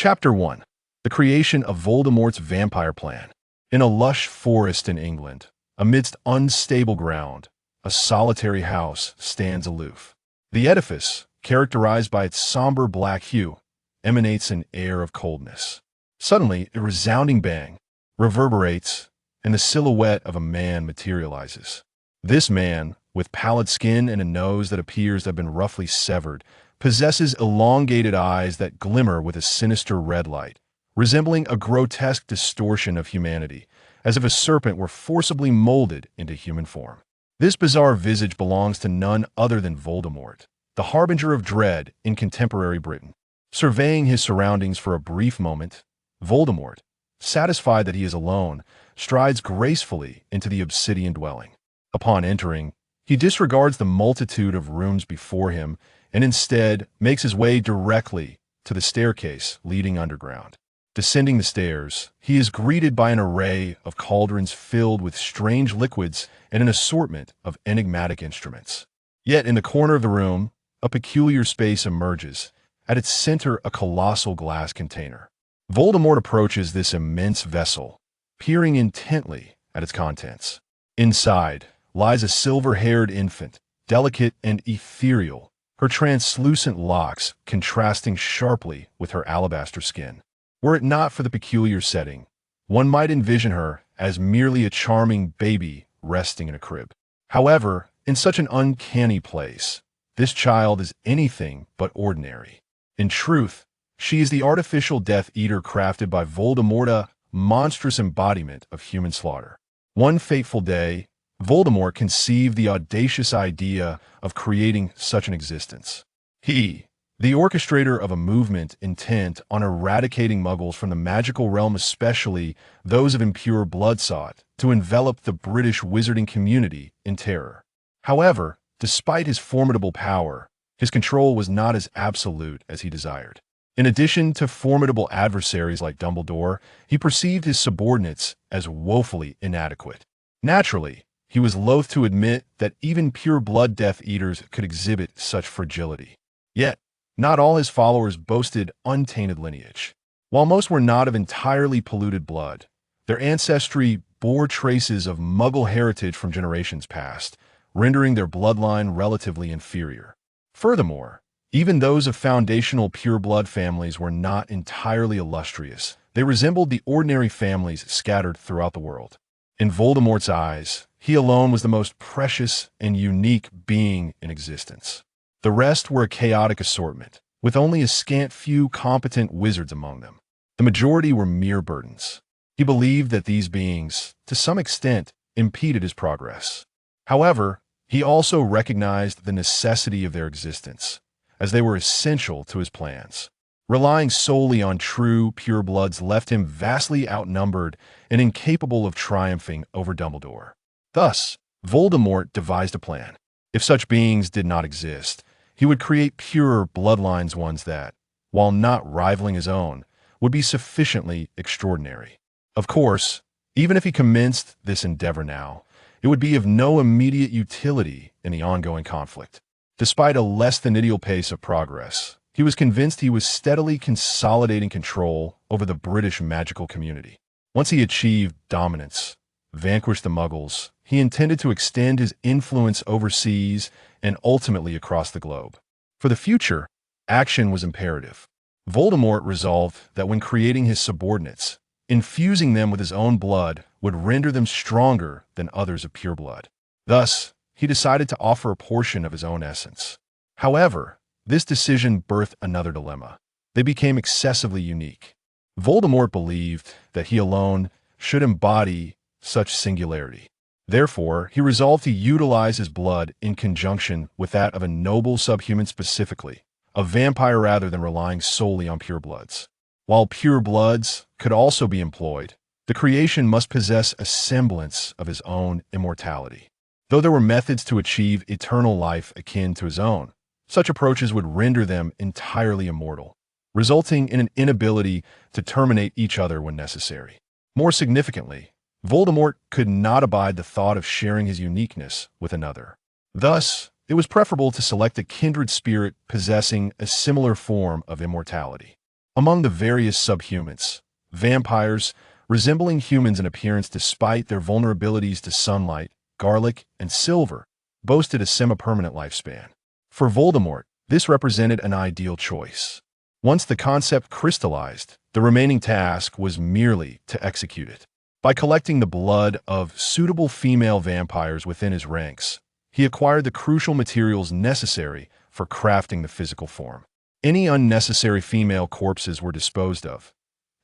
Chapter 1. The creation of Voldemort's vampire plan. In a lush forest in England, amidst unstable ground, a solitary house stands aloof. The edifice, characterized by its somber black hue, emanates an air of coldness. Suddenly, a resounding bang reverberates, and the silhouette of a man materializes. This man, with pallid skin and a nose that appears to have been roughly severed, possesses elongated eyes that glimmer with a sinister red light, resembling a grotesque distortion of humanity, as if a serpent were forcibly molded into human form. This bizarre visage belongs to none other than Voldemort, the harbinger of dread in contemporary Britain. Surveying his surroundings for a brief moment, Voldemort, satisfied that he is alone, strides gracefully into the obsidian dwelling. Upon entering, he disregards the multitude of rooms before him and instead makes his way directly to the staircase leading underground. Descending the stairs, he is greeted by an array of cauldrons filled with strange liquids and an assortment of enigmatic instruments. Yet in the corner of the room, a peculiar space emerges, at its center a colossal glass container. Voldemort approaches this immense vessel, peering intently at its contents. Inside lies a silver-haired infant, delicate and ethereal, her translucent locks contrasting sharply with her alabaster skin. Were it not for the peculiar setting, one might envision her as merely a charming baby resting in a crib. However, in such an uncanny place, this child is anything but ordinary. In truth, she is the artificial Death Eater crafted by Voldemort, a monstrous embodiment of human slaughter. One fateful day, Voldemort conceived the audacious idea of creating such an existence. He, the orchestrator of a movement intent on eradicating Muggles from the magical realm, especially those of impure blood, sought to envelop the British wizarding community in terror. However, despite his formidable power, his control was not as absolute as he desired. In addition to formidable adversaries like Dumbledore, he perceived his subordinates as woefully inadequate. Naturally, he was loath to admit that even pure-blood Death Eaters could exhibit such fragility. Yet, not all his followers boasted untainted lineage. While most were not of entirely polluted blood, their ancestry bore traces of Muggle heritage from generations past, rendering their bloodline relatively inferior. Furthermore, even those of foundational pure-blood families were not entirely illustrious. They resembled the ordinary families scattered throughout the world. In Voldemort's eyes, he alone was the most precious and unique being in existence. The rest were a chaotic assortment, with only a scant few competent wizards among them. The majority were mere burdens. He believed that these beings, to some extent, impeded his progress. However, he also recognized the necessity of their existence, as they were essential to his plans. Relying solely on true purebloods left him vastly outnumbered and incapable of triumphing over Dumbledore. Thus, Voldemort devised a plan. If such beings did not exist, he would create purer bloodlines, ones that, while not rivaling his own, would be sufficiently extraordinary. Of course, even if he commenced this endeavor now, it would be of no immediate utility in the ongoing conflict. Despite a less than ideal pace of progress, he was convinced he was steadily consolidating control over the British magical community. Once he achieved dominance, vanquished the Muggles, he intended to extend his influence overseas and ultimately across the globe. For the future, action was imperative. Voldemort resolved that when creating his subordinates, infusing them with his own blood would render them stronger than others of pure blood. Thus, he decided to offer a portion of his own essence. However, this decision birthed another dilemma. They became excessively unique. Voldemort believed that he alone should embody such singularity. Therefore, he resolved to utilize his blood in conjunction with that of a noble subhuman, specifically a vampire, rather than relying solely on purebloods. While purebloods could also be employed, the creation must possess a semblance of his own immortality. Though there were methods to achieve eternal life akin to his own, such approaches would render them entirely immortal, resulting in an inability to terminate each other when necessary. More significantly, Voldemort could not abide the thought of sharing his uniqueness with another. Thus, it was preferable to select a kindred spirit possessing a similar form of immortality. Among the various subhumans, vampires, resembling humans in appearance despite their vulnerabilities to sunlight, garlic, and silver, boasted a semi-permanent lifespan. For Voldemort, this represented an ideal choice. Once the concept crystallized, the remaining task was merely to execute it. By collecting the blood of suitable female vampires within his ranks, he acquired the crucial materials necessary for crafting the physical form. Any unnecessary female corpses were disposed of,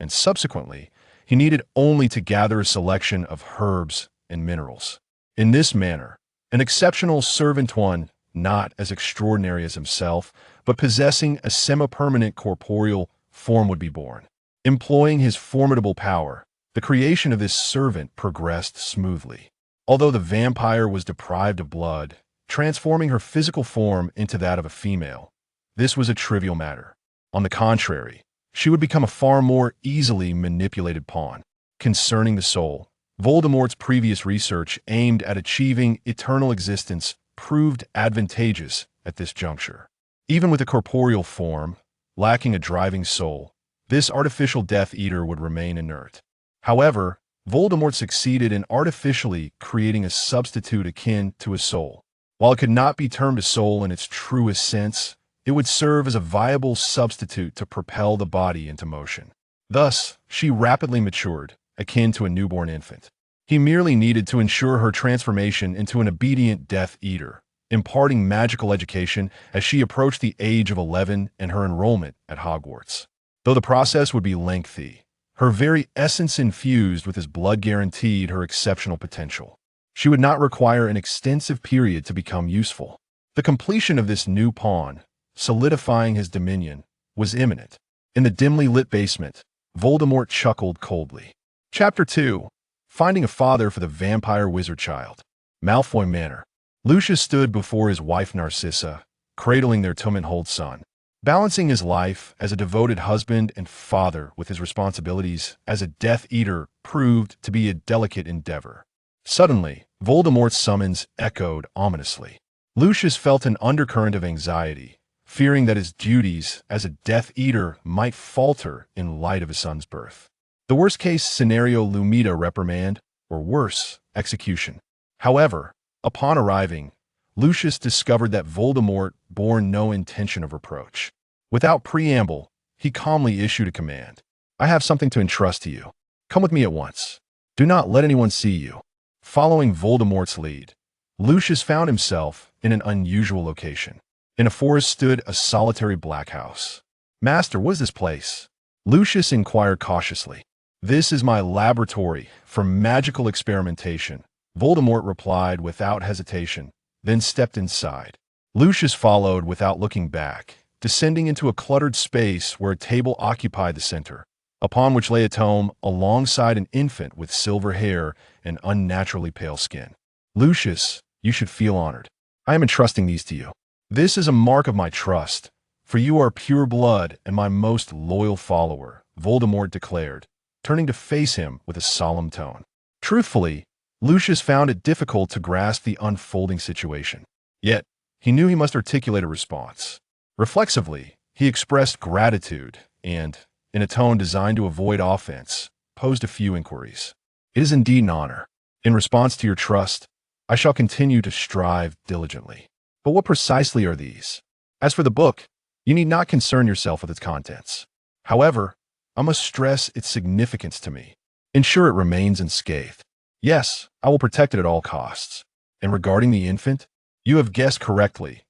and subsequently, he needed only to gather a selection of herbs and minerals. In this manner, an exceptional servant one, not as extraordinary as himself, but possessing a semi-permanent corporeal form would be born. Employing his formidable power, the creation of this servant progressed smoothly. Although the vampire was deprived of blood, transforming her physical form into that of a female, this was a trivial matter. On the contrary, she would become a far more easily manipulated pawn. Concerning the soul, Voldemort's previous research aimed at achieving eternal existence proved advantageous at this juncture. Even with a corporeal form, lacking a driving soul, this artificial Death Eater would remain inert. However, Voldemort succeeded in artificially creating a substitute akin to a soul. While it could not be termed a soul in its truest sense, it would serve as a viable substitute to propel the body into motion. Thus, she rapidly matured, akin to a newborn infant. He merely needed to ensure her transformation into an obedient Death Eater, imparting magical education as she approached the age of 11 and her enrollment at Hogwarts. Though the process would be lengthy, her very essence infused with his blood guaranteed her exceptional potential. She would not require an extensive period to become useful. The completion of this new pawn, solidifying his dominion, was imminent. In the dimly lit basement, Voldemort chuckled coldly. Chapter 2. Finding a father for the vampire wizard child. Malfoy Manor. Lucius stood before his wife Narcissa, cradling their torment-hold son. Balancing his life as a devoted husband and father with his responsibilities as a Death Eater proved to be a delicate endeavor. Suddenly, Voldemort's summons echoed ominously. Lucius felt an undercurrent of anxiety, fearing that his duties as a Death Eater might falter in light of his son's birth. The worst-case scenario loom'd a reprimand, or worse, execution. However, upon arriving, Lucius discovered that Voldemort bore no intention of reproach. Without preamble, he calmly issued a command. "I have something to entrust to you. Come with me at once. Do not let anyone see you." Following Voldemort's lead, Lucius found himself in an unusual location. In a forest stood a solitary black house. "Master, what is this place?" Lucius inquired cautiously. "This is my laboratory for magical experimentation," Voldemort replied without hesitation, then stepped inside. Lucius followed without looking back, descending into a cluttered space where a table occupied the center, upon which lay a tome alongside an infant with silver hair and unnaturally pale skin. "Lucius, you should feel honored. I am entrusting these to you. This is a mark of my trust, for you are pure blood and my most loyal follower," Voldemort declared, turning to face him with a solemn tone. Truthfully, Lucius found it difficult to grasp the unfolding situation. Yet, he knew he must articulate a response. Reflexively, he expressed gratitude and, in a tone designed to avoid offense, posed a few inquiries. "It is indeed an honor. In response to your trust, I shall continue to strive diligently. But what precisely are these? As for the book, you need not concern yourself with its contents. However, I must stress its significance to me. Ensure it remains unscathed. Yes, I will protect it at all costs. And regarding the infant, you have guessed correctly,"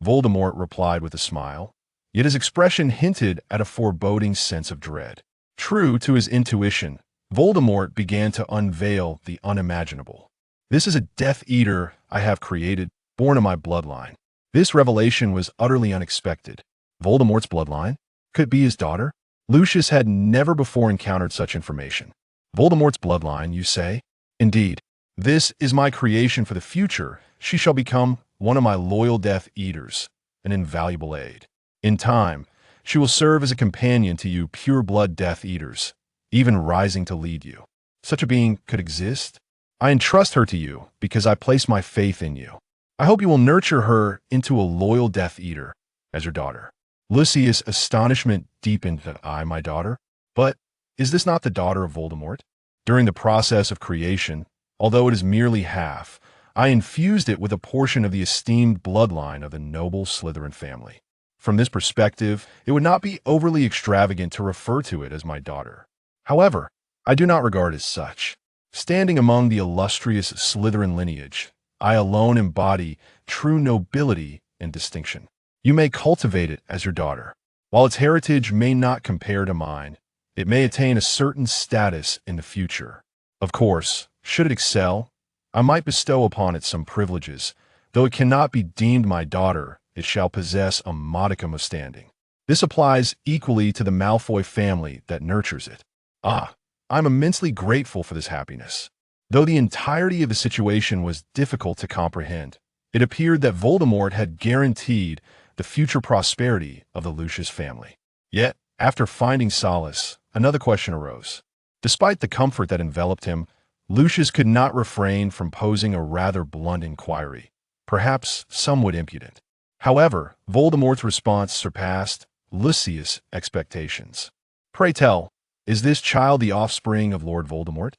Voldemort replied with a smile, yet his expression hinted at a foreboding sense of dread. True to his intuition, Voldemort began to unveil the unimaginable. "This is a Death Eater I have created, born of my bloodline." This revelation was utterly unexpected. Voldemort's bloodline? Could it be his daughter? Lucius had never before encountered such information. "Voldemort's bloodline, you say?" "Indeed. This is my creation for the future. She shall become one of my loyal Death Eaters, an invaluable aid. In time, she will serve as a companion to you pure-blood Death Eaters, even rising to lead you. Such a being could exist? I entrust her to you because I place my faith in you. I hope you will nurture her into a loyal Death Eater as your daughter." Lucius' astonishment deepened. My daughter? But is this not the daughter of Voldemort? During the process of creation, although it is merely half, I infused it with a portion of the esteemed bloodline of the noble Slytherin family. From this perspective, it would not be overly extravagant to refer to it as my daughter. However, I do not regard it as such. Standing among the illustrious Slytherin lineage, I alone embody true nobility and distinction. You may cultivate it as your daughter. While its heritage may not compare to mine, it may attain a certain status in the future. Of course, should it excel, I might bestow upon it some privileges. Though it cannot be deemed my daughter, it shall possess a modicum of standing. This applies equally to the Malfoy family that nurtures it. I'm immensely grateful for this happiness. Though the entirety of the situation was difficult to comprehend, it appeared that Voldemort had guaranteed the future prosperity of the Lucius family. Yet, after finding solace, another question arose. Despite the comfort that enveloped him, Lucius could not refrain from posing a rather blunt inquiry, perhaps somewhat impudent. However, Voldemort's response surpassed Lucius' expectations. Pray tell, is this child the offspring of Lord Voldemort?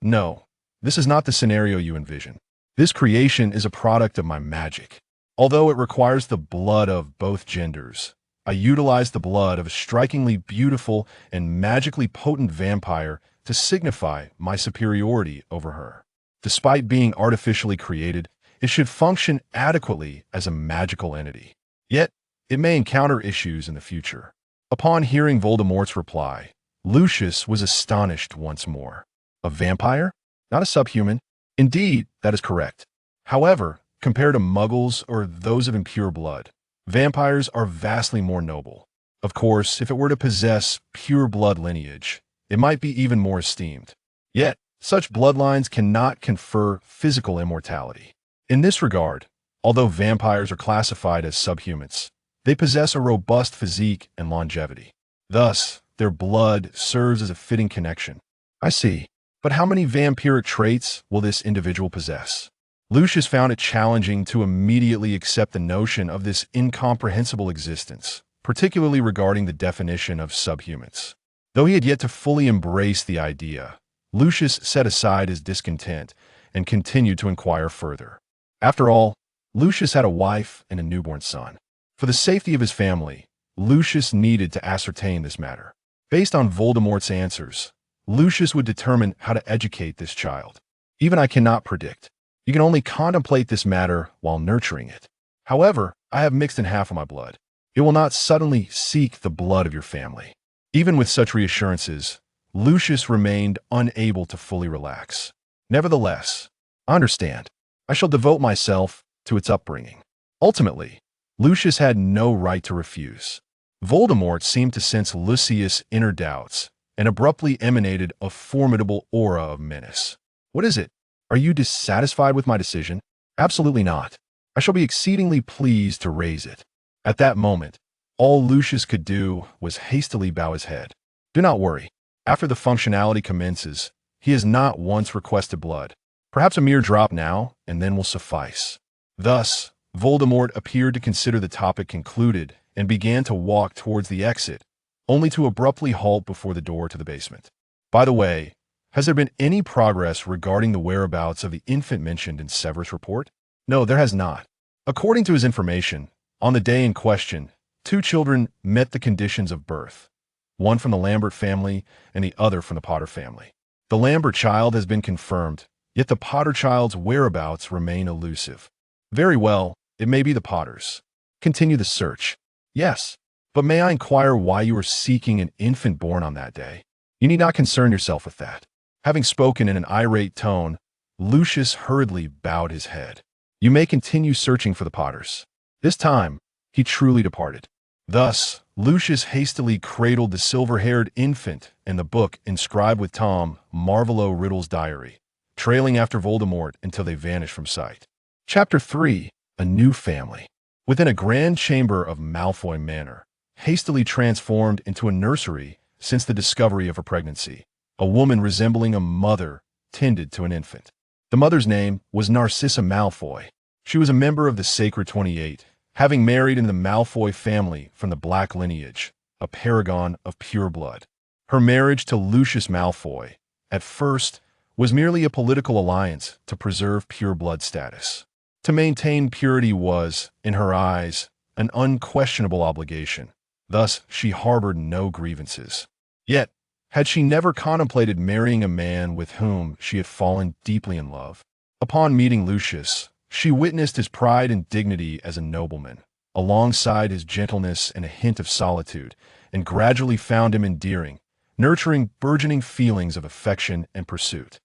No. This is not the scenario you envision. This creation is a product of my magic. Although it requires the blood of both genders, I utilize the blood of a strikingly beautiful and magically potent vampire to signify my superiority over her. Despite being artificially created, it should function adequately as a magical entity. Yet, it may encounter issues in the future. Upon hearing Voldemort's reply, Lucius was astonished once more. A vampire? Not a subhuman? Indeed, that is correct. However, compared to muggles or those of impure blood, vampires are vastly more noble. Of course, if it were to possess pure blood lineage, it might be even more esteemed. Yet, such bloodlines cannot confer physical immortality. In this regard, although vampires are classified as subhumans, they possess a robust physique and longevity. Thus, their blood serves as a fitting connection. I see. But how many vampiric traits will this individual possess? Lucius found it challenging to immediately accept the notion of this incomprehensible existence, particularly regarding the definition of subhumans. Though he had yet to fully embrace the idea, Lucius set aside his discontent and continued to inquire further. After all, Lucius had a wife and a newborn son. For the safety of his family, Lucius needed to ascertain this matter. Based on Voldemort's answers, Lucius would determine how to educate this child. Even I cannot predict. You can only contemplate this matter while nurturing it. However, I have mixed in half of my blood. It will not suddenly seek the blood of your family. Even with such reassurances, Lucius remained unable to fully relax. Nevertheless, understand, I shall devote myself to its upbringing. Ultimately, Lucius had no right to refuse. Voldemort seemed to sense Lucius' inner doubts and abruptly emanated a formidable aura of menace. What is it? Are you dissatisfied with my decision? Absolutely not. I shall be exceedingly pleased to raise it. At that moment, all Lucius could do was hastily bow his head. Do not worry. After the functionality commences, he has not once requested blood. Perhaps a mere drop now, and then will suffice. Thus, Voldemort appeared to consider the topic concluded and began to walk towards the exit, only to abruptly halt before the door to the basement. By the way, has there been any progress regarding the whereabouts of the infant mentioned in Severus' report? No, there has not. According to his information, on the day in question, 2 children met the conditions of birth, one from the Lambert family and the other from the Potter family. The Lambert child has been confirmed, yet the Potter child's whereabouts remain elusive. Very well, it may be the Potters. Continue the search. Yes, but may I inquire why you are seeking an infant born on that day? You need not concern yourself with that. Having spoken in an irate tone, Lucius hurriedly bowed his head. You may continue searching for the Potters. This time, he truly departed. Thus, Lucius hastily cradled the silver-haired infant and the book inscribed with Tom Marvolo Riddle's diary, trailing after Voldemort until they vanished from sight. Chapter 3. A New Family. Within a grand chamber of Malfoy Manor, hastily transformed into a nursery since the discovery of her pregnancy, a woman resembling a mother tended to an infant. The mother's name was Narcissa Malfoy. She was a member of the Sacred 28, having married in the Malfoy family from the Black lineage, a paragon of pure blood. Her marriage to Lucius Malfoy, at first, was merely a political alliance to preserve pure blood status. To maintain purity was, in her eyes, an unquestionable obligation. Thus, she harbored no grievances. Yet, had she never contemplated marrying a man with whom she had fallen deeply in love? Upon meeting Lucius, she witnessed his pride and dignity as a nobleman, alongside his gentleness and a hint of solitude, and gradually found him endearing, nurturing burgeoning feelings of affection and pursuit.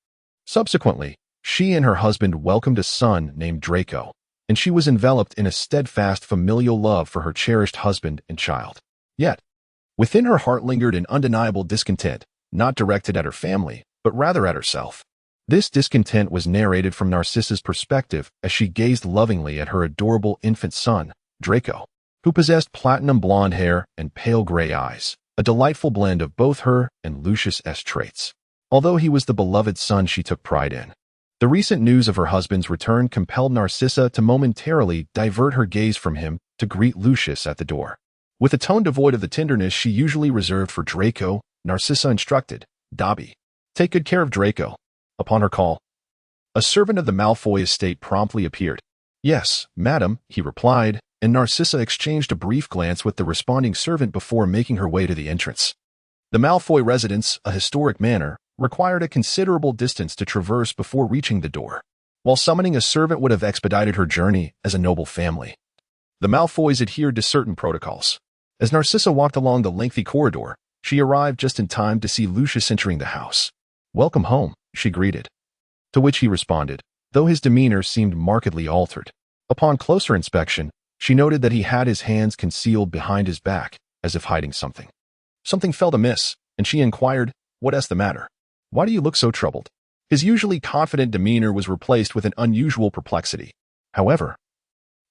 Subsequently, she and her husband welcomed a son named Draco, and she was enveloped in a steadfast familial love for her cherished husband and child. Yet, within her heart lingered an undeniable discontent, not directed at her family, but rather at herself. This discontent was narrated from Narcissa's perspective as she gazed lovingly at her adorable infant son, Draco, who possessed platinum blonde hair and pale gray eyes, a delightful blend of both her and Lucius' traits. Although he was the beloved son she took pride in, the recent news of her husband's return compelled Narcissa to momentarily divert her gaze from him to greet Lucius at the door. With a tone devoid of the tenderness she usually reserved for Draco, Narcissa instructed, "Dobby, take good care of Draco." Upon her call, a servant of the Malfoy estate promptly appeared. "Yes, madam," he replied, and Narcissa exchanged a brief glance with the responding servant before making her way to the entrance. The Malfoy residence, a historic manor, required a considerable distance to traverse before reaching the door. While summoning a servant would have expedited her journey as a noble family, the Malfoys adhered to certain protocols. As Narcissa walked along the lengthy corridor, she arrived just in time to see Lucius entering the house. "Welcome home," she greeted. To which he responded, though his demeanor seemed markedly altered. Upon closer inspection, she noted that he had his hands concealed behind his back, as if hiding something. Something felt amiss, and she inquired, "What's the matter? Why do you look so troubled?" His usually confident demeanor was replaced with an unusual perplexity. However,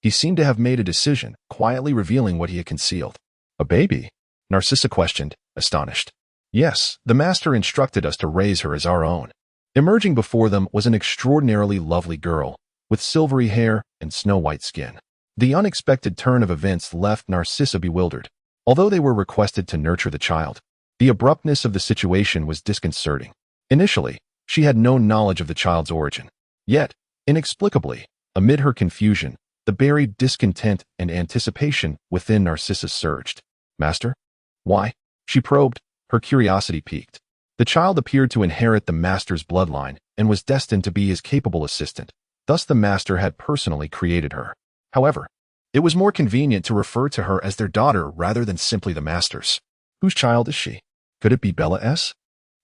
he seemed to have made a decision, quietly revealing what he had concealed. "A baby?" Narcissa questioned, astonished. "Yes, the master instructed us to raise her as our own." Emerging before them was an extraordinarily lovely girl, with silvery hair and snow-white skin. The unexpected turn of events left Narcissa bewildered. Although they were requested to nurture the child, the abruptness of the situation was disconcerting. Initially, she had no knowledge of the child's origin. Yet, inexplicably, amid her confusion, the buried discontent and anticipation within Narcissa surged. "Master? Why?" she probed, her curiosity piqued. The child appeared to inherit the master's bloodline and was destined to be his capable assistant. Thus the master had personally created her. However, it was more convenient to refer to her as their daughter rather than simply the master's. Whose child is she? Could it be Bella's?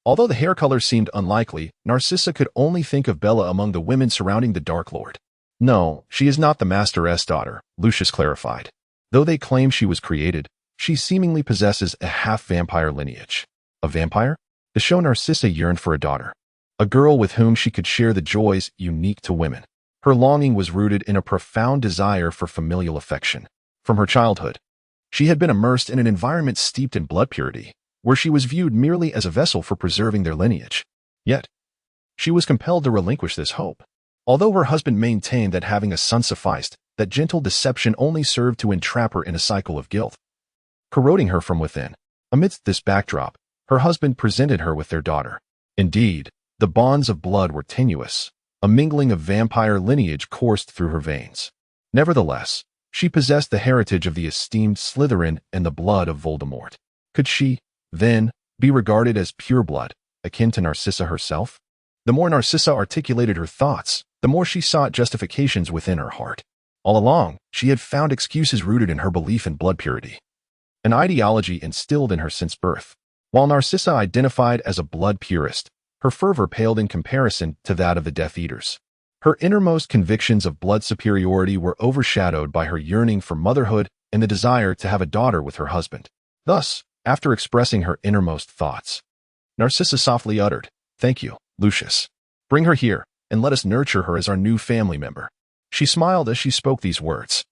Although the hair color seemed unlikely, Narcissa could only think of Bella among the women surrounding the Dark Lord. "No, she is not the master's daughter," Lucius clarified. "Though they claim she was created, she seemingly possesses a half-vampire lineage." A vampire? To show Narcissa yearned for a daughter, a girl with whom she could share the joys unique to women. Her longing was rooted in a profound desire for familial affection. From her childhood, she had been immersed in an environment steeped in blood purity, where she was viewed merely as a vessel for preserving their lineage. Yet, she was compelled to relinquish this hope. Although her husband maintained that having a son sufficed, that gentle deception only served to entrap her in a cycle of guilt, corroding her from within. Amidst this backdrop, her husband presented her with their daughter. Indeed, the bonds of blood were tenuous. A mingling of vampire lineage coursed through her veins. Nevertheless, she possessed the heritage of the esteemed Slytherin and the blood of Voldemort. Could she, then, be regarded as pure blood, akin to Narcissa herself? The more Narcissa articulated her thoughts, the more she sought justifications within her heart. All along, she had found excuses rooted in her belief in blood purity, an ideology instilled in her since birth. While Narcissa identified as a blood purist, her fervor paled in comparison to that of the Death Eaters. Her innermost convictions of blood superiority were overshadowed by her yearning for motherhood and the desire to have a daughter with her husband. Thus, after expressing her innermost thoughts, Narcissa softly uttered, "Thank you, Lucius. Bring her here, and let us nurture her as our new family member." She smiled as she spoke these words,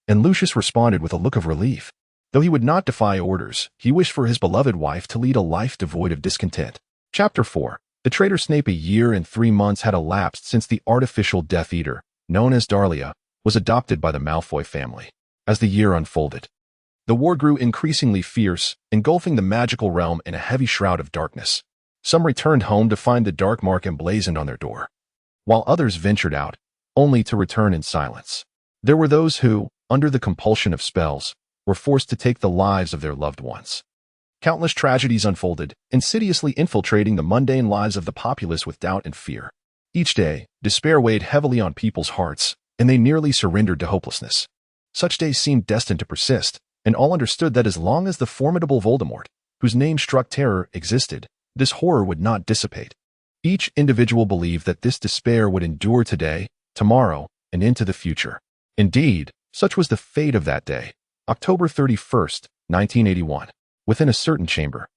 and Lucius responded with a look of relief. Though he would not defy orders, he wished for his beloved wife to lead a life devoid of discontent. Chapter 4. The traitor Snape. A year and 3 months had elapsed since the artificial Death Eater, known as Daria, was adopted by the Malfoy family. As the year unfolded, the war grew increasingly fierce, engulfing the magical realm in a heavy shroud of darkness. Some returned home to find the dark mark emblazoned on their door, while others ventured out, only to return in silence. There were those who, under the compulsion of spells, were forced to take the lives of their loved ones. Countless tragedies unfolded, insidiously infiltrating the mundane lives of the populace with doubt and fear. Each day, despair weighed heavily on people's hearts, and they nearly surrendered to hopelessness. Such days seemed destined to persist, and all understood that as long as the formidable Voldemort, whose name struck terror, existed, this horror would not dissipate. Each individual believed that this despair would endure today, tomorrow, and into the future. Indeed, such was the fate of that day, October 31st, 1981. Within a certain chamber,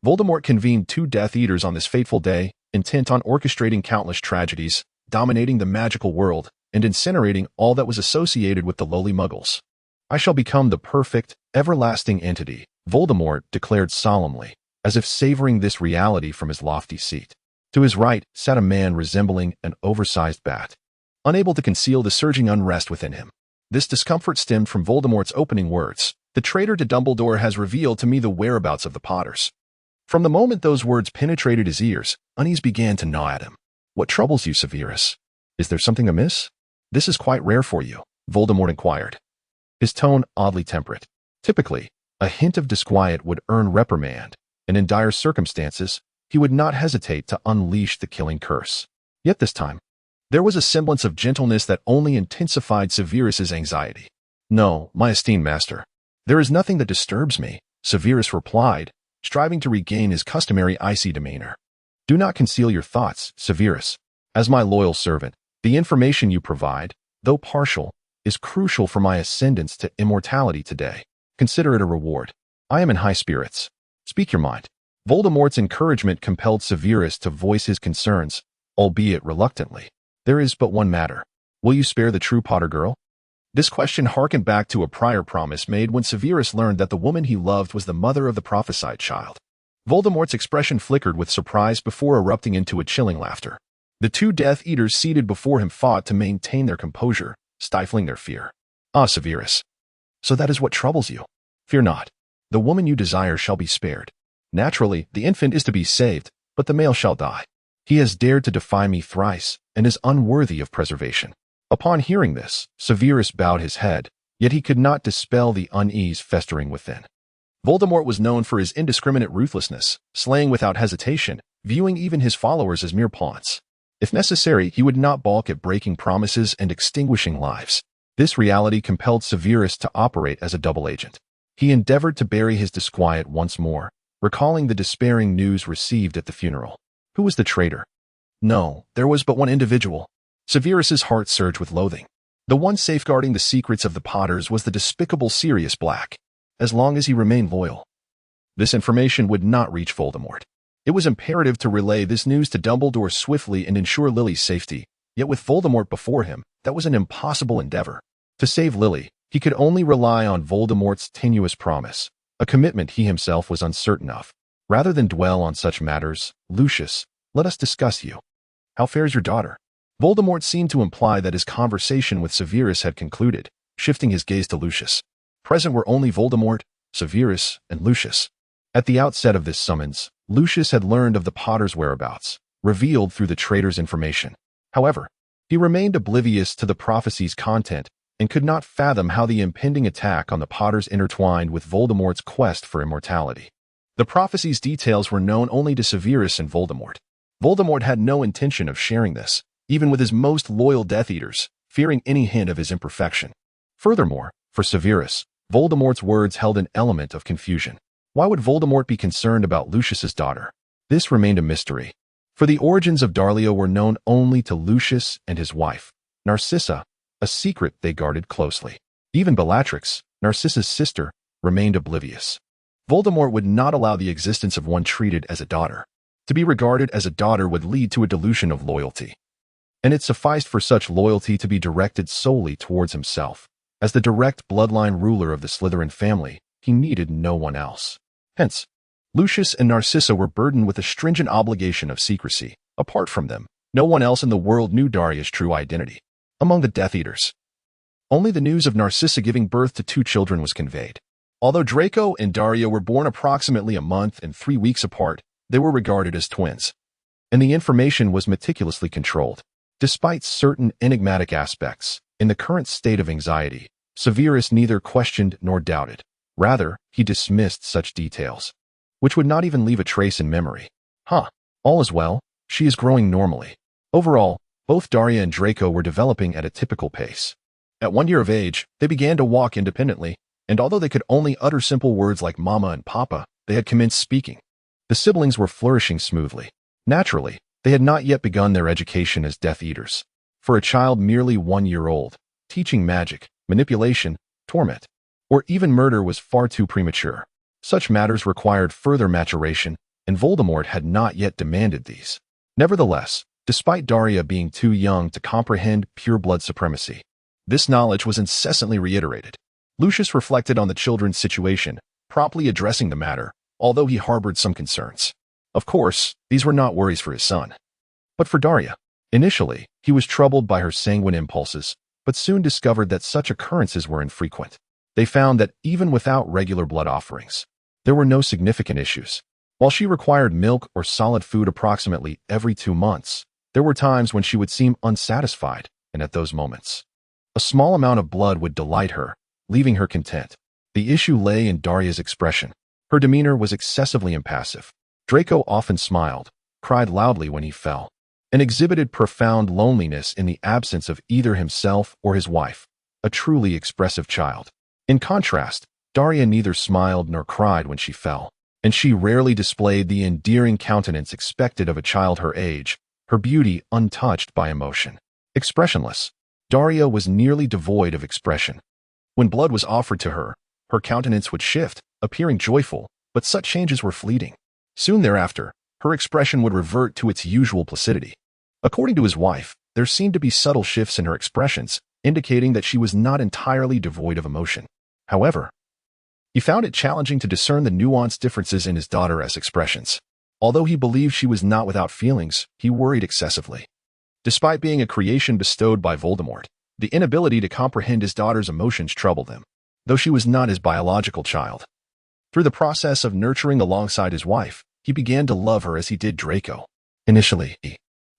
Voldemort convened 2 Death Eaters on this fateful day, intent on orchestrating countless tragedies, dominating the magical world, and incinerating all that was associated with the lowly Muggles. "I shall become the perfect, everlasting entity," Voldemort declared solemnly, as if savoring this reality from his lofty seat. To his right sat a man resembling an oversized bat, unable to conceal the surging unrest within him. This discomfort stemmed from Voldemort's opening words: "The traitor to Dumbledore has revealed to me the whereabouts of the Potters." From the moment those words penetrated his ears, unease began to gnaw at him. "What troubles you, Severus? Is there something amiss? This is quite rare for you," Voldemort inquired, his tone oddly temperate. Typically, a hint of disquiet would earn reprimand, and in dire circumstances, he would not hesitate to unleash the killing curse. Yet this time, there was a semblance of gentleness that only intensified Severus's anxiety. "No, my esteemed master. There is nothing that disturbs me," Severus replied, striving to regain his customary icy demeanor. "Do not conceal your thoughts, Severus. As my loyal servant, the information you provide, though partial, is crucial for my ascendance to immortality today. Consider it a reward. I am in high spirits. Speak your mind." Voldemort's encouragement compelled Severus to voice his concerns, albeit reluctantly. "There is but one matter. Will you spare the true Potter girl?" This question harkened back to a prior promise made when Severus learned that the woman he loved was the mother of the prophesied child. Voldemort's expression flickered with surprise before erupting into a chilling laughter. The 2 Death Eaters seated before him fought to maintain their composure, stifling their fear. "Ah, Severus. So that is what troubles you. Fear not. The woman you desire shall be spared. Naturally, the infant is to be saved, but the male shall die. He has dared to defy me thrice, and is unworthy of preservation." Upon hearing this, Severus bowed his head, yet he could not dispel the unease festering within. Voldemort was known for his indiscriminate ruthlessness, slaying without hesitation, viewing even his followers as mere pawns. If necessary, he would not balk at breaking promises and extinguishing lives. This reality compelled Severus to operate as a double agent. He endeavored to bury his disquiet once more, recalling the despairing news received at the funeral. Who was the traitor? No, there was but one individual. Severus's heart surged with loathing. The one safeguarding the secrets of the Potters was the despicable Sirius Black, as long as he remained loyal. This information would not reach Voldemort. It was imperative to relay this news to Dumbledore swiftly and ensure Lily's safety, yet with Voldemort before him, that was an impossible endeavor. To save Lily, he could only rely on Voldemort's tenuous promise, a commitment he himself was uncertain of. Rather than dwell on such matters, "Lucius, let us discuss you. How fares your daughter?" Voldemort seemed to imply that his conversation with Severus had concluded, shifting his gaze to Lucius. Present were only Voldemort, Severus, and Lucius. At the outset of this summons, Lucius had learned of the Potter's whereabouts, revealed through the traitor's information. However, he remained oblivious to the prophecy's content and could not fathom how the impending attack on the Potters intertwined with Voldemort's quest for immortality. The prophecy's details were known only to Severus and Voldemort. Voldemort had no intention of sharing this, even with his most loyal Death Eaters, fearing any hint of his imperfection. Furthermore, for Severus, Voldemort's words held an element of confusion. Why would Voldemort be concerned about Lucius's daughter? This remained a mystery. For the origins of Daria were known only to Lucius and his wife, Narcissa, a secret they guarded closely. Even Bellatrix, Narcissa's sister, remained oblivious. Voldemort would not allow the existence of one treated as a daughter. To be regarded as a daughter would lead to a delusion of loyalty. And it sufficed for such loyalty to be directed solely towards himself. As the direct bloodline ruler of the Slytherin family, he needed no one else. Hence, Lucius and Narcissa were burdened with a stringent obligation of secrecy. Apart from them, no one else in the world knew Daria's true identity. Among the Death Eaters, Only the news of Narcissa giving birth to 2 children was conveyed. Although Draco and Daria were born approximately a month and 3 weeks apart, they were regarded as twins. And the information was meticulously controlled. Despite certain enigmatic aspects, in the current state of anxiety, Severus neither questioned nor doubted. Rather, he dismissed such details, which would not even leave a trace in memory. All is well, she is growing normally. Overall, both Daria and Draco were developing at a typical pace. At 1 year of age, they began to walk independently, and although they could only utter simple words like mama and papa, they had commenced speaking. The siblings were flourishing smoothly. Naturally, they had not yet begun their education as Death Eaters. For a child merely 1 year old, teaching magic, manipulation, torment, or even murder was far too premature. Such matters required further maturation, and Voldemort had not yet demanded these. Nevertheless, despite Daria being too young to comprehend pure-blood supremacy, this knowledge was incessantly reiterated. Lucius reflected on the children's situation, promptly addressing the matter, although he harbored some concerns. Of course, these were not worries for his son. But for Daria, initially, he was troubled by her sanguine impulses, but soon discovered that such occurrences were infrequent. They found that even without regular blood offerings, there were no significant issues. While she required milk or solid food approximately every 2 months, there were times when she would seem unsatisfied, and at those moments, a small amount of blood would delight her, leaving her content. The issue lay in Daria's expression. Her demeanor was excessively impassive. Draco often smiled, cried loudly when he fell, and exhibited profound loneliness in the absence of either himself or his wife, a truly expressive child. In contrast, Daria neither smiled nor cried when she fell, and she rarely displayed the endearing countenance expected of a child her age, her beauty untouched by emotion. Expressionless, Daria was nearly devoid of expression. When blood was offered to her, her countenance would shift, appearing joyful, but such changes were fleeting. Soon thereafter, her expression would revert to its usual placidity. According to his wife, there seemed to be subtle shifts in her expressions, indicating that she was not entirely devoid of emotion. However, he found it challenging to discern the nuanced differences in his daughter's expressions. Although he believed she was not without feelings, he worried excessively. Despite being a creation bestowed by Voldemort, the inability to comprehend his daughter's emotions troubled him, though she was not his biological child. Through the process of nurturing alongside his wife, he began to love her as he did Draco. Initially,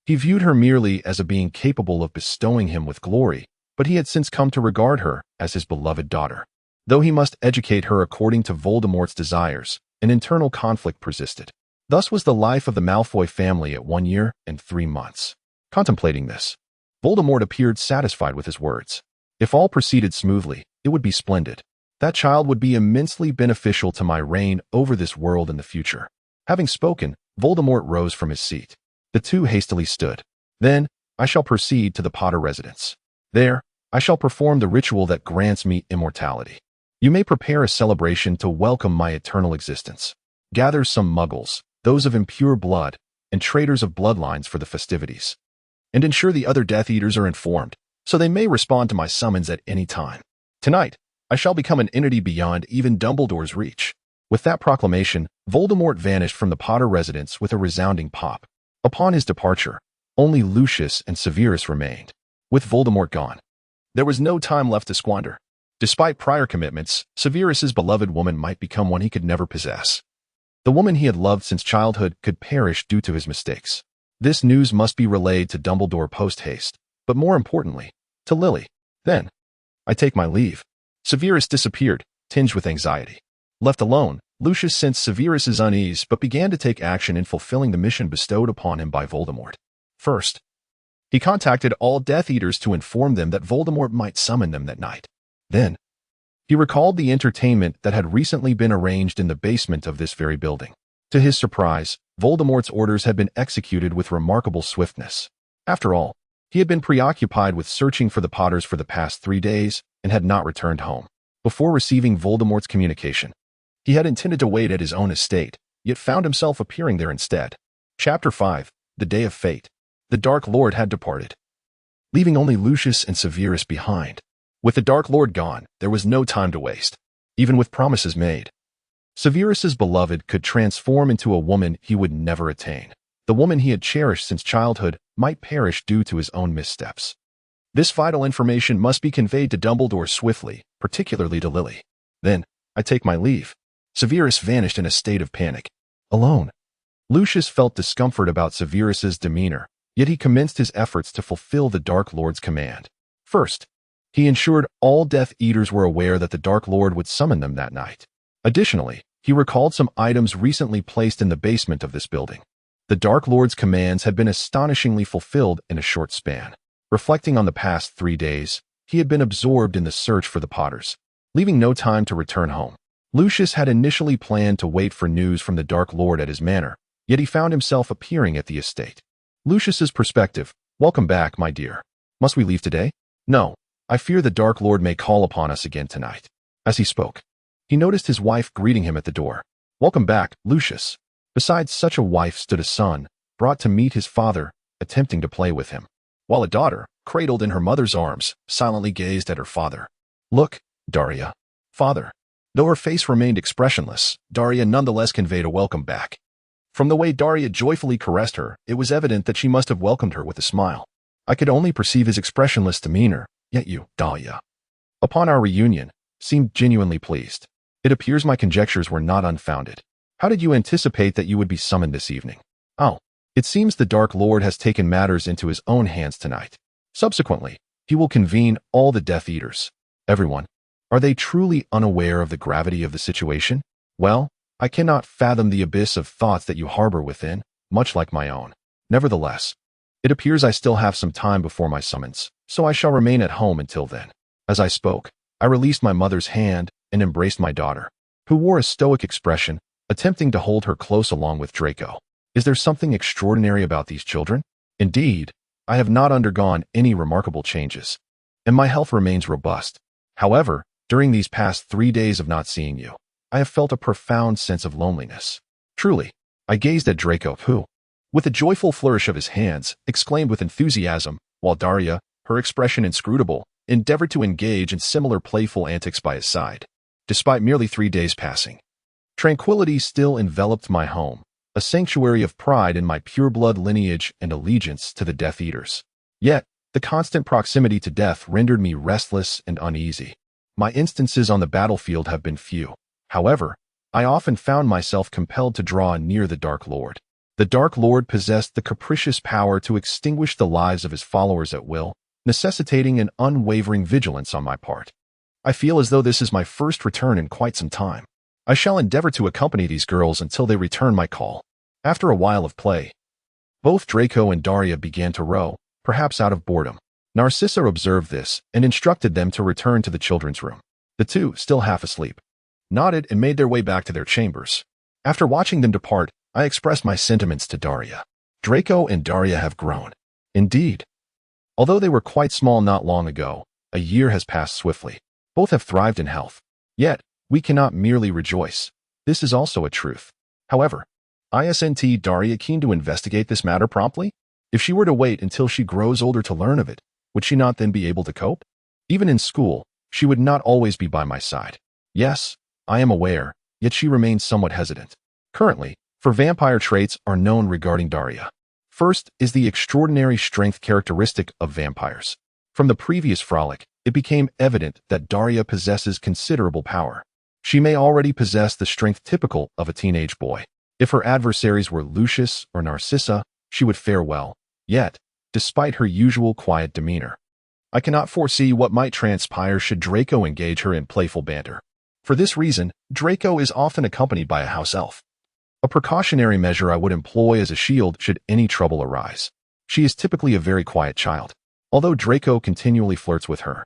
he viewed her merely as a being capable of bestowing him with glory, but he had since come to regard her as his beloved daughter. Though he must educate her according to Voldemort's desires, an internal conflict persisted. Thus was the life of the Malfoy family at 1 year and 3 months. Contemplating this, Voldemort appeared satisfied with his words. If all proceeded smoothly, it would be splendid. That child would be immensely beneficial to my reign over this world in the future. Having spoken, Voldemort rose from his seat. The two hastily stood. Then, I shall proceed to the Potter residence. There, I shall perform the ritual that grants me immortality. You may prepare a celebration to welcome my eternal existence. Gather some muggles, those of impure blood, and traitors of bloodlines for the festivities. And ensure the other Death Eaters are informed, so they may respond to my summons at any time. Tonight, I shall become an entity beyond even Dumbledore's reach. With that proclamation, Voldemort vanished from the Potter residence with a resounding pop. Upon his departure, only Lucius and Severus remained. With Voldemort gone, there was no time left to squander. Despite prior commitments, Severus's beloved woman might become one he could never possess. The woman he had loved since childhood could perish due to his mistakes. This news must be relayed to Dumbledore post-haste, but more importantly, to Lily. Then, I take my leave. Severus disappeared, tinged with anxiety. Left alone, Lucius sensed Severus's unease but began to take action in fulfilling the mission bestowed upon him by Voldemort. First, he contacted all Death Eaters to inform them that Voldemort might summon them that night. Then, he recalled the entertainment that had recently been arranged in the basement of this very building. To his surprise, Voldemort's orders had been executed with remarkable swiftness. After all, he had been preoccupied with searching for the Potters for the past 3 days and had not returned home. Before receiving Voldemort's communication, he had intended to wait at his own estate, yet found himself appearing there instead. Chapter 5, The Day of Fate. The Dark Lord had departed, leaving only Lucius and Severus behind. With the Dark Lord gone, there was no time to waste, even with promises made. Severus's beloved could transform into a woman he would never attain. The woman he had cherished since childhood might perish due to his own missteps. This vital information must be conveyed to Dumbledore swiftly, particularly to Lily. Then, I take my leave. Severus vanished in a state of panic. Alone. Lucius felt discomfort about Severus's demeanor, yet he commenced his efforts to fulfill the Dark Lord's command. First, he ensured all Death Eaters were aware that the Dark Lord would summon them that night. Additionally, he recalled some items recently placed in the basement of this building. The Dark Lord's commands had been astonishingly fulfilled in a short span. Reflecting on the past 3 days, he had been absorbed in the search for the Potters, leaving no time to return home. Lucius had initially planned to wait for news from the Dark Lord at his manor, yet he found himself appearing at the estate. Lucius's perspective. Welcome back, my dear. Must we leave today? No. I fear the Dark Lord may call upon us again tonight. As he spoke, he noticed his wife greeting him at the door. Welcome back, Lucius. Beside such a wife stood a son, brought to meet his father, attempting to play with him, while a daughter, cradled in her mother's arms, silently gazed at her father. Look, Daria. Father. Though her face remained expressionless, Daria nonetheless conveyed a welcome back. From the way Daria joyfully caressed her, it was evident that she must have welcomed her with a smile. I could only perceive his expressionless demeanor, yet you, Daria, upon our reunion, seemed genuinely pleased. It appears my conjectures were not unfounded. How did you anticipate that you would be summoned this evening? Oh, it seems the Dark Lord has taken matters into his own hands tonight. Subsequently, he will convene all the Death Eaters. Everyone. Are they truly unaware of the gravity of the situation? Well, I cannot fathom the abyss of thoughts that you harbor within, much like my own. Nevertheless, it appears I still have some time before my summons, so I shall remain at home until then. As I spoke, I released my mother's hand and embraced my daughter, who wore a stoic expression, attempting to hold her close along with Draco. Is there something extraordinary about these children? Indeed, I have not undergone any remarkable changes, and my health remains robust. However, during these past 3 days of not seeing you, I have felt a profound sense of loneliness. Truly, I gazed at Draco who, with a joyful flourish of his hands, exclaimed with enthusiasm, while Daria, her expression inscrutable, endeavored to engage in similar playful antics by his side. Despite merely 3 days passing, tranquility still enveloped my home, a sanctuary of pride in my pure-blood lineage and allegiance to the Death Eaters. Yet, the constant proximity to death rendered me restless and uneasy. My instances on the battlefield have been few. However, I often found myself compelled to draw near the Dark Lord. The Dark Lord possessed the capricious power to extinguish the lives of his followers at will, necessitating an unwavering vigilance on my part. I feel as though this is my first return in quite some time. I shall endeavor to accompany these girls until they return my call. After a while of play, both Draco and Daria began to row, perhaps out of boredom. Narcissa observed this and instructed them to return to the children's room. The two, still half asleep, nodded and made their way back to their chambers. After watching them depart, I expressed my sentiments to Daria. Draco and Daria have grown. Indeed. Although they were quite small not long ago, a year has passed swiftly. Both have thrived in health. Yet, we cannot merely rejoice. This is also a truth. However, isn't Daria keen to investigate this matter promptly? If she were to wait until she grows older to learn of it, would she not then be able to cope? Even in school, she would not always be by my side. Yes, I am aware, yet she remains somewhat hesitant. Currently, 4 vampire traits are known regarding Daria. First is the extraordinary strength characteristic of vampires. From the previous frolic, it became evident that Daria possesses considerable power. She may already possess the strength typical of a teenage boy. If her adversaries were Lucius or Narcissa, she would fare well. Yet, despite her usual quiet demeanor, I cannot foresee what might transpire should Draco engage her in playful banter. For this reason, Draco is often accompanied by a house elf. A precautionary measure I would employ as a shield should any trouble arise. She is typically a very quiet child. Although Draco continually flirts with her,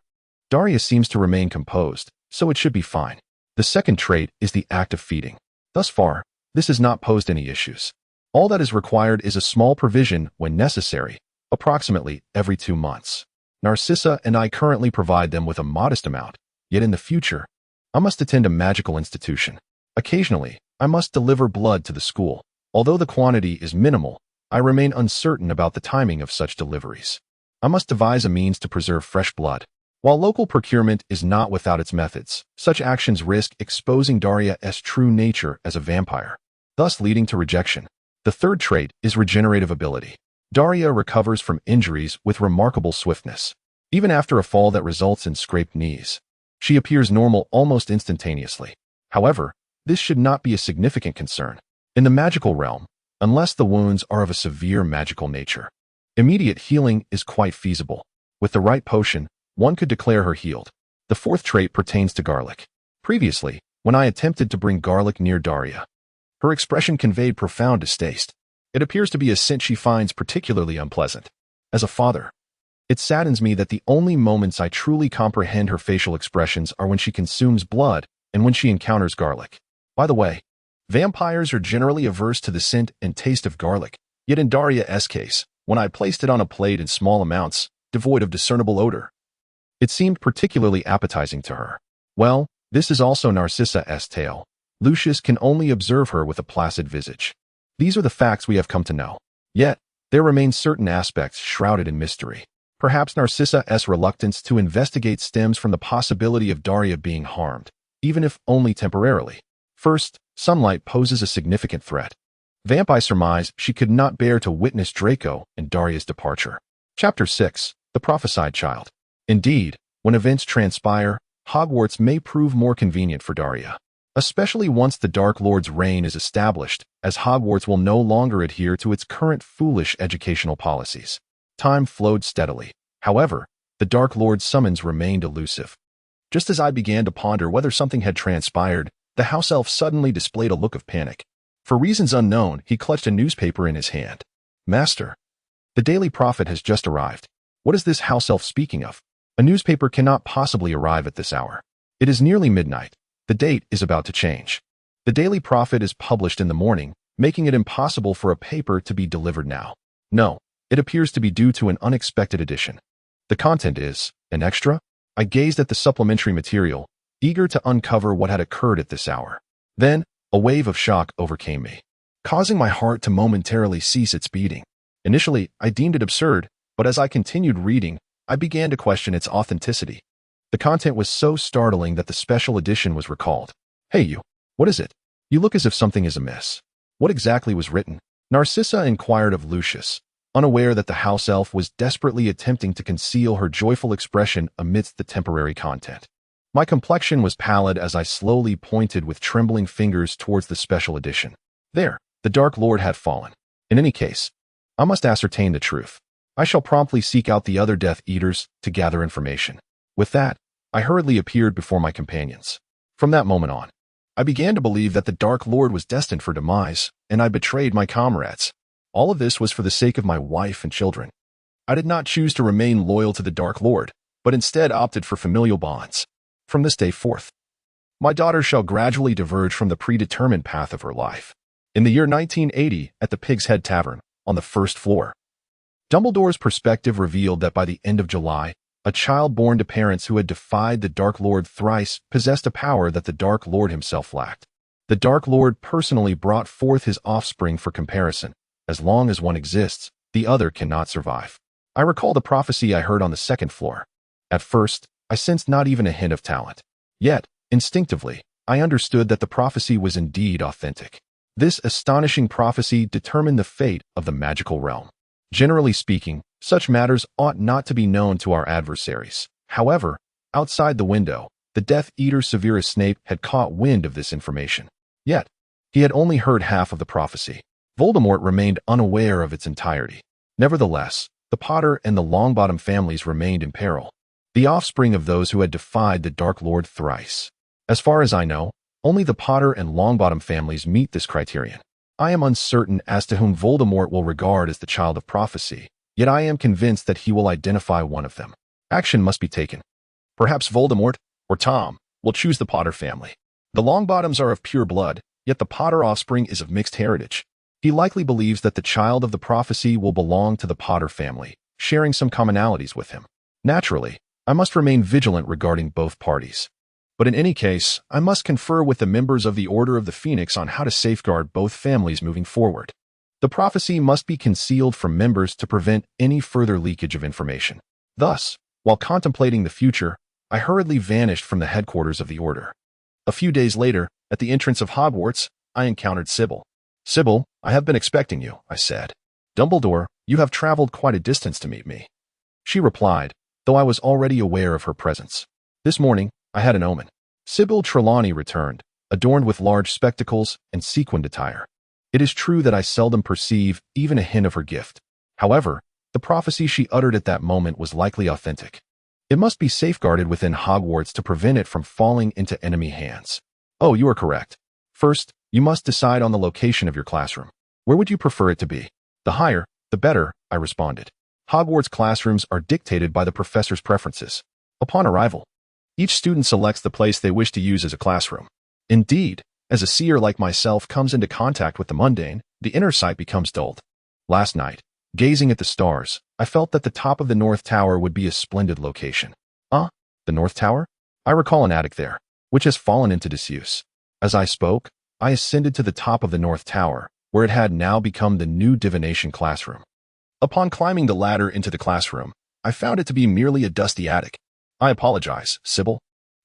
Daria seems to remain composed, so it should be fine. The second trait is the act of feeding. Thus far, this has not posed any issues. All that is required is a small provision when necessary, approximately every 2 months. Narcissa and I currently provide them with a modest amount, yet in the future, I must attend a magical institution. Occasionally, I must deliver blood to the school. Although the quantity is minimal, I remain uncertain about the timing of such deliveries. I must devise a means to preserve fresh blood. While local procurement is not without its methods, such actions risk exposing Daria's true nature as a vampire, thus leading to rejection. The third trait is regenerative ability. Daria recovers from injuries with remarkable swiftness. even after a fall that results in scraped knees. She appears normal almost instantaneously. However, this should not be a significant concern. In the magical realm, unless the wounds are of a severe magical nature, immediate healing is quite feasible. With the right potion, one could declare her healed. The fourth trait pertains to garlic. Previously, when I attempted to bring garlic near Daria, her expression conveyed profound distaste. It appears to be a scent she finds particularly unpleasant. As a father, it saddens me that the only moments I truly comprehend her facial expressions are when she consumes blood and when she encounters garlic. By the way, vampires are generally averse to the scent and taste of garlic, yet in Daria's case, when I placed it on a plate in small amounts, devoid of discernible odor, it seemed particularly appetizing to her. Well, this is also Narcissa's tale. Lucius can only observe her with a placid visage. These are the facts we have come to know. Yet, there remain certain aspects shrouded in mystery. Perhaps Narcissa's reluctance to investigate stems from the possibility of Daria being harmed, even if only temporarily. First, sunlight poses a significant threat. Vampire surmise she could not bear to witness Draco and Daria's departure. Chapter 6. The Prophesied Child. Indeed, when events transpire, Hogwarts may prove more convenient for Daria, especially once the Dark Lord's reign is established, as Hogwarts will no longer adhere to its current foolish educational policies. Time flowed steadily. However, the Dark Lord's summons remained elusive. Just as I began to ponder whether something had transpired, the house elf suddenly displayed a look of panic. For reasons unknown, he clutched a newspaper in his hand. Master, the Daily Prophet has just arrived. What is this house elf speaking of? A newspaper cannot possibly arrive at this hour. It is nearly midnight. The date is about to change. The Daily Prophet is published in the morning, making it impossible for a paper to be delivered now. No, it appears to be due to an unexpected addition. The content is an extra. I gazed at the supplementary material, eager to uncover what had occurred at this hour. Then, a wave of shock overcame me, causing my heart to momentarily cease its beating. Initially, I deemed it absurd, but as I continued reading, I began to question its authenticity. The content was so startling that the special edition was recalled. Hey you, what is it? You look as if something is amiss. What exactly was written? Narcissa inquired of Lucius, unaware that the house elf was desperately attempting to conceal her joyful expression amidst the temporary content. My complexion was pallid as I slowly pointed with trembling fingers towards the special edition. There, the Dark Lord had fallen. In any case, I must ascertain the truth. I shall promptly seek out the other Death Eaters to gather information. With that, I hurriedly appeared before my companions. From that moment on, I began to believe that the Dark Lord was destined for demise, and I betrayed my comrades. All of this was for the sake of my wife and children. I did not choose to remain loyal to the Dark Lord, but instead opted for familial bonds. From this day forth, my daughter shall gradually diverge from the predetermined path of her life. In the year 1980, at the Pig's Head Tavern, on the first floor, Dumbledore's perspective revealed that by the end of July, a child born to parents who had defied the Dark Lord thrice possessed a power that the Dark Lord himself lacked. The Dark Lord personally brought forth his offspring for comparison. As long as one exists, the other cannot survive. I recall the prophecy I heard on the second floor. At first, I sensed not even a hint of talent. Yet, instinctively, I understood that the prophecy was indeed authentic. This astonishing prophecy determined the fate of the magical realm. Generally speaking, such matters ought not to be known to our adversaries. However, outside the window, the Death Eater Severus Snape had caught wind of this information. Yet, he had only heard half of the prophecy. Voldemort remained unaware of its entirety. Nevertheless, the Potter and the Longbottom families remained in peril, the offspring of those who had defied the Dark Lord thrice. As far as I know, only the Potter and Longbottom families meet this criterion. I am uncertain as to whom Voldemort will regard as the child of prophecy, yet I am convinced that he will identify one of them. Action must be taken. Perhaps Voldemort, or Tom, will choose the Potter family. The Longbottoms are of pure blood, yet the Potter offspring is of mixed heritage. He likely believes that the child of the prophecy will belong to the Potter family, sharing some commonalities with him. Naturally, I must remain vigilant regarding both parties. But in any case, I must confer with the members of the Order of the Phoenix on how to safeguard both families moving forward. The prophecy must be concealed from members to prevent any further leakage of information. Thus, while contemplating the future, I hurriedly vanished from the headquarters of the Order. A few days later, at the entrance of Hogwarts, I encountered Sybil. "Sybil, I have been expecting you," I said. "Dumbledore, you have traveled quite a distance to meet me." She replied, though I was already aware of her presence. This morning, I had an omen. Sybil Trelawney returned, adorned with large spectacles and sequined attire. It is true that I seldom perceive even a hint of her gift. However, the prophecy she uttered at that moment was likely authentic. It must be safeguarded within Hogwarts to prevent it from falling into enemy hands. Oh, you are correct. First, you must decide on the location of your classroom. Where would you prefer it to be? The higher, the better, I responded. Hogwarts classrooms are dictated by the professor's preferences. Upon arrival, each student selects the place they wish to use as a classroom. Indeed, as a seer like myself comes into contact with the mundane, the inner sight becomes dulled. Last night, gazing at the stars, I felt that the top of the North Tower would be a splendid location. The North Tower? I recall an attic there, which has fallen into disuse. As I spoke, I ascended to the top of the North Tower, where it had now become the new divination classroom. Upon climbing the ladder into the classroom, I found it to be merely a dusty attic. I apologize, Sybil.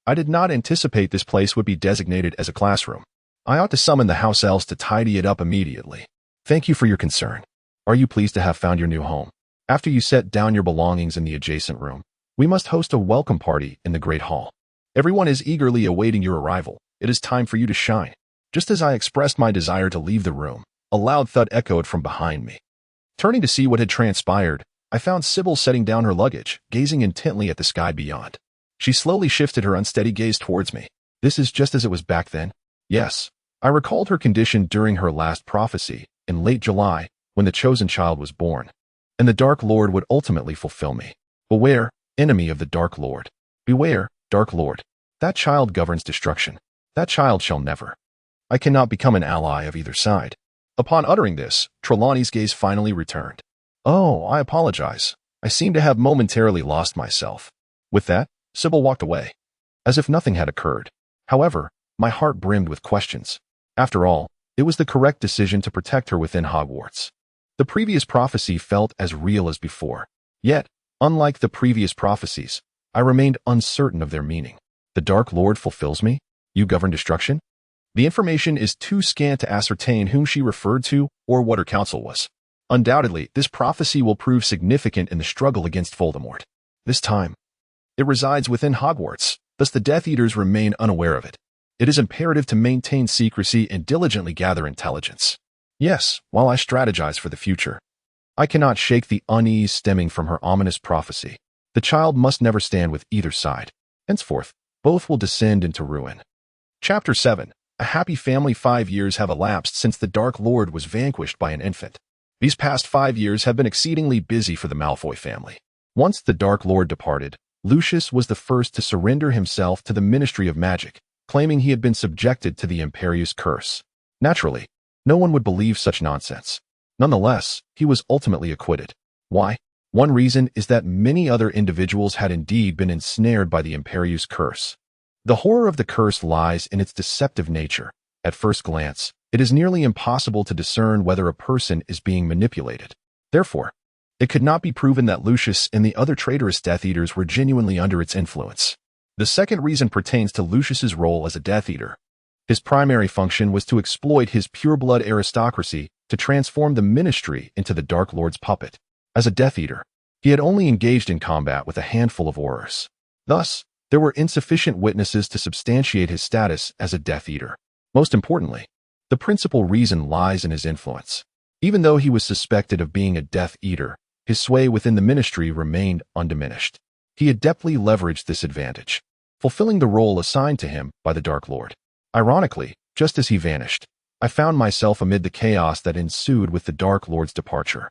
I did not anticipate this place would be designated as a classroom. I ought to summon the house elves to tidy it up immediately. Thank you for your concern. Are you pleased to have found your new home? After you set down your belongings in the adjacent room, we must host a welcome party in the Great Hall. Everyone is eagerly awaiting your arrival. It is time for you to shine. Just as I expressed my desire to leave the room, a loud thud echoed from behind me. Turning to see what had transpired, I found Sybil setting down her luggage, gazing intently at the sky beyond. She slowly shifted her unsteady gaze towards me. This is just as it was back then? Yes. I recalled her condition during her last prophecy, in late July, when the chosen child was born. And the Dark Lord would ultimately fulfill me. Beware, enemy of the Dark Lord. Beware, Dark Lord. That child governs destruction. That child shall never. I cannot become an ally of either side. Upon uttering this, Trelawney's gaze finally returned. Oh, I apologize. I seem to have momentarily lost myself. With that, Sybil walked away, as if nothing had occurred. However, my heart brimmed with questions. After all, it was the correct decision to protect her within Hogwarts. The previous prophecy felt as real as before. Yet, unlike the previous prophecies, I remained uncertain of their meaning. The Dark Lord fulfills me? You govern destruction? The information is too scant to ascertain whom she referred to or what her counsel was. Undoubtedly, this prophecy will prove significant in the struggle against Voldemort. This time, it resides within Hogwarts, thus the Death Eaters remain unaware of it. It is imperative to maintain secrecy and diligently gather intelligence. Yes, while I strategize for the future, I cannot shake the unease stemming from her ominous prophecy. The child must never stand with either side. Henceforth, both will descend into ruin. Chapter 7. A happy family. 5 years have elapsed since the Dark Lord was vanquished by an infant. These past 5 years have been exceedingly busy for the Malfoy family. Once the Dark Lord departed, Lucius was the first to surrender himself to the Ministry of Magic, claiming he had been subjected to the Imperius Curse. Naturally, no one would believe such nonsense. Nonetheless, he was ultimately acquitted. Why? One reason is that many other individuals had indeed been ensnared by the Imperius Curse. The horror of the curse lies in its deceptive nature. At first glance, it is nearly impossible to discern whether a person is being manipulated. Therefore, it could not be proven that Lucius and the other traitorous Death Eaters were genuinely under its influence. The second reason pertains to Lucius's role as a Death Eater. His primary function was to exploit his pure-blood aristocracy to transform the Ministry into the Dark Lord's puppet. As a Death Eater, he had only engaged in combat with a handful of Aurors. Thus, there were insufficient witnesses to substantiate his status as a Death Eater. Most importantly, the principal reason lies in his influence. Even though he was suspected of being a Death Eater, his sway within the Ministry remained undiminished. He adeptly leveraged this advantage, fulfilling the role assigned to him by the Dark Lord. Ironically, just as he vanished, I found myself amid the chaos that ensued with the Dark Lord's departure.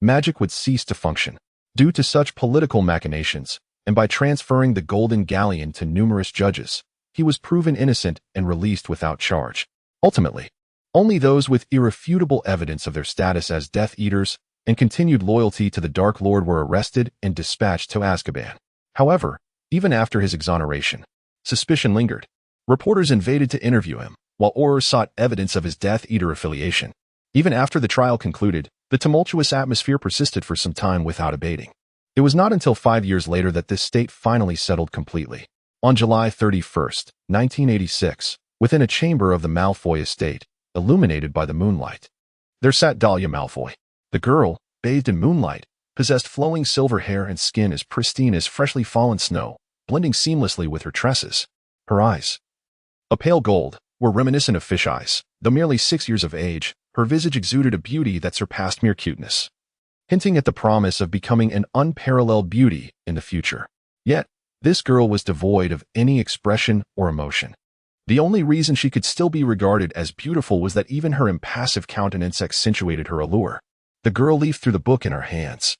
Magic would cease to function, due to such political machinations, and by transferring the Golden Galleon to numerous judges, he was proven innocent and released without charge. Ultimately, only those with irrefutable evidence of their status as Death Eaters and continued loyalty to the Dark Lord were arrested and dispatched to Azkaban. However, even after his exoneration, suspicion lingered. Reporters invaded to interview him, while Aurors sought evidence of his Death Eater affiliation. Even after the trial concluded, the tumultuous atmosphere persisted for some time without abating. It was not until 5 years later that this state finally settled completely. On July 31st, 1986, within a chamber of the Malfoy estate, illuminated by the moonlight, there sat Dahlia Malfoy. The girl, bathed in moonlight, possessed flowing silver hair and skin as pristine as freshly fallen snow, blending seamlessly with her tresses. Her eyes, a pale gold, were reminiscent of fish eyes. Though merely 6 years of age, her visage exuded a beauty that surpassed mere cuteness, hinting at the promise of becoming an unparalleled beauty in the future. Yet, this girl was devoid of any expression or emotion. The only reason she could still be regarded as beautiful was that even her impassive countenance accentuated her allure. The girl leafed through the book in her hands,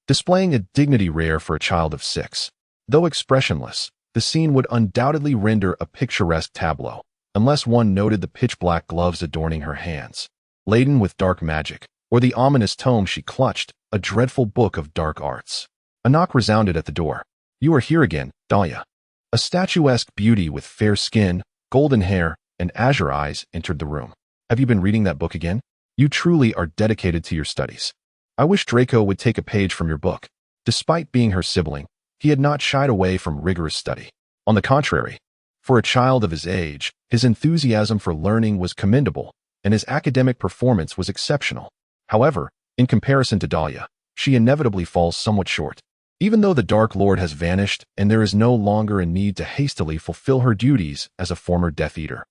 displaying a dignity rare for a child of 6. Though expressionless, the scene would undoubtedly render a picturesque tableau, unless one noted the pitch-black gloves adorning her hands, laden with dark magic, or the ominous tome she clutched, a dreadful book of dark arts. A knock resounded at the door. "You are here again, Daria." A statuesque beauty with fair skin, golden hair, and azure eyes entered the room. "Have you been reading that book again? You truly are dedicated to your studies. I wish Draco would take a page from your book." Despite being her sibling, he had not shied away from rigorous study. On the contrary, for a child of his age, his enthusiasm for learning was commendable, and his academic performance was exceptional. However, in comparison to Daria, she inevitably falls somewhat short. Even though the Dark Lord has vanished and there is no longer a need to hastily fulfill her duties as a former Death Eater,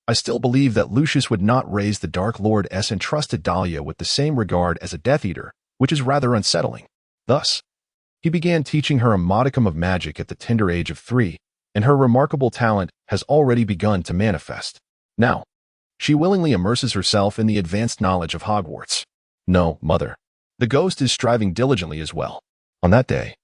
I still believe that Lucius would not raise the Dark Lord's entrusted Daria with the same regard as a Death Eater, which is rather unsettling. Thus, he began teaching her a modicum of magic at the tender age of 3, and her remarkable talent has already begun to manifest. Now, she willingly immerses herself in the advanced knowledge of Hogwarts. No, mother. The ghost is striving diligently as well. On that day,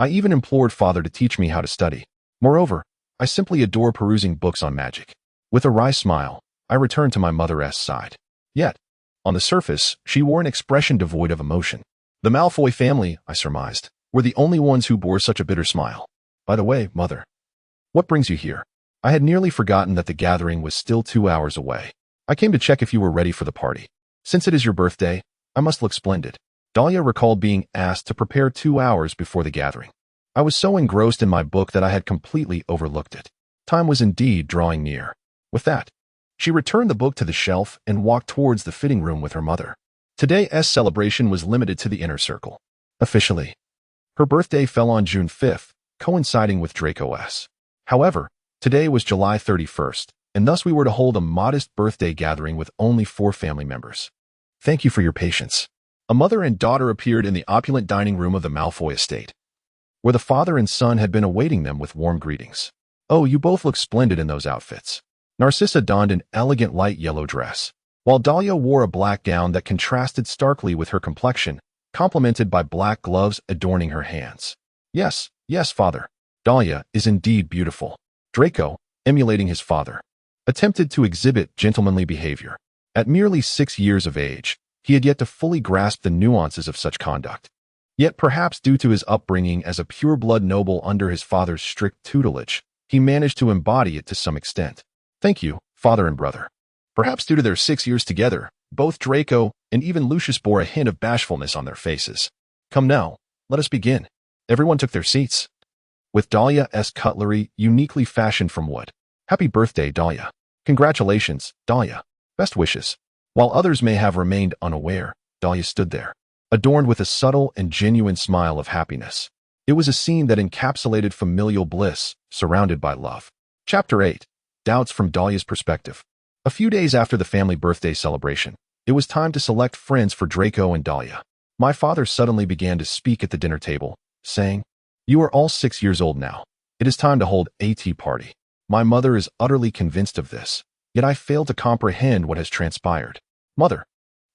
I even implored Father to teach me how to study. Moreover, I simply adore perusing books on magic. With a wry smile, I returned to my mother's side. Yet, on the surface, she wore an expression devoid of emotion. The Malfoy family, I surmised, were the only ones who bore such a bitter smile. "By the way, mother, what brings you here?" I had nearly forgotten that the gathering was still 2 hours away. "I came to check if you were ready for the party. Since it is your birthday, I must look splendid." Daria recalled being asked to prepare 2 hours before the gathering. I was so engrossed in my book that I had completely overlooked it. Time was indeed drawing near. With that, she returned the book to the shelf and walked towards the fitting room with her mother. Today's celebration was limited to the inner circle. Officially, her birthday fell on June 5th, coinciding with Draco's. However, today was July 31st, and thus we were to hold a modest birthday gathering with only 4 family members. "Thank you for your patience." A mother and daughter appeared in the opulent dining room of the Malfoy estate, where the father and son had been awaiting them with warm greetings. "Oh, you both look splendid in those outfits." Narcissa donned an elegant light yellow dress, while Dahlia wore a black gown that contrasted starkly with her complexion, complemented by black gloves adorning her hands. Yes, father. Dahlia is indeed beautiful." Draco, emulating his father, attempted to exhibit gentlemanly behavior. At merely 6 years of age, he had yet to fully grasp the nuances of such conduct. Yet perhaps due to his upbringing as a pure-blood noble under his father's strict tutelage, he managed to embody it to some extent. "Thank you, father and brother." Perhaps due to their 6 years together, both Draco and even Lucius bore a hint of bashfulness on their faces. "Come now, let us begin." Everyone took their seats, with Dahlia's cutlery uniquely fashioned from wood. "Happy birthday, Dahlia." "Congratulations, Dahlia. Best wishes." While others may have remained unaware, Dahlia stood there, adorned with a subtle and genuine smile of happiness. It was a scene that encapsulated familial bliss, surrounded by love. Chapter 8. Doubts from Dahlia's perspective. A few days after the family birthday celebration, it was time to select friends for Draco and Dahlia. My father suddenly began to speak at the dinner table, saying, "You are all 6 years old now. It is time to hold a tea party." My mother is utterly convinced of this, yet I fail to comprehend what has transpired. "Mother,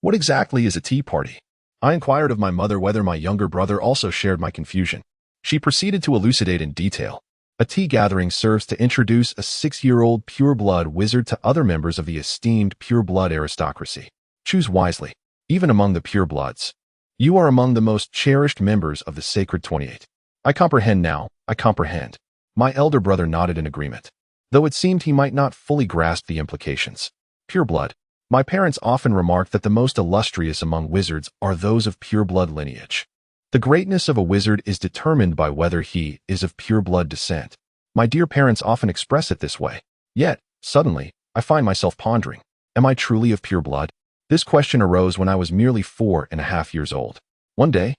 what exactly is a tea party?" I inquired of my mother whether my younger brother also shared my confusion. She proceeded to elucidate in detail. A tea gathering serves to introduce a 6-year-old pure-blood wizard to other members of the esteemed pure-blood aristocracy. Choose wisely. Even among the pure-bloods, you are among the most cherished members of the Sacred 28. "I comprehend now, I comprehend." My elder brother nodded in agreement, though it seemed he might not fully grasp the implications. Pure-blood. My parents often remarked that the most illustrious among wizards are those of pure-blood lineage. The greatness of a wizard is determined by whether he is of pure-blood descent. My dear parents often express it this way. Yet, suddenly, I find myself pondering, am I truly of pure blood? This question arose when I was merely 4.5 years old. One day,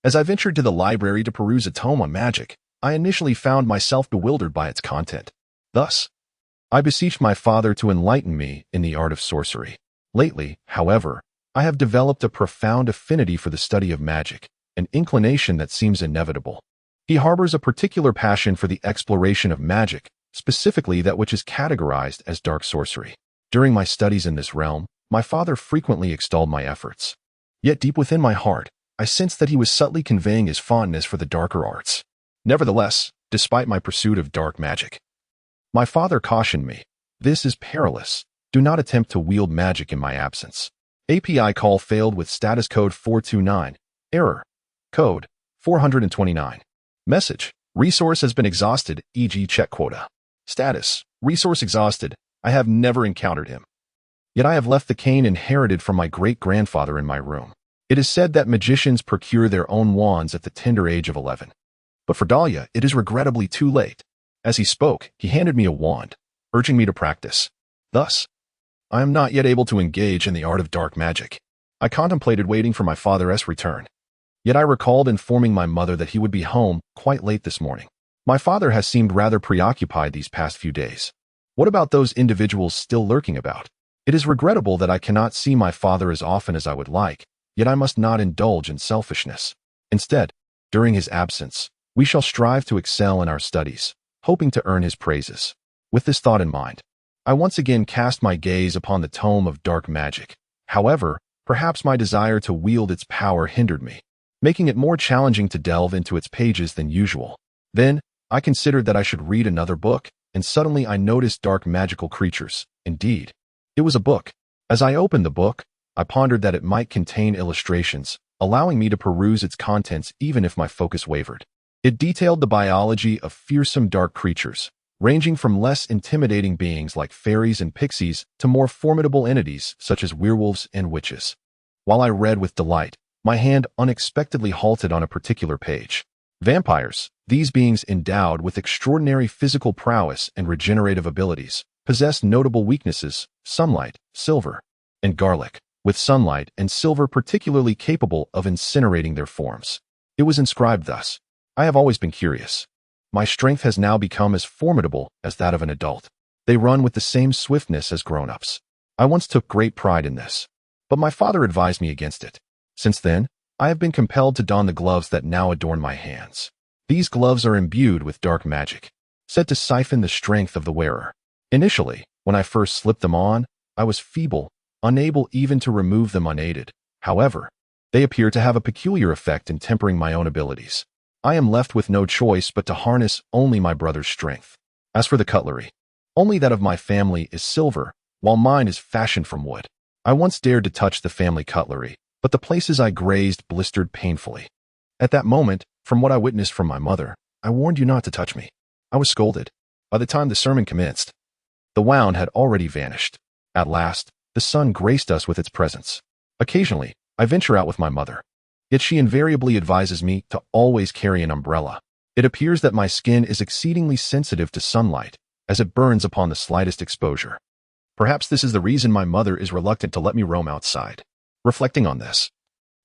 As I ventured to the library to peruse a tome on magic, I initially found myself bewildered by its content. Thus, I beseeched my father to enlighten me in the art of sorcery. Lately, however, I have developed a profound affinity for the study of magic, an inclination that seems inevitable. He harbors a particular passion for the exploration of magic, specifically that which is categorized as dark sorcery. During my studies in this realm, my father frequently extolled my efforts. Yet deep within my heart, I sensed that he was subtly conveying his fondness for the darker arts. Nevertheless, despite my pursuit of dark magic, my father cautioned me, "This is perilous. Do not attempt to wield magic in my absence." API call failed with status code 429. Error. Code 429. Message. Resource has been exhausted, e.g. check quota. Status. Resource exhausted. I have never encountered him. Yet I have left the cane inherited from my great-grandfather in my room. It is said that magicians procure their own wands at the tender age of 11. But for Daria, it is regrettably too late. As he spoke, he handed me a wand, urging me to practice. Thus, I am not yet able to engage in the art of dark magic. I contemplated waiting for my father's return. Yet I recalled informing my mother that he would be home quite late this morning. My father has seemed rather preoccupied these past few days. What about those individuals still lurking about? It is regrettable that I cannot see my father as often as I would like, yet I must not indulge in selfishness. Instead, during his absence, we shall strive to excel in our studies, hoping to earn his praises. With this thought in mind, I once again cast my gaze upon the tome of dark magic. However, perhaps my desire to wield its power hindered me, making it more challenging to delve into its pages than usual. Then, I considered that I should read another book, and suddenly I noticed dark magical creatures. Indeed, it was a book. As I opened the book, I pondered that it might contain illustrations, allowing me to peruse its contents even if my focus wavered. It detailed the biology of fearsome dark creatures, ranging from less intimidating beings like fairies and pixies to more formidable entities such as werewolves and witches. While I read with delight, my hand unexpectedly halted on a particular page. Vampires, these beings endowed with extraordinary physical prowess and regenerative abilities, possess notable weaknesses: sunlight, silver, and garlic, with sunlight and silver particularly capable of incinerating their forms. It was inscribed thus: I have always been curious. My strength has now become as formidable as that of an adult. They run with the same swiftness as grown-ups. I once took great pride in this, but my father advised me against it. Since then, I have been compelled to don the gloves that now adorn my hands. These gloves are imbued with dark magic, said to siphon the strength of the wearer. Initially, when I first slipped them on, I was feeble, unable even to remove them unaided. However, they appear to have a peculiar effect in tempering my own abilities. I am left with no choice but to harness only my brother's strength. As for the cutlery, only that of my family is silver, while mine is fashioned from wood. I once dared to touch the family cutlery, but the places I grazed blistered painfully. At that moment, from what I witnessed from my mother, I warned you not to touch me. I was scolded. By the time the sermon commenced, the wound had already vanished. At last, the sun graced us with its presence. Occasionally, I venture out with my mother. Yet she invariably advises me to always carry an umbrella. It appears that my skin is exceedingly sensitive to sunlight, as it burns upon the slightest exposure. Perhaps this is the reason my mother is reluctant to let me roam outside. Reflecting on this,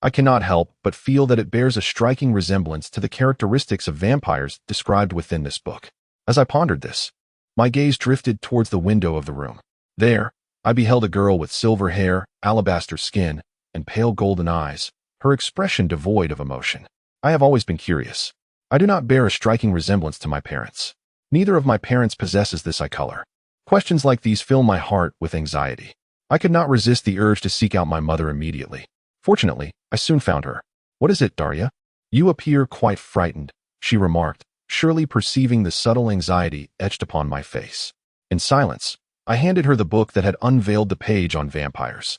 I cannot help but feel that it bears a striking resemblance to the characteristics of vampires described within this book. As I pondered this, my gaze drifted towards the window of the room. There, I beheld a girl with silver hair, alabaster skin, and pale golden eyes, her expression devoid of emotion. I have always been curious. I do not bear a striking resemblance to my parents. Neither of my parents possesses this eye color. Questions like these fill my heart with anxiety. I could not resist the urge to seek out my mother immediately. Fortunately, I soon found her. "What is it, Daria? You appear quite frightened," she remarked, surely perceiving the subtle anxiety etched upon my face. In silence, I handed her the book that had unveiled the page on vampires.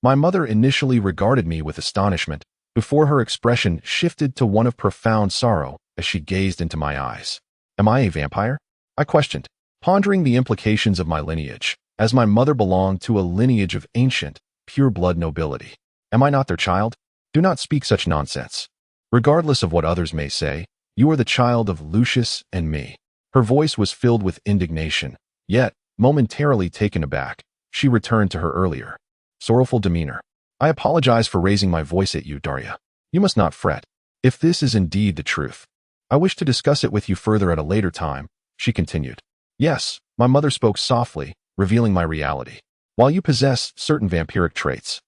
My mother initially regarded me with astonishment, before her expression shifted to one of profound sorrow as she gazed into my eyes. "Am I a vampire?" I questioned, pondering the implications of my lineage, as my mother belonged to a lineage of ancient, pure-blood nobility. "Am I not their child? Do not speak such nonsense. Regardless of what others may say, you are the child of Lucius and me." Her voice was filled with indignation, yet, momentarily taken aback, she returned to her earlier, sorrowful demeanor. "I apologize for raising my voice at you, Daria. You must not fret. If this is indeed the truth, I wish to discuss it with you further at a later time, she continued. Yes, my mother spoke softly, revealing my reality. While you possess certain vampiric traits,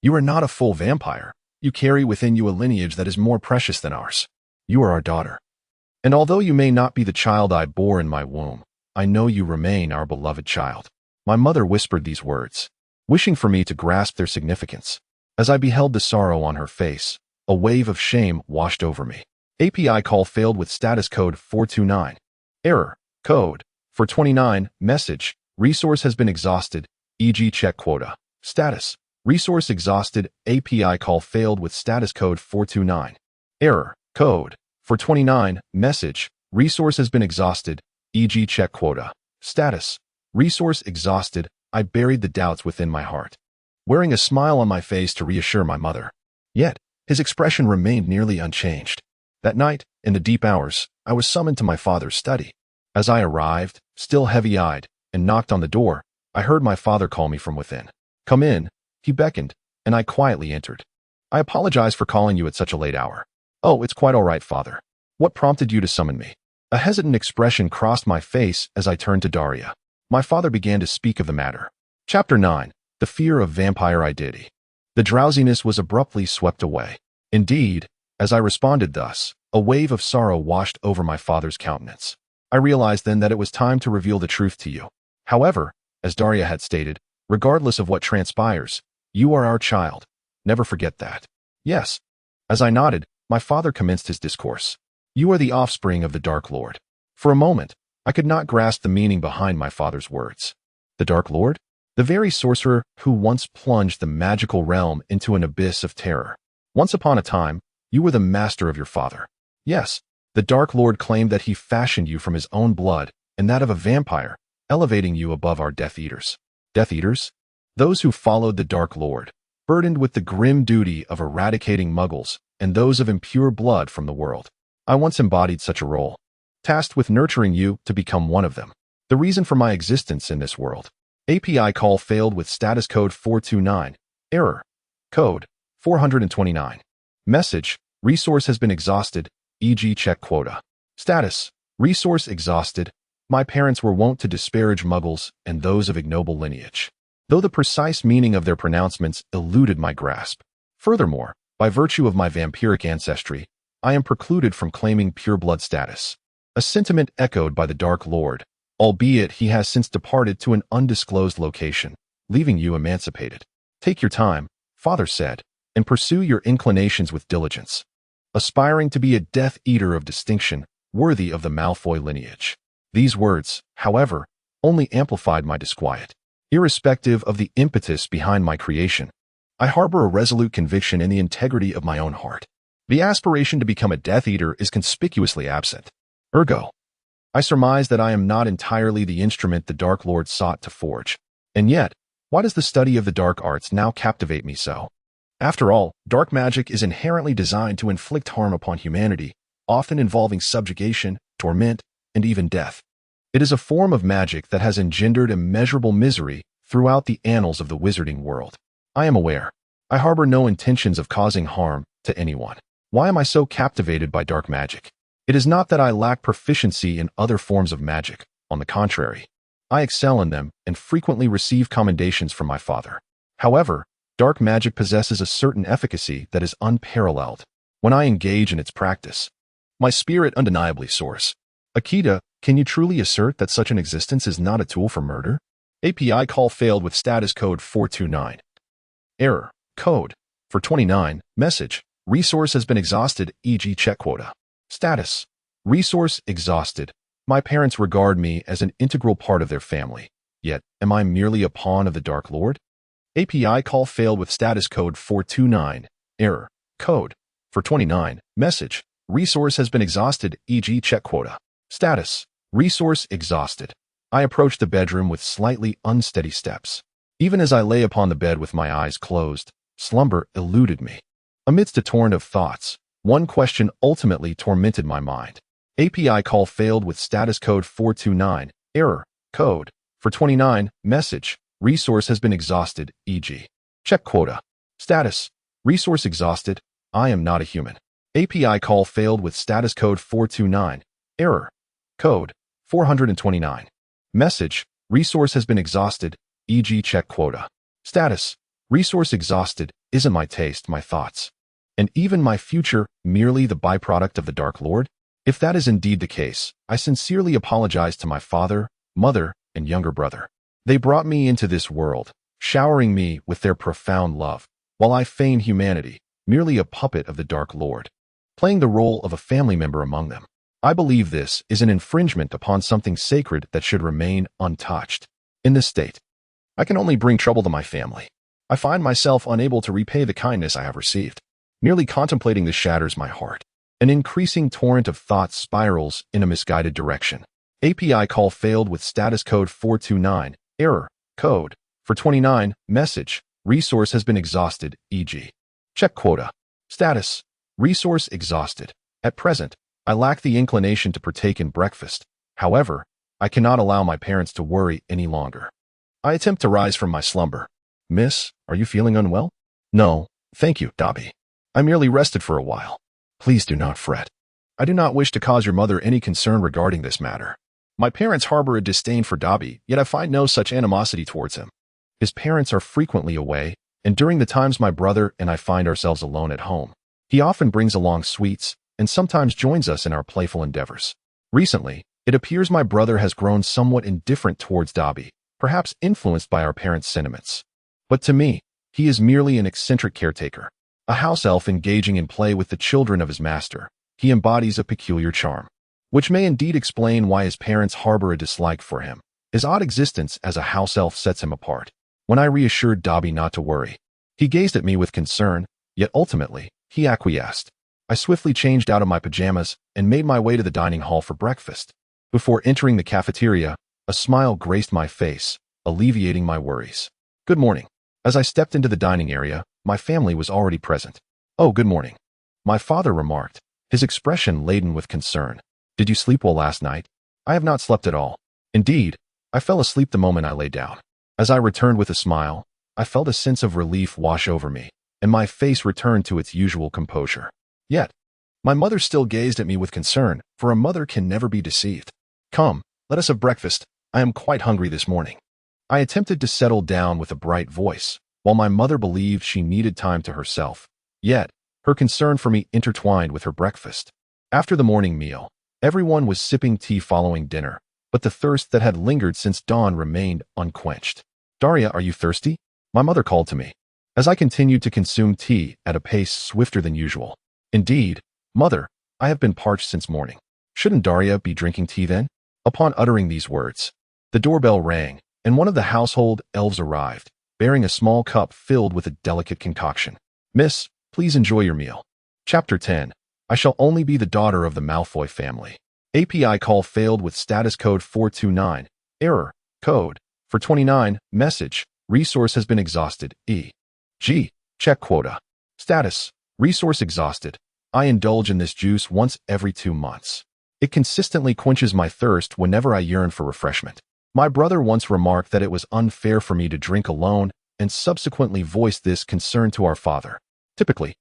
you are not a full vampire. You carry within you a lineage that is more precious than ours. You are our daughter. And although you may not be the child I bore in my womb, I know you remain our beloved child. My mother whispered these words, wishing for me to grasp their significance. As I beheld the sorrow on her face, a wave of shame washed over me. API call failed with status code 429. Error. Code 429. Message. Resource has been exhausted, e.g. check quota. Status. Resource exhausted. API call failed with status code 429. Error. Code 429. Message. Resource has been exhausted, e.g. check quota. Status. Resource exhausted. I buried the doubts within my heart, wearing a smile on my face to reassure my mother. Yet, his expression remained nearly unchanged. That night, in the deep hours, I was summoned to my father's study. As I arrived, still heavy-eyed, and knocked on the door, I heard my father call me from within. Come in, he beckoned, and I quietly entered. I apologize for calling you at such a late hour. Oh, it's quite all right, father. What prompted you to summon me? A hesitant expression crossed my face as I turned to Daria. My father began to speak of the matter. Chapter 9. The Fear of Vampire Identity. The drowsiness was abruptly swept away. Indeed, as I responded thus, a wave of sorrow washed over my father's countenance. I realized then that it was time to reveal the truth to you. However, as Daria had stated, regardless of what transpires, you are our child. Never forget that. Yes. As I nodded, my father commenced his discourse. You are the offspring of the Dark Lord. For a moment, I could not grasp the meaning behind my father's words. The Dark Lord? The very sorcerer who once plunged the magical realm into an abyss of terror. Once upon a time, you were the master of your father. Yes, the Dark Lord claimed that he fashioned you from his own blood and that of a vampire, elevating you above our Death Eaters. Death Eaters? Those who followed the Dark Lord, burdened with the grim duty of eradicating muggles and those of impure blood from the world. I once embodied such a role, tasked with nurturing you to become one of them. The reason for my existence in this world. API call failed with status code 429. Error. Code 429. Message. Resource has been exhausted, e.g. check quota. Status. Resource exhausted. My parents were wont to disparage muggles and those of ignoble lineage, though the precise meaning of their pronouncements eluded my grasp. Furthermore, by virtue of my vampiric ancestry, I am precluded from claiming pure blood status, a sentiment echoed by the Dark Lord, albeit he has since departed to an undisclosed location, leaving you emancipated. Take your time, father said, and pursue your inclinations with diligence, aspiring to be a Death Eater of distinction, worthy of the Malfoy lineage. These words, however, only amplified my disquiet. Irrespective of the impetus behind my creation, I harbor a resolute conviction in the integrity of my own heart. The aspiration to become a Death Eater is conspicuously absent. Ergo, I surmise that I am not entirely the instrument the Dark Lord sought to forge. And yet, why does the study of the dark arts now captivate me so? After all, dark magic is inherently designed to inflict harm upon humanity, often involving subjugation, torment, and even death. It is a form of magic that has engendered immeasurable misery throughout the annals of the wizarding world. I am aware. I harbor no intentions of causing harm to anyone. Why am I so captivated by dark magic? It is not that I lack proficiency in other forms of magic. On the contrary, I excel in them and frequently receive commendations from my father. However, dark magic possesses a certain efficacy that is unparalleled. When I engage in its practice, my spirit undeniably soars. Akita, can you truly assert that such an existence is not a tool for murder? API call failed with status code 429. Error. Code 429. Message. Resource has been exhausted, e.g. check quota. Status. Resource exhausted. My parents regard me as an integral part of their family. Yet, am I merely a pawn of the Dark Lord? API call failed with status code 429. Error. Code 429. Message. Resource has been exhausted, e.g. check quota. Status. Resource exhausted. I approached the bedroom with slightly unsteady steps. Even as I lay upon the bed with my eyes closed, slumber eluded me. Amidst a torrent of thoughts, one question ultimately tormented my mind. API call failed with status code 429. Error. Code 429. Message. Resource has been exhausted, e.g. check quota. Status. Resource exhausted. I am not a human. API call failed with status code 429. Error. Code 429. Message. Resource has been exhausted, e.g. check quota. Status. Resource exhausted. Isn't my taste, my thoughts, and even my future merely the byproduct of the Dark Lord? If that is indeed the case, I sincerely apologize to my father, mother, and younger brother. They brought me into this world, showering me with their profound love, while I feign humanity, merely a puppet of the Dark Lord, playing the role of a family member among them. I believe this is an infringement upon something sacred that should remain untouched. In this state, I can only bring trouble to my family. I find myself unable to repay the kindness I have received. Merely contemplating this shatters my heart. An increasing torrent of thoughts spirals in a misguided direction. API call failed with status code 429. Error. Code 429. Message. Resource has been exhausted, e.g. check quota. Status. Resource exhausted. At present, I lack the inclination to partake in breakfast. However, I cannot allow my parents to worry any longer. I attempt to rise from my slumber. Miss, are you feeling unwell? No, thank you, Dobby. I merely rested for a while. Please do not fret. I do not wish to cause your mother any concern regarding this matter. My parents harbor a disdain for Dobby, yet I find no such animosity towards him. His parents are frequently away, and during the times my brother and I find ourselves alone at home, he often brings along sweets and sometimes joins us in our playful endeavors. Recently, it appears my brother has grown somewhat indifferent towards Dobby, perhaps influenced by our parents' sentiments. But to me, he is merely an eccentric caretaker, a house elf engaging in play with the children of his master. He embodies a peculiar charm, which may indeed explain why his parents harbor a dislike for him. His odd existence as a house elf sets him apart. When I reassured Dobby not to worry, he gazed at me with concern, yet ultimately, he acquiesced. I swiftly changed out of my pajamas and made my way to the dining hall for breakfast. Before entering the cafeteria, a smile graced my face, alleviating my worries. Good morning. As I stepped into the dining area, my family was already present. Oh, good morning, my father remarked, his expression laden with concern. Did you sleep well last night? I have not slept at all. Indeed, I fell asleep the moment I lay down. As I returned with a smile, I felt a sense of relief wash over me, and my face returned to its usual composure. Yet, my mother still gazed at me with concern, for a mother can never be deceived. Come, let us have breakfast. I am quite hungry this morning. I attempted to settle down with a bright voice, while my mother believed she needed time to herself. Yet, her concern for me intertwined with her breakfast. After the morning meal, everyone was sipping tea following dinner, but the thirst that had lingered since dawn remained unquenched. Daria, are you thirsty? My mother called to me, as I continued to consume tea at a pace swifter than usual. Indeed, mother, I have been parched since morning. Shouldn't Daria be drinking tea then? Upon uttering these words, the doorbell rang, and one of the household elves arrived, bearing a small cup filled with a delicate concoction. Miss, please enjoy your meal. Chapter 10. I shall only be the daughter of the Malfoy family. API call failed with status code 429. Error. Code 429. Message. Resource has been exhausted. E.g. check quota. Status. Resource exhausted. I indulge in this juice once every 2 months. It consistently quenches my thirst whenever I yearn for refreshment. My brother once remarked that it was unfair for me to drink alone and subsequently voiced this concern to our father. Typically,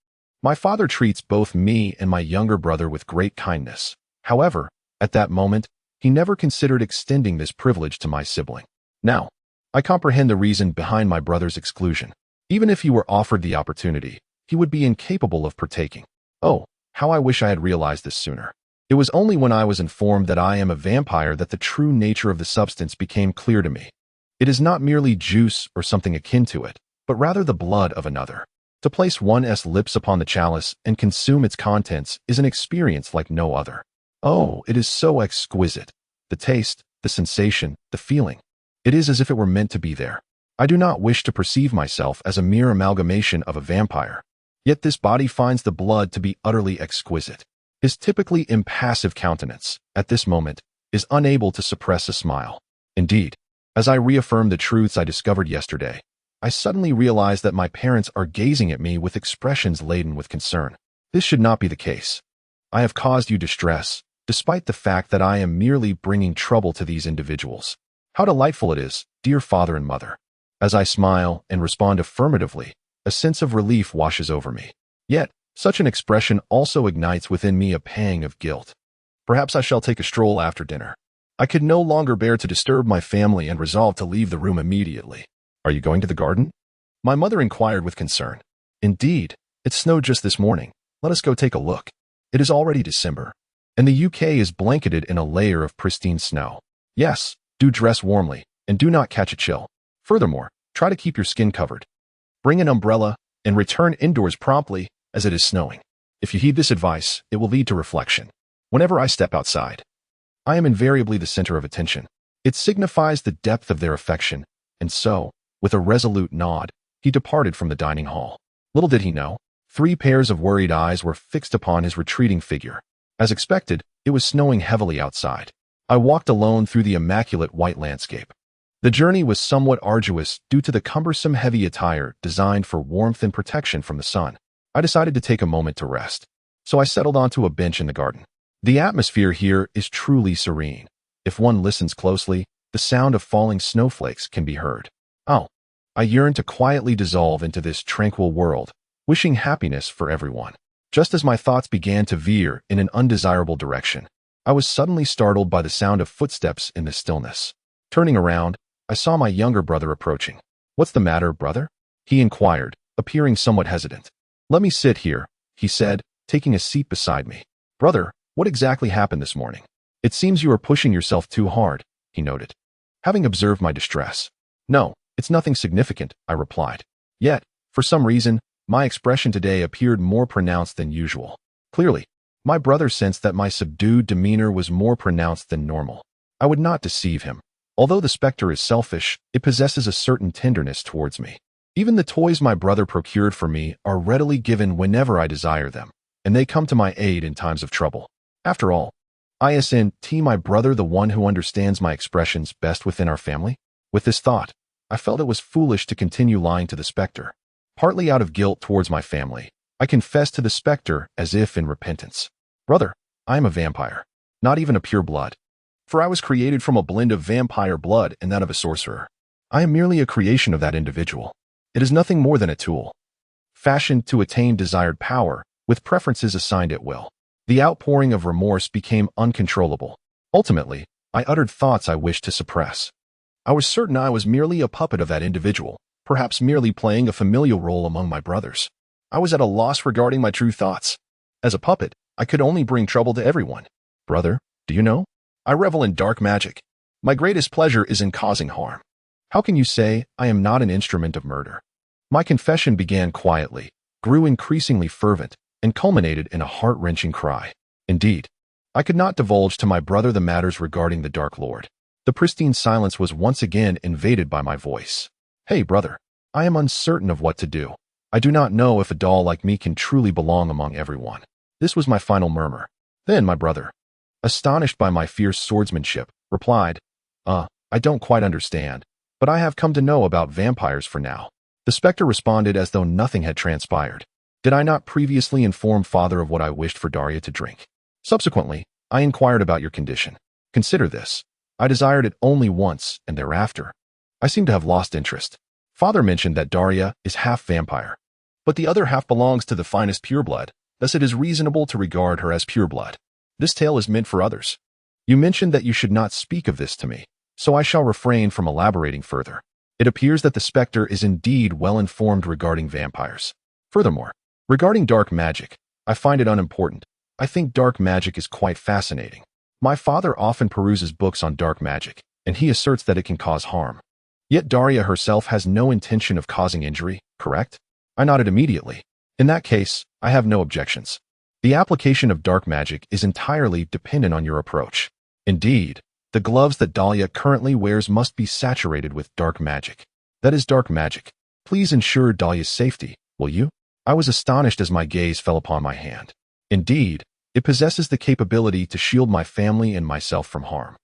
my father treats both me and my younger brother with great kindness. However, at that moment, he never considered extending this privilege to my sibling. Now, I comprehend the reason behind my brother's exclusion. Even if he were offered the opportunity, he would be incapable of partaking. Oh, how I wish I had realized this sooner. It was only when I was informed that I am a vampire that the true nature of the substance became clear to me. It is not merely juice or something akin to it, but rather the blood of another. To place one's lips upon the chalice and consume its contents is an experience like no other. Oh, it is so exquisite. The taste, the sensation, the feeling. It is as if it were meant to be there. I do not wish to perceive myself as a mere amalgamation of a vampire. Yet this body finds the blood to be utterly exquisite. His typically impassive countenance, at this moment, is unable to suppress a smile. Indeed, as I reaffirm the truths I discovered yesterday, I suddenly realize that my parents are gazing at me with expressions laden with concern. This should not be the case. I have caused you distress, despite the fact that I am merely bringing trouble to these individuals. How delightful it is, dear father and mother. As I smile and respond affirmatively, a sense of relief washes over me. Yet, Such an expression also ignites within me a pang of guilt. Perhaps I shall take a stroll after dinner. I could no longer bear to disturb my family and resolved to leave the room immediately. Are you going to the garden? My mother inquired with concern. Indeed, it snowed just this morning. Let us go take a look. It is already December, and the UK is blanketed in a layer of pristine snow. Yes, do dress warmly, and do not catch a chill. Furthermore, try to keep your skin covered. Bring an umbrella, and return indoors promptly, as it is snowing. If you heed this advice, it will lead to reflection. Whenever I step outside, I am invariably the center of attention. It signifies the depth of their affection, and so, with a resolute nod, he departed from the dining hall. Little did he know, 3 pairs of worried eyes were fixed upon his retreating figure. As expected, it was snowing heavily outside. I walked alone through the immaculate white landscape. The journey was somewhat arduous due to the cumbersome heavy attire designed for warmth and protection from the sun. I decided to take a moment to rest, so I settled onto a bench in the garden. The atmosphere here is truly serene. If one listens closely, the sound of falling snowflakes can be heard. Oh, I yearned to quietly dissolve into this tranquil world, wishing happiness for everyone. Just as my thoughts began to veer in an undesirable direction, I was suddenly startled by the sound of footsteps in the stillness. Turning around, I saw my younger brother approaching. "What's the matter, brother?" he inquired, appearing somewhat hesitant. "Let me sit here," he said, taking a seat beside me. "Brother, what exactly happened this morning? It seems you are pushing yourself too hard," he noted, having observed my distress. "No, it's nothing significant," I replied. Yet, for some reason, my expression today appeared more pronounced than usual. Clearly, my brother sensed that my subdued demeanor was more pronounced than normal. I would not deceive him. Although the specter is selfish, it possesses a certain tenderness towards me. Even the toys my brother procured for me are readily given whenever I desire them, and they come to my aid in times of trouble. After all, isn't my brother the one who understands my expressions best within our family? With this thought, I felt it was foolish to continue lying to the specter. Partly out of guilt towards my family, I confessed to the specter as if in repentance. "Brother, I am a vampire, not even a pure blood. For I was created from a blend of vampire blood and that of a sorcerer. I am merely a creation of that individual. It is nothing more than a tool, fashioned to attain desired power, with preferences assigned at will." The outpouring of remorse became uncontrollable. Ultimately, I uttered thoughts I wished to suppress. I was certain I was merely a puppet of that individual, perhaps merely playing a familial role among my brothers. I was at a loss regarding my true thoughts. As a puppet, I could only bring trouble to everyone. "Brother, do you know? I revel in dark magic. My greatest pleasure is in causing harm. How can you say I am not an instrument of murder?" My confession began quietly, grew increasingly fervent, and culminated in a heart-wrenching cry. Indeed, I could not divulge to my brother the matters regarding the Dark Lord. The pristine silence was once again invaded by my voice. "Hey, brother, I am uncertain of what to do. I do not know if a doll like me can truly belong among everyone." This was my final murmur. Then my brother, astonished by my fierce swordsmanship, replied, I don't quite understand, but I have come to know about vampires for now." The specter responded as though nothing had transpired. "Did I not previously inform father of what I wished for Daria to drink? Subsequently, I inquired about your condition. Consider this. I desired it only once, and thereafter, I seem to have lost interest. Father mentioned that Daria is half vampire, but the other half belongs to the finest pureblood, thus it is reasonable to regard her as pureblood. This tale is meant for others. You mentioned that you should not speak of this to me, so I shall refrain from elaborating further. It appears that the specter is indeed well informed regarding vampires. Furthermore, regarding dark magic, I find it unimportant. I think dark magic is quite fascinating. My father often peruses books on dark magic, and he asserts that it can cause harm. Yet Daria herself has no intention of causing injury, correct? I nodded immediately. In that case, I have no objections. The application of dark magic is entirely dependent on your approach. Indeed, the gloves that Daria currently wears must be saturated with dark magic. That is dark magic. Please ensure Dahlia's safety, will you? I was astonished as my gaze fell upon my hand. Indeed, it possesses the capability to shield my family and myself from harm.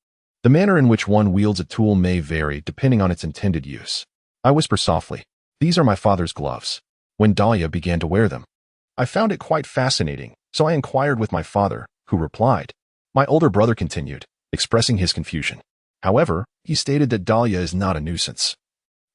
The manner in which one wields a tool may vary depending on its intended use. I whisper softly, "These are my father's gloves," when Dahlia began to wear them. I found it quite fascinating, so I inquired with my father, who replied. My older brother continued, expressing his confusion. However, he stated that Dahlia is not a nuisance.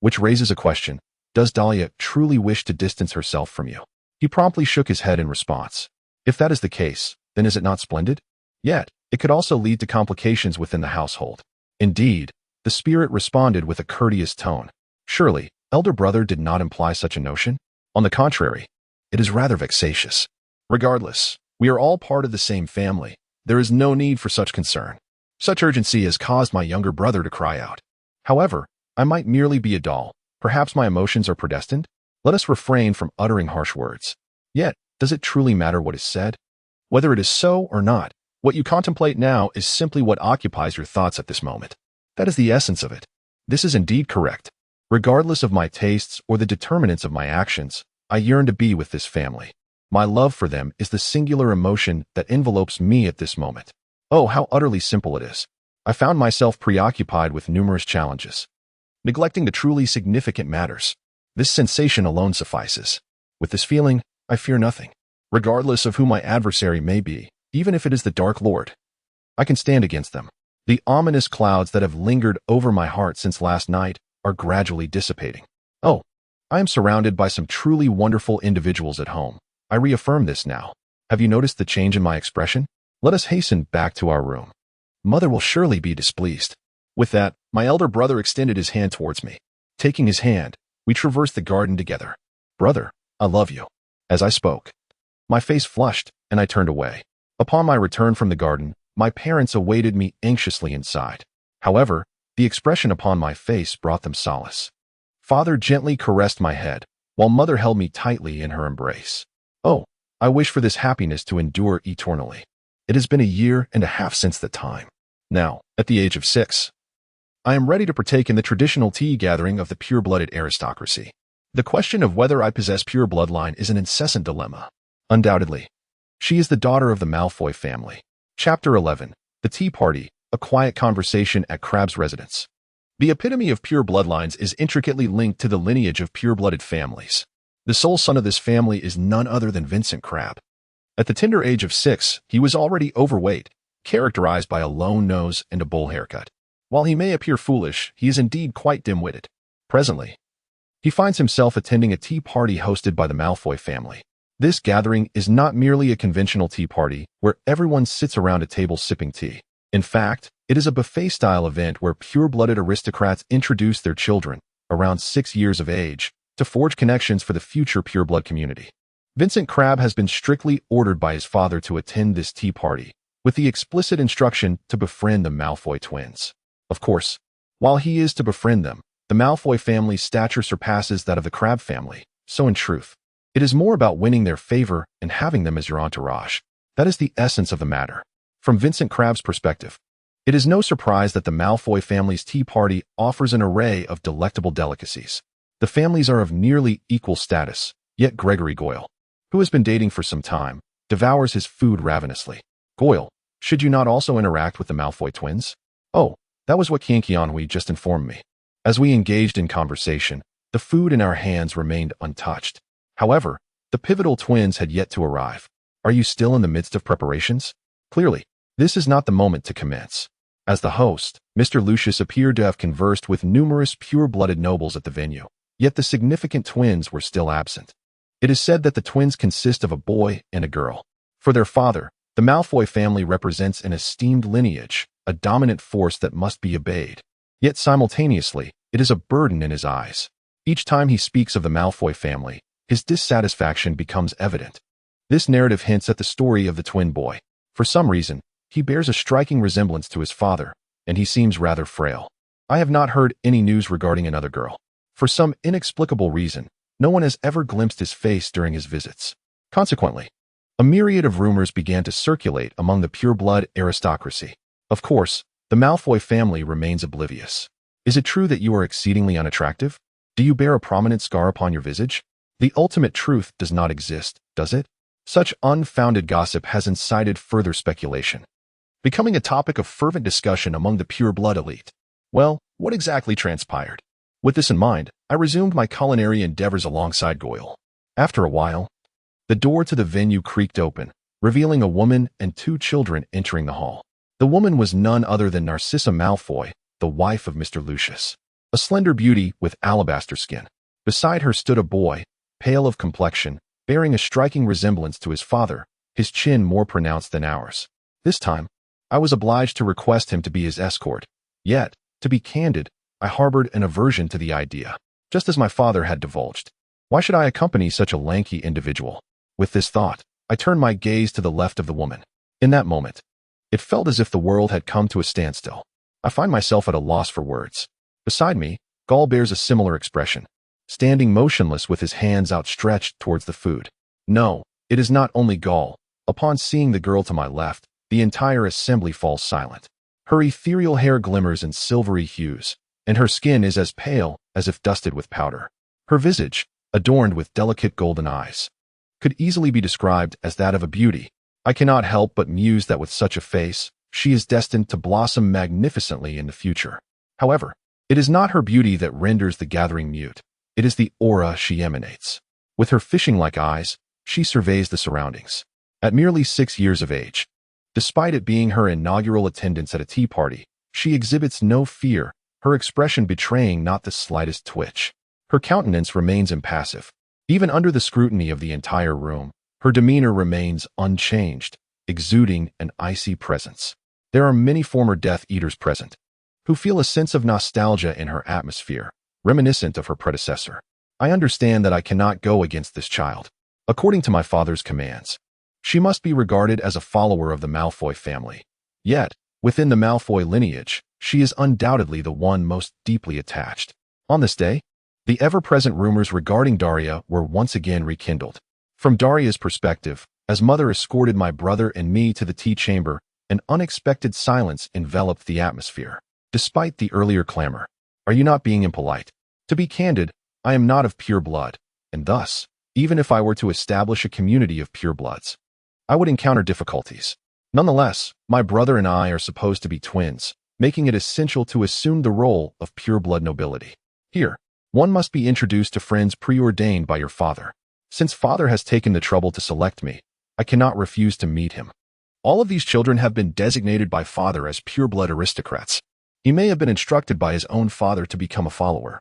Which raises a question. Does Dahlia truly wish to distance herself from you? He promptly shook his head in response. If that is the case, then is it not splendid? Yet, it could also lead to complications within the household. Indeed, the spirit responded with a courteous tone. Surely, elder brother did not imply such a notion? On the contrary, it is rather vexatious. Regardless, we are all part of the same family. There is no need for such concern. Such urgency has caused my younger brother to cry out. However, I might merely be a doll. Perhaps my emotions are predestined? Let us refrain from uttering harsh words. Yet, does it truly matter what is said? Whether it is so or not, what you contemplate now is simply what occupies your thoughts at this moment. That is the essence of it. This is indeed correct. Regardless of my tastes or the determinants of my actions, I yearn to be with this family. My love for them is the singular emotion that envelopes me at this moment. Oh, how utterly simple it is. I found myself preoccupied with numerous challenges, neglecting the truly significant matters. This sensation alone suffices. With this feeling, I fear nothing. Regardless of who my adversary may be, even if it is the Dark Lord, I can stand against them. The ominous clouds that have lingered over my heart since last night are gradually dissipating. Oh, I am surrounded by some truly wonderful individuals at home. I reaffirm this now. Have you noticed the change in my expression? Let us hasten back to our room. Mother will surely be displeased. With that, my elder brother extended his hand towards me. Taking his hand, we traversed the garden together. Brother, I love you. As I spoke, my face flushed, and I turned away. Upon my return from the garden, my parents awaited me anxiously inside. However, the expression upon my face brought them solace. Father gently caressed my head, while Mother held me tightly in her embrace. Oh, I wish for this happiness to endure eternally. It has been 1.5 years since that time. Now, at the age of 6, I am ready to partake in the traditional tea gathering of the pure-blooded aristocracy. The question of whether I possess pure bloodline is an incessant dilemma. Undoubtedly, she is the daughter of the Malfoy family. Chapter 11. The Tea Party, a quiet conversation at Crabbe's residence. The epitome of pure bloodlines is intricately linked to the lineage of pure-blooded families. The sole son of this family is none other than Vincent Crabbe. At the tender age of 6, he was already overweight, characterized by a lone nose and a bowl haircut. While he may appear foolish, he is indeed quite dim-witted. Presently, he finds himself attending a tea party hosted by the Malfoy family. This gathering is not merely a conventional tea party where everyone sits around a table sipping tea. In fact, it is a buffet-style event where pure-blooded aristocrats introduce their children, around 6 years of age, to forge connections for the future pure-blood community. Vincent Crabbe has been strictly ordered by his father to attend this tea party, with the explicit instruction to befriend the Malfoy twins. Of course, while he is to befriend them, the Malfoy family's stature surpasses that of the Crabbe family, so in truth, it is more about winning their favor and having them as your entourage. That is the essence of the matter. From Vincent Crabbe's perspective, it is no surprise that the Malfoy family's tea party offers an array of delectable delicacies. The families are of nearly equal status, yet Gregory Goyle, who has been dating for some time, devours his food ravenously. Goyle, should you not also interact with the Malfoy twins? Oh, that was what Quidditch just informed me. As we engaged in conversation, the food in our hands remained untouched. However, the pivotal twins had yet to arrive. Are you still in the midst of preparations? Clearly, this is not the moment to commence. As the host, Mr. Lucius appeared to have conversed with numerous pure-blooded nobles at the venue, yet the significant twins were still absent. It is said that the twins consist of a boy and a girl. For their father, the Malfoy family represents an esteemed lineage, a dominant force that must be obeyed. Yet simultaneously, it is a burden in his eyes. Each time he speaks of the Malfoy family, his dissatisfaction becomes evident. This narrative hints at the story of the twin boy. For some reason, he bears a striking resemblance to his father, and he seems rather frail. I have not heard any news regarding another girl. For some inexplicable reason, no one has ever glimpsed his face during his visits. Consequently, a myriad of rumors began to circulate among the pure-blood aristocracy. Of course, the Malfoy family remains oblivious. Is it true that you are exceedingly unattractive? Do you bear a prominent scar upon your visage? The ultimate truth does not exist, does it? Such unfounded gossip has incited further speculation, becoming a topic of fervent discussion among the pure-blood elite. Well, what exactly transpired? With this in mind, I resumed my culinary endeavors alongside Goyle. After a while, the door to the venue creaked open, revealing a woman and 2 children entering the hall. The woman was none other than Narcissa Malfoy, the wife of Mr. Lucius, a slender beauty with alabaster skin. Beside her stood a boy, pale of complexion, bearing a striking resemblance to his father, his chin more pronounced than ours. This time, I was obliged to request him to be his escort. Yet, to be candid, I harbored an aversion to the idea, just as my father had divulged. Why should I accompany such a lanky individual? With this thought, I turned my gaze to the left of the woman. In that moment, it felt as if the world had come to a standstill. I find myself at a loss for words. Beside me, Gaul bears a similar expression, standing motionless with his hands outstretched towards the food. No, it is not only Gaul. Upon seeing the girl to my left, the entire assembly falls silent. Her ethereal hair glimmers in silvery hues, and her skin is as pale as if dusted with powder. Her visage, adorned with delicate golden eyes, could easily be described as that of a beauty. I cannot help but muse that with such a face, she is destined to blossom magnificently in the future. However, it is not her beauty that renders the gathering mute. It is the aura she emanates. With her fishing-like eyes, she surveys the surroundings. At merely 6 years of age, despite it being her inaugural attendance at a tea party, she exhibits no fear, her expression betraying not the slightest twitch. Her countenance remains impassive. Even under the scrutiny of the entire room, her demeanor remains unchanged, exuding an icy presence. There are many former Death Eaters present, who feel a sense of nostalgia in her atmosphere, reminiscent of her predecessor. I understand that I cannot go against this child. According to my father's commands, she must be regarded as a follower of the Malfoy family. Yet, within the Malfoy lineage, she is undoubtedly the one most deeply attached. On this day, the ever-present rumors regarding Daria were once again rekindled. From Daria's perspective, as mother escorted my brother and me to the tea chamber, an unexpected silence enveloped the atmosphere. Despite the earlier clamor, "Are you not being impolite?" To be candid, I am not of pure blood, and thus, even if I were to establish a community of purebloods, I would encounter difficulties. Nonetheless, my brother and I are supposed to be twins, making it essential to assume the role of pureblood nobility. Here, one must be introduced to friends preordained by your father. Since father has taken the trouble to select me, I cannot refuse to meet him. All of these children have been designated by father as pureblood aristocrats. He may have been instructed by his own father to become a follower,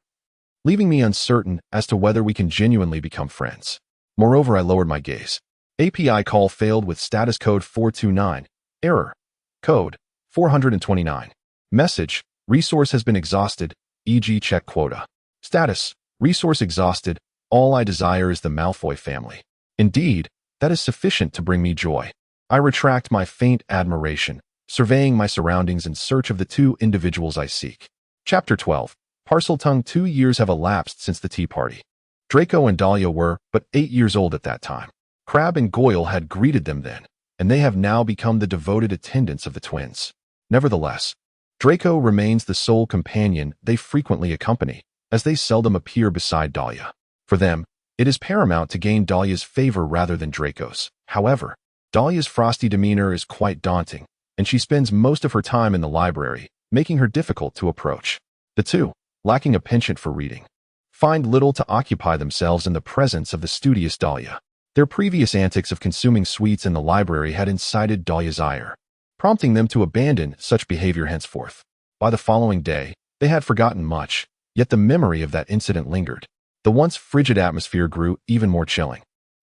leaving me uncertain as to whether we can genuinely become friends. Moreover, I lowered my gaze. API call failed with status code 429. Error. Code 429. Message. Resource has been exhausted, e.g. check quota. Status. Resource exhausted. All I desire is the Malfoy family. Indeed, that is sufficient to bring me joy. I retract my faint admiration, surveying my surroundings in search of the two individuals I seek. Chapter 12. Parseltongue. 2 years have elapsed since the tea party. Draco and Dahlia were but 8 years old at that time. Crabbe and Goyle had greeted them then, and they have now become the devoted attendants of the twins. Nevertheless, Draco remains the sole companion they frequently accompany, as they seldom appear beside Dahlia. For them, it is paramount to gain Dahlia's favor rather than Draco's. However, Dahlia's frosty demeanor is quite daunting, and she spends most of her time in the library, making her difficult to approach. The two, lacking a penchant for reading, find little to occupy themselves in the presence of the studious Dahlia. Their previous antics of consuming sweets in the library had incited Dahlia's ire, prompting them to abandon such behavior henceforth. By the following day, they had forgotten much, yet the memory of that incident lingered. The once frigid atmosphere grew even more chilling,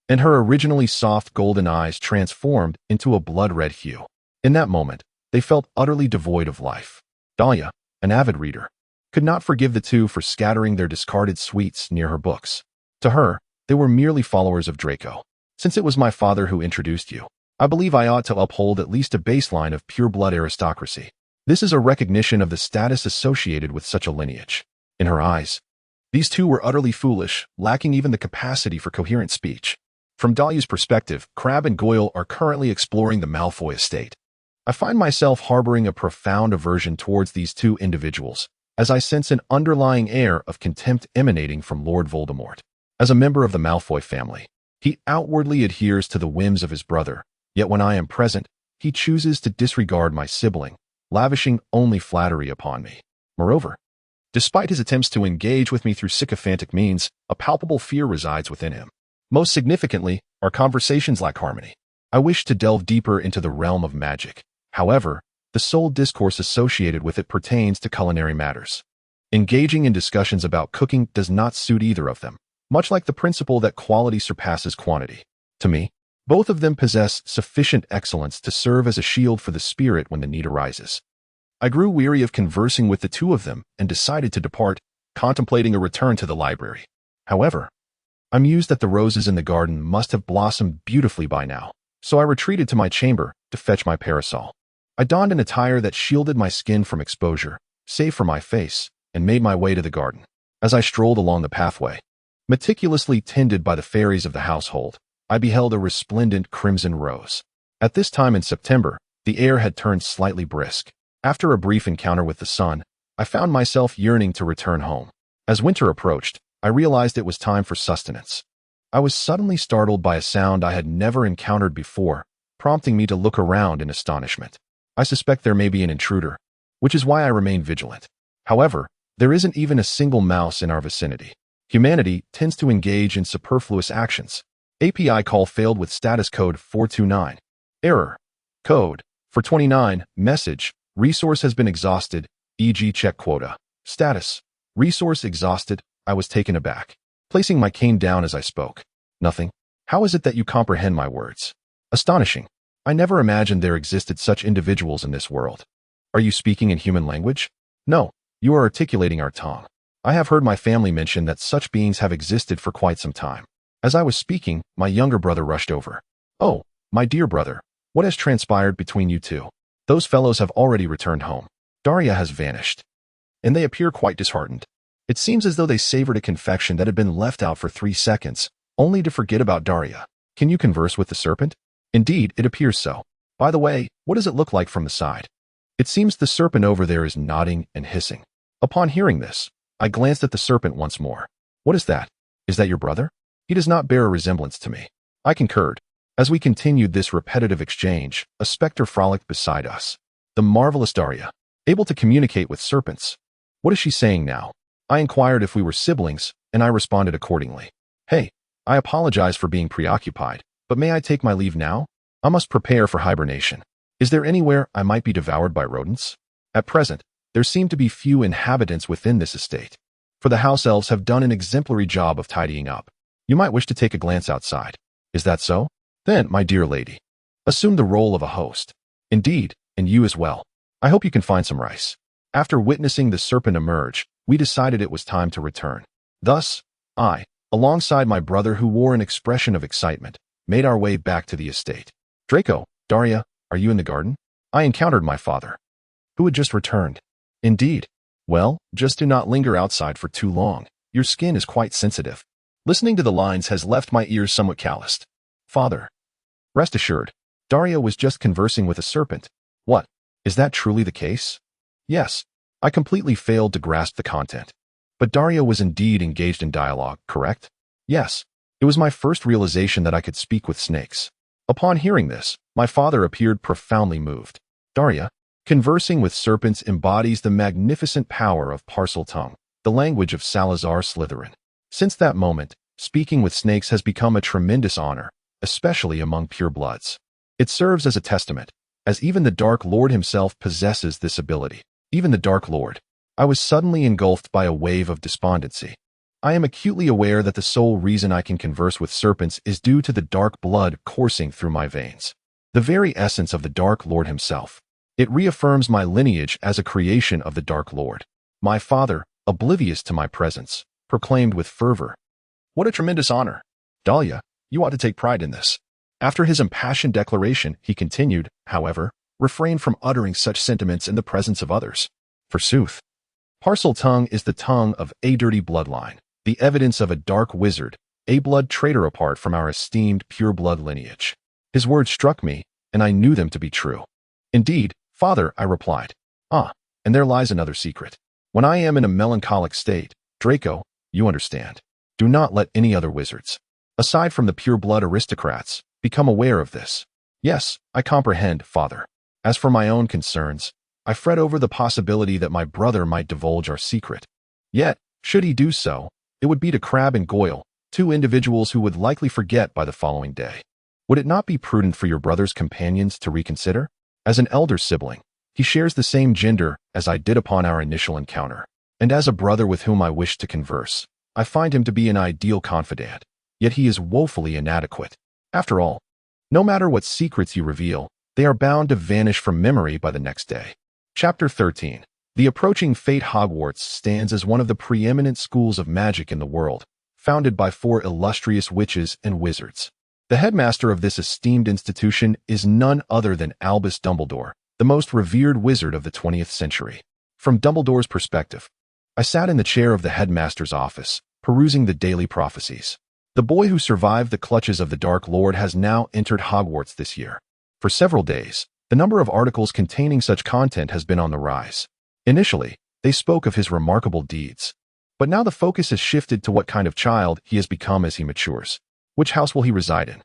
and her originally soft golden eyes transformed into a blood-red hue. In that moment, they felt utterly devoid of life. Dahlia, an avid reader, could not forgive the two for scattering their discarded sweets near her books. To her, they were merely followers of Draco. Since it was my father who introduced you, I believe I ought to uphold at least a baseline of pure-blood aristocracy. This is a recognition of the status associated with such a lineage. In her eyes, these two were utterly foolish, lacking even the capacity for coherent speech. From Dahlia's perspective, Crabbe and Goyle are currently exploring the Malfoy estate. I find myself harboring a profound aversion towards these two individuals, as I sense an underlying air of contempt emanating from Lord Voldemort. As a member of the Malfoy family, he outwardly adheres to the whims of his brother, yet when I am present, he chooses to disregard my sibling, lavishing only flattery upon me. Moreover, despite his attempts to engage with me through sycophantic means, a palpable fear resides within him. Most significantly, our conversations lack harmony. I wish to delve deeper into the realm of magic. However, the sole discourse associated with it pertains to culinary matters. Engaging in discussions about cooking does not suit either of them. much like the principle that quality surpasses quantity. To me, both of them possess sufficient excellence to serve as a shield for the spirit when the need arises. I grew weary of conversing with the two of them and decided to depart, contemplating a return to the library. However, I mused that the roses in the garden must have blossomed beautifully by now, so I retreated to my chamber to fetch my parasol. I donned an attire that shielded my skin from exposure, save for my face, and made my way to the garden. As I strolled along the pathway, meticulously tended by the fairies of the household, I beheld a resplendent crimson rose. At this time in September, the air had turned slightly brisk. After a brief encounter with the sun, I found myself yearning to return home. As winter approached, I realized it was time for sustenance. I was suddenly startled by a sound I had never encountered before, prompting me to look around in astonishment. I suspect there may be an intruder, which is why I remain vigilant. However, there isn't even a single mouse in our vicinity. Humanity tends to engage in superfluous actions. API call failed with status code 429. Error. Code 429. Message. Resource has been exhausted, e.g. check quota. Status. Resource exhausted. I was taken aback, placing my cane down as I spoke. Nothing. How is it that you comprehend my words? Astonishing. I never imagined there existed such individuals in this world. Are you speaking in human language? No, you are articulating our tongue. I have heard my family mention that such beings have existed for quite some time. As I was speaking, my younger brother rushed over. Oh, my dear brother, what has transpired between you two? Those fellows have already returned home. Daria has vanished, and they appear quite disheartened. It seems as though they savored a confection that had been left out for 3 seconds, only to forget about Daria. Can you converse with the serpent? Indeed, it appears so. By the way, what does it look like from the side? It seems the serpent over there is nodding and hissing. Upon hearing this, I glanced at the serpent once more. What is that? Is that your brother? He does not bear a resemblance to me. I concurred. As we continued this repetitive exchange, a specter frolicked beside us. The marvelous Daria, able to communicate with serpents. What is she saying now? I inquired if we were siblings, and I responded accordingly. Hey, I apologize for being preoccupied, but may I take my leave now? I must prepare for hibernation. Is there anywhere I might be devoured by rodents? At present, there seem to be few inhabitants within this estate, for the house elves have done an exemplary job of tidying up. You might wish to take a glance outside. Is that so? Then, my dear lady, assume the role of a host. Indeed, and you as well. I hope you can find some rice. After witnessing the serpent emerge, we decided it was time to return. Thus, I, alongside my brother who wore an expression of excitement, made our way back to the estate. Draco, Daria, are you in the garden? I encountered my father, who had just returned. Indeed. Well, just do not linger outside for too long. Your skin is quite sensitive. Listening to the lines has left my ears somewhat calloused. Father. Rest assured, Daria was just conversing with a serpent. What? Is that truly the case? Yes. I completely failed to grasp the content. But Daria was indeed engaged in dialogue, correct? Yes. It was my first realization that I could speak with snakes. Upon hearing this, my father appeared profoundly moved. Daria, conversing with serpents embodies the magnificent power of parcel tongue, the language of Salazar Slytherin. Since that moment, speaking with snakes has become a tremendous honor, especially among purebloods. It serves as a testament, as even the Dark Lord himself possesses this ability. Even the Dark Lord. I was suddenly engulfed by a wave of despondency. I am acutely aware that the sole reason I can converse with serpents is due to the dark blood coursing through my veins. The very essence of the Dark Lord himself. It reaffirms my lineage as a creation of the Dark Lord. My father, oblivious to my presence, proclaimed with fervor, "What a tremendous honor! Dahlia, you ought to take pride in this." After his impassioned declaration, he continued, however, refrain from uttering such sentiments in the presence of others. Forsooth, parcel tongue is the tongue of a dirty bloodline, the evidence of a dark wizard, a blood traitor apart from our esteemed pure-blood lineage. His words struck me, and I knew them to be true. Indeed, father, I replied. Ah, and there lies another secret. When I am in a melancholic state, Draco, you understand, do not let any other wizards, aside from the pure-blood aristocrats, become aware of this. Yes, I comprehend, father. As for my own concerns, I fret over the possibility that my brother might divulge our secret. Yet, should he do so, it would be to Crabbe and Goyle, 2 individuals who would likely forget by the following day. Would it not be prudent for your brother's companions to reconsider? As an elder sibling, he shares the same gender as I did upon our initial encounter, and as a brother with whom I wish to converse, I find him to be an ideal confidant, yet he is woefully inadequate. After all, no matter what secrets you reveal, they are bound to vanish from memory by the next day. Chapter 13. The approaching fate. Hogwarts stands as one of the preeminent schools of magic in the world, founded by 4 illustrious witches and wizards. The headmaster of this esteemed institution is none other than Albus Dumbledore, the most revered wizard of the 20th century. From Dumbledore's perspective, I sat in the chair of the headmaster's office, perusing the daily prophecies. The boy who survived the clutches of the Dark Lord has now entered Hogwarts this year. For several days, the number of articles containing such content has been on the rise. Initially, they spoke of his remarkable deeds. But now the focus has shifted to what kind of child he has become as he matures. Which house will he reside in?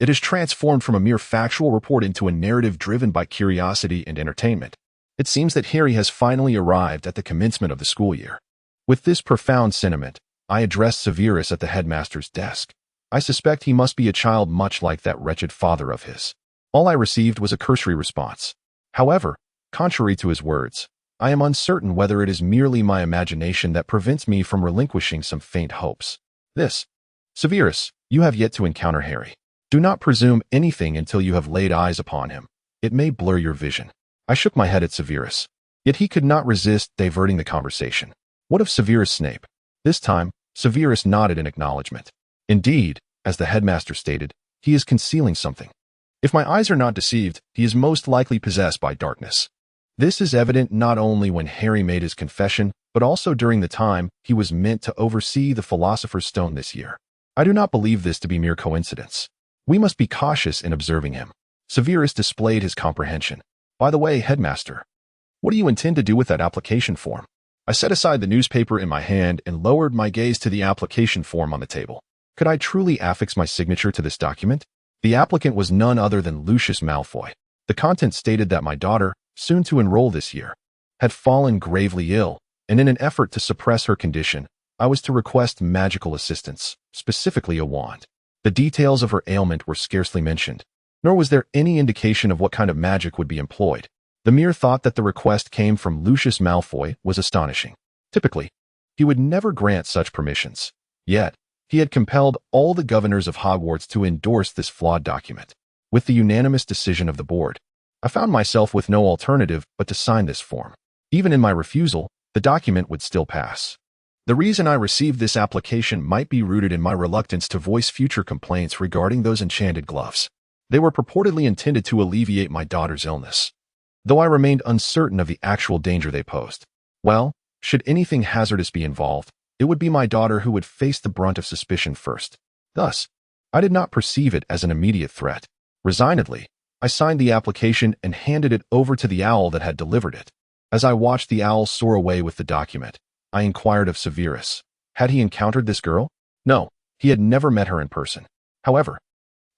It is transformed from a mere factual report into a narrative driven by curiosity and entertainment. It seems that Harry has finally arrived at the commencement of the school year. With this profound sentiment, I addressed Severus at the headmaster's desk. I suspect he must be a child much like that wretched father of his. All I received was a cursory response. However, contrary to his words, I am uncertain whether it is merely my imagination that prevents me from relinquishing some faint hopes. Severus, you have yet to encounter Harry. Do not presume anything until you have laid eyes upon him. It may blur your vision. I shook my head at Severus. Yet he could not resist diverting the conversation. What of Severus Snape? This time, Severus nodded in acknowledgement. Indeed, as the headmaster stated, he is concealing something. If my eyes are not deceived, he is most likely possessed by darkness. This is evident not only when Harry made his confession, but also during the time he was meant to oversee the Philosopher's Stone this year. I do not believe this to be mere coincidence. We must be cautious in observing him. Severus displayed his comprehension. By the way, headmaster, what do you intend to do with that application form? I set aside the newspaper in my hand and lowered my gaze to the application form on the table. Could I truly affix my signature to this document? The applicant was none other than Lucius Malfoy. The content stated that my daughter, soon to enroll this year, had fallen gravely ill, and in an effort to suppress her condition, I was to request magical assistance, specifically a wand. The details of her ailment were scarcely mentioned, nor was there any indication of what kind of magic would be employed. The mere thought that the request came from Lucius Malfoy was astonishing. Typically, he would never grant such permissions. Yet, he had compelled all the governors of Hogwarts to endorse this flawed document. With the unanimous decision of the board, I found myself with no alternative but to sign this form. Even in my refusal, the document would still pass. The reason I received this application might be rooted in my reluctance to voice future complaints regarding those enchanted gloves. They were purportedly intended to alleviate my daughter's illness, though I remained uncertain of the actual danger they posed. Well, should anything hazardous be involved, it would be my daughter who would face the brunt of suspicion first. Thus, I did not perceive it as an immediate threat. Resignedly, I signed the application and handed it over to the owl that had delivered it. As I watched the owl soar away with the document, I inquired of Severus. Had he encountered this girl? No, he had never met her in person. However,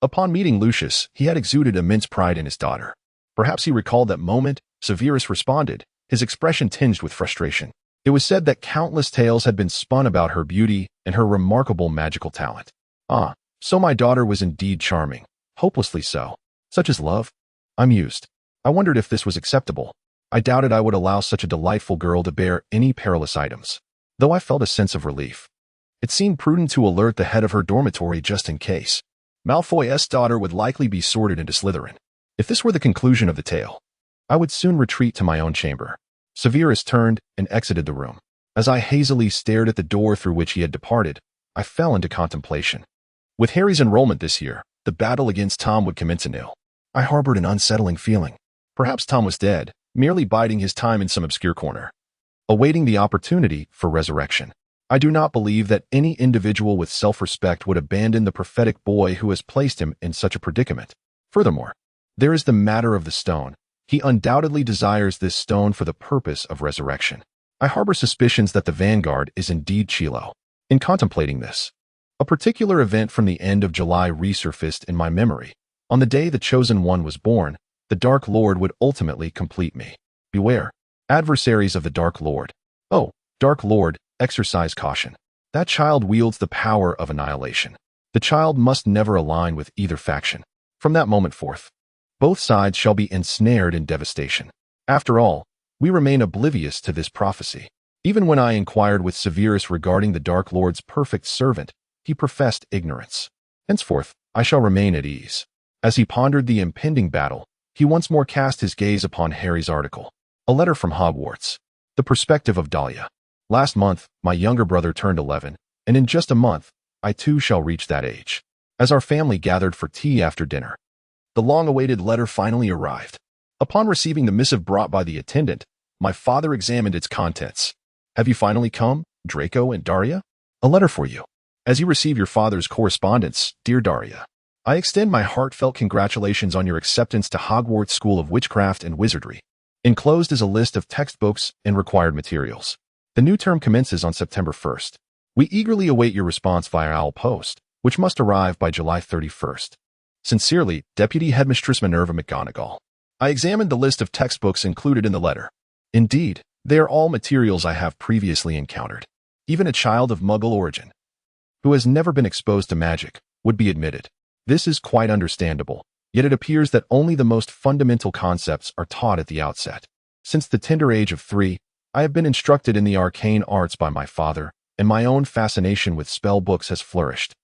upon meeting Lucius, he had exuded immense pride in his daughter. Perhaps he recalled that moment. Severus responded, his expression tinged with frustration. It was said that countless tales had been spun about her beauty and her remarkable magical talent. Ah, so my daughter was indeed charming. Hopelessly so. Such is love? I mused. I wondered if this was acceptable. I doubted I would allow such a delightful girl to bear any perilous items, though I felt a sense of relief. It seemed prudent to alert the head of her dormitory just in case. Malfoy's daughter would likely be sorted into Slytherin. If this were the conclusion of the tale, I would soon retreat to my own chamber. Severus turned and exited the room. As I hazily stared at the door through which he had departed, I fell into contemplation. With Harry's enrollment this year, the battle against Tom would commence anew. I harbored an unsettling feeling. Perhaps Tom was dead, merely biding his time in some obscure corner, awaiting the opportunity for resurrection. I do not believe that any individual with self-respect would abandon the prophetic boy who has placed him in such a predicament. Furthermore, there is the matter of the stone. He undoubtedly desires this stone for the purpose of resurrection. I harbor suspicions that the vanguard is indeed Chilo. In contemplating this, a particular event from the end of July resurfaced in my memory. On the day the Chosen One was born, the Dark Lord would ultimately complete me. Beware, adversaries of the Dark Lord. Oh, Dark Lord, exercise caution. That child wields the power of annihilation. The child must never align with either faction. From that moment forth, both sides shall be ensnared in devastation. After all, we remain oblivious to this prophecy. Even when I inquired with Severus regarding the Dark Lord's perfect servant, he professed ignorance. Henceforth, I shall remain at ease. As he pondered the impending battle, he once more cast his gaze upon Harry's article. A letter from Hogwarts. The perspective of Dahlia. Last month, my younger brother turned 11, and in just a month, I too shall reach that age. As our family gathered for tea after dinner, the long-awaited letter finally arrived. Upon receiving the missive brought by the attendant, my father examined its contents. Have you finally come, Draco and Daria? A letter for you. As you receive your father's correspondence, dear Daria, I extend my heartfelt congratulations on your acceptance to Hogwarts School of Witchcraft and Wizardry. Enclosed is a list of textbooks and required materials. The new term commences on September 1st. We eagerly await your response via owl post, which must arrive by July 31st. Sincerely, Deputy Headmistress Minerva McGonagall. I examined the list of textbooks included in the letter. Indeed, they are all materials I have previously encountered. Even a child of Muggle origin, who has never been exposed to magic, would be admitted. This is quite understandable, yet it appears that only the most fundamental concepts are taught at the outset. Since the tender age of 3, I have been instructed in the arcane arts by my father, and my own fascination with spell books has flourished.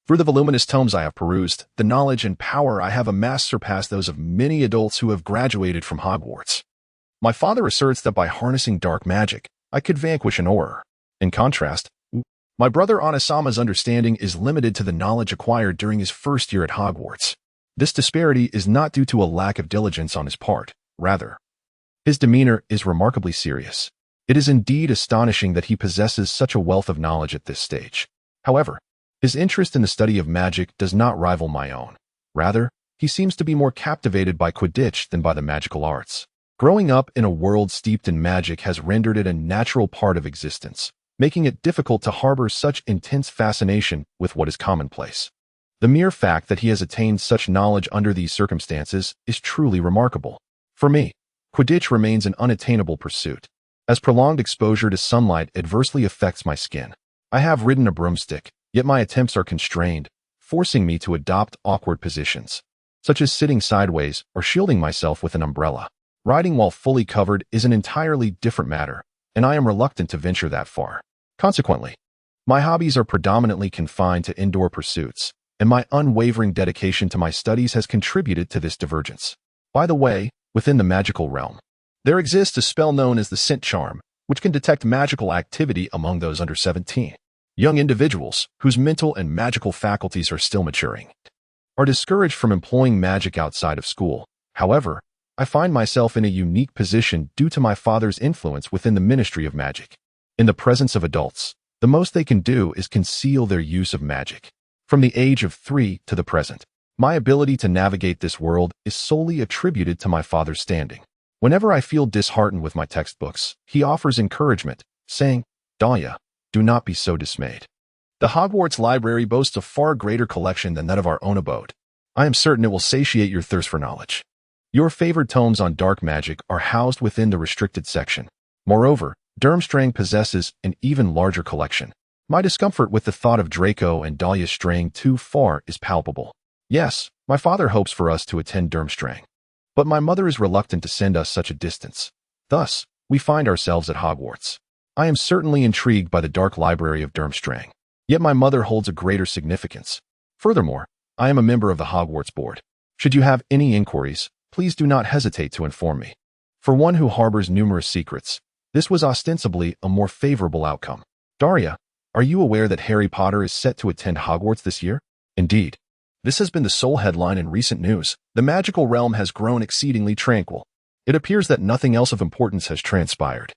Through the voluminous tomes I have perused, the knowledge and power I have amassed surpass those of many adults who have graduated from Hogwarts. My father asserts that by harnessing dark magic, I could vanquish an auror. In contrast, my brother Onasama's understanding is limited to the knowledge acquired during his first year at Hogwarts. This disparity is not due to a lack of diligence on his part. Rather, his demeanor is remarkably serious. It is indeed astonishing that he possesses such a wealth of knowledge at this stage. However, his interest in the study of magic does not rival my own. Rather, he seems to be more captivated by Quidditch than by the magical arts. Growing up in a world steeped in magic has rendered it a natural part of existence, making it difficult to harbor such intense fascination with what is commonplace. The mere fact that he has attained such knowledge under these circumstances is truly remarkable. For me, Quidditch remains an unattainable pursuit, as prolonged exposure to sunlight adversely affects my skin. I have ridden a broomstick, yet my attempts are constrained, forcing me to adopt awkward positions, such as sitting sideways or shielding myself with an umbrella. Riding while fully covered is an entirely different matter, and I am reluctant to venture that far. Consequently, my hobbies are predominantly confined to indoor pursuits, and my unwavering dedication to my studies has contributed to this divergence. By the way, within the magical realm, there exists a spell known as the scent charm, which can detect magical activity among those under 17. Young individuals, whose mental and magical faculties are still maturing, are discouraged from employing magic outside of school. However, I find myself in a unique position due to my father's influence within the Ministry of Magic. In the presence of adults, the most they can do is conceal their use of magic. From the age of 3 to the present, my ability to navigate this world is solely attributed to my father's standing. Whenever I feel disheartened with my textbooks, he offers encouragement, saying, "Dahlia, do not be so dismayed. The Hogwarts library boasts a far greater collection than that of our own abode. I am certain it will satiate your thirst for knowledge. Your favored tomes on dark magic are housed within the restricted section. Moreover, Durmstrang possesses an even larger collection. My discomfort with the thought of Draco and Dahlia straying too far is palpable. Yes, my father hopes for us to attend Durmstrang, but my mother is reluctant to send us such a distance. Thus, we find ourselves at Hogwarts. I am certainly intrigued by the dark library of Durmstrang, yet my mother holds a greater significance. Furthermore, I am a member of the Hogwarts board. Should you have any inquiries, please do not hesitate to inform me. For one who harbors numerous secrets, this was ostensibly a more favorable outcome. Daria, are you aware that Harry Potter is set to attend Hogwarts this year? Indeed. This has been the sole headline in recent news. The magical realm has grown exceedingly tranquil. It appears that nothing else of importance has transpired,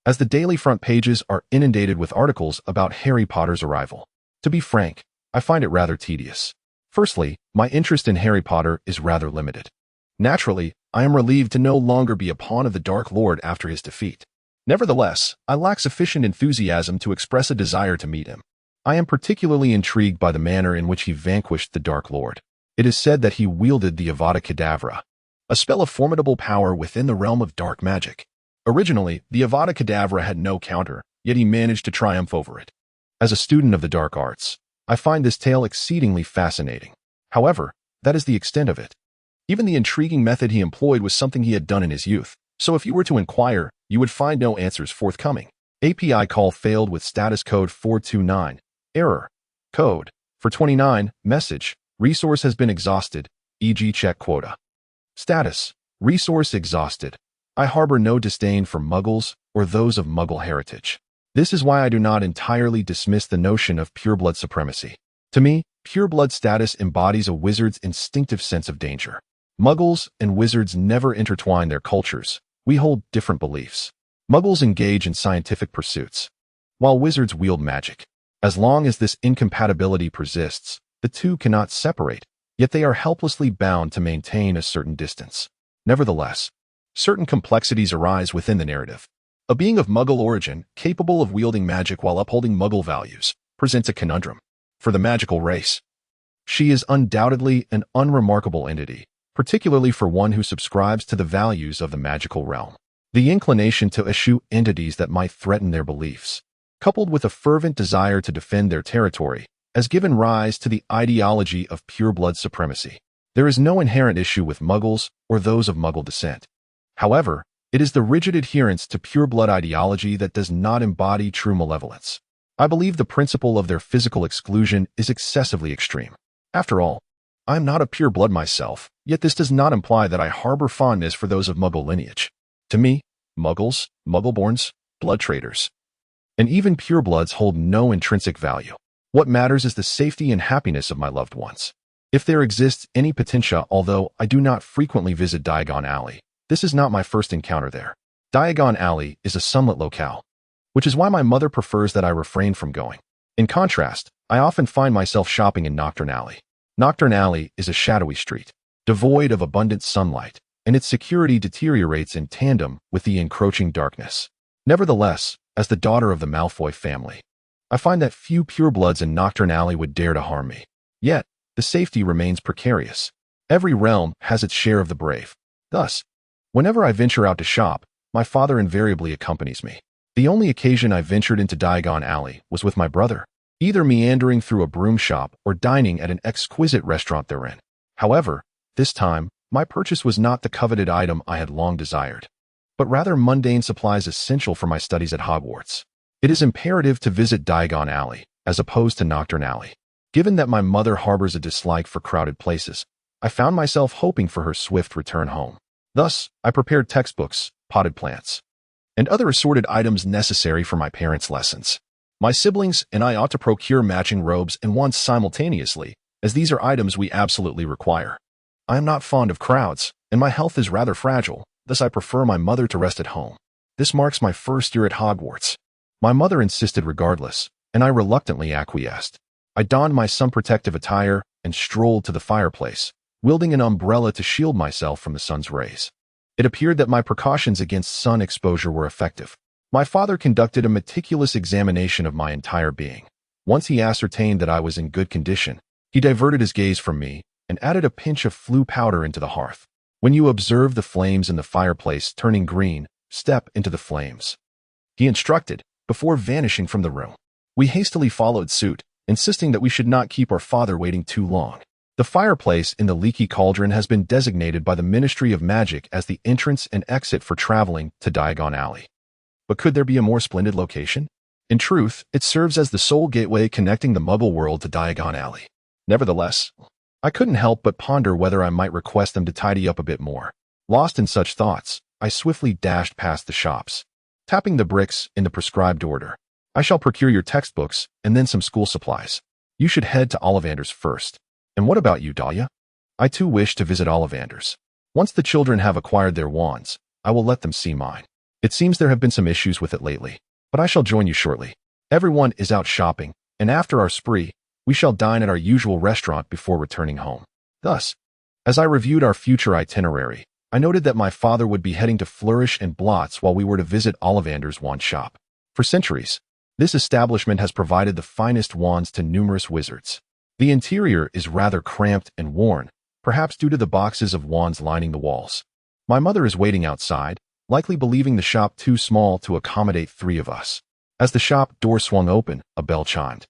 as the daily front pages are inundated with articles about Harry Potter's arrival. To be frank, I find it rather tedious. Firstly, my interest in Harry Potter is rather limited. Naturally, I am relieved to no longer be a pawn of the Dark Lord after his defeat. Nevertheless, I lack sufficient enthusiasm to express a desire to meet him. I am particularly intrigued by the manner in which he vanquished the Dark Lord. It is said that he wielded the Avada Kedavra, a spell of formidable power within the realm of dark magic. Originally, the Avada Kedavra had no counter, yet he managed to triumph over it. As a student of the dark arts, I find this tale exceedingly fascinating. However, that is the extent of it. Even the intriguing method he employed was something he had done in his youth, so if you were to inquire, you would find no answers forthcoming. API call failed with status code 429. Error. Code. For 29. Message. Resource has been exhausted, e.g. check quota. Status. Resource exhausted. I harbor no disdain for Muggles or those of Muggle heritage. This is why I do not entirely dismiss the notion of pureblood supremacy. To me, pureblood status embodies a wizard's instinctive sense of danger. Muggles and wizards never intertwine their cultures. We hold different beliefs. Muggles engage in scientific pursuits, while wizards wield magic. As long as this incompatibility persists, the two cannot separate, yet they are helplessly bound to maintain a certain distance. Nevertheless, certain complexities arise within the narrative. A being of Muggle origin, capable of wielding magic while upholding Muggle values, presents a conundrum. For the magical race, she is undoubtedly an unremarkable entity, particularly for one who subscribes to the values of the magical realm. The inclination to eschew entities that might threaten their beliefs, coupled with a fervent desire to defend their territory, has given rise to the ideology of pureblood supremacy. There is no inherent issue with Muggles or those of Muggle descent. However, it is the rigid adherence to pureblood ideology that does not embody true malevolence. I believe the principle of their physical exclusion is excessively extreme. After all, I am not a pureblood myself, yet this does not imply that I harbor fondness for those of Muggle lineage. To me, Muggles, Muggleborns, blood traders, and even purebloods hold no intrinsic value. What matters is the safety and happiness of my loved ones. If there exists any potentia, although I do not frequently visit Diagon Alley, this is not my first encounter there. Diagon Alley is a sunlit locale, which is why my mother prefers that I refrain from going. In contrast, I often find myself shopping in Nocturne Alley. Nocturne Alley is a shadowy street, devoid of abundant sunlight, and its security deteriorates in tandem with the encroaching darkness. Nevertheless, as the daughter of the Malfoy family, I find that few purebloods in Nocturne Alley would dare to harm me. Yet, the safety remains precarious. Every realm has its share of the brave. Thus, whenever I venture out to shop, my father invariably accompanies me. The only occasion I ventured into Diagon Alley was with my brother, either meandering through a broom shop or dining at an exquisite restaurant therein. However, this time, my purchase was not the coveted item I had long desired, but rather mundane supplies essential for my studies at Hogwarts. It is imperative to visit Diagon Alley, as opposed to Nocturne Alley. Given that my mother harbors a dislike for crowded places, I found myself hoping for her swift return home. Thus, I prepared textbooks, potted plants, and other assorted items necessary for my parents' lessons. My siblings and I ought to procure matching robes and wands simultaneously, as these are items we absolutely require. I am not fond of crowds, and my health is rather fragile, thus I prefer my mother to rest at home. This marks my first year at Hogwarts. My mother insisted regardless, and I reluctantly acquiesced. I donned my sun-protective attire and strolled to the fireplace, wielding an umbrella to shield myself from the sun's rays. It appeared that my precautions against sun exposure were effective. My father conducted a meticulous examination of my entire being. Once he ascertained that I was in good condition, he diverted his gaze from me and added a pinch of flue powder into the hearth. When you observe the flames in the fireplace turning green, step into the flames, he instructed, before vanishing from the room. We hastily followed suit, insisting that we should not keep our father waiting too long. The fireplace in the leaky cauldron has been designated by the Ministry of Magic as the entrance and exit for traveling to Diagon Alley. But could there be a more splendid location? In truth, it serves as the sole gateway connecting the Muggle world to Diagon Alley. Nevertheless, I couldn't help but ponder whether I might request them to tidy up a bit more. Lost in such thoughts, I swiftly dashed past the shops, tapping the bricks in the prescribed order. I shall procure your textbooks and then some school supplies. You should head to Ollivander's first. And what about you, Dahlia? I too wish to visit Ollivander's. Once the children have acquired their wands, I will let them see mine. It seems there have been some issues with it lately, but I shall join you shortly. Everyone is out shopping, and after our spree, we shall dine at our usual restaurant before returning home. Thus, as I reviewed our future itinerary, I noted that my father would be heading to Flourish and Blots while we were to visit Ollivander's wand shop. For centuries, this establishment has provided the finest wands to numerous wizards. The interior is rather cramped and worn, perhaps due to the boxes of wands lining the walls. My mother is waiting outside, likely believing the shop too small to accommodate 3 of us. As the shop door swung open, a bell chimed,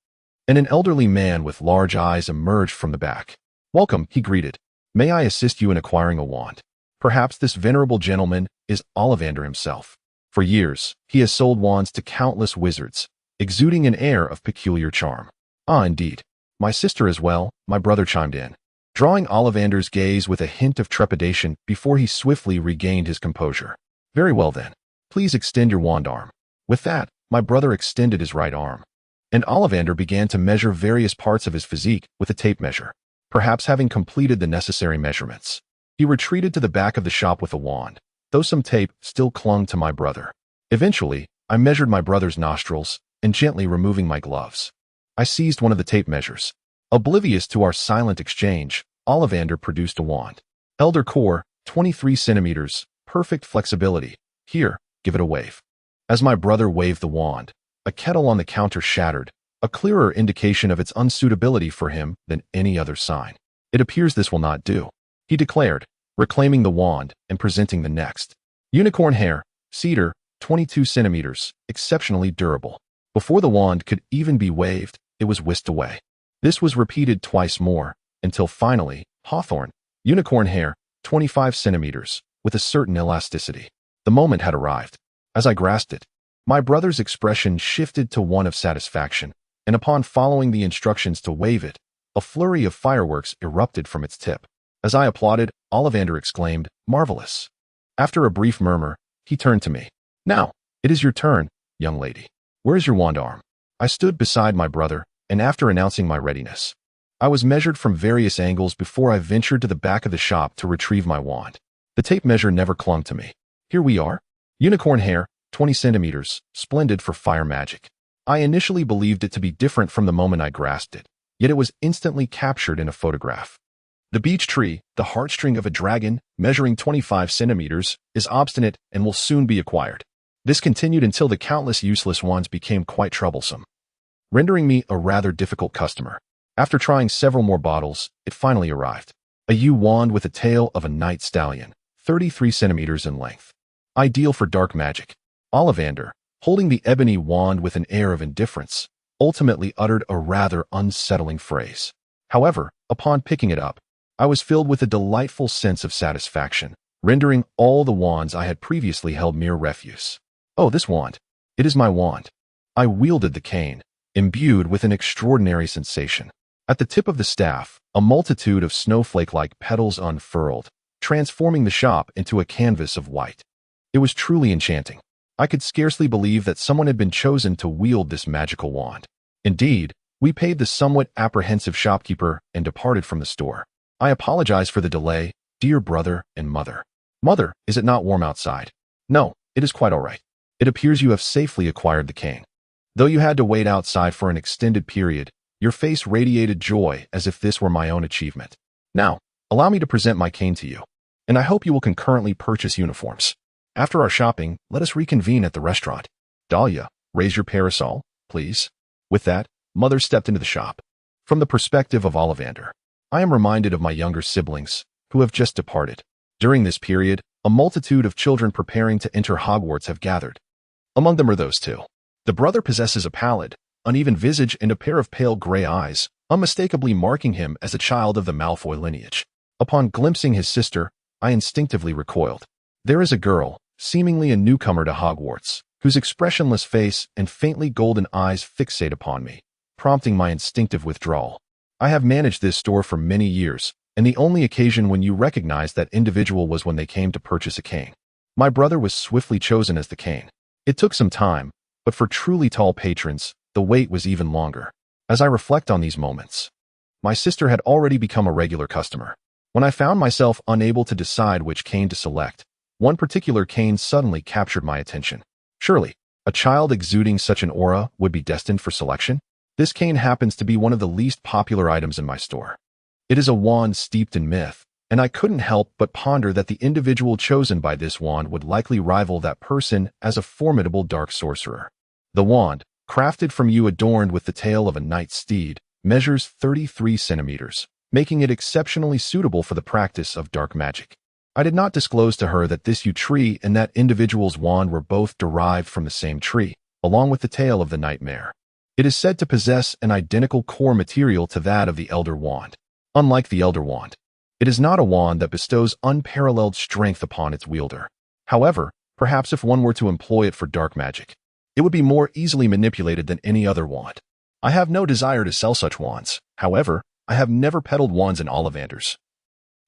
and an elderly man with large eyes emerged from the back. "Welcome," he greeted. "May I assist you in acquiring a wand?" Perhaps this venerable gentleman is Ollivander himself. For years, he has sold wands to countless wizards, exuding an air of peculiar charm. Ah, indeed. My sister as well, my brother chimed in, drawing Ollivander's gaze with a hint of trepidation before he swiftly regained his composure. Very well then. Please extend your wand arm. With that, my brother extended his right arm, and Ollivander began to measure various parts of his physique with a tape measure. Perhaps having completed the necessary measurements, he retreated to the back of the shop with a wand, though some tape still clung to my brother. Eventually, I measured my brother's nostrils, and gently removing my gloves, I seized one of the tape measures. Oblivious to our silent exchange, Ollivander produced a wand. Elder core, 23 centimeters, perfect flexibility. Here, give it a wave. As my brother waved the wand, a kettle on the counter shattered, a clearer indication of its unsuitability for him than any other sign. It appears this will not do, he declared, reclaiming the wand and presenting the next. Unicorn hair, cedar, 22 centimeters, exceptionally durable. Before the wand could even be waved, it was whisked away. This was repeated twice more, until finally, hawthorn, unicorn hair, 25 centimeters, with a certain elasticity. The moment had arrived. As I grasped it, my brother's expression shifted to one of satisfaction, and upon following the instructions to wave it, a flurry of fireworks erupted from its tip. As I applauded, Ollivander exclaimed, "Marvelous." After a brief murmur, he turned to me. "Now, it is your turn, young lady. Where is your wand arm?" I stood beside my brother, and after announcing my readiness, I was measured from various angles before I ventured to the back of the shop to retrieve my wand. The tape measure never clung to me. Here we are. Unicorn hair, 20 centimeters, splendid for fire magic. I initially believed it to be different from the moment I grasped it, yet it was instantly captured in a photograph. The beech tree, the heartstring of a dragon, measuring 25 centimeters, is obstinate and will soon be acquired. This continued until the countless useless wands became quite troublesome, rendering me a rather difficult customer. After trying several more bottles, it finally arrived. A yew wand with the tail of a night stallion, 33 centimeters in length. Ideal for dark magic. Ollivander, holding the ebony wand with an air of indifference, ultimately uttered a rather unsettling phrase. However, upon picking it up, I was filled with a delightful sense of satisfaction, rendering all the wands I had previously held mere refuse. Oh, this wand. It is my wand. I wielded the cane, imbued with an extraordinary sensation. At the tip of the staff, a multitude of snowflake-like petals unfurled, transforming the shop into a canvas of white. It was truly enchanting. I could scarcely believe that someone had been chosen to wield this magical wand. Indeed, we paid the somewhat apprehensive shopkeeper and departed from the store. I apologize for the delay, dear brother and mother. Mother, is it not warm outside? No, it is quite all right. It appears you have safely acquired the cane. Though you had to wait outside for an extended period, your face radiated joy as if this were my own achievement. Now, allow me to present my cane to you, and I hope you will concurrently purchase uniforms. After our shopping, let us reconvene at the restaurant. Dahlia, raise your parasol, please. With that, Mother stepped into the shop. From the perspective of Ollivander, I am reminded of my younger siblings, who have just departed. During this period, a multitude of children preparing to enter Hogwarts have gathered. Among them are those two. The brother possesses a pallid, uneven visage and a pair of pale gray eyes, unmistakably marking him as a child of the Malfoy lineage. Upon glimpsing his sister, I instinctively recoiled. There is a girl, seemingly a newcomer to Hogwarts, whose expressionless face and faintly golden eyes fixate upon me, prompting my instinctive withdrawal. I have managed this store for many years, and the only occasion when you recognized that individual was when they came to purchase a cane. My brother was swiftly chosen as the cane. It took some time, but for truly tall patrons, the wait was even longer. As I reflect on these moments, my sister had already become a regular customer. When I found myself unable to decide which cane to select, one particular cane suddenly captured my attention. Surely, a child exuding such an aura would be destined for selection? This cane happens to be one of the least popular items in my store. It is a wand steeped in myth, and I couldn't help but ponder that the individual chosen by this wand would likely rival that person as a formidable dark sorcerer. The wand, crafted from yew adorned with the tail of a night steed, measures 33 centimeters, making it exceptionally suitable for the practice of dark magic. I did not disclose to her that this yew tree and that individual's wand were both derived from the same tree, along with the tail of the nightmare. It is said to possess an identical core material to that of the Elder Wand. Unlike the Elder Wand, it is not a wand that bestows unparalleled strength upon its wielder. However, Perhaps if one were to employ it for dark magic, it would be more easily manipulated than any other wand. I have no desire to sell such wands. However, I have never peddled wands in Ollivanders,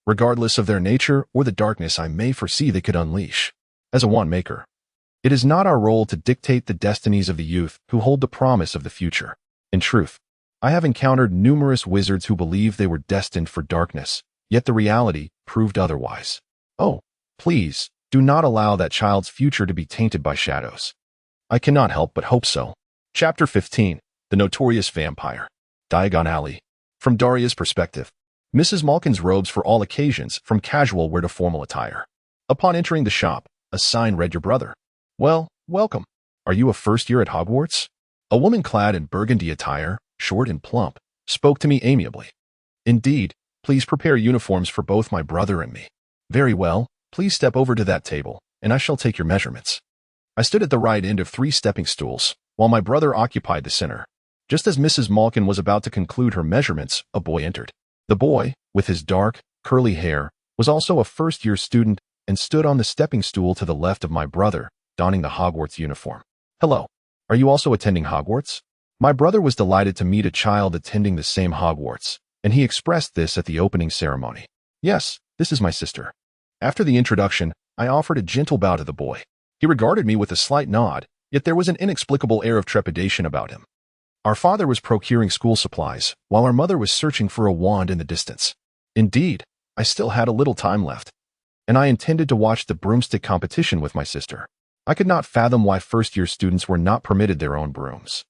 regardless of their nature or the darkness I may foresee they could unleash. As a wand maker, it is not our role to dictate the destinies of the youth who hold the promise of the future. In truth, I have encountered numerous wizards who believed they were destined for darkness, yet the reality proved otherwise. Oh, please, do not allow that child's future to be tainted by shadows. I cannot help but hope so. Chapter 15. The Notorious Vampire. Diagon Alley. From Daria's perspective, Mrs. Malkin's robes for all occasions, from casual wear to formal attire. Upon entering the shop, a sign read, "Your brother." "Well, welcome. Are you a first year at Hogwarts?" A woman clad in burgundy attire, short and plump, spoke to me amiably. "Indeed, please prepare uniforms for both my brother and me." "Very well, please step over to that table, and I shall take your measurements." I stood at the right end of 3 stepping stools, while my brother occupied the center. Just as Mrs. Malkin was about to conclude her measurements, a boy entered. The boy, with his dark, curly hair, was also a first-year student and stood on the stepping stool to the left of my brother, donning the Hogwarts uniform. "Hello. Are you also attending Hogwarts?" My brother was delighted to meet a child attending the same Hogwarts, and he expressed this at the opening ceremony. "Yes, this is my sister." After the introduction, I offered a gentle bow to the boy. He regarded me with a slight nod, yet there was an inexplicable air of trepidation about him. Our father was procuring school supplies, while our mother was searching for a wand in the distance. Indeed, I still had a little time left, and I intended to watch the broomstick competition with my sister. I could not fathom why first-year students were not permitted their own brooms.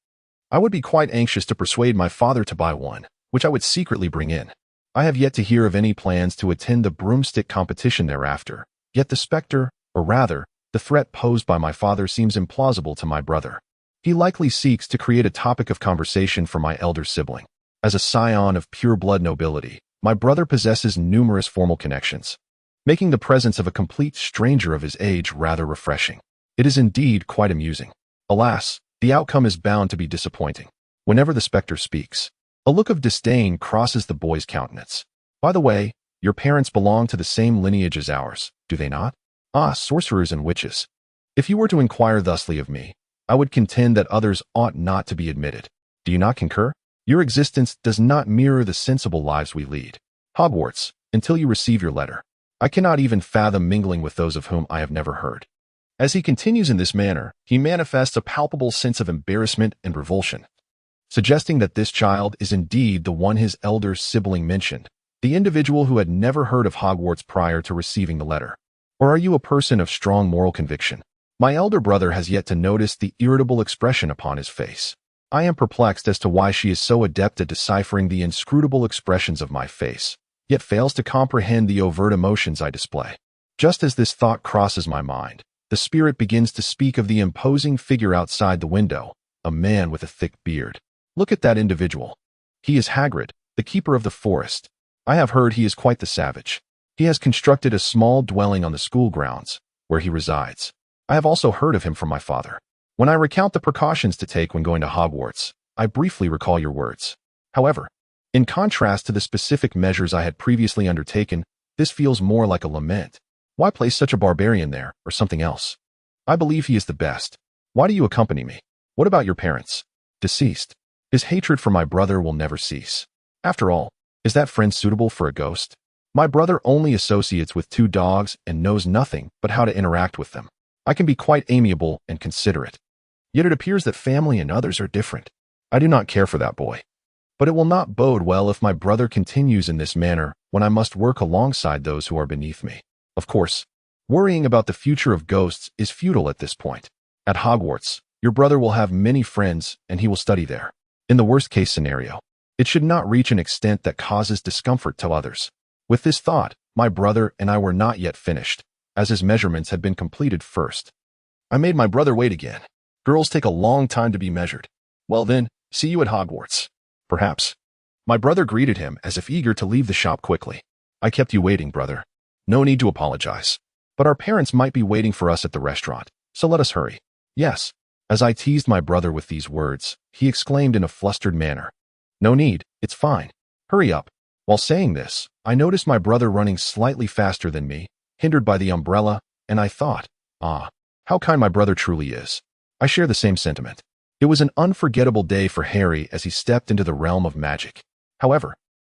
I would be quite anxious to persuade my father to buy one, which I would secretly bring in. I have yet to hear of any plans to attend the broomstick competition thereafter, yet the specter, or rather, the threat posed by my father seems implausible to my brother. He likely seeks to create a topic of conversation for my elder sibling. As a scion of pure-blood nobility, my brother possesses numerous formal connections, making the presence of a complete stranger of his age rather refreshing. It is indeed quite amusing. Alas, the outcome is bound to be disappointing. Whenever the specter speaks, a look of disdain crosses the boy's countenance. "By the way, your parents belong to the same lineage as ours, do they not?" "Ah, sorcerers and witches. If you were to inquire thusly of me, I would contend that others ought not to be admitted. Do you not concur? Your existence does not mirror the sensible lives we lead. Hogwarts, until you receive your letter. I cannot even fathom mingling with those of whom I have never heard." As he continues in this manner, he manifests a palpable sense of embarrassment and revulsion, suggesting that this child is indeed the one his elder sibling mentioned, the individual who had never heard of Hogwarts prior to receiving the letter. Or are you a person of strong moral conviction? My elder brother has yet to notice the irritable expression upon his face. I am perplexed as to why she is so adept at deciphering the inscrutable expressions of my face, yet fails to comprehend the overt emotions I display. Just as this thought crosses my mind, the spirit begins to speak of the imposing figure outside the window, a man with a thick beard. Look at that individual. He is Hagrid, the keeper of the forest. I have heard he is quite the savage. He has constructed a small dwelling on the school grounds, where he resides. I have also heard of him from my father. When I recount the precautions to take when going to Hogwarts, I briefly recall your words. However, in contrast to the specific measures I had previously undertaken, this feels more like a lament. Why place such a barbarian there, or something else? I believe he is the best. Why do you accompany me? What about your parents? Deceased. His hatred for my brother will never cease. After all, is that friend suitable for a ghost? My brother only associates with 2 dogs and knows nothing but how to interact with them. I can be quite amiable and considerate. Yet it appears that family and others are different. I do not care for that boy. But it will not bode well if my brother continues in this manner when I must work alongside those who are beneath me. Of course, worrying about the future of ghosts is futile at this point. At Hogwarts, your brother will have many friends and he will study there. In the worst-case scenario, it should not reach an extent that causes discomfort to others. With this thought, my brother and I were not yet finished, as his measurements had been completed first. I made my brother wait again. Girls take a long time to be measured. Well then, see you at Hogwarts. Perhaps. My brother greeted him as if eager to leave the shop quickly. I kept you waiting, brother. No need to apologize. But our parents might be waiting for us at the restaurant, so let us hurry. Yes. As I teased my brother with these words, he exclaimed in a flustered manner, "No need, it's fine. Hurry up." While saying this, I noticed my brother running slightly faster than me, hindered by the umbrella, and I thought, ah, How kind my brother truly is. I share the same sentiment. It was an unforgettable day for Harry as he stepped into the realm of magic. However,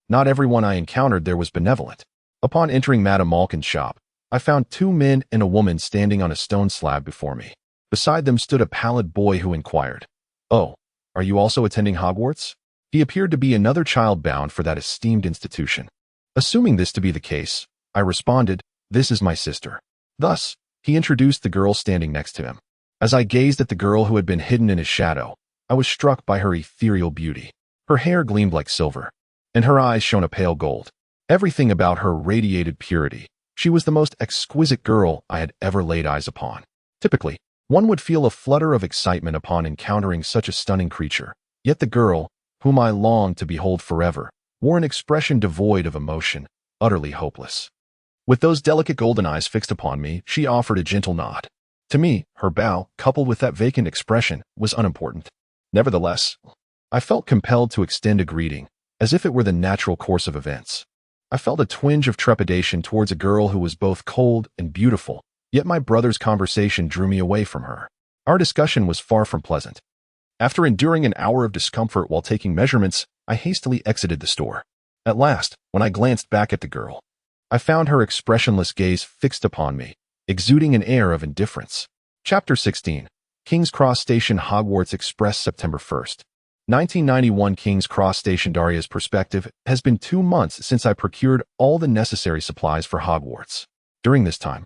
not everyone I encountered there was benevolent. Upon entering Madame Malkin's shop, I found 2 men and a woman standing on a stone slab before me. Beside them stood a pallid boy who inquired, "Oh, are you also attending Hogwarts?" He appeared to be another child bound for that esteemed institution. Assuming this to be the case, I responded, "This is my sister." Thus, he introduced the girl standing next to him. As I gazed at the girl who had been hidden in his shadow, I was struck by her ethereal beauty. Her hair gleamed like silver, and her eyes shone a pale gold. Everything about her radiated purity. She was the most exquisite girl I had ever laid eyes upon. Typically, one would feel a flutter of excitement upon encountering such a stunning creature. Yet the girl, whom I longed to behold forever, wore an expression devoid of emotion, utterly hopeless. With those delicate golden eyes fixed upon me, she offered a gentle nod. To me, her bow, coupled with that vacant expression, was unimportant. Nevertheless, I felt compelled to extend a greeting, as if it were the natural course of events. I felt a twinge of trepidation towards a girl who was both cold and beautiful, yet my brother's conversation drew me away from her. Our discussion was far from pleasant. After enduring an hour of discomfort while taking measurements, I hastily exited the store. At last, when I glanced back at the girl, I found her expressionless gaze fixed upon me, exuding an air of indifference. Chapter 16. King's Cross Station, Hogwarts Express, September 1st. 1991. King's Cross Station. Daria's perspective. Has been 2 months since I procured all the necessary supplies for Hogwarts. During this time,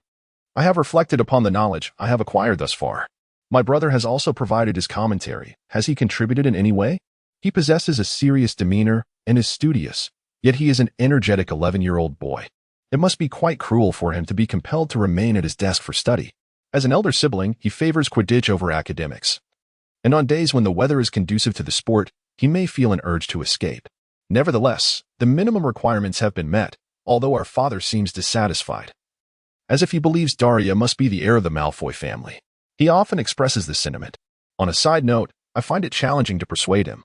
I have reflected upon the knowledge I have acquired thus far. My brother has also provided his commentary. Has he contributed in any way? He possesses a serious demeanor and is studious, yet he is an energetic 11-year-old boy. It must be quite cruel for him to be compelled to remain at his desk for study. As an elder sibling, he favors Quidditch over academics. And on days when the weather is conducive to the sport, he may feel an urge to escape. Nevertheless, the minimum requirements have been met, although our father seems dissatisfied. As if he believes Daria must be the heir of the Malfoy family. He often expresses this sentiment. On a side note, I find it challenging to persuade him.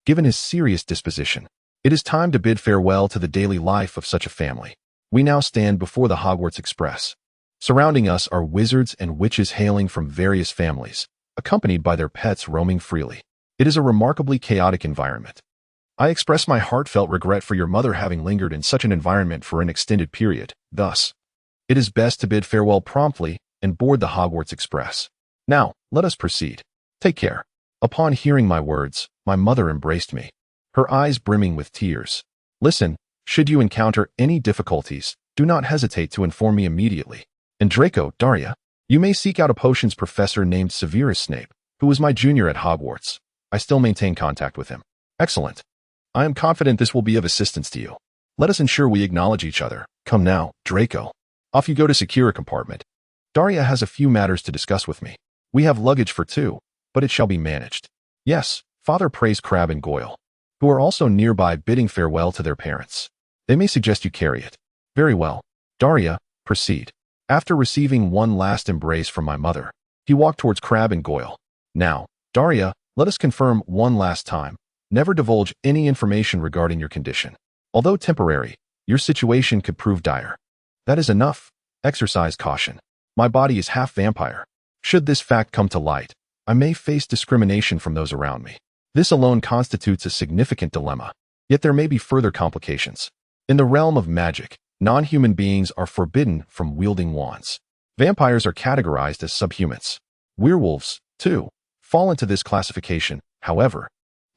Given his serious disposition, it is time to bid farewell to the daily life of such a family. We now stand before the Hogwarts Express. Surrounding us are wizards and witches hailing from various families, accompanied by their pets roaming freely. It is a remarkably chaotic environment. I express my heartfelt regret for your mother having lingered in such an environment for an extended period. Thus, it is best to bid farewell promptly and board the Hogwarts Express. Now, let us proceed. Take care. Upon hearing my words, my mother embraced me, her eyes brimming with tears. Listen, should you encounter any difficulties, do not hesitate to inform me immediately. And Draco, Daria, you may seek out a potions professor named Severus Snape, who was my junior at Hogwarts. I still maintain contact with him. Excellent. I am confident this will be of assistance to you. Let us ensure we acknowledge each other. Come now, Draco. Off you go to secure a compartment. Daria has a few matters to discuss with me. We have luggage for 2, but it shall be managed. Yes, Father praised Crabbe and Goyle, who are also nearby bidding farewell to their parents. They may suggest you carry it. Very well. Daria, proceed. After receiving one last embrace from my mother, he walked towards Crabbe and Goyle. Now, Daria, let us confirm one last time. Never divulge any information regarding your condition. Although temporary, your situation could prove dire. That is enough. Exercise caution. My body is half vampire. Should this fact come to light, I may face discrimination from those around me. This alone constitutes a significant dilemma. Yet there may be further complications. In the realm of magic, non-human beings are forbidden from wielding wands. Vampires are categorized as subhumans. Werewolves, too, fall into this classification. However,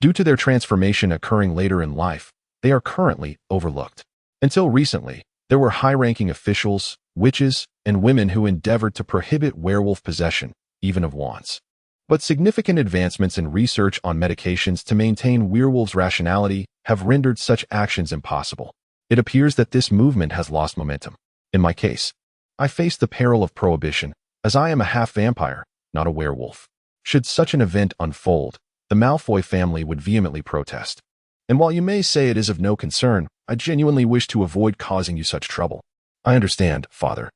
due to their transformation occurring later in life, they are currently overlooked. Until recently, there were high-ranking officials, witches, and women who endeavored to prohibit werewolf possession, even of wands. But significant advancements in research on medications to maintain werewolves' rationality have rendered such actions impossible. It appears that this movement has lost momentum. In my case, I face the peril of prohibition, as I am a half-vampire, not a werewolf. Should such an event unfold, the Malfoy family would vehemently protest. And while you may say it is of no concern, I genuinely wish to avoid causing you such trouble. I understand, Father.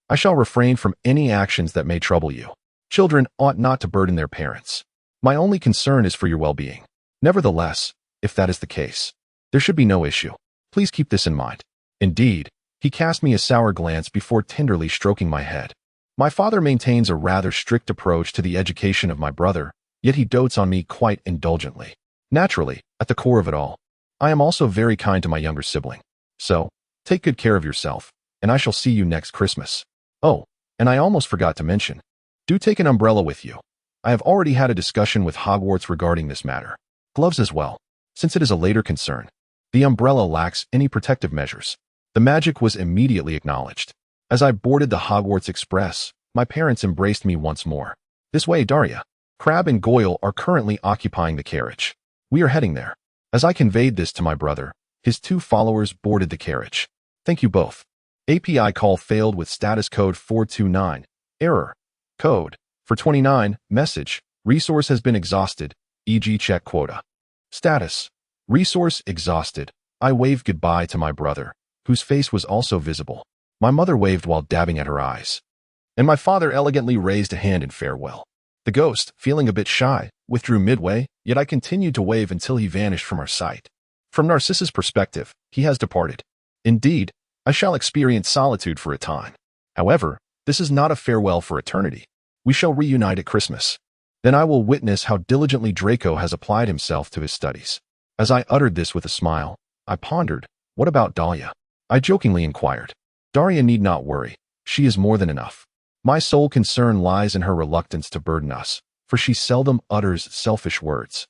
I shall refrain from any actions that may trouble you. Children ought not to burden their parents. My only concern is for your well-being. Nevertheless, if that is the case, there should be no issue. Please keep this in mind. Indeed, he cast me a sour glance before tenderly stroking my head. My father maintains a rather strict approach to the education of my brother, yet he dotes on me quite indulgently. Naturally, at the core of it all, I am also very kind to my younger sibling. So, take good care of yourself, and I shall see you next Christmas. Oh, and I almost forgot to mention, do take an umbrella with you. I have already had a discussion with Hogwarts regarding this matter. Gloves as well, since it is a later concern. The umbrella lacks any protective measures. The magic was immediately acknowledged. As I boarded the Hogwarts Express, my parents embraced me once more. This way, Daria. Crabbe and Goyle are currently occupying the carriage. We are heading there. As I conveyed this to my brother, his two followers boarded the carriage. Thank you both. API call failed with status code 429. Error. Code. For 29. Message. Resource has been exhausted, e.g. check quota. Status. Resource exhausted. I waved goodbye to my brother, whose face was also visible. My mother waved while dabbing at her eyes. And my father elegantly raised a hand in farewell. The ghost, feeling a bit shy, withdrew midway, yet I continued to wave until he vanished from our sight. From Narcissus' perspective, he has departed. Indeed, I shall experience solitude for a time. However, this is not a farewell for eternity. We shall reunite at Christmas. Then I will witness how diligently Draco has applied himself to his studies. As I uttered this with a smile, I pondered, what about Dahlia? I jokingly inquired. Daria need not worry. She is more than enough. My sole concern lies in her reluctance to burden us, for she seldom utters selfish words.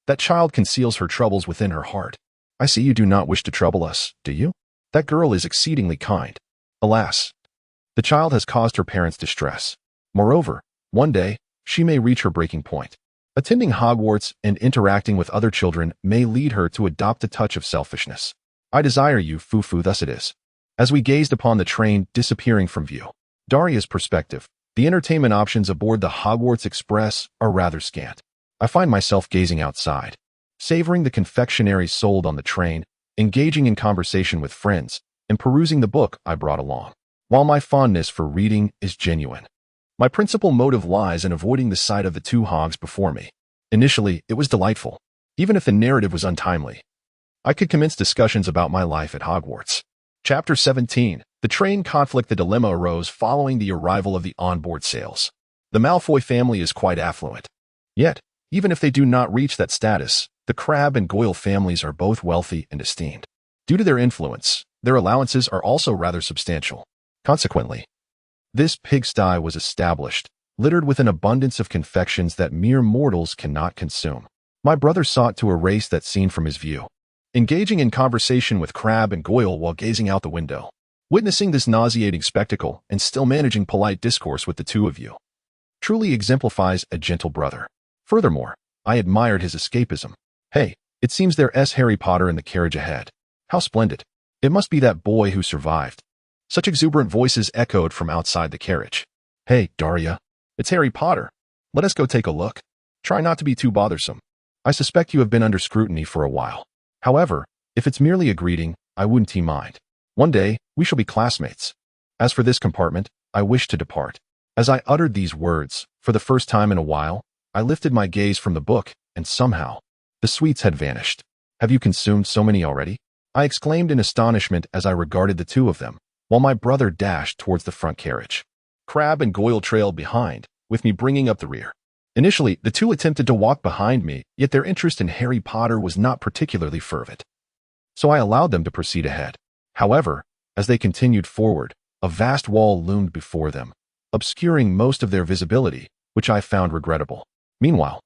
That child conceals her troubles within her heart. I see you do not wish to trouble us, do you? That girl is exceedingly kind. Alas, the child has caused her parents distress. Moreover, one day, she may reach her breaking point. Attending Hogwarts and interacting with other children may lead her to adopt a touch of selfishness. I desire you, Fufu, thus it is. As we gazed upon the train disappearing from view, Daria's perspective, the entertainment options aboard the Hogwarts Express are rather scant. I find myself gazing outside, savoring the confectionaries sold on the train, engaging in conversation with friends, and perusing the book I brought along. While my fondness for reading is genuine, my principal motive lies in avoiding the sight of the two hogs before me. Initially, it was delightful, even if the narrative was untimely. I could commence discussions about my life at Hogwarts. Chapter 17. The train conflict. The dilemma arose following the arrival of the onboard sales. The Malfoy family is quite affluent. Yet, even if they do not reach that status, the Crabbe and Goyle families are both wealthy and esteemed. Due to their influence, their allowances are also rather substantial. Consequently, this pigsty was established, littered with an abundance of confections that mere mortals cannot consume. My brother sought to erase that scene from his view, engaging in conversation with Crabbe and Goyle while gazing out the window. Witnessing this nauseating spectacle and still managing polite discourse with the two of you truly exemplifies a gentle brother. Furthermore, I admired his escapism. Hey, it seems there's Harry Potter in the carriage ahead. How splendid. It must be that boy who survived. Such exuberant voices echoed from outside the carriage. Hey, Daria. It's Harry Potter. Let us go take a look. Try not to be too bothersome. I suspect you have been under scrutiny for a while. However, if it's merely a greeting, I wouldn't mind. One day, we shall be classmates. As for this compartment, I wish to depart. As I uttered these words, for the first time in a while, I lifted my gaze from the book, and somehow, the sweets had vanished. Have you consumed so many already? I exclaimed in astonishment as I regarded the two of them, while my brother dashed towards the front carriage. Crabbe and Goyle trailed behind, with me bringing up the rear. Initially, the two attempted to walk behind me, yet their interest in Harry Potter was not particularly fervent. So I allowed them to proceed ahead. However, as they continued forward, a vast wall loomed before them, obscuring most of their visibility, which I found regrettable. Meanwhile,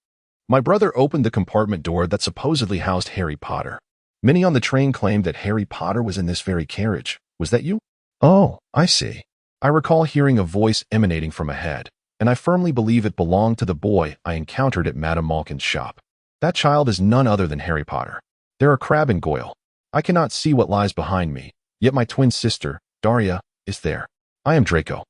my brother opened the compartment door that supposedly housed Harry Potter. Many on the train claimed that Harry Potter was in this very carriage. Was that you? Oh, I see. I recall hearing a voice emanating from ahead, and I firmly believe it belonged to the boy I encountered at Madame Malkin's shop. That child is none other than Harry Potter. There are Crabbe and Goyle. I cannot see what lies behind me, yet my twin sister, Daria, is there. I am Draco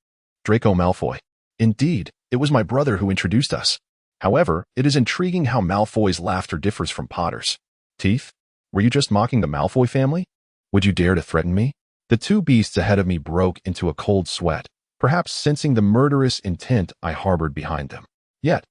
Malfoy. Indeed, it was my brother who introduced us. However, it is intriguing how Malfoy's laughter differs from Potter's. Teeth? Were you just mocking the Malfoy family? Would you dare to threaten me? The two beasts ahead of me broke into a cold sweat, perhaps sensing the murderous intent I harbored behind them. Yet,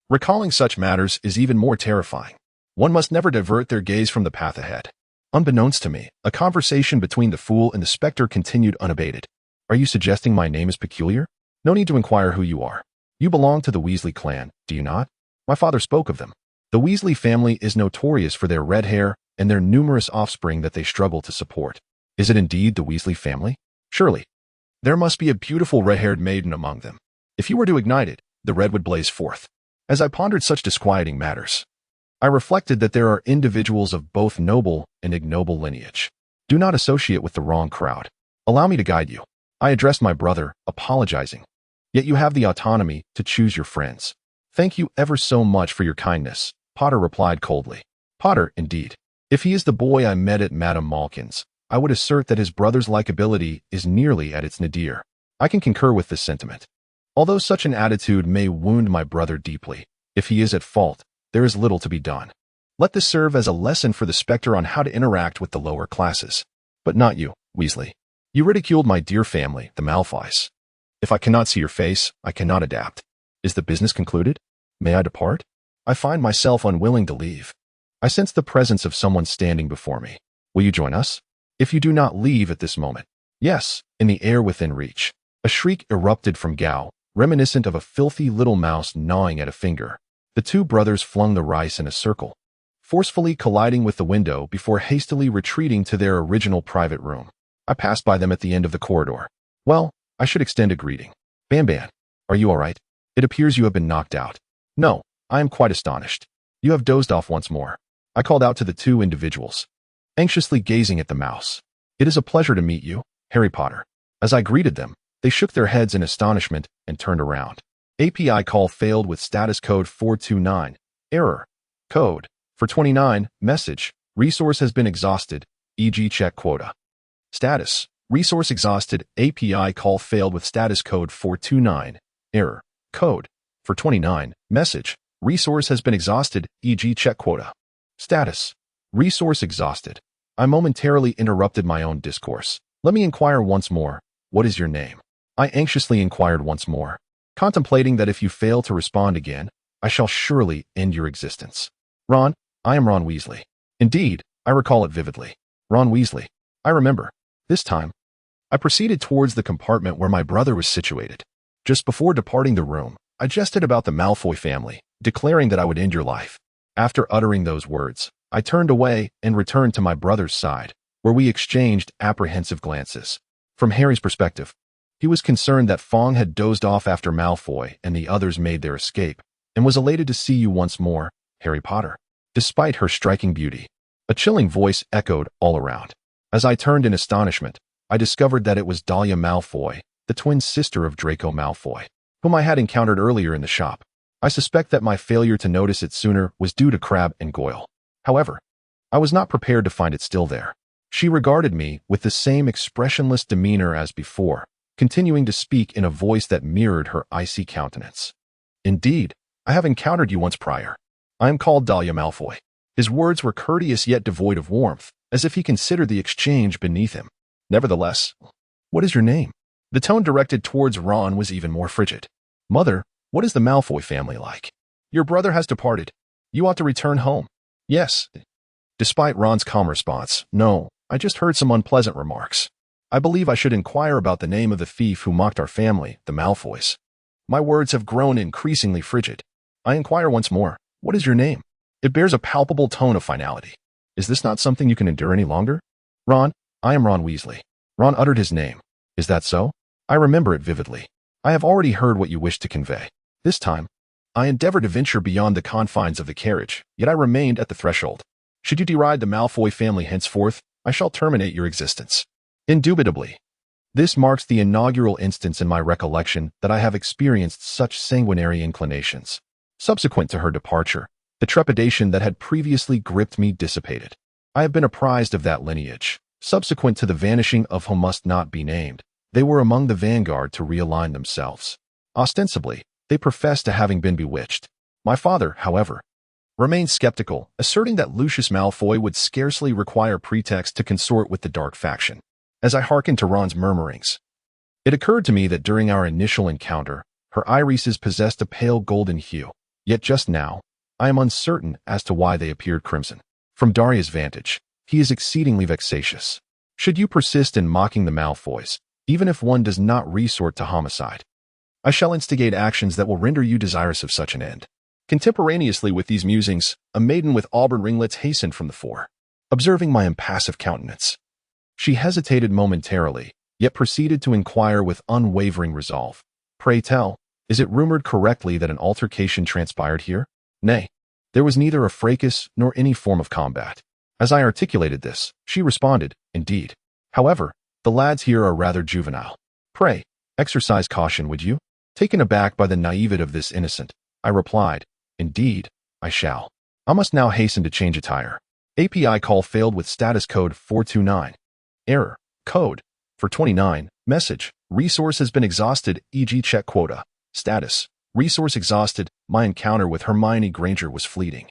recalling such matters is even more terrifying. One must never divert their gaze from the path ahead. Unbeknownst to me, a conversation between the fool and the specter continued unabated. Are you suggesting my name is peculiar? No need to inquire who you are. You belong to the Weasley clan, do you not? My father spoke of them. The Weasley family is notorious for their red hair and their numerous offspring that they struggle to support. Is it indeed the Weasley family? Surely. There must be a beautiful red-haired maiden among them. If you were to ignite it, the red would blaze forth. As I pondered such disquieting matters, I reflected that there are individuals of both noble and ignoble lineage. Do not associate with the wrong crowd. Allow me to guide you. I addressed my brother, apologizing. Yet you have the autonomy to choose your friends. Thank you ever so much for your kindness, Potter replied coldly. Potter, indeed. If he is the boy I met at Madame Malkin's, I would assert that his brother's likability is nearly at its nadir. I can concur with this sentiment. Although such an attitude may wound my brother deeply, if he is at fault, there is little to be done. Let this serve as a lesson for the Spectre on how to interact with the lower classes. But not you, Weasley. You ridiculed my dear family, the Malfoys. If I cannot see your face, I cannot adapt. Is the business concluded? May I depart? I find myself unwilling to leave. I sense the presence of someone standing before me. Will you join us? If you do not leave at this moment. Yes, in the air within reach. A shriek erupted from Gao, reminiscent of a filthy little mouse gnawing at a finger. The two brothers flung the rice in a circle, forcefully colliding with the window before hastily retreating to their original private room. I passed by them at the end of the corridor. Well, I should extend a greeting. Banban, are you all right? It appears you have been knocked out. No, I am quite astonished. You have dozed off once more. I called out to the two individuals, anxiously gazing at the mouse. It is a pleasure to meet you, Harry Potter. As I greeted them, they shook their heads in astonishment and turned around. API call failed with status code 429. Error. Code. For 29. Message. Resource has been exhausted, e.g. check quota. Status. Resource exhausted. API call failed with status code 429. Error. Code. For 29. Message. Resource has been exhausted, e.g. check quota. Status. Resource exhausted. I momentarily interrupted my own discourse. Let me inquire once more. What is your name? I anxiously inquired once more, contemplating that if you fail to respond again, I shall surely end your existence. Ron, I am Ron Weasley. Indeed, I recall it vividly. Ron Weasley. I remember. This time, I proceeded towards the compartment where my brother was situated. Just before departing the room, I jested about the Malfoy family, declaring that I would end your life. After uttering those words, I turned away and returned to my brother's side, where we exchanged apprehensive glances. From Harry's perspective, he was concerned that Fong had dozed off after Malfoy and the others made their escape, and was elated to see you once more, Harry Potter. Despite her striking beauty, a chilling voice echoed all around. As I turned in astonishment, I discovered that it was Dahlia Malfoy, the twin sister of Draco Malfoy, whom I had encountered earlier in the shop. I suspect that my failure to notice it sooner was due to Crabbe and Goyle. However, I was not prepared to find it still there. She regarded me with the same expressionless demeanor as before, continuing to speak in a voice that mirrored her icy countenance. Indeed, I have encountered you once prior. I am called Dahlia Malfoy. His words were courteous yet devoid of warmth, as if he considered the exchange beneath him. Nevertheless, what is your name? The tone directed towards Ron was even more frigid. Mother, what is the Malfoy family like? Your brother has departed. You ought to return home. Yes. Despite Ron's calm response, no, I just heard some unpleasant remarks. I believe I should inquire about the name of the thief who mocked our family, the Malfoys. My words have grown increasingly frigid. I inquire once more, what is your name? It bears a palpable tone of finality. Is this not something you can endure any longer? Ron, I am Ron Weasley. Ron uttered his name. Is that so? I remember it vividly. I have already heard what you wished to convey. This time, I endeavored to venture beyond the confines of the carriage, yet I remained at the threshold. Should you deride the Malfoy family henceforth, I shall terminate your existence. Indubitably. This marks the inaugural instance in my recollection that I have experienced such sanguinary inclinations. Subsequent to her departure, the trepidation that had previously gripped me dissipated. I have been apprised of that lineage. Subsequent to the vanishing of who must not be named, they were among the vanguard to realign themselves. Ostensibly, they professed to having been bewitched. My father, however, remained skeptical, asserting that Lucius Malfoy would scarcely require pretext to consort with the dark faction. As I hearkened to Ron's murmurings, it occurred to me that during our initial encounter, her irises possessed a pale golden hue, yet just now, I am uncertain as to why they appeared crimson. From Daria's vantage, he is exceedingly vexatious. Should you persist in mocking the Malfoys, even if one does not resort to homicide, I shall instigate actions that will render you desirous of such an end." Contemporaneously with these musings, a maiden with auburn ringlets hastened from the fore. Observing my impassive countenance, she hesitated momentarily, yet proceeded to inquire with unwavering resolve. "Pray tell, is it rumored correctly that an altercation transpired here?" "Nay, there was neither a fracas nor any form of combat." As I articulated this, she responded, "Indeed. However, the lads here are rather juvenile. Pray, exercise caution, would you?" Taken aback by the naivete of this innocent, I replied, "Indeed, I shall. I must now hasten to change attire." API call failed with status code 429. Error. Code 429. Message. Resource has been exhausted, e.g. check quota. Status. Resource exhausted. My encounter with Hermione Granger was fleeting,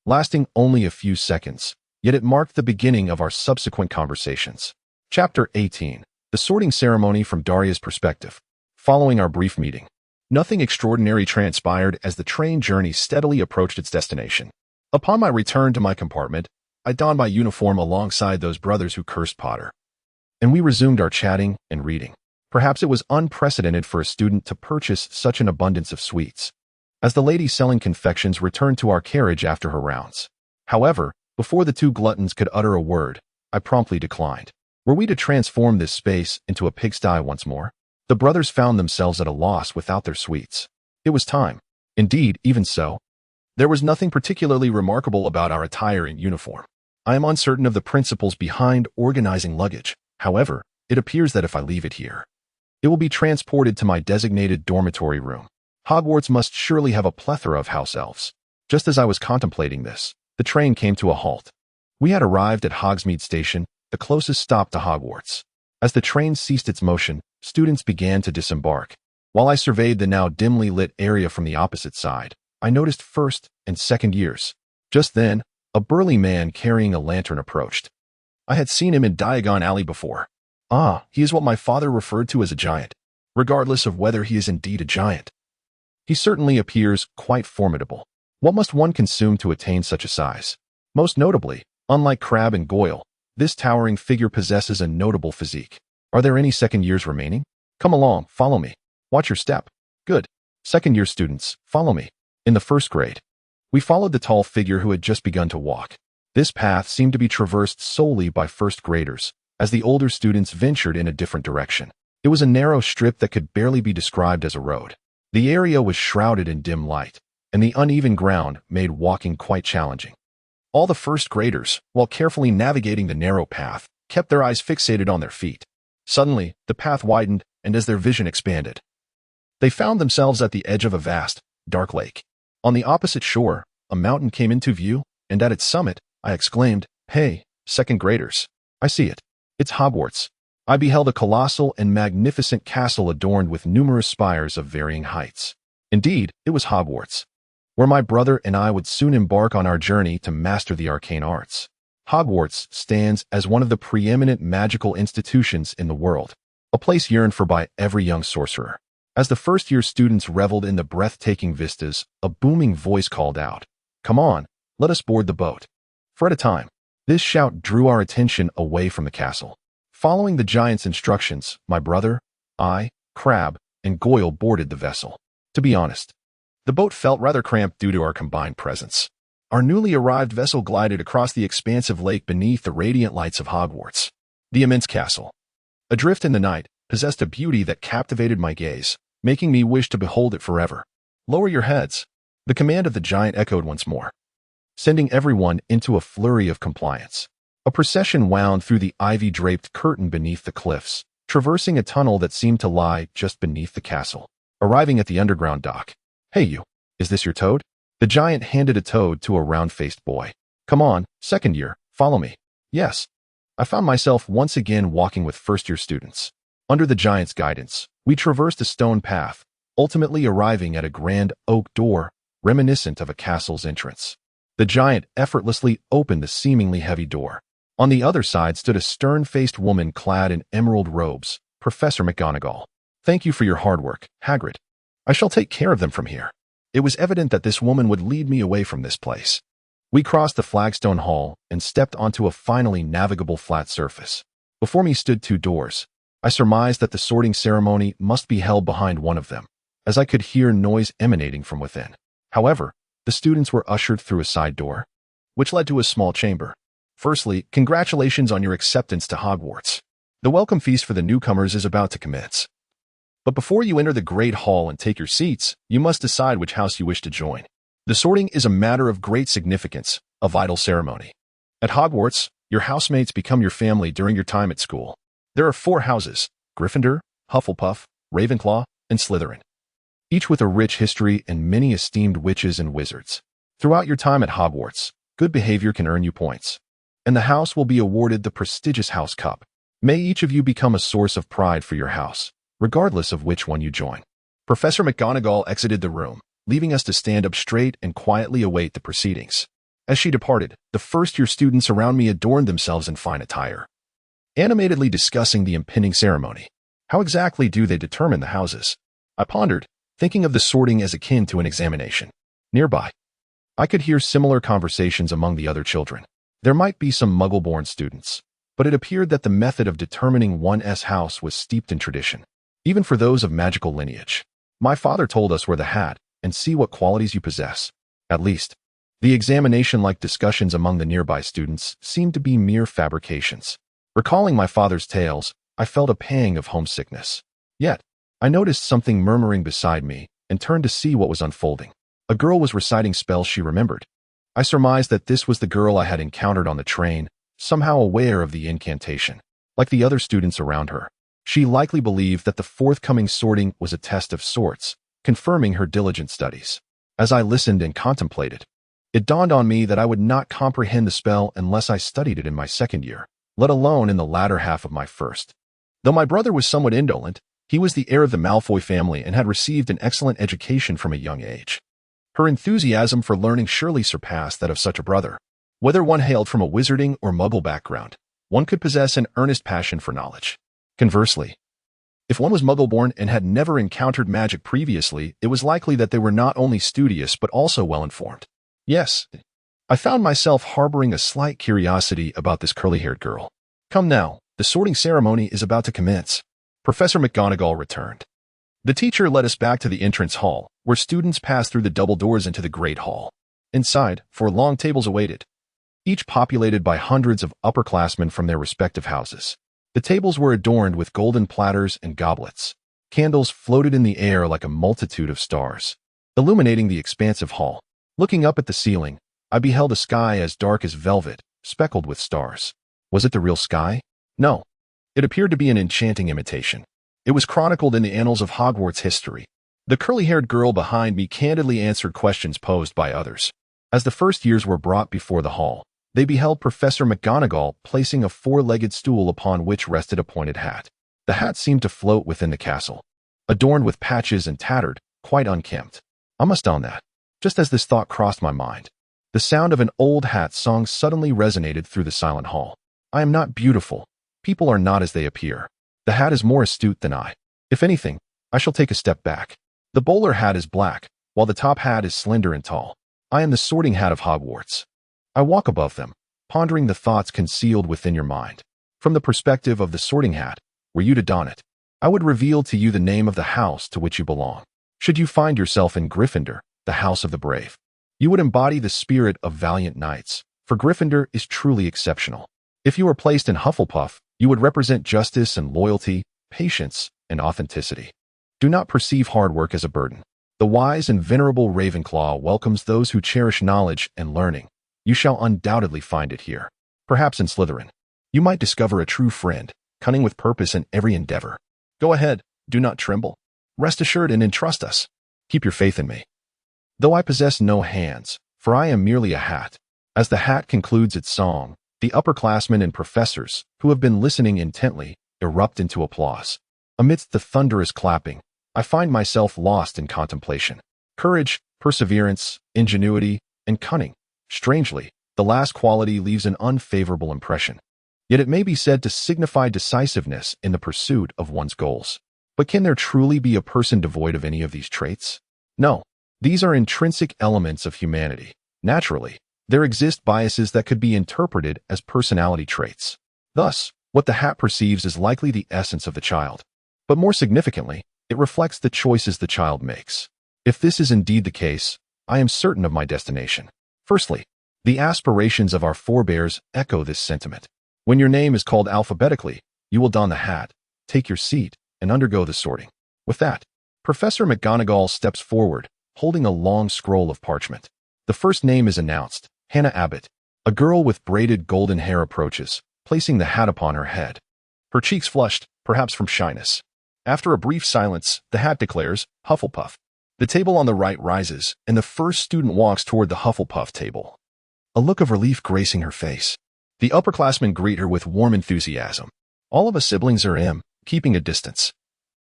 lasting only a few seconds, yet it marked the beginning of our subsequent conversations. Chapter 18. The sorting ceremony from Daria's perspective. Following our brief meeting, nothing extraordinary transpired as the train journey steadily approached its destination. Upon my return to my compartment, I donned my uniform alongside those brothers who cursed Potter, and we resumed our chatting and reading. Perhaps it was unprecedented for a student to purchase such an abundance of sweets, as the lady selling confections returned to our carriage after her rounds. However, before the two gluttons could utter a word, I promptly declined. Were we to transform this space into a pigsty once more? The brothers found themselves at a loss without their sweets. It was time. Indeed, even so, there was nothing particularly remarkable about our attire and uniform. I am uncertain of the principles behind organizing luggage. However, it appears that if I leave it here, it will be transported to my designated dormitory room. Hogwarts must surely have a plethora of house elves. Just as I was contemplating this, the train came to a halt. We had arrived at Hogsmeade Station, the closest stop to Hogwarts. As the train ceased its motion, students began to disembark. While I surveyed the now dimly lit area from the opposite side, I noticed first and second years. Just then, a burly man carrying a lantern approached. I had seen him in Diagon Alley before. Ah, he is what my father referred to as a giant, regardless of whether he is indeed a giant. He certainly appears quite formidable. What must one consume to attain such a size? Most notably, unlike Crabbe and Goyle, this towering figure possesses a notable physique. Are there any second years remaining? Come along, follow me. Watch your step. Good. Second year students, follow me. In the first grade, we followed the tall figure who had just begun to walk. This path seemed to be traversed solely by first graders, as the older students ventured in a different direction. It was a narrow strip that could barely be described as a road. The area was shrouded in dim light, and the uneven ground made walking quite challenging. All the first graders, while carefully navigating the narrow path, kept their eyes fixated on their feet. Suddenly, the path widened, and as their vision expanded, they found themselves at the edge of a vast, dark lake. On the opposite shore, a mountain came into view, and at its summit, I exclaimed, "Hey, second graders, I see it. It's Hogwarts." I beheld a colossal and magnificent castle adorned with numerous spires of varying heights. Indeed, it was Hogwarts, where my brother and I would soon embark on our journey to master the arcane arts. Hogwarts stands as one of the preeminent magical institutions in the world, a place yearned for by every young sorcerer. As the first-year students reveled in the breathtaking vistas, a booming voice called out, "Come on, let us board the boat." For at a time, this shout drew our attention away from the castle. Following the giant's instructions, my brother, I, Crabbe, and Goyle boarded the vessel. To be honest, the boat felt rather cramped due to our combined presence. Our newly arrived vessel glided across the expansive lake beneath the radiant lights of Hogwarts. The immense castle, adrift in the night, possessed a beauty that captivated my gaze, making me wish to behold it forever. "Lower your heads." The command of the giant echoed once more, sending everyone into a flurry of compliance. A procession wound through the ivy-draped curtain beneath the cliffs, traversing a tunnel that seemed to lie just beneath the castle. Arriving at the underground dock. "Hey you, is this your toad?" The giant handed a toad to a round-faced boy. "Come on, second year, follow me." Yes. I found myself once again walking with first-year students. Under the giant's guidance, we traversed a stone path, ultimately arriving at a grand oak door, reminiscent of a castle's entrance. The giant effortlessly opened the seemingly heavy door. On the other side stood a stern-faced woman clad in emerald robes, Professor McGonagall. "Thank you for your hard work, Hagrid. I shall take care of them from here." It was evident that this woman would lead me away from this place. We crossed the flagstone hall and stepped onto a finally navigable flat surface. Before me stood two doors, I surmised that the sorting ceremony must be held behind one of them, as I could hear noise emanating from within. However, the students were ushered through a side door, which led to a small chamber. Firstly, congratulations on your acceptance to Hogwarts. The welcome feast for the newcomers is about to commence. But before you enter the Great Hall and take your seats, you must decide which house you wish to join. The sorting is a matter of great significance, a vital ceremony. At Hogwarts, your housemates become your family during your time at school. There are 4 houses: Gryffindor, Hufflepuff, Ravenclaw, and Slytherin, each with a rich history and many esteemed witches and wizards. Throughout your time at Hogwarts, good behavior can earn you points, and the house will be awarded the prestigious House Cup. May each of you become a source of pride for your house, regardless of which one you join. Professor McGonagall exited the room, leaving us to stand up straight and quietly await the proceedings. As she departed, the first-year students around me adorned themselves in fine attire, animatedly discussing the impending ceremony. How exactly do they determine the houses? I pondered, thinking of the sorting as akin to an examination. Nearby, I could hear similar conversations among the other children. There might be some Muggle-born students, but it appeared that the method of determining one's house was steeped in tradition, even for those of magical lineage. My father told us wear the hat and see what qualities you possess. At least, the examination-like discussions among the nearby students seemed to be mere fabrications. Recalling my father's tales, I felt a pang of homesickness. Yet, I noticed something murmuring beside me and turned to see what was unfolding. A girl was reciting spells she remembered. I surmised that this was the girl I had encountered on the train, somehow aware of the incantation. Like the other students around her, she likely believed that the forthcoming sorting was a test of sorts, confirming her diligent studies. As I listened and contemplated, it dawned on me that I would not comprehend the spell unless I studied it in my second year, let alone in the latter half of my first. Though my brother was somewhat indolent, he was the heir of the Malfoy family and had received an excellent education from a young age. Her enthusiasm for learning surely surpassed that of such a brother. Whether one hailed from a wizarding or Muggle background, one could possess an earnest passion for knowledge. Conversely, if one was Muggle-born and had never encountered magic previously, it was likely that they were not only studious but also well-informed. Yes, I found myself harboring a slight curiosity about this curly-haired girl. Come now, the sorting ceremony is about to commence. Professor McGonagall returned. The teacher led us back to the entrance hall, where students passed through the double doors into the Great Hall. Inside, 4 long tables awaited, each populated by hundreds of upperclassmen from their respective houses. The tables were adorned with golden platters and goblets. Candles floated in the air like a multitude of stars, illuminating the expansive hall. Looking up at the ceiling, I beheld a sky as dark as velvet, speckled with stars. Was it the real sky? No. It appeared to be an enchanting imitation. It was chronicled in the annals of Hogwarts history. The curly-haired girl behind me candidly answered questions posed by others. As the first years were brought before the hall, they beheld Professor McGonagall placing a 4-legged stool upon which rested a pointed hat. The hat seemed to float within the castle, adorned with patches and tattered, quite unkempt. I must own that. Just as this thought crossed my mind, the sound of an old hat song suddenly resonated through the silent hall. I am not beautiful. People are not as they appear. The hat is more astute than I. If anything, I shall take a step back. The bowler hat is black, while the top hat is slender and tall. I am the sorting hat of Hogwarts. I walk above them, pondering the thoughts concealed within your mind. From the perspective of the sorting hat, were you to don it, I would reveal to you the name of the house to which you belong. Should you find yourself in Gryffindor, the house of the brave, you would embody the spirit of valiant knights, for Gryffindor is truly exceptional. If you were placed in Hufflepuff, you would represent justice and loyalty, patience and authenticity. Do not perceive hard work as a burden. The wise and venerable Ravenclaw welcomes those who cherish knowledge and learning. You shall undoubtedly find it here. Perhaps in Slytherin, you might discover a true friend, cunning with purpose in every endeavor. Go ahead, do not tremble. Rest assured and entrust us. Keep your faith in me. Though I possess no hands, for I am merely a hat. As the hat concludes its song, the upperclassmen and professors, who have been listening intently, erupt into applause. Amidst the thunderous clapping, I find myself lost in contemplation. Courage, perseverance, ingenuity, and cunning. Strangely, the last quality leaves an unfavorable impression. Yet it may be said to signify decisiveness in the pursuit of one's goals. But can there truly be a person devoid of any of these traits? No. These are intrinsic elements of humanity. Naturally, there exist biases that could be interpreted as personality traits. Thus, What the hat perceives is likely the essence of the child. But more significantly, it reflects the choices the child makes. If this is indeed the case, I am certain of my destination. Firstly, the aspirations of our forebears echo this sentiment. When your name is called alphabetically, you will don the hat, take your seat, and undergo the sorting. With that, Professor McGonagall steps forward, holding a long scroll of parchment. The first name is announced, Hannah Abbott. A girl with braided golden hair approaches, placing the hat upon her head. Her cheeks flushed, perhaps from shyness. After a brief silence, the hat declares, Hufflepuff. The table on the right rises, and the first student walks toward the Hufflepuff table. A look of relief gracing her face. The upperclassmen greet her with warm enthusiasm. All of us siblings are keeping a distance.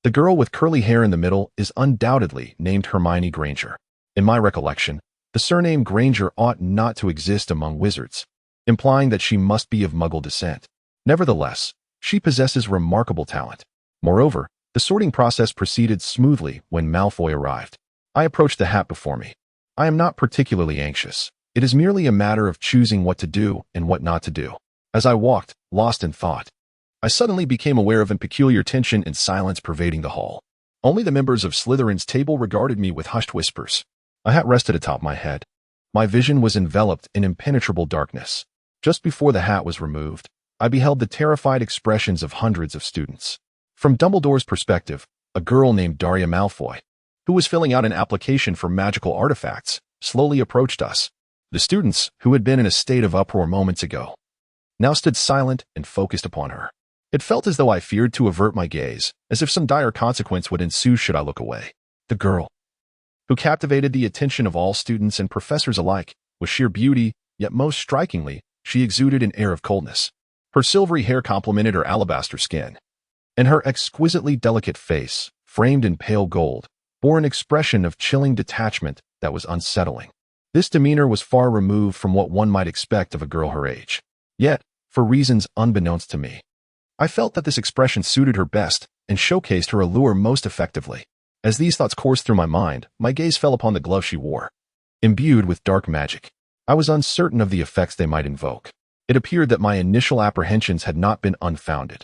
The girl with curly hair in the middle is undoubtedly named Hermione Granger. In my recollection, the surname Granger ought not to exist among wizards, implying that she must be of Muggle descent. Nevertheless, she possesses remarkable talent. Moreover, the sorting process proceeded smoothly when Malfoy arrived. I approached the hat before me. I am not particularly anxious. It is merely a matter of choosing what to do and what not to do. As I walked, lost in thought, I suddenly became aware of a peculiar tension and silence pervading the hall. Only the members of Slytherin's table regarded me with hushed whispers. A hat rested atop my head. My vision was enveloped in impenetrable darkness. Just before the hat was removed, I beheld the terrified expressions of hundreds of students. From Dumbledore's perspective, a girl named Daria Malfoy, who was filling out an application for magical artifacts, slowly approached us. The students, who had been in a state of uproar moments ago, now stood silent and focused upon her. It felt as though I feared to avert my gaze, as if some dire consequence would ensue should I look away. The girl, who captivated the attention of all students and professors alike, was sheer beauty, yet most strikingly, she exuded an air of coldness. Her silvery hair complemented her alabaster skin, and her exquisitely delicate face, framed in pale gold, bore an expression of chilling detachment that was unsettling. This demeanor was far removed from what one might expect of a girl her age. Yet, for reasons unbeknownst to me, I felt that this expression suited her best and showcased her allure most effectively. As these thoughts coursed through my mind, my gaze fell upon the glove she wore. Imbued with dark magic, I was uncertain of the effects they might invoke. It appeared that my initial apprehensions had not been unfounded.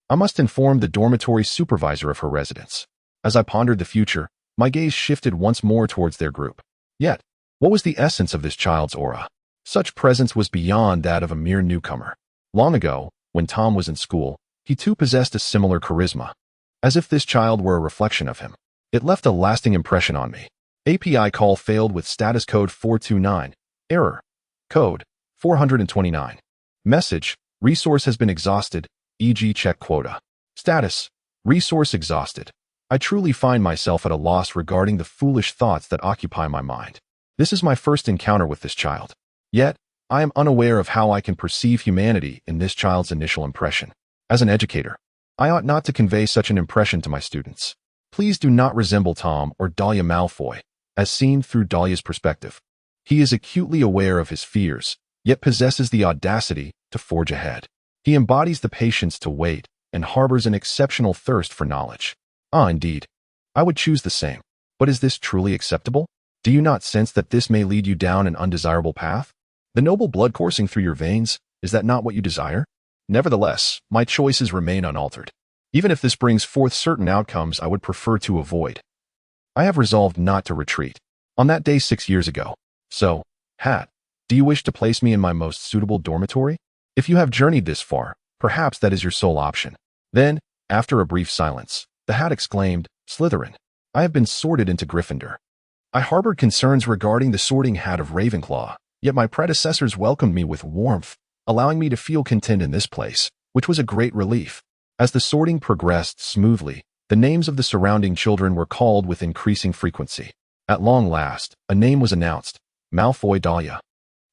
I must inform the dormitory supervisor of her residence. As I pondered the future, my gaze shifted once more towards their group. Yet, what was the essence of this child's aura? Such presence was beyond that of a mere newcomer. Long ago, when Tom was in school, he too possessed a similar charisma. As if this child were a reflection of him. It left a lasting impression on me. API call failed with status code 429. Error. Code 429. Message. Resource has been exhausted, e.g. check quota. Status. Resource exhausted. I truly find myself at a loss regarding the foolish thoughts that occupy my mind. This is my first encounter with this child. Yet, I am unaware of how I can perceive humanity in this child's initial impression. As an educator, I ought not to convey such an impression to my students. Please do not resemble Tom or Dahlia Malfoy, as seen through Dahlia's perspective. He is acutely aware of his fears, yet possesses the audacity to forge ahead. He embodies the patience to wait and harbors an exceptional thirst for knowledge. Ah, indeed. I would choose the same. But is this truly acceptable? Do you not sense that this may lead you down an undesirable path? The noble blood coursing through your veins, is that not what you desire? Nevertheless, my choices remain unaltered. Even if this brings forth certain outcomes I would prefer to avoid. I have resolved not to retreat. On that day 6 years ago. So, Hat, do you wish to place me in my most suitable dormitory? If you have journeyed this far, perhaps that is your sole option. Then, after a brief silence, the Hat exclaimed, Slytherin. I have been sorted into Gryffindor. I harbored concerns regarding the sorting hat of Ravenclaw, yet my predecessors welcomed me with warmth, allowing me to feel content in this place, which was a great relief. As the sorting progressed smoothly, the names of the surrounding children were called with increasing frequency. At long last, a name was announced, Malfoy Dahlia.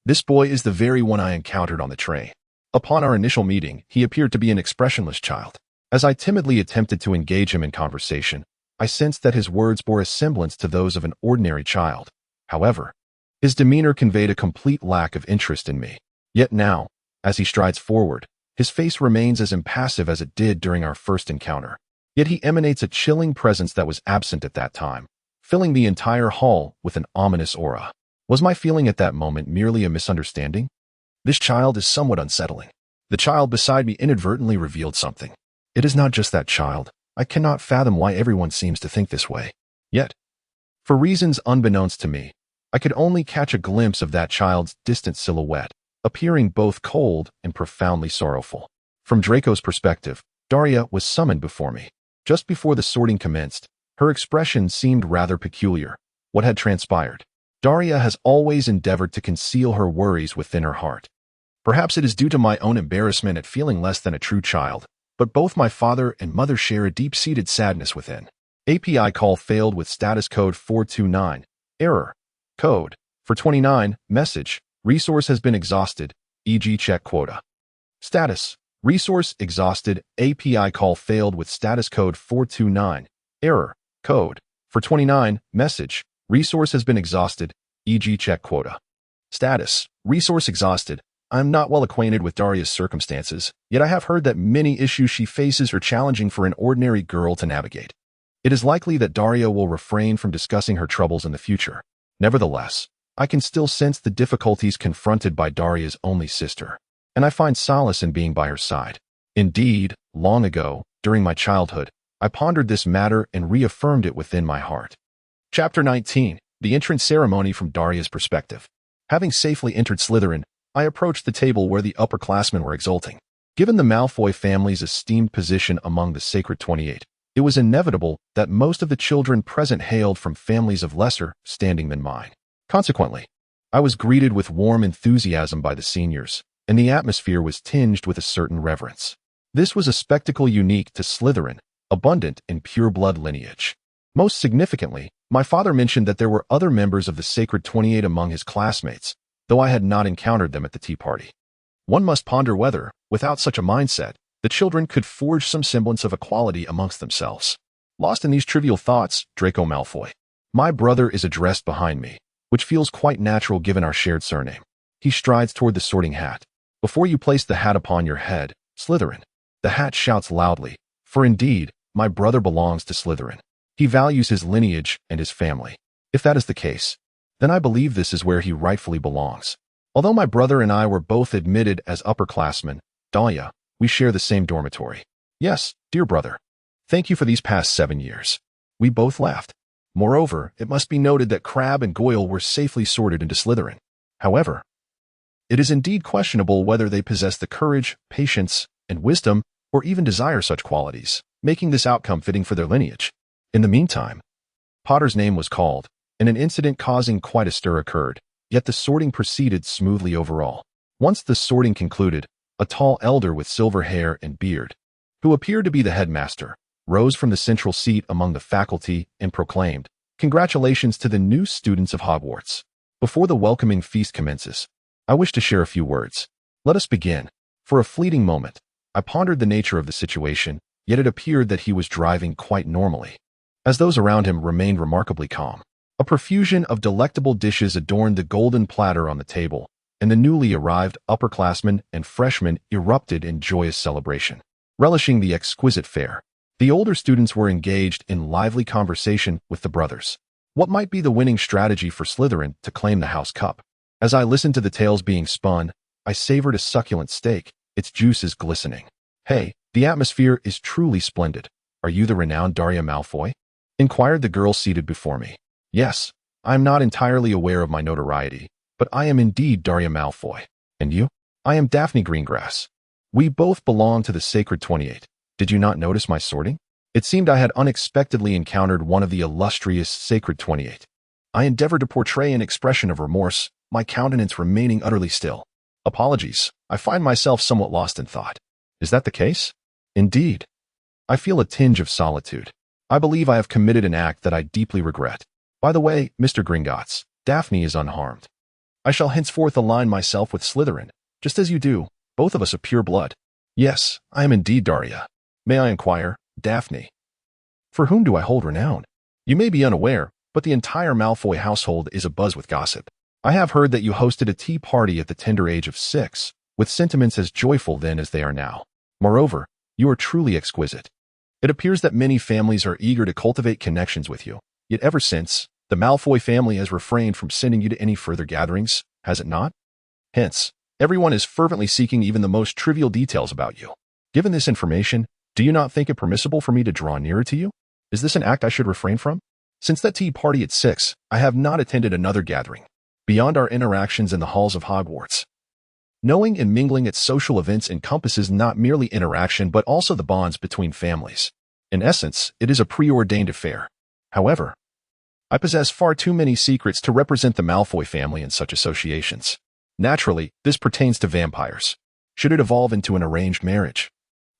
This boy is the very one I encountered on the train. Upon our initial meeting, he appeared to be an expressionless child. As I timidly attempted to engage him in conversation, I sensed that his words bore a semblance to those of an ordinary child. However, his demeanor conveyed a complete lack of interest in me. Yet now, as he strides forward, his face remains as impassive as it did during our first encounter. Yet he emanates a chilling presence that was absent at that time, filling the entire hall with an ominous aura. Was my feeling at that moment merely a misunderstanding? This child is somewhat unsettling. The child beside me inadvertently revealed something. It is not just that child. I cannot fathom why everyone seems to think this way. Yet, for reasons unbeknownst to me, I could only catch a glimpse of that child's distant silhouette, appearing both cold and profoundly sorrowful. From Draco's perspective, Daria was summoned before me. Just before the sorting commenced, her expression seemed rather peculiar. What had transpired? Daria has always endeavored to conceal her worries within her heart. Perhaps it is due to my own embarrassment at feeling less than a true child, but both my father and mother share a deep-seated sadness within. API call failed with status code 429. Error. Code. For 29. Message. Resource has been exhausted, e.g. check quota. Status. Resource exhausted. API call failed with status code 429. Error. Code. For 29. Message. Resource has been exhausted, e.g. check quota. Status. Resource exhausted. I am not well acquainted with Daria's circumstances, yet I have heard that many issues she faces are challenging for an ordinary girl to navigate. It is likely that Daria will refrain from discussing her troubles in the future. Nevertheless, I can still sense the difficulties confronted by Daria's only sister, and I find solace in being by her side. Indeed, long ago, during my childhood, I pondered this matter and reaffirmed it within my heart. Chapter 19. The Entrance Ceremony from Daria's Perspective. Having safely entered Slytherin, I approached the table where the upperclassmen were exulting. Given the Malfoy family's esteemed position among the Sacred 28, it was inevitable that most of the children present hailed from families of lesser standing than mine. Consequently, I was greeted with warm enthusiasm by the seniors, and the atmosphere was tinged with a certain reverence. This was a spectacle unique to Slytherin, abundant in pure-blood lineage. Most significantly, my father mentioned that there were other members of the Sacred 28 among his classmates, though I had not encountered them at the tea party. One must ponder whether, without such a mindset, the children could forge some semblance of equality amongst themselves. Lost in these trivial thoughts, Draco Malfoy. My brother is addressed behind me, which feels quite natural given our shared surname. He strides toward the sorting hat. Before you place the hat upon your head, Slytherin. The hat shouts loudly, for indeed, my brother belongs to Slytherin. He values his lineage and his family. If that is the case, then I believe this is where he rightfully belongs. Although my brother and I were both admitted as upperclassmen, Daria, we share the same dormitory. Yes, dear brother. Thank you for these past 7 years. We both laughed. Moreover, it must be noted that Crabbe and Goyle were safely sorted into Slytherin. However, it is indeed questionable whether they possess the courage, patience, and wisdom, or even desire such qualities, making this outcome fitting for their lineage. In the meantime, Potter's name was called, and an incident causing quite a stir occurred, yet the sorting proceeded smoothly overall. Once the sorting concluded, a tall elder with silver hair and beard, who appeared to be the headmaster, rose from the central seat among the faculty and proclaimed, "Congratulations to the new students of Hogwarts. Before the welcoming feast commences, I wish to share a few words. Let us begin." For a fleeting moment, I pondered the nature of the situation, yet it appeared that he was driving quite normally, as those around him remained remarkably calm. A profusion of delectable dishes adorned the golden platter on the table, and the newly arrived upperclassmen and freshmen erupted in joyous celebration. Relishing the exquisite fare, the older students were engaged in lively conversation with the brothers. What might be the winning strategy for Slytherin to claim the house cup? As I listened to the tales being spun, I savored a succulent steak, its juices glistening. "Hey, the atmosphere is truly splendid. Are you the renowned Daria Malfoy?" inquired the girl seated before me. "Yes, I am not entirely aware of my notoriety, but I am indeed Daria Malfoy. And you?" "I am Daphne Greengrass. We both belong to the Sacred 28. Did you not notice my sorting?" It seemed I had unexpectedly encountered one of the illustrious Sacred 28. I endeavored to portray an expression of remorse, my countenance remaining utterly still. "Apologies, I find myself somewhat lost in thought." "Is that the case?" "Indeed. I feel a tinge of solitude. I believe I have committed an act that I deeply regret. By the way, Mr. Gringotts, Daphne is unharmed. I shall henceforth align myself with Slytherin, just as you do, both of us of pure blood." "Yes, I am indeed Daria. May I inquire, Daphne, for whom do I hold renown?" "You may be unaware, but the entire Malfoy household is abuzz with gossip. I have heard that you hosted a tea party at the tender age of 6, with sentiments as joyful then as they are now. Moreover, you are truly exquisite. It appears that many families are eager to cultivate connections with you, yet ever since, the Malfoy family has refrained from sending you to any further gatherings, has it not? Hence, Everyone is fervently seeking even the most trivial details about you. Given this information, do you not think it permissible for me to draw nearer to you? Is this an act I should refrain from? Since that tea party at 6, I have not attended another gathering, beyond our interactions in the halls of Hogwarts. Knowing and mingling at social events encompasses not merely interaction but also the bonds between families. In essence, it is a preordained affair. However, I possess far too many secrets to represent the Malfoy family in such associations. Naturally, this pertains to vampires. Should it evolve into an arranged marriage,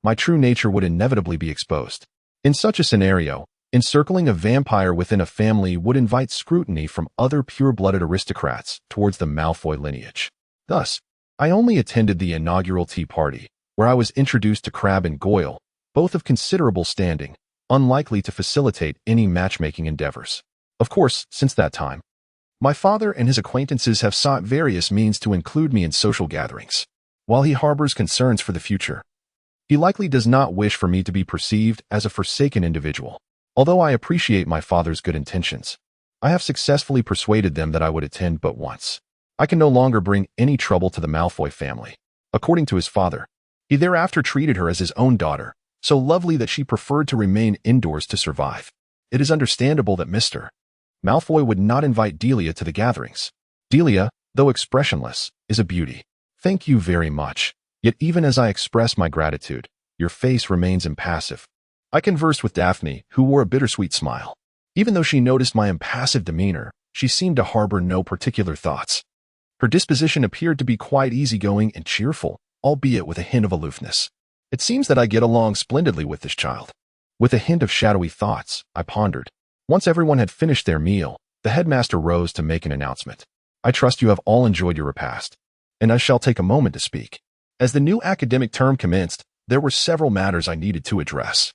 my true nature would inevitably be exposed. In such a scenario, encircling a vampire within a family would invite scrutiny from other pure-blooded aristocrats towards the Malfoy lineage. Thus, I only attended the inaugural tea party, where I was introduced to Crabbe and Goyle, both of considerable standing, unlikely to facilitate any matchmaking endeavors. Of course, since that time, my father and his acquaintances have sought various means to include me in social gatherings. While he harbors concerns for the future, he likely does not wish for me to be perceived as a forsaken individual. Although I appreciate my father's good intentions, I have successfully persuaded them that I would attend but once. I can no longer bring any trouble to the Malfoy family. According to his father, he thereafter treated her as his own daughter, so lovely that she preferred to remain indoors to survive. It is understandable that Mr. Malfoy would not invite Delia to the gatherings. Delia, though expressionless, is a beauty. Thank you very much. Yet even as I express my gratitude, your face remains impassive. I conversed with Daphne, who wore a bittersweet smile. Even though she noticed my impassive demeanor, she seemed to harbor no particular thoughts. Her disposition appeared to be quite easygoing and cheerful, albeit with a hint of aloofness. It seems that I get along splendidly with this child. With a hint of shadowy thoughts, I pondered. Once everyone had finished their meal, the headmaster rose to make an announcement. I trust you have all enjoyed your repast, and I shall take a moment to speak. As the new academic term commenced, there were several matters I needed to address.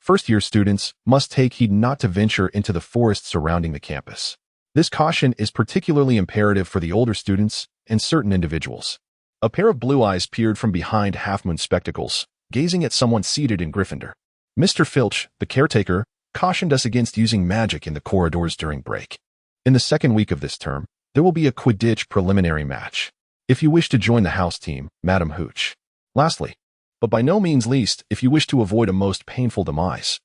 First-year students must take heed not to venture into the forest surrounding the campus. This caution is particularly imperative for the older students and certain individuals. A pair of blue eyes peered from behind half-moon spectacles, gazing at someone seated in Gryffindor. Mr. Filch, the caretaker, cautioned us against using magic in the corridors during break. In the second week of this term, there will be a Quidditch preliminary match. If you wish to join the house team, Madam Hooch. Lastly, but by no means least, if you wish to avoid a most painful demise,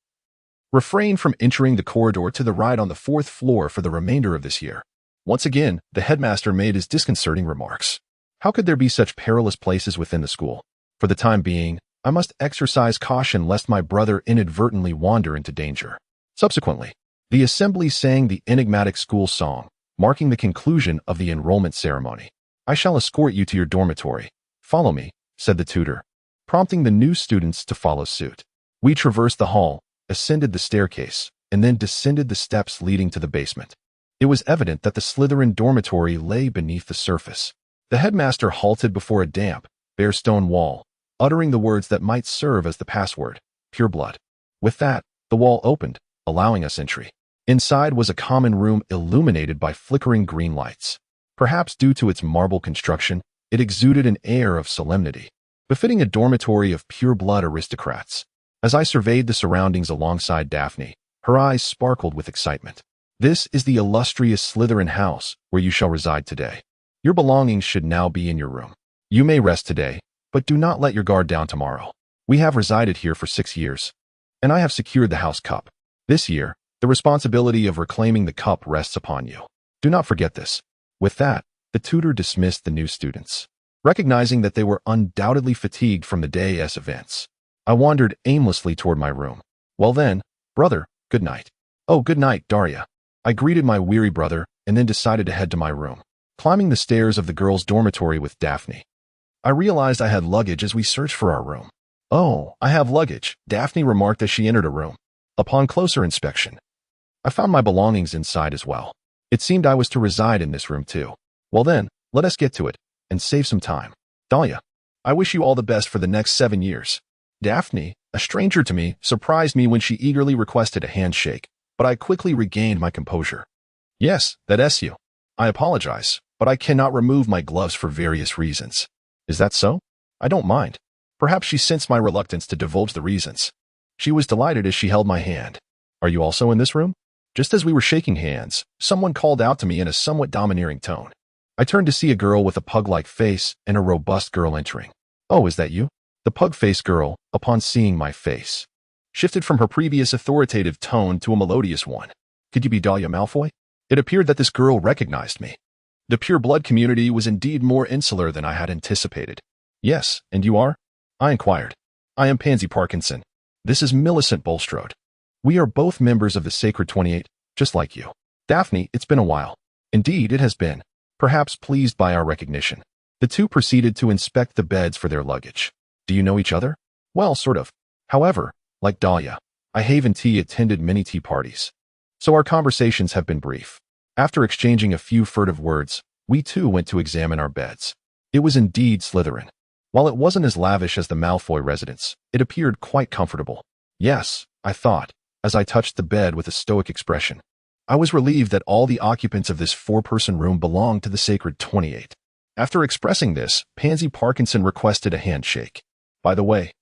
refrain from entering the corridor to the right on the 4th floor for the remainder of this year. Once again, the headmaster made his disconcerting remarks. How could there be such perilous places within the school? For the time being, I must exercise caution lest my brother inadvertently wander into danger. Subsequently, the assembly sang the enigmatic school song, marking the conclusion of the enrollment ceremony. I shall escort you to your dormitory. Follow me, said the tutor, prompting the new students to follow suit. We traversed the hall, ascended the staircase, and then descended the steps leading to the basement. It was evident that the Slytherin dormitory lay beneath the surface. The headmaster halted before a damp, bare stone wall, uttering the words that might serve as the password, pure blood. With that, the wall opened, allowing us entry. Inside was a common room illuminated by flickering green lights. Perhaps due to its marble construction, it exuded an air of solemnity, befitting a dormitory of pure-blood aristocrats. As I surveyed the surroundings alongside Daphne, her eyes sparkled with excitement. This is the illustrious Slytherin house where you shall reside today. Your belongings should now be in your room. You may rest today, but do not let your guard down tomorrow. We have resided here for 6 years, and I have secured the house cup. This year, the responsibility of reclaiming the cup rests upon you. Do not forget this. With that, the tutor dismissed the new students. Recognizing that they were undoubtedly fatigued from the day's events, I wandered aimlessly toward my room. Well then, brother, good night. Oh, good night, Daria. I greeted my weary brother and then decided to head to my room. Climbing the stairs of the girls' dormitory with Daphne, I realized I had luggage as we searched for our room. Oh, I have luggage, Daphne remarked as she entered a room. Upon closer inspection, I found my belongings inside as well. It seemed I was to reside in this room too. Well then, let us get to it, and save some time. Dahlia, I wish you all the best for the next 7 years. Daphne, a stranger to me, surprised me when she eagerly requested a handshake, but I quickly regained my composure. Yes, that's you. I apologize, but I cannot remove my gloves for various reasons. Is that so? I don't mind. Perhaps she sensed my reluctance to divulge the reasons. She was delighted as she held my hand. Are you also in this room? Just as we were shaking hands, someone called out to me in a somewhat domineering tone. I turned to see a girl with a pug-like face and a robust girl entering. "Oh, is that you?" The pug-faced girl, upon seeing my face, shifted from her previous authoritative tone to a melodious one. "Could you be Dahlia Malfoy?" It appeared that this girl recognized me. The pure blood community was indeed more insular than I had anticipated. "Yes, and you are?" I inquired. "I am Pansy Parkinson. This is Millicent Bulstrode. We are both members of the Sacred 28, just like you." "Daphne, it's been a while." "Indeed, it has been." Perhaps pleased by our recognition, the two proceeded to inspect the beds for their luggage. "Do you know each other?" "Well, sort of. However, like Dahlia, I have and T attended many tea parties, so our conversations have been brief." After exchanging a few furtive words, we too went to examine our beds. It was indeed Slytherin. While it wasn't as lavish as the Malfoy residence, it appeared quite comfortable. "Yes," I thought, as I touched the bed with a stoic expression. I was relieved that all the occupants of this four-person room belonged to the Sacred 28. After expressing this, Pansy Parkinson requested a handshake. By the way,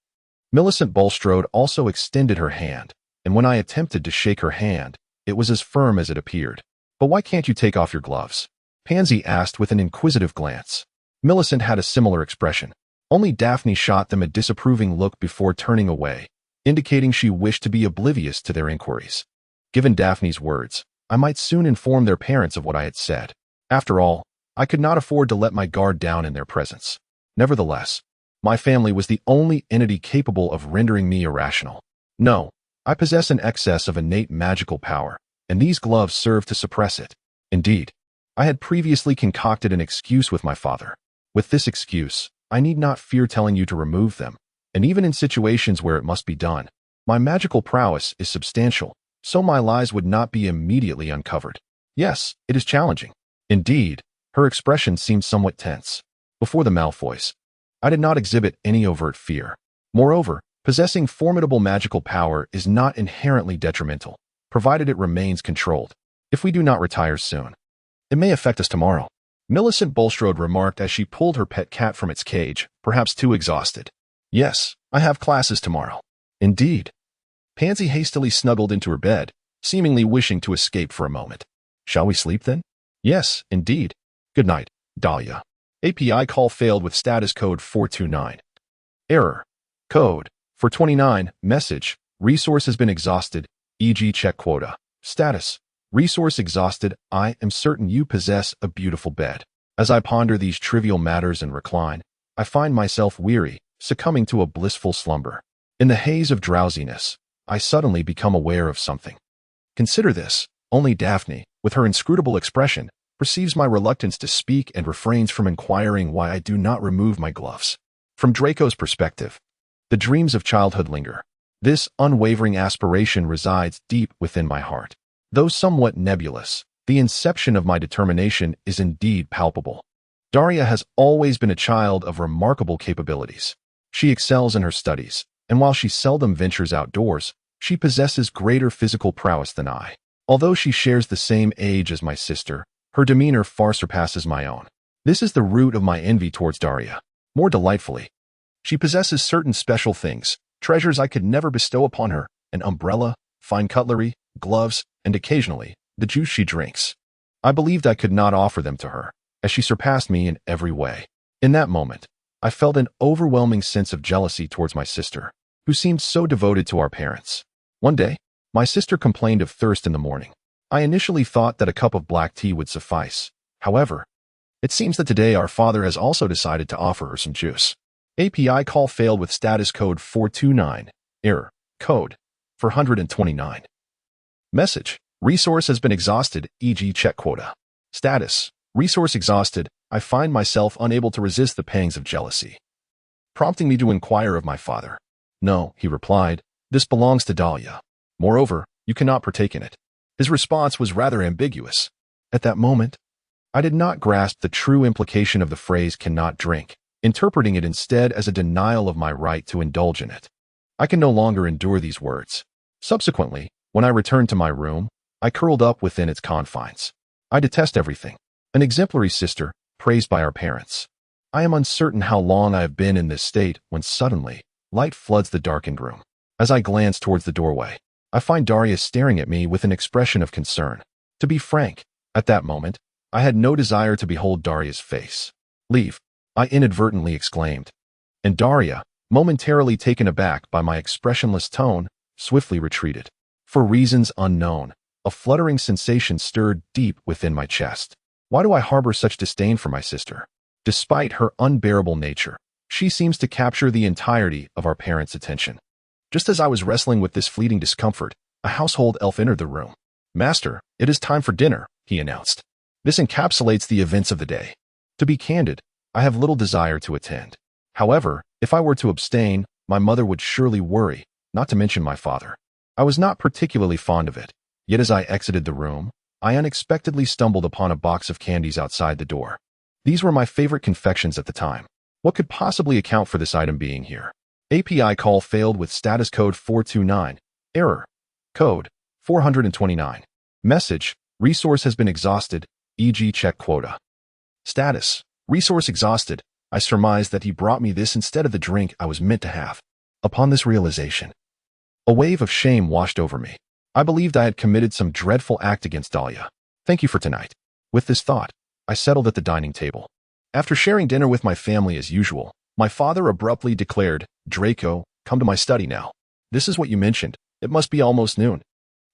Millicent Bulstrode also extended her hand, and when I attempted to shake her hand, it was as firm as it appeared. "But why can't you take off your gloves?" Pansy asked with an inquisitive glance. Millicent had a similar expression. Only Daphne shot them a disapproving look before turning away, indicating she wished to be oblivious to their inquiries. Given Daphne's words, I might soon inform their parents of what I had said. After all, I could not afford to let my guard down in their presence. Nevertheless, my family was the only entity capable of rendering me irrational. No, I possess an excess of innate magical power, and these gloves serve to suppress it. Indeed, I had previously concocted an excuse with my father. With this excuse, I need not fear telling you to remove them, and even in situations where it must be done, my magical prowess is substantial, so my lies would not be immediately uncovered. Yes, it is challenging. Indeed, her expression seemed somewhat tense. Before the Malfoys, I did not exhibit any overt fear. Moreover, possessing formidable magical power is not inherently detrimental, provided it remains controlled. If we do not retire soon, it may affect us tomorrow, Millicent Bulstrode remarked as she pulled her pet cat from its cage, perhaps too exhausted. "Yes, I have classes tomorrow." "Indeed." Pansy hastily snuggled into her bed, seemingly wishing to escape for a moment. "Shall we sleep then?" "Yes, indeed. Good night, Dahlia." API call failed with status code 429. Error. Code 429. Message. Resource has been exhausted, e.g. check quota. Status. Resource exhausted. I am certain you possess a beautiful bed. As I ponder these trivial matters and recline, I find myself weary, succumbing to a blissful slumber. In the haze of drowsiness, I suddenly become aware of something. Consider this. Only Daphne, with her inscrutable expression, perceives my reluctance to speak and refrains from inquiring why I do not remove my gloves. From Draco's perspective, the dreams of childhood linger. This unwavering aspiration resides deep within my heart. Though somewhat nebulous, the inception of my determination is indeed palpable. Daria has always been a child of remarkable capabilities. She excels in her studies, and while she seldom ventures outdoors, she possesses greater physical prowess than I. Although she shares the same age as my sister, her demeanor far surpasses my own. This is the root of my envy towards Daria. More delightfully, she possesses certain special things, treasures I could never bestow upon her: an umbrella, fine cutlery, gloves, and occasionally, the juice she drinks. I believed I could not offer them to her, as she surpassed me in every way. In that moment, I felt an overwhelming sense of jealousy towards my sister, who seemed so devoted to our parents. One day, my sister complained of thirst in the morning. I initially thought that a cup of black tea would suffice. However, it seems that today our father has also decided to offer her some juice. API call failed with status code 429. Error. Code 429. Message. Resource has been exhausted, e.g. check quota. Status. Resource exhausted. I find myself unable to resist the pangs of jealousy, prompting me to inquire of my father. "No," he replied, "this belongs to Dahlia. Moreover, you cannot partake in it." His response was rather ambiguous. At that moment, I did not grasp the true implication of the phrase "cannot drink," interpreting it instead as a denial of my right to indulge in it. I can no longer endure these words. Subsequently, when I returned to my room, I curled up within its confines. I detest everything. An exemplary sister, praised by our parents. I am uncertain how long I have been in this state when suddenly, light floods the darkened room. As I glance towards the doorway, I find Daria staring at me with an expression of concern. To be frank, at that moment, I had no desire to behold Daria's face. "Leave," I inadvertently exclaimed. And Daria, momentarily taken aback by my expressionless tone, swiftly retreated. For reasons unknown, a fluttering sensation stirred deep within my chest. Why do I harbor such disdain for my sister? Despite her unbearable nature, she seems to capture the entirety of our parents' attention. Just as I was wrestling with this fleeting discomfort, a household elf entered the room. "Master, it is time for dinner," he announced. This encapsulates the events of the day. To be candid, I have little desire to attend. However, if I were to abstain, my mother would surely worry, not to mention my father. I was not particularly fond of it, yet as I exited the room, I unexpectedly stumbled upon a box of candies outside the door. These were my favorite confections at the time. What could possibly account for this item being here? API call failed with status code 429. Error. Code 429. Message. Resource has been exhausted, e.g. check quota. Status. Resource exhausted. I surmised that he brought me this instead of the drink I was meant to have. Upon this realization, a wave of shame washed over me. I believed I had committed some dreadful act against Daria. Thank you for tonight. With this thought, I settled at the dining table. After sharing dinner with my family as usual, my father abruptly declared, "Draco, come to my study now. This is what you mentioned. It must be almost noon."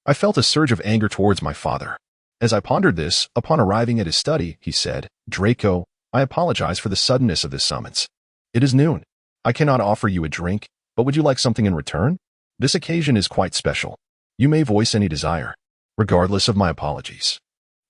I felt a surge of anger towards my father. As I pondered this, upon arriving at his study, he said, "Draco, I apologize for the suddenness of this summons. It is noon. I cannot offer you a drink, but would you like something in return? This occasion is quite special. You may voice any desire." Regardless of my apologies,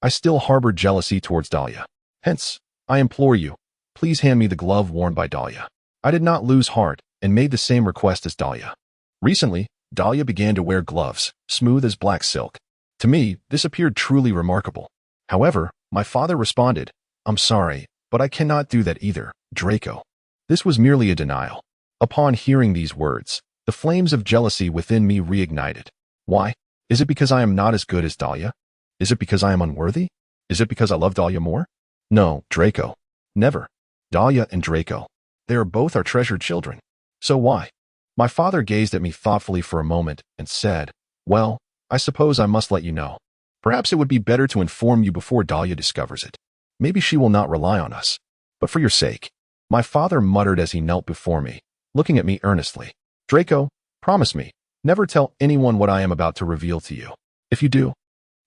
I still harbored jealousy towards Daria. Hence, I implore you, please hand me the glove worn by Daria. I did not lose heart and made the same request as Daria. Recently, Daria began to wear gloves, smooth as black silk. To me, this appeared truly remarkable. However, my father responded, "I'm sorry, but I cannot do that either, Draco." This was merely a denial. Upon hearing these words, the flames of jealousy within me reignited. Why? Is it because I am not as good as Daria? Is it because I am unworthy? Is it because I love Daria more? No, Draco. Never. Daria and Draco. They are both our treasured children. So why? My father gazed at me thoughtfully for a moment and said, "Well, I suppose I must let you know. Perhaps it would be better to inform you before Daria discovers it. Maybe she will not rely on us. But for your sake." My father muttered as he knelt before me, looking at me earnestly. "Draco, promise me, never tell anyone what I am about to reveal to you. If you do,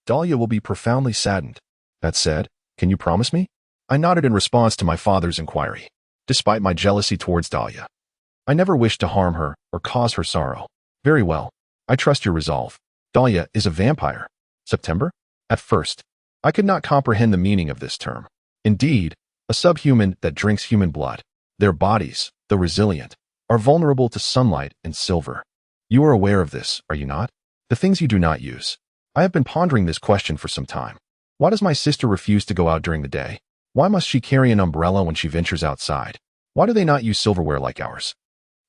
Daria will be profoundly saddened. That said, can you promise me?" I nodded in response to my father's inquiry. Despite my jealousy towards Daria, I never wished to harm her or cause her sorrow. "Very well. I trust your resolve. Daria is a vampire." September? At first, I could not comprehend the meaning of this term. Indeed, a subhuman that drinks human blood. Their bodies, though resilient, are vulnerable to sunlight and silver. You are aware of this, are you not? The things you do not use. I have been pondering this question for some time. Why does my sister refuse to go out during the day? Why must she carry an umbrella when she ventures outside? Why do they not use silverware like ours?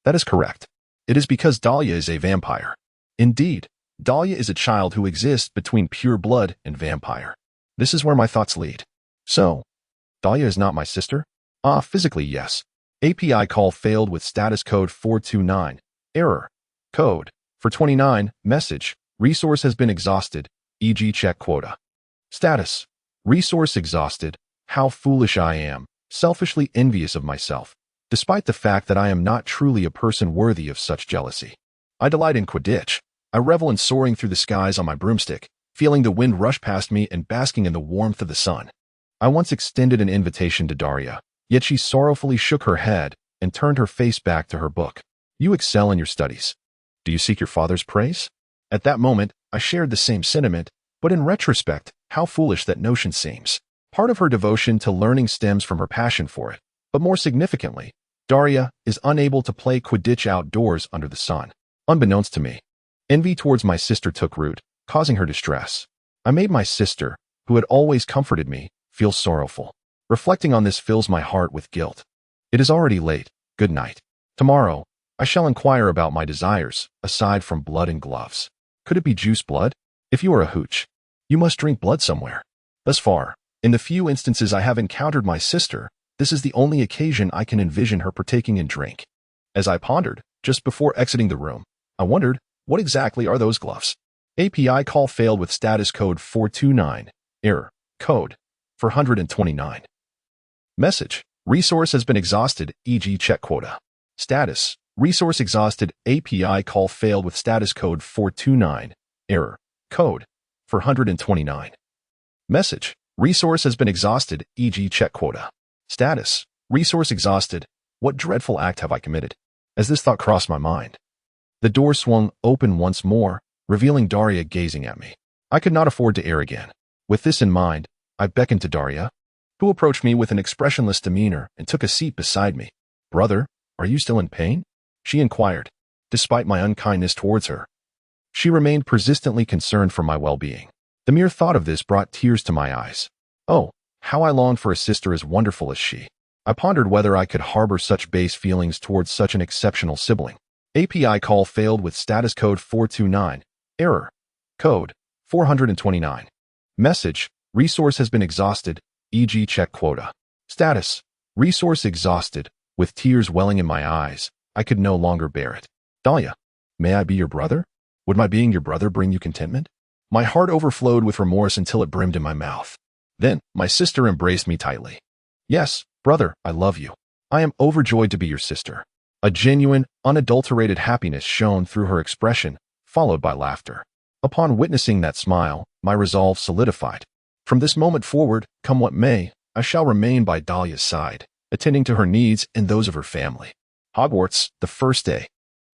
That is correct. It is because Daria is a vampire. Indeed, Daria is a child who exists between pure blood and vampire. This is where my thoughts lead. So, Daria is not my sister? Physically, yes. API call failed with status code 429. Error. Code. For 29. Message. Resource has been exhausted, e.g. check quota. Status. Resource exhausted. How foolish I am, selfishly envious of myself, despite the fact that I am not truly a person worthy of such jealousy. I delight in Quidditch. I revel in soaring through the skies on my broomstick, feeling the wind rush past me and basking in the warmth of the sun. I once extended an invitation to Daria, yet she sorrowfully shook her head and turned her face back to her book. You excel in your studies. Do you seek your father's praise? At that moment, I shared the same sentiment, but in retrospect, how foolish that notion seems. Part of her devotion to learning stems from her passion for it, but more significantly, Daria is unable to play Quidditch outdoors under the sun. Unbeknownst to me, envy towards my sister took root, causing her distress. I made my sister, who had always comforted me, feel sorrowful. Reflecting on this fills my heart with guilt. It is already late. Good night. Tomorrow, I shall inquire about my desires, aside from blood and gloves. Could it be juice blood? If you are a hooch, you must drink blood somewhere. Thus far, in the few instances I have encountered my sister, this is the only occasion I can envision her partaking in drink. As I pondered, just before exiting the room, I wondered, what exactly are those gloves? API call failed with status code 429. Error. Code 429. Message. Resource has been exhausted, e.g. check quota. Status. Resource exhausted, API call failed with status code 429. Error. Code. 429. Message. Resource has been exhausted, e.g. check quota. Status. Resource exhausted. What dreadful act have I committed? As this thought crossed my mind, the door swung open once more, revealing Daria gazing at me. I could not afford to err again. With this in mind, I beckoned to Daria, who approached me with an expressionless demeanor and took a seat beside me. "Brother, are you still in pain?" she inquired. Despite my unkindness towards her, she remained persistently concerned for my well-being. The mere thought of this brought tears to my eyes. Oh, how I longed for a sister as wonderful as she. I pondered whether I could harbor such base feelings towards such an exceptional sibling. API call failed with status code 429. Error. Code 429. Message. Resource has been exhausted, e.g. check quota. Status. Resource exhausted. With tears welling in my eyes, I could no longer bear it. "Dahlia, may I be your brother? Would my being your brother bring you contentment?" My heart overflowed with remorse until it brimmed in my mouth. Then, my sister embraced me tightly. "Yes, brother, I love you. I am overjoyed to be your sister." A genuine, unadulterated happiness shone through her expression, followed by laughter. Upon witnessing that smile, my resolve solidified. From this moment forward, come what may, I shall remain by Dahlia's side, attending to her needs and those of her family. Hogwarts, the first day.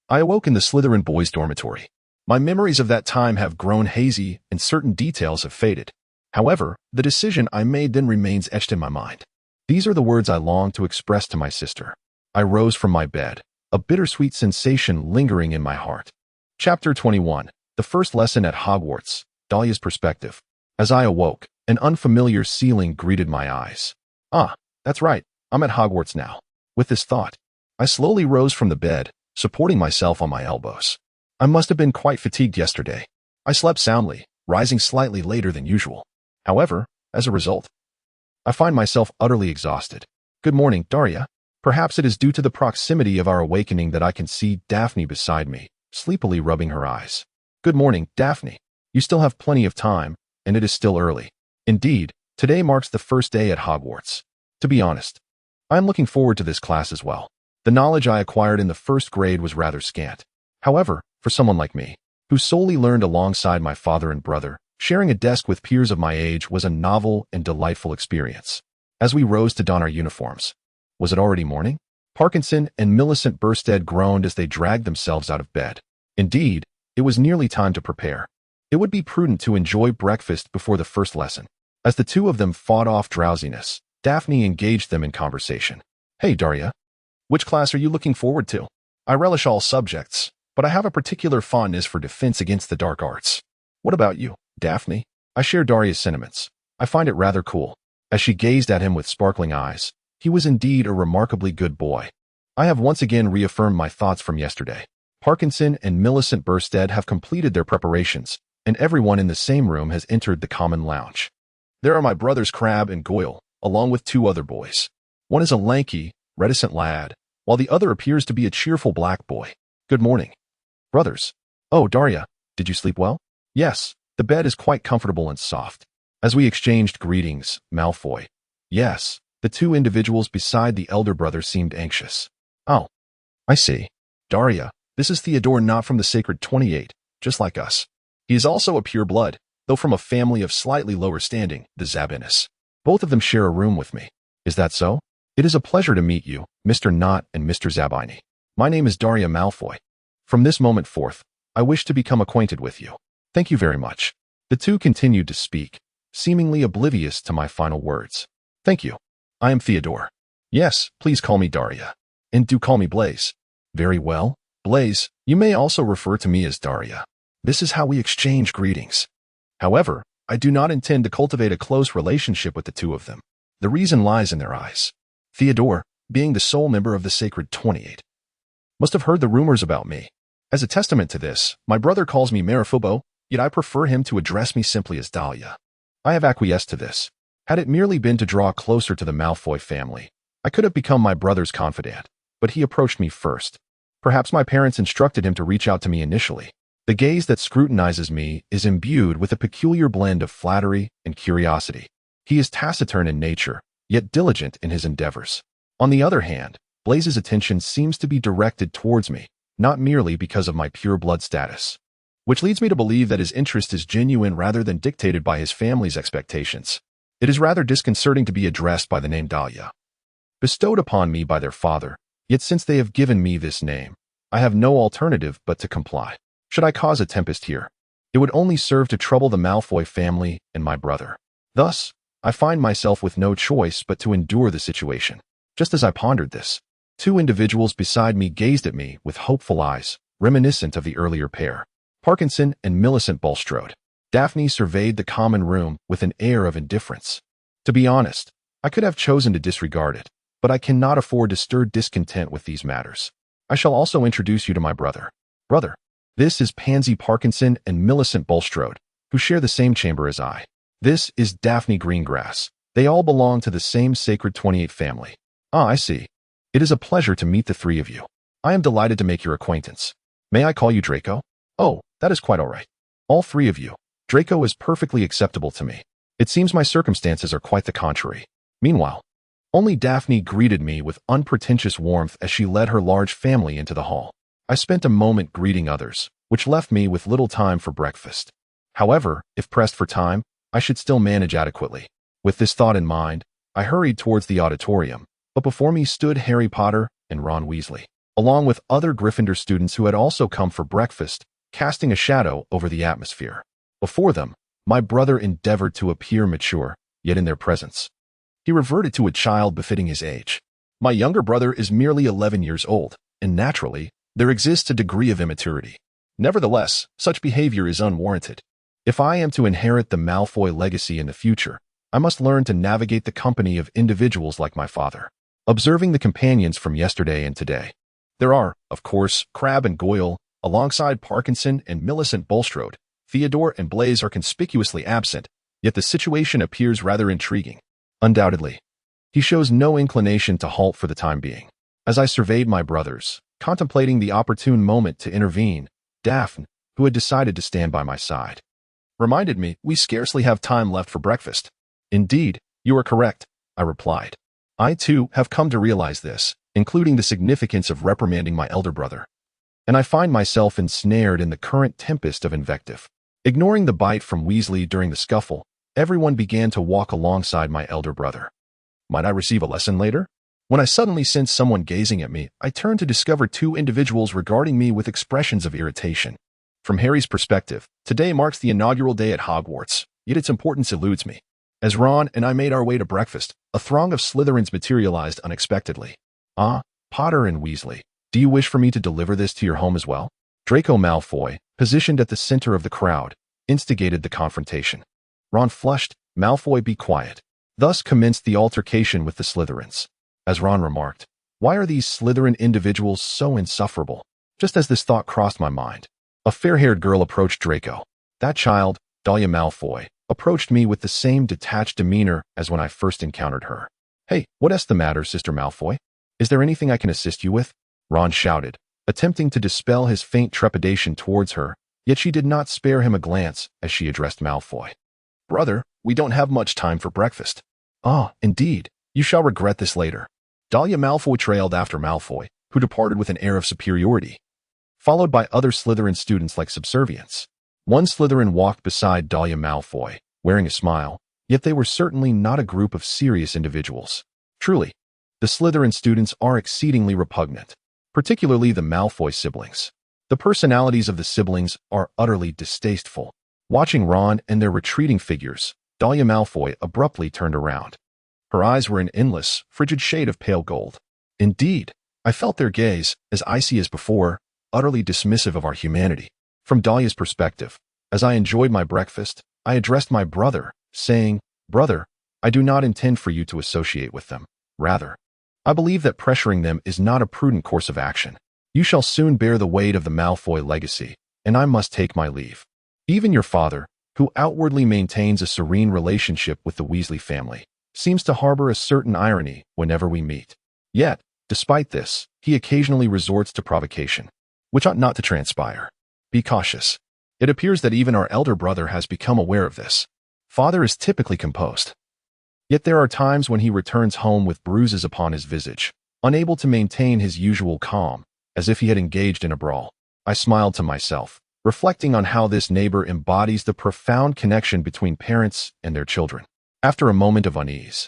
I awoke in the Slytherin boys' dormitory. My memories of that time have grown hazy and certain details have faded. However, the decision I made then remains etched in my mind. These are the words I long to express to my sister. I rose from my bed, a bittersweet sensation lingering in my heart. Chapter 21. The first lesson at Hogwarts, Dahlia's perspective. As I awoke, an unfamiliar ceiling greeted my eyes. Ah, that's right, I'm at Hogwarts now. With this thought, I slowly rose from the bed, supporting myself on my elbows. I must have been quite fatigued yesterday. I slept soundly, rising slightly later than usual. However, as a result, I find myself utterly exhausted. "Good morning, Daria." Perhaps it is due to the proximity of our awakening that I can see Daphne beside me, sleepily rubbing her eyes. "Good morning, Daphne. You still have plenty of time, and it is still early." Indeed, today marks the first day at Hogwarts. To be honest, I am looking forward to this class as well. The knowledge I acquired in the first grade was rather scant. However, for someone like me, who solely learned alongside my father and brother, sharing a desk with peers of my age was a novel and delightful experience. As we rose to don our uniforms, was it already morning? Parkinson and Millicent Burstead groaned as they dragged themselves out of bed. Indeed, it was nearly time to prepare. It would be prudent to enjoy breakfast before the first lesson. As the two of them fought off drowsiness, Daphne engaged them in conversation. "Hey, Daria. Which class are you looking forward to?" "I relish all subjects, but I have a particular fondness for defense against the dark arts." "What about you, Daphne?" I share Daria's sentiments. I find it rather cool. As she gazed at him with sparkling eyes, he was indeed a remarkably good boy. I have once again reaffirmed my thoughts from yesterday. Parkinson and Millicent Burstead have completed their preparations, and everyone in the same room has entered the common lounge. There are my brothers Crabbe and Goyle, along with two other boys. One is a lanky, reticent lad, while the other appears to be a cheerful black boy. "Good morning, brothers." "Oh, Daria, did you sleep well?" "Yes, the bed is quite comfortable and soft." As we exchanged greetings, Malfoy. Yes, the two individuals beside the elder brother seemed anxious. "Oh, I see. Daria, this is Theodore, not from the Sacred 28, just like us. He is also a pure blood, though from a family of slightly lower standing, the Zabinis. Both of them share a room with me." "Is that so? It is a pleasure to meet you, Mr. Knott and Mr. Zabini. My name is Daria Malfoy. From this moment forth, I wish to become acquainted with you." "Thank you very much." The two continued to speak, seemingly oblivious to my final words. "Thank you. I am Theodore." "Yes, please call me Daria. And do call me Blaze." "Very well, Blaze. You may also refer to me as Daria." This is how we exchange greetings. However, I do not intend to cultivate a close relationship with the two of them. The reason lies in their eyes. Theodore, being the sole member of the Sacred 28, must have heard the rumors about me. As a testament to this, my brother calls me Marifubo, yet I prefer him to address me simply as Dahlia. I have acquiesced to this. Had it merely been to draw closer to the Malfoy family, I could have become my brother's confidant, but he approached me first. Perhaps my parents instructed him to reach out to me initially. The gaze that scrutinizes me is imbued with a peculiar blend of flattery and curiosity. He is taciturn in nature, yet diligent in his endeavors. On the other hand, Blaze's attention seems to be directed towards me, not merely because of my pure blood status, which leads me to believe that his interest is genuine rather than dictated by his family's expectations. It is rather disconcerting to be addressed by the name Daria, bestowed upon me by their father, yet since they have given me this name, I have no alternative but to comply. Should I cause a tempest here, it would only serve to trouble the Malfoy family and my brother. Thus, I find myself with no choice but to endure the situation. Just as I pondered this, two individuals beside me gazed at me with hopeful eyes, reminiscent of the earlier pair, Parkinson and Millicent Bulstrode. Daphne surveyed the common room with an air of indifference. To be honest, I could have chosen to disregard it, but I cannot afford to stir discontent with these matters. I shall also introduce you to my brother. Brother, this is Pansy Parkinson and Millicent Bulstrode, who share the same chamber as I. This is Daphne Greengrass. They all belong to the same Sacred 28 family. Ah, I see. It is a pleasure to meet the three of you. I am delighted to make your acquaintance. May I call you Draco? Oh, that is quite all right. All three of you. Draco is perfectly acceptable to me. It seems my circumstances are quite the contrary. Meanwhile, only Daphne greeted me with unpretentious warmth as she led her large family into the hall. I spent a moment greeting others, which left me with little time for breakfast. However, if pressed for time, I should still manage adequately. With this thought in mind, I hurried towards the auditorium, but before me stood Harry Potter and Ron Weasley, along with other Gryffindor students who had also come for breakfast, casting a shadow over the atmosphere. Before them, my brother endeavored to appear mature, yet in their presence, he reverted to a child befitting his age. My younger brother is merely 11 years old, and naturally, there exists a degree of immaturity. Nevertheless, such behavior is unwarranted. If I am to inherit the Malfoy legacy in the future, I must learn to navigate the company of individuals like my father. Observing the companions from yesterday and today, there are, of course, Crabbe and Goyle, alongside Parkinson and Millicent Bulstrode. Theodore and Blaze are conspicuously absent, yet the situation appears rather intriguing. Undoubtedly, he shows no inclination to halt for the time being. As I surveyed my brothers, contemplating the opportune moment to intervene, Daphne, who had decided to stand by my side, reminded me we scarcely have time left for breakfast. Indeed, you are correct, I replied. I too have come to realize this, including the significance of reprimanding my elder brother. And I find myself ensnared in the current tempest of invective. Ignoring the bite from Weasley during the scuffle, everyone began to walk alongside my elder brother. Might I receive a lesson later? When I suddenly sensed someone gazing at me, I turned to discover two individuals regarding me with expressions of irritation. From Harry's perspective, today marks the inaugural day at Hogwarts, yet its importance eludes me. As Ron and I made our way to breakfast, a throng of Slytherins materialized unexpectedly. Ah, Potter and Weasley, do you wish for me to deliver this to your home as well? Draco Malfoy, positioned at the center of the crowd, instigated the confrontation. Ron flushed. Malfoy, be quiet. Thus commenced the altercation with the Slytherins. As Ron remarked, why are these Slytherin individuals so insufferable? Just as this thought crossed my mind, a fair-haired girl approached Draco. That child, Dahlia Malfoy, approached me with the same detached demeanor as when I first encountered her. Hey, what's the matter, Sister Malfoy? Is there anything I can assist you with? Ron shouted, attempting to dispel his faint trepidation towards her, yet she did not spare him a glance as she addressed Malfoy. Brother, we don't have much time for breakfast. Ah, indeed, you shall regret this later. Dahlia Malfoy trailed after Malfoy, who departed with an air of superiority, followed by other Slytherin students like subservience. One Slytherin walked beside Dahlia Malfoy, wearing a smile, yet they were certainly not a group of serious individuals. Truly, the Slytherin students are exceedingly repugnant, particularly the Malfoy siblings. The personalities of the siblings are utterly distasteful. Watching Ron and their retreating figures, Dahlia Malfoy abruptly turned around. Her eyes were an endless, frigid shade of pale gold. Indeed, I felt their gaze, as icy as before, utterly dismissive of our humanity. From Dahlia's perspective, as I enjoyed my breakfast, I addressed my brother, saying, Brother, I do not intend for you to associate with them. Rather, I believe that pressuring them is not a prudent course of action. You shall soon bear the weight of the Malfoy legacy, and I must take my leave. Even your father, who outwardly maintains a serene relationship with the Weasley family, seems to harbor a certain irony whenever we meet. Yet, despite this, he occasionally resorts to provocation, which ought not to transpire. Be cautious. It appears that even our elder brother has become aware of this. Father is typically composed. Yet there are times when he returns home with bruises upon his visage, unable to maintain his usual calm, as if he had engaged in a brawl. I smiled to myself, reflecting on how this neighbor embodies the profound connection between parents and their children. After a moment of unease,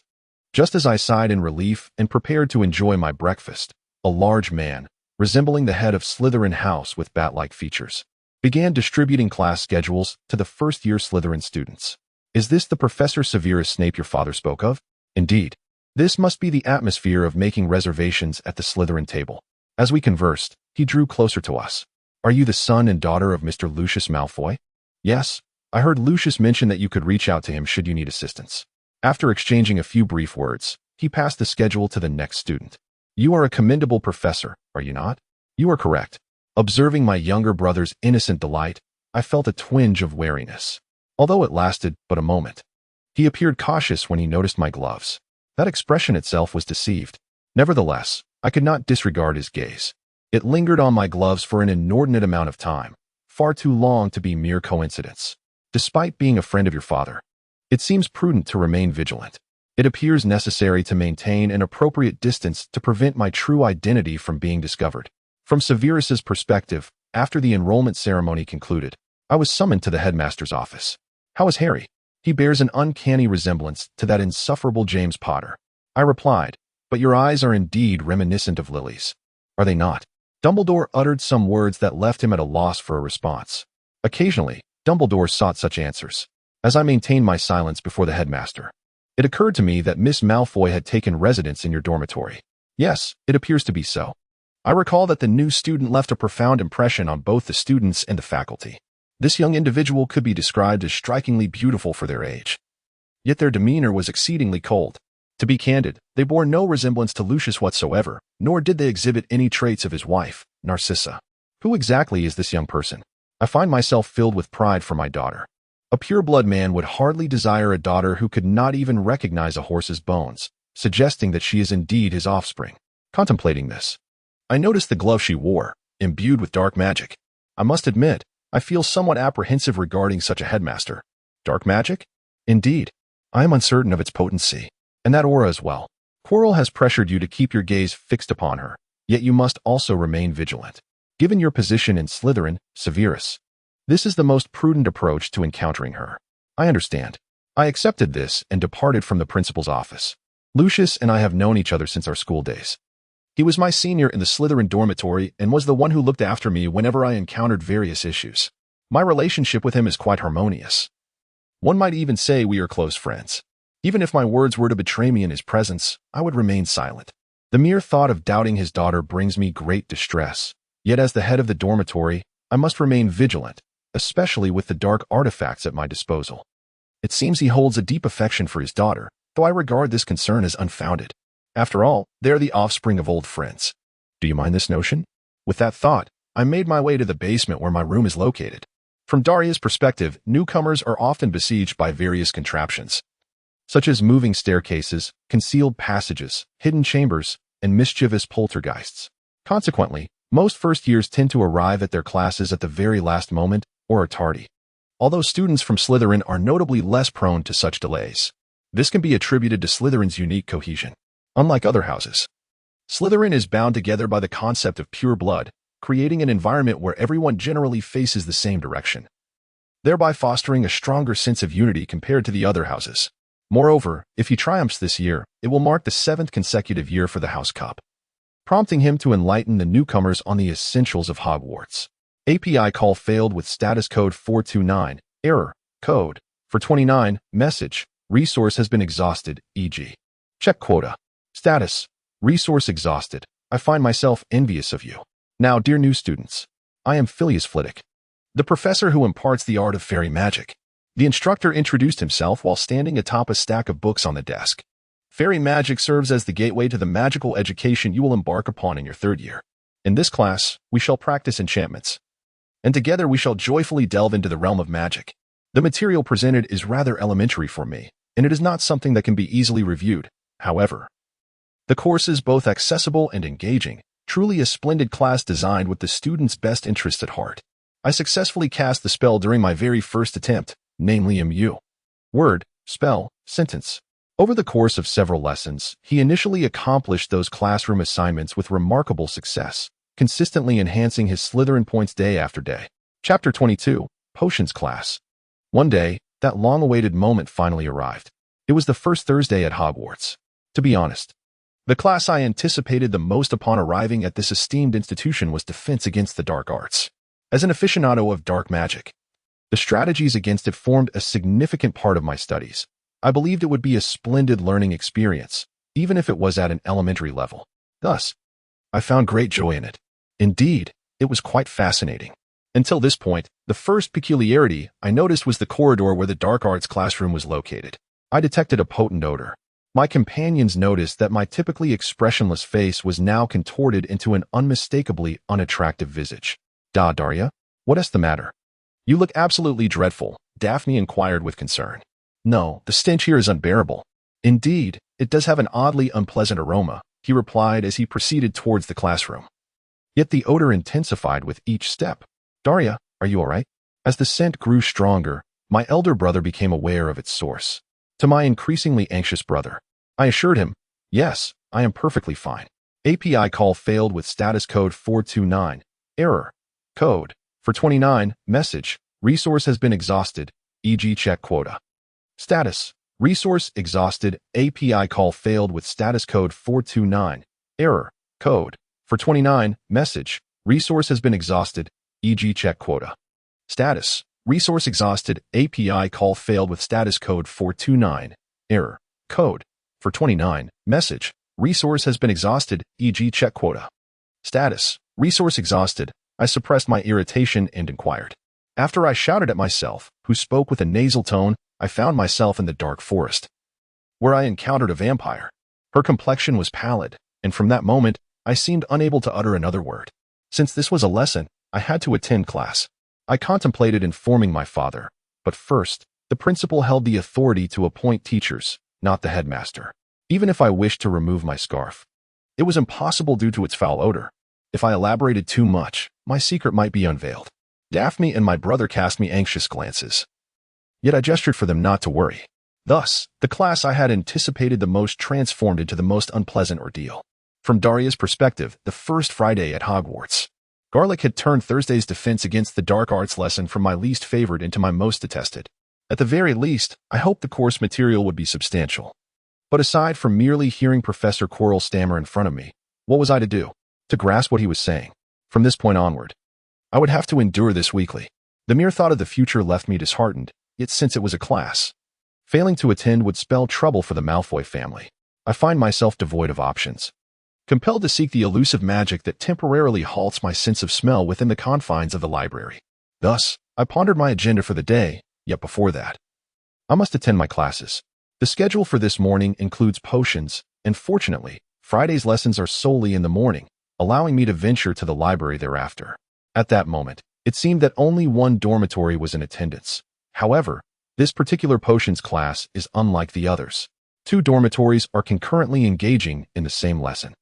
just as I sighed in relief and prepared to enjoy my breakfast, a large man, resembling the head of Slytherin house with bat-like features, began distributing class schedules to the first-year Slytherin students. Is this the Professor Severus Snape your father spoke of? Indeed. This must be the atmosphere of making reservations at the Slytherin table. As we conversed, he drew closer to us. Are you the son and daughter of Mr. Lucius Malfoy? Yes. I heard Lucius mention that you could reach out to him should you need assistance. After exchanging a few brief words, he passed the schedule to the next student. You are a commendable professor, are you not? You are correct. Observing my younger brother's innocent delight, I felt a twinge of wariness, although it lasted but a moment. He appeared cautious when he noticed my gloves. That expression itself was deceived. Nevertheless, I could not disregard his gaze. It lingered on my gloves for an inordinate amount of time, far too long to be mere coincidence. Despite being a friend of your father, it seems prudent to remain vigilant. It appears necessary to maintain an appropriate distance to prevent my true identity from being discovered. From Severus's perspective, after the enrollment ceremony concluded, I was summoned to the headmaster's office. How is Harry? He bears an uncanny resemblance to that insufferable James Potter. I replied, but your eyes are indeed reminiscent of Lily's. Are they not? Dumbledore uttered some words that left him at a loss for a response. Occasionally, Dumbledore sought such answers. As I maintained my silence before the headmaster, it occurred to me that Miss Malfoy had taken residence in your dormitory. Yes, it appears to be so. I recall that the new student left a profound impression on both the students and the faculty. This young individual could be described as strikingly beautiful for their age. Yet their demeanor was exceedingly cold. To be candid, they bore no resemblance to Lucius whatsoever, nor did they exhibit any traits of his wife, Narcissa. Who exactly is this young person? I find myself filled with pride for my daughter. A pure-blood man would hardly desire a daughter who could not even recognize a horse's bones, suggesting that she is indeed his offspring. Contemplating this, I noticed the glove she wore, imbued with dark magic. I must admit, I feel somewhat apprehensive regarding such a headmaster. Dark magic? Indeed. I am uncertain of its potency, and that aura as well. Quirrell has pressured you to keep your gaze fixed upon her, yet you must also remain vigilant. Given your position in Slytherin, Severus, this is the most prudent approach to encountering her. I understand. I accepted this and departed from the principal's office. Lucius and I have known each other since our school days. He was my senior in the Slytherin dormitory and was the one who looked after me whenever I encountered various issues. My relationship with him is quite harmonious. One might even say we are close friends. Even if my words were to betray me in his presence, I would remain silent. The mere thought of doubting his daughter brings me great distress. Yet as the head of the dormitory, I must remain vigilant, especially with the dark artifacts at my disposal. It seems he holds a deep affection for his daughter, though I regard this concern as unfounded. After all, they are the offspring of old friends. Do you mind this notion? With that thought, I made my way to the basement where my room is located. From Daria's perspective, newcomers are often besieged by various contraptions, such as moving staircases, concealed passages, hidden chambers, and mischievous poltergeists. Consequently, most first years tend to arrive at their classes at the very last moment or are tardy. Although students from Slytherin are notably less prone to such delays, this can be attributed to Slytherin's unique cohesion. Unlike other houses, Slytherin is bound together by the concept of pure blood, creating an environment where everyone generally faces the same direction, thereby fostering a stronger sense of unity compared to the other houses. Moreover, if he triumphs this year, it will mark the 7th consecutive year for the House Cup, prompting him to enlighten the newcomers on the essentials of Hogwarts. API call failed with status code 429, error, code, for 29, message, resource has been exhausted, e.g. check quota. Status, resource exhausted. I find myself envious of you. Now, dear new students, I am Phileas Flitwick, the professor who imparts the art of fairy magic. The instructor introduced himself while standing atop a stack of books on the desk. Fairy magic serves as the gateway to the magical education you will embark upon in your 3rd year. In this class, we shall practice enchantments, and together we shall joyfully delve into the realm of magic. The material presented is rather elementary for me, and it is not something that can be easily reviewed. However, the course is both accessible and engaging, truly a splendid class designed with the student's best interests at heart. I successfully cast the spell during my very first attempt, namely MU. Word, spell, sentence. Over the course of several lessons, he initially accomplished those classroom assignments with remarkable success, consistently enhancing his Slytherin points day after day. Chapter 22, Potions Class. One day, that long-awaited moment finally arrived. It was the first Thursday at Hogwarts. To be honest, the class I anticipated the most upon arriving at this esteemed institution was Defense Against the Dark Arts. As an aficionado of dark magic, the strategies against it formed a significant part of my studies. I believed it would be a splendid learning experience, even if it was at an elementary level. Thus, I found great joy in it. Indeed, it was quite fascinating. Until this point, the first peculiarity I noticed was the corridor where the dark arts classroom was located. I detected a potent odor. My companions noticed that my typically expressionless face was now contorted into an unmistakably unattractive visage. Daria, what is the matter? You look absolutely dreadful, Daphne inquired with concern. No, the stench here is unbearable. Indeed, it does have an oddly unpleasant aroma, he replied as he proceeded towards the classroom. Yet the odor intensified with each step. Daria, are you all right? As the scent grew stronger, my elder brother became aware of its source. To my increasingly anxious brother, I assured him, yes, I am perfectly fine. API call failed with status code 429. Error. Code. For 29. Message. Resource has been exhausted, e.g. check quota. Status. Resource exhausted. API call failed with status code 429. Error. Code. For 29. Message. Resource has been exhausted, e.g. check quota. Status. Resource exhausted. API call failed with status code 429. Error. Code. For 29. Message. Resource has been exhausted, e.g. check quota. Status. Resource exhausted. I suppressed my irritation and inquired. After I shouted at myself, who spoke with a nasal tone, I found myself in the dark forest, where I encountered a vampire. Her complexion was pallid, and from that moment, I seemed unable to utter another word. Since this was a lesson, I had to attend class. I contemplated informing my father, but first, the principal held the authority to appoint teachers, not the headmaster. Even if I wished to remove my scarf, it was impossible due to its foul odor. If I elaborated too much, my secret might be unveiled. Daphne and my brother cast me anxious glances. Yet I gestured for them not to worry. Thus, the class I had anticipated the most transformed into the most unpleasant ordeal. From Daria's perspective, the first Friday at Hogwarts, Garlic had turned Thursday's Defense Against the Dark Arts lesson from my least favorite into my most detested. At the very least, I hoped the course material would be substantial. But aside from merely hearing Professor Quirrell stammer in front of me, what was I to do? To grasp what he was saying. From this point onward, I would have to endure this weekly. The mere thought of the future left me disheartened, yet since it was a class, failing to attend would spell trouble for the Malfoy family. I find myself devoid of options, compelled to seek the elusive magic that temporarily halts my sense of smell within the confines of the library. Thus, I pondered my agenda for the day, yet before that, I must attend my classes. The schedule for this morning includes potions, and fortunately, Friday's lessons are solely in the morning, allowing me to venture to the library thereafter. At that moment, it seemed that only one dormitory was in attendance. However, this particular potions class is unlike the others. 2 dormitories are concurrently engaging in the same lesson.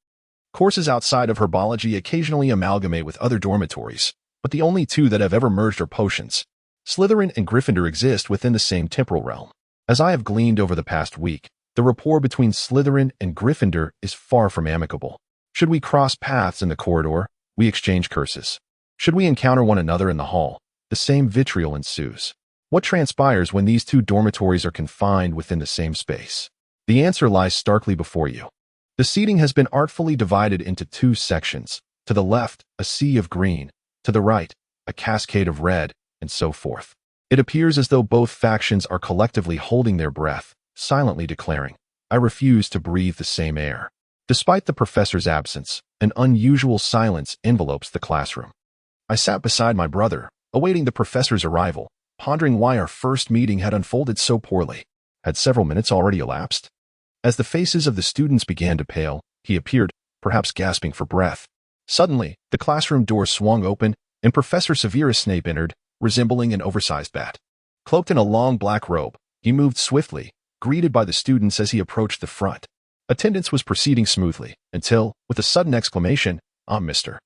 Courses outside of herbology occasionally amalgamate with other dormitories, but the only 2 that have ever merged are potions. Slytherin and Gryffindor exist within the same temporal realm. As I have gleaned over the past week, the rapport between Slytherin and Gryffindor is far from amicable. Should we cross paths in the corridor, we exchange curses. Should we encounter one another in the hall, the same vitriol ensues. What transpires when these 2 dormitories are confined within the same space? The answer lies starkly before you. The seating has been artfully divided into 2 sections. To the left, a sea of green. To the right, a cascade of red, and so forth. It appears as though both factions are collectively holding their breath, silently declaring, I refuse to breathe the same air. Despite the professor's absence, an unusual silence envelopes the classroom. I sat beside my brother, awaiting the professor's arrival, pondering why our first meeting had unfolded so poorly. Had several minutes already elapsed? As the faces of the students began to pale, he appeared, perhaps gasping for breath. Suddenly, the classroom door swung open, and Professor Severus Snape entered, resembling an oversized bat. Cloaked in a long black robe, he moved swiftly, greeted by the students as he approached the front. Attendance was proceeding smoothly, until, with a sudden exclamation, I'm Mr.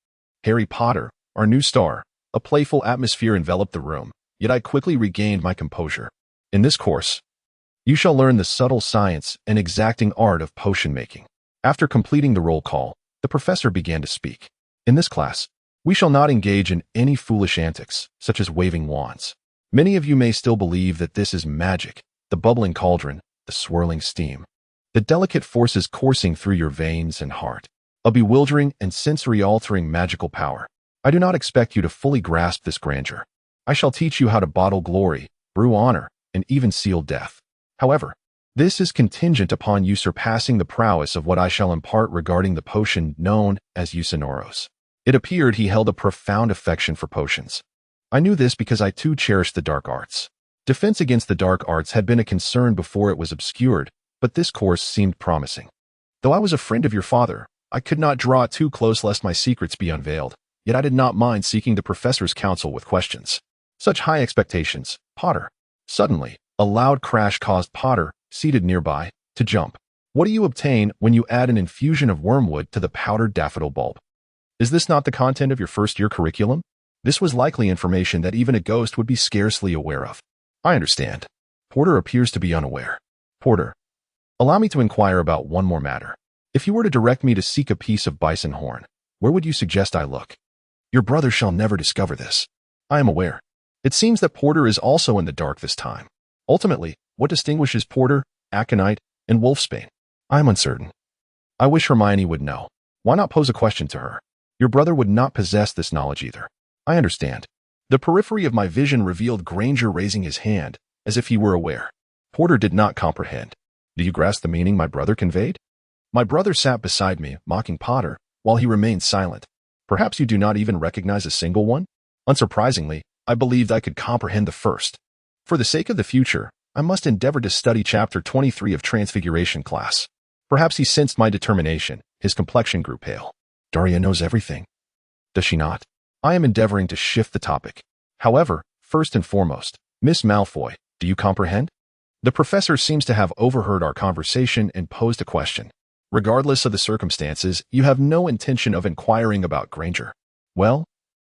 Harry Potter, our new star. A playful atmosphere enveloped the room, yet I quickly regained my composure. In this course, You shall learn the subtle science and exacting art of potion making. After completing the roll call, the professor began to speak. In this class, we shall not engage in any foolish antics, such as waving wands. Many of you may still believe that this is magic, the bubbling cauldron, the swirling steam, the delicate forces coursing through your veins and heart, a bewildering and sensory-altering magical power. I do not expect you to fully grasp this grandeur. I shall teach you how to bottle glory, brew honor, and even seal death. However, this is contingent upon you surpassing the prowess of what I shall impart regarding the potion known as Usanoros. It appeared he held a profound affection for potions. I knew this because I too cherished the dark arts. Defense against the dark arts had been a concern before it was obscured, but this course seemed promising. Though I was a friend of your father, I could not draw it too close lest my secrets be unveiled, yet I did not mind seeking the professor's counsel with questions. Such high expectations, Potter. Suddenly, a loud crash caused Potter, seated nearby, to jump. What do you obtain when you add an infusion of wormwood to the powdered daffodil bulb? Is this not the content of your first-year curriculum? This was likely information that even a ghost would be scarcely aware of. I understand. Porter appears to be unaware. Porter, allow me to inquire about one more matter. If you were to direct me to seek a piece of bison horn, where would you suggest I look? Your brother shall never discover this. I am aware. It seems that Porter is also in the dark this time. Ultimately, what distinguishes Porter, Aconite, and Wolfsbane? I am uncertain. I wish Hermione would know. Why not pose a question to her? Your brother would not possess this knowledge either. I understand. The periphery of my vision revealed Granger raising his hand, as if he were aware. Porter did not comprehend. Do you grasp the meaning my brother conveyed? My brother sat beside me, mocking Potter, while he remained silent. Perhaps you do not even recognize a single one? Unsurprisingly, I believed I could comprehend the first. For the sake of the future, I must endeavor to study Chapter 23 of Transfiguration class. Perhaps he sensed my determination. His complexion grew pale. Daria knows everything. Does she not? I am endeavoring to shift the topic. However, first and foremost, Miss Malfoy, do you comprehend? The professor seems to have overheard our conversation and posed a question. Regardless of the circumstances, you have no intention of inquiring about Granger. Well,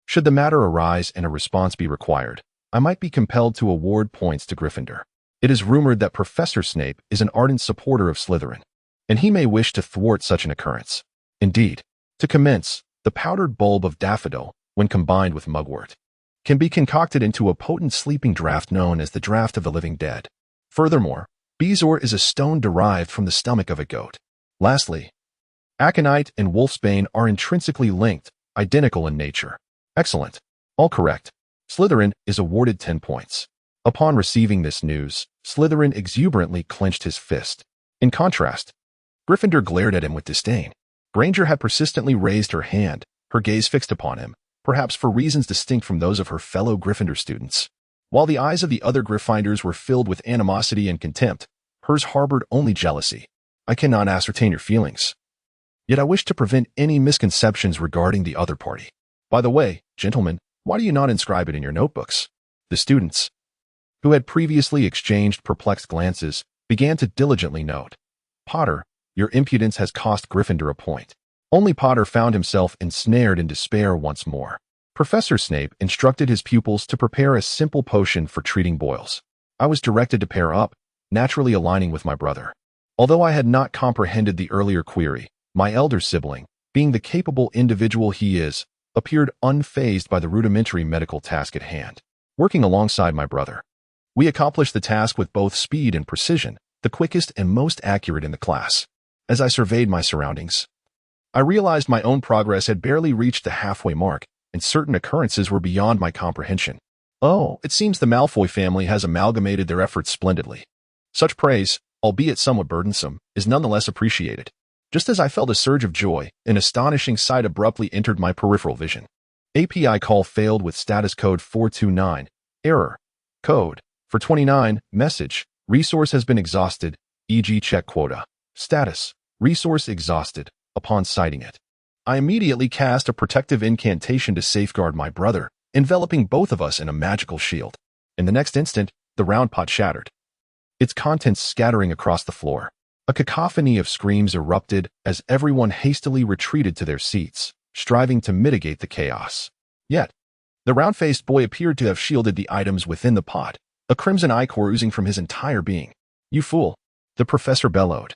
should the matter arise and a response be required, I might be compelled to award points to Gryffindor. It is rumored that Professor Snape is an ardent supporter of Slytherin, and he may wish to thwart such an occurrence. Indeed, to commence, the powdered bulb of daffodil, when combined with mugwort, can be concocted into a potent sleeping draught known as the Draught of the Living Dead. Furthermore, bezoar is a stone derived from the stomach of a goat. Lastly, aconite and wolfsbane are intrinsically linked, identical in nature. Excellent. All correct. Slytherin is awarded 10 points. Upon receiving this news, Slytherin exuberantly clenched his fist. In contrast, Gryffindor glared at him with disdain. Granger had persistently raised her hand, her gaze fixed upon him, perhaps for reasons distinct from those of her fellow Gryffindor students. While the eyes of the other Gryffindors were filled with animosity and contempt, hers harbored only jealousy. I cannot ascertain your feelings. Yet I wish to prevent any misconceptions regarding the other party. By the way, gentlemen, why do you not inscribe it in your notebooks? The students, who had previously exchanged perplexed glances, began to diligently note. Potter, your impudence has cost Gryffindor a point. Only Potter found himself ensnared in despair once more. Professor Snape instructed his pupils to prepare a simple potion for treating boils. I was directed to pair up, naturally aligning with my brother. Although I had not comprehended the earlier query, my elder sibling, being the capable individual he is, appeared unfazed by the rudimentary medical task at hand. Working alongside my brother, we accomplished the task with both speed and precision, the quickest and most accurate in the class. As I surveyed my surroundings, I realized my own progress had barely reached the halfway mark, and certain occurrences were beyond my comprehension. Oh, it seems the Malfoy family has amalgamated their efforts splendidly. Such praise, albeit somewhat burdensome, is nonetheless appreciated. Just as I felt a surge of joy, an astonishing sight abruptly entered my peripheral vision. API call failed with status code 429. Error. Code. For 29. Message. Resource has been exhausted, e.g. check quota. Status. Resource exhausted. Upon citing it, I immediately cast a protective incantation to safeguard my brother, enveloping both of us in a magical shield. In the next instant, the round pot shattered, its contents scattering across the floor. A cacophony of screams erupted as everyone hastily retreated to their seats, striving to mitigate the chaos. Yet, the round-faced boy appeared to have shielded the items within the pot, a crimson ichor oozing from his entire being. You fool! The professor bellowed,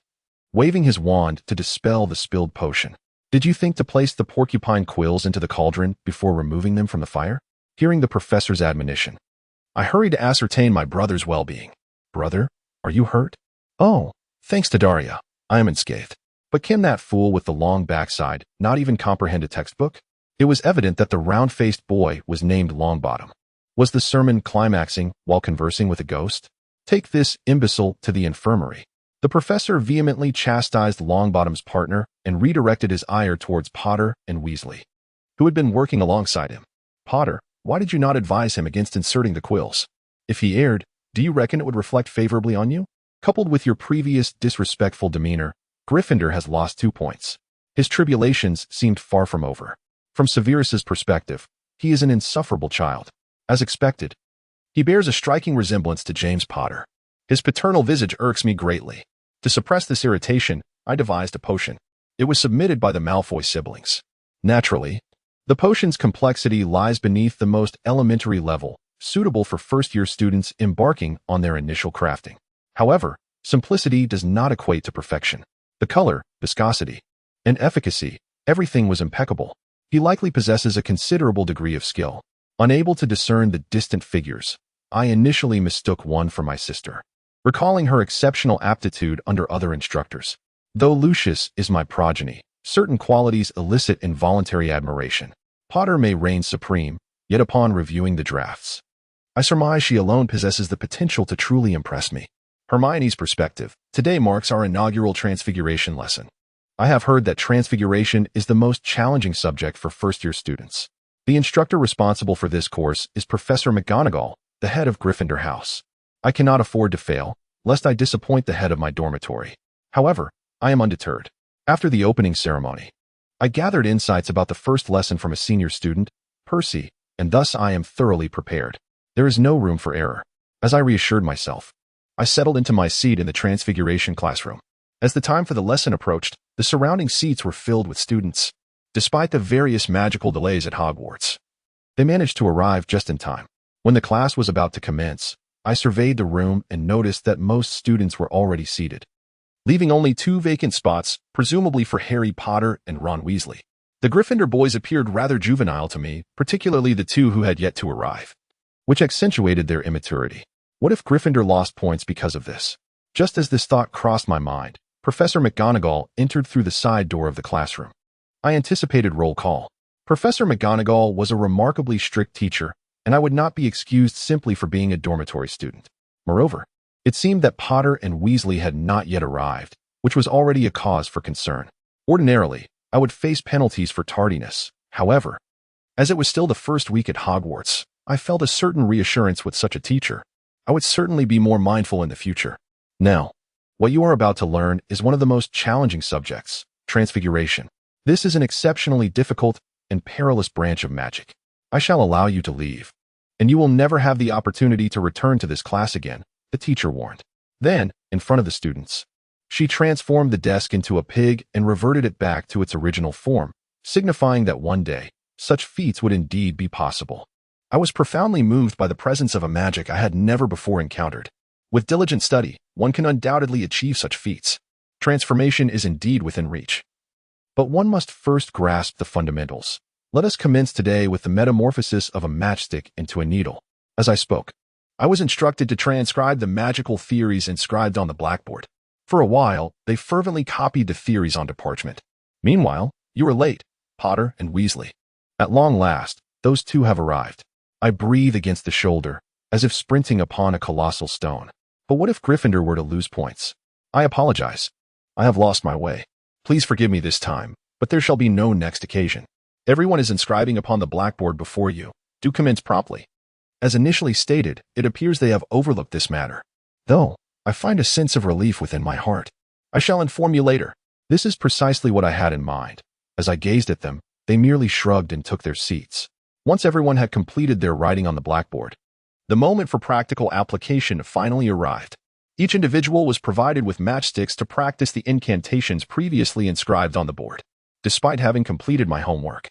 waving his wand to dispel the spilled potion. Did you think to place the porcupine quills into the cauldron before removing them from the fire? Hearing the professor's admonition, I hurried to ascertain my brother's well-being. Brother, are you hurt? Oh, thanks to Daria, I am unscathed. But can that fool with the long backside not even comprehend a textbook? It was evident that the round-faced boy was named Longbottom. Was the sermon climaxing while conversing with a ghost? Take this imbecile to the infirmary. The professor vehemently chastised Longbottom's partner and redirected his ire towards Potter and Weasley, who had been working alongside him. Potter, why did you not advise him against inserting the quills? If he erred, do you reckon it would reflect favorably on you? Coupled with your previous disrespectful demeanor, Gryffindor has lost 2 points. His tribulations seemed far from over. From Severus's perspective, he is an insufferable child. As expected, he bears a striking resemblance to James Potter. His paternal visage irks me greatly. To suppress this irritation, I devised a potion. It was submitted by the Malfoy siblings. Naturally, the potion's complexity lies beneath the most elementary level, suitable for first-year students embarking on their initial crafting. However, simplicity does not equate to perfection. The color, viscosity, and efficacy, everything was impeccable. He likely possesses a considerable degree of skill. Unable to discern the distant figures, I initially mistook one for my sister, recalling her exceptional aptitude under other instructors. Though Lucius is my progeny, certain qualities elicit involuntary admiration. Potter may reign supreme, yet upon reviewing the drafts, I surmise she alone possesses the potential to truly impress me. Hermione's perspective. Today marks our inaugural Transfiguration lesson. I have heard that Transfiguration is the most challenging subject for first-year students. The instructor responsible for this course is Professor McGonagall, the head of Gryffindor House. I cannot afford to fail, lest I disappoint the head of my dormitory. However, I am undeterred. After the opening ceremony, I gathered insights about the first lesson from a senior student, Percy, and thus I am thoroughly prepared. There is no room for error. As I reassured myself, I settled into my seat in the Transfiguration classroom. As the time for the lesson approached, the surrounding seats were filled with students. Despite the various magical delays at Hogwarts, they managed to arrive just in time. When the class was about to commence, I surveyed the room and noticed that most students were already seated, leaving only 2 vacant spots, presumably for Harry Potter and Ron Weasley. The Gryffindor boys appeared rather juvenile to me, particularly the 2 who had yet to arrive, which accentuated their immaturity. What if Gryffindor lost points because of this? Just as this thought crossed my mind, Professor McGonagall entered through the side door of the classroom. I anticipated roll call. Professor McGonagall was a remarkably strict teacher, and I would not be excused simply for being a dormitory student. Moreover, it seemed that Potter and Weasley had not yet arrived, which was already a cause for concern. Ordinarily, I would face penalties for tardiness. However, as it was still the first week at Hogwarts, I felt a certain reassurance with such a teacher. I would certainly be more mindful in the future. Now, what you are about to learn is one of the most challenging subjects, Transfiguration. This is an exceptionally difficult and perilous branch of magic. I shall allow you to leave, and you will never have the opportunity to return to this class again, the teacher warned. Then, in front of the students, she transformed the desk into a pig and reverted it back to its original form, signifying that one day, such feats would indeed be possible. I was profoundly moved by the presence of a magic I had never before encountered. With diligent study, one can undoubtedly achieve such feats. Transformation is indeed within reach. But one must first grasp the fundamentals. Let us commence today with the metamorphosis of a matchstick into a needle. As I spoke, I was instructed to transcribe the magical theories inscribed on the blackboard. For a while, they fervently copied the theories onto parchment. Meanwhile, you were late, Potter and Weasley. At long last, those 2 have arrived. I breathe against the shoulder, as if sprinting upon a colossal stone. But what if Gryffindor were to lose points? I apologize. I have lost my way. Please forgive me this time, but there shall be no next occasion. Everyone is inscribing upon the blackboard before you. Do commence promptly. As initially stated, it appears they have overlooked this matter. Though, I find a sense of relief within my heart. I shall inform you later. This is precisely what I had in mind. As I gazed at them, they merely shrugged and took their seats. Once everyone had completed their writing on the blackboard, the moment for practical application finally arrived. Each individual was provided with matchsticks to practice the incantations previously inscribed on the board. Despite having completed my homework,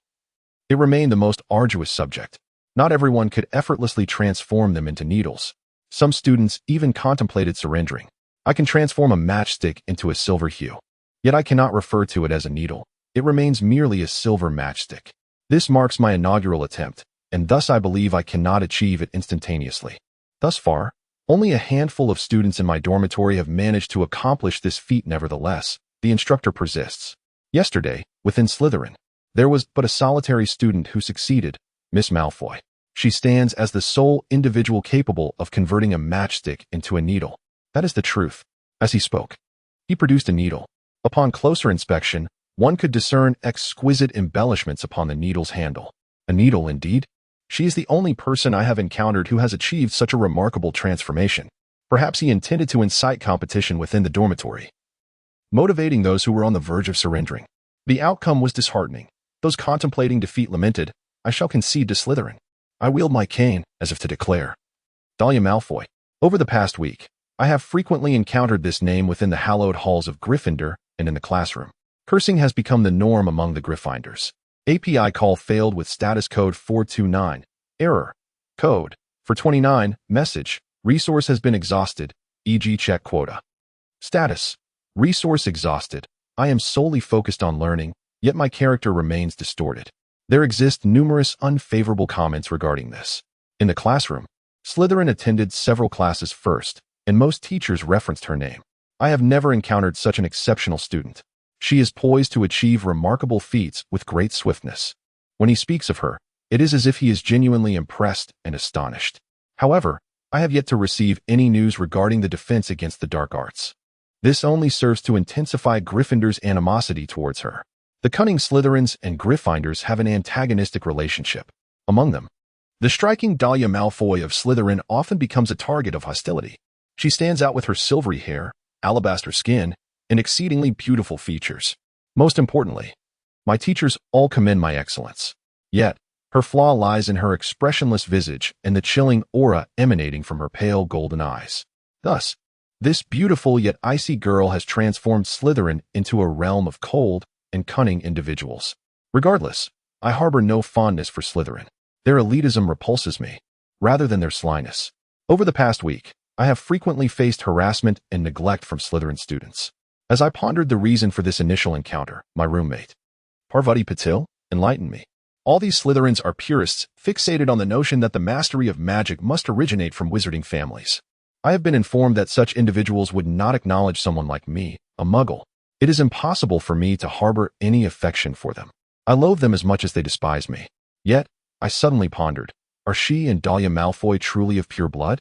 it remained the most arduous subject. Not everyone could effortlessly transform them into needles. Some students even contemplated surrendering. I can transform a matchstick into a silver hue. Yet I cannot refer to it as a needle. It remains merely a silver matchstick. This marks my inaugural attempt, and thus I believe I cannot achieve it instantaneously. Thus far, only a handful of students in my dormitory have managed to accomplish this feat. Nevertheless, the instructor persists. Yesterday, within Slytherin, there was but a solitary student who succeeded, Miss Malfoy. She stands as the sole individual capable of converting a matchstick into a needle. That is the truth. As he spoke, he produced a needle. Upon closer inspection, one could discern exquisite embellishments upon the needle's handle. A needle, indeed? She is the only person I have encountered who has achieved such a remarkable transformation. Perhaps he intended to incite competition within the dormitory, motivating those who were on the verge of surrendering. The outcome was disheartening. Those contemplating defeat lamented, "I shall concede to Slytherin." I wield my cane, as if to declare. Daria Malfoy. Over the past week, I have frequently encountered this name within the hallowed halls of Gryffindor and in the classroom. Cursing has become the norm among the Gryffindors. API call failed with status code 429. Error. Code. For 29. Message. Resource has been exhausted, e.g. check quota. Status. Resource exhausted. I am solely focused on learning, yet my character remains distorted. There exist numerous unfavorable comments regarding this. In the classroom, Slytherin attended several classes first, and most teachers referenced her name. I have never encountered such an exceptional student. She is poised to achieve remarkable feats with great swiftness. When he speaks of her, it is as if he is genuinely impressed and astonished. However, I have yet to receive any news regarding the defense against the dark arts. This only serves to intensify Gryffindor's animosity towards her. The cunning Slytherins and Gryffindors have an antagonistic relationship. Among them, the striking Daria Malfoy of Slytherin often becomes a target of hostility. She stands out with her silvery hair, alabaster skin, and exceedingly beautiful features. Most importantly, my teachers all commend my excellence. Yet, her flaw lies in her expressionless visage and the chilling aura emanating from her pale golden eyes. Thus, this beautiful yet icy girl has transformed Slytherin into a realm of cold and cunning individuals. Regardless, I harbor no fondness for Slytherin. Their elitism repulses me, rather than their slyness. Over the past week, I have frequently faced harassment and neglect from Slytherin students. As I pondered the reason for this initial encounter, my roommate, Parvati Patil, enlightened me. All these Slytherins are purists, fixated on the notion that the mastery of magic must originate from wizarding families. I have been informed that such individuals would not acknowledge someone like me, a muggle. It is impossible for me to harbor any affection for them. I loathe them as much as they despise me. Yet, I suddenly pondered, are she and Daria Malfoy truly of pure blood?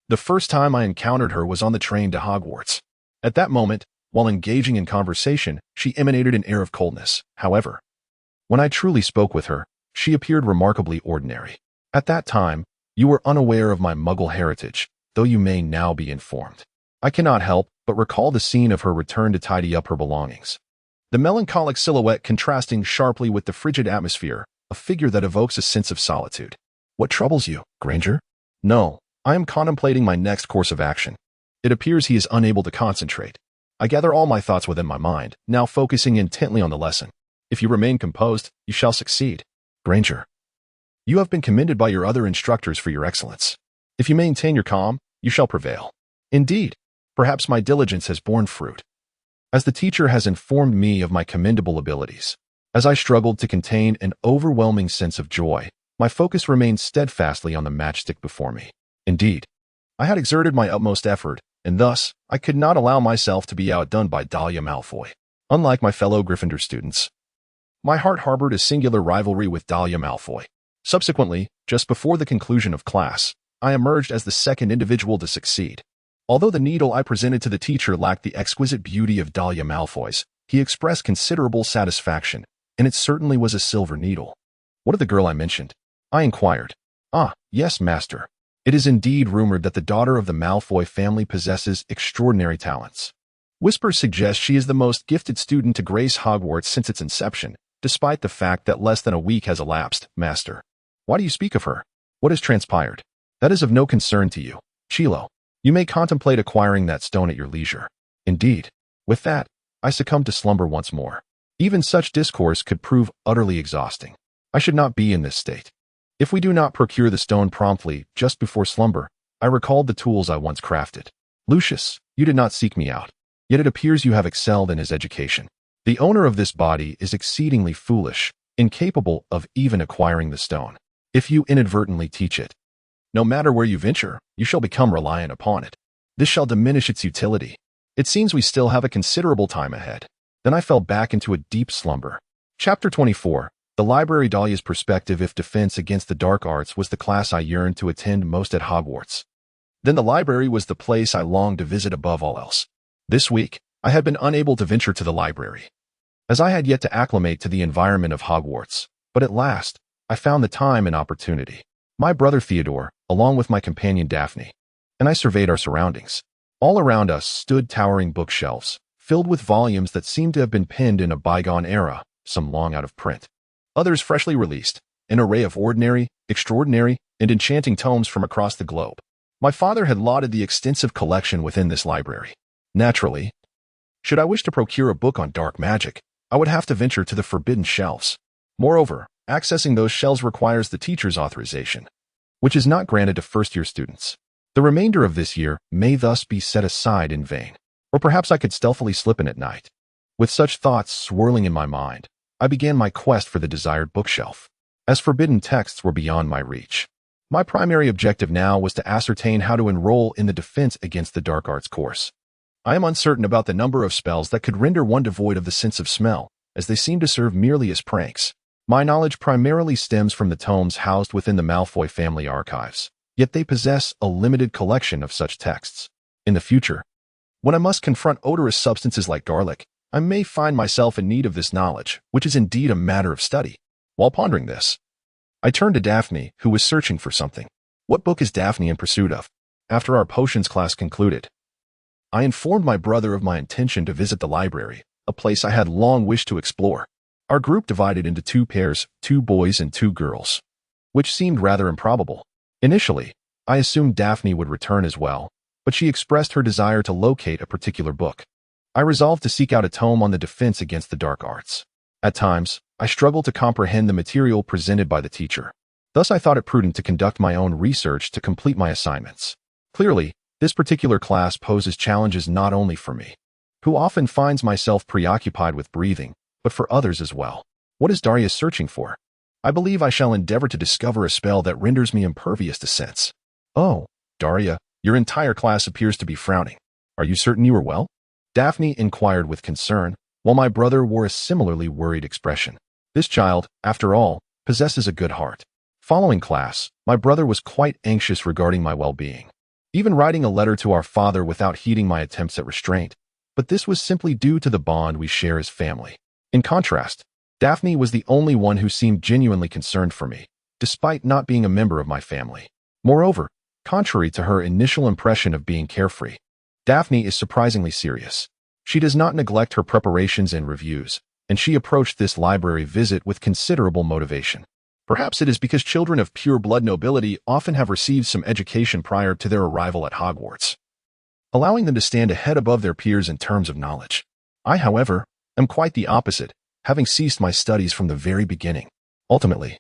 The first time I encountered her was on the train to Hogwarts. At that moment, while engaging in conversation, she emanated an air of coldness. However, when I truly spoke with her, she appeared remarkably ordinary. At that time, you were unaware of my muggle heritage, though you may now be informed. I cannot help but recall the scene of her return to tidy up her belongings. The melancholic silhouette contrasting sharply with the frigid atmosphere, a figure that evokes a sense of solitude. What troubles you, Granger? No, I am contemplating my next course of action. It appears he is unable to concentrate. I gather all my thoughts within my mind, now focusing intently on the lesson. If you remain composed, you shall succeed. Granger, you have been commended by your other instructors for your excellence. If you maintain your calm, you shall prevail. Indeed, perhaps my diligence has borne fruit, as the teacher has informed me of my commendable abilities. As I struggled to contain an overwhelming sense of joy, my focus remained steadfastly on the matchstick before me. Indeed, I had exerted my utmost effort, and thus, I could not allow myself to be outdone by Daria Malfoy. Unlike my fellow Gryffindor students, my heart harbored a singular rivalry with Daria Malfoy. Subsequently, just before the conclusion of class, I emerged as the second individual to succeed. Although the needle I presented to the teacher lacked the exquisite beauty of Daria Malfoy's, he expressed considerable satisfaction, and it certainly was a silver needle. What of the girl I mentioned? I inquired. Ah, yes, master. It is indeed rumored that the daughter of the Malfoy family possesses extraordinary talents. Whispers suggest she is the most gifted student to grace Hogwarts since its inception, despite the fact that less than a week has elapsed, master. Why do you speak of her? What has transpired? That is of no concern to you. Chilo, you may contemplate acquiring that stone at your leisure. Indeed. With that, I succumbed to slumber once more. Even such discourse could prove utterly exhausting. I should not be in this state. If we do not procure the stone promptly, just before slumber, I recalled the tools I once crafted. Lucius, You did not seek me out, yet it appears you have excelled in his education. The owner of this body is exceedingly foolish, incapable of even acquiring the stone. If you inadvertently teach it, no matter where you venture, you shall become reliant upon it. This shall diminish its utility. It seems we still have a considerable time ahead. Then I fell back into a deep slumber. Chapter 24. The library. Dahlia's perspective if defense against the dark arts was the class I yearned to attend most at Hogwarts. Then the library was the place I longed to visit above all else. This week, I had been unable to venture to the library, as I had yet to acclimate to the environment of Hogwarts. But at last, I found the time and opportunity. My brother Theodore, along with my companion Daphne, and I surveyed our surroundings. All around us stood towering bookshelves, filled with volumes that seemed to have been penned in a bygone era, some long out of print, others freshly released, an array of ordinary, extraordinary, and enchanting tomes from across the globe. My father had lauded the extensive collection within this library. Naturally, should I wish to procure a book on dark magic, I would have to venture to the forbidden shelves. Moreover, accessing those shelves requires the teacher's authorization, which is not granted to first-year students. The remainder of this year may thus be set aside in vain. Or perhaps I could stealthily slip in at night. With such thoughts swirling in my mind, I began my quest for the desired bookshelf, as forbidden texts were beyond my reach. My primary objective now was to ascertain how to enroll in the Defense Against the Dark Arts course. I am uncertain about the number of spells that could render one devoid of the sense of smell, as they seem to serve merely as pranks. My knowledge primarily stems from the tomes housed within the Malfoy family archives, yet they possess a limited collection of such texts. In the future, when I must confront odorous substances like garlic, I may find myself in need of this knowledge, which is indeed a matter of study. While pondering this, I turned to Daphne, who was searching for something. What book is Daphne in pursuit of? After our potions class concluded, I informed my brother of my intention to visit the library, a place I had long wished to explore. Our group divided into two pairs, 2 boys and 2 girls, which seemed rather improbable. Initially, I assumed Daphne would return as well, but she expressed her desire to locate a particular book. I resolved to seek out a tome on the defense against the dark arts. At times, I struggled to comprehend the material presented by the teacher. Thus I thought it prudent to conduct my own research to complete my assignments. Clearly, this particular class poses challenges not only for me, who often finds myself preoccupied with breathing, but for others as well. What is Daria searching for? I believe I shall endeavor to discover a spell that renders me impervious to sense. Oh, Daria, your entire class appears to be frowning. Are you certain you are well? Daphne inquired with concern, while my brother wore a similarly worried expression. This child, after all, possesses a good heart. Following class, my brother was quite anxious regarding my well-being, even writing a letter to our father without heeding my attempts at restraint. But this was simply due to the bond we share as family. In contrast, Daphne was the only one who seemed genuinely concerned for me, despite not being a member of my family. Moreover, contrary to her initial impression of being carefree, Daphne is surprisingly serious. She does not neglect her preparations and reviews, and she approached this library visit with considerable motivation. Perhaps it is because children of pure-blood nobility often have received some education prior to their arrival at Hogwarts, allowing them to stand a head above their peers in terms of knowledge. I, however, am quite the opposite, having ceased my studies from the very beginning. Ultimately,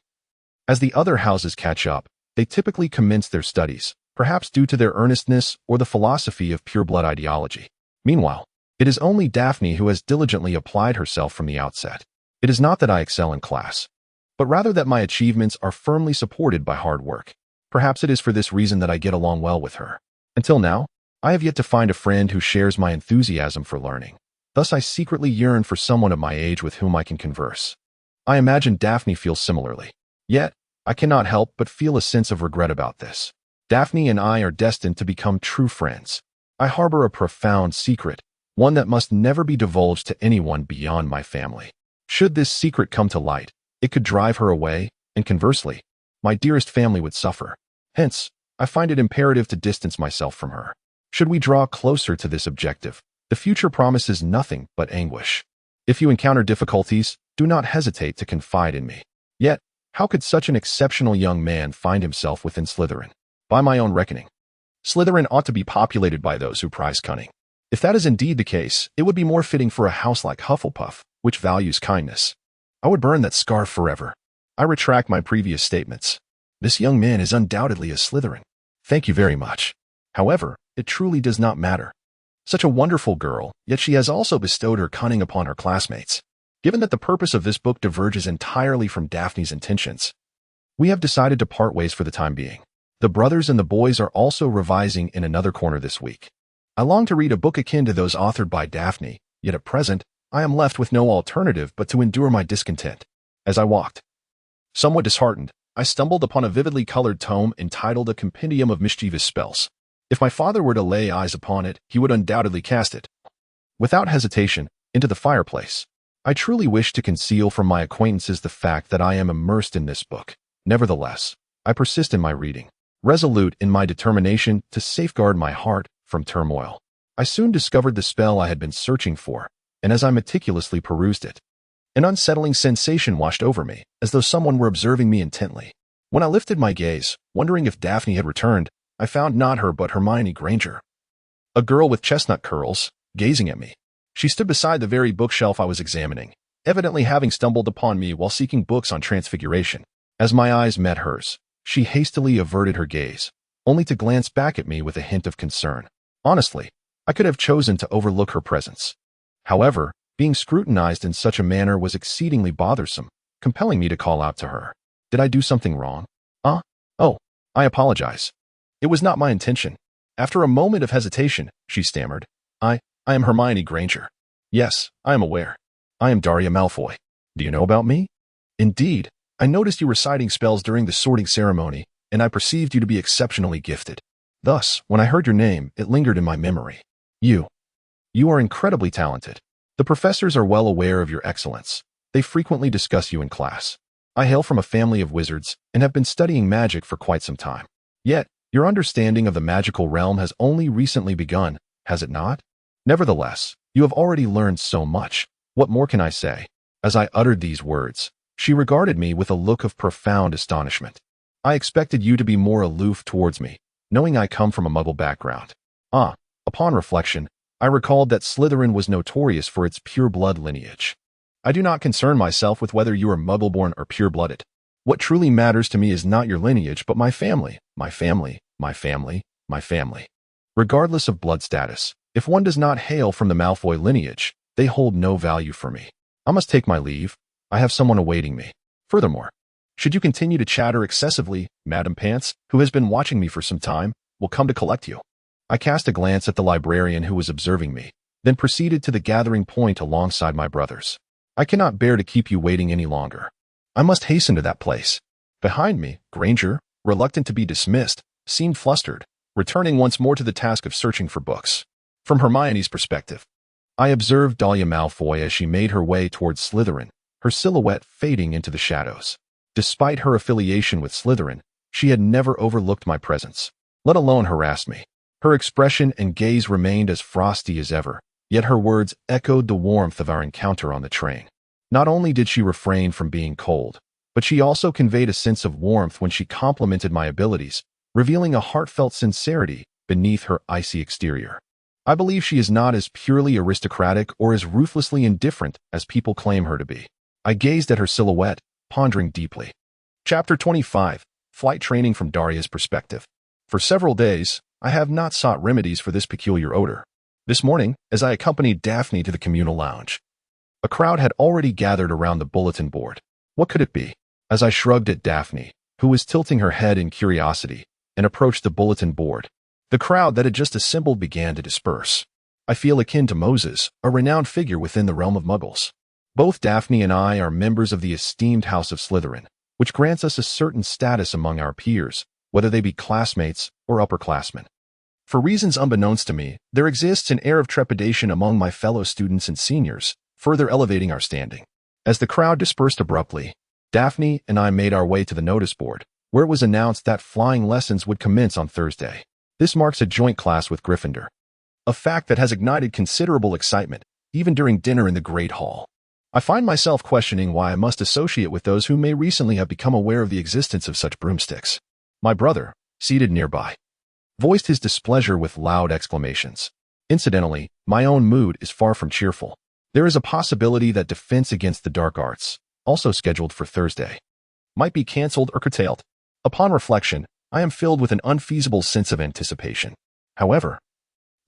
as the other houses catch up, they typically commence their studies, perhaps due to their earnestness or the philosophy of pure-blood ideology. Meanwhile, it is only Daphne who has diligently applied herself from the outset. It is not that I excel in class, but rather that my achievements are firmly supported by hard work. Perhaps it is for this reason that I get along well with her. Until now, I have yet to find a friend who shares my enthusiasm for learning. Thus I secretly yearn for someone of my age with whom I can converse. I imagine Daphne feels similarly. Yet, I cannot help but feel a sense of regret about this. Daphne and I are destined to become true friends. I harbor a profound secret, one that must never be divulged to anyone beyond my family. Should this secret come to light, it could drive her away, and conversely, my dearest family would suffer. Hence, I find it imperative to distance myself from her. Should we draw closer to this objective, the future promises nothing but anguish. If you encounter difficulties, do not hesitate to confide in me. Yet, how could such an exceptional young man find himself within Slytherin? By my own reckoning, Slytherin ought to be populated by those who prize cunning. If that is indeed the case, it would be more fitting for a house like Hufflepuff, which values kindness. I would burn that scarf forever. I retract my previous statements. This young man is undoubtedly a Slytherin. Thank you very much. However, it truly does not matter. Such a wonderful girl, yet she has also bestowed her cunning upon her classmates. Given that the purpose of this book diverges entirely from Daphne's intentions, we have decided to part ways for the time being. The brothers and the boys are also revising in another corner this week. I long to read a book akin to those authored by Daphne, yet at present, I am left with no alternative but to endure my discontent. As I walked, somewhat disheartened, I stumbled upon a vividly colored tome entitled A Compendium of Mischievous Spells. If my father were to lay eyes upon it, he would undoubtedly cast it, without hesitation, into the fireplace. I truly wish to conceal from my acquaintances the fact that I am immersed in this book. Nevertheless, I persist in my reading, resolute in my determination to safeguard my heart from turmoil. I soon discovered the spell I had been searching for, and as I meticulously perused it, an unsettling sensation washed over me, as though someone were observing me intently. When I lifted my gaze, wondering if Daphne had returned, I found not her but Hermione Granger, a girl with chestnut curls, gazing at me. She stood beside the very bookshelf I was examining, evidently having stumbled upon me while seeking books on transfiguration. As my eyes met hers, she hastily averted her gaze, only to glance back at me with a hint of concern. Honestly, I could have chosen to overlook her presence. However, being scrutinized in such a manner was exceedingly bothersome, compelling me to call out to her. Did I do something wrong? Oh, I apologize. It was not my intention. After a moment of hesitation, she stammered. I am Hermione Granger. Yes, I am aware. I am Daria Malfoy. Do you know about me? Indeed, I noticed you reciting spells during the sorting ceremony, and I perceived you to be exceptionally gifted. Thus, when I heard your name, it lingered in my memory. You are incredibly talented. The professors are well aware of your excellence. They frequently discuss you in class. I hail from a family of wizards and have been studying magic for quite some time. Yet, your understanding of the magical realm has only recently begun, has it not? Nevertheless, you have already learned so much. What more can I say? As I uttered these words, she regarded me with a look of profound astonishment. I expected you to be more aloof towards me, knowing I come from a Muggle background. Upon reflection, I recalled that Slytherin was notorious for its pure-blood lineage. I do not concern myself with whether you are Muggle-born or pure-blooded. What truly matters to me is not your lineage, but my family, my family, my family, my family. Regardless of blood status, if one does not hail from the Malfoy lineage, they hold no value for me. I must take my leave. I have someone awaiting me. Furthermore, should you continue to chatter excessively, Madam Pants, who has been watching me for some time, will come to collect you. I cast a glance at the librarian who was observing me, then proceeded to the gathering point alongside my brothers. I cannot bear to keep you waiting any longer. I must hasten to that place. Behind me, Granger, reluctant to be dismissed, seemed flustered, returning once more to the task of searching for books. From Hermione's perspective, I observed Daria Malfoy as she made her way towards Slytherin, her silhouette fading into the shadows. Despite her affiliation with Slytherin, she had never overlooked my presence, let alone harassed me. Her expression and gaze remained as frosty as ever, yet her words echoed the warmth of our encounter on the train. Not only did she refrain from being cold, but she also conveyed a sense of warmth when she complimented my abilities, revealing a heartfelt sincerity beneath her icy exterior. I believe she is not as purely aristocratic or as ruthlessly indifferent as people claim her to be. I gazed at her silhouette, pondering deeply. Chapter 25. Flight Training from Daria's Perspective. For several days, I have not sought remedies for this peculiar odor. This morning, as I accompanied Daphne to the communal lounge, a crowd had already gathered around the bulletin board. What could it be? As I shrugged at Daphne, who was tilting her head in curiosity, and approached the bulletin board, the crowd that had just assembled began to disperse. I feel akin to Moses, a renowned figure within the realm of Muggles. Both Daphne and I are members of the esteemed House of Slytherin, which grants us a certain status among our peers, whether they be classmates or upperclassmen. For reasons unbeknownst to me, there exists an air of trepidation among my fellow students and seniors, further elevating our standing. As the crowd dispersed abruptly, Daphne and I made our way to the notice board, where it was announced that flying lessons would commence on Thursday. This marks a joint class with Gryffindor, a fact that has ignited considerable excitement, even during dinner in the Great Hall. I find myself questioning why I must associate with those who may recently have become aware of the existence of such broomsticks. My brother, seated nearby, voiced his displeasure with loud exclamations. Incidentally, my own mood is far from cheerful. There is a possibility that Defense Against the Dark Arts, also scheduled for Thursday, might be cancelled or curtailed. Upon reflection, I am filled with an unfeasible sense of anticipation. However,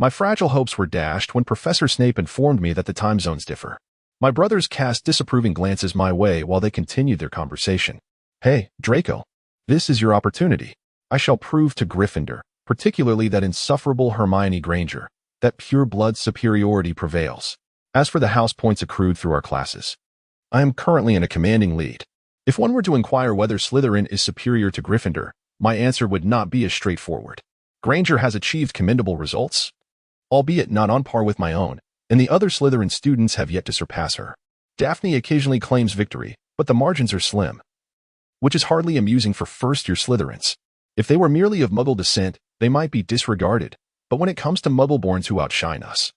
My fragile hopes were dashed when Professor Snape informed me that the time zones differ. My brothers cast disapproving glances my way while they continued their conversation. Hey, Draco. This is your opportunity. I shall prove to Gryffindor, particularly that insufferable Hermione Granger, that pure blood superiority prevails. As for the house points accrued through our classes, I am currently in a commanding lead. If one were to inquire whether Slytherin is superior to Gryffindor, my answer would not be as straightforward. Granger has achieved commendable results, albeit not on par with my own, and the other Slytherin students have yet to surpass her. Daphne occasionally claims victory, but the margins are slim, which is hardly amusing for first-year Slytherins. If they were merely of Muggle descent, they might be disregarded, but when it comes to Muggleborns who outshine us,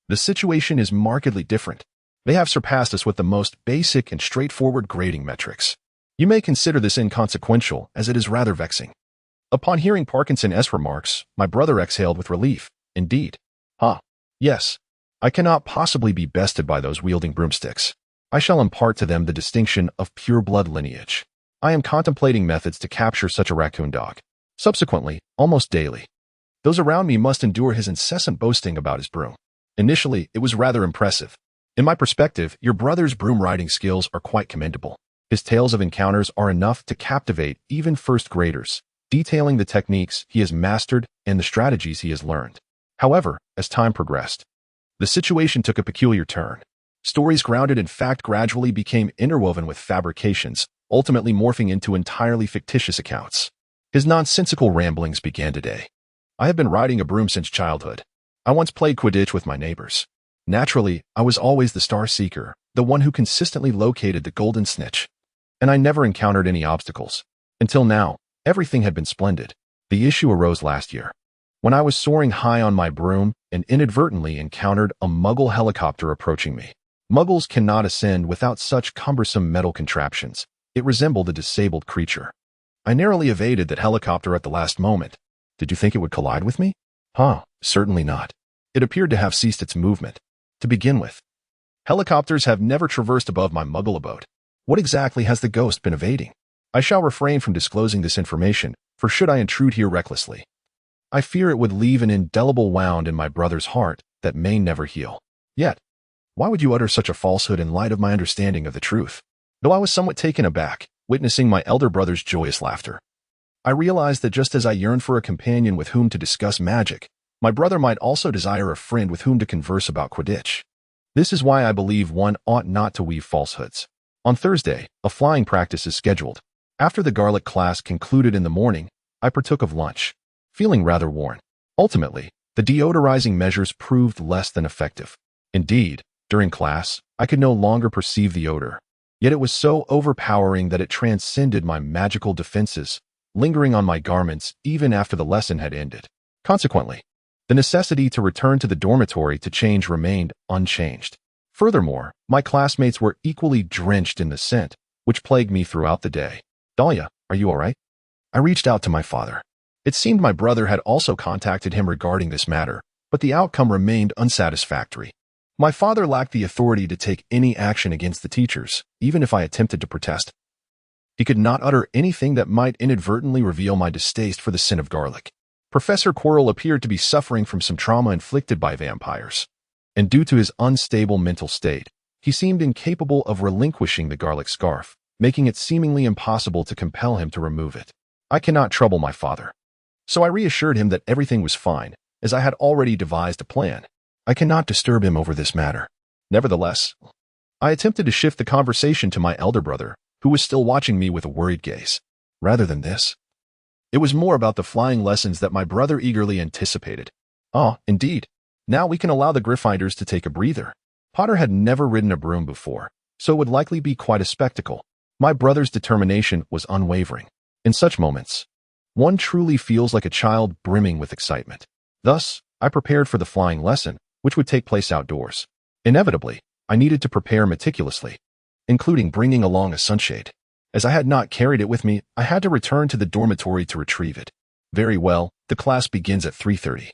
the situation is markedly different. They have surpassed us with the most basic and straightforward grading metrics. You may consider this inconsequential, as it is rather vexing. Upon hearing Parkinson's remarks, my brother exhaled with relief. Indeed. Yes. I cannot possibly be bested by those wielding broomsticks. I shall impart to them the distinction of pure blood lineage. I am contemplating methods to capture such a raccoon dog. Subsequently, almost daily, those around me must endure his incessant boasting about his broom. Initially, it was rather impressive. In my perspective, your brother's broom-riding skills are quite commendable. His tales of encounters are enough to captivate even first graders, detailing the techniques he has mastered and the strategies he has learned. However, as time progressed, the situation took a peculiar turn. Stories grounded in fact gradually became interwoven with fabrications, ultimately morphing into entirely fictitious accounts. His nonsensical ramblings began today. I have been riding a broom since childhood. I once played Quidditch with my neighbors. Naturally, I was always the star seeker, the one who consistently located the golden snitch. And I never encountered any obstacles. Until now, everything had been splendid. The issue arose last year, when I was soaring high on my broom and inadvertently encountered a Muggle helicopter approaching me. Muggles cannot ascend without such cumbersome metal contraptions. It resembled a disabled creature. I narrowly evaded that helicopter at the last moment. Did you think it would collide with me? Certainly not. It appeared to have ceased its movement. To begin with, helicopters have never traversed above my Muggle abode. What exactly has the ghost been evading? I shall refrain from disclosing this information, for should I intrude here recklessly, I fear it would leave an indelible wound in my brother's heart that may never heal. Yet, why would you utter such a falsehood in light of my understanding of the truth? Though I was somewhat taken aback, witnessing my elder brother's joyous laughter, I realized that just as I yearned for a companion with whom to discuss magic, my brother might also desire a friend with whom to converse about Quidditch. This is why I believe one ought not to weave falsehoods. On Thursday, a flying practice is scheduled. After the garlic class concluded in the morning, I partook of lunch, feeling rather worn. Ultimately, the deodorizing measures proved less than effective. Indeed, during class, I could no longer perceive the odor. Yet it was so overpowering that it transcended my magical defenses, lingering on my garments even after the lesson had ended. Consequently, the necessity to return to the dormitory to change remained unchanged. Furthermore, my classmates were equally drenched in the scent, which plagued me throughout the day. Daria, are you all right? I reached out to my father. It seemed my brother had also contacted him regarding this matter, but the outcome remained unsatisfactory. My father lacked the authority to take any action against the teachers, even if I attempted to protest. He could not utter anything that might inadvertently reveal my distaste for the sin of garlic. Professor Quirrell appeared to be suffering from some trauma inflicted by vampires, and due to his unstable mental state, he seemed incapable of relinquishing the garlic scarf, making it seemingly impossible to compel him to remove it. I cannot trouble my father, so I reassured him that everything was fine, as I had already devised a plan. I cannot disturb him over this matter. Nevertheless, I attempted to shift the conversation to my elder brother, who was still watching me with a worried gaze. Rather than this, it was more about the flying lessons that my brother eagerly anticipated. Indeed. Now we can allow the Gryffindors to take a breather. Potter had never ridden a broom before, so it would likely be quite a spectacle. My brother's determination was unwavering. In such moments, one truly feels like a child brimming with excitement. Thus, I prepared for the flying lesson, which would take place outdoors. Inevitably, I needed to prepare meticulously, including bringing along a sunshade. As I had not carried it with me, I had to return to the dormitory to retrieve it. Very well, the class begins at 3:30.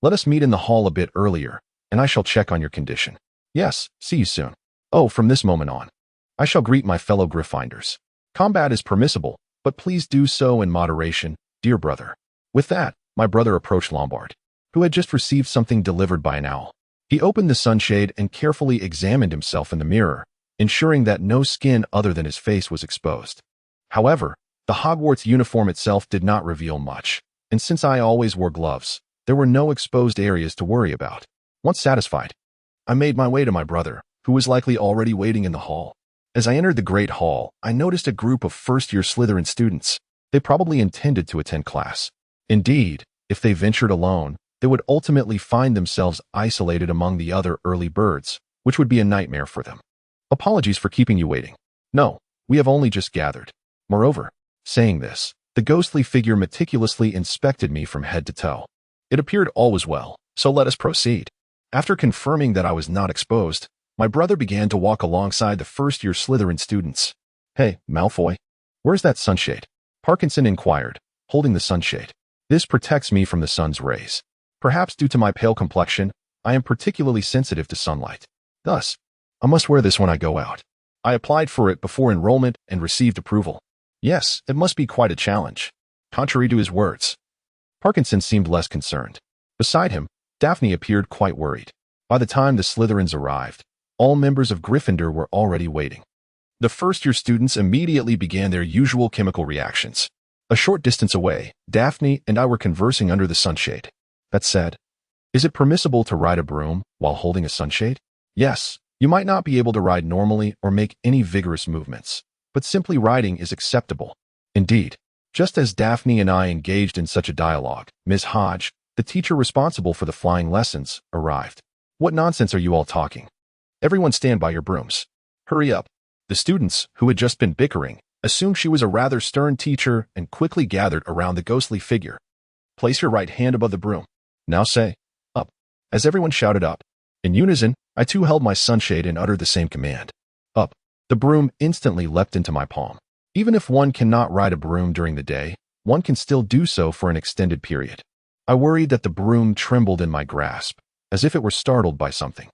Let us meet in the hall a bit earlier, and I shall check on your condition. Yes, see you soon. From this moment on, I shall greet my fellow Gryffindors. Combat is permissible, but please do so in moderation, dear brother. With that, my brother approached Lombard, who had just received something delivered by an owl. He opened the sunshade and carefully examined himself in the mirror, ensuring that no skin other than his face was exposed. However, the Hogwarts uniform itself did not reveal much, and since I always wore gloves, there were no exposed areas to worry about. Once satisfied, I made my way to my brother, who was likely already waiting in the hall. As I entered the Great Hall, I noticed a group of first-year Slytherin students. They probably intended to attend class. Indeed, if they ventured alone, they would ultimately find themselves isolated among the other early birds, which would be a nightmare for them. Apologies for keeping you waiting. No, we have only just gathered. Moreover, saying this, the ghostly figure meticulously inspected me from head to toe. It appeared all was well, so let us proceed. After confirming that I was not exposed, my brother began to walk alongside the first-year Slytherin students. Hey, Malfoy, where's that sunshade? Parkinson inquired, holding the sunshade. This protects me from the sun's rays. Perhaps due to my pale complexion, I am particularly sensitive to sunlight. Thus, I must wear this when I go out. I applied for it before enrollment and received approval. Yes, it must be quite a challenge. Contrary to his words, Parkinson seemed less concerned. Beside him, Daphne appeared quite worried. By the time the Slytherins arrived, all members of Gryffindor were already waiting. The first-year students immediately began their usual chemical reactions. A short distance away, Daphne and I were conversing under the sunshade. That said, is it permissible to ride a broom while holding a sunshade? Yes, you might not be able to ride normally or make any vigorous movements, but simply riding is acceptable. Indeed, just as Daphne and I engaged in such a dialogue, Ms. Hodge, the teacher responsible for the flying lessons, arrived. What nonsense are you all talking? Everyone stand by your brooms. Hurry up. The students, who had just been bickering, assumed she was a rather stern teacher and quickly gathered around the ghostly figure. Place your right hand above the broom. Now say, up. As everyone shouted up, in unison, I too held my sunshade and uttered the same command. Up. The broom instantly leapt into my palm. Even if one cannot ride a broom during the day, one can still do so for an extended period. I worried that the broom trembled in my grasp, as if it were startled by something.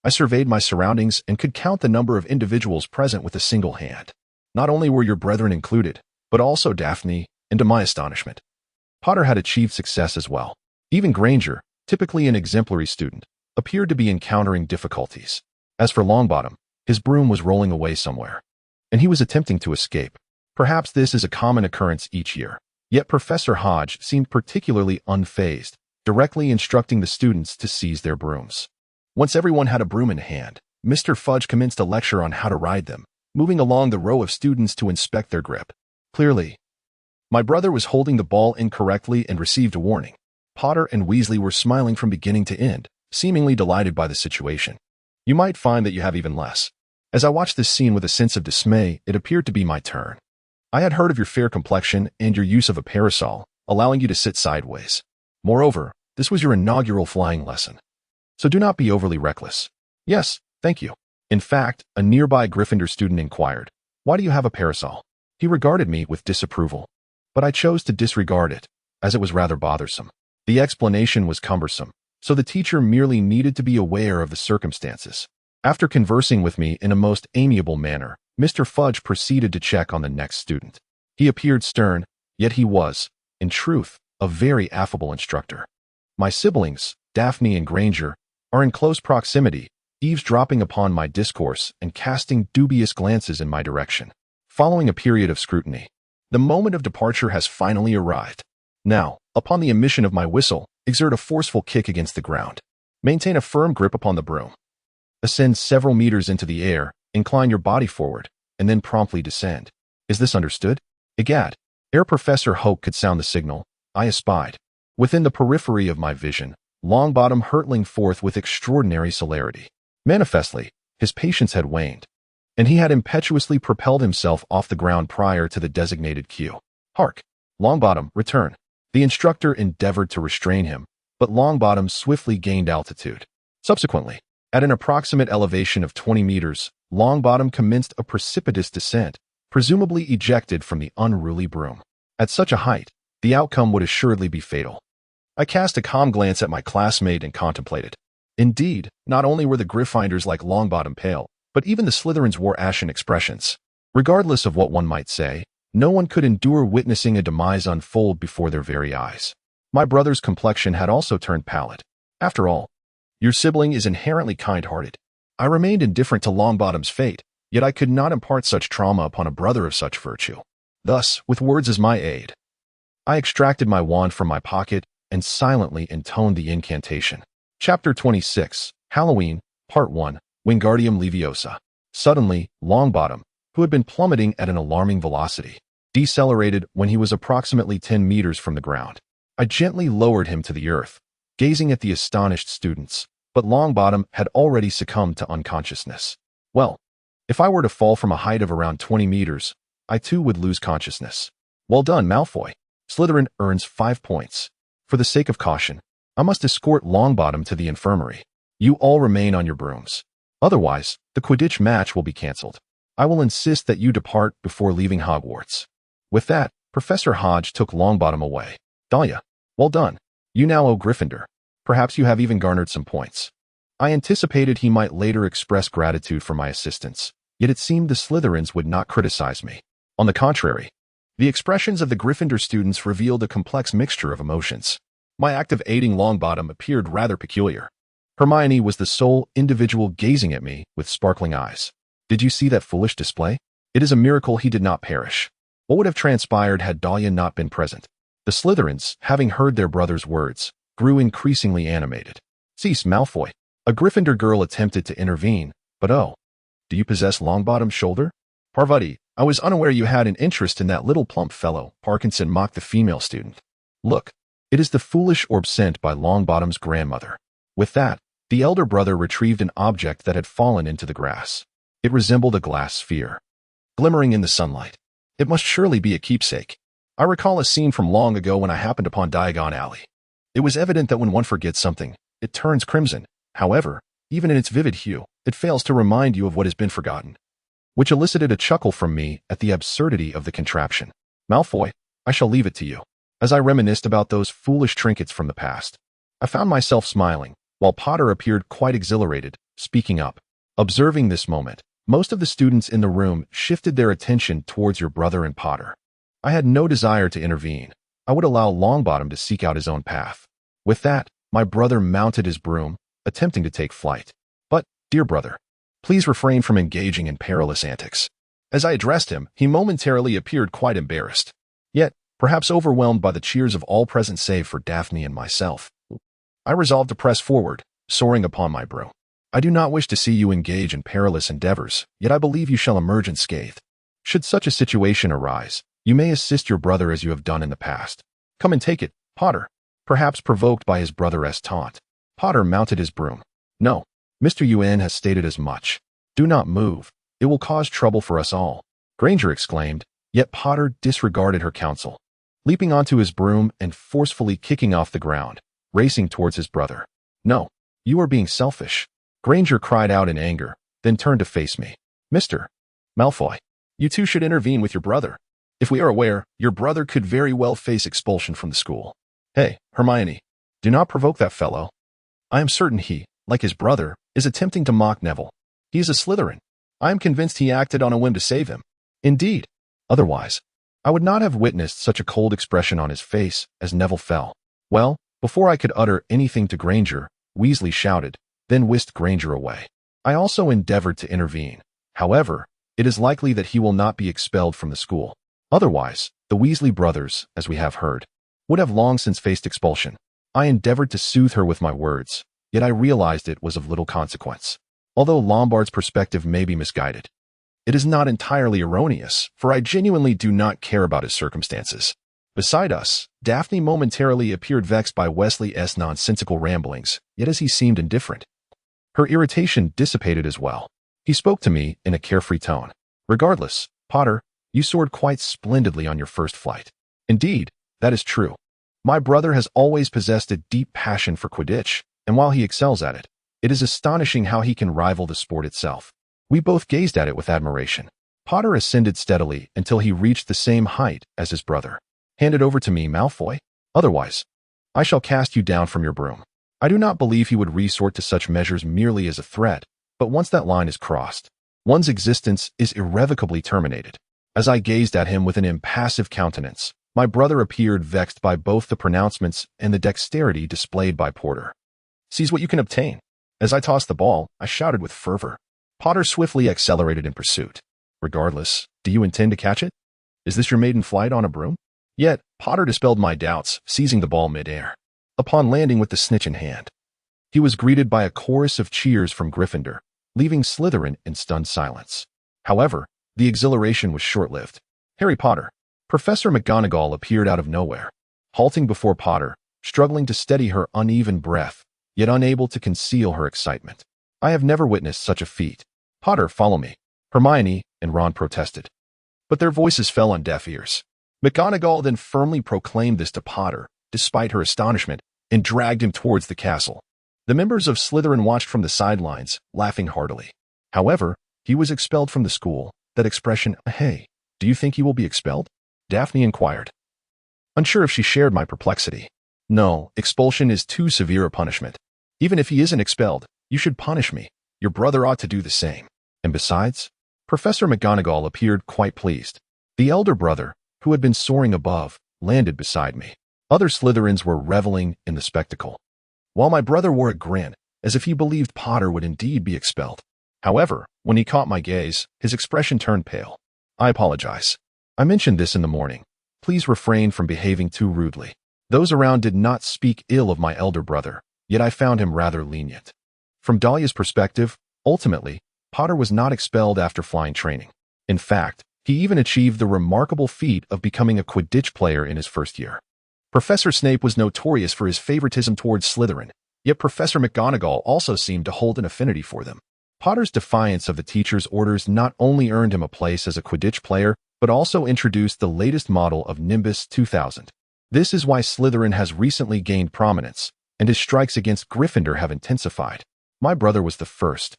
I surveyed my surroundings and could count the number of individuals present with a single hand. Not only were your brethren included, but also Daphne, and to my astonishment, Potter had achieved success as well. Even Granger, typically an exemplary student, appeared to be encountering difficulties. As for Longbottom, his broom was rolling away somewhere, and he was attempting to escape. Perhaps this is a common occurrence each year. Yet Professor Hodge seemed particularly unfazed, directly instructing the students to seize their brooms. Once everyone had a broom in hand, Mr. Fudge commenced a lecture on how to ride them, moving along the row of students to inspect their grip. Clearly, my brother was holding the ball incorrectly and received a warning. Potter and Weasley were smiling from beginning to end, seemingly delighted by the situation. You might find that you have even less. As I watched this scene with a sense of dismay, it appeared to be my turn. I had heard of your fair complexion and your use of a parasol, allowing you to sit sideways. Moreover, this was your inaugural flying lesson. So do not be overly reckless. Yes, thank you. In fact, a nearby Gryffindor student inquired, why do you have a parasol? He regarded me with disapproval, but I chose to disregard it, as it was rather bothersome. The explanation was cumbersome, so the teacher merely needed to be aware of the circumstances. After conversing with me in a most amiable manner, Mr. Fudge proceeded to check on the next student. He appeared stern, yet he was, in truth, a very affable instructor. My siblings, Daphne and Granger, are in close proximity, eavesdropping upon my discourse and casting dubious glances in my direction. Following a period of scrutiny, the moment of departure has finally arrived. Now, upon the emission of my whistle, exert a forceful kick against the ground. Maintain a firm grip upon the broom. Ascend several meters into the air, incline your body forward, and then promptly descend. Is this understood? Egad, ere Professor Hoke could sound the signal, I espied, within the periphery of my vision, Longbottom hurtling forth with extraordinary celerity. Manifestly, his patience had waned, and he had impetuously propelled himself off the ground prior to the designated cue. Hark! Longbottom, return. The instructor endeavored to restrain him, but Longbottom swiftly gained altitude. Subsequently, at an approximate elevation of 20 meters, Longbottom commenced a precipitous descent, presumably ejected from the unruly broom. At such a height, the outcome would assuredly be fatal. I cast a calm glance at my classmate and contemplated. Indeed, not only were the Gryffindors like Longbottom pale, but even the Slytherins wore ashen expressions. Regardless of what one might say, no one could endure witnessing a demise unfold before their very eyes. My brother's complexion had also turned pallid. After all, your sibling is inherently kind-hearted. I remained indifferent to Longbottom's fate, yet I could not impart such trauma upon a brother of such virtue. Thus, with words as my aid, I extracted my wand from my pocket and silently intoned the incantation. Chapter 26, Halloween, Part 1, Wingardium Leviosa. Suddenly, Longbottom, who had been plummeting at an alarming velocity, decelerated when he was approximately 10 meters from the ground. I gently lowered him to the earth, gazing at the astonished students, but Longbottom had already succumbed to unconsciousness. Well, if I were to fall from a height of around 20 meters, I too would lose consciousness. Well done, Malfoy. Slytherin earns 5 points. For the sake of caution, I must escort Longbottom to the infirmary. You all remain on your brooms. Otherwise, the Quidditch match will be cancelled. I will insist that you depart before leaving Hogwarts. With that, Professor Hodge took Longbottom away. Dahlia, well done. You now owe Gryffindor. Perhaps you have even garnered some points. I anticipated he might later express gratitude for my assistance, yet it seemed the Slytherins would not criticize me. On the contrary, the expressions of the Gryffindor students revealed a complex mixture of emotions. My act of aiding Longbottom appeared rather peculiar. Hermione was the sole individual gazing at me with sparkling eyes. Did you see that foolish display? It is a miracle he did not perish. What would have transpired had Dahlia not been present? The Slytherins, having heard their brother's words, grew increasingly animated. Cease, Malfoy. A Gryffindor girl attempted to intervene, but oh, do you possess Longbottom's shoulder? Parvati, I was unaware you had an interest in that little plump fellow, Parkinson mocked the female student. Look, it is the foolish orb sent by Longbottom's grandmother. With that, the elder brother retrieved an object that had fallen into the grass. It resembled a glass sphere, glimmering in the sunlight. It must surely be a keepsake. I recall a scene from long ago when I happened upon Diagon Alley. It was evident that when one forgets something, it turns crimson. However, even in its vivid hue, it fails to remind you of what has been forgotten, which elicited a chuckle from me at the absurdity of the contraption. Malfoy, I shall leave it to you. As I reminisced about those foolish trinkets from the past, I found myself smiling, while Potter appeared quite exhilarated, speaking up. Observing this moment, most of the students in the room shifted their attention towards your brother and Potter. I had no desire to intervene. I would allow Longbottom to seek out his own path. With that, my brother mounted his broom, attempting to take flight. But, dear brother, please refrain from engaging in perilous antics. As I addressed him, he momentarily appeared quite embarrassed. Yet, perhaps overwhelmed by the cheers of all present save for Daphne and myself, I resolved to press forward, soaring upon my broom. I do not wish to see you engage in perilous endeavors, yet I believe you shall emerge unscathed. Should such a situation arise, you may assist your brother as you have done in the past. Come and take it, Potter. Perhaps provoked by his brother's taunt, Potter mounted his broom. No, Mr. UN has stated as much. Do not move. It will cause trouble for us all. Granger exclaimed, yet Potter disregarded her counsel, leaping onto his broom and forcefully kicking off the ground, racing towards his brother. No, you are being selfish. Granger cried out in anger, then turned to face me. Mr. Malfoy, you two should intervene with your brother. If we are aware, your brother could very well face expulsion from the school. Hey, Hermione, do not provoke that fellow. I am certain he, like his brother, is attempting to mock Neville. He is a Slytherin. I am convinced he acted on a whim to save him. Indeed. Otherwise, I would not have witnessed such a cold expression on his face as Neville fell. Well, before I could utter anything to Granger, Weasley shouted, then whisked Granger away. I also endeavored to intervene. However, it is likely that he will not be expelled from the school. Otherwise, the Weasley brothers, as we have heard, would have long since faced expulsion. I endeavored to soothe her with my words, yet I realized it was of little consequence. Although Lombard's perspective may be misguided, it is not entirely erroneous, for I genuinely do not care about his circumstances. Beside us, Daphne momentarily appeared vexed by Wesley's nonsensical ramblings, yet as he seemed indifferent, her irritation dissipated as well. He spoke to me in a carefree tone. Regardless, Potter, you soared quite splendidly on your first flight. Indeed, that is true. My brother has always possessed a deep passion for Quidditch, and while he excels at it, it is astonishing how he can rival the sport itself. We both gazed at it with admiration. Potter ascended steadily until he reached the same height as his brother. Hand it over to me, Malfoy. Otherwise, I shall cast you down from your broom. I do not believe he would resort to such measures merely as a threat, but once that line is crossed, one's existence is irrevocably terminated. As I gazed at him with an impassive countenance, My brother appeared vexed by both the pronouncements and the dexterity displayed by Porter. "Seize what you can obtain." As I tossed the ball, I shouted with fervor. Potter swiftly accelerated in pursuit. "Regardless, do you intend to catch it? Is this your maiden flight on a broom?" Yet, Potter dispelled my doubts, seizing the ball mid-air. Upon landing with the snitch in hand, he was greeted by a chorus of cheers from Gryffindor, leaving Slytherin in stunned silence. However, the exhilaration was short-lived. Harry Potter. Professor McGonagall appeared out of nowhere, halting before Potter, struggling to steady her uneven breath, yet unable to conceal her excitement. "I have never witnessed such a feat." "Potter, follow me." Hermione and Ron protested, but their voices fell on deaf ears. McGonagall then firmly proclaimed this to Potter, despite her astonishment, and dragged him towards the castle. The members of Slytherin watched from the sidelines, laughing heartily. However, he was expelled from the school. That expression, "Hey, do you think he will be expelled?" Daphne inquired, unsure if she shared my perplexity. "No, expulsion is too severe a punishment. Even if he isn't expelled, you should punish me. Your brother ought to do the same. And besides," Professor McGonagall appeared quite pleased. The elder brother, who had been soaring above, landed beside me. Other Slytherins were reveling in the spectacle, while my brother wore a grin, as if he believed Potter would indeed be expelled. However, when he caught my gaze, his expression turned pale. "I apologize. I mentioned this in the morning. Please refrain from behaving too rudely." Those around did not speak ill of my elder brother, yet I found him rather lenient. From Dahlia's perspective, ultimately, Potter was not expelled after flying training. In fact, he even achieved the remarkable feat of becoming a Quidditch player in his first year. Professor Snape was notorious for his favoritism towards Slytherin, yet Professor McGonagall also seemed to hold an affinity for them. Potter's defiance of the teacher's orders not only earned him a place as a Quidditch player, but also introduced the latest model of Nimbus 2000. This is why Slytherin has recently gained prominence, and his strikes against Gryffindor have intensified. My brother was the first,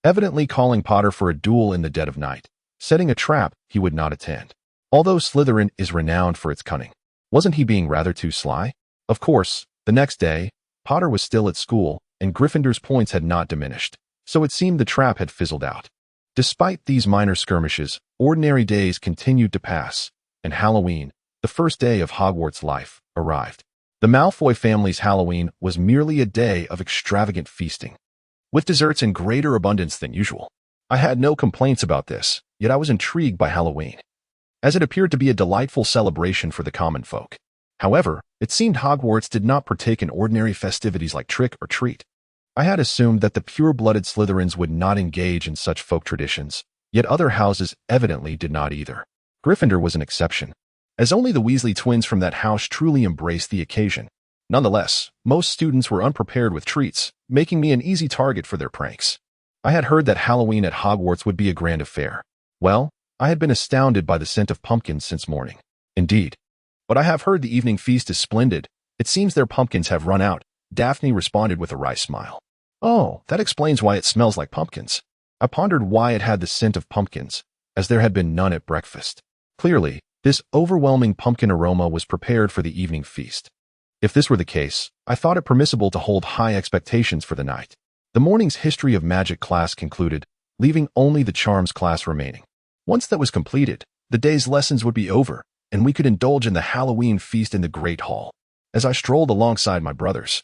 evidently calling Potter for a duel in the dead of night, setting a trap he would not attend. Although Slytherin is renowned for its cunning, wasn't he being rather too sly? Of course, the next day, Potter was still at school, and Gryffindor's points had not diminished, so it seemed the trap had fizzled out. Despite these minor skirmishes, ordinary days continued to pass, and Halloween, the first day of Hogwarts life, arrived. The Malfoy family's Halloween was merely a day of extravagant feasting, with desserts in greater abundance than usual. I had no complaints about this, yet I was intrigued by Halloween, as it appeared to be a delightful celebration for the common folk. However, it seemed Hogwarts did not partake in ordinary festivities like trick or treat. I had assumed that the pure-blooded Slytherins would not engage in such folk traditions, yet other houses evidently did not either. Gryffindor was an exception, as only the Weasley twins from that house truly embraced the occasion. Nonetheless, most students were unprepared with treats, making me an easy target for their pranks. I had heard that Halloween at Hogwarts would be a grand affair. Well, I had been astounded by the scent of pumpkins since morning. Indeed. But I have heard the evening feast is splendid. It seems their pumpkins have run out. Daphne responded with a wry smile. "Oh, that explains why it smells like pumpkins." I pondered why it had the scent of pumpkins, as there had been none at breakfast. Clearly, this overwhelming pumpkin aroma was prepared for the evening feast. If this were the case, I thought it permissible to hold high expectations for the night. The morning's history of magic class concluded, leaving only the charms class remaining. Once that was completed, the day's lessons would be over, and we could indulge in the Halloween feast in the Great Hall. As I strolled alongside my brothers,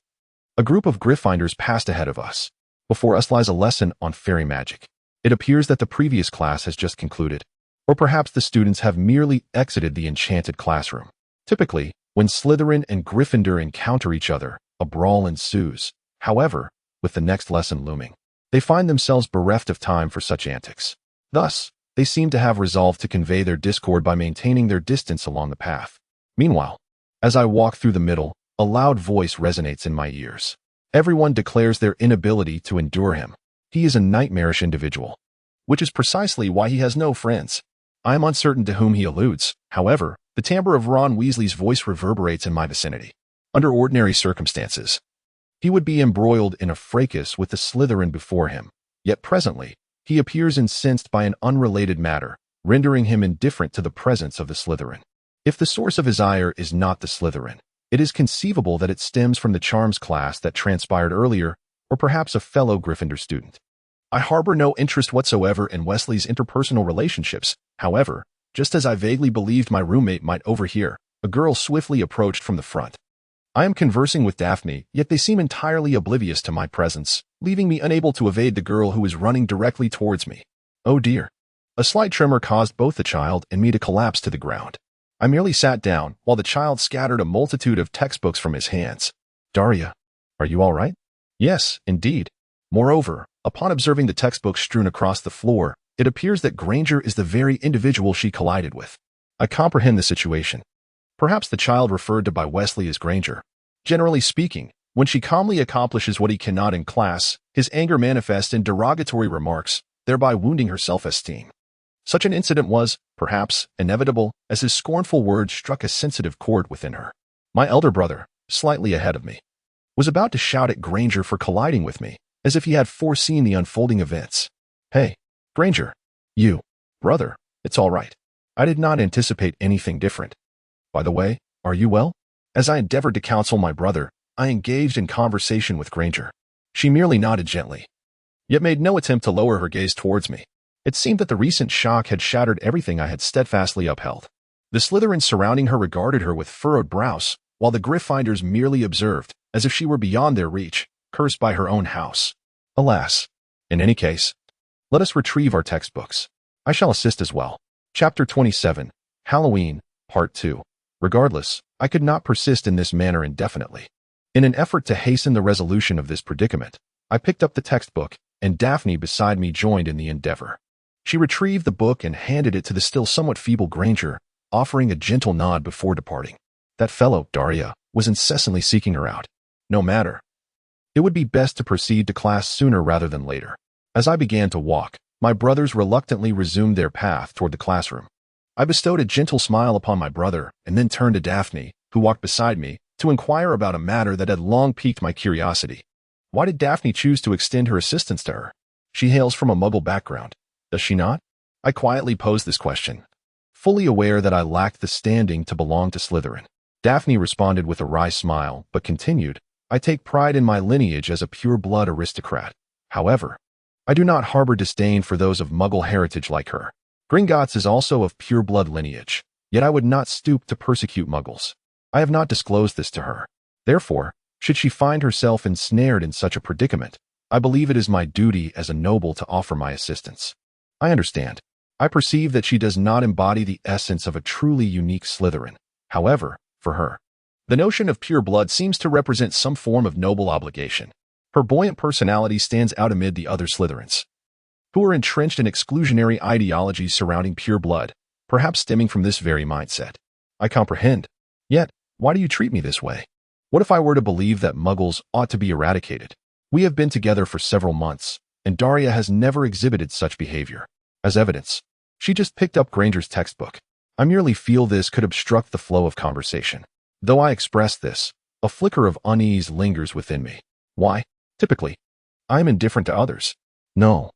a group of Gryffindors passed ahead of us. Before us lies a lesson on fairy magic. It appears that the previous class has just concluded, or perhaps the students have merely exited the enchanted classroom. Typically, when Slytherin and Gryffindor encounter each other, a brawl ensues. However, with the next lesson looming, they find themselves bereft of time for such antics. Thus, they seem to have resolved to convey their discord by maintaining their distance along the path. Meanwhile, as I walk through the middle, a loud voice resonates in my ears. Everyone declares their inability to endure him. He is a nightmarish individual, which is precisely why he has no friends. I am uncertain to whom he alludes. However, the timbre of Ron Weasley's voice reverberates in my vicinity. Under ordinary circumstances, he would be embroiled in a fracas with the Slytherin before him. Yet presently, he appears incensed by an unrelated matter, rendering him indifferent to the presence of the Slytherin. If the source of his ire is not the Slytherin, it is conceivable that it stems from the charms class that transpired earlier, or perhaps a fellow Gryffindor student. I harbor no interest whatsoever in Wesley's interpersonal relationships. However, just as I vaguely believed my roommate might overhear, A girl swiftly approached from the front. I am conversing with Daphne, yet they seem entirely oblivious to my presence, leaving me unable to evade the girl who is running directly towards me. Oh dear. A slight tremor caused both the child and me to collapse to the ground. I merely sat down while the child scattered a multitude of textbooks from his hands. Daria, are you all right? Yes, indeed. Moreover, upon observing the textbooks strewn across the floor, it appears that Granger is the very individual she collided with. I comprehend the situation. Perhaps the child referred to by Wesley as Granger. Generally speaking, when she calmly accomplishes what he cannot in class, his anger manifests in derogatory remarks, thereby wounding her self-esteem. Such an incident was, perhaps, inevitable, as his scornful words struck a sensitive chord within her. My elder brother, slightly ahead of me, was about to shout at Granger for colliding with me, as if he had foreseen the unfolding events. Hey, Granger. You. Brother, it's all right. I did not anticipate anything different. By the way, are you well? As I endeavored to counsel my brother, I engaged in conversation with Granger. She merely nodded gently, yet made no attempt to lower her gaze towards me. It seemed that the recent shock had shattered everything I had steadfastly upheld. The Slytherins surrounding her regarded her with furrowed brows, while the Gryffindors merely observed, as if she were beyond their reach, cursed by her own house. Alas. In any case, let us retrieve our textbooks. I shall assist as well. Chapter 27, Halloween, Part 2. Regardless, I could not persist in this manner indefinitely. In an effort to hasten the resolution of this predicament, I picked up the textbook, and Daphne beside me joined in the endeavor. She retrieved the book and handed it to the still somewhat feeble Granger, offering a gentle nod before departing. That fellow, Daria, was incessantly seeking her out. No matter. It would be best to proceed to class sooner rather than later. As I began to walk, my brothers reluctantly resumed their path toward the classroom. I bestowed a gentle smile upon my brother and then turned to Daphne, who walked beside me, to inquire about a matter that had long piqued my curiosity. Why did Daphne choose to extend her assistance to her? She hails from a Muggle background, does she not? I quietly posed this question, fully aware that I lacked the standing to belong to Slytherin. Daphne responded with a wry smile, but continued, I take pride in my lineage as a pure-blood aristocrat. However, I do not harbor disdain for those of Muggle heritage like her. Gringotts is also of pure-blood lineage, yet I would not stoop to persecute Muggles. I have not disclosed this to her. Therefore, should she find herself ensnared in such a predicament, I believe it is my duty as a noble to offer my assistance. I understand. I perceive that she does not embody the essence of a truly unique Slytherin. However, for her, the notion of pure blood seems to represent some form of noble obligation. Her buoyant personality stands out amid the other Slytherins, who are entrenched in exclusionary ideologies surrounding pure blood, perhaps stemming from this very mindset. I comprehend. Yet, why do you treat me this way? What if I were to believe that Muggles ought to be eradicated? We have been together for several months, and Daria has never exhibited such behavior. As evidence, she just picked up Granger's textbook. I merely feel this could obstruct the flow of conversation. Though I express this, a flicker of unease lingers within me. Why? Typically, I am indifferent to others. No.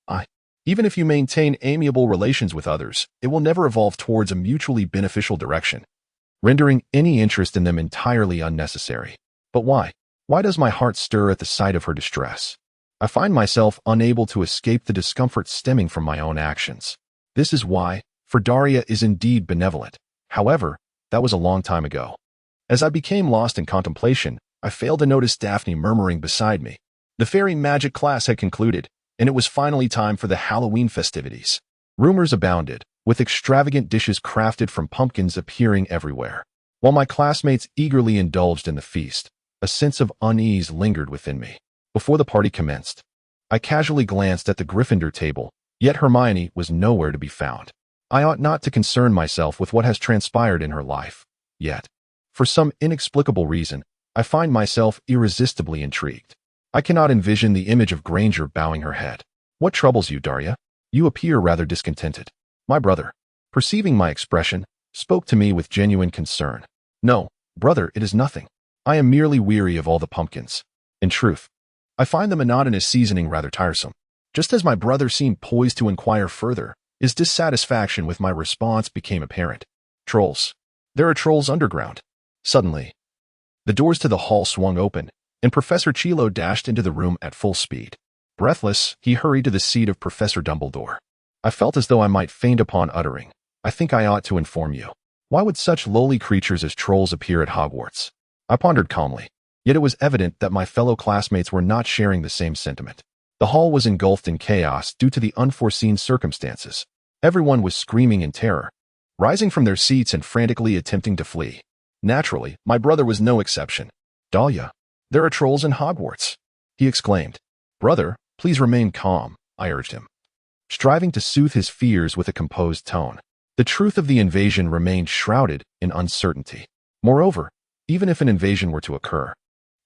I. Even if you maintain amiable relations with others, it will never evolve towards a mutually beneficial direction, rendering any interest in them entirely unnecessary. But why? Why does my heart stir at the sight of her distress? I find myself unable to escape the discomfort stemming from my own actions. This is why, for Daria is indeed benevolent. However, that was a long time ago. As I became lost in contemplation, I failed to notice Daphne murmuring beside me. The fairy magic class had concluded, and it was finally time for the Halloween festivities. Rumors abounded, with extravagant dishes crafted from pumpkins appearing everywhere. While my classmates eagerly indulged in the feast, a sense of unease lingered within me. Before the party commenced, I casually glanced at the Gryffindor table, yet Hermione was nowhere to be found. I ought not to concern myself with what has transpired in her life. Yet, for some inexplicable reason, I find myself irresistibly intrigued. I cannot envision the image of Granger bowing her head. What troubles you, Daria? You appear rather discontented. My brother, perceiving my expression, spoke to me with genuine concern. No, brother, it is nothing. I am merely weary of all the pumpkins. In truth, I find the monotonous seasoning rather tiresome. Just as my brother seemed poised to inquire further, his dissatisfaction with my response became apparent. Trolls. There are trolls underground. Suddenly, the doors to the hall swung open, and Professor Chilo dashed into the room at full speed. Breathless, he hurried to the seat of Professor Dumbledore. I felt as though I might faint upon uttering, "I think I ought to inform you. Why would such lowly creatures as trolls appear at Hogwarts?" I pondered calmly, yet it was evident that my fellow classmates were not sharing the same sentiment. The hall was engulfed in chaos due to the unforeseen circumstances. Everyone was screaming in terror, rising from their seats and frantically attempting to flee. Naturally, my brother was no exception. "Dahlia, there are trolls in Hogwarts," he exclaimed. "Brother, please remain calm," I urged him, striving to soothe his fears with a composed tone. The truth of the invasion remained shrouded in uncertainty. Moreover, even if an invasion were to occur,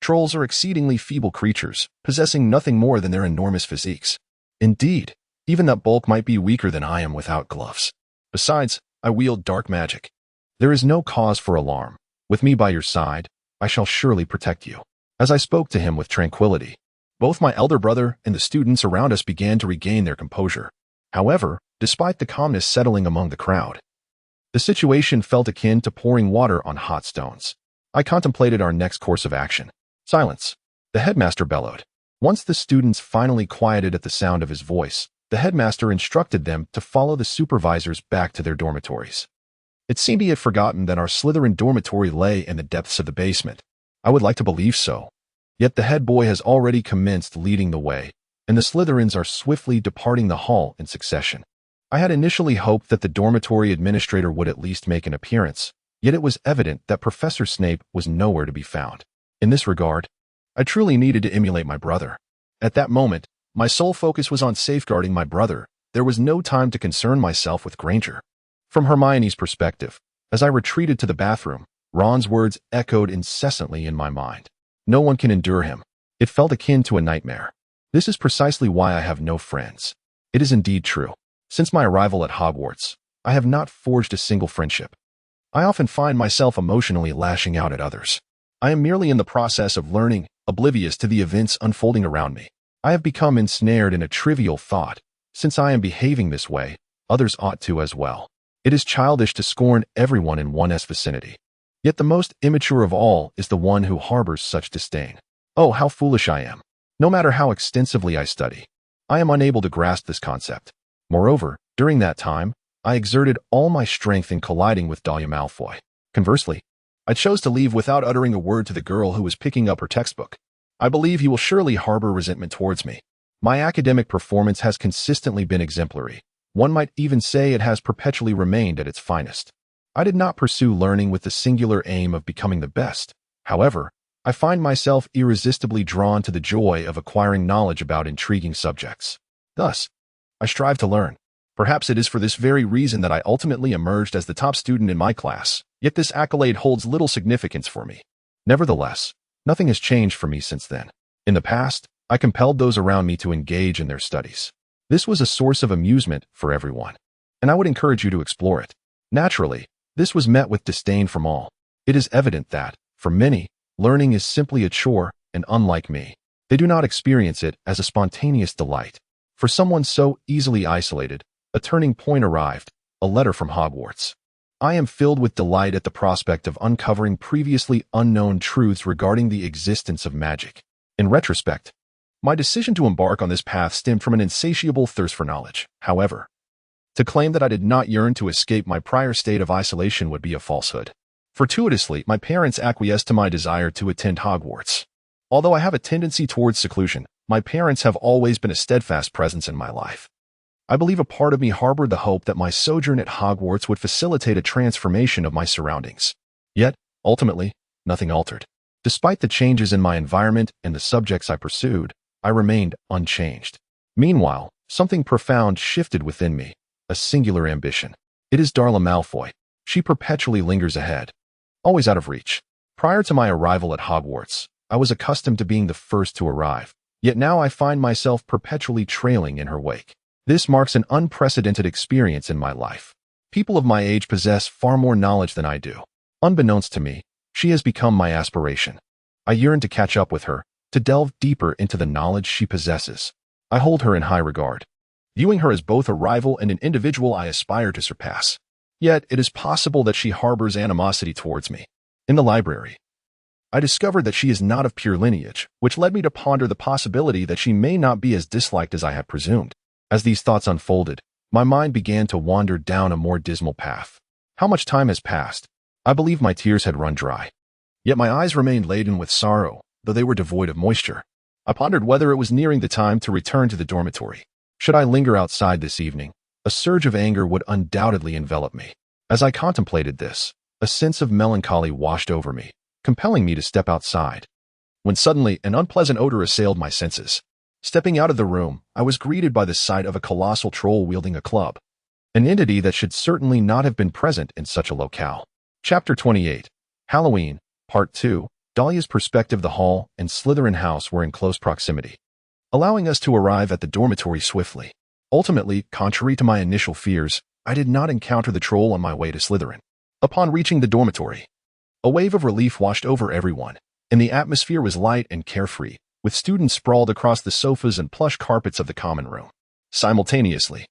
trolls are exceedingly feeble creatures, possessing nothing more than their enormous physiques. Indeed, even that bulk might be weaker than I am without gloves. Besides, I wield dark magic. There is no cause for alarm. With me by your side, I shall surely protect you. As I spoke to him with tranquility, both my elder brother and the students around us began to regain their composure. However, despite the calmness settling among the crowd, the situation felt akin to pouring water on hot stones. I contemplated our next course of action. "Silence," the headmaster bellowed. Once the students finally quieted at the sound of his voice, the headmaster instructed them to follow the supervisors back to their dormitories. It seemed he had forgotten that our Slytherin dormitory lay in the depths of the basement. I would like to believe so. Yet the head boy has already commenced leading the way, and the Slytherins are swiftly departing the hall in succession. I had initially hoped that the dormitory administrator would at least make an appearance, yet it was evident that Professor Snape was nowhere to be found. In this regard, I truly needed to emulate my brother. At that moment, my sole focus was on safeguarding my brother. There was no time to concern myself with Granger. From Hermione's perspective, as I retreated to the bathroom, Ron's words echoed incessantly in my mind. "No one can endure him." It felt akin to a nightmare. This is precisely why I have no friends. It is indeed true. Since my arrival at Hogwarts, I have not forged a single friendship. I often find myself emotionally lashing out at others. I am merely in the process of learning, oblivious to the events unfolding around me. I have become ensnared in a trivial thought. Since I am behaving this way, others ought to as well. It is childish to scorn everyone in one's vicinity. Yet the most immature of all is the one who harbors such disdain. Oh, how foolish I am. No matter how extensively I study, I am unable to grasp this concept. Moreover, during that time, I exerted all my strength in colliding with Dahlia Malfoy. Conversely, I chose to leave without uttering a word to the girl who was picking up her textbook. I believe he will surely harbor resentment towards me. My academic performance has consistently been exemplary. One might even say it has perpetually remained at its finest. I did not pursue learning with the singular aim of becoming the best. However, I find myself irresistibly drawn to the joy of acquiring knowledge about intriguing subjects. Thus, I strive to learn. Perhaps it is for this very reason that I ultimately emerged as the top student in my class, yet this accolade holds little significance for me. Nevertheless, nothing has changed for me since then. In the past, I compelled those around me to engage in their studies. This was a source of amusement for everyone, and I would encourage you to explore it. Naturally, this was met with disdain from all. It is evident that, for many, learning is simply a chore, and unlike me, they do not experience it as a spontaneous delight. For someone so easily isolated, a turning point arrived, a letter from Hogwarts. I am filled with delight at the prospect of uncovering previously unknown truths regarding the existence of magic. In retrospect, my decision to embark on this path stemmed from an insatiable thirst for knowledge. However, to claim that I did not yearn to escape my prior state of isolation would be a falsehood. Fortuitously, my parents acquiesced to my desire to attend Hogwarts. Although I have a tendency towards seclusion, my parents have always been a steadfast presence in my life. I believe a part of me harbored the hope that my sojourn at Hogwarts would facilitate a transformation of my surroundings. Yet, ultimately, nothing altered. Despite the changes in my environment and the subjects I pursued, I remained unchanged. Meanwhile, something profound shifted within me, a singular ambition. It is Dahlia Malfoy. She perpetually lingers ahead, always out of reach. Prior to my arrival at Hogwarts, I was accustomed to being the first to arrive, yet now I find myself perpetually trailing in her wake. This marks an unprecedented experience in my life. People of my age possess far more knowledge than I do. Unbeknownst to me, she has become my aspiration. I yearn to catch up with her, to delve deeper into the knowledge she possesses. I hold her in high regard, viewing her as both a rival and an individual I aspire to surpass. Yet, it is possible that she harbors animosity towards me. In the library, I discovered that she is not of pure lineage, which led me to ponder the possibility that she may not be as disliked as I had presumed. As these thoughts unfolded, My mind began to wander down a more dismal path. How much time has passed? I believe my tears had run dry. Yet my eyes remained laden with sorrow, though they were devoid of moisture. I pondered whether it was nearing the time to return to the dormitory. Should I linger outside this evening, a surge of anger would undoubtedly envelop me. As I contemplated this, a sense of melancholy washed over me, compelling me to step outside. When suddenly an unpleasant odor assailed my senses. Stepping out of the room, I was greeted by the sight of a colossal troll wielding a club, an entity that should certainly not have been present in such a locale. Chapter 28. Halloween, Part 2. Dahlia's perspective. The hall and Slytherin house were in close proximity, allowing us to arrive at the dormitory swiftly. Ultimately, contrary to my initial fears, I did not encounter the troll on my way to Slytherin. Upon reaching the dormitory, a wave of relief washed over everyone, and the atmosphere was light and carefree, with students sprawled across the sofas and plush carpets of the common room. Simultaneously,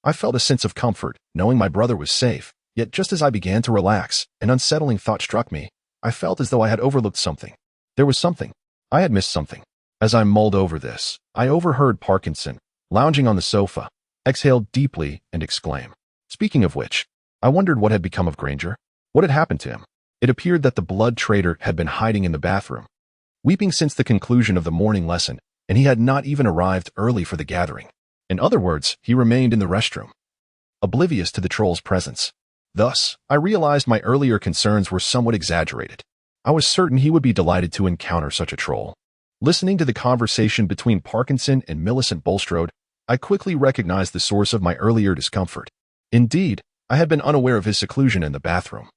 I felt a sense of comfort, knowing my brother was safe, yet just as I began to relax, an unsettling thought struck me. I felt as though I had overlooked something. There was something. I had missed something. As I mulled over this, I overheard Parkinson, lounging on the sofa, exhale deeply and exclaim. Speaking of which, I wondered what had become of Granger. What had happened to him? It appeared that the blood traitor had been hiding in the bathroom, weeping since the conclusion of the morning lesson, and he had not even arrived early for the gathering. In other words, he remained in the restroom, oblivious to the troll's presence. Thus, I realized my earlier concerns were somewhat exaggerated. I was certain he would be delighted to encounter such a troll. Listening to the conversation between Parkinson and Millicent Bulstrode, I quickly recognized the source of my earlier discomfort. Indeed, I had been unaware of his seclusion in the bathroom.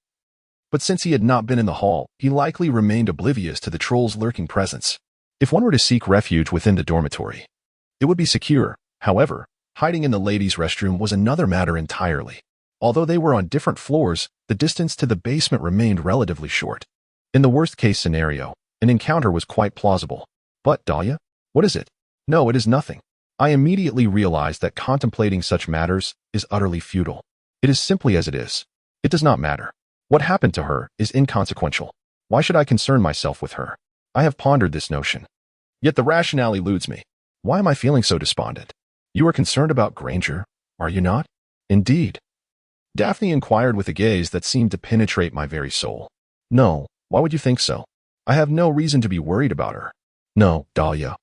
But since he had not been in the hall, he likely remained oblivious to the troll's lurking presence. If one were to seek refuge within the dormitory, it would be secure. However, hiding in the ladies' restroom was another matter entirely. Although they were on different floors, the distance to the basement remained relatively short. In the worst-case scenario, an encounter was quite plausible. But, Dahlia? What is it? No, it is nothing. I immediately realized that contemplating such matters is utterly futile. It is simply as it is. It does not matter. What happened to her is inconsequential. Why should I concern myself with her? I have pondered this notion. Yet the rationale eludes me. Why am I feeling so despondent? You are concerned about Granger, are you not? Indeed. Daphne inquired with a gaze that seemed to penetrate my very soul. No, why would you think so? I have no reason to be worried about her. No, Dahlia.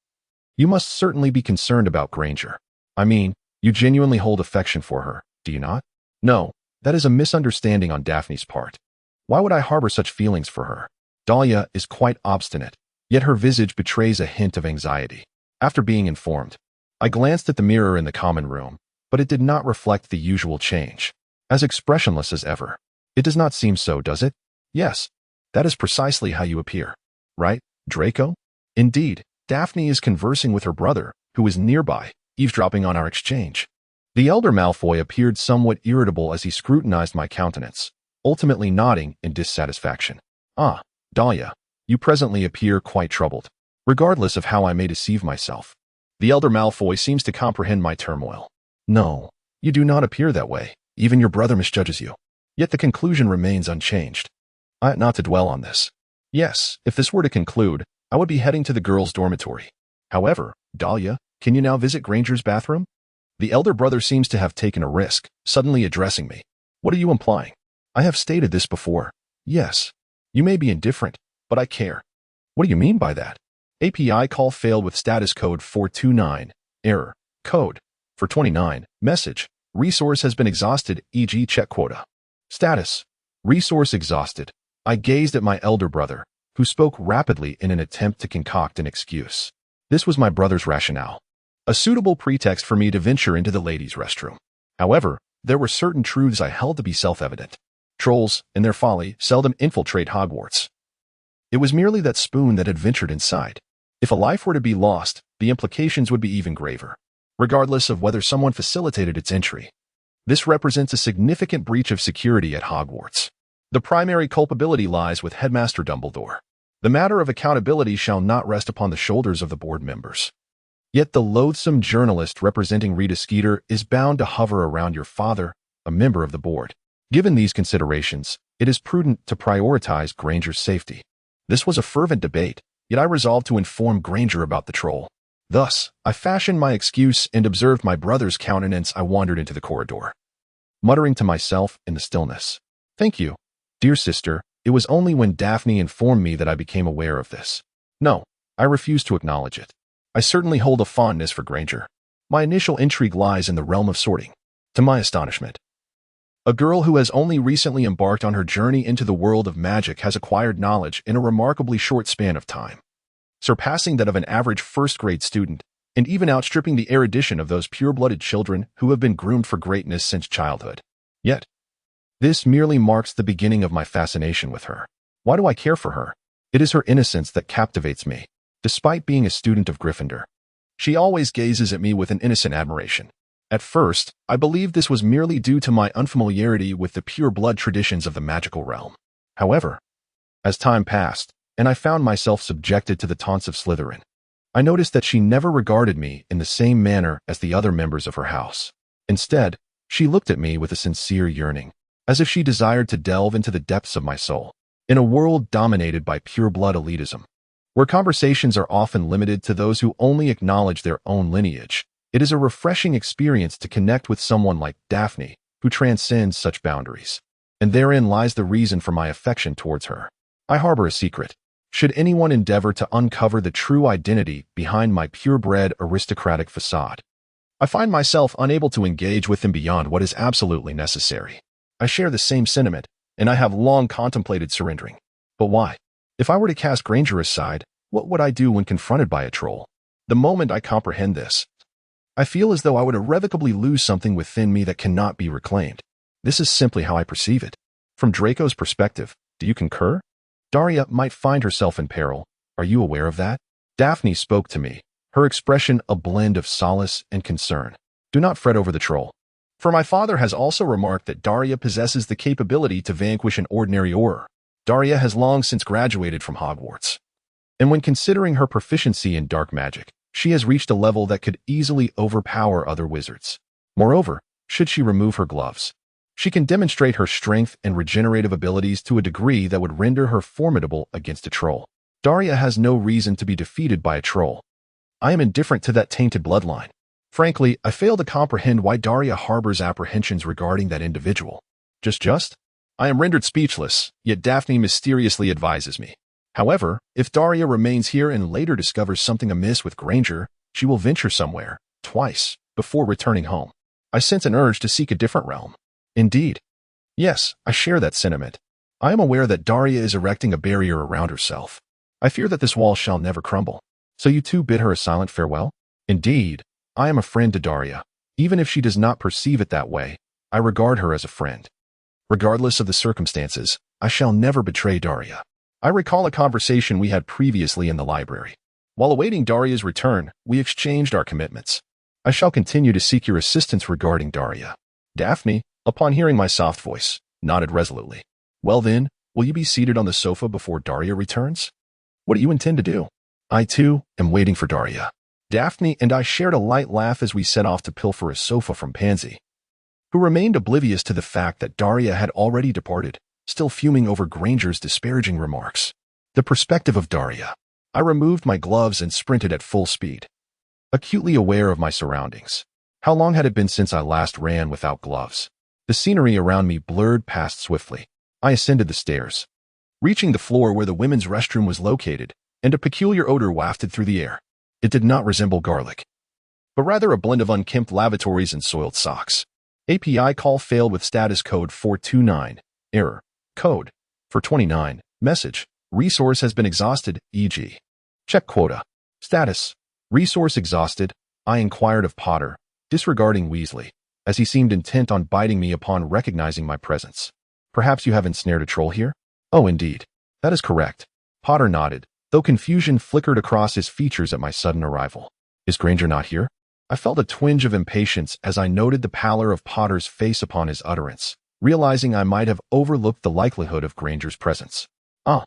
You must certainly be concerned about Granger. I mean, you genuinely hold affection for her, do you not? No, that is a misunderstanding on Daphne's part. Why would I harbor such feelings for her? Dahlia is quite obstinate, yet her visage betrays a hint of anxiety. After being informed, I glanced at the mirror in the common room, but it did not reflect the usual change. As expressionless as ever. It does not seem so, does it? Yes, that is precisely how you appear. Right, Draco? Indeed, Daphne is conversing with her brother, who is nearby, eavesdropping on our exchange. The elder Malfoy appeared somewhat irritable as he scrutinized my countenance, ultimately nodding in dissatisfaction. Ah, Dahlia, you presently appear quite troubled, regardless of how I may deceive myself. The elder Malfoy seems to comprehend my turmoil. No, you do not appear that way. Even your brother misjudges you. Yet the conclusion remains unchanged. I ought not to dwell on this. Yes, if this were to conclude, I would be heading to the girls' dormitory. However, Dahlia, can you now visit Granger's bathroom? The elder brother seems to have taken a risk, suddenly addressing me. What are you implying? I have stated this before. Yes, you may be indifferent, but I care. What do you mean by that? API call failed with status code 429. Error. Code. 429. Message. Resource has been exhausted, e.g. check quota. Status. Resource exhausted. I gazed at my elder brother, who spoke rapidly in an attempt to concoct an excuse. This was my brother's rationale. A suitable pretext for me to venture into the ladies' restroom. However, there were certain truths I held to be self-evident. Trolls, in their folly, seldom infiltrate Hogwarts. It was merely that spoon that had ventured inside. If a life were to be lost, the implications would be even graver, regardless of whether someone facilitated its entry. This represents a significant breach of security at Hogwarts. The primary culpability lies with Headmaster Dumbledore. The matter of accountability shall not rest upon the shoulders of the board members. Yet the loathsome journalist representing Rita Skeeter is bound to hover around your father, a member of the board. Given these considerations, it is prudent to prioritize Granger's safety. This was a fervent debate, yet I resolved to inform Granger about the troll. Thus, I fashioned my excuse and observed my brother's countenance. I wandered into the corridor, muttering to myself in the stillness. Thank you, dear sister. It was only when Daphne informed me that I became aware of this. No, I refuse to acknowledge it. I certainly hold a fondness for Granger. My initial intrigue lies in the realm of sorting. To my astonishment, a girl who has only recently embarked on her journey into the world of magic has acquired knowledge in a remarkably short span of time, surpassing that of an average first-grade student, and even outstripping the erudition of those pure-blooded children who have been groomed for greatness since childhood. Yet, this merely marks the beginning of my fascination with her. Why do I care for her? It is her innocence that captivates me. Despite being a student of Gryffindor, she always gazes at me with an innocent admiration. At first, I believed this was merely due to my unfamiliarity with the pure-blood traditions of the magical realm. However, as time passed, and I found myself subjected to the taunts of Slytherin, I noticed that she never regarded me in the same manner as the other members of her house. Instead, she looked at me with a sincere yearning, as if she desired to delve into the depths of my soul. In a world dominated by pure-blood elitism, where conversations are often limited to those who only acknowledge their own lineage, it is a refreshing experience to connect with someone like Daphne, who transcends such boundaries. And therein lies the reason for my affection towards her. I harbor a secret. Should anyone endeavor to uncover the true identity behind my purebred aristocratic facade, I find myself unable to engage with them beyond what is absolutely necessary. I share the same sentiment, and I have long contemplated surrendering. But why? If I were to cast Granger aside, what would I do when confronted by a troll? The moment I comprehend this, I feel as though I would irrevocably lose something within me that cannot be reclaimed. This is simply how I perceive it. From Draco's perspective, do you concur? Daria might find herself in peril. Are you aware of that? Daphne spoke to me, her expression a blend of solace and concern. Do not fret over the troll. For my father has also remarked that Daria possesses the capability to vanquish an ordinary Auror. Daria has long since graduated from Hogwarts, and when considering her proficiency in dark magic, she has reached a level that could easily overpower other wizards. Moreover, should she remove her gloves, she can demonstrate her strength and regenerative abilities to a degree that would render her formidable against a troll. Daria has no reason to be defeated by a troll. I am indifferent to that tainted bloodline. Frankly, I fail to comprehend why Daria harbors apprehensions regarding that individual. Just? I am rendered speechless, yet Daphne mysteriously advises me. However, if Daria remains here and later discovers something amiss with Granger, she will venture somewhere, twice, before returning home. I sense an urge to seek a different realm. Indeed. Yes, I share that sentiment. I am aware that Daria is erecting a barrier around herself. I fear that this wall shall never crumble. So you too bid her a silent farewell? Indeed, I am a friend to Daria. Even if she does not perceive it that way, I regard her as a friend. Regardless of the circumstances, I shall never betray Daria. I recall a conversation we had previously in the library. While awaiting Daria's return, we exchanged our commitments. I shall continue to seek your assistance regarding Daria. Daphne, upon hearing my soft voice, nodded resolutely. Well then, will you be seated on the sofa before Daria returns? What do you intend to do? I too am waiting for Daria. Daphne and I shared a light laugh as we set off to pilfer a sofa from Pansy, who remained oblivious to the fact that Daria had already departed, still fuming over Granger's disparaging remarks. The perspective of Daria. I removed my gloves and sprinted at full speed, acutely aware of my surroundings. How long had it been since I last ran without gloves? The scenery around me blurred past swiftly. I ascended the stairs, reaching the floor where the women's restroom was located, and a peculiar odor wafted through the air. It did not resemble garlic, but rather a blend of unkempt lavatories and soiled socks. API call failed with status code 429. Error. Code. For 29. Message. Resource has been exhausted, e.g. Check quota. Status. Resource exhausted. I inquired of Potter, disregarding Weasley, as he seemed intent on biting me upon recognizing my presence. Perhaps you have ensnared a troll here? Oh, indeed. That is correct. Potter nodded, though confusion flickered across his features at my sudden arrival. Is Granger not here? I felt a twinge of impatience as I noted the pallor of Potter's face upon his utterance, realizing I might have overlooked the likelihood of Granger's presence. Ah!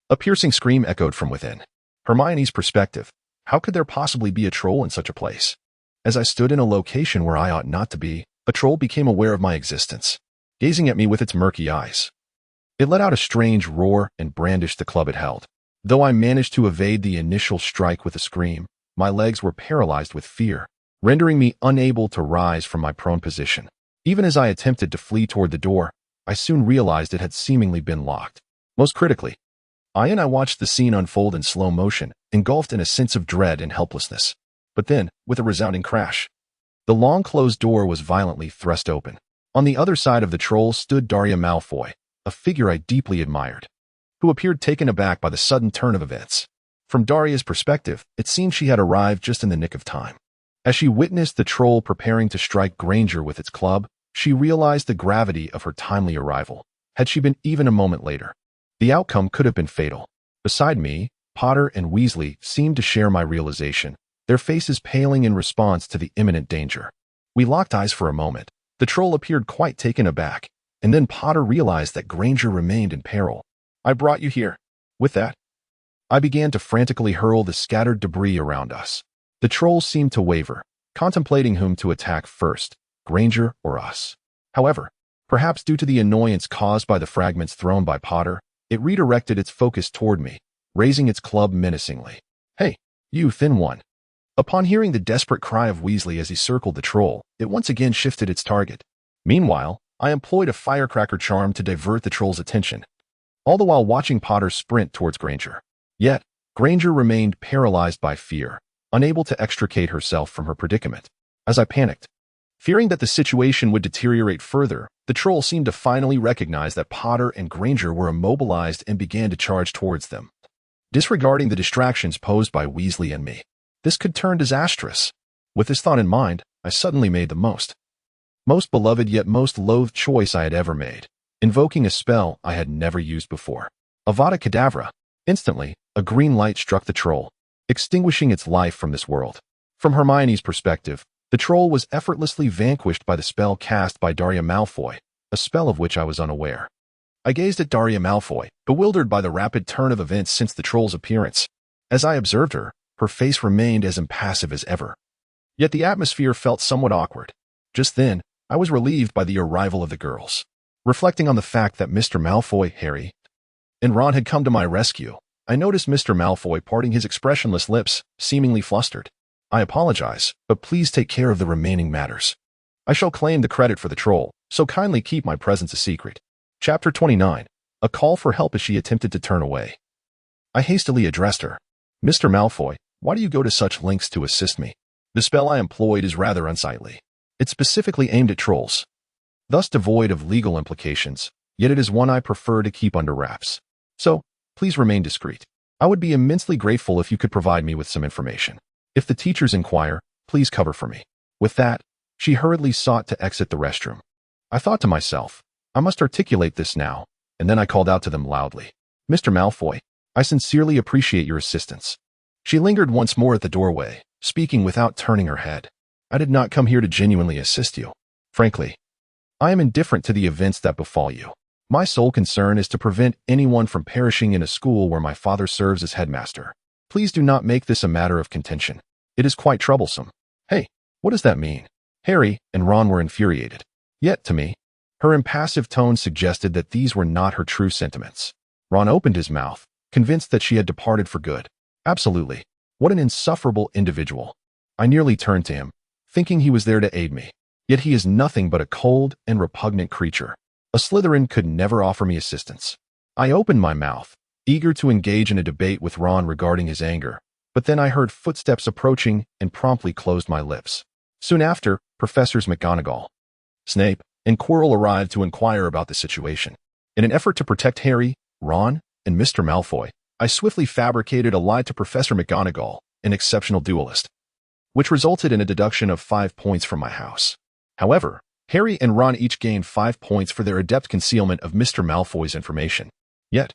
A piercing scream echoed from within. Hermione's perspective. How could there possibly be a troll in such a place? As I stood in a location where I ought not to be, a troll became aware of my existence, gazing at me with its murky eyes. It let out a strange roar and brandished the club it held. Though I managed to evade the initial strike with a scream, my legs were paralyzed with fear, rendering me unable to rise from my prone position. Even as I attempted to flee toward the door, I soon realized it had seemingly been locked. Most critically, I watched the scene unfold in slow motion, engulfed in a sense of dread and helplessness. But then, with a resounding crash, the long-closed door was violently thrust open. On the other side of the troll stood Daria Malfoy, a figure I deeply admired, who appeared taken aback by the sudden turn of events. From Daria's perspective, it seemed she had arrived just in the nick of time. As she witnessed the troll preparing to strike Granger with its club, she realized the gravity of her timely arrival. Had she been even a moment later, the outcome could have been fatal. Beside me, Potter and Weasley seemed to share my realization, their faces paling in response to the imminent danger. We locked eyes for a moment. The troll appeared quite taken aback, and then Potter realized that Granger remained in peril. "I brought you here." With that, I began to frantically hurl the scattered debris around us. The troll seemed to waver, contemplating whom to attack first, Granger or us. However, perhaps due to the annoyance caused by the fragments thrown by Potter, it redirected its focus toward me, raising its club menacingly. "Hey, you thin one." Upon hearing the desperate cry of Weasley as he circled the troll, it once again shifted its target. Meanwhile, I employed a firecracker charm to divert the troll's attention, all the while watching Potter sprint towards Granger. Yet, Granger remained paralyzed by fear, unable to extricate herself from her predicament. As I panicked, fearing that the situation would deteriorate further, the troll seemed to finally recognize that Potter and Granger were immobilized and began to charge towards them. Disregarding the distractions posed by Weasley and me, this could turn disastrous. With this thought in mind, I suddenly made the most beloved yet most loathed choice I had ever made, invoking a spell I had never used before. Avada Kedavra. Instantly, a green light struck the troll, extinguishing its life from this world. From Hermione's perspective, the troll was effortlessly vanquished by the spell cast by Daria Malfoy, a spell of which I was unaware. I gazed at Daria Malfoy, bewildered by the rapid turn of events since the troll's appearance. As I observed her face remained as impassive as ever. Yet the atmosphere felt somewhat awkward. Just then, I was relieved by the arrival of the girls. Reflecting on the fact that Mr. Malfoy, Harry, and Ron had come to my rescue, I noticed Mr. Malfoy parting his expressionless lips, seemingly flustered. "I apologize, but please take care of the remaining matters. I shall claim the credit for the troll, so kindly keep my presence a secret." Chapter 29. A call for help as she attempted to turn away. I hastily addressed her. "Mr. Malfoy, why do you go to such lengths to assist me? The spell I employed is rather unsightly. It's specifically aimed at trolls, thus devoid of legal implications, yet it is one I prefer to keep under wraps. So, please remain discreet. I would be immensely grateful if you could provide me with some information. If the teachers inquire, please cover for me." With that, she hurriedly sought to exit the restroom. I thought to myself, I must articulate this now, and then I called out to them loudly. "Mr. Malfoy, I sincerely appreciate your assistance." She lingered once more at the doorway, speaking without turning her head. "I did not come here to genuinely assist you. Frankly, I am indifferent to the events that befall you. My sole concern is to prevent anyone from perishing in a school where my father serves as headmaster. Please do not make this a matter of contention. It is quite troublesome." "Hey, what does that mean?" Harry and Ron were infuriated. Yet, to me, her impassive tone suggested that these were not her true sentiments. Ron opened his mouth, convinced that she had departed for good. Absolutely. What an insufferable individual. I nearly turned to him, thinking he was there to aid me. Yet he is nothing but a cold and repugnant creature. A Slytherin could never offer me assistance. I opened my mouth, eager to engage in a debate with Ron regarding his anger, but then I heard footsteps approaching and promptly closed my lips. Soon after, Professors McGonagall, Snape, and Quirrell arrived to inquire about the situation. In an effort to protect Harry, Ron, and Mr. Malfoy, I swiftly fabricated a lie to Professor McGonagall, an exceptional duelist, which resulted in a deduction of 5 points from my house. However, Harry and Ron each gained 5 points for their adept concealment of Mr. Malfoy's information. Yet,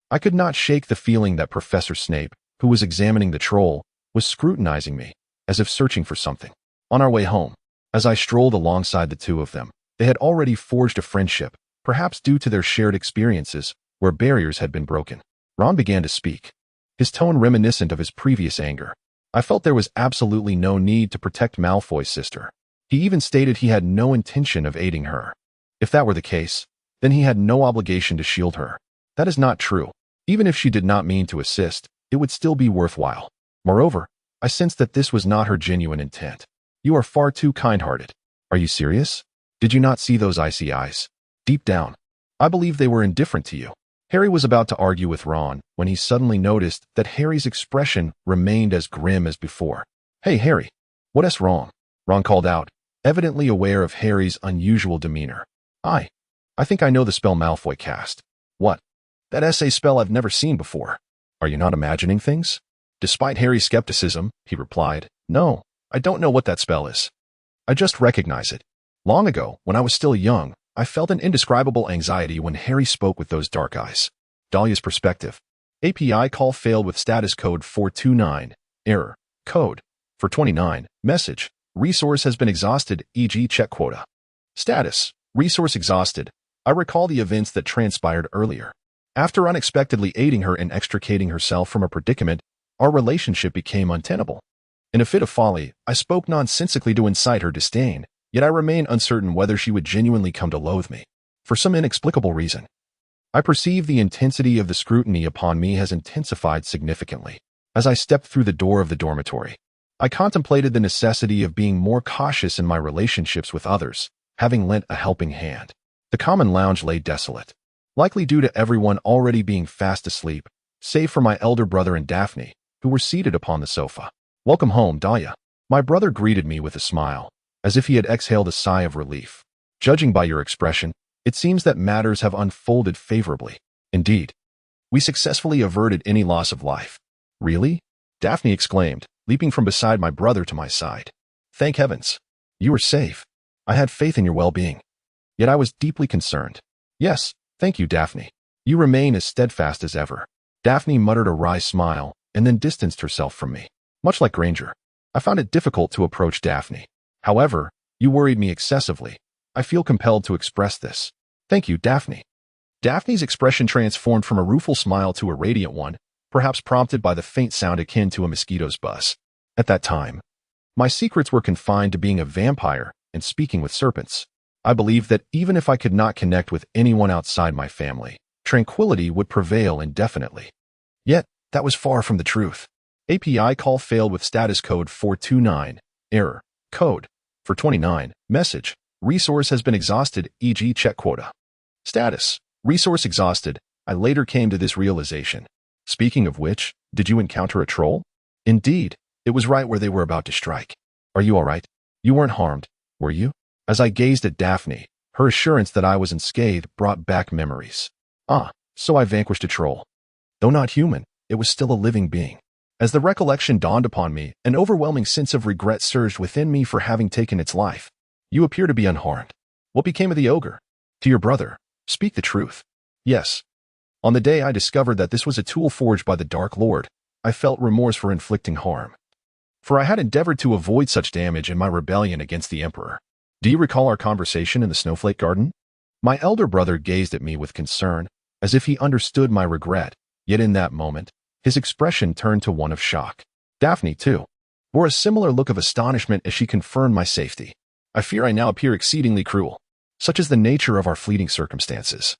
I could not shake the feeling that Professor Snape, who was examining the troll, was scrutinizing me, as if searching for something. On our way home, as I strolled alongside the two of them, they had already forged a friendship, perhaps due to their shared experiences, where barriers had been broken. Ron began to speak, his tone reminiscent of his previous anger. I felt there was absolutely no need to protect Malfoy's sister. He even stated he had no intention of aiding her. If that were the case, then he had no obligation to shield her. That is not true. Even if she did not mean to assist, it would still be worthwhile. Moreover, I sensed that this was not her genuine intent. You are far too kind-hearted. Are you serious? Did you not see those icy eyes? Deep down, I believe they were indifferent to you. Harry was about to argue with Ron when he suddenly noticed that Harry's expression remained as grim as before. Hey, Harry, what's wrong? Ron called out, evidently aware of Harry's unusual demeanor. I think I know the spell Malfoy cast. What? That essay spell I've never seen before. Are you not imagining things? Despite Harry's skepticism, he replied, No, I don't know what that spell is. I just recognize it. Long ago, when I was still young, I felt an indescribable anxiety when Harry spoke with those dark eyes. Dahlia's perspective. API call failed with status code 429. Error. Code. For 29. Message. Resource has been exhausted, e.g. check quota. Status. Resource exhausted. I recall the events that transpired earlier. After unexpectedly aiding her in extricating herself from a predicament, our relationship became untenable. In a fit of folly, I spoke nonsensically to incite her disdain, yet I remain uncertain whether she would genuinely come to loathe me. For some inexplicable reason, I perceive the intensity of the scrutiny upon me has intensified significantly. As I stepped through the door of the dormitory, I contemplated the necessity of being more cautious in my relationships with others, having lent a helping hand. The common lounge lay desolate, likely due to everyone already being fast asleep, save for my elder brother and Daphne, who were seated upon the sofa. Welcome home, Daria. My brother greeted me with a smile, as if he had exhaled a sigh of relief. Judging by your expression, it seems that matters have unfolded favorably. Indeed, we successfully averted any loss of life. Really? Daphne exclaimed, leaping from beside my brother to my side. Thank heavens. You were safe. I had faith in your well-being. Yet I was deeply concerned. Yes, thank you, Daphne. You remain as steadfast as ever. Daphne muttered a wry smile and then distanced herself from me. Much like Granger, I found it difficult to approach Daphne. However, you worried me excessively. I feel compelled to express this. Thank you, Daphne. Daphne's expression transformed from a rueful smile to a radiant one, perhaps prompted by the faint sound akin to a mosquito's buzz. At that time, my secrets were confined to being a vampire and speaking with serpents. I believed that even if I could not connect with anyone outside my family, tranquility would prevail indefinitely. Yet, that was far from the truth. API call failed with status code 429. Error. Code. For 29. Message. Resource has been exhausted, e.g. check quota. Status. Resource exhausted. I later came to this realization. Speaking of which, did you encounter a troll? Indeed, it was right where they were about to strike. Are you all right? You weren't harmed, were you? As I gazed at Daphne, her assurance that I was unscathed brought back memories. Ah, so I vanquished a troll. Though not human, it was still a living being. As the recollection dawned upon me, an overwhelming sense of regret surged within me for having taken its life. You appear to be unharmed. What became of the ogre? To your brother, speak the truth. Yes. On the day I discovered that this was a tool forged by the Dark Lord, I felt remorse for inflicting harm. For I had endeavored to avoid such damage in my rebellion against the Emperor. Do you recall our conversation in the Snowflake Garden? My elder brother gazed at me with concern, as if he understood my regret, yet in that moment, his expression turned to one of shock. Daphne, too, bore a similar look of astonishment as she confirmed my safety. I fear I now appear exceedingly cruel. Such is the nature of our fleeting circumstances,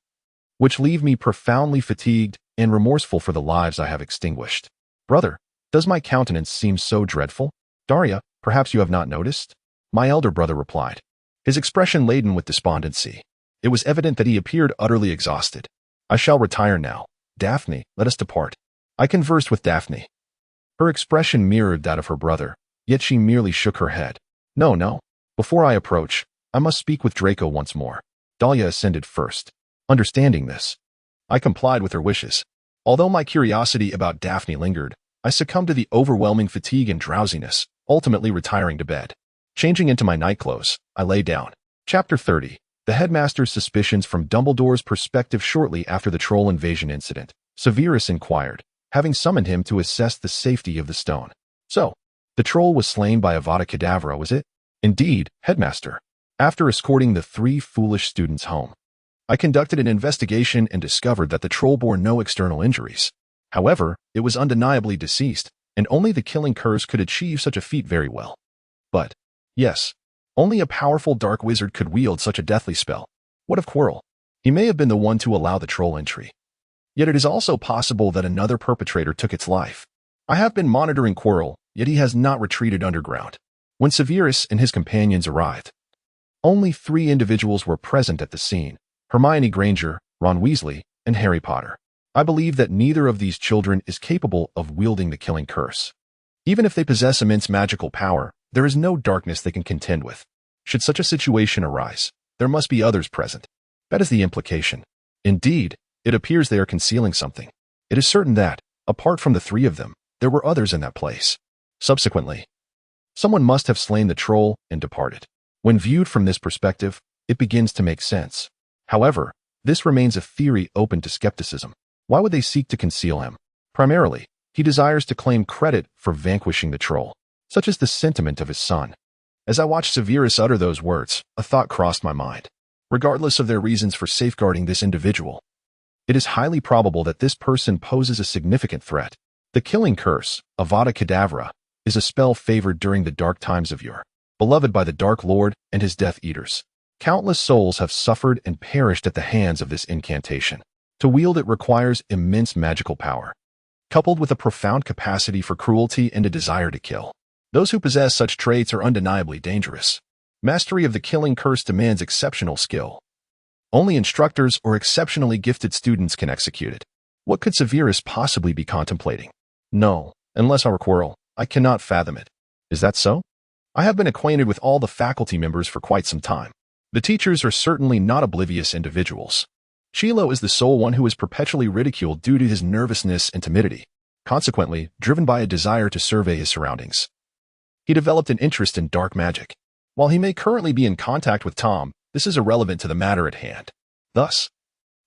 which leave me profoundly fatigued and remorseful for the lives I have extinguished. Brother, does my countenance seem so dreadful? Daria, perhaps you have not noticed? My elder brother replied, his expression laden with despondency. It was evident that he appeared utterly exhausted. I shall retire now. Daphne, let us depart. I conversed with Daphne. Her expression mirrored that of her brother, yet she merely shook her head. No. Before I approach, I must speak with Draco once more. Dahlia ascended first. Understanding this, I complied with her wishes. Although my curiosity about Daphne lingered, I succumbed to the overwhelming fatigue and drowsiness, ultimately retiring to bed. Changing into my nightclothes, I lay down. Chapter 30. The headmaster's suspicions from Dumbledore's perspective. Shortly after the troll invasion incident, Severus inquired, having summoned him to assess the safety of the stone. So, the troll was slain by Avada Kedavra, was it? Indeed, headmaster. After escorting the 3 foolish students home, I conducted an investigation and discovered that the troll bore no external injuries. However, it was undeniably deceased, and only the killing curse could achieve such a feat very well. But, yes, only a powerful dark wizard could wield such a deathly spell. What of Quirrell? He may have been the one to allow the troll entry. Yet it is also possible that another perpetrator took its life. I have been monitoring Quirrell, yet he has not retreated underground. When Severus and his companions arrived, only 3 individuals were present at the scene: Hermione Granger, Ron Weasley, and Harry Potter. I believe that neither of these children is capable of wielding the killing curse. Even if they possess immense magical power, there is no darkness they can contend with. Should such a situation arise, there must be others present. That is the implication. Indeed, it appears they are concealing something. It is certain that, apart from the 3 of them, there were others in that place. Subsequently, someone must have slain the troll and departed. When viewed from this perspective, it begins to make sense. However, this remains a theory open to skepticism. Why would they seek to conceal him? Primarily, he desires to claim credit for vanquishing the troll. Such is the sentiment of his son. As I watched Severus utter those words, a thought crossed my mind. Regardless of their reasons for safeguarding this individual, it is highly probable that this person poses a significant threat. The killing curse, Avada Kedavra, is a spell favored during the dark times of yore, beloved by the Dark Lord and his Death Eaters. Countless souls have suffered and perished at the hands of this incantation. To wield it requires immense magical power, coupled with a profound capacity for cruelty and a desire to kill. Those who possess such traits are undeniably dangerous. Mastery of the killing curse demands exceptional skill. Only instructors or exceptionally gifted students can execute it. What could Severus possibly be contemplating? No, unless our quarrel, I cannot fathom it. Is that so? I have been acquainted with all the faculty members for quite some time. The teachers are certainly not oblivious individuals. Chilo is the sole one who is perpetually ridiculed due to his nervousness and timidity, consequently driven by a desire to survey his surroundings. He developed an interest in dark magic. While he may currently be in contact with Tom, this is irrelevant to the matter at hand. Thus,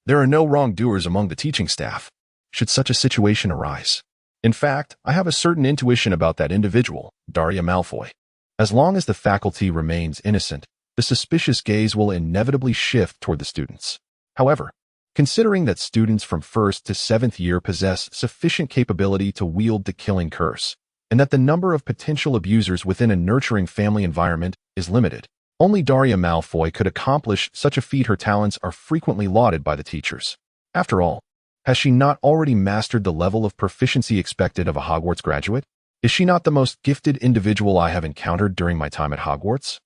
there are no wrongdoers among the teaching staff, should such a situation arise. In fact, I have a certain intuition about that individual, Daria Malfoy. As long as the faculty remains innocent, the suspicious gaze will inevitably shift toward the students. However, considering that students from 1st to 7th year possess sufficient capability to wield the killing curse, and that the number of potential abusers within a nurturing family environment is limited, only Daria Malfoy could accomplish such a feat. Her talents are frequently lauded by the teachers. After all, has she not already mastered the level of proficiency expected of a Hogwarts graduate? Is she not the most gifted individual I have encountered during my time at Hogwarts?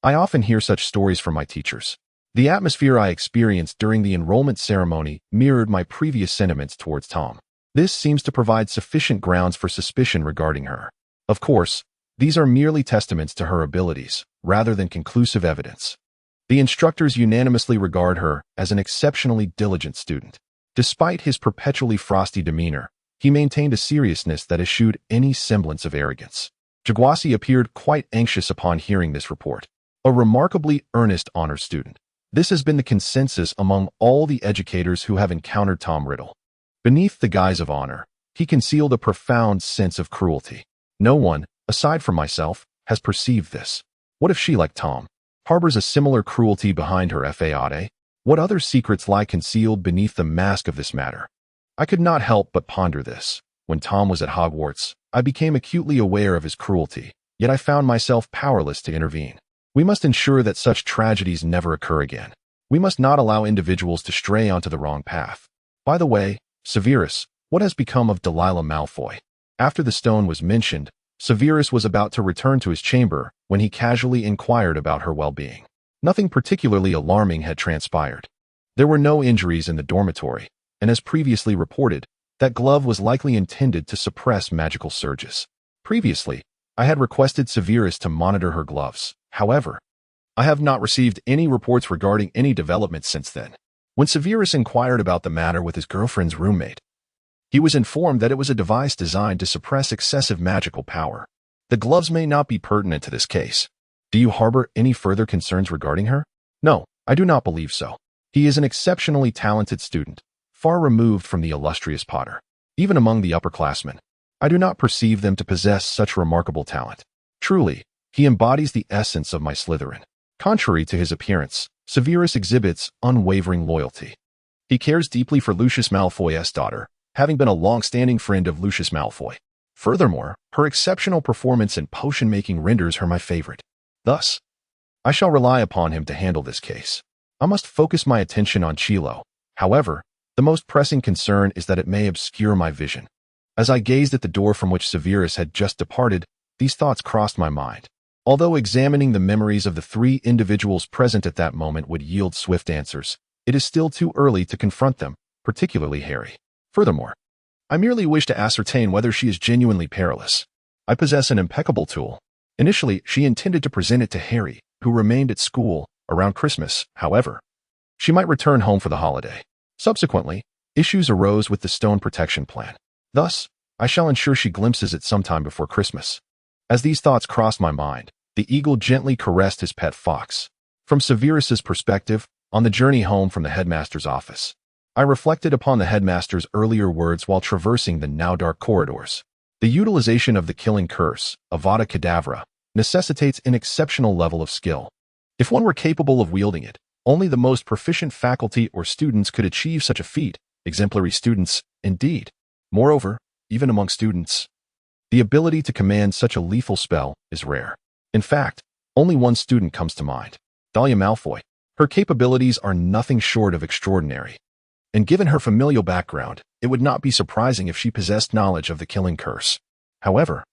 I often hear such stories from my teachers. The atmosphere I experienced during the enrollment ceremony mirrored my previous sentiments towards Tom. This seems to provide sufficient grounds for suspicion regarding her. Of course, these are merely testaments to her abilities, rather than conclusive evidence. The instructors unanimously regard her as an exceptionally diligent student. Despite his perpetually frosty demeanor, he maintained a seriousness that eschewed any semblance of arrogance. Jagwasi appeared quite anxious upon hearing this report. A remarkably earnest honor student. This has been the consensus among all the educators who have encountered Tom Riddle. Beneath the guise of honor, he concealed a profound sense of cruelty. No one, aside from myself, has perceived this. What if she, like Tom, harbors a similar cruelty behind her faade? What other secrets lie concealed beneath the mask of this matter? I could not help but ponder this. When Tom was at Hogwarts, I became acutely aware of his cruelty, yet I found myself powerless to intervene. We must ensure that such tragedies never occur again. We must not allow individuals to stray onto the wrong path. By the way, Severus, what has become of Delilah Malfoy? After the stone was mentioned, Severus was about to return to his chamber when he casually inquired about her well-being. Nothing particularly alarming had transpired. There were no injuries in the dormitory, and as previously reported, that glove was likely intended to suppress magical surges. Previously, I had requested Severus to monitor her gloves. However, I have not received any reports regarding any developments since then. When Severus inquired about the matter with his girlfriend's roommate, he was informed that it was a device designed to suppress excessive magical power. The gloves may not be pertinent to this case. Do you harbor any further concerns regarding her? No, I do not believe so. He is an exceptionally talented student, far removed from the illustrious Potter. Even among the upperclassmen, I do not perceive them to possess such remarkable talent. Truly, he embodies the essence of my Slytherin. Contrary to his appearance, Severus exhibits unwavering loyalty. He cares deeply for Lucius Malfoy's daughter, having been a long-standing friend of Lucius Malfoy. Furthermore, her exceptional performance in potion-making renders her my favorite. Thus, I shall rely upon him to handle this case. I must focus my attention on Chilo. However, the most pressing concern is that it may obscure my vision. As I gazed at the door from which Severus had just departed, these thoughts crossed my mind. Although examining the memories of the three individuals present at that moment would yield swift answers, it is still too early to confront them, particularly Harry. Furthermore, I merely wish to ascertain whether she is genuinely perilous. I possess an impeccable tool. Initially, she intended to present it to Harry, who remained at school around Christmas. However, she might return home for the holiday. Subsequently, issues arose with the stone protection plan. Thus, I shall ensure she glimpses it sometime before Christmas. As these thoughts crossed my mind, the eagle gently caressed his pet fox. From Severus's perspective, on the journey home from the headmaster's office, I reflected upon the headmaster's earlier words while traversing the now dark corridors. The utilization of the killing curse, Avada Kedavra, necessitates an exceptional level of skill. If one were capable of wielding it, only the most proficient faculty or students could achieve such a feat, exemplary students, indeed. Moreover, even among students, the ability to command such a lethal spell is rare. In fact, only one student comes to mind, Daria Malfoy. Her capabilities are nothing short of extraordinary. And given her familial background, it would not be surprising if she possessed knowledge of the killing curse. However,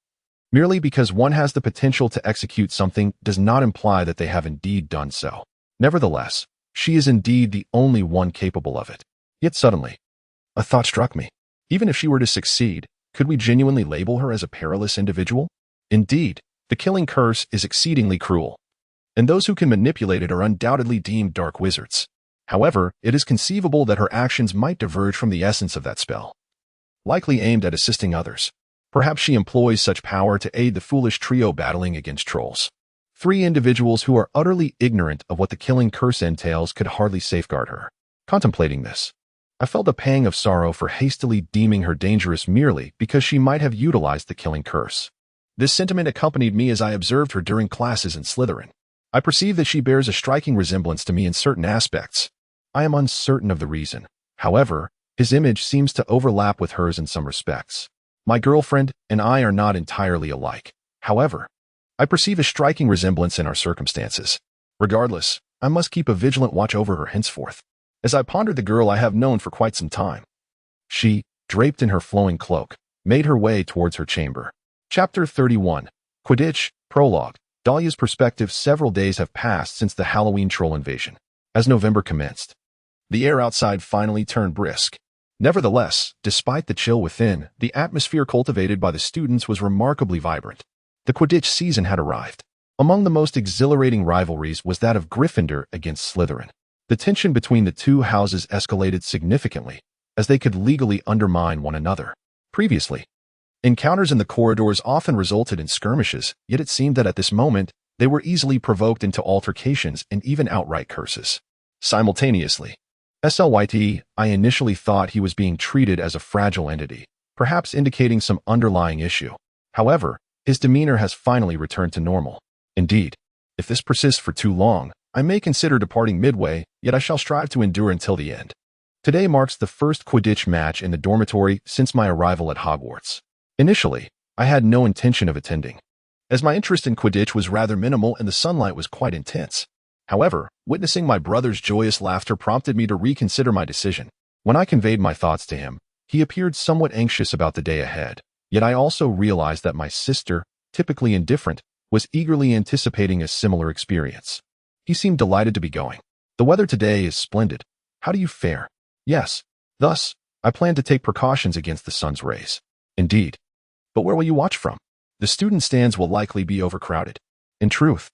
merely because one has the potential to execute something does not imply that they have indeed done so. Nevertheless, she is indeed the only one capable of it. Yet suddenly, a thought struck me. Even if she were to succeed, could we genuinely label her as a perilous individual? Indeed, the killing curse is exceedingly cruel, and those who can manipulate it are undoubtedly deemed dark wizards. However, it is conceivable that her actions might diverge from the essence of that spell, likely aimed at assisting others. Perhaps she employs such power to aid the foolish trio battling against trolls. Three individuals who are utterly ignorant of what the killing curse entails could hardly safeguard her. Contemplating this, I felt a pang of sorrow for hastily deeming her dangerous merely because she might have utilized the killing curse. This sentiment accompanied me as I observed her during classes in Slytherin. I perceive that she bears a striking resemblance to me in certain aspects. I am uncertain of the reason. However, his image seems to overlap with hers in some respects. My girlfriend and I are not entirely alike. However, I perceive a striking resemblance in our circumstances. Regardless, I must keep a vigilant watch over her henceforth. As I pondered the girl I have known for quite some time, she, draped in her flowing cloak, made her way towards her chamber. Chapter 31. Quidditch, Prologue. Dahlia's perspective. Several days have passed since the Halloween troll invasion. As November commenced, the air outside finally turned brisk. Nevertheless, despite the chill within, the atmosphere cultivated by the students was remarkably vibrant. The Quidditch season had arrived. Among the most exhilarating rivalries was that of Gryffindor against Slytherin. The tension between the two houses escalated significantly, as they could legally undermine one another. Previously, encounters in the corridors often resulted in skirmishes, yet it seemed that at this moment, they were easily provoked into altercations and even outright curses. Simultaneously, Slyt, I initially thought he was being treated as a fragile entity, perhaps indicating some underlying issue. However, his demeanor has finally returned to normal. Indeed, if this persists for too long, I may consider departing midway, yet I shall strive to endure until the end. Today marks the first Quidditch match in the dormitory since my arrival at Hogwarts. Initially, I had no intention of attending, as my interest in Quidditch was rather minimal and the sunlight was quite intense. However, witnessing my brother's joyous laughter prompted me to reconsider my decision. When I conveyed my thoughts to him, he appeared somewhat anxious about the day ahead, yet I also realized that my sister, typically indifferent, was eagerly anticipating a similar experience. He seemed delighted to be going. The weather today is splendid. How do you fare? Yes. Thus, I plan to take precautions against the sun's rays. Indeed. But where will you watch from? The student stands will likely be overcrowded. In truth,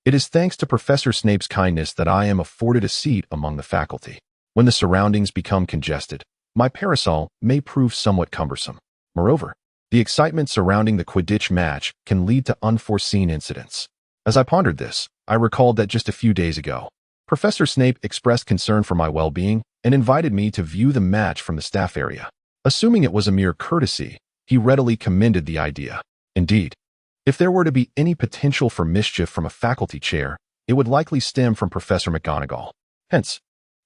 it is thanks to Professor Snape's kindness that I am afforded a seat among the faculty. When the surroundings become congested, my parasol may prove somewhat cumbersome. Moreover, the excitement surrounding the Quidditch match can lead to unforeseen incidents. As I pondered this, I recalled that just a few days ago, Professor Snape expressed concern for my well-being and invited me to view the match from the staff area. Assuming it was a mere courtesy, he readily commended the idea. Indeed, if there were to be any potential for mischief from a faculty chair, it would likely stem from Professor McGonagall. Hence,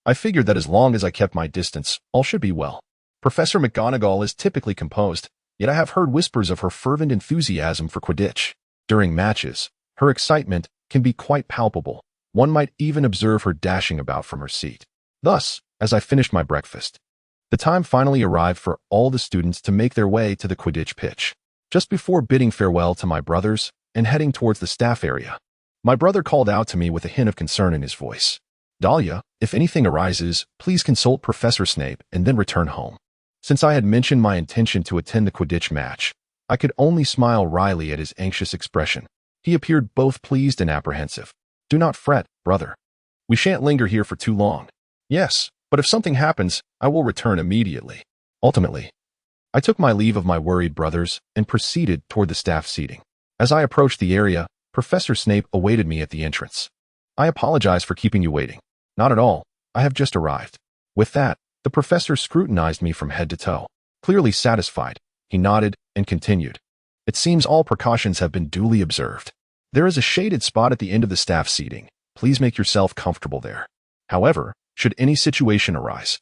I figured that as long as I kept my distance, all should be well. Professor McGonagall is typically composed, yet I have heard whispers of her fervent enthusiasm for Quidditch. During matches, her excitement can be quite palpable. One might even observe her dashing about from her seat. Thus, as I finished my breakfast, The time finally arrived for all the students to make their way to the Quidditch pitch. Just before bidding farewell to my brothers and heading towards the staff area, my brother called out to me with a hint of concern in his voice. "Dahlia, if anything arises, please consult Professor Snape and then return home." Since I had mentioned my intention to attend the Quidditch match, I could only smile wryly at his anxious expression. He appeared both pleased and apprehensive. "Do not fret, brother. We shan't linger here for too long." "Yes, but if something happens, I will return immediately." Ultimately, I took my leave of my worried brothers and proceeded toward the staff seating. As I approached the area, Professor Snape awaited me at the entrance. "I apologize for keeping you waiting." "Not at all. I have just arrived." With that, the professor scrutinized me from head to toe. Clearly satisfied, he nodded and continued. "It seems all precautions have been duly observed. There is a shaded spot at the end of the staff seating. Please make yourself comfortable there. However, should any situation arise,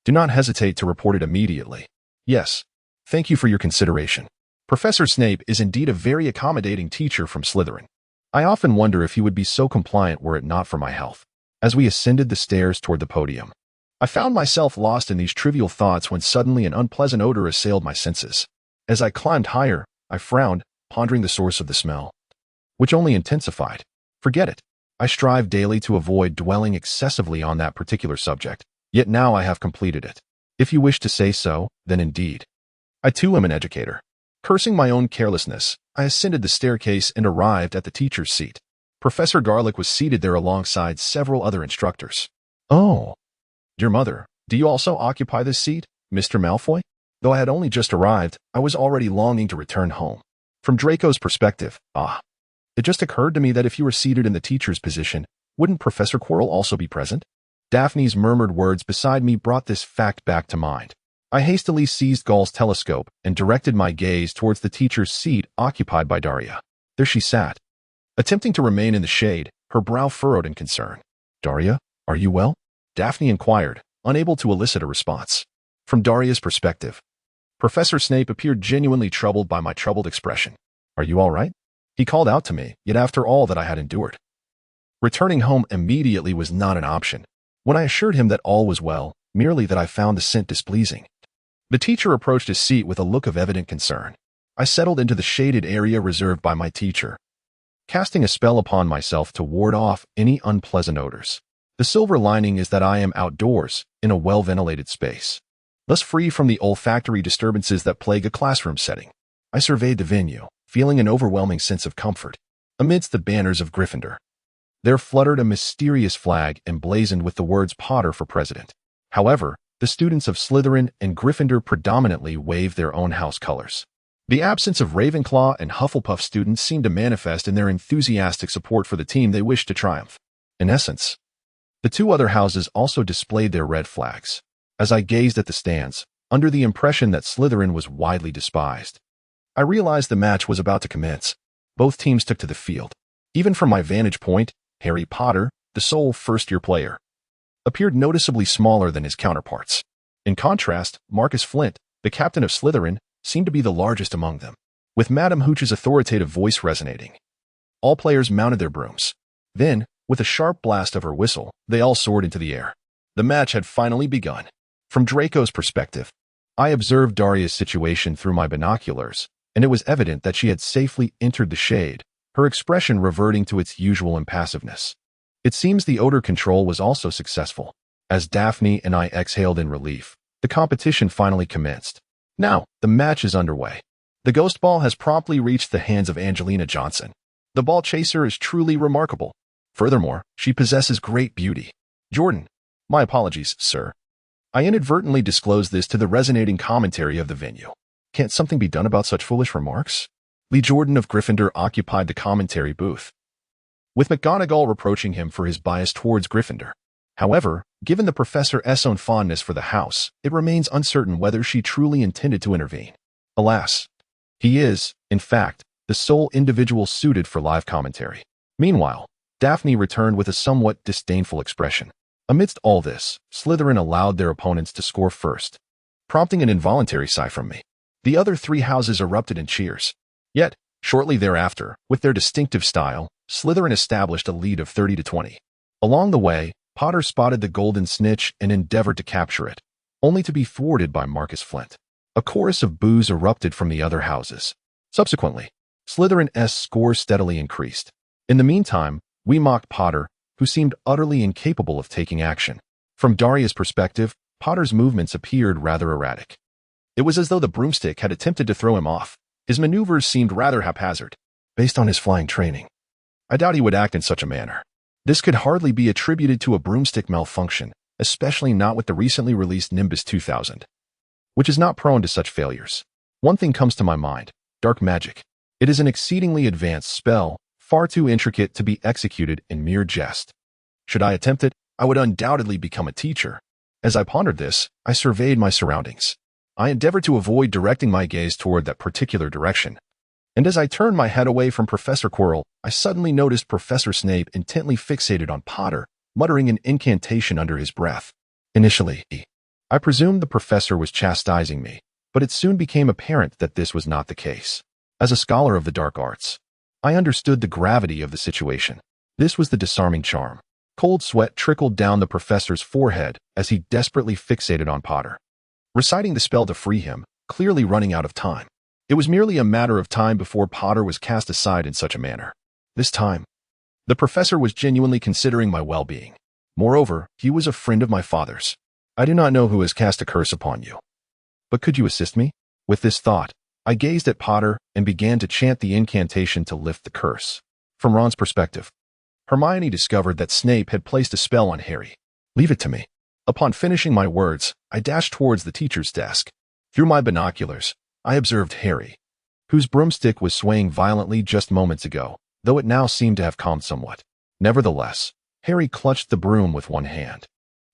do not hesitate to report it immediately." "Yes. Thank you for your consideration." Professor Snape is indeed a very accommodating teacher from Slytherin. I often wonder if he would be so compliant were it not for my health. As we ascended the stairs toward the podium, I found myself lost in these trivial thoughts when suddenly an unpleasant odor assailed my senses. As I climbed higher, I frowned, pondering the source of the smell, which only intensified. Forget it. I strive daily to avoid dwelling excessively on that particular subject, yet now I have completed it. If you wish to say so, then indeed. I too am an educator. Cursing my own carelessness, I ascended the staircase and arrived at the teacher's seat. Professor Garlick was seated there alongside several other instructors. "Oh, dear mother, do you also occupy this seat, Mr. Malfoy?" Though I had only just arrived, I was already longing to return home. From Draco's perspective, it just occurred to me that if you were seated in the teacher's position, wouldn't Professor Quirrell also be present? Daphne's murmured words beside me brought this fact back to mind. I hastily seized Gaul's telescope and directed my gaze towards the teacher's seat occupied by Daria. There she sat, attempting to remain in the shade, her brow furrowed in concern. "Daria, are you well?" Daphne inquired, unable to elicit a response. From Daria's perspective, Professor Snape appeared genuinely troubled by my troubled expression. "Are you all right?" He called out to me, yet after all that I had endured, returning home immediately was not an option. When I assured him that all was well, merely that I found the scent displeasing, the teacher approached his seat with a look of evident concern. I settled into the shaded area reserved by my teacher, casting a spell upon myself to ward off any unpleasant odors. The silver lining is that I am outdoors, in a well-ventilated space, thus free from the olfactory disturbances that plague a classroom setting. I surveyed the venue, feeling an overwhelming sense of comfort. Amidst the banners of Gryffindor, there fluttered a mysterious flag emblazoned with the words "Potter for President." However, the students of Slytherin and Gryffindor predominantly waved their own house colors. The absence of Ravenclaw and Hufflepuff students seemed to manifest in their enthusiastic support for the team they wished to triumph. In essence, the two other houses also displayed their red flags. As I gazed at the stands, under the impression that Slytherin was widely despised, I realized the match was about to commence. Both teams took to the field. Even from my vantage point, Harry Potter, the sole first-year player, appeared noticeably smaller than his counterparts. In contrast, Marcus Flint, the captain of Slytherin, seemed to be the largest among them, with Madame Hooch's authoritative voice resonating. All players mounted their brooms. Then, with a sharp blast of her whistle, they all soared into the air. The match had finally begun. From Draco's perspective, I observed Daria's situation through my binoculars, and it was evident that she had safely entered the shade, her expression reverting to its usual impassiveness. It seems the odor control was also successful. As Daphne and I exhaled in relief, the competition finally commenced. Now, the match is underway. The ghost ball has promptly reached the hands of Angelina Johnson. The ball chaser is truly remarkable. Furthermore, she possesses great beauty. Jordan, my apologies, sir. I inadvertently disclosed this to the resonating commentary of the venue. Can't something be done about such foolish remarks? Lee Jordan of Gryffindor occupied the commentary booth, with McGonagall reproaching him for his bias towards Gryffindor. However, given the professor's own fondness for the house, it remains uncertain whether she truly intended to intervene. Alas, he is, in fact, the sole individual suited for live commentary. Meanwhile, Daphne returned with a somewhat disdainful expression. Amidst all this, Slytherin allowed their opponents to score first, prompting an involuntary sigh from me. The other three houses erupted in cheers. Yet, shortly thereafter, with their distinctive style, Slytherin established a lead of 30-20. Along the way, Potter spotted the golden snitch and endeavored to capture it. only to be thwarted by Marcus Flint. A chorus of boos erupted from the other houses. Subsequently, Slytherin's score steadily increased. In the meantime, we mocked Potter, who seemed utterly incapable of taking action. From Daria's perspective, Potter's movements appeared rather erratic. It was as though the broomstick had attempted to throw him off. His maneuvers seemed rather haphazard, based on his flying training. I doubt he would act in such a manner. This could hardly be attributed to a broomstick malfunction, especially not with the recently released Nimbus 2000, which is not prone to such failures. One thing comes to my mind: dark magic. It is an exceedingly advanced spell, far too intricate to be executed in mere jest. Should I attempt it, I would undoubtedly become a teacher. As I pondered this, I surveyed my surroundings. I endeavored to avoid directing my gaze toward that particular direction. And as I turned my head away from Professor Quirrell, I suddenly noticed Professor Snape intently fixated on Potter, muttering an incantation under his breath. Initially, I presumed the professor was chastising me, but it soon became apparent that this was not the case. As a scholar of the dark arts, I understood the gravity of the situation. This was the disarming charm. Cold sweat trickled down the professor's forehead as he desperately fixated on Potter, reciting the spell to free him, clearly running out of time. It was merely a matter of time before Potter was cast aside in such a manner. This time, the professor was genuinely considering my well-being. Moreover, he was a friend of my father's. I do not know who has cast a curse upon you, but could you assist me? With this thought, I gazed at Potter and began to chant the incantation to lift the curse. From Ron's perspective, Hermione discovered that Snape had placed a spell on Harry. Leave it to me. Upon finishing my words, I dashed towards the teacher's desk. Through my binoculars, I observed Harry, whose broomstick was swaying violently just moments ago, though it now seemed to have calmed somewhat. Nevertheless, Harry clutched the broom with one hand,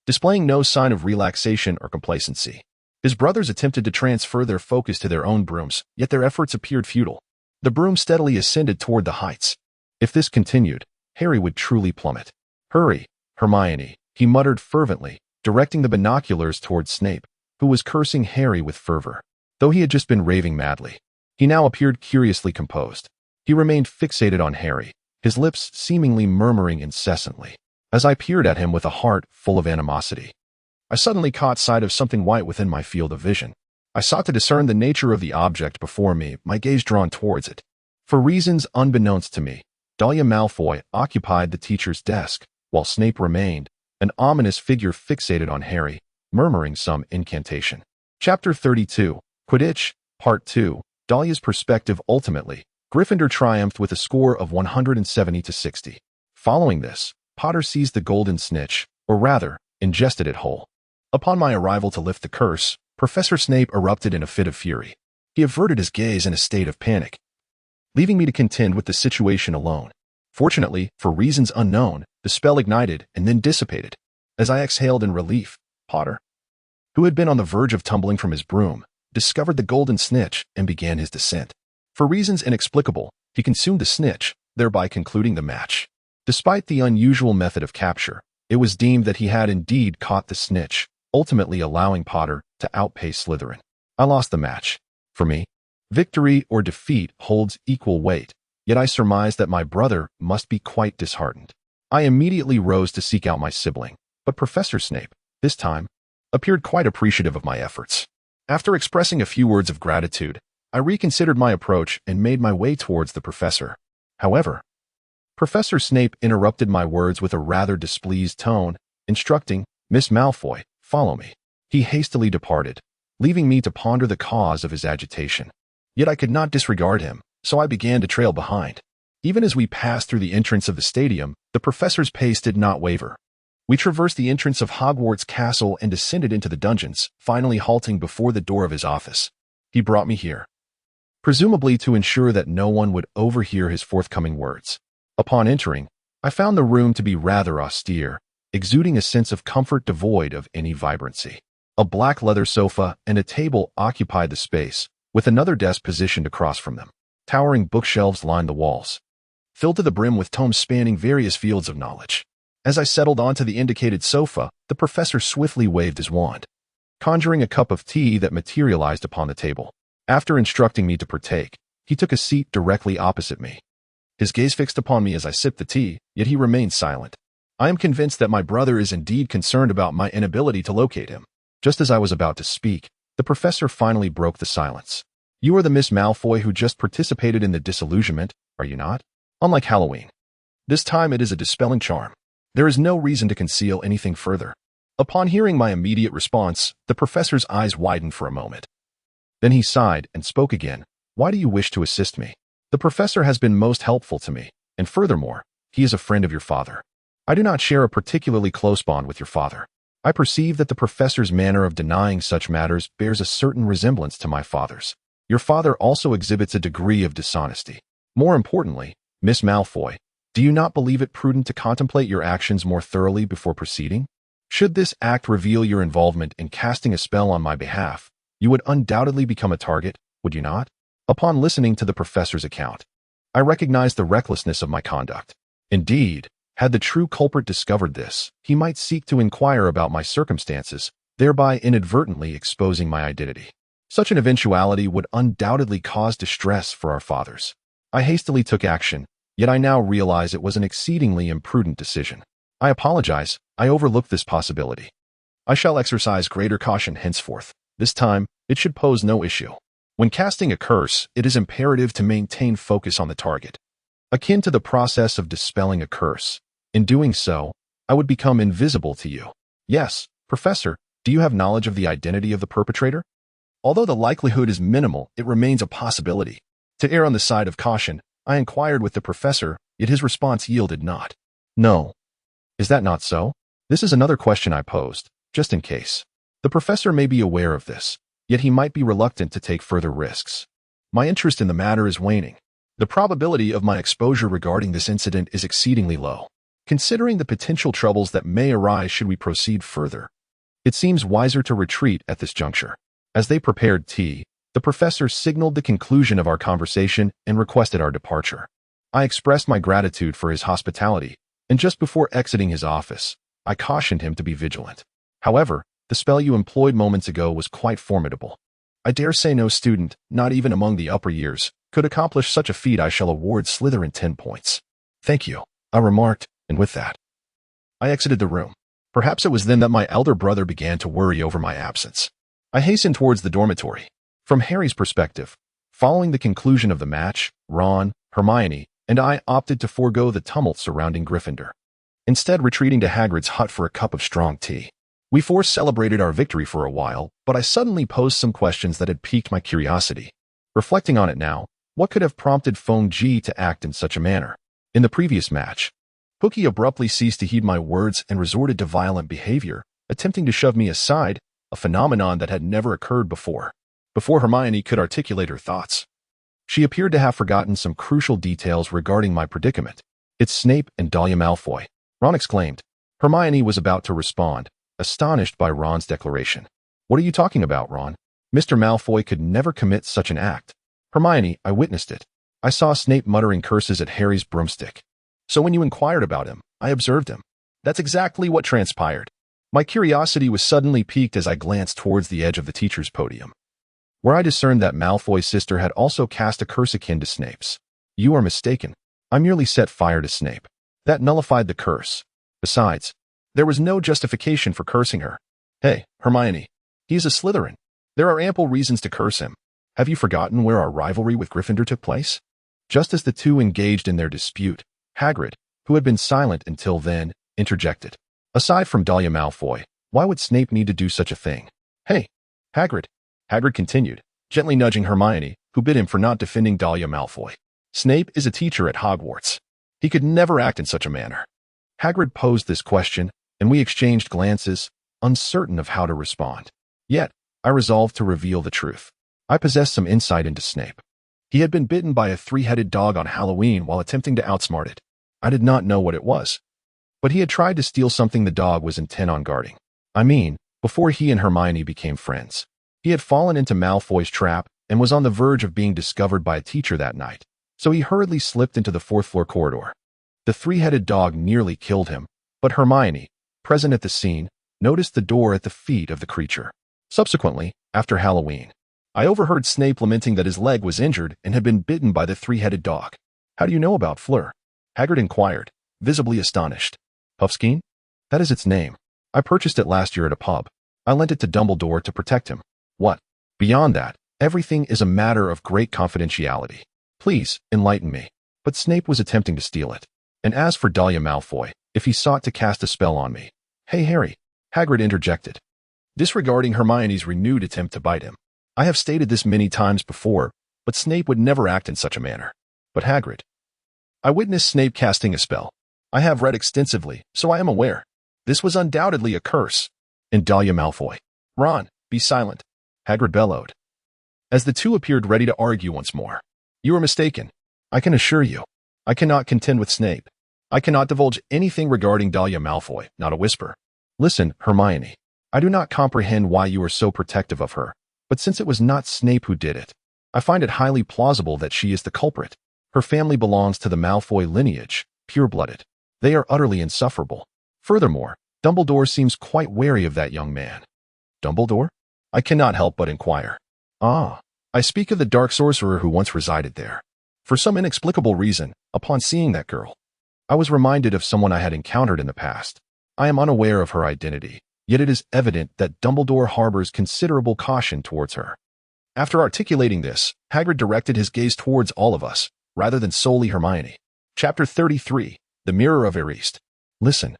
displaying no sign of relaxation or complacency. His brothers attempted to transfer their focus to their own brooms, yet their efforts appeared futile. The broom steadily ascended toward the heights. If this continued, Harry would truly plummet. Hurry, Hermione, he muttered fervently, directing the binoculars toward Snape, who was cursing Harry with fervor. Though he had just been raving madly, he now appeared curiously composed. He remained fixated on Harry, his lips seemingly murmuring incessantly. As I peered at him with a heart full of animosity, I suddenly caught sight of something white within my field of vision. I sought to discern the nature of the object before me, my gaze drawn towards it. For reasons unbeknownst to me, Dahlia Malfoy occupied the teacher's desk, while Snape remained, an ominous figure fixated on Harry, murmuring some incantation. Chapter 32, Quidditch, Part 2, Dahlia's Perspective. Ultimately, Gryffindor triumphed with a score of 170 to 60. Following this, Potter seized the golden snitch, or rather, ingested it whole. Upon my arrival to lift the curse, Professor Snape erupted in a fit of fury. He averted his gaze in a state of panic, leaving me to contend with the situation alone. Fortunately, for reasons unknown, the spell ignited and then dissipated. As I exhaled in relief, Potter, who had been on the verge of tumbling from his broom, discovered the golden snitch and began his descent. For reasons inexplicable, he consumed the snitch, thereby concluding the match. Despite the unusual method of capture, it was deemed that he had indeed caught the snitch, ultimately allowing Potter to outpace Slytherin. I lost the match. For me, victory or defeat holds equal weight, yet I surmised that my brother must be quite disheartened. I immediately rose to seek out my sibling, but Professor Snape, this time, appeared quite appreciative of my efforts. After expressing a few words of gratitude, I reconsidered my approach and made my way towards the professor. However, Professor Snape interrupted my words with a rather displeased tone, instructing, "Miss Malfoy, follow me." He hastily departed, leaving me to ponder the cause of his agitation. Yet I could not disregard him, so I began to trail behind. Even as we passed through the entrance of the stadium, the professor's pace did not waver. We traversed the entrance of Hogwarts Castle and descended into the dungeons, finally halting before the door of his office. He brought me here, presumably to ensure that no one would overhear his forthcoming words. Upon entering, I found the room to be rather austere, exuding a sense of comfort devoid of any vibrancy. A black leather sofa and a table occupied the space, with another desk positioned across from them. Towering bookshelves lined the walls, filled to the brim with tomes spanning various fields of knowledge. As I settled onto the indicated sofa, the professor swiftly waved his wand, conjuring a cup of tea that materialized upon the table. After instructing me to partake, he took a seat directly opposite me. His gaze fixed upon me as I sipped the tea, yet he remained silent. I am convinced that my brother is indeed concerned about my inability to locate him. Just as I was about to speak, the professor finally broke the silence. You are the Miss Malfoy who just participated in the disillusionment, are you not? Unlike Halloween. This time it is a dispelling charm. There is no reason to conceal anything further. Upon hearing my immediate response, the professor's eyes widened for a moment. Then he sighed and spoke again. Why do you wish to assist me? The professor has been most helpful to me, and furthermore, he is a friend of your father. I do not share a particularly close bond with your father. I perceive that the professor's manner of denying such matters bears a certain resemblance to my father's. Your father also exhibits a degree of dishonesty. More importantly, Miss Malfoy, do you not believe it prudent to contemplate your actions more thoroughly before proceeding? Should this act reveal your involvement in casting a spell on my behalf, you would undoubtedly become a target, would you not? Upon listening to the professor's account, I recognized the recklessness of my conduct. Indeed, had the true culprit discovered this, he might seek to inquire about my circumstances, thereby inadvertently exposing my identity. Such an eventuality would undoubtedly cause distress for our fathers. I hastily took action, yet I now realize it was an exceedingly imprudent decision. I apologize, I overlooked this possibility. I shall exercise greater caution henceforth. This time, it should pose no issue. When casting a curse, it is imperative to maintain focus on the target. Akin to the process of dispelling a curse. In doing so, I would become invisible to you. Yes, Professor, do you have knowledge of the identity of the perpetrator? Although the likelihood is minimal, it remains a possibility. To err on the side of caution, I inquired with the professor, yet his response yielded not. No. Is that not so? This is another question I posed, just in case. The professor may be aware of this, yet he might be reluctant to take further risks. My interest in the matter is waning. The probability of my exposure regarding this incident is exceedingly low. Considering the potential troubles that may arise should we proceed further, it seems wiser to retreat at this juncture. As they prepared tea, the professor signaled the conclusion of our conversation and requested our departure. I expressed my gratitude for his hospitality, and just before exiting his office, I cautioned him to be vigilant. However, the spell you employed moments ago was quite formidable. I dare say no student, not even among the upper years, could accomplish such a feat. I shall award Slytherin 10 points. Thank you, I remarked, and with that, I exited the room. Perhaps it was then that my elder brother began to worry over my absence. I hastened towards the dormitory. From Harry's perspective, following the conclusion of the match, Ron, Hermione, and I opted to forego the tumult surrounding Gryffindor, instead retreating to Hagrid's hut for a cup of strong tea. We four celebrated our victory for a while, but I suddenly posed some questions that had piqued my curiosity. Reflecting on it now, what could have prompted Feng Ji to act in such a manner? In the previous match, Pookie abruptly ceased to heed my words and resorted to violent behavior, attempting to shove me aside, a phenomenon that had never occurred before. Before Hermione could articulate her thoughts, she appeared to have forgotten some crucial details regarding my predicament. It's Snape and Dahlia Malfoy, Ron exclaimed. Hermione was about to respond, astonished by Ron's declaration. What are you talking about, Ron? Mr. Malfoy could never commit such an act. Hermione, I witnessed it. I saw Snape muttering curses at Harry's broomstick. So when you inquired about him, I observed him. That's exactly what transpired. My curiosity was suddenly piqued as I glanced towards the edge of the teacher's podium, where I discerned that Malfoy's sister had also cast a curse akin to Snape's. You are mistaken. I merely set fire to Snape. That nullified the curse. Besides, there was no justification for cursing her. Hey, Hermione, he is a Slytherin. There are ample reasons to curse him. Have you forgotten where our rivalry with Gryffindor took place? Just as the two engaged in their dispute, Hagrid, who had been silent until then, interjected. Aside from Dahlia Malfoy, why would Snape need to do such a thing? Hey, Hagrid, Hagrid continued, gently nudging Hermione, who bid him for not defending Dahlia Malfoy. Snape is a teacher at Hogwarts. He could never act in such a manner. Hagrid posed this question, and we exchanged glances, uncertain of how to respond. Yet, I resolved to reveal the truth. I possessed some insight into Snape. He had been bitten by a three-headed dog on Halloween while attempting to outsmart it. I did not know what it was, but he had tried to steal something the dog was intent on guarding. I mean, before he and Hermione became friends. He had fallen into Malfoy's trap and was on the verge of being discovered by a teacher that night, so he hurriedly slipped into the fourth-floor corridor. The three-headed dog nearly killed him, but Hermione, present at the scene, noticed the door at the feet of the creature. Subsequently, after Halloween, I overheard Snape lamenting that his leg was injured and had been bitten by the three-headed dog. How do you know about Fleur? Hagrid inquired, visibly astonished. Puffskein? That is its name. I purchased it last year at a pub. I lent it to Dumbledore to protect him. What? Beyond that, everything is a matter of great confidentiality. Please, enlighten me. But Snape was attempting to steal it. And as for Dahlia Malfoy, if he sought to cast a spell on me. Hey, Harry, Hagrid interjected, disregarding Hermione's renewed attempt to bite him. I have stated this many times before, but Snape would never act in such a manner. But Hagrid. I witnessed Snape casting a spell. I have read extensively, so I am aware. This was undoubtedly a curse. And Dahlia Malfoy. Ron, be silent, Hagrid bellowed, as the two appeared ready to argue once more. You are mistaken. I can assure you. I cannot contend with Snape. I cannot divulge anything regarding Dahlia Malfoy, not a whisper. Listen, Hermione. I do not comprehend why you are so protective of her, but since it was not Snape who did it, I find it highly plausible that she is the culprit. Her family belongs to the Malfoy lineage, pure-blooded. They are utterly insufferable. Furthermore, Dumbledore seems quite wary of that young man. Dumbledore? I cannot help but inquire. Ah, I speak of the dark sorcerer who once resided there. For some inexplicable reason, upon seeing that girl, I was reminded of someone I had encountered in the past. I am unaware of her identity, yet it is evident that Dumbledore harbors considerable caution towards her. After articulating this, Hagrid directed his gaze towards all of us, rather than solely Hermione. Chapter 33, The Mirror of Erist. Listen.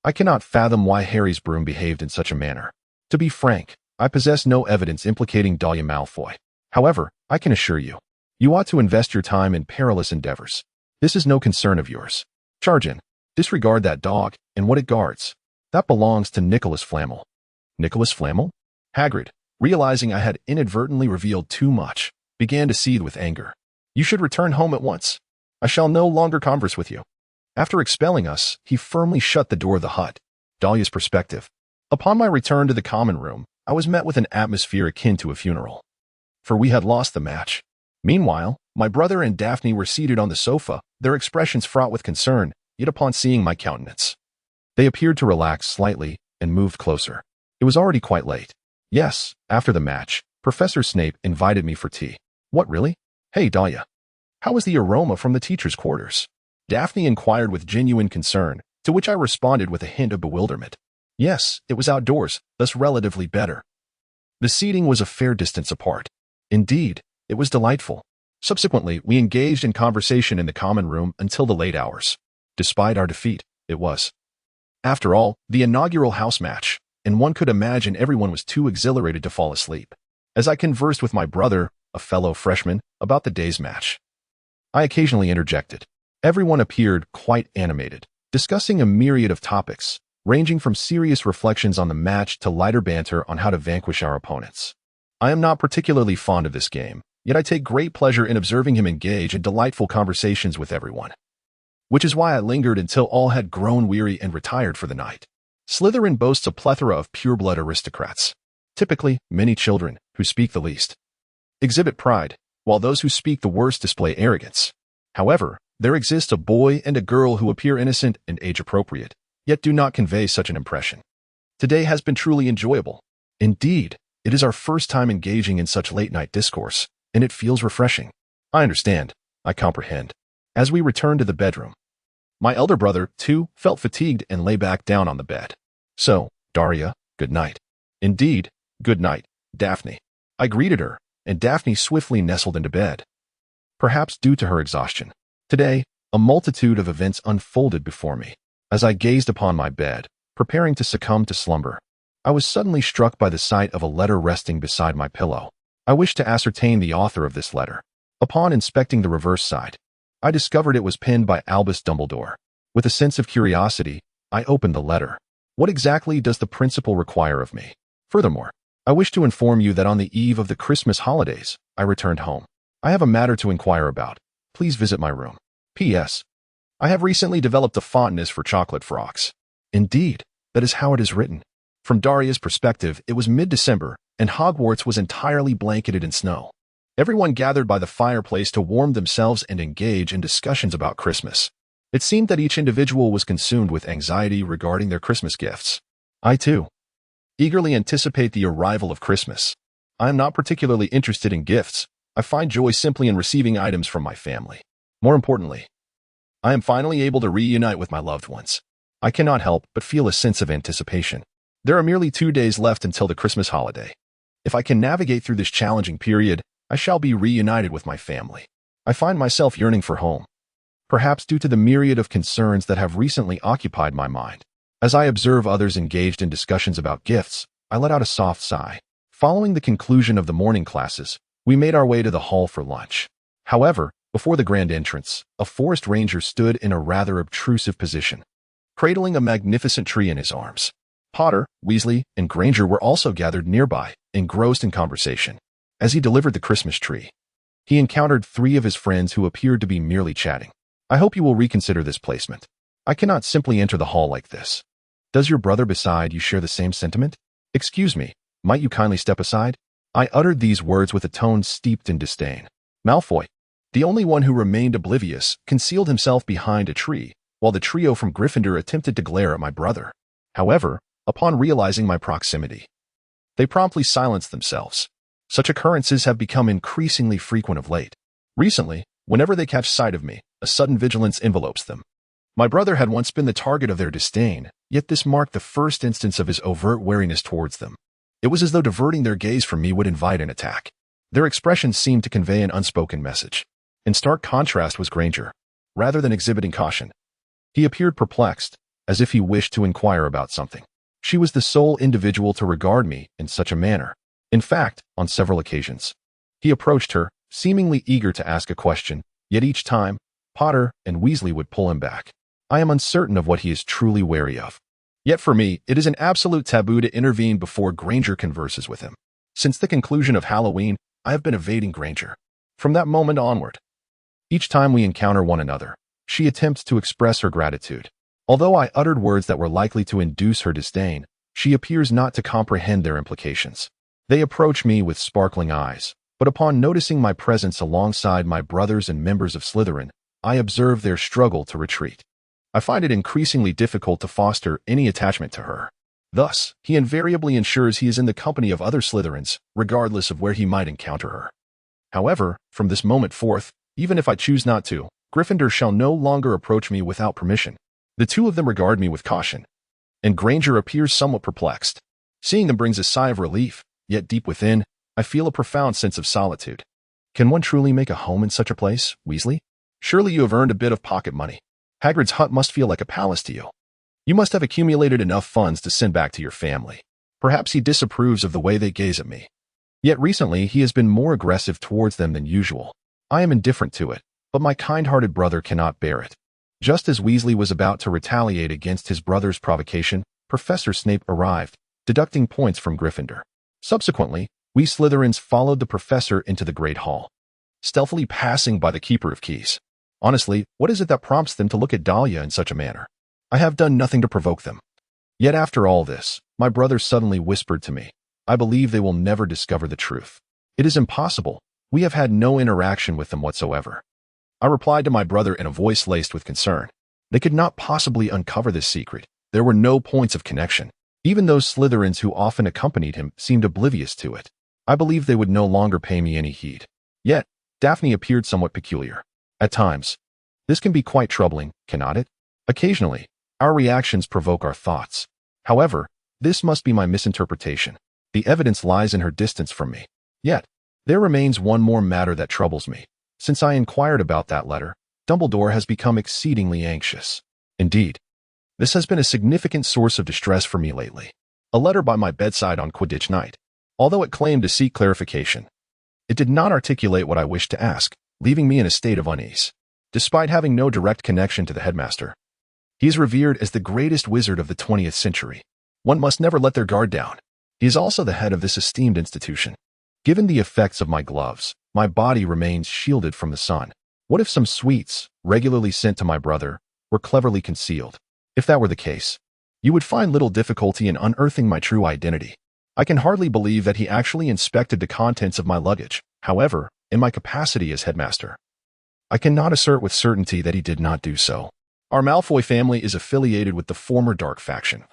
I cannot fathom why Harry's broom behaved in such a manner. To be frank, I possess no evidence implicating Dahlia Malfoy. However, I can assure you, you ought to invest your time in perilous endeavors. This is no concern of yours. Charge in. Disregard that dog and what it guards. That belongs to Nicholas Flamel. Nicholas Flamel? Hagrid, realizing I had inadvertently revealed too much, began to seethe with anger. You should return home at once. I shall no longer converse with you. After expelling us, he firmly shut the door of the hut. Dahlia's perspective. Upon my return to the common room, I was met with an atmosphere akin to a funeral. For we had lost the match. Meanwhile, my brother and Daphne were seated on the sofa, their expressions fraught with concern, yet upon seeing my countenance, they appeared to relax slightly and moved closer. It was already quite late. Yes, after the match, Professor Snape invited me for tea. What, really? Hey, Dahlia. How was the aroma from the teacher's quarters? Daphne inquired with genuine concern, to which I responded with a hint of bewilderment. Yes, it was outdoors, thus relatively better. The seating was a fair distance apart. Indeed, it was delightful. Subsequently, we engaged in conversation in the common room until the late hours. Despite our defeat, it was, after all, the inaugural house match, and one could imagine everyone was too exhilarated to fall asleep. As I conversed with my brother, a fellow freshman, about the day's match, I occasionally interjected. Everyone appeared quite animated, discussing a myriad of topics, ranging from serious reflections on the match to lighter banter on how to vanquish our opponents. I am not particularly fond of this game, yet I take great pleasure in observing him engage in delightful conversations with everyone. Which is why I lingered until all had grown weary and retired for the night. Slytherin boasts a plethora of pure-blood aristocrats. Typically, many children, who speak the least, exhibit pride, while those who speak the worst display arrogance. However, there exists a boy and a girl who appear innocent and age-appropriate, yet do not convey such an impression. Today has been truly enjoyable. Indeed, it is our first time engaging in such late-night discourse, and it feels refreshing. I understand. I comprehend. As we returned to the bedroom, my elder brother, too, felt fatigued and lay back down on the bed. So, Daria, good night. Indeed, good night, Daphne. I greeted her, and Daphne swiftly nestled into bed. Perhaps due to her exhaustion. Today, a multitude of events unfolded before me. As I gazed upon my bed, preparing to succumb to slumber, I was suddenly struck by the sight of a letter resting beside my pillow. I wished to ascertain the author of this letter. Upon inspecting the reverse side, I discovered it was penned by Albus Dumbledore. With a sense of curiosity, I opened the letter. What exactly does the principal require of me? Furthermore, I wish to inform you that on the eve of the Christmas holidays, I returned home. I have a matter to inquire about. Please visit my room. P.S. I have recently developed a fondness for chocolate frogs. Indeed, that is how it is written. From Daria's perspective, it was mid-December, and Hogwarts was entirely blanketed in snow. Everyone gathered by the fireplace to warm themselves and engage in discussions about Christmas. It seemed that each individual was consumed with anxiety regarding their Christmas gifts. I, too, eagerly anticipate the arrival of Christmas. I am not particularly interested in gifts. I find joy simply in receiving items from my family. More importantly, I am finally able to reunite with my loved ones. I cannot help but feel a sense of anticipation. There are merely 2 days left until the Christmas holiday. If I can navigate through this challenging period, I shall be reunited with my family. I find myself yearning for home, perhaps due to the myriad of concerns that have recently occupied my mind. As I observe others engaged in discussions about gifts, I let out a soft sigh. Following the conclusion of the morning classes, we made our way to the hall for lunch. However, before the grand entrance, a forest ranger stood in a rather obtrusive position, cradling a magnificent tree in his arms. Potter, Weasley, and Granger were also gathered nearby, engrossed in conversation. As he delivered the Christmas tree, he encountered 3 of his friends who appeared to be merely chatting. I hope you will reconsider this placement. I cannot simply enter the hall like this. Does your brother beside you share the same sentiment? Excuse me, might you kindly step aside? I uttered these words with a tone steeped in disdain. Malfoy, the only one who remained oblivious, concealed himself behind a tree, while the trio from Gryffindor attempted to glare at my brother. However, upon realizing my proximity, they promptly silenced themselves. Such occurrences have become increasingly frequent of late. Recently, whenever they catch sight of me, a sudden vigilance envelopes them. My brother had once been the target of their disdain, yet this marked the first instance of his overt wariness towards them. It was as though diverting their gaze from me would invite an attack. Their expressions seemed to convey an unspoken message. In stark contrast was Granger. Rather than exhibiting caution, he appeared perplexed, as if he wished to inquire about something. She was the sole individual to regard me in such a manner. In fact, on several occasions, he approached her, seemingly eager to ask a question, yet each time, Potter and Weasley would pull him back. I am uncertain of what he is truly wary of. Yet for me, it is an absolute taboo to intervene before Granger converses with him. Since the conclusion of Halloween, I have been evading Granger. From that moment onward, each time we encounter one another, she attempts to express her gratitude. Although I uttered words that were likely to induce her disdain, she appears not to comprehend their implications. They approach me with sparkling eyes, but upon noticing my presence alongside my brothers and members of Slytherin, I observe their struggle to retreat. I find it increasingly difficult to foster any attachment to her. Thus, he invariably ensures he is in the company of other Slytherins, regardless of where he might encounter her. However, from this moment forth, even if I choose not to, Gryffindor shall no longer approach me without permission. The 2 of them regard me with caution, and Granger appears somewhat perplexed. Seeing them brings a sigh of relief, yet deep within, I feel a profound sense of solitude. Can one truly make a home in such a place, Weasley? Surely you have earned a bit of pocket money. Hagrid's hut must feel like a palace to you. You must have accumulated enough funds to send back to your family. Perhaps he disapproves of the way they gaze at me. Yet recently he has been more aggressive towards them than usual. I am indifferent to it, but my kind-hearted brother cannot bear it. Just as Weasley was about to retaliate against his brother's provocation, Professor Snape arrived, deducting points from Gryffindor. Subsequently, we Slytherins followed the professor into the Great Hall, stealthily passing by the Keeper of Keys. Honestly, what is it that prompts them to look at Dahlia in such a manner? I have done nothing to provoke them. Yet after all this, my brother suddenly whispered to me, I believe they will never discover the truth. It is impossible. We have had no interaction with them whatsoever. I replied to my brother in a voice laced with concern. They could not possibly uncover this secret. There were no points of connection. Even those Slytherins who often accompanied him seemed oblivious to it. I believed they would no longer pay me any heed. Yet, Daphne appeared somewhat peculiar. At times, this can be quite troubling, cannot it? Occasionally, our reactions provoke our thoughts. However, this must be my misinterpretation. The evidence lies in her distance from me. Yet, there remains one more matter that troubles me. Since I inquired about that letter, Dumbledore has become exceedingly anxious. Indeed, this has been a significant source of distress for me lately. A letter by my bedside on Quidditch night. Although it claimed to seek clarification, it did not articulate what I wished to ask, leaving me in a state of unease. Despite having no direct connection to the headmaster, he is revered as the greatest wizard of the 20th century. One must never let their guard down. He is also the head of this esteemed institution. Given the effects of my gloves, my body remains shielded from the sun. What if some sweets, regularly sent to my brother, were cleverly concealed? If that were the case, you would find little difficulty in unearthing my true identity. I can hardly believe that he actually inspected the contents of my luggage. However, in my capacity as headmaster, I cannot assert with certainty that he did not do so. Our Malfoy family is affiliated with the former Dark faction,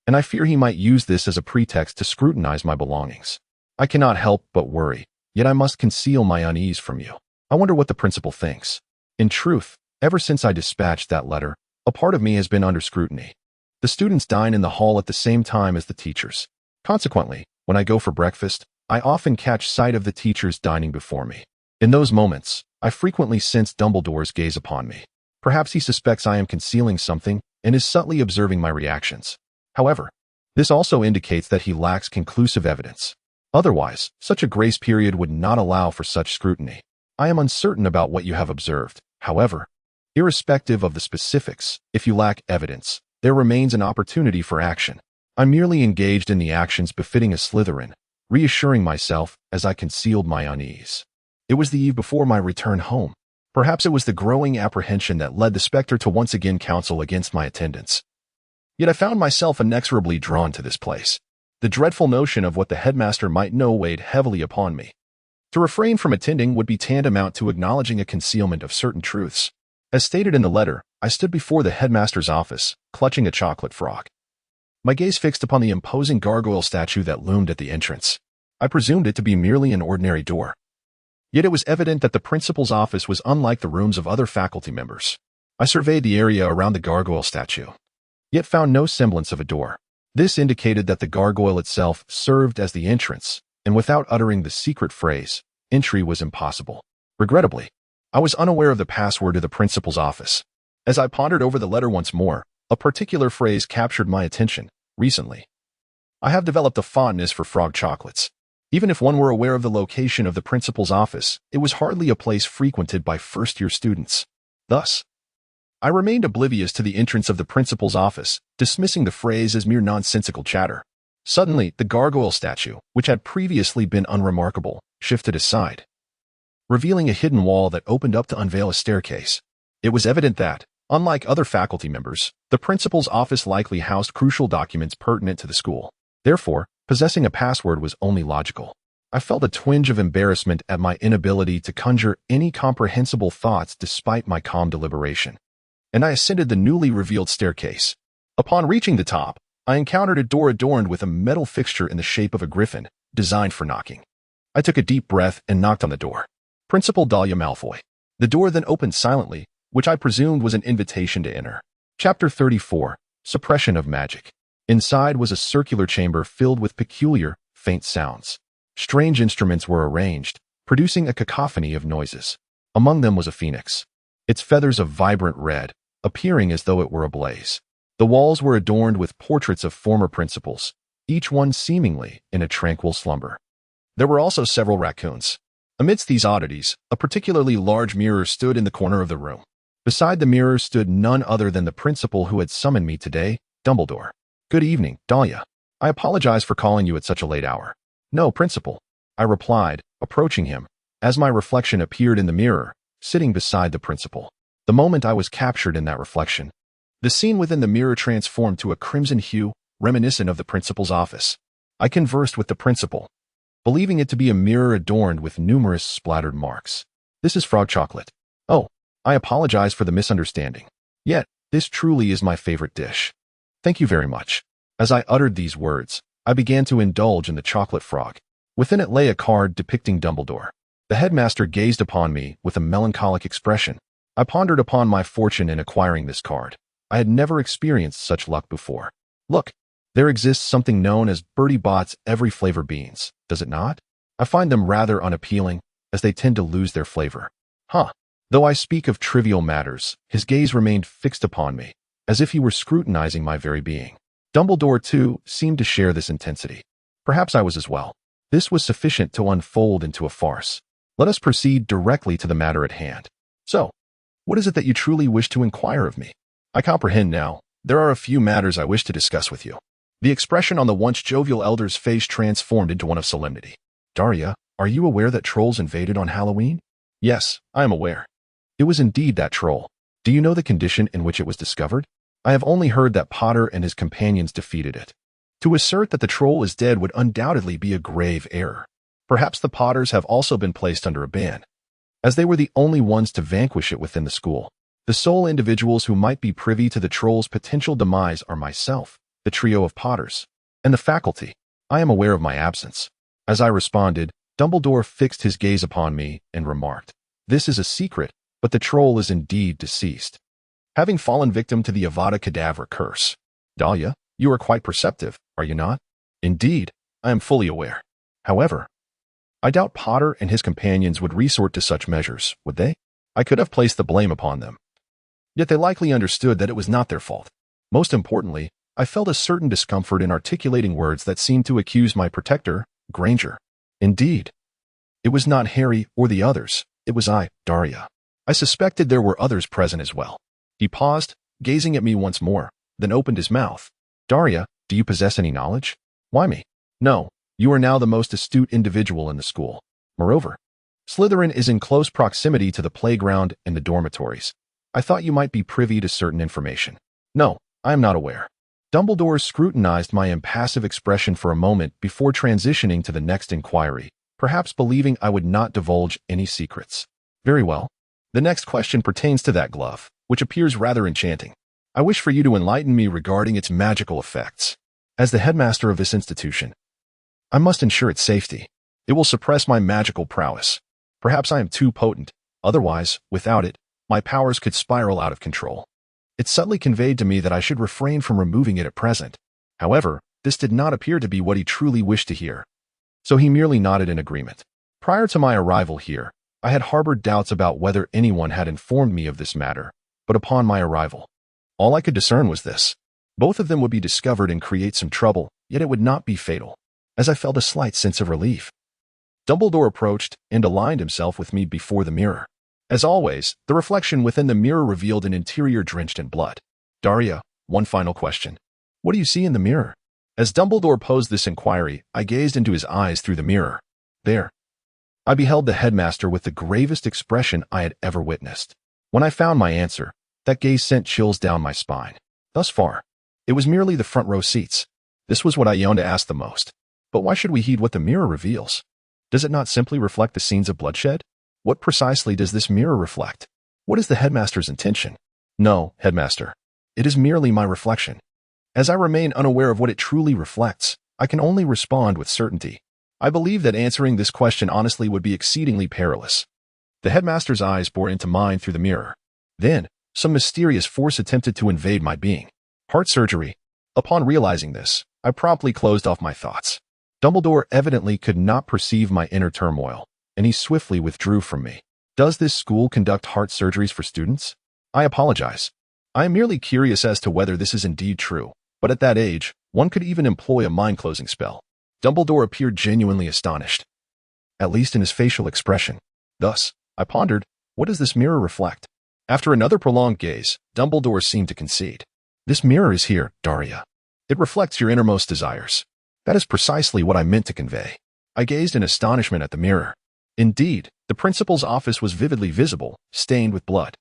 and I fear he might use this as a pretext to scrutinize my belongings. I cannot help but worry, yet I must conceal my unease from you. I wonder what the principal thinks. In truth, ever since I dispatched that letter, a part of me has been under scrutiny. The students dine in the hall at the same time as the teachers. Consequently, when I go for breakfast, I often catch sight of the teachers dining before me. In those moments, I frequently sense Dumbledore's gaze upon me. Perhaps he suspects I am concealing something and is subtly observing my reactions. However, this also indicates that he lacks conclusive evidence. Otherwise, such a grace period would not allow for such scrutiny. I am uncertain about what you have observed. However, irrespective of the specifics, if you lack evidence, there remains an opportunity for action. I'm merely engaged in the actions befitting a Slytherin, reassuring myself as I concealed my unease. It was the eve before my return home. Perhaps it was the growing apprehension that led the spectre to once again counsel against my attendance. Yet I found myself inexorably drawn to this place. The dreadful notion of what the headmaster might know weighed heavily upon me. To refrain from attending would be tantamount to acknowledging a concealment of certain truths. As stated in the letter, I stood before the headmaster's office, clutching a chocolate frog. My gaze fixed upon the imposing gargoyle statue that loomed at the entrance. I presumed it to be merely an ordinary door. Yet it was evident that the principal's office was unlike the rooms of other faculty members. I surveyed the area around the gargoyle statue, yet found no semblance of a door. This indicated that the gargoyle itself served as the entrance, and without uttering the secret phrase, entry was impossible. Regrettably, I was unaware of the password to the principal's office. As I pondered over the letter once more, a particular phrase captured my attention. Recently, I have developed a fondness for frog chocolates. Even if one were aware of the location of the principal's office, it was hardly a place frequented by first-year students. Thus, I remained oblivious to the entrance of the principal's office, dismissing the phrase as mere nonsensical chatter. Suddenly, the gargoyle statue, which had previously been unremarkable, shifted aside, revealing a hidden wall that opened up to unveil a staircase. It was evident that, unlike other faculty members, the principal's office likely housed crucial documents pertinent to the school. Therefore, possessing a password was only logical. I felt a twinge of embarrassment at my inability to conjure any comprehensible thoughts despite my calm deliberation, and I ascended the newly revealed staircase. Upon reaching the top, I encountered a door adorned with a metal fixture in the shape of a griffin, designed for knocking. I took a deep breath and knocked on the door. Principal Daria Malfoy. The door then opened silently, which I presumed was an invitation to enter. Chapter 34. Suppression of Magic. Inside was a circular chamber filled with peculiar, faint sounds. Strange instruments were arranged, producing a cacophony of noises. Among them was a phoenix, its feathers of vibrant red, appearing as though it were ablaze. The walls were adorned with portraits of former principals, each one seemingly in a tranquil slumber. There were also several raccoons. Amidst these oddities, a particularly large mirror stood in the corner of the room. Beside the mirror stood none other than the principal who had summoned me today, Dumbledore. Good evening, Daria. I apologize for calling you at such a late hour. No, Principal, I replied, approaching him, as my reflection appeared in the mirror, sitting beside the principal. The moment I was captured in that reflection, the scene within the mirror transformed to a crimson hue, reminiscent of the principal's office. I conversed with the principal, believing it to be a mirror adorned with numerous splattered marks. This is frog chocolate. Oh, I apologize for the misunderstanding. Yet, this truly is my favorite dish. Thank you very much. As I uttered these words, I began to indulge in the chocolate frog. Within it lay a card depicting Dumbledore. The headmaster gazed upon me with a melancholic expression. I pondered upon my fortune in acquiring this card. I had never experienced such luck before. Look, there exists something known as Bertie Bott's every flavor beans, does it not? I find them rather unappealing, as they tend to lose their flavor. Though I speak of trivial matters, his gaze remained fixed upon me, as if he were scrutinizing my very being. Dumbledore, too, seemed to share this intensity. Perhaps I was as well. This was sufficient to unfold into a farce. Let us proceed directly to the matter at hand. So, what is it that you truly wish to inquire of me? I comprehend now. There are a few matters I wish to discuss with you. The expression on the once jovial elder's face transformed into one of solemnity. Daria, are you aware that trolls invaded on Halloween? Yes, I am aware. It was indeed that troll. Do you know the condition in which it was discovered? I have only heard that Potter and his companions defeated it. To assert that the troll is dead would undoubtedly be a grave error. Perhaps the Potters have also been placed under a ban, as they were the only ones to vanquish it within the school. The sole individuals who might be privy to the troll's potential demise are myself, the trio of Potters, and the faculty. I am aware of my absence. As I responded, Dumbledore fixed his gaze upon me and remarked, "This is a secret, but the troll is indeed deceased, having fallen victim to the Avada Kedavra curse." Dahlia, you are quite perceptive, are you not? Indeed, I am fully aware. However, I doubt Potter and his companions would resort to such measures, would they? I could have placed the blame upon them. Yet they likely understood that it was not their fault. Most importantly, I felt a certain discomfort in articulating words that seemed to accuse my protector, Granger. Indeed, it was not Harry or the others, it was I, Daria. I suspected there were others present as well. He paused, gazing at me once more, then opened his mouth. Daria, do you possess any knowledge? Why me? No, you are now the most astute individual in the school. Moreover, Slytherin is in close proximity to the playground and the dormitories. I thought you might be privy to certain information. No, I am not aware. Dumbledore scrutinized my impassive expression for a moment before transitioning to the next inquiry, perhaps believing I would not divulge any secrets. Very well. The next question pertains to that glove, which appears rather enchanting. I wish for you to enlighten me regarding its magical effects. As the headmaster of this institution, I must ensure its safety. It will suppress my magical prowess. Perhaps I am too potent. Otherwise, without it, my powers could spiral out of control. It subtly conveyed to me that I should refrain from removing it at present. However, this did not appear to be what he truly wished to hear. So he merely nodded in agreement. Prior to my arrival here, I had harbored doubts about whether anyone had informed me of this matter, but upon my arrival, all I could discern was this. Both of them would be discovered and create some trouble, yet it would not be fatal, as I felt a slight sense of relief. Dumbledore approached and aligned himself with me before the mirror. As always, the reflection within the mirror revealed an interior drenched in blood. Daria, one final question. What do you see in the mirror? As Dumbledore posed this inquiry, I gazed into his eyes through the mirror. There, I beheld the headmaster with the gravest expression I had ever witnessed. When I found my answer, that gaze sent chills down my spine. Thus far, it was merely the front row seats. This was what I yearned to ask the most. But why should we heed what the mirror reveals? Does it not simply reflect the scenes of bloodshed? What precisely does this mirror reflect? What is the headmaster's intention? No, headmaster. It is merely my reflection. As I remain unaware of what it truly reflects, I can only respond with certainty. I believe that answering this question honestly would be exceedingly perilous. The headmaster's eyes bore into mine through the mirror. Then, some mysterious force attempted to invade my being. Heart surgery. Upon realizing this, I promptly closed off my thoughts. Dumbledore evidently could not perceive my inner turmoil, and he swiftly withdrew from me. Does this school conduct heart surgeries for students? I apologize. I am merely curious as to whether this is indeed true, but at that age, one could even employ a mind-closing spell. Dumbledore appeared genuinely astonished, at least in his facial expression. Thus, I pondered, what does this mirror reflect? After another prolonged gaze, Dumbledore seemed to concede. This mirror is here, Daria. It reflects your innermost desires. That is precisely what I meant to convey. I gazed in astonishment at the mirror. Indeed, the principal's office was vividly visible, stained with blood.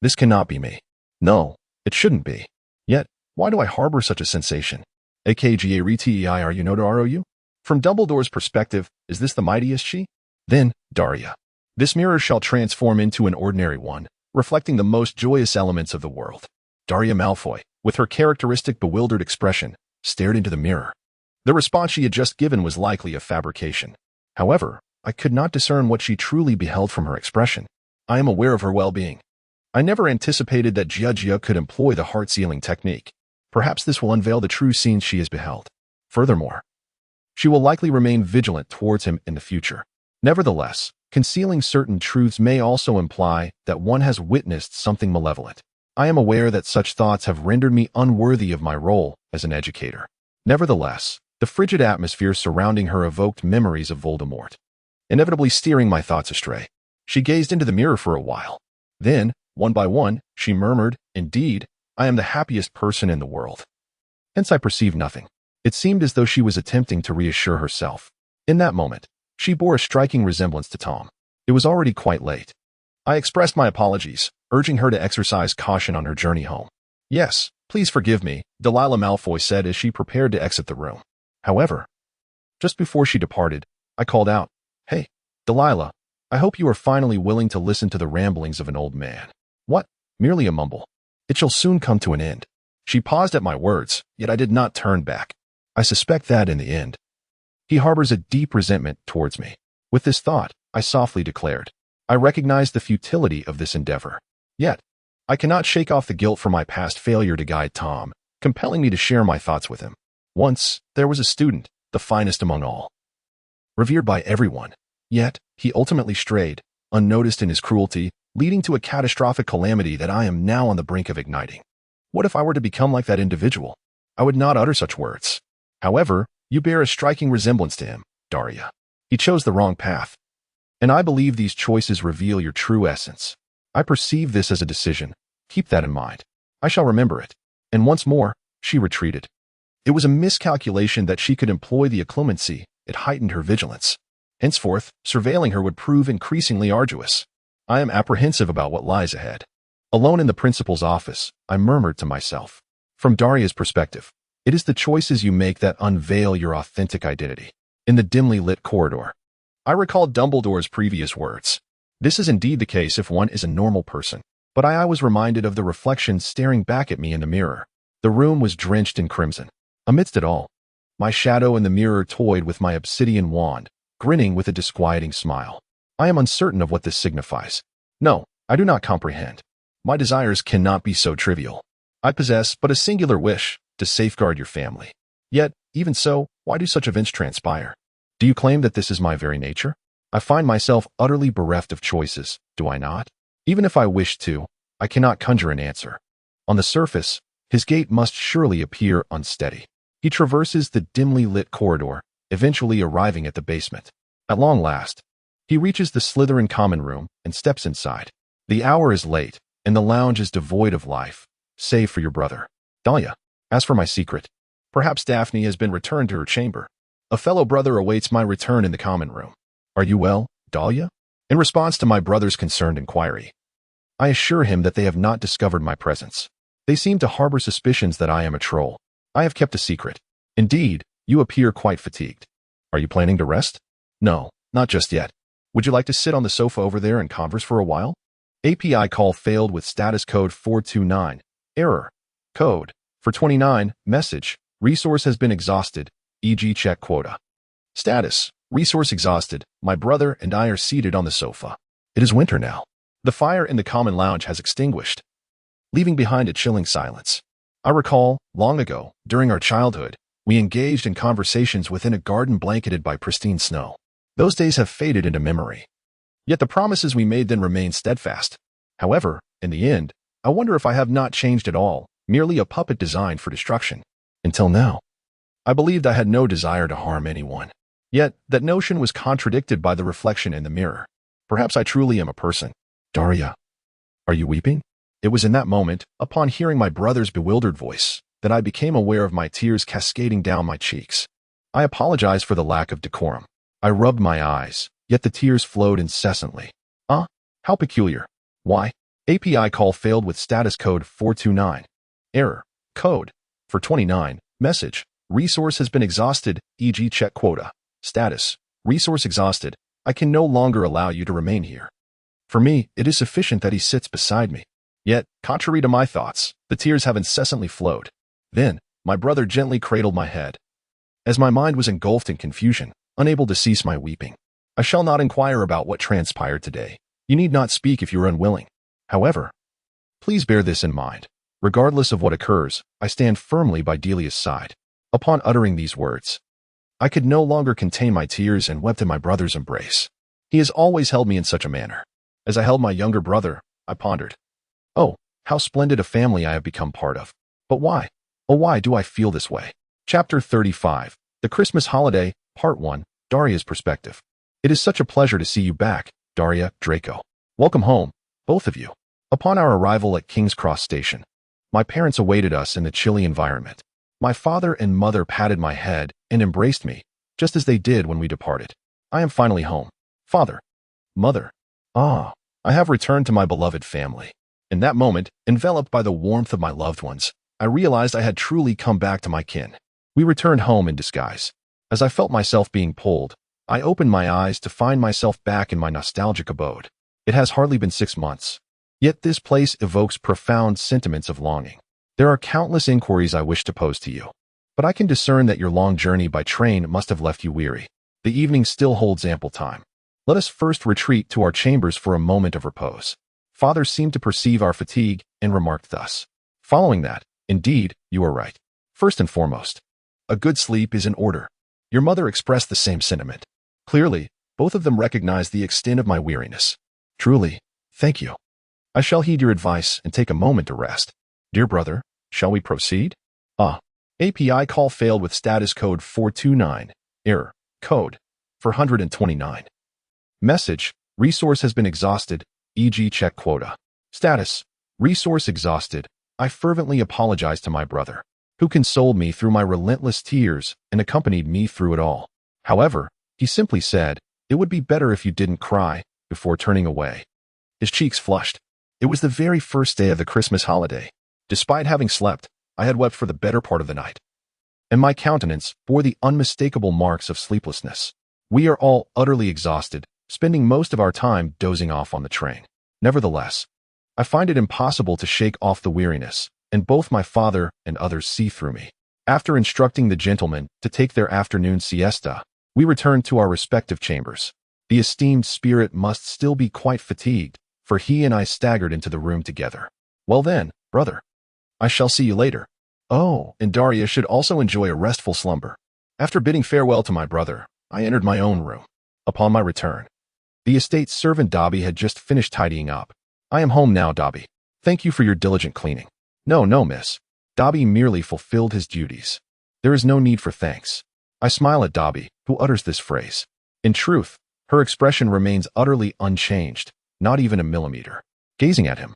This cannot be me. No, it shouldn't be. Yet, why do I harbor such a sensation? AKGA are you no ROU? From Dumbledore's perspective, is this the mightiest she? Then, Daria. This mirror shall transform into an ordinary one, reflecting the most joyous elements of the world. Daria Malfoy, with her characteristic bewildered expression, stared into the mirror. The response she had just given was likely a fabrication. However, I could not discern what she truly beheld from her expression. I am aware of her well-being. I never anticipated that Gia could employ the heart-sealing technique. Perhaps this will unveil the true scenes she has beheld. Furthermore, she will likely remain vigilant towards him in the future. Nevertheless, concealing certain truths may also imply that one has witnessed something malevolent. I am aware that such thoughts have rendered me unworthy of my role as an educator. Nevertheless, the frigid atmosphere surrounding her evoked memories of Voldemort, inevitably steering my thoughts astray. She gazed into the mirror for a while. Then, one by one, she murmured, "Indeed, I am the happiest person in the world." Hence I perceived nothing. It seemed as though she was attempting to reassure herself. In that moment, she bore a striking resemblance to Tom. It was already quite late. I expressed my apologies, urging her to exercise caution on her journey home. "Yes, please forgive me," Delilah Malfoy said as she prepared to exit the room. However, just before she departed, I called out, "Hey, Delilah, I hope you are finally willing to listen to the ramblings of an old man." "What? Merely a mumble. It shall soon come to an end." She paused at my words, yet I did not turn back. I suspect that, in the end, he harbors a deep resentment towards me. With this thought, I softly declared, I recognize the futility of this endeavor. Yet, I cannot shake off the guilt for my past failure to guide Tom, compelling me to share my thoughts with him. Once, there was a student, the finest among all, revered by everyone. Yet, he ultimately strayed, unnoticed in his cruelty, leading to a catastrophic calamity that I am now on the brink of igniting. What if I were to become like that individual? I would not utter such words. However, you bear a striking resemblance to him, Daria. He chose the wrong path. And I believe these choices reveal your true essence. I perceive this as a decision. Keep that in mind. I shall remember it. And once more, she retreated. It was a miscalculation that she could employ the occlumency. It heightened her vigilance. Henceforth, surveilling her would prove increasingly arduous. I am apprehensive about what lies ahead. Alone in the principal's office, I murmured to myself. From Daria's perspective, it is the choices you make that unveil your authentic identity. In the dimly lit corridor, I recalled Dumbledore's previous words. This is indeed the case if one is a normal person. But I was reminded of the reflection staring back at me in the mirror. The room was drenched in crimson. Amidst it all, my shadow in the mirror toyed with my obsidian wand, grinning with a disquieting smile. I am uncertain of what this signifies. No, I do not comprehend. My desires cannot be so trivial. I possess but a singular wish, to safeguard your family. Yet, even so, why do such events transpire? Do you claim that this is my very nature? I find myself utterly bereft of choices, do I not? Even if I wish to, I cannot conjure an answer. On the surface, his gait must surely appear unsteady. He traverses the dimly lit corridor, eventually arriving at the basement. At long last, he reaches the Slytherin common room and steps inside. The hour is late, and the lounge is devoid of life, save for your brother, Dahlia. As for my secret, perhaps Daphne has been returned to her chamber. A fellow brother awaits my return in the common room. Are you well, Dahlia? In response to my brother's concerned inquiry, I assure him that they have not discovered my presence. They seem to harbor suspicions that I am a troll. I have kept a secret. Indeed, you appear quite fatigued. Are you planning to rest? No, not just yet. Would you like to sit on the sofa over there and converse for a while? API call failed with status code 429. Error. Code. For 29. Message. Resource has been exhausted. E.g. check quota. Status. Resource exhausted. My brother and I are seated on the sofa. It is winter now. The fire in the common lounge has extinguished, leaving behind a chilling silence. I recall, long ago, during our childhood, we engaged in conversations within a garden blanketed by pristine snow. Those days have faded into memory. Yet the promises we made then remain steadfast. However, in the end, I wonder if I have not changed at all, merely a puppet designed for destruction. Until now, I believed I had no desire to harm anyone. Yet, that notion was contradicted by the reflection in the mirror. Perhaps I truly am a person. Daria, are you weeping? It was in that moment, upon hearing my brother's bewildered voice, that I became aware of my tears cascading down my cheeks. I apologized for the lack of decorum. I rubbed my eyes, yet the tears flowed incessantly. How peculiar. Why? API call failed with status code 429. Error. Code. For 29. Message. Resource has been exhausted, e.g. check quota. Status. Resource exhausted. I can no longer allow you to remain here. For me, it is sufficient that he sits beside me. Yet, contrary to my thoughts, the tears have incessantly flowed. Then, my brother gently cradled my head. As my mind was engulfed in confusion, unable to cease my weeping. I shall not inquire about what transpired today. You need not speak if you are unwilling. However, please bear this in mind. Regardless of what occurs, I stand firmly by Delia's side. Upon uttering these words, I could no longer contain my tears and wept in my brother's embrace. He has always held me in such a manner. As I held my younger brother, I pondered. Oh, how splendid a family I have become part of. But why? Oh, why do I feel this way? Chapter 35. The Christmas Holiday, Part 1, Daria's Perspective. It is such a pleasure to see you back, Daria, Draco. Welcome home, both of you. Upon our arrival at King's Cross Station, my parents awaited us in the chilly environment. My father and mother patted my head and embraced me, just as they did when we departed. I am finally home. Father. Mother. I have returned to my beloved family. In that moment, enveloped by the warmth of my loved ones, I realized I had truly come back to my kin. We returned home in disguise. As I felt myself being pulled, I opened my eyes to find myself back in my nostalgic abode. It has hardly been 6 months. Yet this place evokes profound sentiments of longing. There are countless inquiries I wish to pose to you. But I can discern that your long journey by train must have left you weary. The evening still holds ample time. Let us first retreat to our chambers for a moment of repose. Father seemed to perceive our fatigue and remarked thus. Following that, Indeed, you are right. First and foremost, a good sleep is in order. Your mother expressed the same sentiment. Clearly, both of them recognize the extent of my weariness. Truly, thank you. I shall heed your advice and take a moment to rest. Dear brother, shall we proceed? API call failed with status code 429. Error. Code 429. Message. Resource has been exhausted, e.g. check quota. Status. Resource exhausted. I fervently apologize to my brother, who consoled me through my relentless tears and accompanied me through it all. However, he simply said, "It would be better if you didn't cry," before turning away. His cheeks flushed. It was the very first day of the Christmas holiday. Despite having slept, I had wept for the better part of the night, and my countenance bore the unmistakable marks of sleeplessness. We are all utterly exhausted, spending most of our time dozing off on the train. Nevertheless, I find it impossible to shake off the weariness, and both my father and others see through me. After instructing the gentlemen to take their afternoon siesta, we returned to our respective chambers. The esteemed spirit must still be quite fatigued, for he and I staggered into the room together. Well then, brother, I shall see you later. Oh, and Daria should also enjoy a restful slumber. After bidding farewell to my brother, I entered my own room. Upon my return, the estate servant Dobby had just finished tidying up. I am home now, Dobby. Thank you for your diligent cleaning. No, miss. Dobby merely fulfilled his duties. There is no need for thanks. I smile at Dobby, who utters this phrase. In truth, her expression remains utterly unchanged, not even a millimeter. Gazing at him,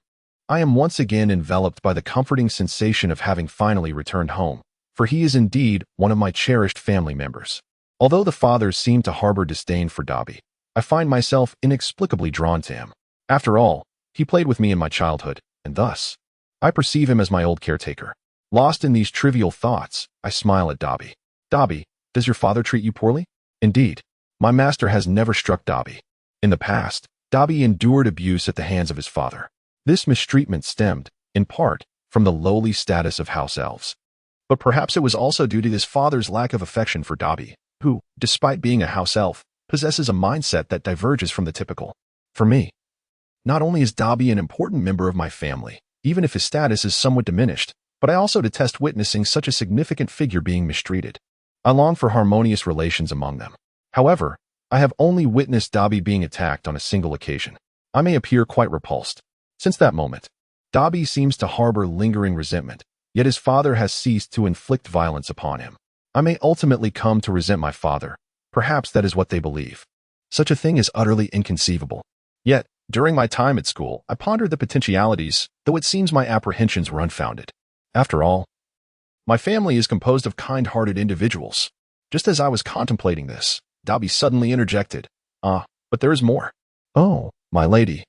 I am once again enveloped by the comforting sensation of having finally returned home, for he is indeed one of my cherished family members. Although the fathers seem to harbor disdain for Dobby, I find myself inexplicably drawn to him. After all, he played with me in my childhood, and thus, I perceive him as my old caretaker. Lost in these trivial thoughts, I smile at Dobby. Dobby, does your father treat you poorly? Indeed, my master has never struck Dobby. In the past, Dobby endured abuse at the hands of his father. This mistreatment stemmed, in part, from the lowly status of house elves. But perhaps it was also due to his father's lack of affection for Dobby, who, despite being a house elf, possesses a mindset that diverges from the typical. For me, not only is Dobby an important member of my family, even if his status is somewhat diminished, but I also detest witnessing such a significant figure being mistreated. I long for harmonious relations among them. However, I have only witnessed Dobby being attacked on a single occasion. I may appear quite repulsed. Since that moment, Dobby seems to harbor lingering resentment, yet his father has ceased to inflict violence upon him. I may ultimately come to resent my father. Perhaps that is what they believe. Such a thing is utterly inconceivable. Yet, during my time at school, I pondered the potentialities, though it seems my apprehensions were unfounded. After all, my family is composed of kind-hearted individuals. Just as I was contemplating this, Dobby suddenly interjected. But there is more. Oh, my lady.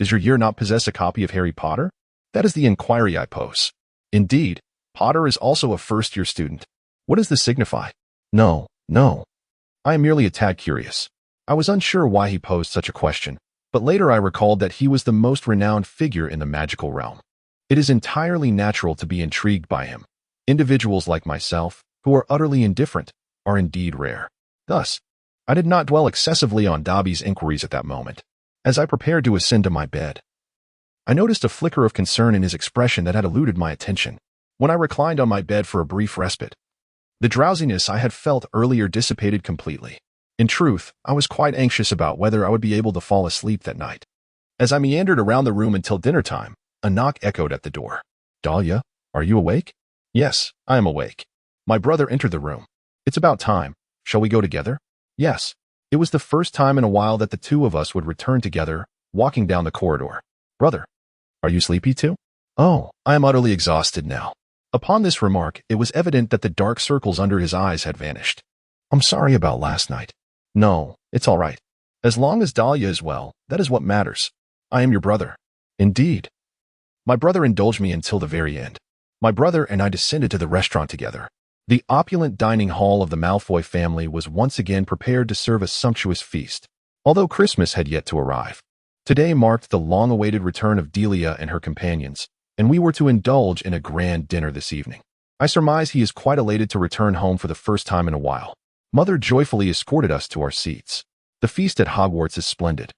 Does your year not possess a copy of Harry Potter? That is the inquiry I pose. Indeed, Potter is also a first-year student. What does this signify? No. I am merely a tad curious. I was unsure why he posed such a question, but later I recalled that he was the most renowned figure in the magical realm. It is entirely natural to be intrigued by him. Individuals like myself, who are utterly indifferent, are indeed rare. Thus, I did not dwell excessively on Dobby's inquiries at that moment. As I prepared to ascend to my bed, I noticed a flicker of concern in his expression that had eluded my attention. When I reclined on my bed for a brief respite, the drowsiness I had felt earlier dissipated completely. In truth, I was quite anxious about whether I would be able to fall asleep that night. As I meandered around the room until dinner time, a knock echoed at the door. Dahlia, are you awake? Yes, I am awake. My brother entered the room. It's about time. Shall we go together? Yes. It was the first time in a while that the two of us would return together, walking down the corridor. Brother, are you sleepy too? Oh, I am utterly exhausted now. Upon this remark, it was evident that the dark circles under his eyes had vanished. I'm sorry about last night. No, it's all right. As long as Dahlia is well, that is what matters. I am your brother. Indeed. My brother indulged me until the very end. My brother and I descended to the restaurant together. The opulent dining hall of the Malfoy family was once again prepared to serve a sumptuous feast, although Christmas had yet to arrive. Today marked the long-awaited return of Delia and her companions, and we were to indulge in a grand dinner this evening. I surmise he is quite elated to return home for the first time in a while. Mother joyfully escorted us to our seats. The feast at Hogwarts is splendid,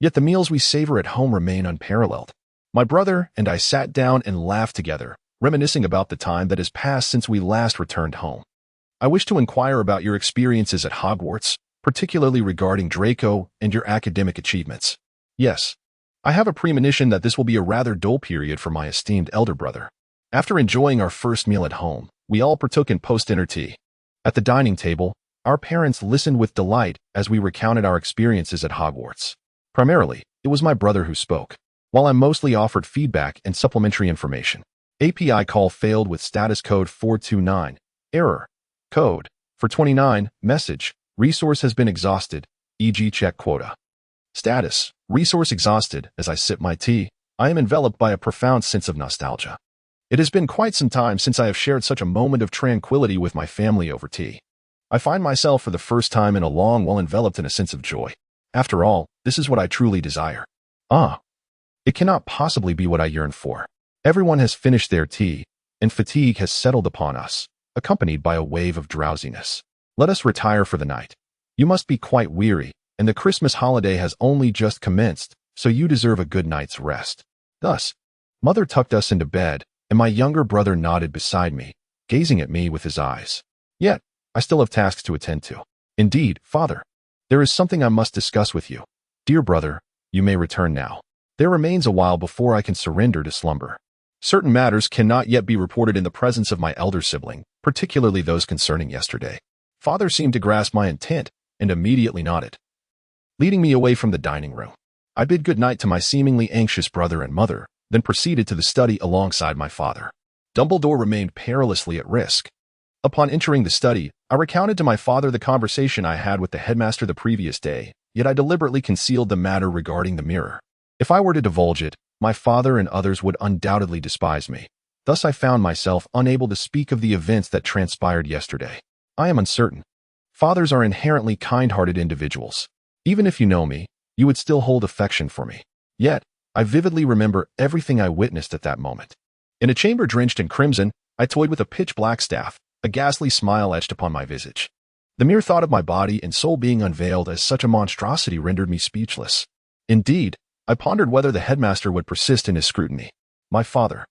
yet the meals we savor at home remain unparalleled. My brother and I sat down and laughed together, reminiscing about the time that has passed since we last returned home. I wish to inquire about your experiences at Hogwarts, particularly regarding Draco and your academic achievements. Yes, I have a premonition that this will be a rather dull period for my esteemed elder brother. After enjoying our first meal at home, we all partook in post-dinner tea. At the dining table, our parents listened with delight as we recounted our experiences at Hogwarts. Primarily, it was my brother who spoke, while I mostly offered feedback and supplementary information. API call failed with status code 429. Error. Code. For 29. Message. Resource has been exhausted, e.g. check quota. Status. Resource exhausted. As I sip my tea, I am enveloped by a profound sense of nostalgia. It has been quite some time since I have shared such a moment of tranquility with my family over tea. I find myself for the first time in a long while enveloped in a sense of joy. After all, this is what I truly desire. It cannot possibly be what I yearn for. Everyone has finished their tea, and fatigue has settled upon us, accompanied by a wave of drowsiness. Let us retire for the night. You must be quite weary, and the Christmas holiday has only just commenced, so you deserve a good night's rest. Thus, Mother tucked us into bed, and my younger brother nodded beside me, gazing at me with his eyes. Yet, I still have tasks to attend to. Indeed, Father, there is something I must discuss with you. Dear brother, you may return now. There remains a while before I can surrender to slumber. Certain matters cannot yet be reported in the presence of my elder sibling, particularly those concerning yesterday. Father seemed to grasp my intent and immediately nodded, leading me away from the dining room. I bid good night to my seemingly anxious brother and mother, then proceeded to the study alongside my father. Dumbledore remained perilously at risk. Upon entering the study, I recounted to my father the conversation I had with the headmaster the previous day, yet I deliberately concealed the matter regarding the mirror. If I were to divulge it, my father and others would undoubtedly despise me. Thus I found myself unable to speak of the events that transpired yesterday. I am uncertain. Fathers are inherently kind-hearted individuals. Even if you know me, you would still hold affection for me. Yet, I vividly remember everything I witnessed at that moment. In a chamber drenched in crimson, I toyed with a pitch-black staff, a ghastly smile etched upon my visage. The mere thought of my body and soul being unveiled as such a monstrosity rendered me speechless. Indeed, I pondered whether the headmaster would persist in his scrutiny. My father,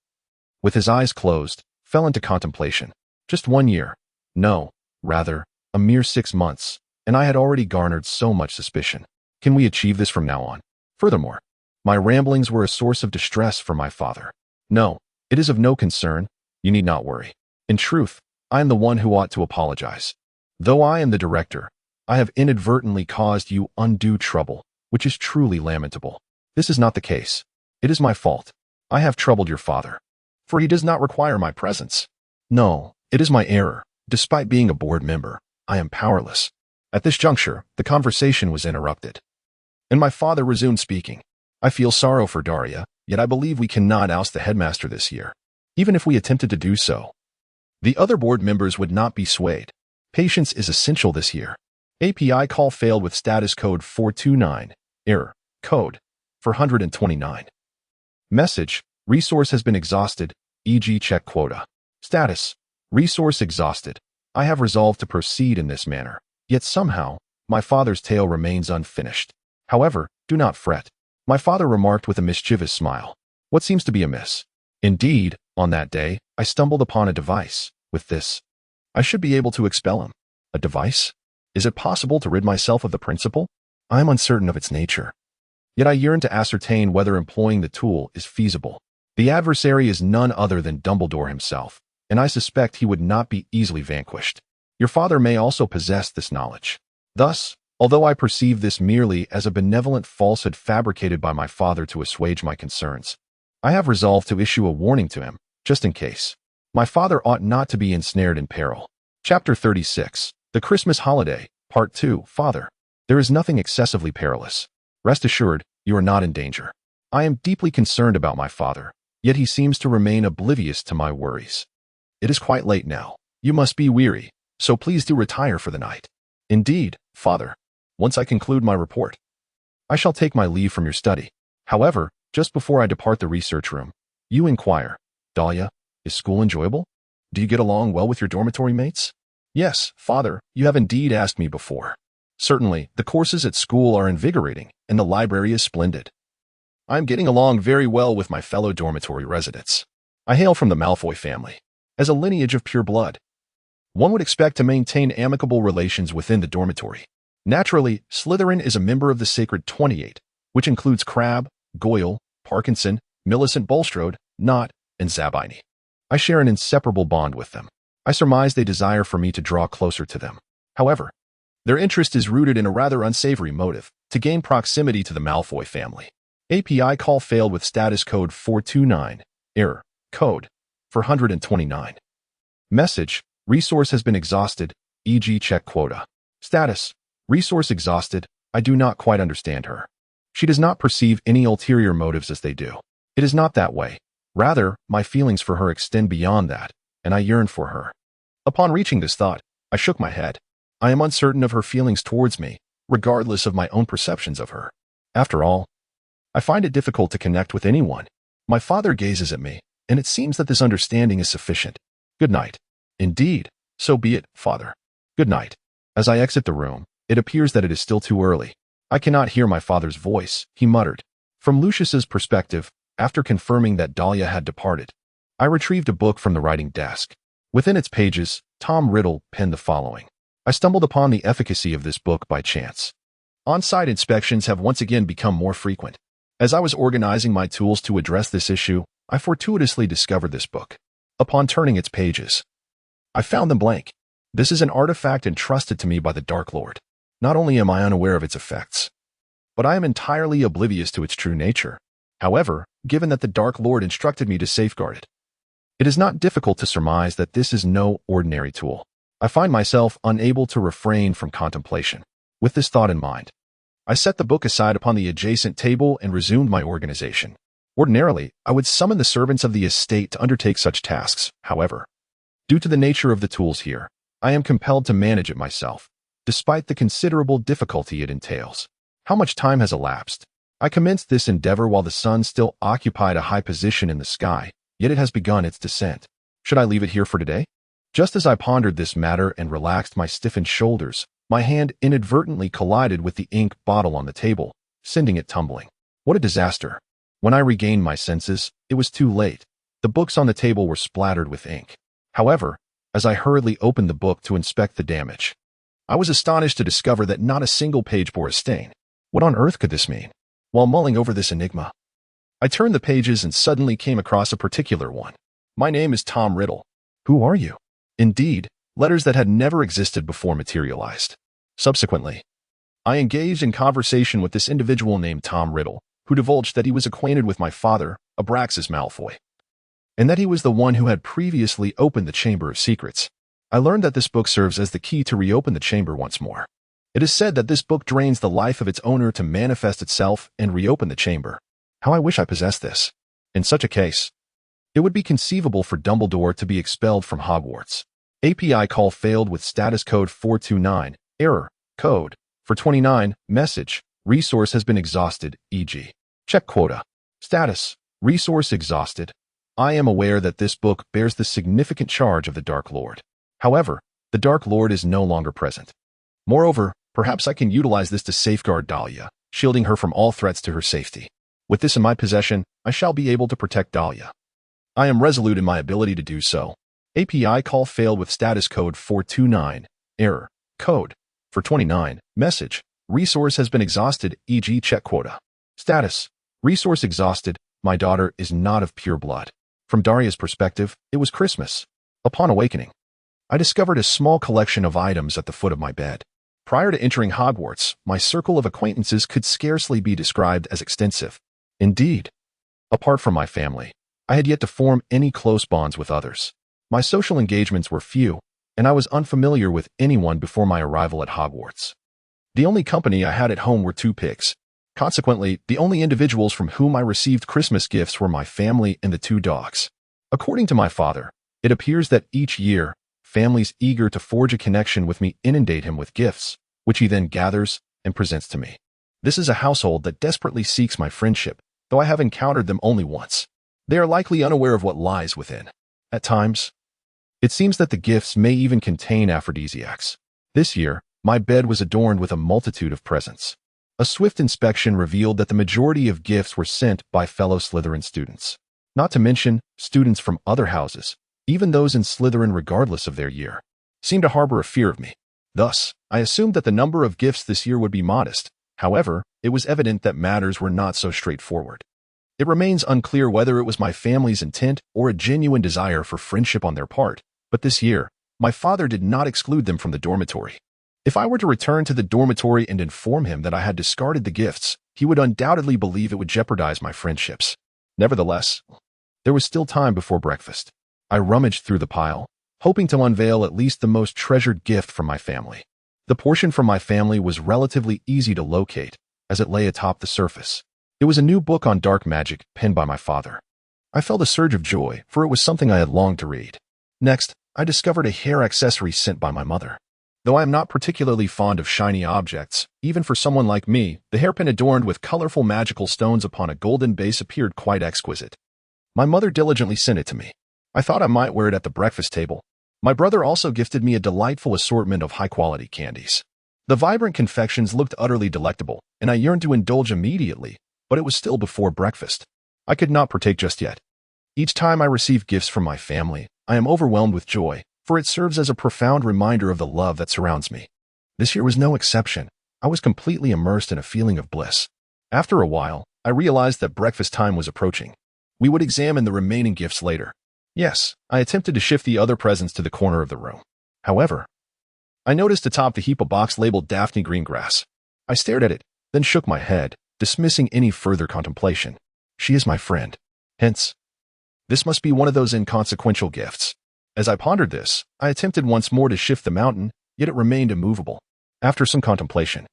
with his eyes closed, fell into contemplation. Just 1 year. No, rather, a mere 6 months, and I had already garnered so much suspicion. Can we achieve this from now on? Furthermore, my ramblings were a source of distress for my father. No, it is of no concern. You need not worry. In truth, I am the one who ought to apologize. Though I am the director, I have inadvertently caused you undue trouble, which is truly lamentable. This is not the case. It is my fault. I have troubled your father, for he does not require my presence. No, it is my error. Despite being a board member, I am powerless. At this juncture, the conversation was interrupted, and my father resumed speaking. I feel sorrow for Daria, yet I believe we cannot oust the headmaster this year. Even if we attempted to do so, the other board members would not be swayed. Patience is essential this year. API call failed with status code 429. Error. Code. 429. Message. Resource has been exhausted, e.g. check quota. Status. Resource exhausted. I have resolved to proceed in this manner. Yet somehow, my father's tale remains unfinished. However, do not fret. My father remarked with a mischievous smile. What seems to be amiss? Indeed, on that day, I stumbled upon a device. With this, I should be able to expel him. A device? Is it possible to rid myself of the principal? I am uncertain of its nature. Yet I yearn to ascertain whether employing the tool is feasible. The adversary is none other than Dumbledore himself, and I suspect he would not be easily vanquished. Your father may also possess this knowledge. Thus, although I perceive this merely as a benevolent falsehood fabricated by my father to assuage my concerns, I have resolved to issue a warning to him, just in case. My father ought not to be ensnared in peril. Chapter 36. The Christmas Holiday, Part 2. Father, there is nothing excessively perilous. Rest assured, you are not in danger. I am deeply concerned about my father, yet he seems to remain oblivious to my worries. It is quite late now. You must be weary, so please do retire for the night. Indeed, Father, once I conclude my report, I shall take my leave from your study. However, just before I depart the research room, you inquire, Dahlia, is school enjoyable? Do you get along well with your dormitory mates? Yes, Father, you have indeed asked me before. Certainly, the courses at school are invigorating, and the library is splendid. I am getting along very well with my fellow dormitory residents. I hail from the Malfoy family. As a lineage of pure blood, one would expect to maintain amicable relations within the dormitory. Naturally, Slytherin is a member of the Sacred 28, which includes Crabbe, Goyle, Parkinson, Millicent Bulstrode, Nott, and Zabini. I share an inseparable bond with them. I surmise they desire for me to draw closer to them. However, their interest is rooted in a rather unsavory motive, to gain proximity to the Malfoy family. API call failed with status code 429, error, code, for 129. Message, resource has been exhausted, e.g. check quota. Status, resource exhausted, I do not quite understand her. She does not perceive any ulterior motives as they do. It is not that way. Rather, my feelings for her extend beyond that, and I yearn for her. Upon reaching this thought, I shook my head. I am uncertain of her feelings towards me, regardless of my own perceptions of her. After all, I find it difficult to connect with anyone. My father gazes at me, and it seems that this understanding is sufficient. Good night. Indeed, so be it, father. Good night. As I exit the room, it appears that it is still too early. I cannot hear my father's voice, he muttered. From Lucius's perspective, after confirming that Dahlia had departed, I retrieved a book from the writing desk. Within its pages, Tom Riddle penned the following. I stumbled upon the efficacy of this book by chance. On-site inspections have once again become more frequent. As I was organizing my tools to address this issue, I fortuitously discovered this book. Upon turning its pages, I found them blank. This is an artifact entrusted to me by the Dark Lord. Not only am I unaware of its effects, but I am entirely oblivious to its true nature. However, given that the Dark Lord instructed me to safeguard it, it is not difficult to surmise that this is no ordinary tool. I find myself unable to refrain from contemplation. With this thought in mind, I set the book aside upon the adjacent table and resumed my organization. Ordinarily, I would summon the servants of the estate to undertake such tasks. However, due to the nature of the tools here, I am compelled to manage it myself, despite the considerable difficulty it entails. How much time has elapsed? I commenced this endeavor while the sun still occupied a high position in the sky, yet it has begun its descent. Should I leave it here for today? Just as I pondered this matter and relaxed my stiffened shoulders, my hand inadvertently collided with the ink bottle on the table, sending it tumbling. What a disaster! When I regained my senses, it was too late. The books on the table were splattered with ink. However, as I hurriedly opened the book to inspect the damage, I was astonished to discover that not a single page bore a stain. What on earth could this mean? While mulling over this enigma, I turned the pages and suddenly came across a particular one. My name is Tom Riddle. Who are you? Indeed, letters that had never existed before materialized. Subsequently, I engaged in conversation with this individual named Tom Riddle, who divulged that he was acquainted with my father, Abraxas Malfoy, and that he was the one who had previously opened the Chamber of Secrets. I learned that this book serves as the key to reopen the chamber once more. It is said that this book drains the life of its owner to manifest itself and reopen the chamber. How I wish I possessed this. In such a case, it would be conceivable for Dumbledore to be expelled from Hogwarts. API call failed with status code 429, error, code, for 29, message, resource has been exhausted, e.g. check quota. Status, resource exhausted. I am aware that this book bears the significant charge of the Dark Lord. However, the Dark Lord is no longer present. Moreover, perhaps I can utilize this to safeguard Dahlia, shielding her from all threats to her safety. With this in my possession, I shall be able to protect Dahlia. I am resolute in my ability to do so. API call failed with status code 429, error, code, for 29, message, resource has been exhausted, e.g. check quota. Status, resource exhausted, my daughter is not of pure blood. From Daria's perspective, it was Christmas. Upon awakening, I discovered a small collection of items at the foot of my bed. Prior to entering Hogwarts, my circle of acquaintances could scarcely be described as extensive. Indeed, apart from my family, I had yet to form any close bonds with others. My social engagements were few, and I was unfamiliar with anyone before my arrival at Hogwarts. The only company I had at home were two pigs. Consequently, the only individuals from whom I received Christmas gifts were my family and the two dogs. According to my father, it appears that each year, families eager to forge a connection with me inundate him with gifts, which he then gathers and presents to me. This is a household that desperately seeks my friendship, though I have encountered them only once. They are likely unaware of what lies within. At times, it seems that the gifts may even contain aphrodisiacs. This year, my bed was adorned with a multitude of presents. A swift inspection revealed that the majority of gifts were sent by fellow Slytherin students. Not to mention, students from other houses, even those in Slytherin regardless of their year, seemed to harbor a fear of me. Thus, I assumed that the number of gifts this year would be modest. However, it was evident that matters were not so straightforward. It remains unclear whether it was my family's intent or a genuine desire for friendship on their part, but this year, my father did not exclude them from the dormitory. If I were to return to the dormitory and inform him that I had discarded the gifts, he would undoubtedly believe it would jeopardize my friendships. Nevertheless, there was still time before breakfast. I rummaged through the pile, hoping to unveil at least the most treasured gift from my family. The portion from my family was relatively easy to locate, as it lay atop the surface. It was a new book on dark magic, penned by my father. I felt a surge of joy, for it was something I had longed to read. Next, I discovered a hair accessory sent by my mother. Though I am not particularly fond of shiny objects, even for someone like me, the hairpin adorned with colorful magical stones upon a golden base appeared quite exquisite. My mother diligently sent it to me. I thought I might wear it at the breakfast table. My brother also gifted me a delightful assortment of high-quality candies. The vibrant confections looked utterly delectable, and I yearned to indulge immediately, but it was still before breakfast. I could not partake just yet. Each time I receive gifts from my family, I am overwhelmed with joy, for it serves as a profound reminder of the love that surrounds me. This year was no exception. I was completely immersed in a feeling of bliss. After a while, I realized that breakfast time was approaching. We would examine the remaining gifts later. Yes, I attempted to shift the other presents to the corner of the room. However, I noticed atop the heap a box labeled Daphne Greengrass. I stared at it, then shook my head, dismissing any further contemplation. She is my friend. Hence, this must be one of those inconsequential gifts. As I pondered this, I attempted once more to shift the mountain, yet it remained immovable. After some contemplation,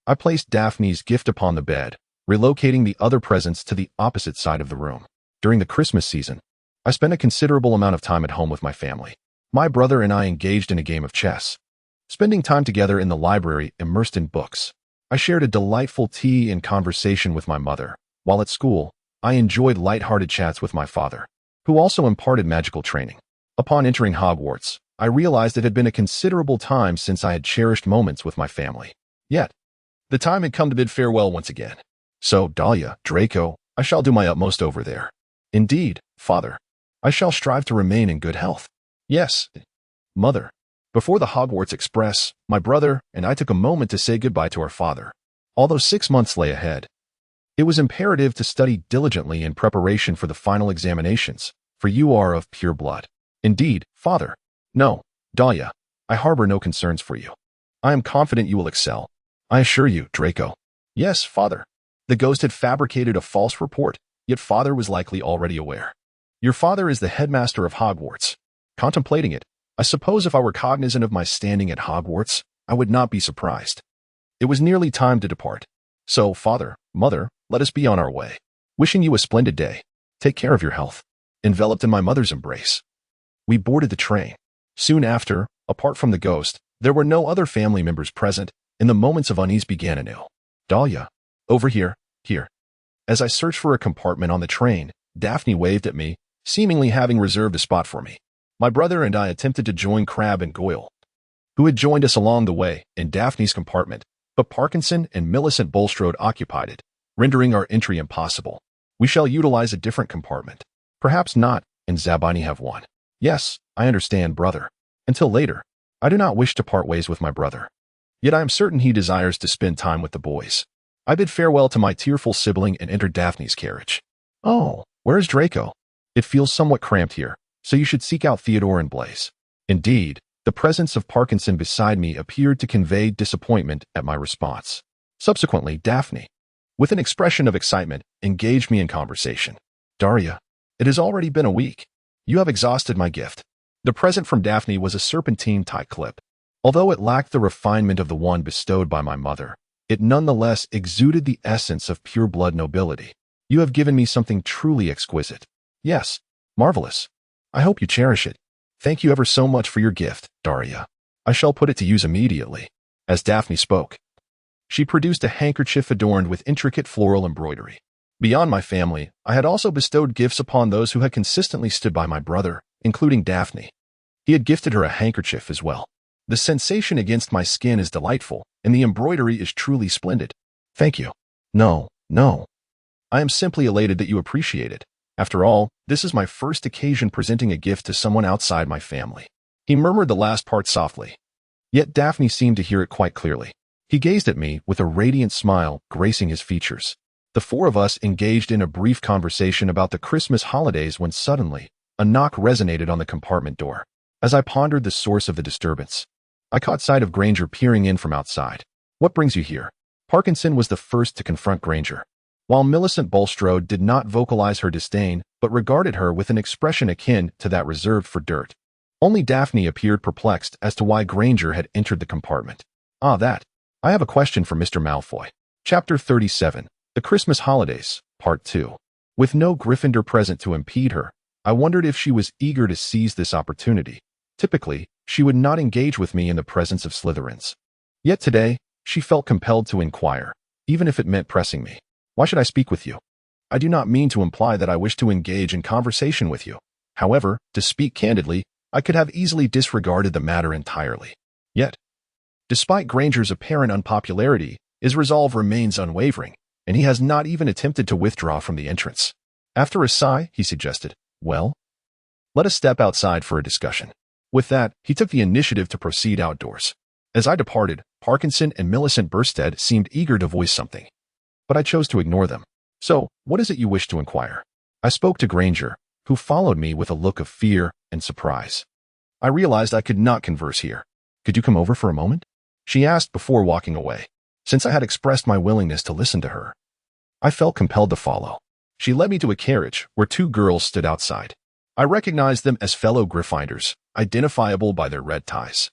I placed Daphne's gift upon the bed, relocating the other presents to the opposite side of the room. During the Christmas season, I spent a considerable amount of time at home with my family. My brother and I engaged in a game of chess, spending time together in the library immersed in books. I shared a delightful tea and conversation with my mother, while at school, I enjoyed light-hearted chats with my father, who also imparted magical training. Upon entering Hogwarts, I realized it had been a considerable time since I had cherished moments with my family. Yet, the time had come to bid farewell once again. So, Dahlia, Draco, I shall do my utmost over there. Indeed, father, I shall strive to remain in good health. Yes, mother. Before the Hogwarts Express, my brother and I took a moment to say goodbye to our father. Although 6 months lay ahead, it was imperative to study diligently in preparation for the final examinations, for you are of pure blood. Indeed, father. No, Dahlia, I harbor no concerns for you. I am confident you will excel. I assure you, Draco. Yes, father. The ghost had fabricated a false report, yet father was likely already aware. Your father is the headmaster of Hogwarts. Contemplating it, I suppose if I were cognizant of my standing at Hogwarts, I would not be surprised. It was nearly time to depart. So, father, mother, let us be on our way. Wishing you a splendid day. Take care of your health. Enveloped in my mother's embrace, we boarded the train. Soon after, apart from the ghost, there were no other family members present, and the moments of unease began anew. Dahlia, over here, here. As I searched for a compartment on the train, Daphne waved at me, seemingly having reserved a spot for me. My brother and I attempted to join Crabbe and Goyle, who had joined us along the way, in Daphne's compartment, but Parkinson and Millicent Bulstrode occupied it, rendering our entry impossible. We shall utilize a different compartment. Perhaps not, and Zabini have one. Yes, I understand, brother. Until later, I do not wish to part ways with my brother. Yet I am certain he desires to spend time with the boys. I bid farewell to my tearful sibling and enter Daphne's carriage. Oh, where is Draco? It feels somewhat cramped here, so you should seek out Theodore and Blaise. Indeed, the presence of Parkinson beside me appeared to convey disappointment at my response. Subsequently, Daphne, with an expression of excitement, engaged me in conversation. Daria, it has already been a week. You have exhausted my gift. The present from Daphne was a serpentine tie clip. Although it lacked the refinement of the one bestowed by my mother, it nonetheless exuded the essence of pure blood nobility. You have given me something truly exquisite. Yes, marvelous. I hope you cherish it. Thank you ever so much for your gift, Daria. I shall put it to use immediately. As Daphne spoke, she produced a handkerchief adorned with intricate floral embroidery. Beyond my family, I had also bestowed gifts upon those who had consistently stood by my brother, including Daphne. He had gifted her a handkerchief as well. The sensation against my skin is delightful, and the embroidery is truly splendid. Thank you. No. I am simply elated that you appreciate it. After all, this is my first occasion presenting a gift to someone outside my family. He murmured the last part softly. Yet Daphne seemed to hear it quite clearly. He gazed at me with a radiant smile gracing his features. The four of us engaged in a brief conversation about the Christmas holidays when suddenly, a knock resonated on the compartment door. As I pondered the source of the disturbance, I caught sight of Granger peering in from outside. "What brings you here?" Parkinson was the first to confront Granger. While Millicent Bulstrode did not vocalize her disdain, but regarded her with an expression akin to that reserved for dirt. Only Daphne appeared perplexed as to why Granger had entered the compartment. "That. I have a question for Mr. Malfoy." Chapter 37. The Christmas Holidays, Part 2. With no Gryffindor present to impede her, I wondered if she was eager to seize this opportunity. Typically, she would not engage with me in the presence of Slytherins. Yet today, she felt compelled to inquire, even if it meant pressing me. "Why should I speak with you? I do not mean to imply that I wish to engage in conversation with you. However, to speak candidly, I could have easily disregarded the matter entirely. Yet, despite Granger's apparent unpopularity, his resolve remains unwavering, and he has not even attempted to withdraw from the entrance." After a sigh, he suggested, "Well, let us step outside for a discussion." With that, he took the initiative to proceed outdoors. As I departed, Parkinson and Millicent Bulstrode seemed eager to voice something, but I chose to ignore them. "So, what is it you wish to inquire?" I spoke to Granger, who followed me with a look of fear and surprise. I realized I could not converse here. "Could you come over for a moment?" she asked before walking away. Since I had expressed my willingness to listen to her, I felt compelled to follow. She led me to a carriage where two girls stood outside. I recognized them as fellow Gryffindors, identifiable by their red ties.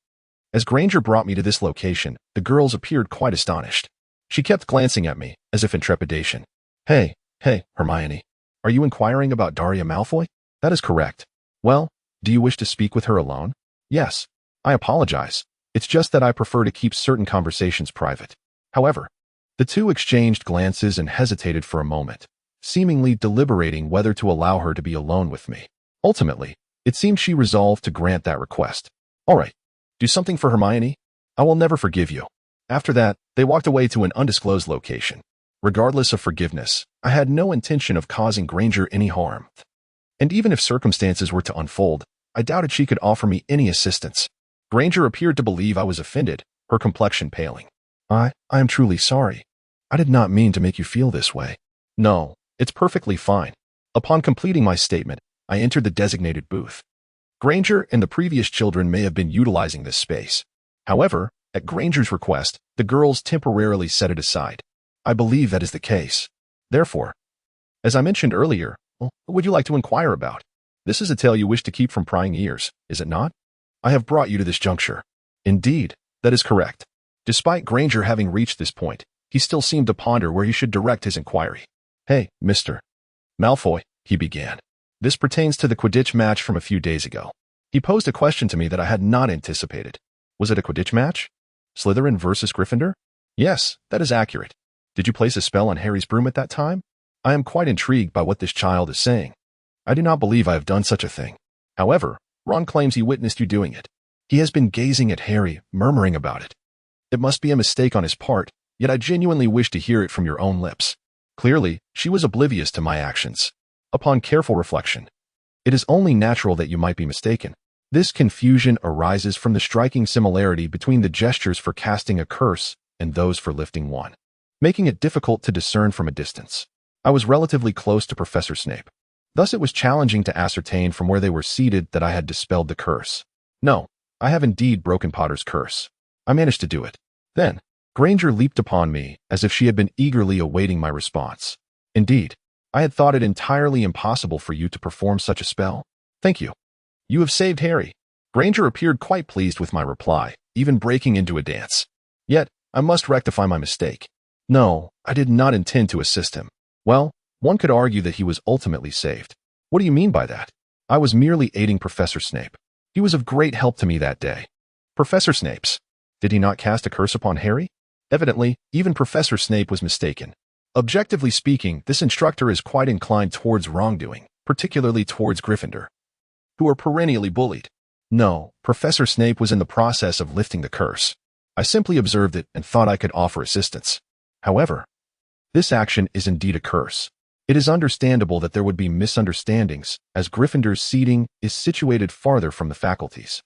As Granger brought me to this location, the girls appeared quite astonished. She kept glancing at me, as if in trepidation. Hey, Hermione. Are you inquiring about Daria Malfoy?" "That is correct." "Well, do you wish to speak with her alone?" "Yes. I apologize. It's just that I prefer to keep certain conversations private." However, the two exchanged glances and hesitated for a moment, seemingly deliberating whether to allow her to be alone with me. Ultimately, it seemed she resolved to grant that request. "All right. Do something for Hermione. I will never forgive you." After that, they walked away to an undisclosed location. Regardless of forgiveness, I had no intention of causing Granger any harm. And even if circumstances were to unfold, I doubted she could offer me any assistance. Granger appeared to believe I was offended, her complexion paling. I am truly sorry. I did not mean to make you feel this way." "No, it's perfectly fine." Upon completing my statement, I entered the designated booth. Granger and the previous children may have been utilizing this space. However, at Granger's request, the girls temporarily set it aside. I believe that is the case. Therefore, as I mentioned earlier, what would you like to inquire about? This is a tale you wish to keep from prying ears, is it not? I have brought you to this juncture. Indeed, that is correct. Despite Granger having reached this point, he still seemed to ponder where he should direct his inquiry. "Hey, Mr. Malfoy," he began. "This pertains to the Quidditch match from a few days ago." He posed a question to me that I had not anticipated. Was it a Quidditch match? Slytherin versus Gryffindor? Yes, that is accurate. Did you place a spell on Harry's broom at that time? I am quite intrigued by what this child is saying. I do not believe I have done such a thing. However, Ron claims he witnessed you doing it. He has been gazing at Harry, murmuring about it. It must be a mistake on his part, yet I genuinely wish to hear it from your own lips. Clearly, she was oblivious to my actions. Upon careful reflection, it is only natural that you might be mistaken. This confusion arises from the striking similarity between the gestures for casting a curse and those for lifting one, making it difficult to discern from a distance. I was relatively close to Professor Snape. Thus it was challenging to ascertain from where they were seated that I had dispelled the curse. No, I have indeed broken Potter's curse. I managed to do it. Then, Granger leaped upon me as if she had been eagerly awaiting my response. Indeed, I had thought it entirely impossible for you to perform such a spell. Thank you. You have saved Harry. Granger appeared quite pleased with my reply, even breaking into a dance. Yet, I must rectify my mistake. No, I did not intend to assist him. Well, one could argue that he was ultimately saved. What do you mean by that? I was merely aiding Professor Snape. He was of great help to me that day. Professor Snape's. Did he not cast a curse upon Harry? Evidently, even Professor Snape was mistaken. Objectively speaking, this instructor is quite inclined towards wrongdoing, particularly towards Gryffindor, who are perennially bullied. No, Professor Snape was in the process of lifting the curse. I simply observed it and thought I could offer assistance. However, this action is indeed a curse. It is understandable that there would be misunderstandings, as Gryffindor's seating is situated farther from the faculties.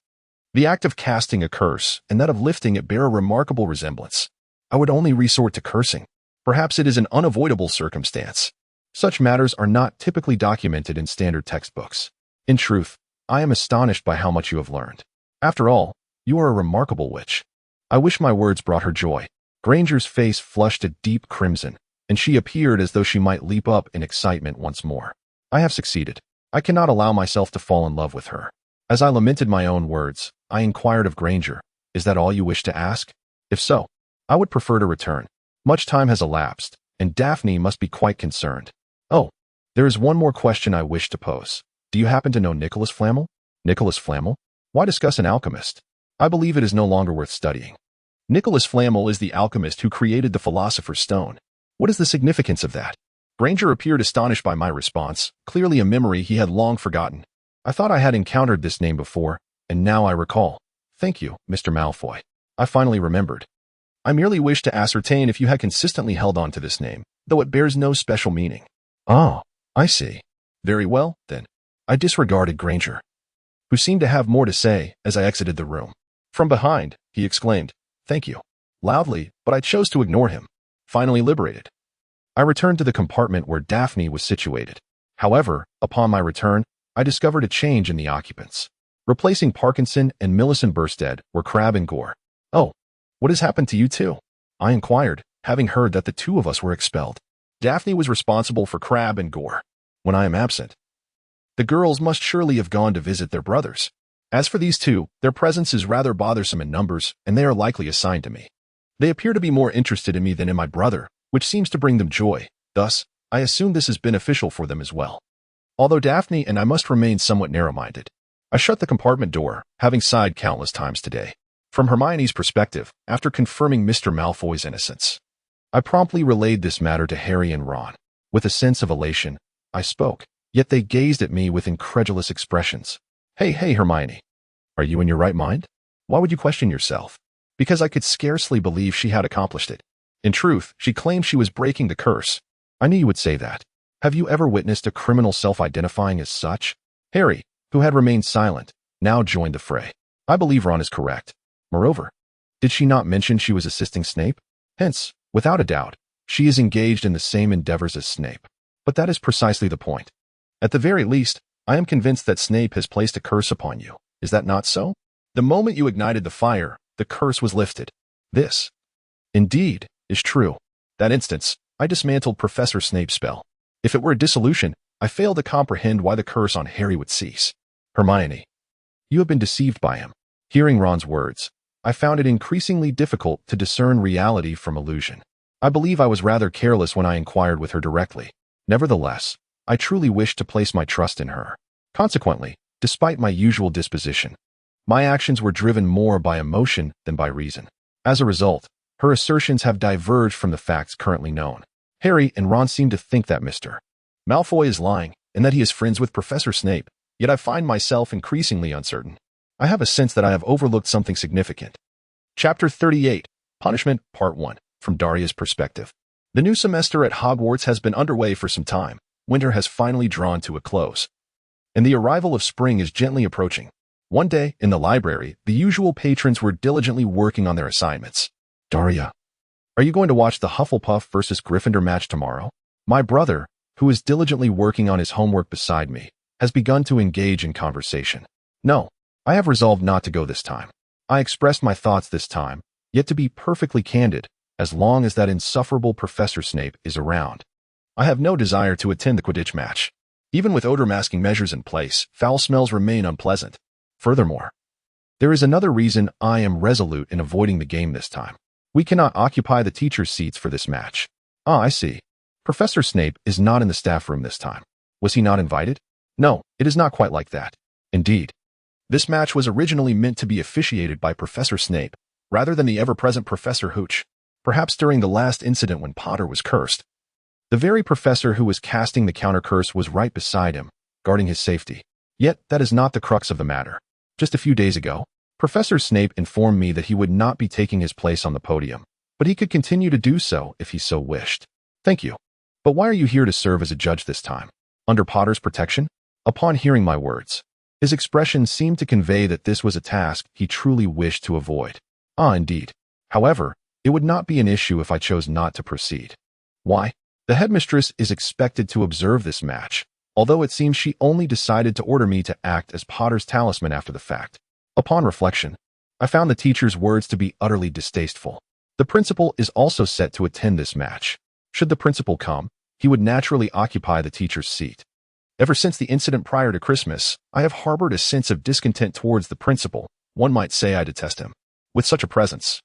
The act of casting a curse and that of lifting it bear a remarkable resemblance. I would only resort to cursing. Perhaps it is an unavoidable circumstance. Such matters are not typically documented in standard textbooks. In truth, I am astonished by how much you have learned. After all, you are a remarkable witch. I wish my words brought her joy. Granger's face flushed a deep crimson, and she appeared as though she might leap up in excitement once more. I have succeeded. I cannot allow myself to fall in love with her. As I lamented my own words, I inquired of Granger, "Is that all you wish to ask? If so, I would prefer to return. Much time has elapsed, and Daphne must be quite concerned. Oh, there is one more question I wish to pose. Do you happen to know Nicholas Flamel?" "Nicholas Flamel? Why discuss an alchemist? I believe it is no longer worth studying." "Nicholas Flamel is the alchemist who created the Philosopher's Stone. What is the significance of that?" Granger appeared astonished by my response, clearly a memory he had long forgotten. I thought I had encountered this name before, and now I recall. "Thank you, Mr. Malfoy. I finally remembered. I merely wished to ascertain if you had consistently held on to this name, though it bears no special meaning." "Oh, I see. Very well, then." I disregarded Granger, who seemed to have more to say as I exited the room. From behind, he exclaimed, "Thank you," loudly, but I chose to ignore him. Finally liberated, I returned to the compartment where Daphne was situated. However, upon my return, I discovered a change in the occupants. Replacing Parkinson and Millicent Burstead were Crabbe and Gore. "Oh, what has happened to you two?" I inquired, having heard that the two of us were expelled. Daphne was responsible for Crabbe and Gore. When I am absent, the girls must surely have gone to visit their brothers. As for these two, their presence is rather bothersome in numbers, and they are likely assigned to me. They appear to be more interested in me than in my brother, which seems to bring them joy. Thus, I assume this is beneficial for them as well. Although Daphne and I must remain somewhat narrow-minded. I shut the compartment door, having sighed countless times today. From Hermione's perspective, after confirming Mr. Malfoy's innocence, I promptly relayed this matter to Harry and Ron. With a sense of elation, I spoke, yet they gazed at me with incredulous expressions. Hey, Hermione. Are you in your right mind? Why would you question yourself?" Because I could scarcely believe she had accomplished it. In truth, she claimed she was breaking the curse. I knew you would say that. Have you ever witnessed a criminal self-identifying as such? Harry, who had remained silent, now joined the fray. I believe Ron is correct. Moreover, did she not mention she was assisting Snape? Hence, without a doubt, she is engaged in the same endeavors as Snape. But that is precisely the point. At the very least, I am convinced that Snape has placed a curse upon you. Is that not so? The moment you ignited the fire, the curse was lifted. This, indeed, is true. That instance, I dismantled Professor Snape's spell. If it were a dissolution, I fail to comprehend why the curse on Harry would cease. Hermione, you have been deceived by him. Hearing Ron's words, I found it increasingly difficult to discern reality from illusion. I believe I was rather careless when I inquired with her directly. Nevertheless, I truly wished to place my trust in her. Consequently, despite my usual disposition, my actions were driven more by emotion than by reason. As a result, her assertions have diverged from the facts currently known. Harry and Ron seem to think that Mr. Malfoy is lying and that he is friends with Professor Snape, yet I find myself increasingly uncertain. I have a sense that I have overlooked something significant. Chapter 38, Punishment, Part 1, from Daria's perspective. The new semester at Hogwarts has been underway for some time. Winter has finally drawn to a close, and the arrival of spring is gently approaching. One day, in the library, the usual patrons were diligently working on their assignments. Daria, are you going to watch the Hufflepuff versus Gryffindor match tomorrow? My brother, who is diligently working on his homework beside me, has begun to engage in conversation. No, I have resolved not to go this time. I expressed my thoughts this time, yet to be perfectly candid, as long as that insufferable Professor Snape is around, I have no desire to attend the Quidditch match. Even with odor-masking measures in place, foul smells remain unpleasant. Furthermore, there is another reason I am resolute in avoiding the game this time. We cannot occupy the teachers' seats for this match. Ah, I see. Professor Snape is not in the staff room this time. Was he not invited? No, it is not quite like that. Indeed, this match was originally meant to be officiated by Professor Snape, rather than the ever-present Professor Hooch, perhaps during the last incident when Potter was cursed. The very professor who was casting the counter-curse was right beside him, guarding his safety. Yet, that is not the crux of the matter. Just a few days ago, Professor Snape informed me that he would not be taking his place on the podium, but he could continue to do so if he so wished. Thank you. But why are you here to serve as a judge this time? Under Potter's protection? Upon hearing my words, his expression seemed to convey that this was a task he truly wished to avoid. Ah, indeed. However, it would not be an issue if I chose not to proceed. Why? The headmistress is expected to observe this match, although it seems she only decided to order me to act as Potter's talisman after the fact. Upon reflection, I found the teacher's words to be utterly distasteful. The principal is also set to attend this match. Should the principal come, he would naturally occupy the teacher's seat. Ever since the incident prior to Christmas, I have harbored a sense of discontent towards the principal. One might say I detest him. With such a presence,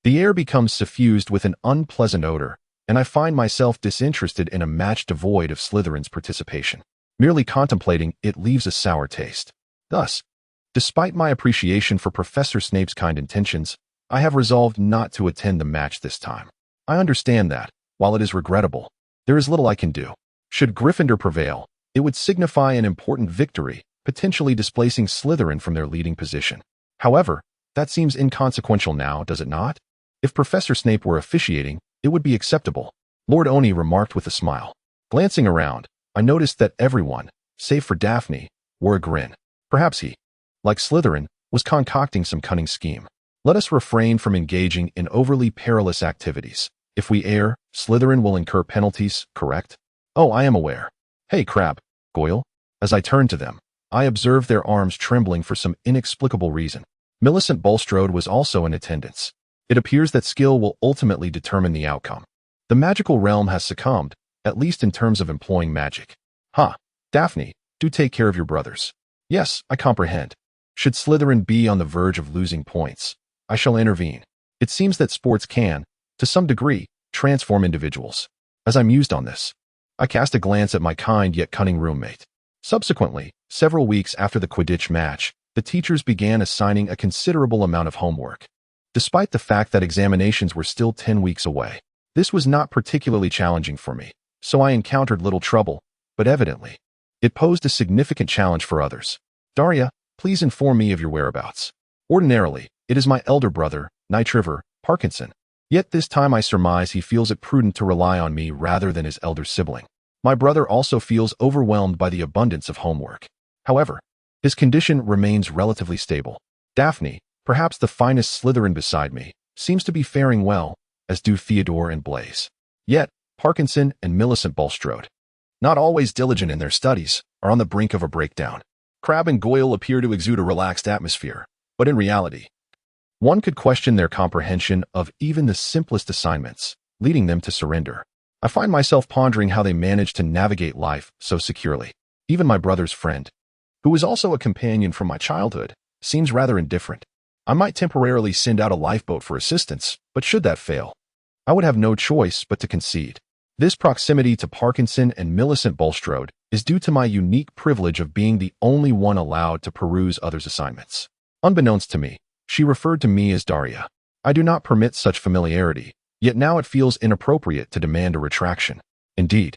the air becomes suffused with an unpleasant odor, and I find myself disinterested in a match devoid of Slytherin's participation. Merely contemplating it leaves a sour taste. Thus, despite my appreciation for Professor Snape's kind intentions, I have resolved not to attend the match this time. I understand that, while it is regrettable, there is little I can do. Should Gryffindor prevail, it would signify an important victory, potentially displacing Slytherin from their leading position. However, that seems inconsequential now, does it not? If Professor Snape were officiating, it would be acceptable, Lord Oni remarked with a smile. Glancing around, I noticed that everyone, save for Daphne, wore a grin. Perhaps he, like Slytherin, was concocting some cunning scheme. Let us refrain from engaging in overly perilous activities. If we err, Slytherin will incur penalties, correct? Oh, I am aware. Hey, Crabbe, Goyle. As I turned to them, I observed their arms trembling for some inexplicable reason. Millicent Bulstrode was also in attendance. It appears that skill will ultimately determine the outcome. The magical realm has succumbed, at least in terms of employing magic. Daphne, do take care of your brothers. Yes, I comprehend. Should Slytherin be on the verge of losing points, I shall intervene. It seems that sports can, to some degree, transform individuals. As I mused on this, I cast a glance at my kind yet cunning roommate. Subsequently, several weeks after the Quidditch match, the teachers began assigning a considerable amount of homework. Despite the fact that examinations were still 10 weeks away, this was not particularly challenging for me, so I encountered little trouble, but evidently, it posed a significant challenge for others. Daria, please inform me of your whereabouts. Ordinarily, it is my elder brother, Nitriver, Parkinson. Yet this time I surmise he feels it prudent to rely on me rather than his elder sibling. My brother also feels overwhelmed by the abundance of homework. However, his condition remains relatively stable. Daphne, perhaps the finest Slytherin beside me, seems to be faring well, as do Theodore and Blaise. Yet, Parkinson and Millicent Bulstrode, not always diligent in their studies, are on the brink of a breakdown. Crabbe and Goyle appear to exude a relaxed atmosphere, but in reality, one could question their comprehension of even the simplest assignments, leading them to surrender. I find myself pondering how they manage to navigate life so securely. Even my brother's friend, who is also a companion from my childhood, seems rather indifferent. I might temporarily send out a lifeboat for assistance, but should that fail, I would have no choice but to concede. This proximity to Parkinson and Millicent Bulstrode is due to my unique privilege of being the only one allowed to peruse others' assignments. Unbeknownst to me, she referred to me as Daria. I do not permit such familiarity, yet now it feels inappropriate to demand a retraction. Indeed,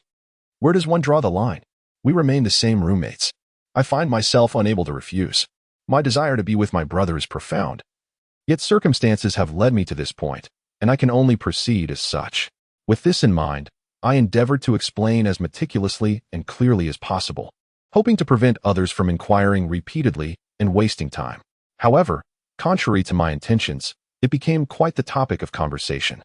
where does one draw the line? We remain the same roommates. I find myself unable to refuse. My desire to be with my brother is profound. Yet circumstances have led me to this point, and I can only proceed as such. With this in mind, I endeavored to explain as meticulously and clearly as possible, hoping to prevent others from inquiring repeatedly and wasting time. However, contrary to my intentions, it became quite the topic of conversation.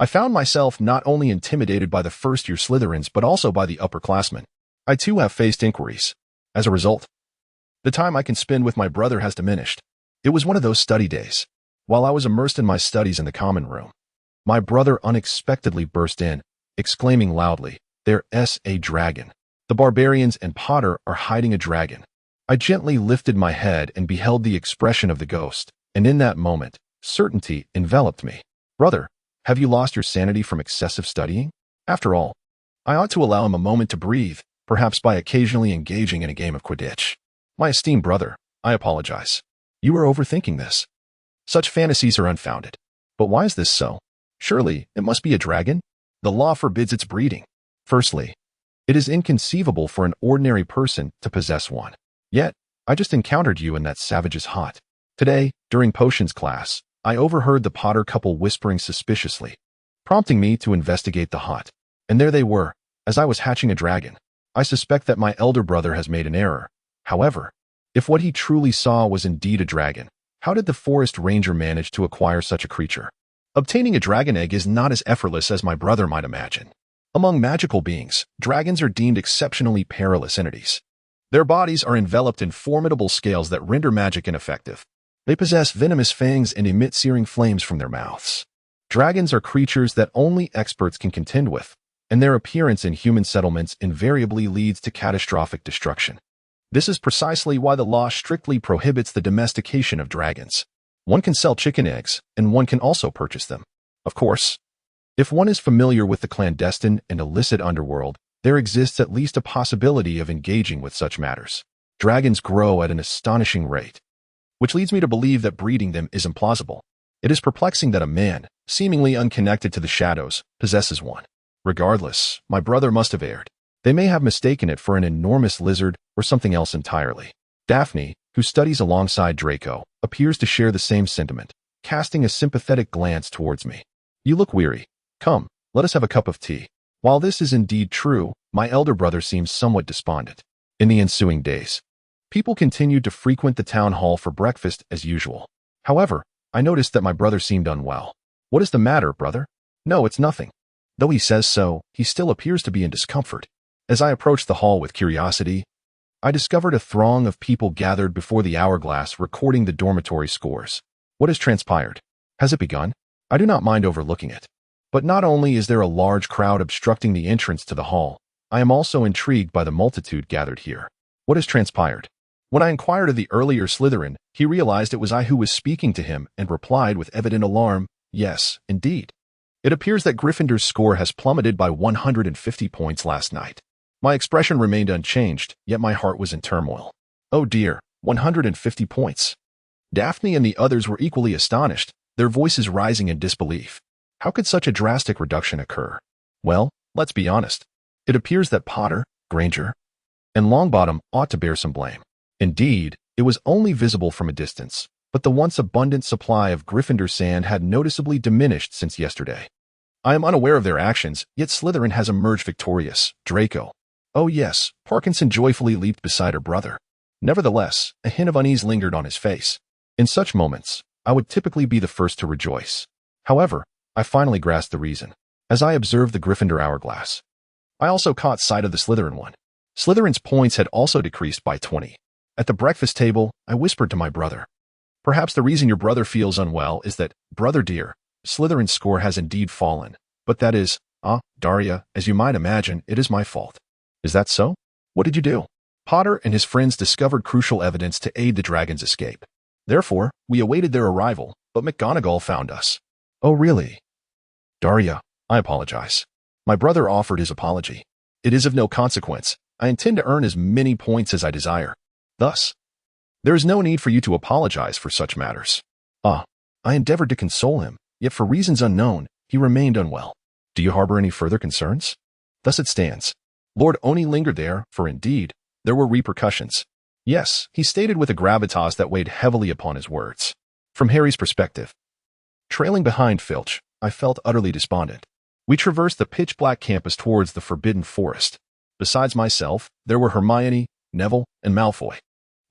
I found myself not only intimidated by the first-year Slytherins but also by the upperclassmen. I too have faced inquiries. As a result, the time I can spend with my brother has diminished. It was one of those study days. While I was immersed in my studies in the common room, my brother unexpectedly burst in, exclaiming loudly, "There's a dragon. The barbarians and Potter are hiding a dragon." I gently lifted my head and beheld the expression of the ghost, and in that moment, certainty enveloped me. "Brother, have you lost your sanity from excessive studying? After all, I ought to allow him a moment to breathe, perhaps by occasionally engaging in a game of Quidditch." "My esteemed brother, I apologize. You are overthinking this. Such fantasies are unfounded. But why is this so? Surely, it must be a dragon? The law forbids its breeding. Firstly, it is inconceivable for an ordinary person to possess one. Yet, I just encountered you in that savage's hut. Today, during potions class, I overheard the Potter couple whispering suspiciously, prompting me to investigate the hut. And there they were, as I was hatching a dragon. I suspect that my elder brother has made an error. However, if what he truly saw was indeed a dragon, how did the forest ranger manage to acquire such a creature? Obtaining a dragon egg is not as effortless as my brother might imagine. Among magical beings, dragons are deemed exceptionally perilous entities. Their bodies are enveloped in formidable scales that render magic ineffective. They possess venomous fangs and emit searing flames from their mouths. Dragons are creatures that only experts can contend with, and their appearance in human settlements invariably leads to catastrophic destruction. This is precisely why the law strictly prohibits the domestication of dragons. One can sell chicken eggs, and one can also purchase them. Of course, if one is familiar with the clandestine and illicit underworld, there exists at least a possibility of engaging with such matters. Dragons grow at an astonishing rate, which leads me to believe that breeding them is implausible. It is perplexing that a man, seemingly unconnected to the shadows, possesses one. Regardless, my brother must have erred. They may have mistaken it for an enormous lizard or something else entirely. Daphne, who studies alongside Draco, appears to share the same sentiment, casting a sympathetic glance towards me. You look weary. Come, let us have a cup of tea. While this is indeed true, my elder brother seems somewhat despondent. In the ensuing days, people continued to frequent the town hall for breakfast as usual. However, I noticed that my brother seemed unwell. What is the matter, brother? No, it's nothing. Though he says so, he still appears to be in discomfort. As I approached the hall with curiosity, I discovered a throng of people gathered before the hourglass recording the dormitory scores. What has transpired? Has it begun? I do not mind overlooking it. But not only is there a large crowd obstructing the entrance to the hall, I am also intrigued by the multitude gathered here. What has transpired? When I inquired of the earlier Slytherin, he realized it was I who was speaking to him and replied with evident alarm, yes, indeed. It appears that Gryffindor's score has plummeted by 150 points last night. My expression remained unchanged, yet my heart was in turmoil. Oh dear, 150 points. Daphne and the others were equally astonished, their voices rising in disbelief. How could such a drastic reduction occur? Well, let's be honest. It appears that Potter, Granger, and Longbottom ought to bear some blame. Indeed, it was only visible from a distance, but the once abundant supply of Gryffindor sand had noticeably diminished since yesterday. I am unaware of their actions, yet Slytherin has emerged victorious. Draco. Oh yes, Parkinson joyfully leaped beside her brother. Nevertheless, a hint of unease lingered on his face. In such moments, I would typically be the first to rejoice. However, I finally grasped the reason, as I observed the Gryffindor hourglass. I also caught sight of the Slytherin one. Slytherin's points had also decreased by 20. At the breakfast table, I whispered to my brother. Perhaps the reason your brother feels unwell is that, brother dear, Slytherin's score has indeed fallen. But that is, Daria, as you might imagine, it is my fault. Is that so? What did you do? Potter and his friends discovered crucial evidence to aid the dragon's escape. Therefore, we awaited their arrival, but McGonagall found us. Oh really? Daria, I apologize. My brother offered his apology. It is of no consequence. I intend to earn as many points as I desire. Thus, there is no need for you to apologize for such matters. I endeavored to console him, yet for reasons unknown, he remained unwell. Do you harbor any further concerns? Thus it stands. Lord Oni lingered there, for indeed, there were repercussions. Yes, he stated with a gravitas that weighed heavily upon his words. From Harry's perspective, trailing behind Filch, I felt utterly despondent. We traversed the pitch-black campus towards the Forbidden Forest. Besides myself, there were Hermione, Neville, and Malfoy.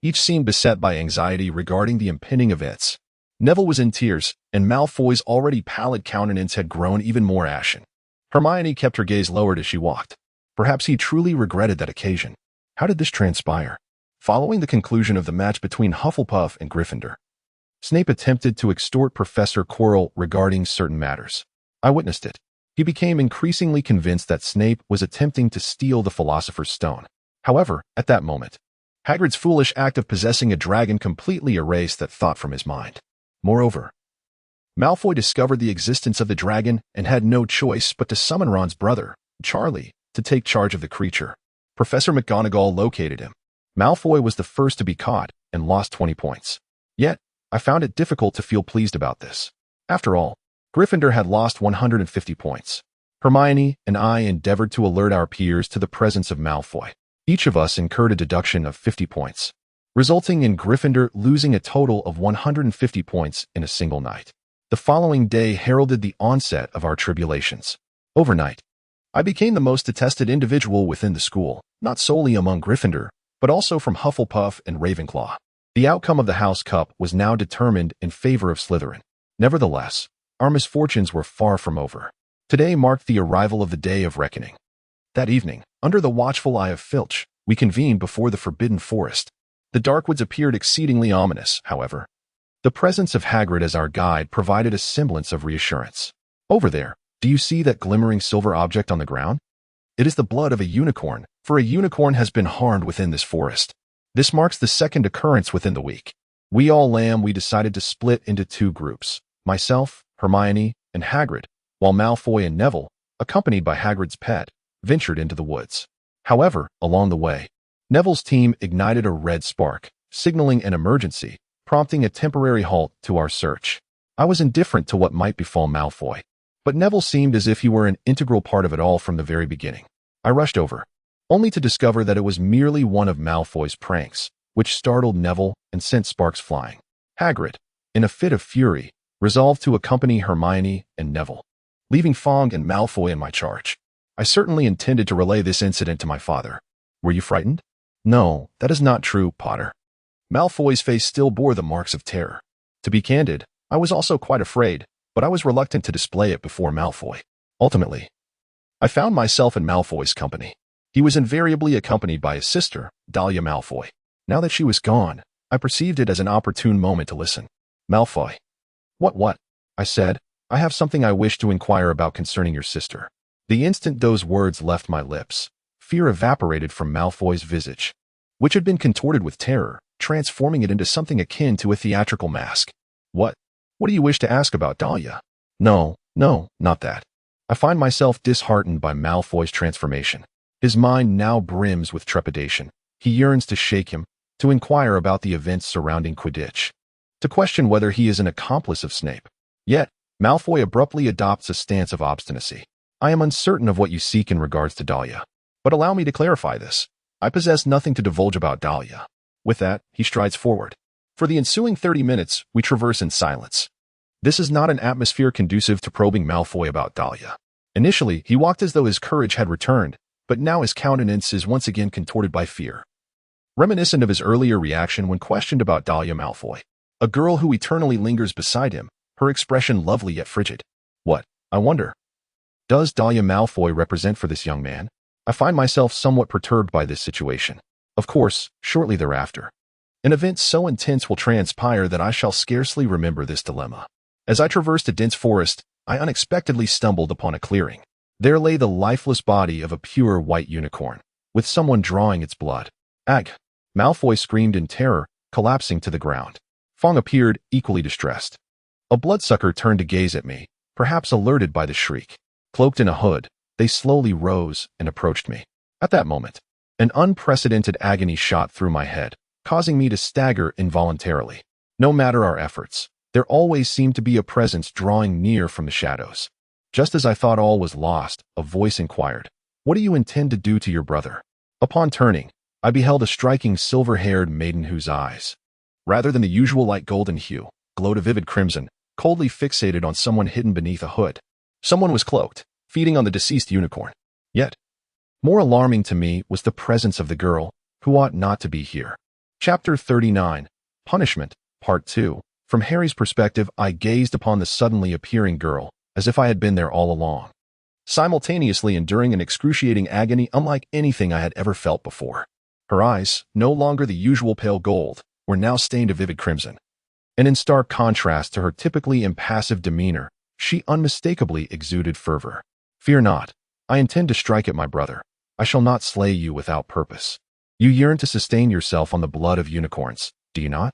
Each seemed beset by anxiety regarding the impending events. Neville was in tears, and Malfoy's already pallid countenance had grown even more ashen. Hermione kept her gaze lowered as she walked. Perhaps he truly regretted that occasion. How did this transpire? Following the conclusion of the match between Hufflepuff and Gryffindor, Snape attempted to extort Professor Quirrell regarding certain matters. I witnessed it. He became increasingly convinced that Snape was attempting to steal the Philosopher's Stone. However, at that moment, Hagrid's foolish act of possessing a dragon completely erased that thought from his mind. Moreover, Malfoy discovered the existence of the dragon and had no choice but to summon Ron's brother, Charlie, to take charge of the creature. Professor McGonagall located him. Malfoy was the first to be caught and lost 20 points. Yet, I found it difficult to feel pleased about this. After all, Gryffindor had lost 150 points. Hermione and I endeavored to alert our peers to the presence of Malfoy. Each of us incurred a deduction of 50 points, resulting in Gryffindor losing a total of 150 points in a single night. The following day heralded the onset of our tribulations. Overnight, I became the most detested individual within the school, not solely among Gryffindor, but also from Hufflepuff and Ravenclaw. The outcome of the House Cup was now determined in favor of Slytherin. Nevertheless, our misfortunes were far from over. Today marked the arrival of the day of reckoning. That evening, under the watchful eye of Filch, we convened before the Forbidden Forest. The dark woods appeared exceedingly ominous, however. The presence of Hagrid as our guide provided a semblance of reassurance. Over there, do you see that glimmering silver object on the ground? It is the blood of a unicorn, for a unicorn has been harmed within this forest. This marks the second occurrence within the week. We decided to split into two groups. Myself, Hermione, and Hagrid, while Malfoy and Neville, accompanied by Hagrid's pet, ventured into the woods. However, along the way, Neville's team ignited a red spark, signaling an emergency, prompting a temporary halt to our search. I was indifferent to what might befall Malfoy, but Neville seemed as if he were an integral part of it all from the very beginning. I rushed over, only to discover that it was merely one of Malfoy's pranks, which startled Neville and sent sparks flying. Hagrid, in a fit of fury, resolved to accompany Hermione and Neville, leaving Fong and Malfoy in my charge. I certainly intended to relay this incident to my father. Were you frightened? No, that is not true, Potter. Malfoy's face still bore the marks of terror. To be candid, I was also quite afraid, but I was reluctant to display it before Malfoy. Ultimately, I found myself in Malfoy's company. He was invariably accompanied by his sister, Dahlia Malfoy. Now that she was gone, I perceived it as an opportune moment to listen. Malfoy. What? I said. I have something I wish to inquire about concerning your sister. The instant those words left my lips, fear evaporated from Malfoy's visage, which had been contorted with terror, transforming it into something akin to a theatrical mask. What do you wish to ask about Dahlia? No, not that. I find myself disheartened by Malfoy's transformation. His mind now brims with trepidation. He yearns to shake him, to inquire about the events surrounding Quidditch, to question whether he is an accomplice of Snape. Yet, Malfoy abruptly adopts a stance of obstinacy. I am uncertain of what you seek in regards to Dahlia, but allow me to clarify this. I possess nothing to divulge about Dahlia. With that, he strides forward. For the ensuing 30 minutes, we traverse in silence. This is not an atmosphere conducive to probing Malfoy about Dahlia. Initially, he walked as though his courage had returned, but now his countenance is once again contorted by fear. Reminiscent of his earlier reaction when questioned about Dahlia Malfoy, a girl who eternally lingers beside him, her expression lovely yet frigid. What, I wonder, does Dahlia Malfoy represent for this young man? I find myself somewhat perturbed by this situation. Of course, shortly thereafter, an event so intense will transpire that I shall scarcely remember this dilemma. As I traversed a dense forest, I unexpectedly stumbled upon a clearing. There lay the lifeless body of a pure white unicorn, with someone drawing its blood. Ag! Malfoy screamed in terror, collapsing to the ground. Fong appeared, equally distressed. A bloodsucker turned to gaze at me, perhaps alerted by the shriek. Cloaked in a hood, they slowly rose and approached me. At that moment, an unprecedented agony shot through my head, causing me to stagger involuntarily. No matter our efforts, there always seemed to be a presence drawing near from the shadows. Just as I thought all was lost, a voice inquired, "What do you intend to do to your brother?" Upon turning, I beheld a striking silver-haired maiden whose eyes, rather than the usual light golden hue, glowed a vivid crimson, coldly fixated on someone hidden beneath a hood. Someone was cloaked, feeding on the deceased unicorn. Yet, more alarming to me was the presence of the girl, who ought not to be here. Chapter 39, Punishment, Part 2. From Harry's perspective, I gazed upon the suddenly appearing girl, as if I had been there all along, simultaneously enduring an excruciating agony unlike anything I had ever felt before. Her eyes, no longer the usual pale gold, were now stained a vivid crimson. And in stark contrast to her typically impassive demeanor, she unmistakably exuded fervor. "Fear not. I intend to strike at my brother. I shall not slay you without purpose. You yearn to sustain yourself on the blood of unicorns, do you not?"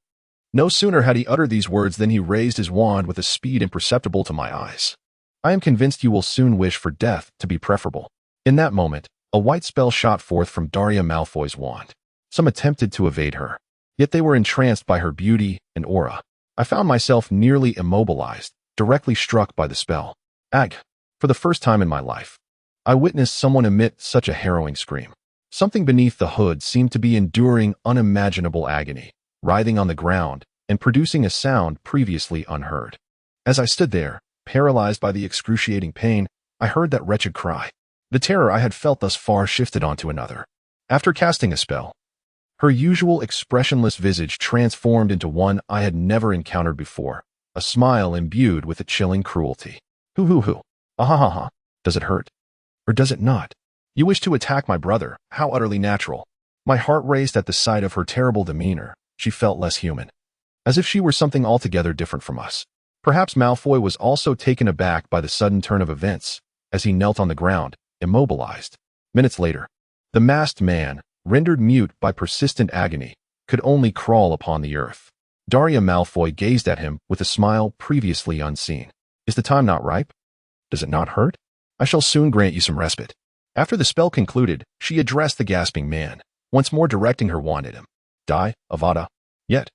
No sooner had he uttered these words than he raised his wand with a speed imperceptible to my eyes. "I am convinced you will soon wish for death to be preferable." In that moment, a white spell shot forth from Daria Malfoy's wand. Some attempted to evade her, yet they were entranced by her beauty and aura. I found myself nearly immobilized, directly struck by the spell. Ag! For the first time in my life, I witnessed someone emit such a harrowing scream. Something beneath the hood seemed to be enduring unimaginable agony, writhing on the ground and producing a sound previously unheard. As I stood there, paralyzed by the excruciating pain, I heard that wretched cry. The terror I had felt thus far shifted onto another. After casting a spell, her usual expressionless visage transformed into one I had never encountered before, a smile imbued with a chilling cruelty. Hoo. Ahahaha. Does it hurt? Or does it not? You wish to attack my brother. How utterly natural. My heart raced at the sight of her terrible demeanor. She felt less human, as if she were something altogether different from us. Perhaps Malfoy was also taken aback by the sudden turn of events, as he knelt on the ground, immobilized. Minutes later, the masked man, rendered mute by persistent agony, could only crawl upon the earth. Daria Malfoy gazed at him with a smile previously unseen. Is the time not ripe? Does it not hurt? I shall soon grant you some respite. After the spell concluded, she addressed the gasping man, once more directing her wand at him. Die, Avada. Yet,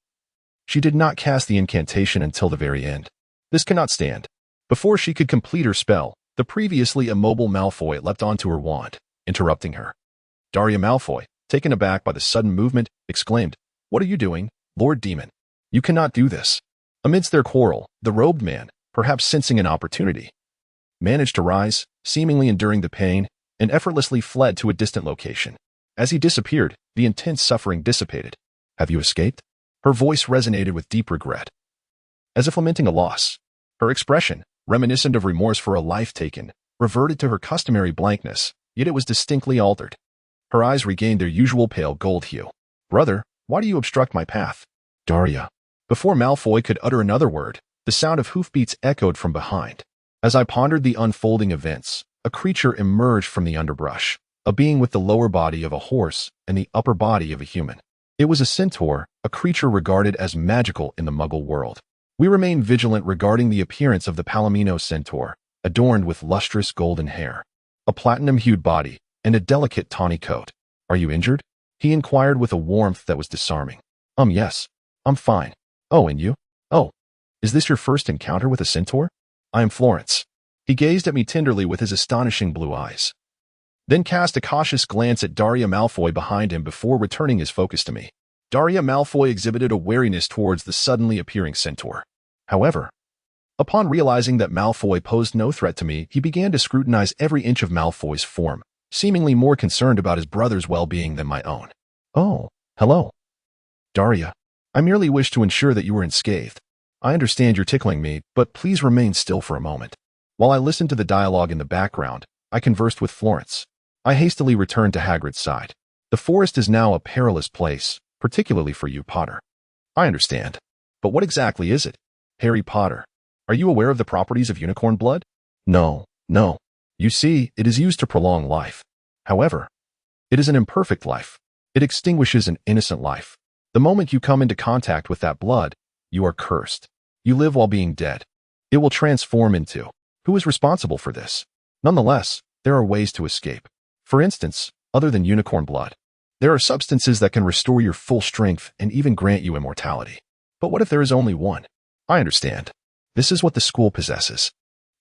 she did not cast the incantation until the very end. This cannot stand. Before she could complete her spell, the previously immobile Malfoy leapt onto her wand, interrupting her. Daria Malfoy, taken aback by the sudden movement, exclaimed, What are you doing, Lord Demon? You cannot do this. Amidst their quarrel, the robed man, perhaps sensing an opportunity, managed to rise, seemingly enduring the pain, and effortlessly fled to a distant location. As he disappeared, the intense suffering dissipated. Have you escaped? Her voice resonated with deep regret, as if lamenting a loss. Her expression, reminiscent of remorse for a life taken, reverted to her customary blankness, yet it was distinctly altered. Her eyes regained their usual pale gold hue. Brother, why do you obstruct my path? Daria. Before Malfoy could utter another word, the sound of hoofbeats echoed from behind. As I pondered the unfolding events, a creature emerged from the underbrush, a being with the lower body of a horse and the upper body of a human. It was a centaur, a creature regarded as magical in the Muggle world. We remained vigilant regarding the appearance of the Palomino centaur, adorned with lustrous golden hair, a platinum-hued body, and a delicate tawny coat. Are you injured? He inquired with a warmth that was disarming. Yes. I'm fine. Oh, and you? Oh, is this your first encounter with a centaur? I am Florence. He gazed at me tenderly with his astonishing blue eyes, then cast a cautious glance at Daria Malfoy behind him before returning his focus to me. Daria Malfoy exhibited a wariness towards the suddenly appearing centaur. However, upon realizing that Malfoy posed no threat to me, he began to scrutinize every inch of Malfoy's form, seemingly more concerned about his brother's well-being than my own. Oh, hello. Daria, I merely wish to ensure that you were unscathed. I understand you're tickling me, but please remain still for a moment. While I listened to the dialogue in the background, I conversed with Florence. I hastily returned to Hagrid's side. The forest is now a perilous place, particularly for you, Potter. I understand. But what exactly is it? Harry Potter, are you aware of the properties of unicorn blood? No. You see, it is used to prolong life. However, it is an imperfect life. It extinguishes an innocent life. The moment you come into contact with that blood, you are cursed. You live while being dead. It will transform into. Who is responsible for this? Nonetheless, there are ways to escape. For instance, other than unicorn blood, there are substances that can restore your full strength and even grant you immortality. But what if there is only one? I understand. This is what the school possesses.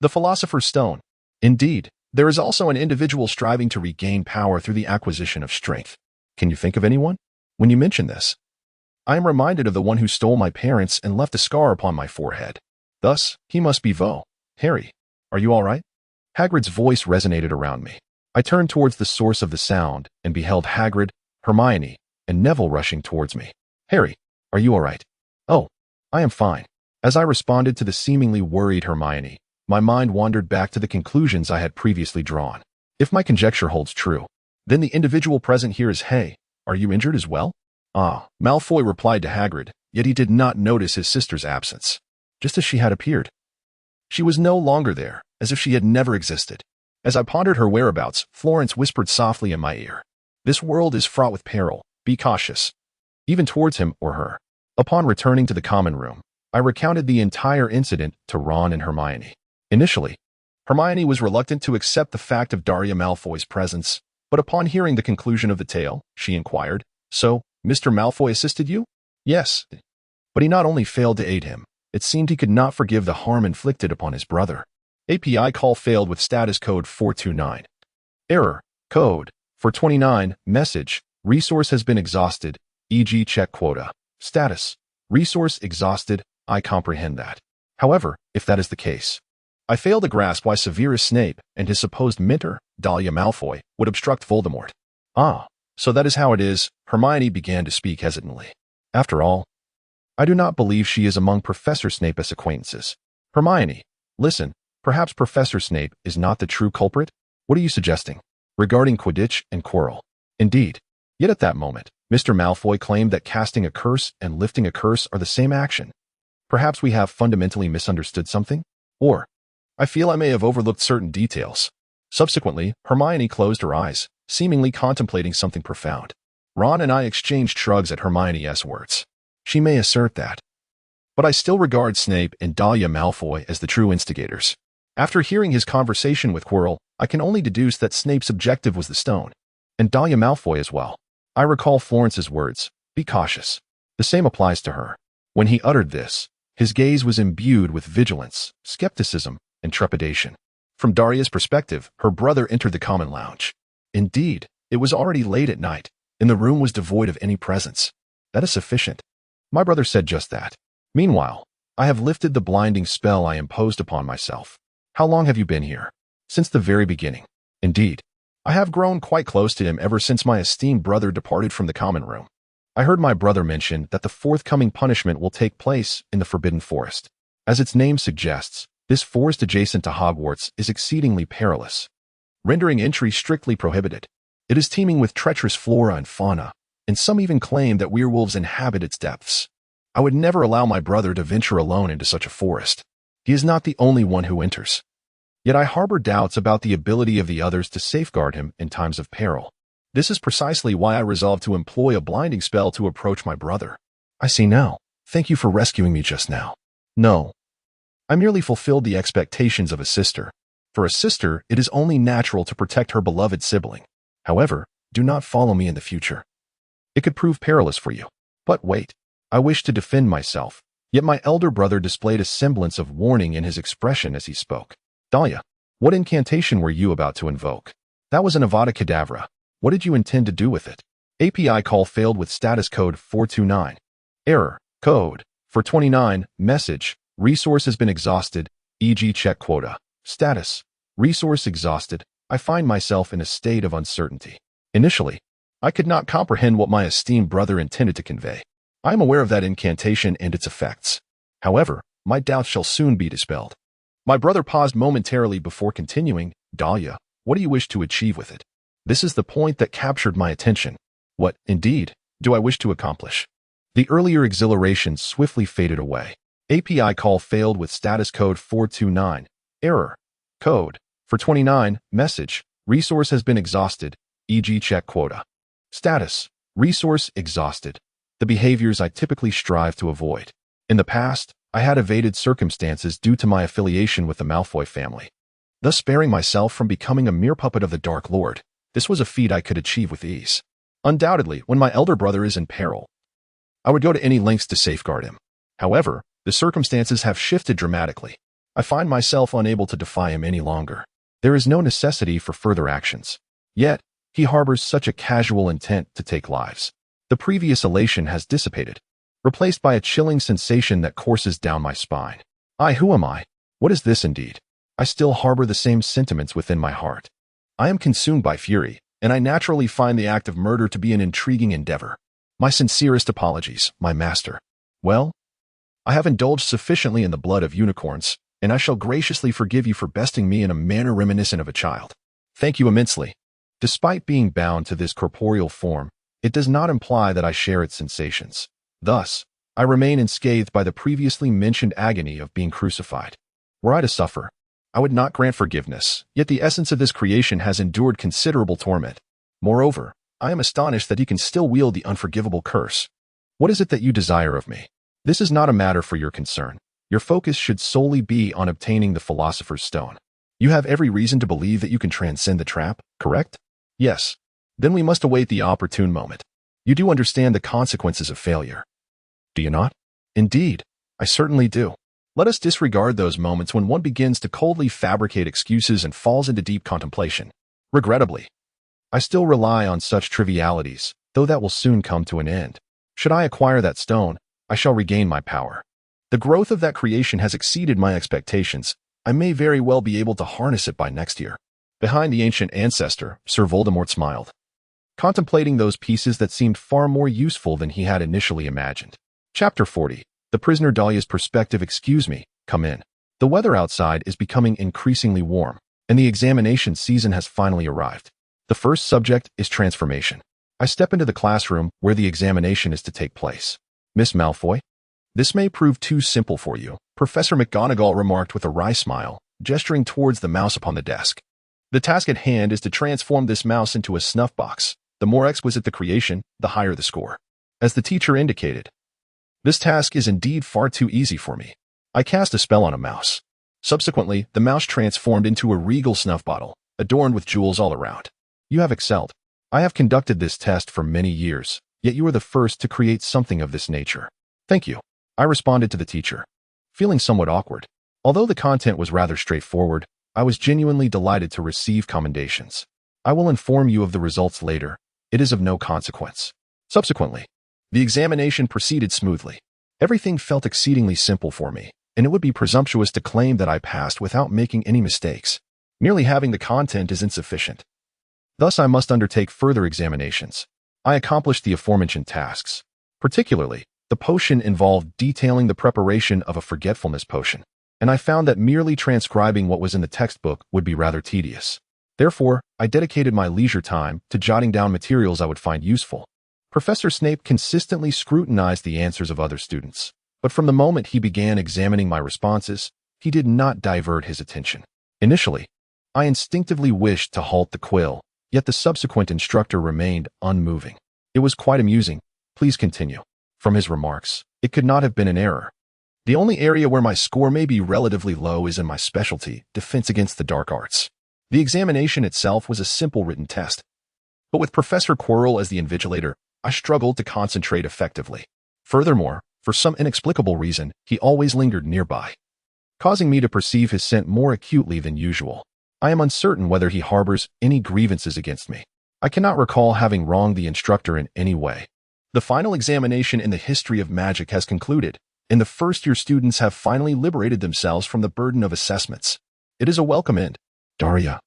The Philosopher's Stone. Indeed, there is also an individual striving to regain power through the acquisition of strength. Can you think of anyone? When you mention this, I am reminded of the one who stole my parents and left a scar upon my forehead. Thus, he must be Vo. Harry, are you all right? Hagrid's voice resonated around me. I turned towards the source of the sound and beheld Hagrid, Hermione, and Neville rushing towards me. Harry, are you all right? Oh, I am fine. As I responded to the seemingly worried Hermione, my mind wandered back to the conclusions I had previously drawn. If my conjecture holds true, then the individual present here is Hey, are you injured as well? Malfoy replied to Hagrid, yet he did not notice his sister's absence. Just as she had appeared. She was no longer there, as if she had never existed. As I pondered her whereabouts, Florence whispered softly in my ear. This world is fraught with peril. Be cautious. Even towards him or her. Upon returning to the common room, I recounted the entire incident to Ron and Hermione. Initially, Hermione was reluctant to accept the fact of Daria Malfoy's presence, but upon hearing the conclusion of the tale, she inquired, So, Mr. Malfoy assisted you? Yes. But he not only failed to aid him, it seemed he could not forgive the harm inflicted upon his brother. API call failed with status code 429. Error. Code 429. Message. Resource has been exhausted, e.g. check quota. Status. Resource exhausted. I comprehend that. However, if that is the case, I fail to grasp why Severus Snape and his supposed mentor, Dahlia Malfoy, would obstruct Voldemort. Ah, so that is how it is, Hermione began to speak hesitantly. After all, I do not believe she is among Professor Snape's acquaintances. Hermione, listen, perhaps Professor Snape is not the true culprit? What are you suggesting? Regarding Quidditch and Quirrell. Indeed. Yet at that moment, Mr. Malfoy claimed that casting a curse and lifting a curse are the same action. Perhaps we have fundamentally misunderstood something? Or, I feel I may have overlooked certain details. Subsequently, Hermione closed her eyes, seemingly contemplating something profound. Ron and I exchanged shrugs at Hermione's words. She may assert that. But I still regard Snape and Dahlia Malfoy as the true instigators. After hearing his conversation with Quirrell, I can only deduce that Snape's objective was the stone, and Dahlia Malfoy as well. I recall Florence's words, "Be cautious." The same applies to her. When he uttered this, his gaze was imbued with vigilance, skepticism, and trepidation. From Daria's perspective, her brother entered the common lounge. Indeed, it was already late at night, and the room was devoid of any presence. That is sufficient. My brother said just that. Meanwhile, I have lifted the blinding spell I imposed upon myself. How long have you been here? Since the very beginning. Indeed, I have grown quite close to him ever since my esteemed brother departed from the common room. I heard my brother mention that the forthcoming punishment will take place in the Forbidden Forest. As its name suggests, this forest adjacent to Hogwarts is exceedingly perilous, rendering entry strictly prohibited. It is teeming with treacherous flora and fauna, and some even claim that werewolves inhabit its depths. I would never allow my brother to venture alone into such a forest. He is not the only one who enters. Yet I harbor doubts about the ability of the others to safeguard him in times of peril. This is precisely why I resolved to employ a blinding spell to approach my brother. I see now. Thank you for rescuing me just now. No. I merely fulfilled the expectations of a sister. For a sister, it is only natural to protect her beloved sibling. However, do not follow me in the future. It could prove perilous for you. But wait. I wish to defend myself. Yet my elder brother displayed a semblance of warning in his expression as he spoke. Dahlia, what incantation were you about to invoke? That was an Avada Kedavra. What did you intend to do with it? API call failed with status code 429. Error. Code 429. Message. Resource has been exhausted, e.g. check quota. Status. Resource exhausted. I find myself in a state of uncertainty. Initially, I could not comprehend what my esteemed brother intended to convey. I am aware of that incantation and its effects. However, my doubts shall soon be dispelled. My brother paused momentarily before continuing. Dahlia, what do you wish to achieve with it? This is the point that captured my attention. What, indeed, do I wish to accomplish? The earlier exhilaration swiftly faded away. API call failed with status code 429. Error. Code 429. Message. Resource has been exhausted, e.g. check quota. Status. Resource exhausted. The behaviors I typically strive to avoid. In the past, I had evaded circumstances due to my affiliation with the Malfoy family, thus sparing myself from becoming a mere puppet of the Dark Lord. This was a feat I could achieve with ease. Undoubtedly, when my elder brother is in peril, I would go to any lengths to safeguard him. However, the circumstances have shifted dramatically. I find myself unable to defy him any longer. There is no necessity for further actions. Yet, he harbors such a casual intent to take lives. The previous elation has dissipated, replaced by a chilling sensation that courses down my spine. Who am I? What is this indeed? I still harbor the same sentiments within my heart. I am consumed by fury, and I naturally find the act of murder to be an intriguing endeavor. My sincerest apologies, my master. Well, I have indulged sufficiently in the blood of unicorns, and I shall graciously forgive you for besting me in a manner reminiscent of a child. Thank you immensely. Despite being bound to this corporeal form, it does not imply that I share its sensations. Thus, I remain unscathed by the previously mentioned agony of being crucified. Were I to suffer, I would not grant forgiveness, yet the essence of this creation has endured considerable torment. Moreover, I am astonished that he can still wield the unforgivable curse. What is it that you desire of me? This is not a matter for your concern. Your focus should solely be on obtaining the Philosopher's Stone. You have every reason to believe that you can transcend the trap, correct? Yes. Then we must await the opportune moment. You do understand the consequences of failure, do you not? Indeed, I certainly do. Let us disregard those moments when one begins to coldly fabricate excuses and falls into deep contemplation. Regrettably, I still rely on such trivialities, though that will soon come to an end. Should I acquire that stone, I shall regain my power. The growth of that creation has exceeded my expectations. I may very well be able to harness it by next year. Behind the ancient ancestor, Sir Voldemort smiled, contemplating those pieces that seemed far more useful than he had initially imagined. Chapter 40. The prisoner Dahlia's perspective. Excuse me, come in. The weather outside is becoming increasingly warm, and the examination season has finally arrived. The first subject is transformation. I step into the classroom where the examination is to take place. Miss Malfoy, this may prove too simple for you, Professor McGonagall remarked with a wry smile, gesturing towards the mouse upon the desk. The task at hand is to transform this mouse into a snuff box. The more exquisite the creation, the higher the score. As the teacher indicated, this task is indeed far too easy for me. I cast a spell on a mouse. Subsequently, the mouse transformed into a regal snuff bottle, adorned with jewels all around. You have excelled. I have conducted this test for many years, yet you are the first to create something of this nature. Thank you. I responded to the teacher, feeling somewhat awkward. Although the content was rather straightforward, I was genuinely delighted to receive commendations. I will inform you of the results later. It is of no consequence. Subsequently, the examination proceeded smoothly. Everything felt exceedingly simple for me, and it would be presumptuous to claim that I passed without making any mistakes. Merely having the content is insufficient. Thus, I must undertake further examinations. I accomplished the aforementioned tasks. Particularly, the potion involved detailing the preparation of a forgetfulness potion, and I found that merely transcribing what was in the textbook would be rather tedious. Therefore, I dedicated my leisure time to jotting down materials I would find useful. Professor Snape consistently scrutinized the answers of other students, but from the moment he began examining my responses, he did not divert his attention. Initially, I instinctively wished to halt the quill, yet the subsequent instructor remained unmoving. It was quite amusing. Please continue. From his remarks, it could not have been an error. The only area where my score may be relatively low is in my specialty, defense against the dark arts. The examination itself was a simple written test, but with Professor Quirrell as the invigilator, I struggled to concentrate effectively. Furthermore, for some inexplicable reason, he always lingered nearby, causing me to perceive his scent more acutely than usual. I am uncertain whether he harbors any grievances against me. I cannot recall having wronged the instructor in any way. The final examination in the history of magic has concluded, and the first-year students have finally liberated themselves from the burden of assessments. It is a welcome end. Daria,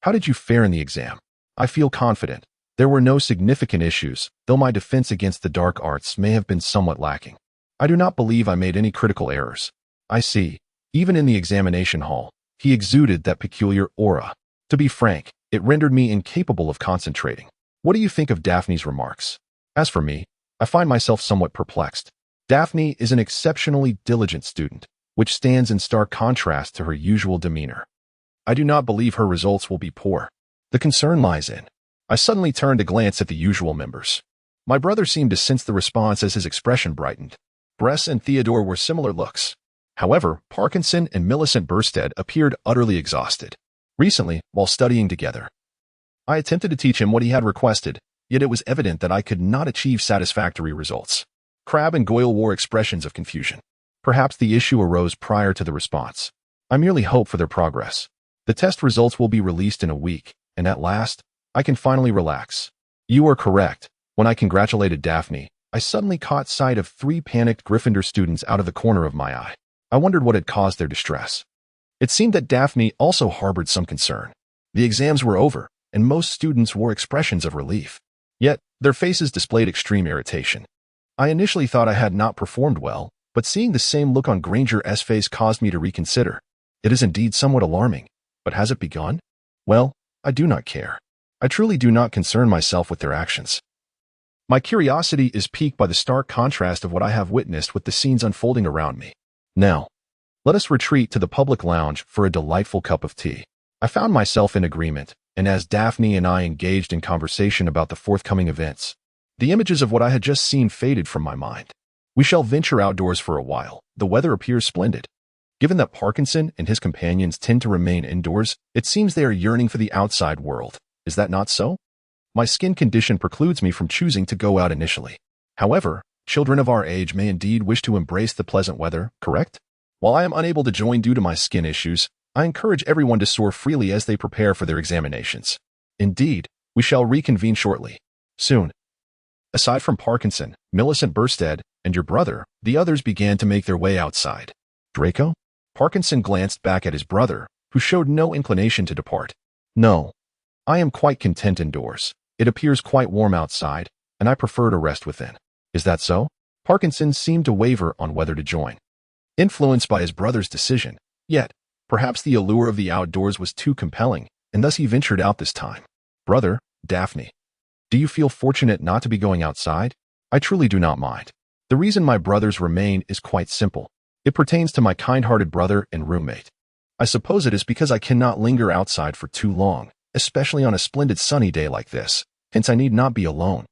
how did you fare in the exam? I feel confident. There were no significant issues, though my defense against the dark arts may have been somewhat lacking. I do not believe I made any critical errors. I see. Even in the examination hall, he exuded that peculiar aura. To be frank, it rendered me incapable of concentrating. What do you think of Daphne's remarks? As for me, I find myself somewhat perplexed. Daphne is an exceptionally diligent student, which stands in stark contrast to her usual demeanor. I do not believe her results will be poor. The concern lies in. I suddenly turned to glance at the usual members. My brother seemed to sense the response as his expression brightened. Bress and Theodore were similar looks. However, Parkinson and Millicent Burstead appeared utterly exhausted. Recently, while studying together, I attempted to teach him what he had requested, yet it was evident that I could not achieve satisfactory results. Crabbe and Goyle wore expressions of confusion. Perhaps the issue arose prior to the response. I merely hope for their progress. The test results will be released in a week, and at last, I can finally relax. You are correct. When I congratulated Daphne, I suddenly caught sight of 3 panicked Gryffindor students out of the corner of my eye. I wondered what had caused their distress. It seemed that Daphne also harbored some concern. The exams were over, and most students wore expressions of relief. Yet, their faces displayed extreme irritation. I initially thought I had not performed well, but seeing the same look on Granger's face caused me to reconsider. It is indeed somewhat alarming, but has it begun? Well, I do not care. I truly do not concern myself with their actions. My curiosity is piqued by the stark contrast of what I have witnessed with the scenes unfolding around me. Now, let us retreat to the public lounge for a delightful cup of tea. I found myself in agreement, and as Daphne and I engaged in conversation about the forthcoming events, the images of what I had just seen faded from my mind. We shall venture outdoors for a while. The weather appears splendid. Given that Parkinson and his companions tend to remain indoors, it seems they are yearning for the outside world. Is that not so? My skin condition precludes me from choosing to go out initially. However, children of our age may indeed wish to embrace the pleasant weather, correct? While I am unable to join due to my skin issues, I encourage everyone to soar freely as they prepare for their examinations. Indeed, we shall reconvene shortly. Soon. Aside from Parkinson, Millicent Burstead, and your brother, the others began to make their way outside. Draco? Parkinson glanced back at his brother, who showed no inclination to depart. No, I am quite content indoors. It appears quite warm outside, and I prefer to rest within. Is that so? Parkinson seemed to waver on whether to join. Influenced by his brother's decision, yet, perhaps the allure of the outdoors was too compelling, and thus he ventured out this time. Brother, Daphne, do you feel fortunate not to be going outside? I truly do not mind. The reason my brothers remain is quite simple. It pertains to my kind-hearted brother and roommate. I suppose it is because I cannot linger outside for too long, especially on a splendid sunny day like this, hence I need not be alone.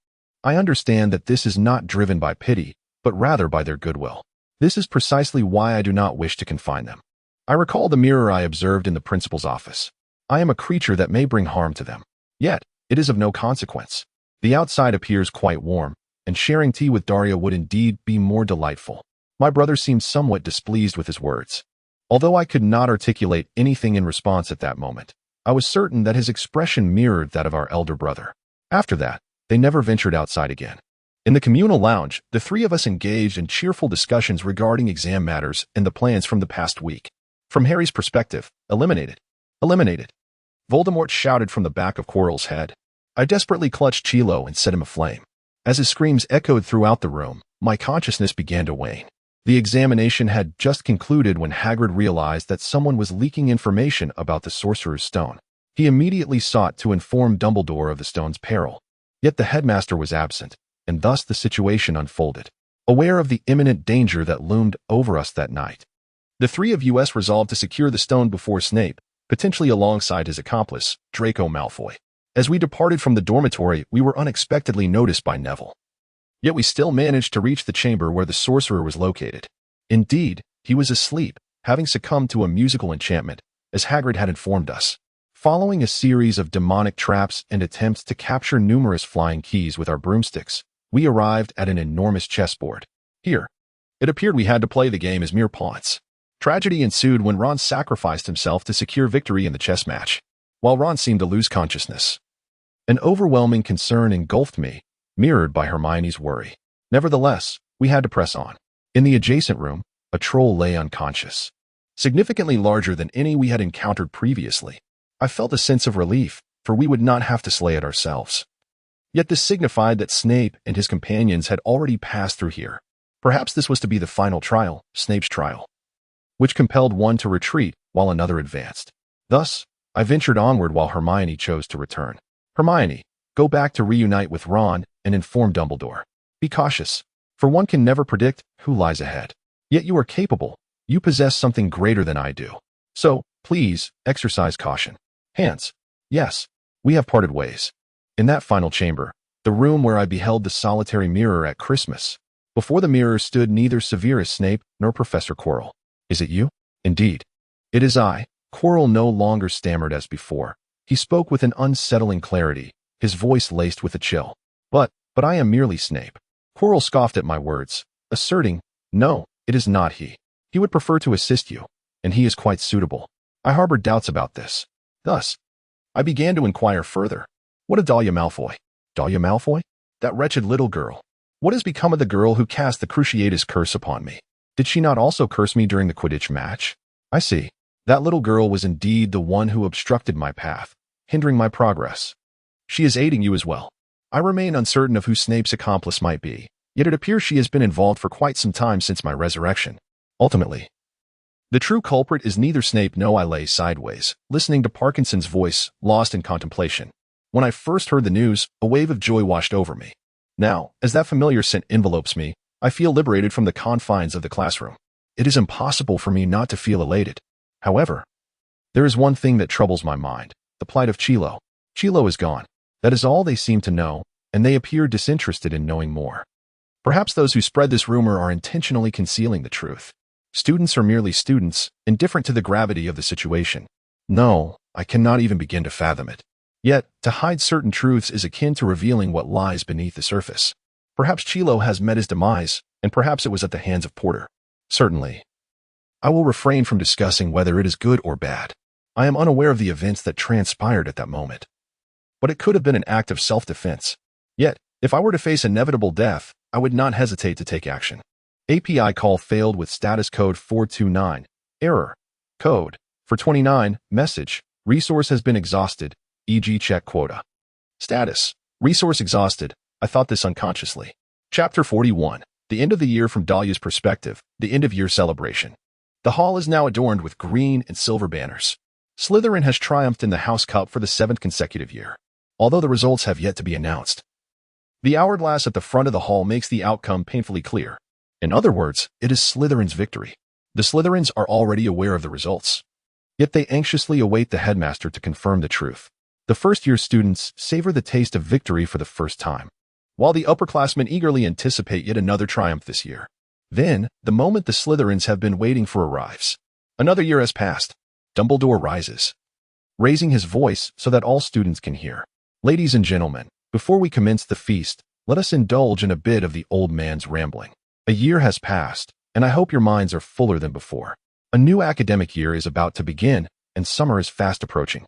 I understand that this is not driven by pity, but rather by their goodwill. This is precisely why I do not wish to confine them. I recall the mirror I observed in the principal's office. I am a creature that may bring harm to them. Yet, it is of no consequence. The outside appears quite warm, and sharing tea with Daria would indeed be more delightful. My brother seemed somewhat displeased with his words. Although I could not articulate anything in response at that moment, I was certain that his expression mirrored that of our elder brother. After that, they never ventured outside again. In the communal lounge, the three of us engaged in cheerful discussions regarding exam matters and the plans from the past week. From Harry's perspective, eliminated. Eliminated. Voldemort shouted from the back of Quirrell's head. I desperately clutched Chilo and set him aflame. As his screams echoed throughout the room, my consciousness began to wane. The examination had just concluded when Hagrid realized that someone was leaking information about the Sorcerer's Stone. He immediately sought to inform Dumbledore of the stone's peril. Yet the headmaster was absent, and thus the situation unfolded. Aware of the imminent danger that loomed over us that night, the three of us resolved to secure the stone before Snape, potentially alongside his accomplice, Draco Malfoy. As we departed from the dormitory, we were unexpectedly noticed by Neville. Yet we still managed to reach the chamber where the sorcerer was located. Indeed, he was asleep, having succumbed to a musical enchantment, as Hagrid had informed us. Following a series of demonic traps and attempts to capture numerous flying keys with our broomsticks, we arrived at an enormous chessboard. Here, it appeared we had to play the game as mere pawns. Tragedy ensued when Ron sacrificed himself to secure victory in the chess match, while Ron seemed to lose consciousness. An overwhelming concern engulfed me, mirrored by Hermione's worry. Nevertheless, we had to press on. In the adjacent room, a troll lay unconscious, significantly larger than any we had encountered previously. I felt a sense of relief, for we would not have to slay it ourselves. Yet this signified that Snape and his companions had already passed through here. Perhaps this was to be the final trial, Snape's trial, which compelled one to retreat while another advanced. Thus, I ventured onward while Hermione chose to return. Hermione, go back to reunite with Ron and inform Dumbledore. Be cautious, for one can never predict who lies ahead. Yet you are capable. You possess something greater than I do. So, please, exercise caution. Hans, yes, we have parted ways. In that final chamber, the room where I beheld the solitary mirror at Christmas, before the mirror stood neither Severus Snape nor Professor Quirrell. Is it you? Indeed. It is I. Quirrell no longer stammered as before. He spoke with an unsettling clarity, his voice laced with a chill. But I am merely Snape. Quirrell scoffed at my words, asserting, no, it is not he. He would prefer to assist you, and he is quite suitable. I harbored doubts about this. Thus, I began to inquire further. What of Dahlia Malfoy? Dahlia Malfoy? That wretched little girl. What has become of the girl who cast the Cruciatus curse upon me? Did she not also curse me during the Quidditch match? I see. That little girl was indeed the one who obstructed my path, hindering my progress. She is aiding you as well. I remain uncertain of who Snape's accomplice might be, yet it appears she has been involved for quite some time since my resurrection. Ultimately, the true culprit is neither Snape nor I. Lay sideways, listening to Parkinson's voice, lost in contemplation. When I first heard the news, a wave of joy washed over me. Now, as that familiar scent envelopes me, I feel liberated from the confines of the classroom. It is impossible for me not to feel elated. However, there is one thing that troubles my mind, the plight of Chilo. Chilo is gone. That is all they seem to know, and they appear disinterested in knowing more. Perhaps those who spread this rumor are intentionally concealing the truth. Students are merely students, indifferent to the gravity of the situation. No, I cannot even begin to fathom it. Yet, to hide certain truths is akin to revealing what lies beneath the surface. Perhaps Chilo has met his demise, and perhaps it was at the hands of Porter. Certainly, I will refrain from discussing whether it is good or bad. I am unaware of the events that transpired at that moment. But it could have been an act of self-defense. Yet, if I were to face inevitable death, I would not hesitate to take action. API call failed with status code 429. Error. Code. For 29, message. Resource has been exhausted, e.g. check quota. Status. Resource exhausted. I thought this unconsciously. Chapter 41. The end of the year from Dahlia's perspective, the end-of-year celebration. The hall is now adorned with green and silver banners. Slytherin has triumphed in the House Cup for the 7th consecutive year, although the results have yet to be announced. The hourglass at the front of the hall makes the outcome painfully clear. In other words, it is Slytherin's victory. The Slytherins are already aware of the results. Yet they anxiously await the headmaster to confirm the truth. The first-year students savor the taste of victory for the first time, while the upperclassmen eagerly anticipate yet another triumph this year. Then, the moment the Slytherins have been waiting for arrives. Another year has passed. Dumbledore rises, raising his voice so that all students can hear. Ladies and gentlemen, before we commence the feast, let us indulge in a bit of the old man's rambling. A year has passed, and I hope your minds are fuller than before. A new academic year is about to begin, and summer is fast approaching,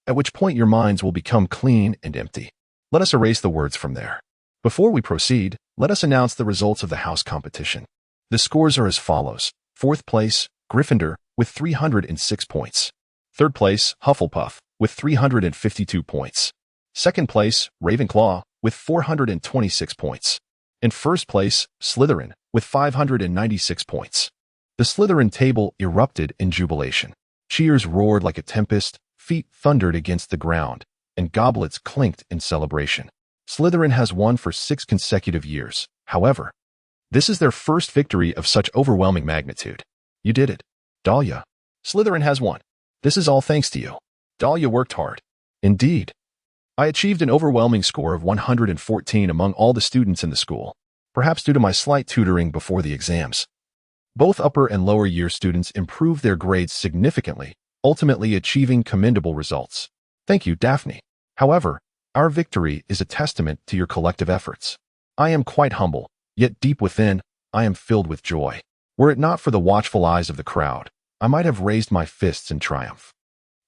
at which point your minds will become clean and empty. Let us erase the words from there. Before we proceed, let us announce the results of the house competition. The scores are as follows. 4th place, Gryffindor, with 306 points. 3rd place, Hufflepuff, with 352 points. 2nd place, Ravenclaw, with 426 points. In 1st place, Slytherin, with 596 points. The Slytherin table erupted in jubilation. Cheers roared like a tempest, feet thundered against the ground, and goblets clinked in celebration. Slytherin has won for 6 consecutive years. However, this is their first victory of such overwhelming magnitude. You did it, Dahlia. Slytherin has won. This is all thanks to you. Dahlia worked hard. Indeed. I achieved an overwhelming score of 114 among all the students in the school, perhaps due to my slight tutoring before the exams. Both upper and lower year students improved their grades significantly, ultimately achieving commendable results. Thank you, Daphne. However, our victory is a testament to your collective efforts. I am quite humble, yet deep within, I am filled with joy. Were it not for the watchful eyes of the crowd, I might have raised my fists in triumph.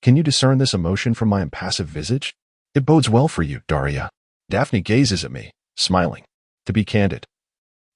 Can you discern this emotion from my impassive visage? It bodes well for you, Daria. Daphne gazes at me, smiling. To be candid,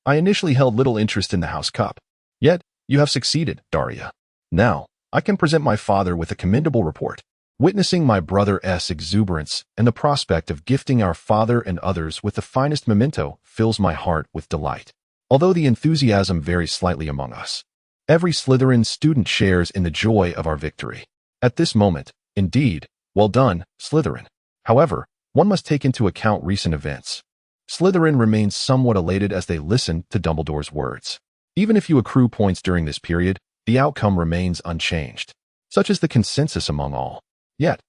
I initially held little interest in the House Cup. Yet, you have succeeded, Daria. Now, I can present my father with a commendable report. Witnessing my brother's exuberance and the prospect of gifting our father and others with the finest memento fills my heart with delight. Although the enthusiasm varies slightly among us, every Slytherin student shares in the joy of our victory. At this moment, indeed, well done, Slytherin. However, one must take into account recent events. Slytherin remains somewhat elated as they listen to Dumbledore's words. Even if you accrue points during this period, the outcome remains unchanged. Such is the consensus among all. Yet,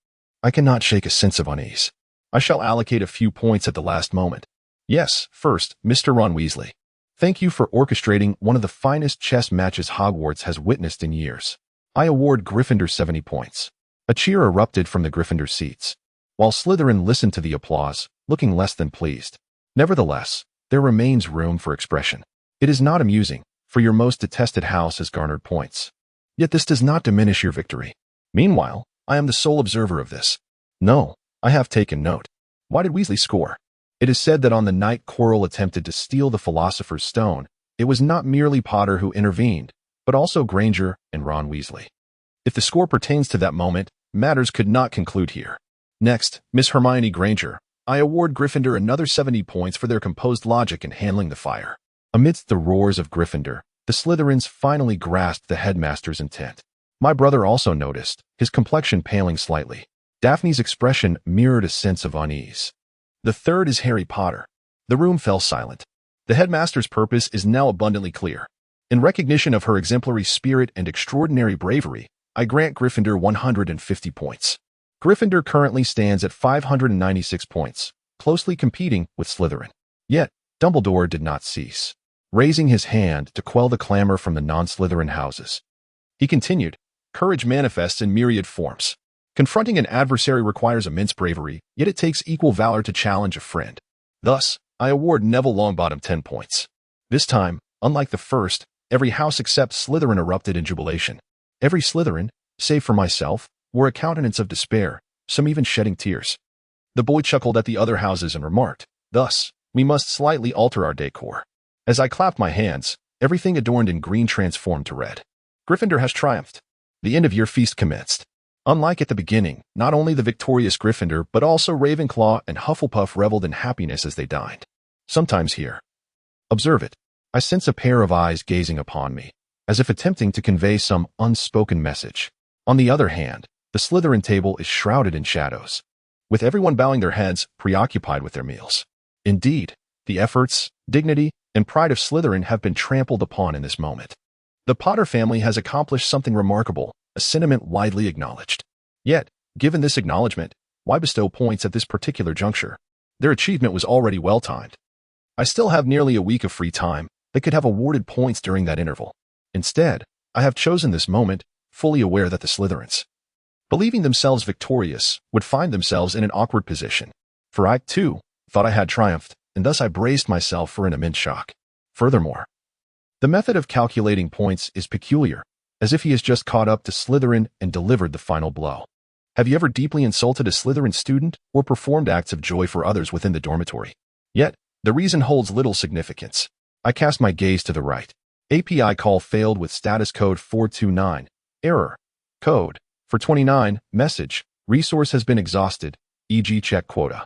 I cannot shake a sense of unease. I shall allocate a few points at the last moment. Yes, first, Mr. Ron Weasley. Thank you for orchestrating one of the finest chess matches Hogwarts has witnessed in years. I award Gryffindor 70 points. A cheer erupted from the Gryffindor seats, while Slytherin listened to the applause, looking less than pleased. Nevertheless, there remains room for expression. It is not amusing, for your most detested house has garnered points. Yet this does not diminish your victory. Meanwhile, I am the sole observer of this. No, I have taken note. Why did Weasley score? It is said that on the night Quirrell attempted to steal the Philosopher's Stone, it was not merely Potter who intervened, but also Granger and Ron Weasley. If the score pertains to that moment, matters could not conclude here. Next, Miss Hermione Granger. I award Gryffindor another 70 points for their composed logic in handling the fire. Amidst the roars of Gryffindor, the Slytherins finally grasped the headmaster's intent. My brother also noticed, his complexion paling slightly. Daphne's expression mirrored a sense of unease. The third is Harry Potter. The room fell silent. The headmaster's purpose is now abundantly clear. In recognition of her exemplary spirit and extraordinary bravery, I grant Gryffindor 150 points. Gryffindor currently stands at 596 points, closely competing with Slytherin. Yet, Dumbledore did not cease, raising his hand to quell the clamor from the non-Slytherin houses. He continued, "Courage manifests in myriad forms. Confronting an adversary requires immense bravery, yet it takes equal valor to challenge a friend. Thus, I award Neville Longbottom 10 points. This time, unlike the first, every house except Slytherin erupted in jubilation. Every Slytherin, save for myself, wore a countenance of despair, some even shedding tears. The boy chuckled at the other houses and remarked, 'Thus, we must slightly alter our decor.' As I clapped my hands, everything adorned in green transformed to red. Gryffindor has triumphed. The end-of-year feast commenced. Unlike at the beginning, not only the victorious Gryffindor but also Ravenclaw and Hufflepuff reveled in happiness as they dined. Sometimes here. Observe it. I sense a pair of eyes gazing upon me, as if attempting to convey some unspoken message. On the other hand, the Slytherin table is shrouded in shadows, with everyone bowing their heads, preoccupied with their meals. Indeed, the efforts, dignity, and pride of Slytherin have been trampled upon in this moment. The Potter family has accomplished something remarkable, a sentiment widely acknowledged. Yet, given this acknowledgement, why bestow points at this particular juncture? Their achievement was already well-timed. I still have nearly a week of free time that could have awarded points during that interval. Instead, I have chosen this moment, fully aware that the Slytherins, believing themselves victorious, would find themselves in an awkward position. For I, too, thought I had triumphed, and thus I braced myself for an immense shock. Furthermore, the method of calculating points is peculiar, as if he has just caught up to Slytherin and delivered the final blow. Have you ever deeply insulted a Slytherin student or performed acts of joy for others within the dormitory? Yet, the reason holds little significance. I cast my gaze to the right. API call failed with status code 429. Error. Code. For 29. Message. Resource has been exhausted. E.g. check quota.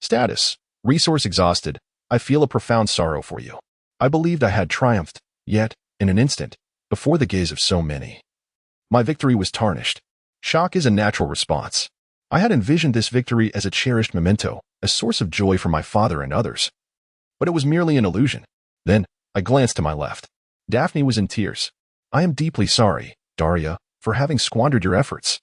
Status. Resource exhausted. I feel a profound sorrow for you. I believed I had triumphed, yet, in an instant, before the gaze of so many, my victory was tarnished. Shock is a natural response. I had envisioned this victory as a cherished memento, a source of joy for my father and others. But it was merely an illusion. Then, I glanced to my left. Daphne was in tears. I am deeply sorry, Daria, for having squandered your efforts.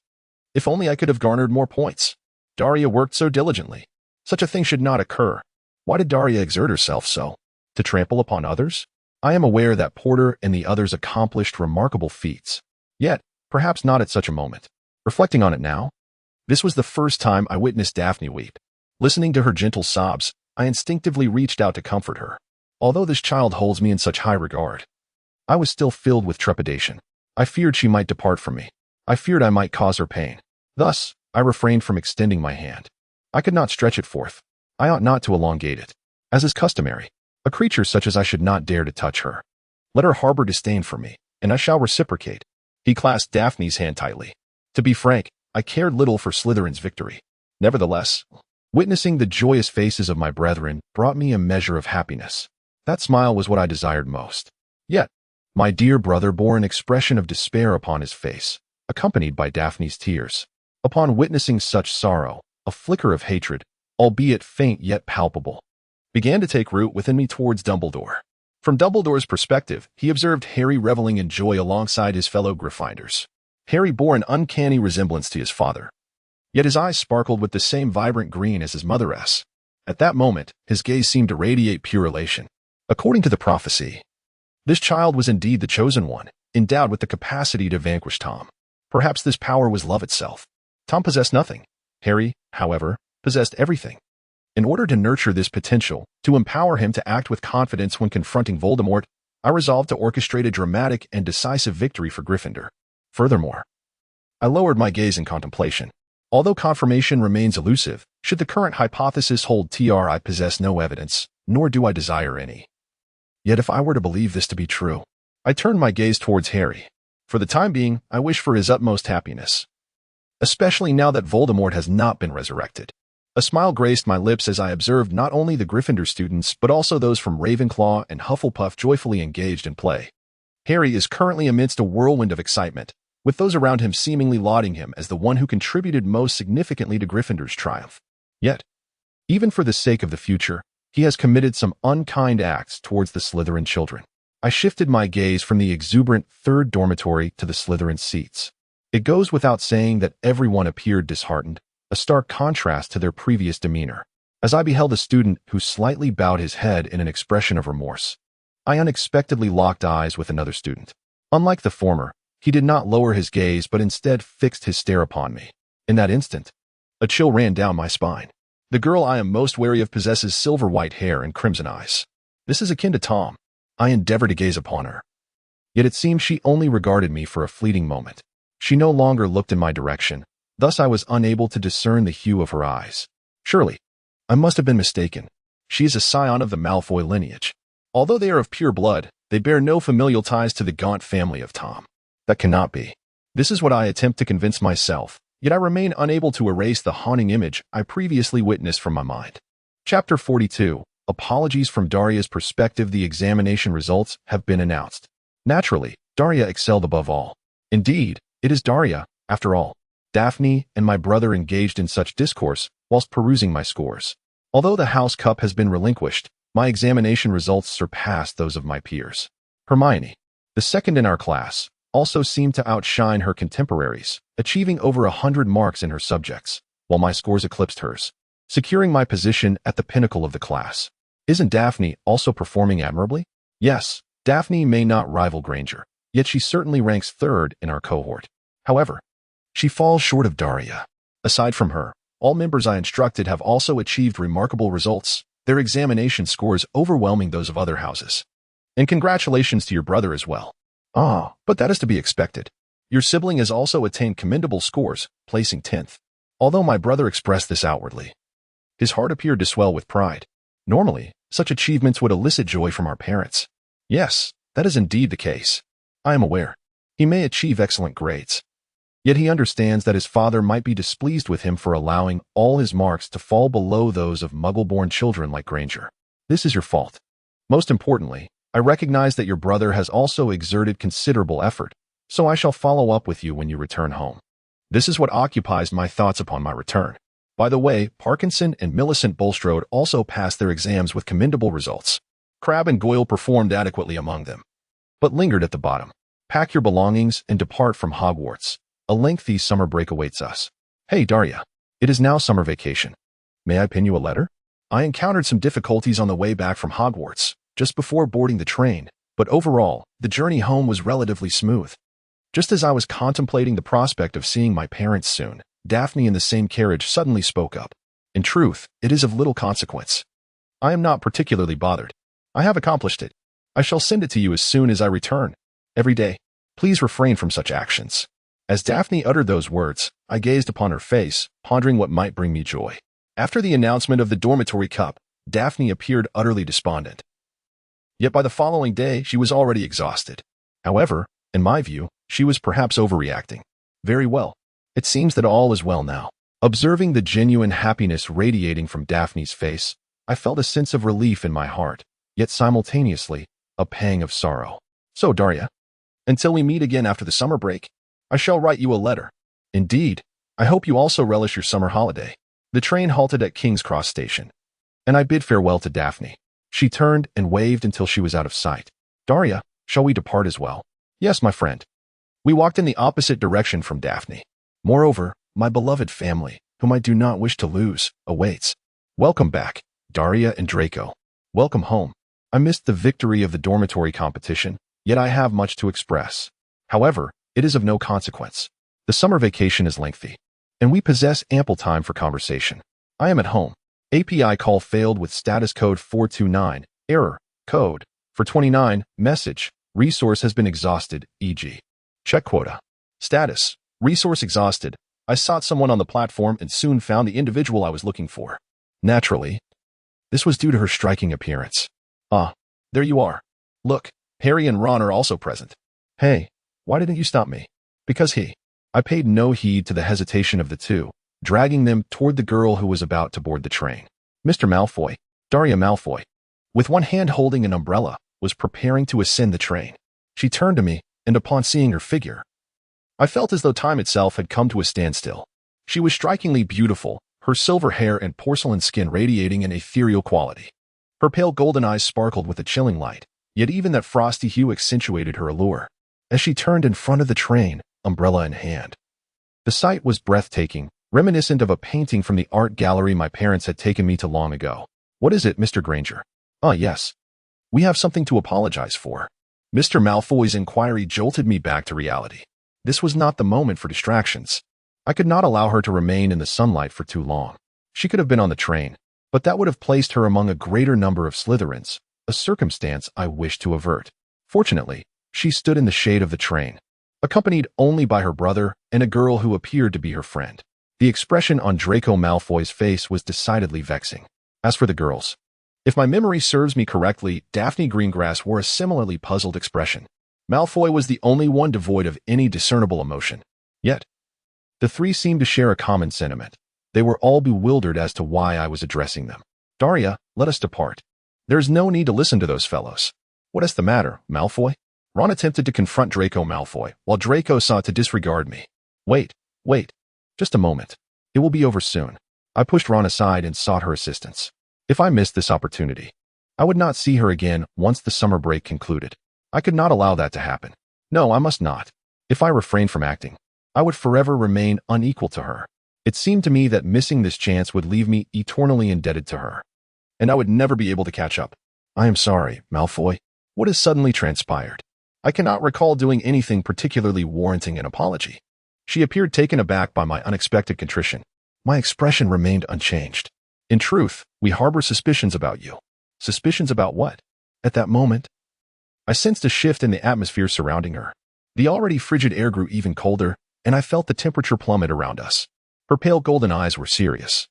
If only I could have garnered more points. Daria worked so diligently. Such a thing should not occur. Why did Daria exert herself so? To trample upon others? I am aware that Porter and the others accomplished remarkable feats. Yet, perhaps not at such a moment. Reflecting on it now, this was the first time I witnessed Daphne weep. Listening to her gentle sobs, I instinctively reached out to comfort her. Although this child holds me in such high regard, I was still filled with trepidation. I feared she might depart from me. I feared I might cause her pain. Thus, I refrained from extending my hand. I could not stretch it forth. I ought not to elongate it. As is customary, a creature such as I should not dare to touch her. Let her harbor disdain for me, and I shall reciprocate. He clasped Daphne's hand tightly. To be frank, I cared little for Slytherin's victory. Nevertheless, witnessing the joyous faces of my brethren brought me a measure of happiness. That smile was what I desired most. Yet, my dear brother bore an expression of despair upon his face, accompanied by Daphne's tears. Upon witnessing such sorrow, a flicker of hatred, albeit faint yet palpable, began to take root within me towards Dumbledore. From Dumbledore's perspective, he observed Harry reveling in joy alongside his fellow Gryffindors. Harry bore an uncanny resemblance to his father, yet his eyes sparkled with the same vibrant green as his mother's. At that moment, his gaze seemed to radiate pure elation. According to the prophecy, this child was indeed the chosen one, endowed with the capacity to vanquish Tom. Perhaps this power was love itself. Tom possessed nothing. Harry, however, possessed everything. In order to nurture this potential, to empower him to act with confidence when confronting Voldemort, I resolved to orchestrate a dramatic and decisive victory for Gryffindor. Furthermore, I lowered my gaze in contemplation. Although confirmation remains elusive, should the current hypothesis hold true, I possess no evidence, nor do I desire any. Yet if I were to believe this to be true, I turned my gaze towards Harry. For the time being, I wish for his utmost happiness, especially now that Voldemort has not been resurrected. A smile graced my lips as I observed not only the Gryffindor students but also those from Ravenclaw and Hufflepuff joyfully engaged in play. Harry is currently amidst a whirlwind of excitement, with those around him seemingly lauding him as the one who contributed most significantly to Gryffindor's triumph. Yet, even for the sake of the future, he has committed some unkind acts towards the Slytherin children. I shifted my gaze from the exuberant third dormitory to the Slytherin seats. It goes without saying that everyone appeared disheartened, a stark contrast to their previous demeanor. As I beheld a student who slightly bowed his head in an expression of remorse, I unexpectedly locked eyes with another student. Unlike the former, he did not lower his gaze but instead fixed his stare upon me. In that instant, a chill ran down my spine. The girl I am most wary of possesses silver-white hair and crimson eyes. This is akin to Tom. I endeavored to gaze upon her. Yet it seemed she only regarded me for a fleeting moment. She no longer looked in my direction. Thus I was unable to discern the hue of her eyes. Surely, I must have been mistaken. She is a scion of the Malfoy lineage. Although they are of pure blood, they bear no familial ties to the gaunt family of Tom. That cannot be. This is what I attempt to convince myself, yet I remain unable to erase the haunting image I previously witnessed from my mind. Chapter 42. Apologies from Daria's perspective. The examination results have been announced. Naturally, Daria excelled above all. Indeed, it is Daria, after all. Daphne and my brother engaged in such discourse whilst perusing my scores. Although the house cup has been relinquished, my examination results surpassed those of my peers. Hermione, the second in our class, also seemed to outshine her contemporaries, achieving over 100 marks in her subjects, while my scores eclipsed hers, securing my position at the pinnacle of the class. Isn't Daphne also performing admirably? Yes, Daphne may not rival Granger, yet she certainly ranks third in our cohort. However, she falls short of Daria. Aside from her, all members I instructed have also achieved remarkable results, their examination scores overwhelming those of other houses. And congratulations to your brother as well. But that is to be expected. Your sibling has also attained commendable scores, placing 10th. Although my brother expressed this outwardly, his heart appeared to swell with pride. Normally, such achievements would elicit joy from our parents. Yes, that is indeed the case. I am aware. He may achieve excellent grades. Yet he understands that his father might be displeased with him for allowing all his marks to fall below those of Muggle-born children like Granger. This is your fault. Most importantly, I recognize that your brother has also exerted considerable effort, so I shall follow up with you when you return home. This is what occupies my thoughts upon my return. By the way, Parkinson and Millicent Bulstrode also passed their exams with commendable results. Crabbe and Goyle performed adequately among them, but lingered at the bottom. Pack your belongings and depart from Hogwarts. A lengthy summer break awaits us. Hey, Daria. It is now summer vacation. May I pin you a letter? I encountered some difficulties on the way back from Hogwarts, just before boarding the train, but overall, the journey home was relatively smooth. Just as I was contemplating the prospect of seeing my parents soon, Daphne in the same carriage suddenly spoke up. In truth, it is of little consequence. I am not particularly bothered. I have accomplished it. I shall send it to you as soon as I return. Every day. Please refrain from such actions. As Daphne uttered those words, I gazed upon her face, pondering what might bring me joy. After the announcement of the dormitory cup, Daphne appeared utterly despondent. Yet by the following day, she was already exhausted. However, in my view, she was perhaps overreacting. Very well. It seems that all is well now. Observing the genuine happiness radiating from Daphne's face, I felt a sense of relief in my heart, yet simultaneously, a pang of sorrow. So, Daria, until we meet again after the summer break, I shall write you a letter. Indeed, I hope you also relish your summer holiday. The train halted at King's Cross Station, and I bid farewell to Daphne. She turned and waved until she was out of sight. Daria, shall we depart as well? Yes, my friend. We walked in the opposite direction from Daphne. Moreover, my beloved family, whom I do not wish to lose, awaits. Welcome back, Daria and Draco. Welcome home. I missed the victory of the dormitory competition, yet I have much to express. However, it is of no consequence. The summer vacation is lengthy, and we possess ample time for conversation. I am at home. API call failed with status code 429, error, code, for 29, message, resource has been exhausted, e.g. Check quota. Status, resource exhausted. I sought someone on the platform and soon found the individual I was looking for. Naturally, this was due to her striking appearance. There you are. Look, Harry and Ron are also present. Hey, why didn't you stop me? Because I paid no heed to the hesitation of the two, dragging them toward the girl who was about to board the train. Mr. Malfoy, Daria Malfoy, with one hand holding an umbrella, was preparing to ascend the train. She turned to me, and upon seeing her figure, I felt as though time itself had come to a standstill. She was strikingly beautiful, her silver hair and porcelain skin radiating an ethereal quality. Her pale golden eyes sparkled with a chilling light, yet even that frosty hue accentuated her allure. As she turned in front of the train, umbrella in hand. The sight was breathtaking, reminiscent of a painting from the art gallery my parents had taken me to long ago. What is it, Mr. Granger? Yes. We have something to apologize for. Mr. Malfoy's inquiry jolted me back to reality. This was not the moment for distractions. I could not allow her to remain in the sunlight for too long. She could have been on the train, but that would have placed her among a greater number of Slytherins, a circumstance I wished to avert. Fortunately, she stood in the shade of the train, accompanied only by her brother and a girl who appeared to be her friend. The expression on Draco Malfoy's face was decidedly vexing. As for the girls, if my memory serves me correctly, Daphne Greengrass wore a similarly puzzled expression. Malfoy was the only one devoid of any discernible emotion. Yet, the three seemed to share a common sentiment. They were all bewildered as to why I was addressing them. Daria, let us depart. There's no need to listen to those fellows. What is the matter, Malfoy? Ron attempted to confront Draco Malfoy, while Draco sought to disregard me. Wait. Just a moment. It will be over soon. I pushed Ron aside and sought her assistance. If I missed this opportunity, I would not see her again once the summer break concluded. I could not allow that to happen. No, I must not. If I refrained from acting, I would forever remain unequal to her. It seemed to me that missing this chance would leave me eternally indebted to her, and I would never be able to catch up. I am sorry, Malfoy. What has suddenly transpired? I cannot recall doing anything particularly warranting an apology. She appeared taken aback by my unexpected contrition. My expression remained unchanged. In truth, we harbor suspicions about you. Suspicions about what? At that moment, I sensed a shift in the atmosphere surrounding her. The already frigid air grew even colder, and I felt the temperature plummet around us. Her pale golden eyes were serious,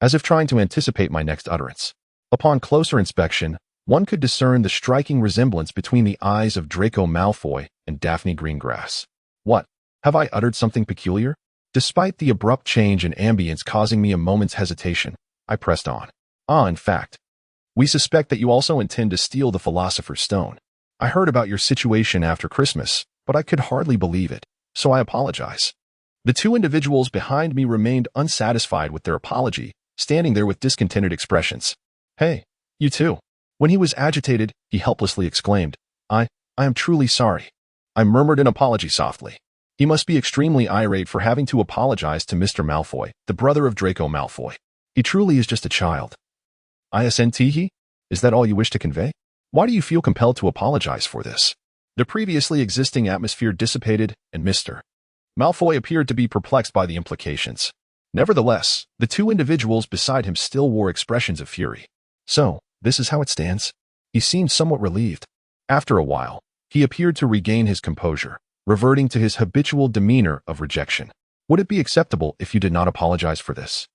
as if trying to anticipate my next utterance. Upon closer inspection, one could discern the striking resemblance between the eyes of Draco Malfoy and Daphne Greengrass. What? Have I uttered something peculiar? Despite the abrupt change in ambience causing me a moment's hesitation, I pressed on. In fact, we suspect that you also intend to steal the Philosopher's Stone. I heard about your situation after Christmas, but I could hardly believe it, so I apologize. The two individuals behind me remained unsatisfied with their apology, standing there with discontented expressions. Hey, you too. When he was agitated, he helplessly exclaimed, I am truly sorry. I murmured an apology softly. He must be extremely irate for having to apologize to Mr. Malfoy, the brother of Draco Malfoy. He truly is just a child. Isn't? Is that all you wish to convey? Why do you feel compelled to apologize for this? The previously existing atmosphere dissipated, and Mr. Malfoy appeared to be perplexed by the implications. Nevertheless, the two individuals beside him still wore expressions of fury. So, this is how it stands? He seemed somewhat relieved. After a while, he appeared to regain his composure, reverting to his habitual demeanor of rejection. Would it be acceptable if you did not apologize for this?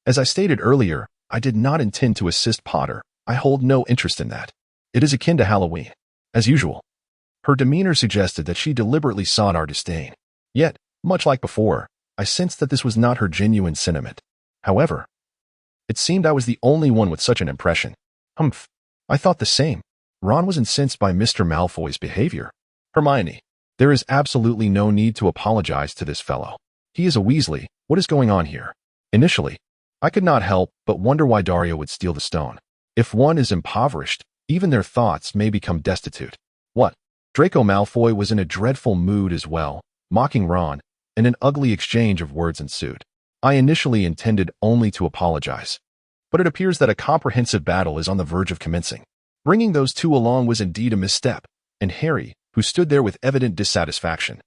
As I stated earlier, I did not intend to assist Potter. I hold no interest in that. It is akin to Halloween. As usual, her demeanor suggested that she deliberately sought our disdain. Yet, much like before, I sensed that this was not her genuine sentiment. However, it seemed I was the only one with such an impression. Humph. I thought the same. Ron was incensed by Mr. Malfoy's behavior. Hermione, there is absolutely no need to apologize to this fellow. He is a Weasley. What is going on here? Initially, I could not help but wonder why Daria would steal the stone. If one is impoverished, even their thoughts may become destitute. What? Draco Malfoy was in a dreadful mood as well, mocking Ron, and an ugly exchange of words ensued. I initially intended only to apologize, but it appears that a comprehensive battle is on the verge of commencing. Bringing those two along was indeed a misstep, and Harry, who stood there with evident dissatisfaction,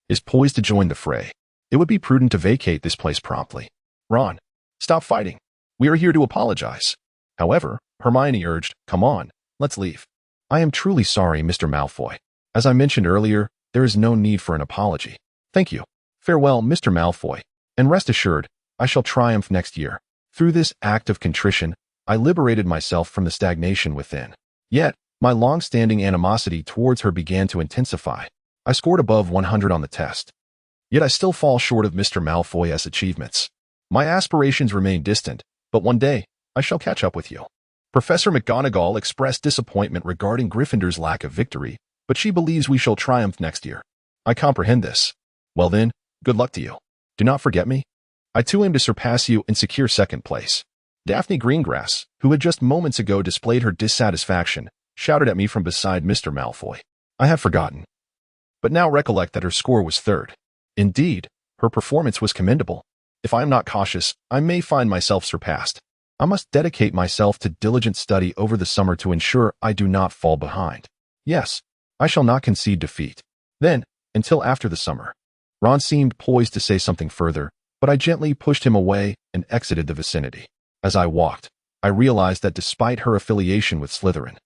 is poised to join the fray. It would be prudent to vacate this place promptly. Ron, stop fighting. We are here to apologize. However, Hermione urged, come on, let's leave. I am truly sorry, Mr. Malfoy. As I mentioned earlier, there is no need for an apology. Thank you. Farewell, Mr. Malfoy, and rest assured, I shall triumph next year. Through this act of contrition, I liberated myself from the stagnation within. Yet, my long-standing animosity towards her began to intensify. I scored above 100 on the test. Yet I still fall short of Mr. Malfoy's achievements. My aspirations remain distant, but one day, I shall catch up with you. Professor McGonagall expressed disappointment regarding Gryffindor's lack of victory, but she believes we shall triumph next year. I comprehend this. Well then, good luck to you. Do not forget me. I too aim to surpass you and secure second place. Daphne Greengrass, who had just moments ago displayed her dissatisfaction, shouted at me from beside Mr. Malfoy. I have forgotten, but now recollect that her score was third. Indeed, her performance was commendable. If I am not cautious, I may find myself surpassed. I must dedicate myself to diligent study over the summer to ensure I do not fall behind. Yes, I shall not concede defeat. Then, until after the summer. Ron seemed poised to say something further, but I gently pushed him away and exited the vicinity. As I walked, I realized that despite her affiliation with Slytherin,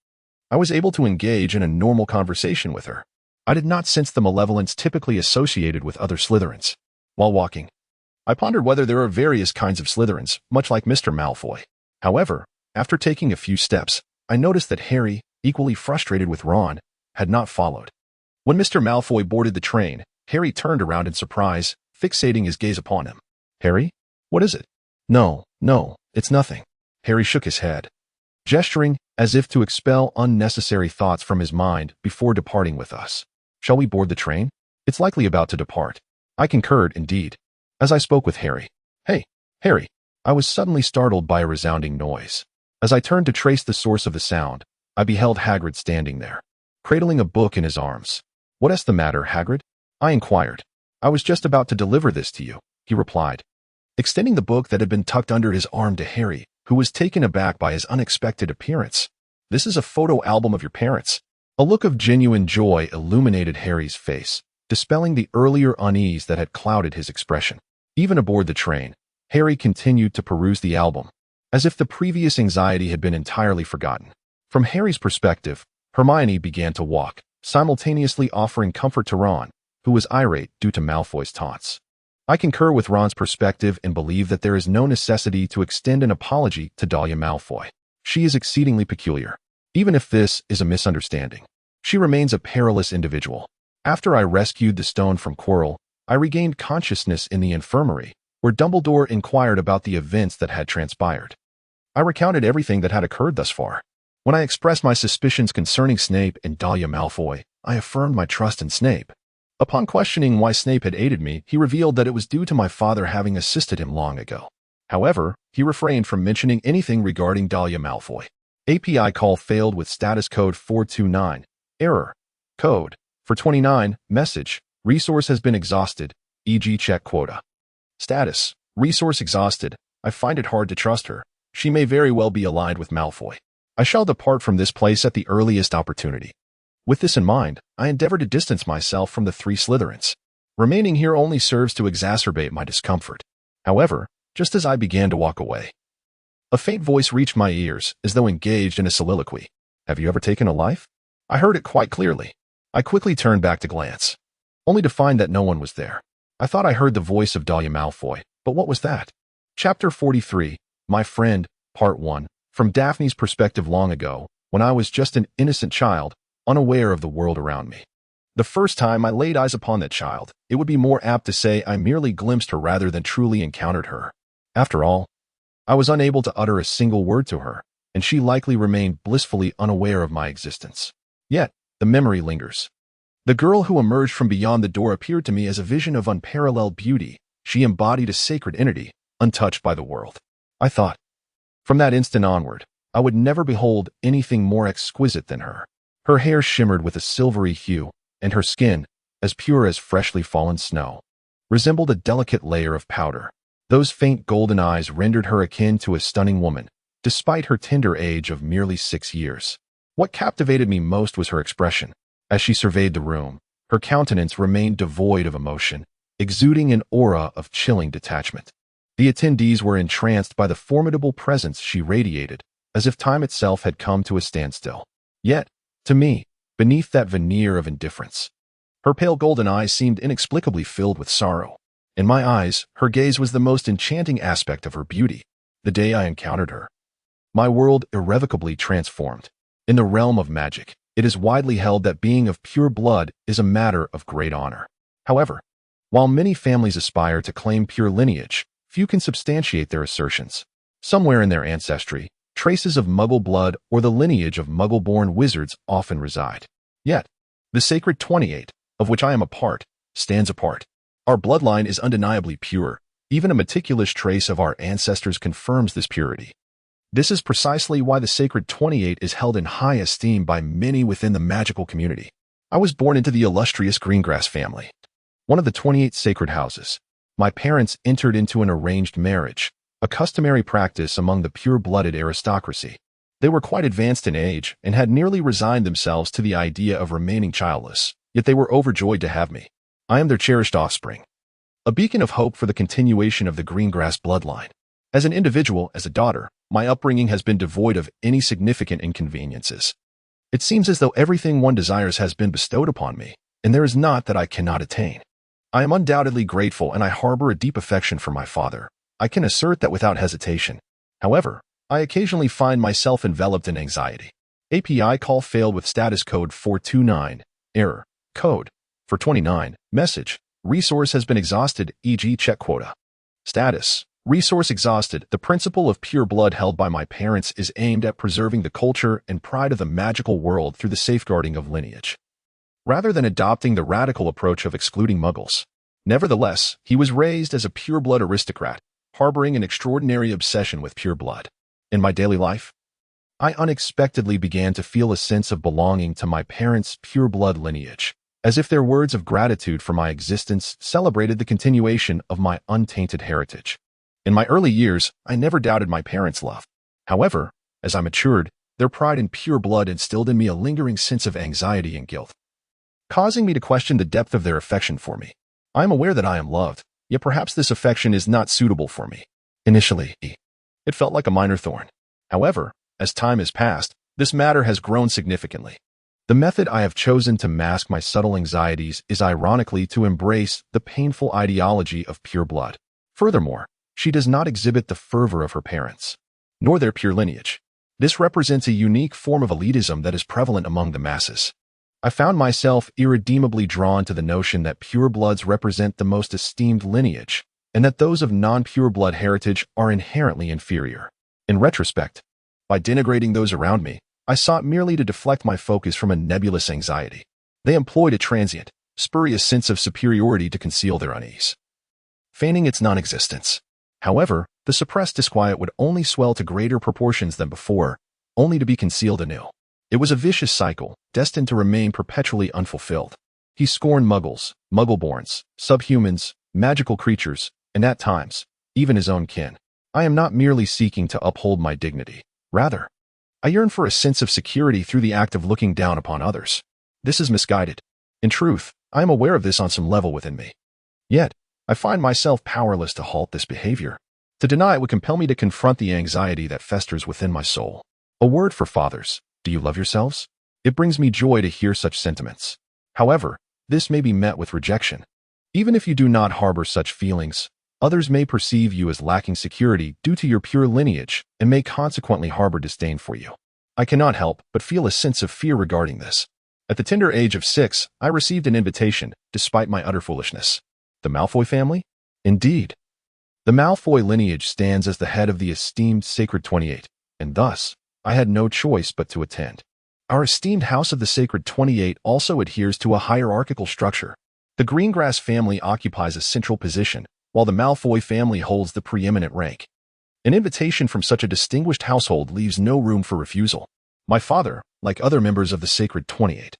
I was able to engage in a normal conversation with her. I did not sense the malevolence typically associated with other Slytherins. While walking, I pondered whether there are various kinds of Slytherins, much like Mr. Malfoy. However, after taking a few steps, I noticed that Harry, equally frustrated with Ron, had not followed. When Mr. Malfoy boarded the train, Harry turned around in surprise, fixating his gaze upon him. Harry? What is it? No, it's nothing. Harry shook his head, gesturing as if to expel unnecessary thoughts from his mind before departing with us. Shall we board the train? It's likely about to depart. I concurred, indeed, as I spoke with Harry. Hey, Harry! I was suddenly startled by a resounding noise. As I turned to trace the source of the sound, I beheld Hagrid standing there, cradling a book in his arms. What's the matter, Hagrid? I inquired. I was just about to deliver this to you, he replied, extending the book that had been tucked under his arm to Harry, who was taken aback by his unexpected appearance. This is a photo album of your parents. A look of genuine joy illuminated Harry's face, dispelling the earlier unease that had clouded his expression. Even aboard the train, Harry continued to peruse the album, as if the previous anxiety had been entirely forgotten. From Harry's perspective, Hermione began to walk, simultaneously offering comfort to Ron, who was irate due to Malfoy's taunts. I concur with Ron's perspective and believe that there is no necessity to extend an apology to Dahlia Malfoy. She is exceedingly peculiar. Even if this is a misunderstanding, she remains a perilous individual. After I rescued the stone from Quirrell, I regained consciousness in the infirmary, where Dumbledore inquired about the events that had transpired. I recounted everything that had occurred thus far. When I expressed my suspicions concerning Snape and Dahlia Malfoy, I affirmed my trust in Snape. Upon questioning why Snape had aided me, he revealed that it was due to my father having assisted him long ago. However, he refrained from mentioning anything regarding Dahlia Malfoy. API call failed with status code 429. Error. Code. For 29. Message. Resource has been exhausted, e.g. check quota. Status. Resource exhausted. I find it hard to trust her. She may very well be allied with Malfoy. I shall depart from this place at the earliest opportunity. With this in mind, I endeavor to distance myself from the 3 Slytherins. Remaining here only serves to exacerbate my discomfort. However, just as I began to walk away, a faint voice reached my ears, as though engaged in a soliloquy. Have you ever taken a life? I heard it quite clearly. I quickly turned back to glance, only to find that no one was there. I thought I heard the voice of Dahlia Malfoy, but what was that? Chapter 43, My Friend, Part 1. From Daphne's perspective long ago, when I was just an innocent child, unaware of the world around me. The first time I laid eyes upon that child, it would be more apt to say I merely glimpsed her rather than truly encountered her. After all, I was unable to utter a single word to her, and she likely remained blissfully unaware of my existence. Yet, the memory lingers. The girl who emerged from beyond the door appeared to me as a vision of unparalleled beauty. She embodied a sacred entity, untouched by the world. I thought, from that instant onward, I would never behold anything more exquisite than her. Her hair shimmered with a silvery hue, and her skin, as pure as freshly fallen snow, resembled a delicate layer of powder. Those faint golden eyes rendered her akin to a stunning woman, despite her tender age of merely 6 years. What captivated me most was her expression. As she surveyed the room, her countenance remained devoid of emotion, exuding an aura of chilling detachment. The attendees were entranced by the formidable presence she radiated, as if time itself had come to a standstill. Yet, to me, beneath that veneer of indifference, her pale golden eyes seemed inexplicably filled with sorrow. In my eyes, her gaze was the most enchanting aspect of her beauty. The day I encountered her, my world irrevocably transformed. In the realm of magic, it is widely held that being of pure blood is a matter of great honor. However, while many families aspire to claim pure lineage, few can substantiate their assertions. Somewhere in their ancestry, traces of Muggle blood or the lineage of Muggle-born wizards often reside. Yet, the sacred 28, of which I am a part, stands apart. Our bloodline is undeniably pure. Even a meticulous trace of our ancestors confirms this purity. This is precisely why the sacred 28 is held in high esteem by many within the magical community. I was born into the illustrious Greengrass family, one of the 28 sacred houses. My parents entered into an arranged marriage, a customary practice among the pure-blooded aristocracy. They were quite advanced in age and had nearly resigned themselves to the idea of remaining childless, yet they were overjoyed to have me. I am their cherished offspring, a beacon of hope for the continuation of the Greengrass bloodline. As an individual, as a daughter, my upbringing has been devoid of any significant inconveniences. It seems as though everything one desires has been bestowed upon me, and there is naught that I cannot attain. I am undoubtedly grateful and I harbor a deep affection for my father. I can assert that without hesitation. However, I occasionally find myself enveloped in anxiety. API call failed with status code 429. Error. Code. For 29. Message. Resource has been exhausted, e.g. check quota. Status. Resource exhausted. The principle of pure blood held by my parents is aimed at preserving the culture and pride of the magical world through the safeguarding of lineage, rather than adopting the radical approach of excluding muggles. Nevertheless, he was raised as a pure-blood aristocrat, harboring an extraordinary obsession with pure blood. In my daily life, I unexpectedly began to feel a sense of belonging to my parents' pure-blood lineage, as if their words of gratitude for my existence celebrated the continuation of my untainted heritage. In my early years, I never doubted my parents' love. However, as I matured, their pride in pure blood instilled in me a lingering sense of anxiety and guilt, causing me to question the depth of their affection for me. I am aware that I am loved, yet perhaps this affection is not suitable for me. Initially, it felt like a minor thorn. However, as time has passed, this matter has grown significantly. The method I have chosen to mask my subtle anxieties is ironically to embrace the painful ideology of pure blood. Furthermore, she does not exhibit the fervor of her parents, nor their pure lineage. This represents a unique form of elitism that is prevalent among the masses. I found myself irredeemably drawn to the notion that purebloods represent the most esteemed lineage, and that those of non-pure blood heritage are inherently inferior. In retrospect, by denigrating those around me, I sought merely to deflect my focus from a nebulous anxiety. They employed a transient, spurious sense of superiority to conceal their unease, feigning its non-existence. However, the suppressed disquiet would only swell to greater proportions than before, only to be concealed anew. It was a vicious cycle, destined to remain perpetually unfulfilled. He scorned muggles, muggleborns, subhumans, magical creatures, and at times, even his own kin. I am not merely seeking to uphold my dignity. Rather, I yearn for a sense of security through the act of looking down upon others. This is misguided. In truth, I am aware of this on some level within me. Yet, I find myself powerless to halt this behavior. To deny it would compel me to confront the anxiety that festers within my soul. A word for fathers. Do you love yourselves? It brings me joy to hear such sentiments. However, this may be met with rejection. Even if you do not harbor such feelings, others may perceive you as lacking security due to your pure lineage and may consequently harbor disdain for you. I cannot help but feel a sense of fear regarding this. At the tender age of 6, I received an invitation, despite my utter foolishness. The Malfoy family? Indeed. The Malfoy lineage stands as the head of the esteemed Sacred 28, and thus, I had no choice but to attend. Our esteemed House of the Sacred 28 also adheres to a hierarchical structure. The Greengrass family occupies a central position, while the Malfoy family holds the preeminent rank. An invitation from such a distinguished household leaves no room for refusal. My father, like other members of the Sacred 28,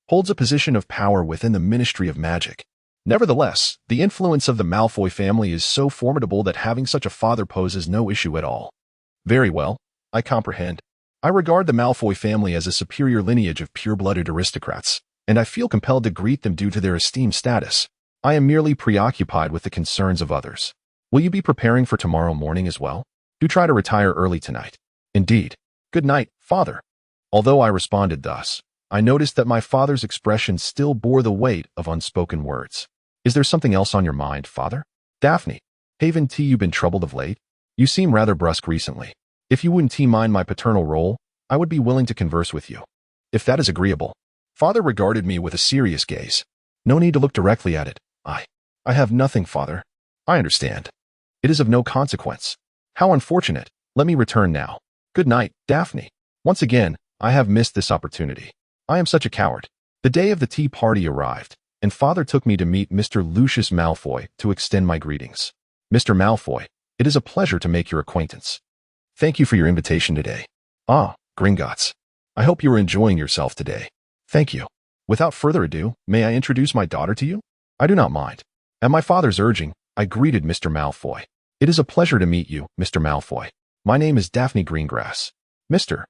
holds a position of power within the Ministry of Magic. Nevertheless, the influence of the Malfoy family is so formidable that having such a father poses no issue at all. Very well, I comprehend. I regard the Malfoy family as a superior lineage of pure-blooded aristocrats, and I feel compelled to greet them due to their esteemed status. I am merely preoccupied with the concerns of others. Will you be preparing for tomorrow morning as well? Do try to retire early tonight. Indeed. Good night, father. Although I responded thus, I noticed that my father's expression still bore the weight of unspoken words. Is there something else on your mind, father? Daphne. Haven't you been troubled of late? You seem rather brusque recently. If you wouldn't mind my paternal role, I would be willing to converse with you. If that is agreeable. Father regarded me with a serious gaze. No need to look directly at it. I have nothing, father. I understand. It is of no consequence. How unfortunate. Let me return now. Good night, Daphne. Once again, I have missed this opportunity. I am such a coward. The day of the tea party arrived, and father took me to meet Mr. Lucius Malfoy to extend my greetings. Mr. Malfoy, it is a pleasure to make your acquaintance. Thank you for your invitation today. Ah, Gringotts. I hope you are enjoying yourself today. Thank you. Without further ado, may I introduce my daughter to you? I do not mind. At my father's urging, I greeted Mr. Malfoy. It is a pleasure to meet you, Mr. Malfoy. My name is Daphne Greengrass. Mr.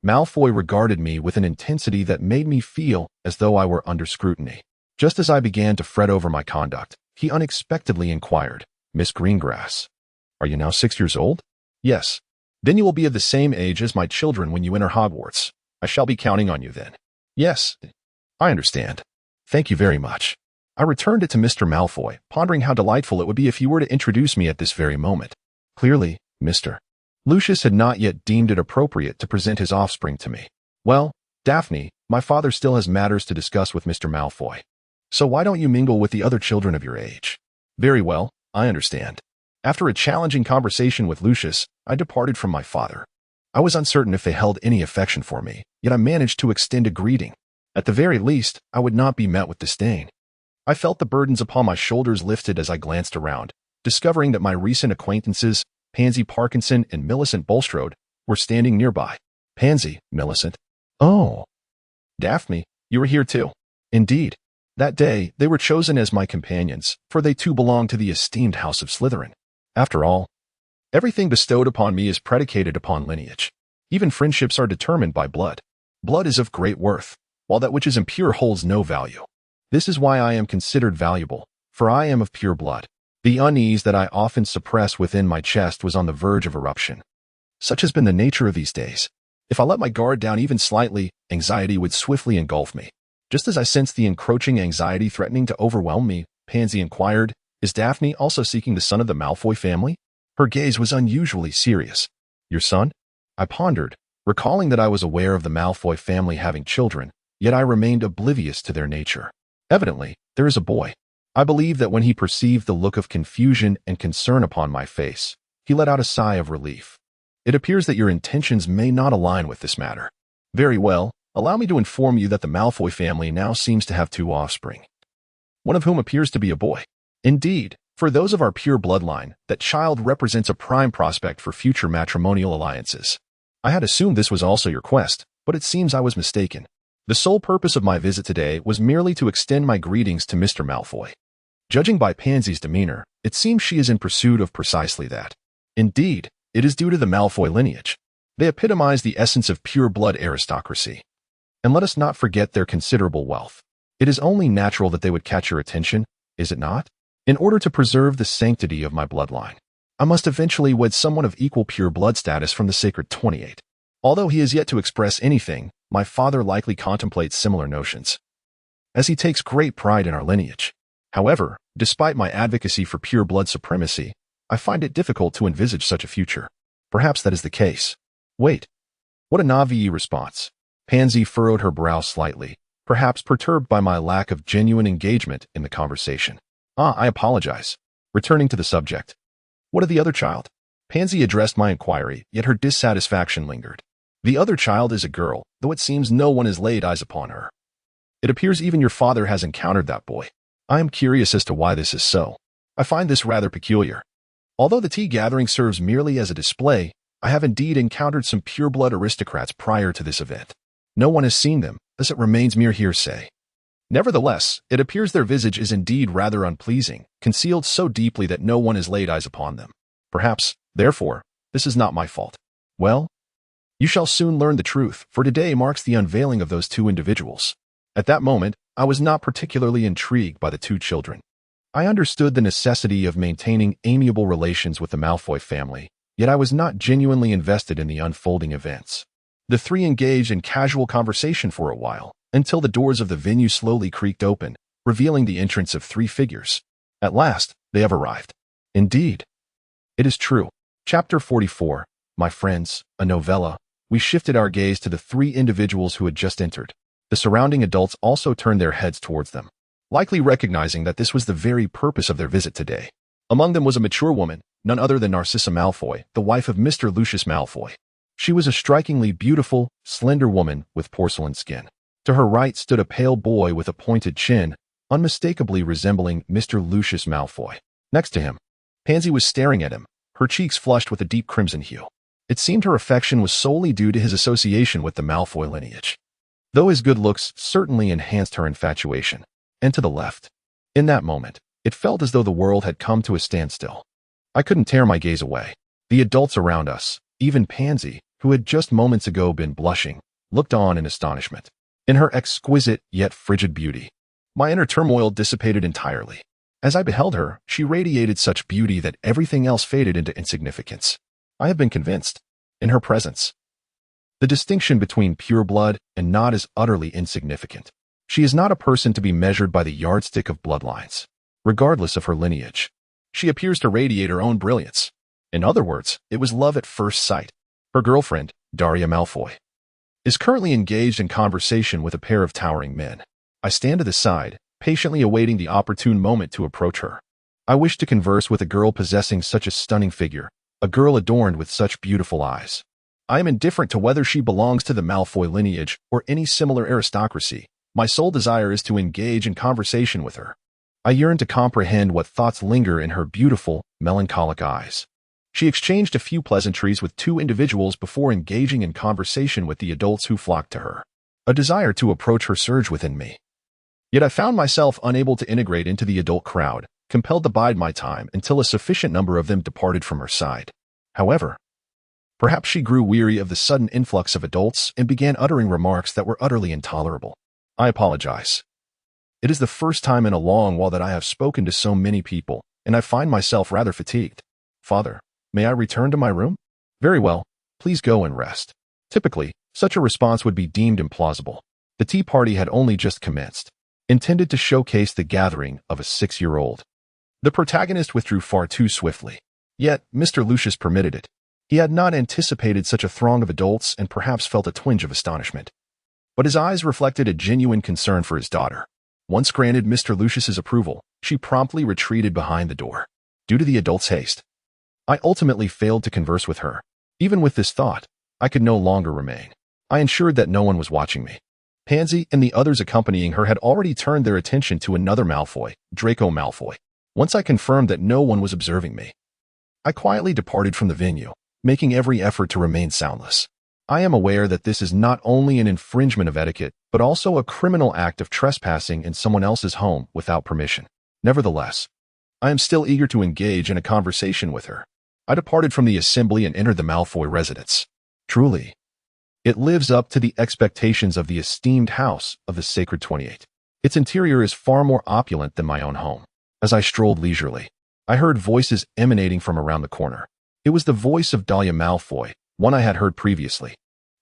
Malfoy regarded me with an intensity that made me feel as though I were under scrutiny. Just as I began to fret over my conduct, he unexpectedly inquired, Miss Greengrass, are you now 6 years old? Yes. Then you will be of the same age as my children when you enter Hogwarts. I shall be counting on you then. Yes. I understand. Thank you very much. I returned it to Mr. Malfoy, pondering how delightful it would be if you were to introduce me at this very moment. Clearly, Mr. Lucius had not yet deemed it appropriate to present his offspring to me. Well, Daphne, My father still has matters to discuss with Mr. Malfoy. So why don't you mingle with the other children of your age? Very well, I understand. After a challenging conversation with Lucius, I departed from my father. I was uncertain if they held any affection for me, yet I managed to extend a greeting. At the very least, I would not be met with disdain. I felt the burdens upon my shoulders lifted as I glanced around, discovering that my recent acquaintances, Pansy Parkinson and Millicent Bulstrode, were standing nearby. Pansy, Millicent. Oh. Daphne, you were here too. Indeed. That day, they were chosen as my companions, for they too belonged to the esteemed house of Slytherin. After all, everything bestowed upon me is predicated upon lineage. Even friendships are determined by blood. Blood is of great worth, while that which is impure holds no value. This is why I am considered valuable, for I am of pure blood. The unease that I often suppress within my chest was on the verge of eruption. Such has been the nature of these days. If I let my guard down even slightly, anxiety would swiftly engulf me. Just as I sensed the encroaching anxiety threatening to overwhelm me, Pansy inquired, "Is Daphne also seeking the son of the Malfoy family?" Her gaze was unusually serious. "Your son?" I pondered, recalling that I was aware of the Malfoy family having children, yet I remained oblivious to their nature. Evidently, there is a boy. I believe that when he perceived the look of confusion and concern upon my face, he let out a sigh of relief. "It appears that your intentions may not align with this matter. Very well, allow me to inform you that the Malfoy family now seems to have 2 offspring, one of whom appears to be a boy. Indeed, for those of our pure bloodline, that child represents a prime prospect for future matrimonial alliances. I had assumed this was also your quest, but it seems I was mistaken. The sole purpose of my visit today was merely to extend my greetings to Mr. Malfoy. Judging by Pansy's demeanor, it seems she is in pursuit of precisely that. Indeed, it is due to the Malfoy lineage. They epitomize the essence of pure blood aristocracy. And let us not forget their considerable wealth. It is only natural that they would catch your attention, is it not? In order to preserve the sanctity of my bloodline, I must eventually wed someone of equal pure blood status from the sacred 28. Although he is yet to express anything, my father likely contemplates similar notions, as he takes great pride in our lineage. However, despite my advocacy for pure blood supremacy, I find it difficult to envisage such a future. Perhaps that is the case. Wait. What a naive response. Pansy furrowed her brow slightly, perhaps perturbed by my lack of genuine engagement in the conversation. I apologize. Returning to the subject. What of the other child? Pansy addressed my inquiry, yet her dissatisfaction lingered. The other child is a girl, though it seems no one has laid eyes upon her. It appears even your father has encountered that boy. I am curious as to why this is so. I find this rather peculiar. Although the tea gathering serves merely as a display, I have indeed encountered some pure-blood aristocrats prior to this event. No one has seen them, as it remains mere hearsay. Nevertheless, it appears their visage is indeed rather unpleasing, concealed so deeply that no one has laid eyes upon them. Perhaps, therefore, this is not my fault. Well, you shall soon learn the truth, for today marks the unveiling of those 2 individuals. At that moment, I was not particularly intrigued by the 2 children. I understood the necessity of maintaining amiable relations with the Malfoy family, yet I was not genuinely invested in the unfolding events. The 3 engaged in casual conversation for a while, until the doors of the venue slowly creaked open, revealing the entrance of 3 figures. At last, they have arrived. Indeed. It is true. Chapter 44, My Friends, a novella. We shifted our gaze to the 3 individuals who had just entered. The surrounding adults also turned their heads towards them, likely recognizing that this was the very purpose of their visit today. Among them was a mature woman, none other than Narcissa Malfoy, the wife of Mr. Lucius Malfoy. She was a strikingly beautiful, slender woman with porcelain skin. To her right stood a pale boy with a pointed chin, unmistakably resembling Mr. Lucius Malfoy. Next to him, Pansy was staring at him, her cheeks flushed with a deep crimson hue. It seemed her affection was solely due to his association with the Malfoy lineage, though his good looks certainly enhanced her infatuation. And to the left, in that moment, it felt as though the world had come to a standstill. I couldn't tear my gaze away. The adults around us, even Pansy, who had just moments ago been blushing, looked on in astonishment. In her exquisite yet frigid beauty, my inner turmoil dissipated entirely. As I beheld her, she radiated such beauty that everything else faded into insignificance. I have been convinced, in her presence, the distinction between pure blood and not is utterly insignificant. She is not a person to be measured by the yardstick of bloodlines, regardless of her lineage. She appears to radiate her own brilliance. In other words, it was love at first sight. Her girlfriend, Daria Malfoy, is currently engaged in conversation with a pair of towering men. I stand to the side, patiently awaiting the opportune moment to approach her. I wish to converse with a girl possessing such a stunning figure, a girl adorned with such beautiful eyes. I am indifferent to whether she belongs to the Malfoy lineage or any similar aristocracy. My sole desire is to engage in conversation with her. I yearn to comprehend what thoughts linger in her beautiful, melancholic eyes. She exchanged a few pleasantries with two individuals before engaging in conversation with the adults who flocked to her. A desire to approach her surged within me. Yet I found myself unable to integrate into the adult crowd, compelled to bide my time until a sufficient number of them departed from her side. However, perhaps she grew weary of the sudden influx of adults and began uttering remarks that were utterly intolerable. I apologize. It is the first time in a long while that I have spoken to so many people, and I find myself rather fatigued. Father, may I return to my room? Very well, please go and rest. Typically, such a response would be deemed implausible. The tea party had only just commenced, intended to showcase the gathering of a 6-year-old. The protagonist withdrew far too swiftly. Yet, Mr. Lucius permitted it. He had not anticipated such a throng of adults and perhaps felt a twinge of astonishment. But his eyes reflected a genuine concern for his daughter. Once granted Mr. Lucius's approval, she promptly retreated behind the door. Due to the adult's haste, I ultimately failed to converse with her. Even with this thought, I could no longer remain. I ensured that no one was watching me. Pansy and the others accompanying her had already turned their attention to another Malfoy, Draco Malfoy. Once I confirmed that no one was observing me, I quietly departed from the venue, making every effort to remain soundless. I am aware that this is not only an infringement of etiquette, but also a criminal act of trespassing in someone else's home without permission. Nevertheless, I am still eager to engage in a conversation with her. I departed from the assembly and entered the Malfoy residence. Truly, it lives up to the expectations of the esteemed house of the Sacred 28. Its interior is far more opulent than my own home. As I strolled leisurely, I heard voices emanating from around the corner. It was the voice of Daria Malfoy, one I had heard previously.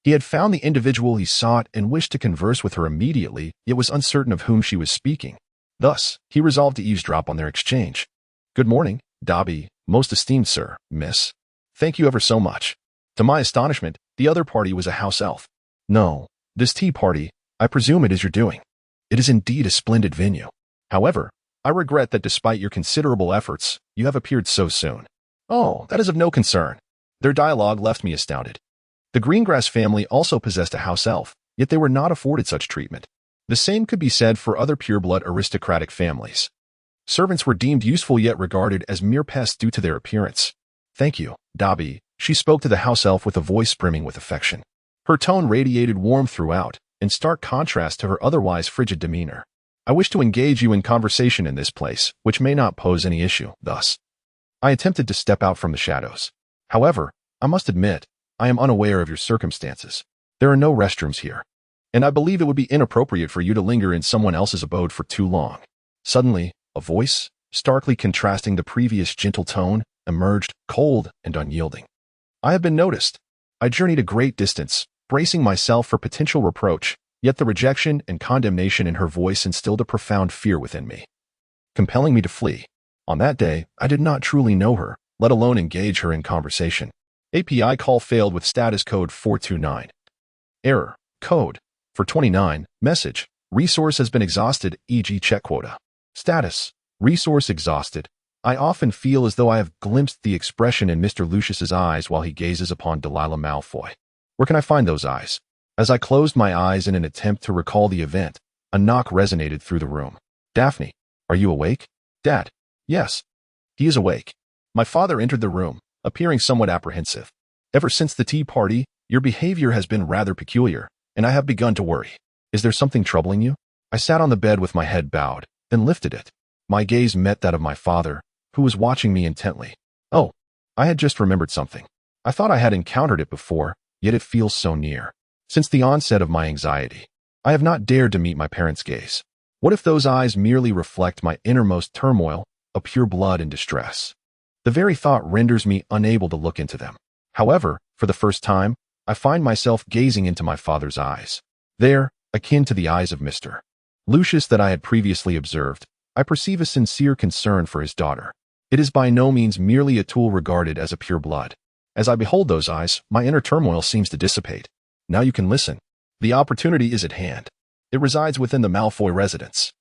He had found the individual he sought and wished to converse with her immediately, yet was uncertain of whom she was speaking. Thus, he resolved to eavesdrop on their exchange. Good morning, Dobby, most esteemed sir, miss. Thank you ever so much. To my astonishment, the other party was a house elf. No, this tea party, I presume it is your doing. It is indeed a splendid venue. However, I regret that despite your considerable efforts, you have appeared so soon. Oh, that is of no concern. Their dialogue left me astounded. The Greengrass family also possessed a house elf, yet they were not afforded such treatment. The same could be said for other pureblood aristocratic families. Servants were deemed useful yet regarded as mere pests due to their appearance. Thank you, Dobby. She spoke to the house elf with a voice brimming with affection. Her tone radiated warmth throughout, in stark contrast to her otherwise frigid demeanor. I wish to engage you in conversation in this place, which may not pose any issue, thus. I attempted to step out from the shadows. However, I must admit, I am unaware of your circumstances. There are no restrooms here, and I believe it would be inappropriate for you to linger in someone else's abode for too long. Suddenly, a voice, starkly contrasting the previous gentle tone, emerged, cold and unyielding. I have been noticed. I journeyed a great distance, bracing myself for potential reproach, yet the rejection and condemnation in her voice instilled a profound fear within me, compelling me to flee. On that day, I did not truly know her, let alone engage her in conversation. API call failed with status code 429. Error. Code. For 29. Message. Resource has been exhausted, e.g. check quota. Status. Resource exhausted. I often feel as though I have glimpsed the expression in Mr. Lucius's eyes while he gazes upon Delilah Malfoy. Where can I find those eyes? As I closed my eyes in an attempt to recall the event, a knock resonated through the room. Daphne, are you awake? Dad. Yes. He is awake. My father entered the room, appearing somewhat apprehensive. Ever since the tea party, your behavior has been rather peculiar, and I have begun to worry. Is there something troubling you? I sat on the bed with my head bowed, then lifted it. My gaze met that of my father, who was watching me intently. Oh, I had just remembered something. I thought I had encountered it before, yet it feels so near. Since the onset of my anxiety, I have not dared to meet my parents' gaze. What if those eyes merely reflect my innermost turmoil, a pure blood in distress? The very thought renders me unable to look into them. However, for the first time, I find myself gazing into my father's eyes. There, akin to the eyes of Mr. Lucius that I had previously observed, I perceive a sincere concern for his daughter. It is by no means merely a tool regarded as a pure blood. As I behold those eyes, my inner turmoil seems to dissipate. Now you can listen. The opportunity is at hand. It resides within the Malfoy residence.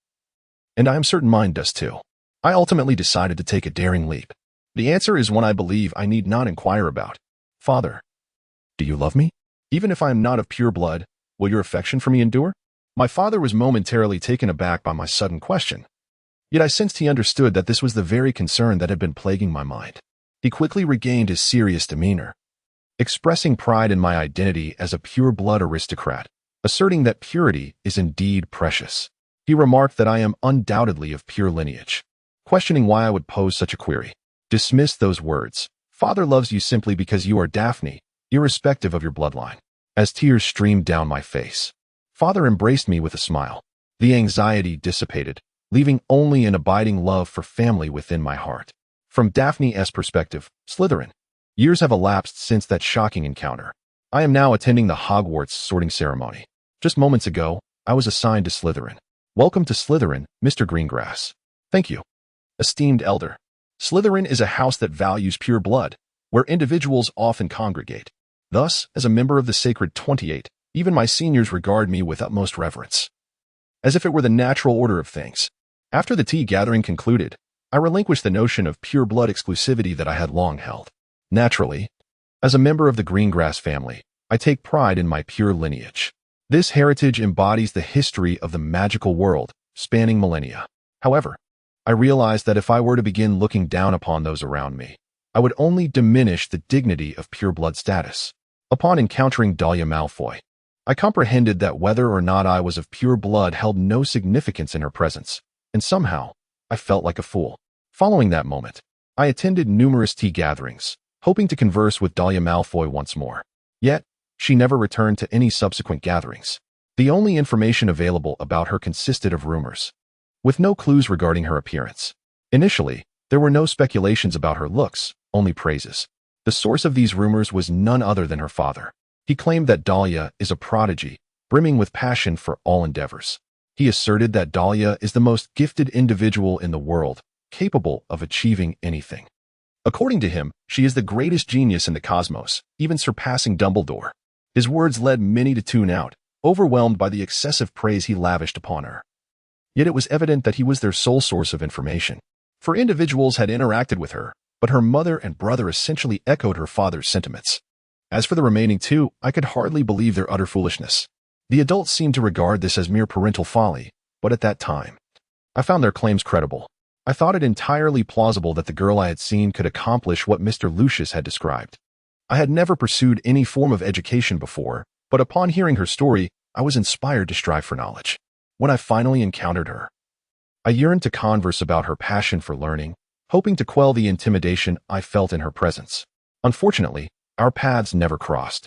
And I am certain mine does too. I ultimately decided to take a daring leap. The answer is one I believe I need not inquire about. Father, do you love me? Even if I am not of pure blood, will your affection for me endure? My father was momentarily taken aback by my sudden question. Yet I sensed he understood that this was the very concern that had been plaguing my mind. He quickly regained his serious demeanor, expressing pride in my identity as a pure-blood aristocrat, asserting that purity is indeed precious. He remarked that I am undoubtedly of pure lineage, questioning why I would pose such a query. Dismiss those words. Father loves you simply because you are Daphne, irrespective of your bloodline. As tears streamed down my face, Father embraced me with a smile. The anxiety dissipated, leaving only an abiding love for family within my heart. From Daphne's perspective, Slytherin. Years have elapsed since that shocking encounter. I am now attending the Hogwarts sorting ceremony. Just moments ago, I was assigned to Slytherin. Welcome to Slytherin, Mr. Greengrass. Thank you. Esteemed elder. Slytherin is a house that values pure blood, where individuals often congregate. Thus, as a member of the Sacred 28, even my seniors regard me with utmost reverence, as if it were the natural order of things. After the tea gathering concluded, I relinquished the notion of pure blood exclusivity that I had long held. Naturally, as a member of the Greengrass family, I take pride in my pure lineage. This heritage embodies the history of the magical world, spanning millennia. However, I realized that if I were to begin looking down upon those around me, I would only diminish the dignity of pure blood status. Upon encountering Daria Malfoy, I comprehended that whether or not I was of pure blood held no significance in her presence, and somehow, I felt like a fool. Following that moment, I attended numerous tea gatherings, hoping to converse with Daria Malfoy once more. Yet, she never returned to any subsequent gatherings. The only information available about her consisted of rumors, with no clues regarding her appearance. Initially, there were no speculations about her looks, only praises. The source of these rumors was none other than her father. He claimed that Daria is a prodigy, brimming with passion for all endeavors. He asserted that Daria is the most gifted individual in the world, capable of achieving anything. According to him, she is the greatest genius in the cosmos, even surpassing Dumbledore. His words led many to tune out, overwhelmed by the excessive praise he lavished upon her. Yet it was evident that he was their sole source of information. For individuals had interacted with her, but her mother and brother essentially echoed her father's sentiments. As for the remaining two, I could hardly believe their utter foolishness. The adults seemed to regard this as mere parental folly, but at that time, I found their claims credible. I thought it entirely plausible that the girl I had seen could accomplish what Mr. Lucius had described. I had never pursued any form of education before, but upon hearing her story, I was inspired to strive for knowledge. When I finally encountered her, I yearned to converse about her passion for learning, hoping to quell the intimidation I felt in her presence. Unfortunately, our paths never crossed.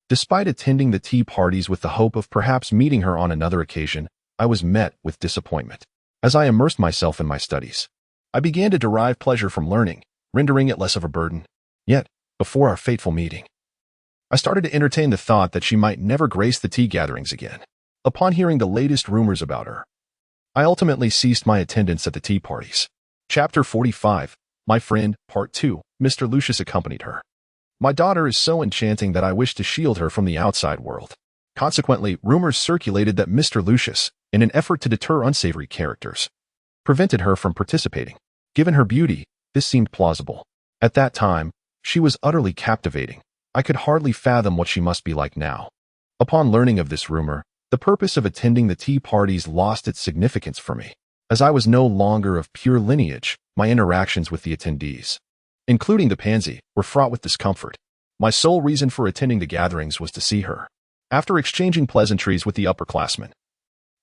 Despite attending the tea parties with the hope of perhaps meeting her on another occasion, I was met with disappointment. As I immersed myself in my studies, I began to derive pleasure from learning, rendering it less of a burden. Yet, before our fateful meeting, I started to entertain the thought that she might never grace the tea gatherings again. Upon hearing the latest rumors about her, I ultimately ceased my attendance at the tea parties. Chapter 45, My Friend, Part 2, Mr. Lucius accompanied her. My daughter is so enchanting that I wish to shield her from the outside world. Consequently, rumors circulated that Mr. Lucius, in an effort to deter unsavory characters, prevented her from participating. Given her beauty, this seemed plausible. At that time, she was utterly captivating. I could hardly fathom what she must be like now. Upon learning of this rumor, the purpose of attending the tea parties lost its significance for me. As I was no longer of pure lineage, my interactions with the attendees, including the pansy, were fraught with discomfort. My sole reason for attending the gatherings was to see her. After exchanging pleasantries with the upperclassmen,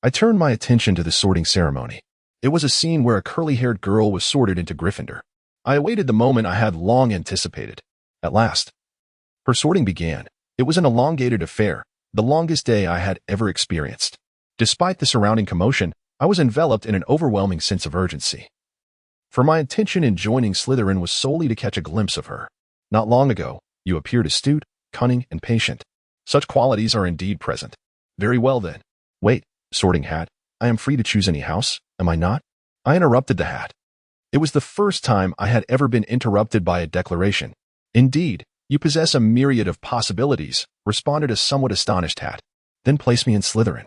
I turned my attention to the sorting ceremony. It was a scene where a curly-haired girl was sorted into Gryffindor. I awaited the moment I had long anticipated. At last, her sorting began. It was an elongated affair, the longest day I had ever experienced. Despite the surrounding commotion, I was enveloped in an overwhelming sense of urgency. For my intention in joining Slytherin was solely to catch a glimpse of her. Not long ago, you appeared astute, cunning, and patient. Such qualities are indeed present. Very well then. Wait, sorting hat, I am free to choose any house, am I not? I interrupted the hat. It was the first time I had ever been interrupted by a declaration. Indeed, you possess a myriad of possibilities, responded a somewhat astonished hat. Then place me in Slytherin.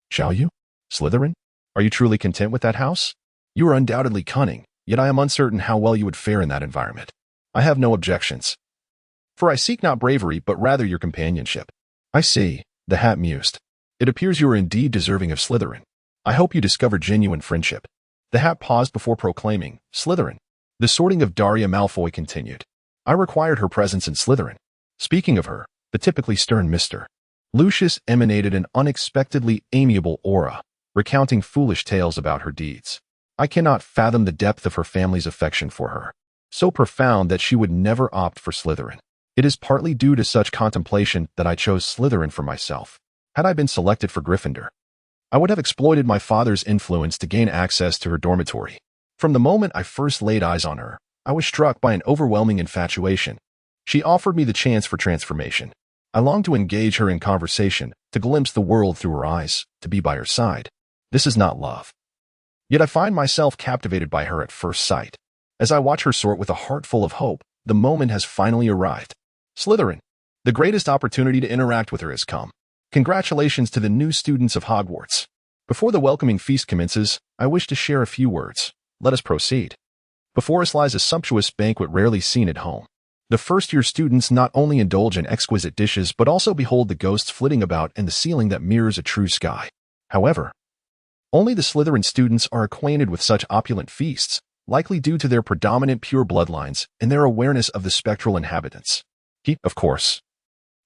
Shall you? Slytherin? Are you truly content with that house? You are undoubtedly cunning, yet I am uncertain how well you would fare in that environment. I have no objections. For I seek not bravery, but rather your companionship. I see, the hat mused. It appears you are indeed deserving of Slytherin. I hope you discover genuine friendship. The hat paused before proclaiming, Slytherin. The sorting of Daria Malfoy continued. I required her presence in Slytherin. Speaking of her, the typically stern Mr. Lucius emanated an unexpectedly amiable aura, recounting foolish tales about her deeds. I cannot fathom the depth of her family's affection for her, so profound that she would never opt for Slytherin. It is partly due to such contemplation that I chose Slytherin for myself. Had I been selected for Gryffindor, I would have exploited my father's influence to gain access to her dormitory. From the moment I first laid eyes on her, I was struck by an overwhelming infatuation. She offered me the chance for transformation. I longed to engage her in conversation, to glimpse the world through her eyes, to be by her side. This is not love. Yet I find myself captivated by her at first sight. As I watch her sort with a heart full of hope, the moment has finally arrived. Slytherin. The greatest opportunity to interact with her has come. Congratulations to the new students of Hogwarts. Before the welcoming feast commences, I wish to share a few words. Let us proceed. Before us lies a sumptuous banquet rarely seen at home. The first-year students not only indulge in exquisite dishes but also behold the ghosts flitting about in the ceiling that mirrors a true sky. However, only the Slytherin students are acquainted with such opulent feasts, likely due to their predominant pure bloodlines and their awareness of the spectral inhabitants. He, of course,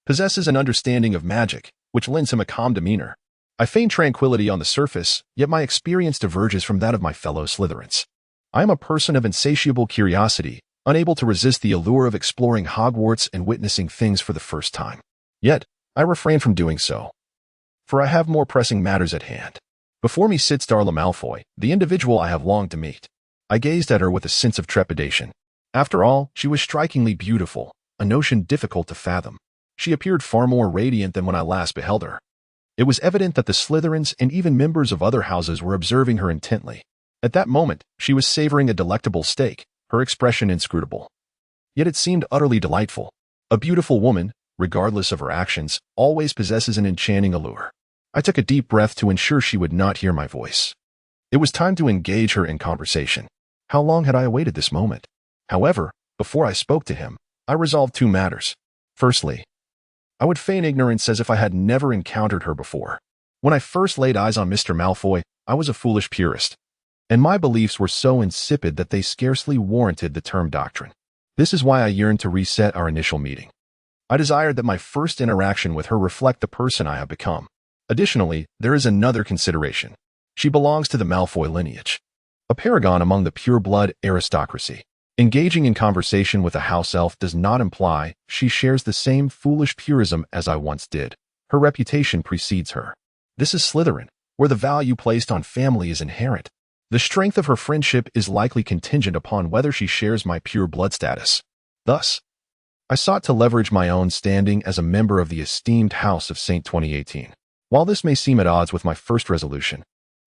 possesses an understanding of magic, which lends him a calm demeanor. I feign tranquility on the surface, yet my experience diverges from that of my fellow Slytherins. I am a person of insatiable curiosity, unable to resist the allure of exploring Hogwarts and witnessing things for the first time. Yet, I refrain from doing so, for I have more pressing matters at hand. Before me sits Daria Malfoy, the individual I have longed to meet. I gazed at her with a sense of trepidation. After all, she was strikingly beautiful, a notion difficult to fathom. She appeared far more radiant than when I last beheld her. It was evident that the Slytherins and even members of other houses were observing her intently. At that moment, she was savoring a delectable steak, her expression inscrutable. Yet it seemed utterly delightful. A beautiful woman, regardless of her actions, always possesses an enchanting allure. I took a deep breath to ensure she would not hear my voice. It was time to engage her in conversation. How long had I awaited this moment? However, before I spoke to him, I resolved two matters. Firstly, I would feign ignorance as if I had never encountered her before. When I first laid eyes on Mr. Malfoy, I was a foolish purist, and my beliefs were so insipid that they scarcely warranted the term doctrine. This is why I yearned to reset our initial meeting. I desired that my first interaction with her reflect the person I have become. Additionally, there is another consideration. She belongs to the Malfoy lineage, a paragon among the pure-blood aristocracy. Engaging in conversation with a house elf does not imply she shares the same foolish purism as I once did. Her reputation precedes her. This is Slytherin, where the value placed on family is inherent. The strength of her friendship is likely contingent upon whether she shares my pure blood status. Thus, I sought to leverage my own standing as a member of the esteemed House of St. 2018. While this may seem at odds with my first resolution,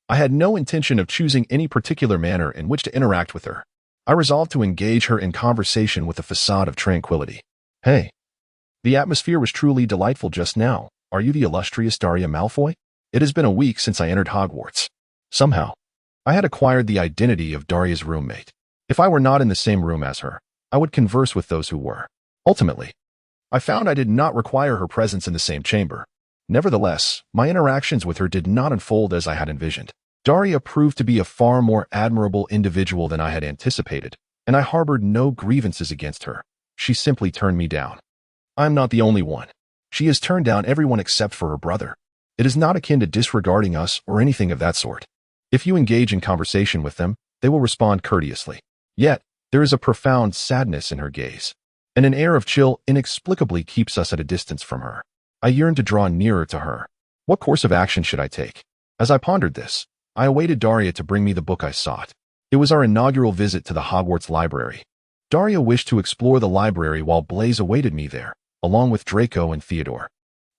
I had no intention of choosing any particular manner in which to interact with her. I resolved to engage her in conversation with a facade of tranquility. Hey, the atmosphere was truly delightful just now. Are you the illustrious Daria Malfoy? It has been a week since I entered Hogwarts. Somehow, I had acquired the identity of Daria's roommate. If I were not in the same room as her, I would converse with those who were. Ultimately, I found I did not require her presence in the same chamber. Nevertheless, my interactions with her did not unfold as I had envisioned. Daria proved to be a far more admirable individual than I had anticipated, and I harbored no grievances against her. She simply turned me down. I'm not the only one. She has turned down everyone except for her brother. It is not akin to disregarding us or anything of that sort. If you engage in conversation with them, they will respond courteously. Yet, there is a profound sadness in her gaze, and an air of chill inexplicably keeps us at a distance from her. I yearn to draw nearer to her. What course of action should I take? As I pondered this, I awaited Daria to bring me the book I sought. It was our inaugural visit to the Hogwarts library. Daria wished to explore the library while Blaise awaited me there, along with Draco and Theodore.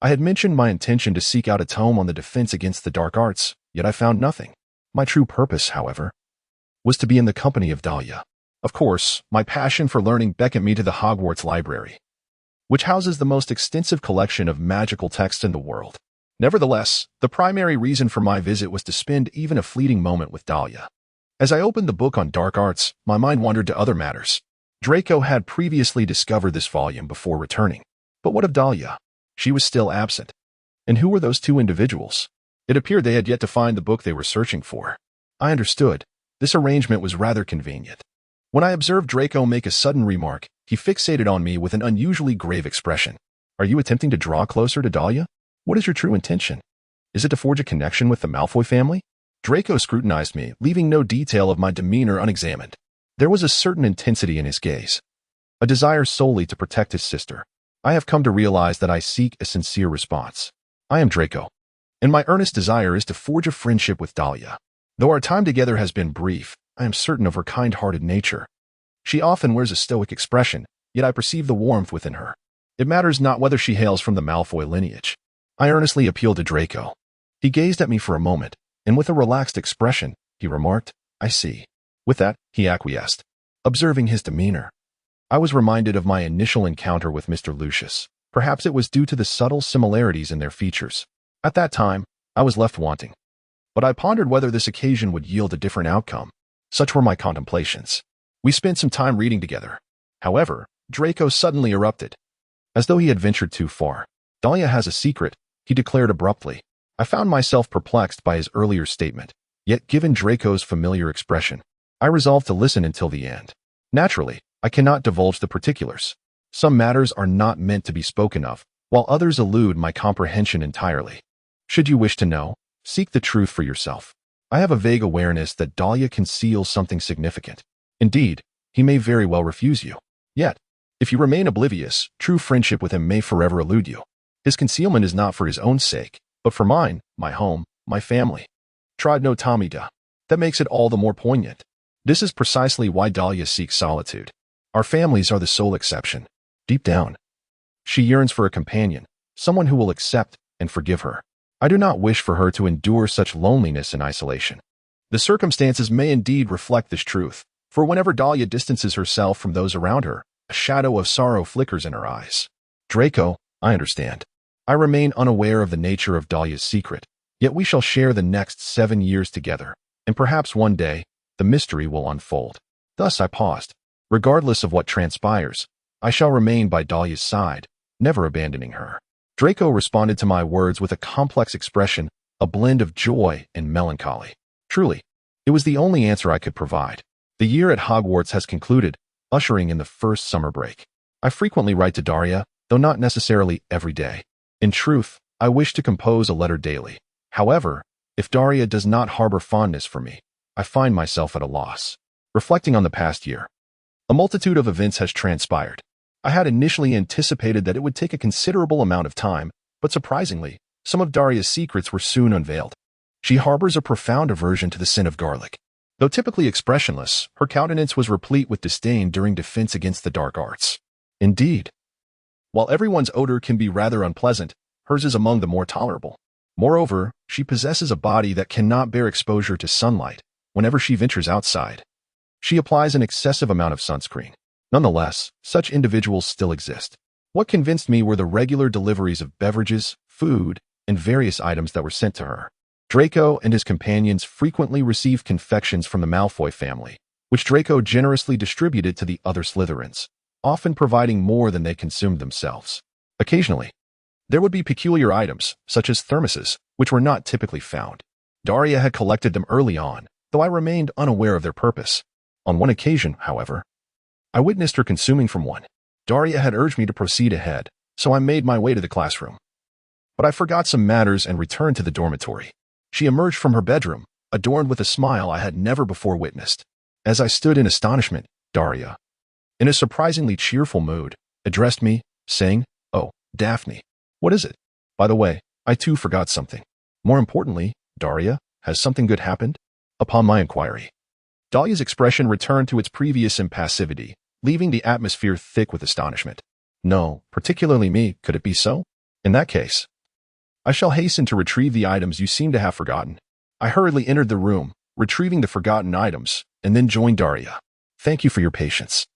I had mentioned my intention to seek out a tome on the defense against the dark arts, yet I found nothing. My true purpose, however, was to be in the company of Daria. Of course, my passion for learning beckoned me to the Hogwarts library, which houses the most extensive collection of magical texts in the world. Nevertheless, the primary reason for my visit was to spend even a fleeting moment with Dahlia. As I opened the book on dark arts, my mind wandered to other matters. Draco had previously discovered this volume before returning. But what of Dahlia? She was still absent. And who were those two individuals? It appeared they had yet to find the book they were searching for. I understood. This arrangement was rather convenient. When I observed Draco make a sudden remark, he fixated on me with an unusually grave expression. Are you attempting to draw closer to Dahlia? What is your true intention? Is it to forge a connection with the Malfoy family? Draco scrutinized me, leaving no detail of my demeanor unexamined. There was a certain intensity in his gaze, a desire solely to protect his sister. I have come to realize that I seek a sincere response. I am Draco, and my earnest desire is to forge a friendship with Dahlia. Though our time together has been brief, I am certain of her kind-hearted nature. She often wears a stoic expression, yet I perceive the warmth within her. It matters not whether she hails from the Malfoy lineage. I earnestly appealed to Draco. He gazed at me for a moment, and with a relaxed expression, he remarked, I see. With that, he acquiesced. Observing his demeanor, I was reminded of my initial encounter with Mr. Lucius. Perhaps it was due to the subtle similarities in their features. At that time, I was left wanting. But I pondered whether this occasion would yield a different outcome. Such were my contemplations. We spent some time reading together. However, Draco suddenly erupted. As though he had ventured too far. Dahlia has a secret, he declared abruptly. I found myself perplexed by his earlier statement. Yet given Draco's familiar expression, I resolved to listen until the end. Naturally, I cannot divulge the particulars. Some matters are not meant to be spoken of, while others elude my comprehension entirely. Should you wish to know, seek the truth for yourself. I have a vague awareness that Dahlia conceals something significant. Indeed, he may very well refuse you. Yet, if you remain oblivious, true friendship with him may forever elude you. His concealment is not for his own sake, but for mine, my home, my family. Tried no Tamida. That makes it all the more poignant. This is precisely why Dahlia seeks solitude. Our families are the sole exception. Deep down, she yearns for a companion, someone who will accept and forgive her. I do not wish for her to endure such loneliness and isolation. The circumstances may indeed reflect this truth, for whenever Dahlia distances herself from those around her, a shadow of sorrow flickers in her eyes. Draco, I understand. I remain unaware of the nature of Dahlia's secret, yet we shall share the next 7 years together, and perhaps one day, the mystery will unfold. Thus I paused. Regardless of what transpires, I shall remain by Dahlia's side, never abandoning her. Draco responded to my words with a complex expression, a blend of joy and melancholy. Truly, it was the only answer I could provide. The year at Hogwarts has concluded, ushering in the first summer break. I frequently write to Daria, though not necessarily every day. In truth, I wish to compose a letter daily. However, if Daria does not harbor fondness for me, I find myself at a loss. Reflecting on the past year, a multitude of events has transpired. I had initially anticipated that it would take a considerable amount of time, but surprisingly, some of Daria's secrets were soon unveiled. She harbors a profound aversion to the sin of garlic. Though typically expressionless, her countenance was replete with disdain during defense against the dark arts. Indeed, while everyone's odor can be rather unpleasant, hers is among the more tolerable. Moreover, she possesses a body that cannot bear exposure to sunlight whenever she ventures outside. She applies an excessive amount of sunscreen. Nonetheless, such individuals still exist. What convinced me were the regular deliveries of beverages, food, and various items that were sent to her. Draco and his companions frequently received confections from the Malfoy family, which Draco generously distributed to the other Slytherins, often providing more than they consumed themselves. Occasionally, there would be peculiar items, such as thermoses, which were not typically found. Daria had collected them early on, though I remained unaware of their purpose. On one occasion, however, I witnessed her consuming from one. Daria had urged me to proceed ahead, so I made my way to the classroom. But I forgot some matters and returned to the dormitory. She emerged from her bedroom, adorned with a smile I had never before witnessed. As I stood in astonishment, Daria, in a surprisingly cheerful mood, addressed me, saying, "Oh, Daphne, what is it? By the way, I too forgot something. More importantly, Daria, has something good happened?" Upon my inquiry, Dahlia's expression returned to its previous impassivity, leaving the atmosphere thick with astonishment. "No, particularly me, could it be so? In that case, I shall hasten to retrieve the items you seem to have forgotten." I hurriedly entered the room, retrieving the forgotten items, and then joined Daria. "Thank you for your patience.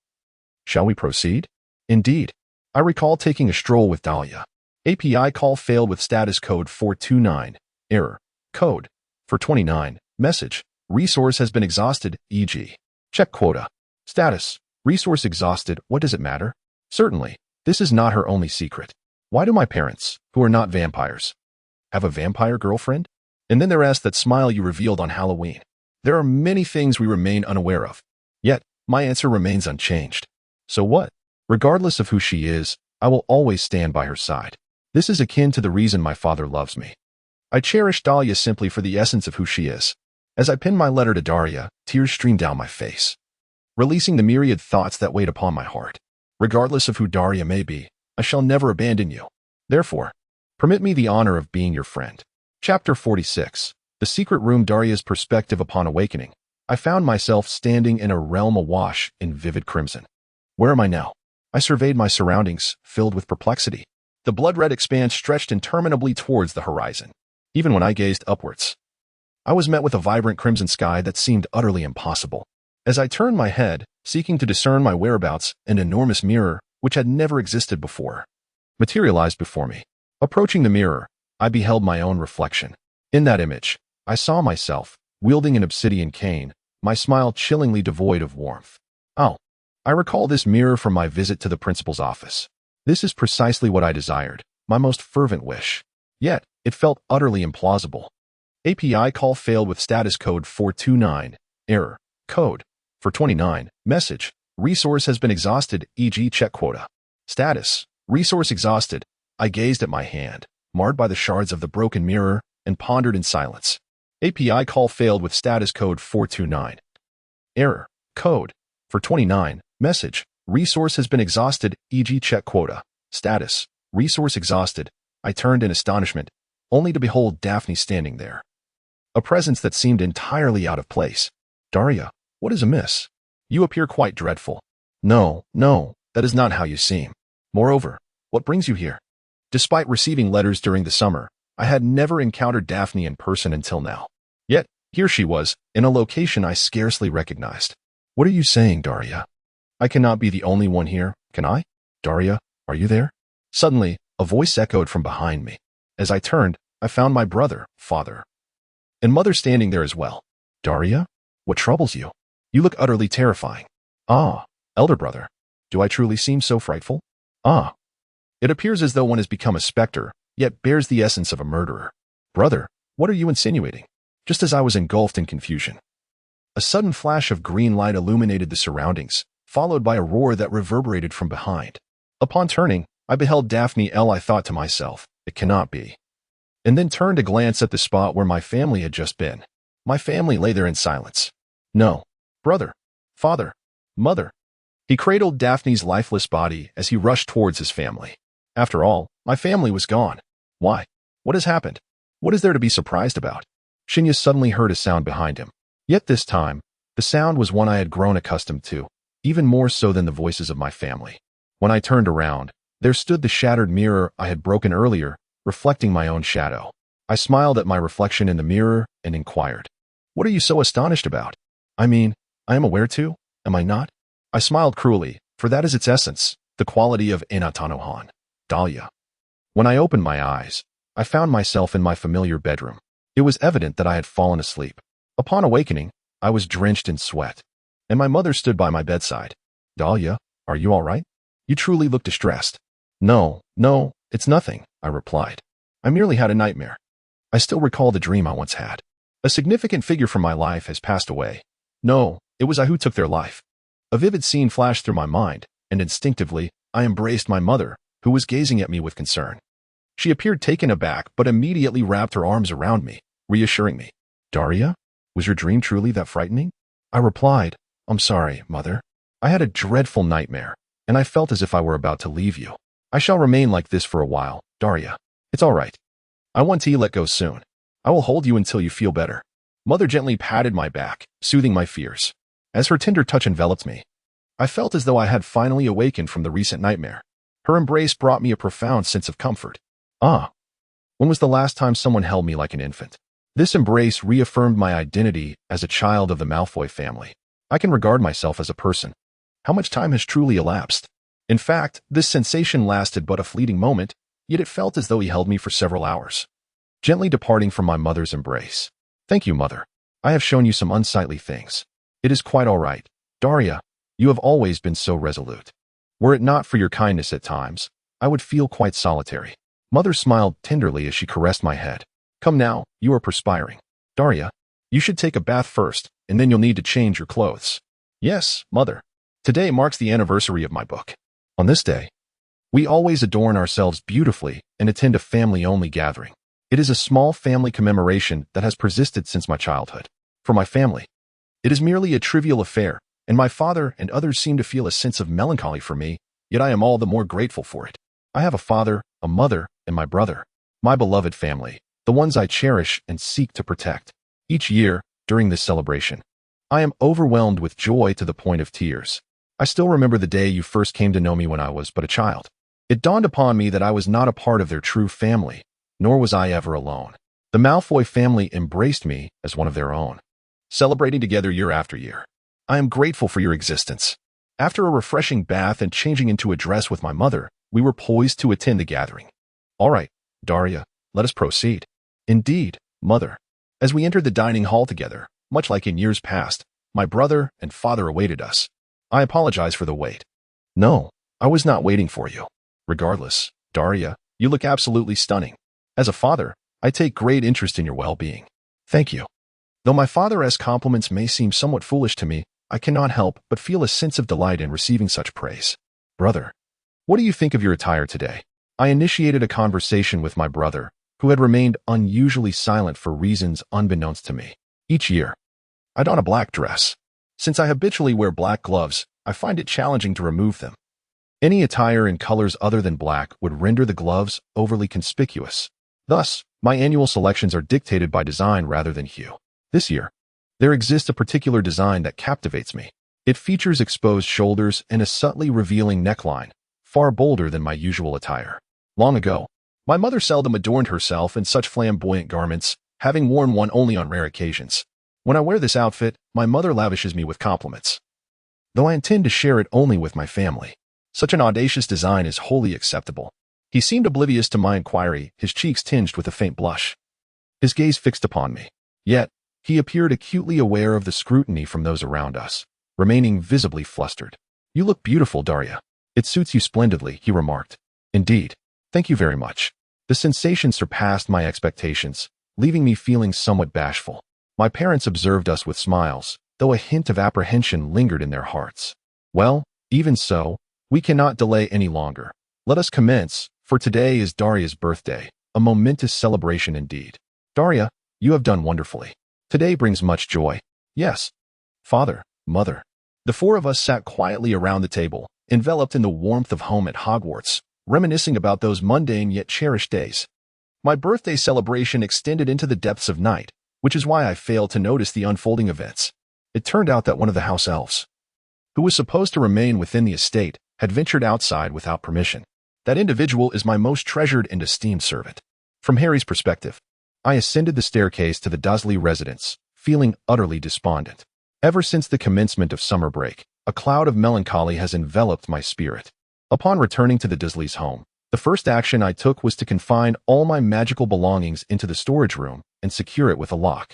Shall we proceed?" Indeed, I recall taking a stroll with Dahlia. API call failed with status code 429. Error. Code. For 29. Message. Resource has been exhausted, e.g. Check quota. Status. Resource exhausted. What does it matter? Certainly, this is not her only secret. Why do my parents, who are not vampires, have a vampire girlfriend? And then there asks that smile you revealed on Halloween. There are many things we remain unaware of. Yet, my answer remains unchanged. So what? Regardless of who she is, I will always stand by her side. This is akin to the reason my father loves me. I cherish Dahlia simply for the essence of who she is. As I penned my letter to Daria, tears streamed down my face, releasing the myriad thoughts that weighed upon my heart. Regardless of who Daria may be, I shall never abandon you. Therefore, permit me the honor of being your friend. Chapter 46. The Secret Room. Daria's perspective. Upon awakening, I found myself standing in a realm awash in vivid crimson. Where am I now? I surveyed my surroundings, filled with perplexity. The blood-red expanse stretched interminably towards the horizon. Even when I gazed upwards, I was met with a vibrant crimson sky that seemed utterly impossible. As I turned my head, seeking to discern my whereabouts, an enormous mirror, which had never existed before, materialized before me. Approaching the mirror, I beheld my own reflection. In that image, I saw myself, wielding an obsidian cane, my smile chillingly devoid of warmth. Oh, I recall this mirror from my visit to the principal's office. This is precisely what I desired, my most fervent wish. Yet, it felt utterly implausible. API call failed with status code 429. Error. Code. For 29. Message. Resource has been exhausted, e.g. check quota. Status. Resource exhausted. I gazed at my hand, marred by the shards of the broken mirror, and pondered in silence. API call failed with status code 429. Error. Code. For 29. Message. Resource has been exhausted, e.g. check quota. Status. Resource exhausted. I turned in astonishment, only to behold Daphne standing there. A presence that seemed entirely out of place. Daria, what is amiss? You appear quite dreadful. No, that is not how you seem. Moreover, what brings you here? Despite receiving letters during the summer, I had never encountered Daphne in person until now. Yet, here she was, in a location I scarcely recognized. What are you saying, Daria? I cannot be the only one here, can I? Daria, are you there? Suddenly, a voice echoed from behind me. As I turned, I found my brother, father, and mother standing there as well. Daria, what troubles you? You look utterly terrifying. Ah, elder brother, do I truly seem so frightful? Ah, it appears as though one has become a specter, yet bears the essence of a murderer. Brother, what are you insinuating? Just as I was engulfed in confusion, a sudden flash of green light illuminated the surroundings, followed by a roar that reverberated from behind. Upon turning, I beheld Daphne L. I thought to myself, it cannot be. And then turned to glance at the spot where my family had just been. My family lay there in silence. No. Brother. Father. Mother. He cradled Daphne's lifeless body as he rushed towards his family. After all, my family was gone. Why? What has happened? What is there to be surprised about? Shinya suddenly heard a sound behind him. Yet this time, the sound was one I had grown accustomed to, even more so than the voices of my family. When I turned around, there stood the shattered mirror I had broken earlier, reflecting my own shadow. I smiled at my reflection in the mirror and inquired, "What are you so astonished about? I mean, I am aware too, am I not?" I smiled cruelly, for that is its essence, the quality of Enatanohan, Dahlia. When I opened my eyes, I found myself in my familiar bedroom. It was evident that I had fallen asleep. Upon awakening, I was drenched in sweat, and my mother stood by my bedside. "Dahlia, are you all right? You truly look distressed." No, it's nothing," I replied. "I merely had a nightmare. I still recall the dream I once had. A significant figure from my life has passed away. No, it was I who took their life." A vivid scene flashed through my mind, and instinctively, I embraced my mother, who was gazing at me with concern. She appeared taken aback, but immediately wrapped her arms around me, reassuring me. "Daria, was your dream truly that frightening?" I replied, "I'm sorry, mother. I had a dreadful nightmare, and I felt as if I were about to leave you. I shall remain like this for a while, Daria. It's all right. I want to let go soon. I will hold you until you feel better." Mother gently patted my back, soothing my fears. As her tender touch enveloped me, I felt as though I had finally awakened from the recent nightmare. Her embrace brought me a profound sense of comfort. Ah, when was the last time someone held me like an infant? This embrace reaffirmed my identity as a child of the Malfoy family. I can regard myself as a person. How much time has truly elapsed? In fact, this sensation lasted but a fleeting moment, yet it felt as though he held me for several hours, gently departing from my mother's embrace. Thank you, mother. I have shown you some unsightly things. It is quite all right. Daria, you have always been so resolute. Were it not for your kindness at times, I would feel quite solitary. Mother smiled tenderly as she caressed my head. Come now, you are perspiring. Daria, you should take a bath first, and then you'll need to change your clothes. Yes, mother. Today marks the anniversary of my book. On this day, we always adorn ourselves beautifully and attend a family-only gathering. It is a small family commemoration that has persisted since my childhood. For my family, it is merely a trivial affair, and my father and others seem to feel a sense of melancholy for me, yet I am all the more grateful for it. I have a father, a mother, and my brother, my beloved family, the ones I cherish and seek to protect. Each year, during this celebration, I am overwhelmed with joy to the point of tears. I still remember the day you first came to know me when I was but a child. It dawned upon me that I was not a part of their true family, nor was I ever alone. The Malfoy family embraced me as one of their own, celebrating together year after year. I am grateful for your existence. After a refreshing bath and changing into a dress with my mother, we were poised to attend the gathering. All right, Daria, let us proceed. Indeed, mother. As we entered the dining hall together, much like in years past, my brother and father awaited us. I apologize for the wait. No, I was not waiting for you. Regardless, Daria, you look absolutely stunning. As a father, I take great interest in your well-being. Thank you. Though my father's compliments may seem somewhat foolish to me, I cannot help but feel a sense of delight in receiving such praise. Brother, what do you think of your attire today? I initiated a conversation with my brother, who had remained unusually silent for reasons unbeknownst to me. Each year, I don a black dress. Since I habitually wear black gloves, I find it challenging to remove them. Any attire in colors other than black would render the gloves overly conspicuous. Thus, my annual selections are dictated by design rather than hue. This year, there exists a particular design that captivates me. It features exposed shoulders and a subtly revealing neckline, far bolder than my usual attire. Long ago, my mother seldom adorned herself in such flamboyant garments, having worn one only on rare occasions. When I wear this outfit, my mother lavishes me with compliments, though I intend to share it only with my family. Such an audacious design is wholly acceptable. He seemed oblivious to my inquiry, his cheeks tinged with a faint blush. His gaze fixed upon me. Yet, he appeared acutely aware of the scrutiny from those around us, remaining visibly flustered. You look beautiful, Daria. It suits you splendidly, he remarked. Indeed. Thank you very much. The sensation surpassed my expectations, leaving me feeling somewhat bashful. My parents observed us with smiles, though a hint of apprehension lingered in their hearts. Well, even so, we cannot delay any longer. Let us commence, for today is Daria's birthday, a momentous celebration indeed. Daria, you have done wonderfully. Today brings much joy. Yes. Father, mother. The four of us sat quietly around the table, enveloped in the warmth of home at Hogwarts, reminiscing about those mundane yet cherished days. My birthday celebration extended into the depths of night, which is why I failed to notice the unfolding events. It turned out that one of the house elves, who was supposed to remain within the estate, had ventured outside without permission. That individual is my most treasured and esteemed servant. From Harry's perspective, I ascended the staircase to the Dursley residence, feeling utterly despondent. Ever since the commencement of summer break, a cloud of melancholy has enveloped my spirit. Upon returning to the Dursleys' home, the first action I took was to confine all my magical belongings into the storage room and secure it with a lock.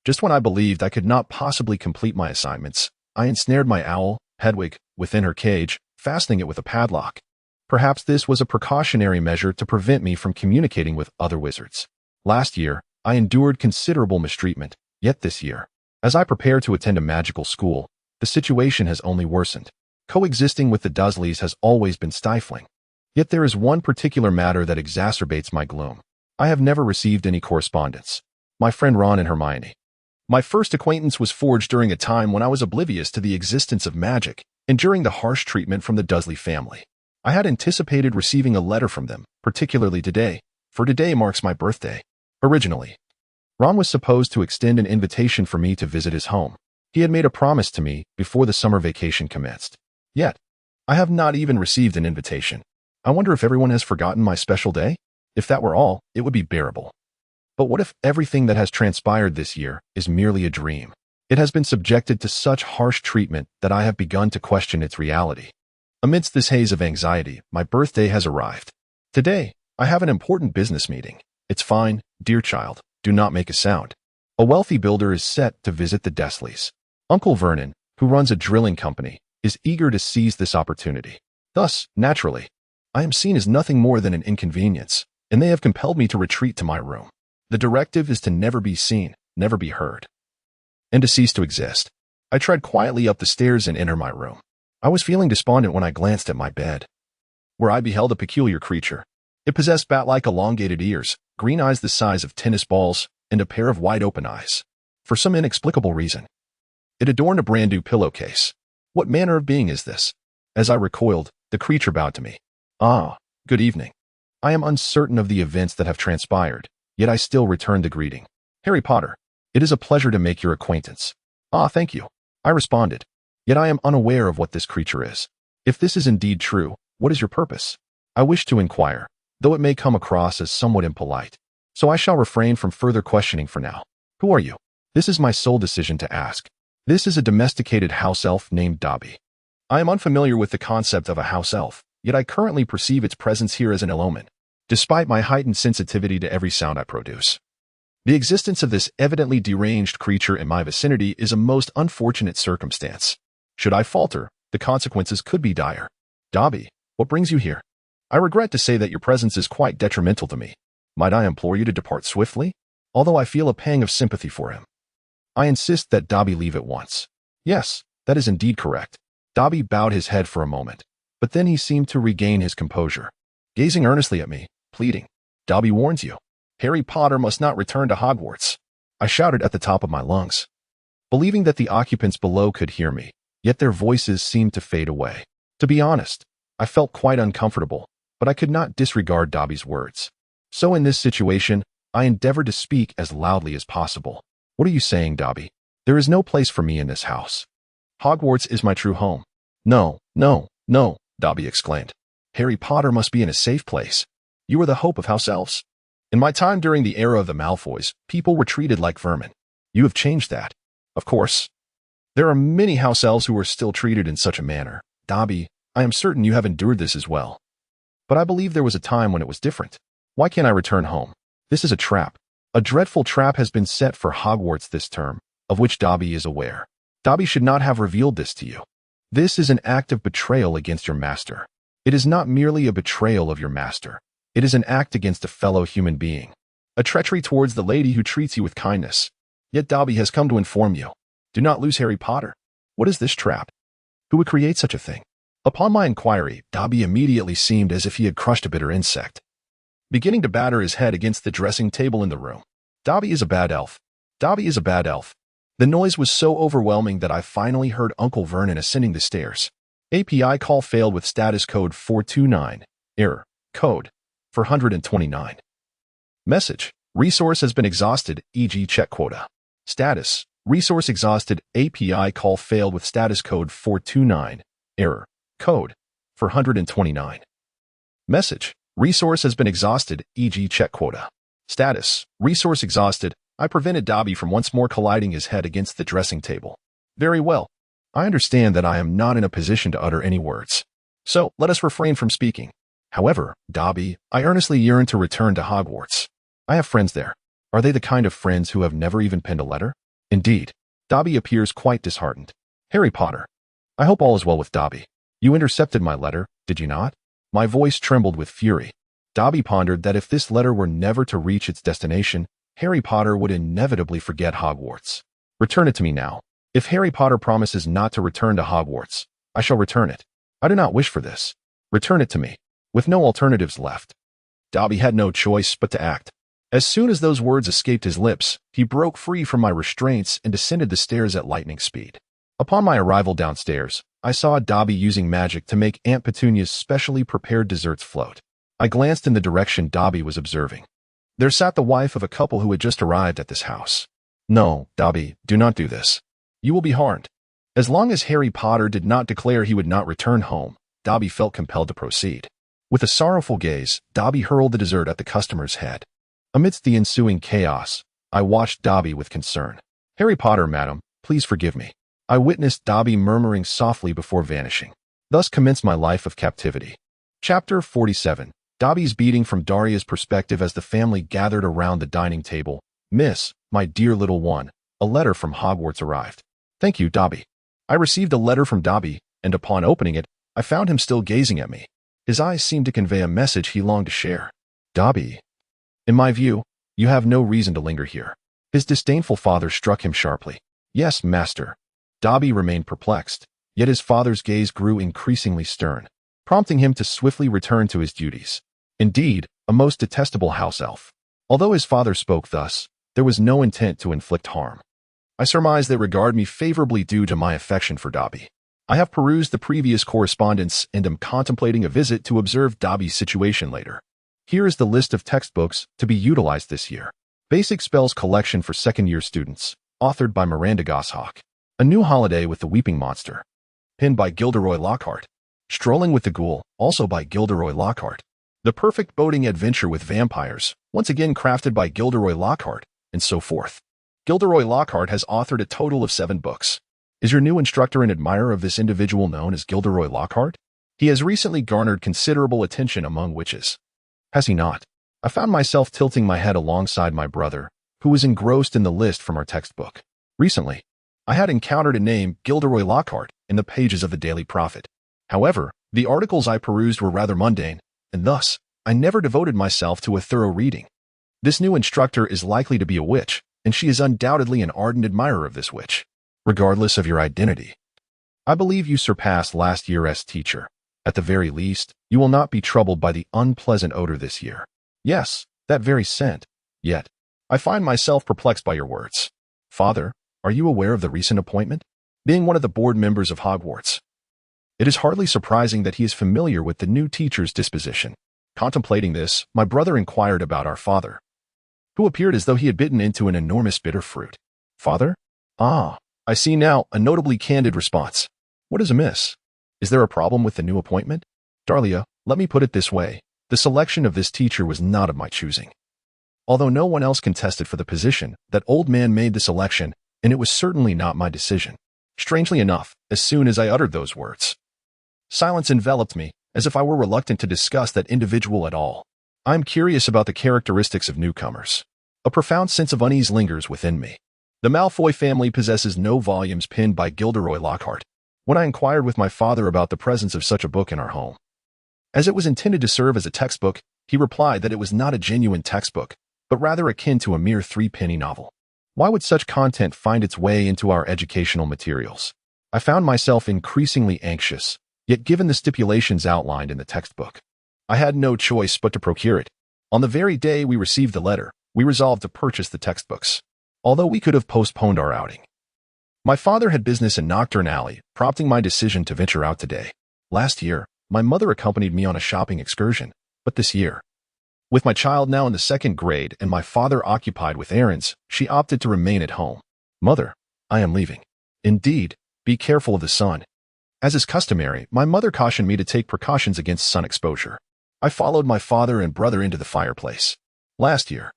Just when I believed I could not possibly complete my assignments, I ensnared my owl, Hedwig, within her cage, fastening it with a padlock. Perhaps this was a precautionary measure to prevent me from communicating with other wizards. Last year, I endured considerable mistreatment, yet this year, as I prepare to attend a magical school, the situation has only worsened. Coexisting with the Dursleys has always been stifling. Yet there is one particular matter that exacerbates my gloom. I have never received any correspondence. My friend Ron and Hermione. My first acquaintance was forged during a time when I was oblivious to the existence of magic, enduring the harsh treatment from the Dursley family. I had anticipated receiving a letter from them, particularly today, for today marks my birthday. Originally, Ron was supposed to extend an invitation for me to visit his home. He had made a promise to me before the summer vacation commenced. Yet, I have not even received an invitation. I wonder if everyone has forgotten my special day? If that were all, it would be bearable. But what if everything that has transpired this year is merely a dream? It has been subjected to such harsh treatment that I have begun to question its reality. Amidst this haze of anxiety, my birthday has arrived. Today, I have an important business meeting. It's fine, dear child, do not make a sound. A wealthy builder is set to visit the Dursleys. Uncle Vernon, who runs a drilling company, is eager to seize this opportunity. Thus, naturally, I am seen as nothing more than an inconvenience, and they have compelled me to retreat to my room. The directive is to never be seen, never be heard, and to cease to exist. I tread quietly up the stairs and enter my room. I was feeling despondent when I glanced at my bed, where I beheld a peculiar creature. It possessed bat-like elongated ears, green eyes the size of tennis balls, and a pair of wide-open eyes. For some inexplicable reason, it adorned a brand-new pillowcase. What manner of being is this? As I recoiled, the creature bowed to me. Ah, good evening. I am uncertain of the events that have transpired, yet I still return the greeting. Harry Potter, it is a pleasure to make your acquaintance. Ah, thank you, I responded, yet I am unaware of what this creature is. If this is indeed true, what is your purpose? I wish to inquire, though it may come across as somewhat impolite. So I shall refrain from further questioning for now. Who are you? This is my sole decision to ask. This is a domesticated house elf named Dobby. I am unfamiliar with the concept of a house elf, yet I currently perceive its presence here as an ill omen, despite my heightened sensitivity to every sound I produce. The existence of this evidently deranged creature in my vicinity is a most unfortunate circumstance. Should I falter, the consequences could be dire. Dobby, what brings you here? I regret to say that your presence is quite detrimental to me. Might I implore you to depart swiftly? Although I feel a pang of sympathy for him. I insist that Dobby leave at once. Yes, that is indeed correct. Dobby bowed his head for a moment, but then he seemed to regain his composure, gazing earnestly at me, pleading. Dobby warns you. Harry Potter must not return to Hogwarts. I shouted at the top of my lungs, believing that the occupants below could hear me, yet their voices seemed to fade away. To be honest, I felt quite uncomfortable, but I could not disregard Dobby's words. So in this situation, I endeavored to speak as loudly as possible. What are you saying, Dobby? There is no place for me in this house. Hogwarts is my true home. No, no, no, Dobby exclaimed. Harry Potter must be in a safe place. You are the hope of house elves. In my time during the era of the Malfoys, people were treated like vermin. You have changed that. Of course, there are many house elves who are still treated in such a manner. Dobby, I am certain you have endured this as well. But I believe there was a time when it was different. Why can't I return home? This is a trap. A dreadful trap has been set for Hogwarts this term, of which Dobby is aware. Dobby should not have revealed this to you. This is an act of betrayal against your master. It is not merely a betrayal of your master. It is an act against a fellow human being. A treachery towards the lady who treats you with kindness. Yet Dobby has come to inform you. Do not lose Harry Potter. What is this trap? Who would create such a thing? Upon my inquiry, Dobby immediately seemed as if he had crushed a bitter insect, beginning to batter his head against the dressing table in the room. Dobby is a bad elf. Dobby is a bad elf. The noise was so overwhelming that I finally heard Uncle Vernon ascending the stairs. API call failed with status code 429. Error. Code 429. Message. Resource has been exhausted, e.g. check quota. Status. Resource exhausted. API call failed with status code 429. Error. Code 429. Message. Resource has been exhausted, e.g. check quota. Status. Resource exhausted. I prevented Dobby from once more colliding his head against the dressing table. Very well. I understand that I am not in a position to utter any words. So, let us refrain from speaking. However, Dobby, I earnestly yearn to return to Hogwarts. I have friends there. Are they the kind of friends who have never even penned a letter? Indeed. Dobby appears quite disheartened. Harry Potter. I hope all is well with Dobby. You intercepted my letter, did you not? My voice trembled with fury. Dobby pondered that if this letter were never to reach its destination, Harry Potter would inevitably forget Hogwarts. Return it to me now. If Harry Potter promises not to return to Hogwarts, I shall return it. I do not wish for this. Return it to me. With no alternatives left. Dobby had no choice but to act. As soon as those words escaped his lips, he broke free from my restraints and descended the stairs at lightning speed. Upon my arrival downstairs, I saw Dobby using magic to make Aunt Petunia's specially prepared desserts float. I glanced in the direction Dobby was observing. There sat the wife of a couple who had just arrived at this house. No, Dobby, do not do this. You will be harmed. As long as Harry Potter did not declare he would not return home, Dobby felt compelled to proceed. With a sorrowful gaze, Dobby hurled the dessert at the customer's head. Amidst the ensuing chaos, I watched Dobby with concern. Harry Potter, madam, please forgive me. I witnessed Dobby murmuring softly before vanishing. Thus commenced my life of captivity. Chapter 47. Dobby's beating from Daria's perspective as the family gathered around the dining table. "Miss, my dear little one, a letter from Hogwarts arrived." "Thank you, Dobby." I received a letter from Dobby, and upon opening it, I found him still gazing at me. His eyes seemed to convey a message he longed to share. "Dobby, in my view, you have no reason to linger here." His disdainful father struck him sharply. "Yes, master." Dobby remained perplexed, yet his father's gaze grew increasingly stern, prompting him to swiftly return to his duties. Indeed, a most detestable house elf. Although his father spoke thus, there was no intent to inflict harm. I surmise they regard me favorably due to my affection for Dobby. I have perused the previous correspondence and am contemplating a visit to observe Dobby's situation later. Here is the list of textbooks to be utilized this year. Basic Spells Collection for Second-Year Students, authored by Miranda Goshawk. A New Holiday with the Weeping Monster, penned by Gilderoy Lockhart. Strolling with the Ghoul, also by Gilderoy Lockhart. The Perfect Boating Adventure with Vampires, once again crafted by Gilderoy Lockhart, and so forth. Gilderoy Lockhart has authored a total of 7 books. Is your new instructor an admirer of this individual known as Gilderoy Lockhart? He has recently garnered considerable attention among witches. Has he not? I found myself tilting my head alongside my brother, who was engrossed in the list from our textbook. Recently, I had encountered a name, Gilderoy Lockhart, in the pages of the Daily Prophet. However, the articles I perused were rather mundane, and thus, I never devoted myself to a thorough reading. This new instructor is likely to be a witch, and she is undoubtedly an ardent admirer of this witch, regardless of your identity. I believe you surpassed last year's teacher. At the very least, you will not be troubled by the unpleasant odor this year. Yes, that very scent. Yet, I find myself perplexed by your words. Father, are you aware of the recent appointment? Being one of the board members of Hogwarts, it is hardly surprising that he is familiar with the new teacher's disposition. Contemplating this, my brother inquired about our father, who appeared as though he had bitten into an enormous bitter fruit. Father? Ah, I see now, a notably candid response. What is amiss? Is there a problem with the new appointment? Daria, let me put it this way. The selection of this teacher was not of my choosing. Although no one else contested for the position, that old man made the selection, and it was certainly not my decision. Strangely enough, as soon as I uttered those words, silence enveloped me, as if I were reluctant to discuss that individual at all. I am curious about the characteristics of newcomers. A profound sense of unease lingers within me. The Malfoy family possesses no volumes penned by Gilderoy Lockhart. When I inquired with my father about the presence of such a book in our home, as it was intended to serve as a textbook, he replied that it was not a genuine textbook, but rather akin to a mere 3-penny novel. Why would such content find its way into our educational materials? I found myself increasingly anxious, yet given the stipulations outlined in the textbook, I had no choice but to procure it. On the very day we received the letter, we resolved to purchase the textbooks, although we could have postponed our outing. My father had business in Nocturne Alley, prompting my decision to venture out today. Last year, my mother accompanied me on a shopping excursion, but this year, with my child now in the 2nd grade and my father occupied with errands, she opted to remain at home. Mother, I am leaving. Indeed, be careful of the sun. As is customary, my mother cautioned me to take precautions against sun exposure. I followed my father and brother into the fireplace. Last year,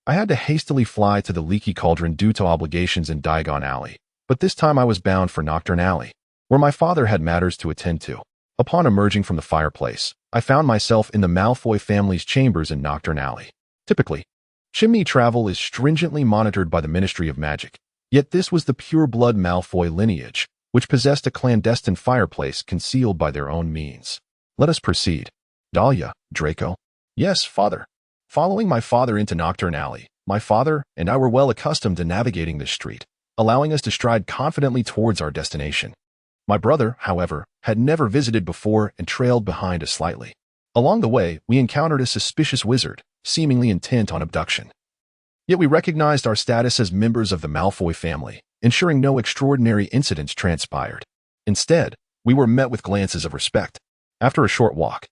I had to hastily fly to the Leaky Cauldron due to obligations in Diagon Alley, but this time I was bound for Nocturne Alley, where my father had matters to attend to. Upon emerging from the fireplace, I found myself in the Malfoy family's chambers in Nocturne Alley. Typically, chimney travel is stringently monitored by the Ministry of Magic, yet this was the pure-blood Malfoy lineage, which possessed a clandestine fireplace concealed by their own means. Let us proceed. Dahlia, Draco. Yes, father. Following my father into Nocturne Alley, my father and I were well accustomed to navigating this street, allowing us to stride confidently towards our destination. My brother, however, had never visited before and trailed behind us slightly. Along the way, we encountered a suspicious wizard, seemingly intent on abduction. Yet we recognized our status as members of the Malfoy family, ensuring no extraordinary incidents transpired. Instead, we were met with glances of respect. After a short walk,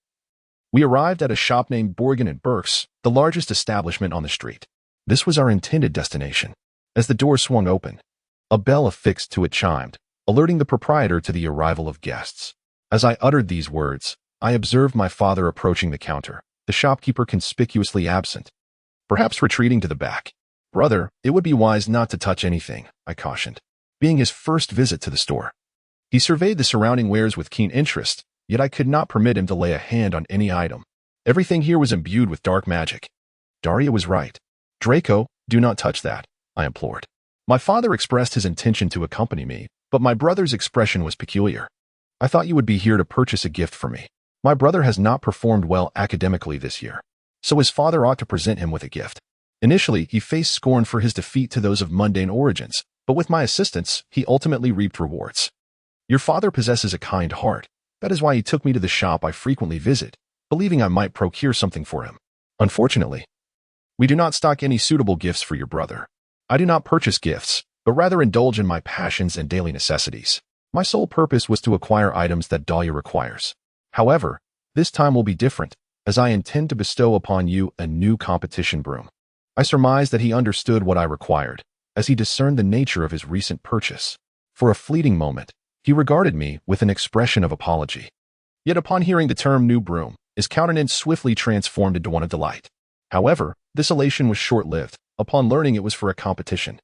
we arrived at a shop named Borgin & Burke's, the largest establishment on the street. This was our intended destination. As the door swung open, a bell affixed to it chimed, alerting the proprietor to the arrival of guests. As I uttered these words, I observed my father approaching the counter, the shopkeeper conspicuously absent, perhaps retreating to the back. Brother, it would be wise not to touch anything, I cautioned, being his first visit to the store. He surveyed the surrounding wares with keen interest, yet I could not permit him to lay a hand on any item. Everything here was imbued with dark magic. Daria was right. Draco, do not touch that, I implored. My father expressed his intention to accompany me, but my brother's expression was peculiar. I thought you would be here to purchase a gift for me. My brother has not performed well academically this year, so his father ought to present him with a gift. Initially, he faced scorn for his defeat to those of mundane origins, but with my assistance, he ultimately reaped rewards. Your father possesses a kind heart. That is why he took me to the shop I frequently visit, believing I might procure something for him. Unfortunately, we do not stock any suitable gifts for your brother. I do not purchase gifts, but rather indulge in my passions and daily necessities. My sole purpose was to acquire items that Dahlia requires. However, this time will be different, as I intend to bestow upon you a new competition broom. I surmised that he understood what I required, as he discerned the nature of his recent purchase. For a fleeting moment, he regarded me with an expression of apology. Yet upon hearing the term new broom, his countenance swiftly transformed into one of delight. However, this elation was short-lived, upon learning it was for a competition.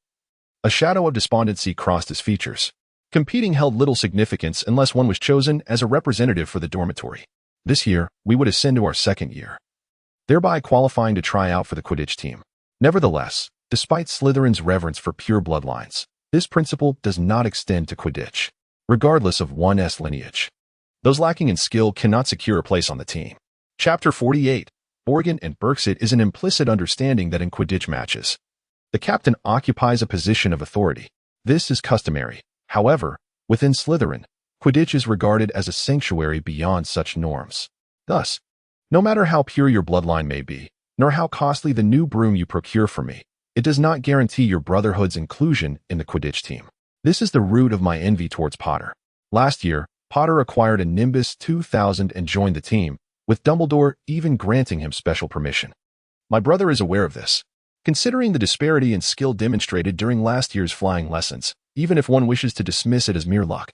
A shadow of despondency crossed his features. Competing held little significance unless one was chosen as a representative for the dormitory. This year, we would ascend to our second year, thereby qualifying to try out for the Quidditch team. Nevertheless, despite Slytherin's reverence for pure bloodlines, this principle does not extend to Quidditch, regardless of one's lineage. Those lacking in skill cannot secure a place on the team. Chapter 48, Borgin and Berksit is an implicit understanding that in Quidditch matches, the captain occupies a position of authority. This is customary. However, within Slytherin, Quidditch is regarded as a sanctuary beyond such norms. Thus, no matter how pure your bloodline may be, nor how costly the new broom you procure for me, it does not guarantee your brotherhood's inclusion in the Quidditch team. This is the root of my envy towards Potter. Last year, Potter acquired a Nimbus 2000 and joined the team, with Dumbledore even granting him special permission. My brother is aware of this. Considering the disparity in skill demonstrated during last year's flying lessons, even if one wishes to dismiss it as mere luck,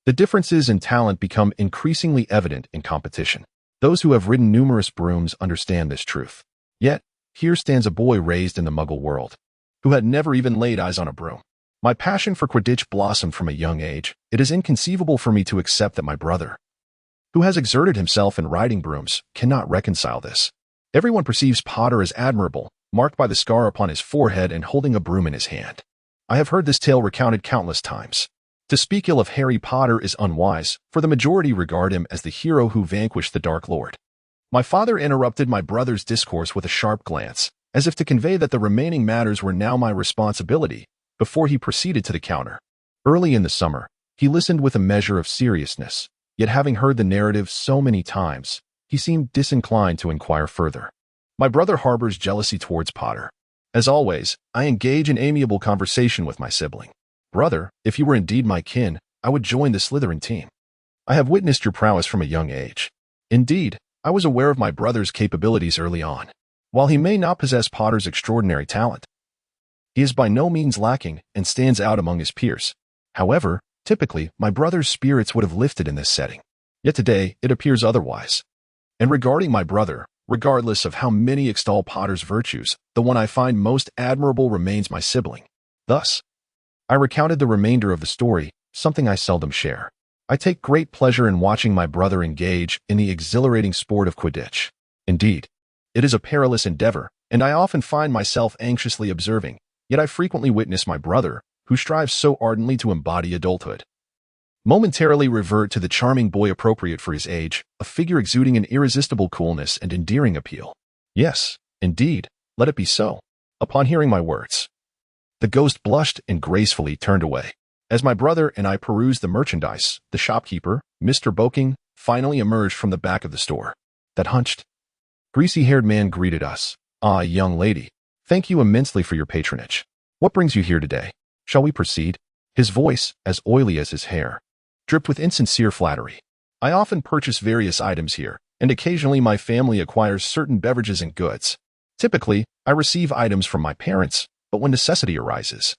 the differences in talent become increasingly evident in competition. Those who have ridden numerous brooms understand this truth. Yet, here stands a boy raised in the Muggle world, who had never even laid eyes on a broom. My passion for Quidditch blossomed from a young age. It is inconceivable for me to accept that my brother, who has exerted himself in riding brooms, cannot reconcile this. Everyone perceives Potter as admirable, marked by the scar upon his forehead and holding a broom in his hand. I have heard this tale recounted countless times. To speak ill of Harry Potter is unwise, for the majority regard him as the hero who vanquished the Dark Lord. My father interrupted my brother's discourse with a sharp glance, as if to convey that the remaining matters were now my responsibility, before he proceeded to the counter. Early in the summer, he listened with a measure of seriousness, yet having heard the narrative so many times, he seemed disinclined to inquire further. My brother harbors jealousy towards Potter. As always, I engage in amiable conversation with my sibling. Brother, if you were indeed my kin, I would join the Slytherin team. I have witnessed your prowess from a young age. Indeed, I was aware of my brother's capabilities early on. While he may not possess Potter's extraordinary talent, he is by no means lacking and stands out among his peers. However, typically, my brother's spirits would have lifted in this setting. Yet today, it appears otherwise. And regarding my brother, regardless of how many extol Potter's virtues, the one I find most admirable remains my sibling. Thus, I recounted the remainder of the story, something I seldom share. I take great pleasure in watching my brother engage in the exhilarating sport of Quidditch. Indeed, it is a perilous endeavor, and I often find myself anxiously observing, yet I frequently witness my brother, who strives so ardently to embody adulthood, momentarily revert to the charming boy appropriate for his age, a figure exuding an irresistible coolness and endearing appeal. Yes, indeed, let it be so. Upon hearing my words, the ghost blushed and gracefully turned away. As my brother and I perused the merchandise, the shopkeeper, Mr. Boking, finally emerged from the back of the store. That hunched, greasy-haired man greeted us. "Ah, young lady, thank you immensely for your patronage. What brings you here today? Shall we proceed?" His voice, as oily as his hair, dripped with insincere flattery. I often purchase various items here, and occasionally my family acquires certain beverages and goods. Typically, I receive items from my parents, but when necessity arises,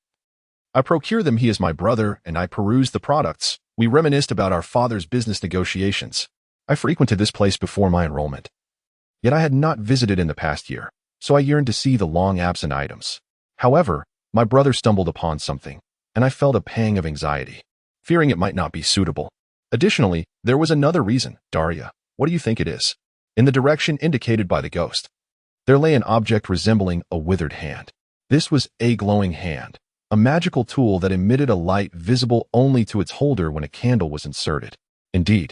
I procure them. He is my brother, and I peruse the products. We reminisced about our father's business negotiations. I frequented this place before my enrollment, yet I had not visited in the past year, so I yearned to see the long-absent items. However, my brother stumbled upon something, and I felt a pang of anxiety, fearing it might not be suitable. Additionally, there was another reason. Daria, what do you think it is? in the direction indicated by the ghost. There lay an object resembling a withered hand. This was a glowing hand, a magical tool that emitted a light visible only to its holder when a candle was inserted. Indeed,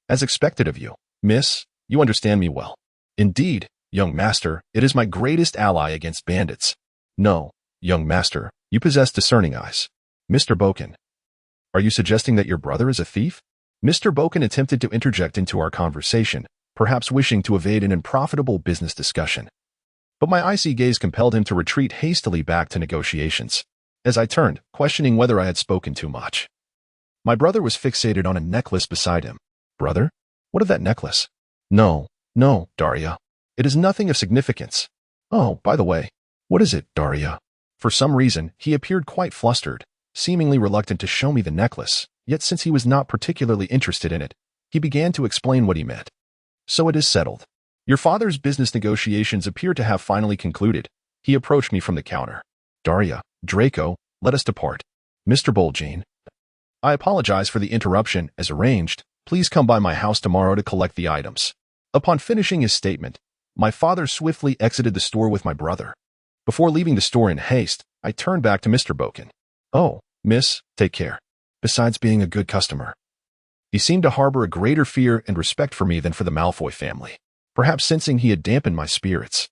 as expected of you, miss, you understand me well. Indeed, young master, it is my greatest ally against bandits. No, young master, you possess discerning eyes. Mr. Boken, are you suggesting that your brother is a thief? Mr. Boken attempted to interject into our conversation, perhaps wishing to evade an unprofitable business discussion. But my icy gaze compelled him to retreat hastily back to negotiations. As I turned, questioning whether I had spoken too much. My brother was fixated on a necklace beside him. Brother? What of that necklace? No, Daria. It is nothing of significance. Oh, by the way, what is it, Daria? For some reason, he appeared quite flustered, seemingly reluctant to show me the necklace, yet since he was not particularly interested in it, he began to explain what he meant. So it is settled. Your father's business negotiations appear to have finally concluded. He approached me from the counter. Daria, Draco, let us depart. Mr. Bolgene. I apologize for the interruption. As arranged, please come by my house tomorrow to collect the items. Upon finishing his statement, my father swiftly exited the store with my brother. Before leaving the store in haste, I turned back to Mr. Boken. Oh, miss, take care. Besides being a good customer. He seemed to harbor a greater fear and respect for me than for the Malfoy family, perhaps sensing he had dampened my spirits.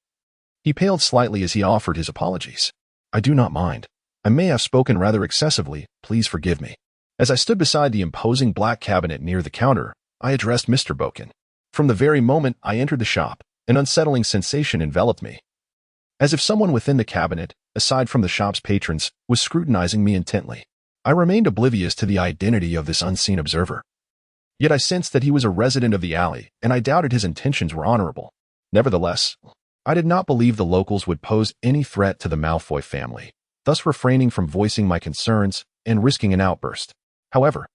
He paled slightly as he offered his apologies. I do not mind. I may have spoken rather excessively, please forgive me. As I stood beside the imposing black cabinet near the counter, I addressed Mr. Boken. From the very moment I entered the shop, an unsettling sensation enveloped me. As if someone within the cabinet, aside from the shop's patrons, was scrutinizing me intently. I remained oblivious to the identity of this unseen observer. Yet I sensed that he was a resident of the alley, and I doubted his intentions were honorable. Nevertheless, I did not believe the locals would pose any threat to the Malfoy family, thus refraining from voicing my concerns and risking an outburst. However,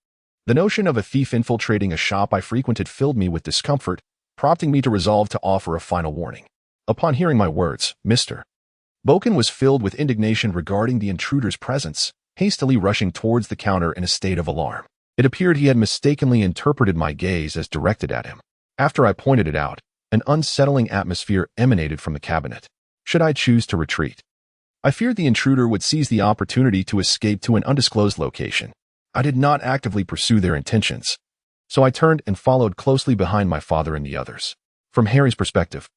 the notion of a thief infiltrating a shop I frequented filled me with discomfort, prompting me to resolve to offer a final warning. Upon hearing my words, Mr. Boken was filled with indignation regarding the intruder's presence, hastily rushing towards the counter in a state of alarm. It appeared he had mistakenly interpreted my gaze as directed at him. After I pointed it out, an unsettling atmosphere emanated from the cabinet. Should I choose to retreat? I feared the intruder would seize the opportunity to escape to an undisclosed location. I did not actively pursue their intentions, so I turned and followed closely behind my father and the others. From Harry's perspective,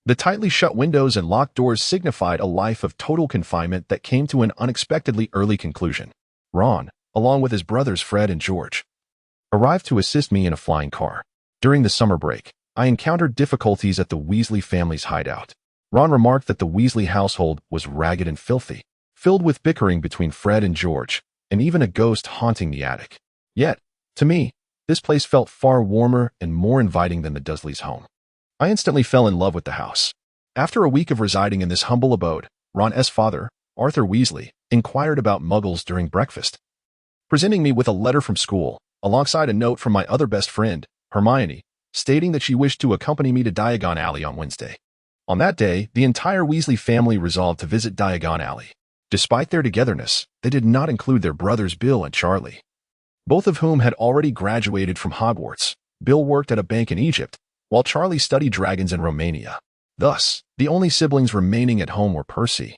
the tightly shut windows and locked doors signified a life of total confinement that came to an unexpectedly early conclusion. Ron, along with his brothers Fred and George, arrived to assist me in a flying car. During the summer break, I encountered difficulties at the Weasley family's hideout. Ron remarked that the Weasley household was ragged and filthy, filled with bickering between Fred and George, and even a ghost haunting the attic. Yet, to me, this place felt far warmer and more inviting than the Dursleys' home. I instantly fell in love with the house. After a week of residing in this humble abode, Ron's father, Arthur Weasley, inquired about Muggles during breakfast, presenting me with a letter from school, alongside a note from my other best friend, Hermione, stating that she wished to accompany me to Diagon Alley on Wednesday. On that day, the entire Weasley family resolved to visit Diagon Alley. Despite their togetherness, they did not include their brothers Bill and Charlie, both of whom had already graduated from Hogwarts. Bill worked at a bank in Egypt, while Charlie studied dragons in Romania. Thus, the only siblings remaining at home were Percy,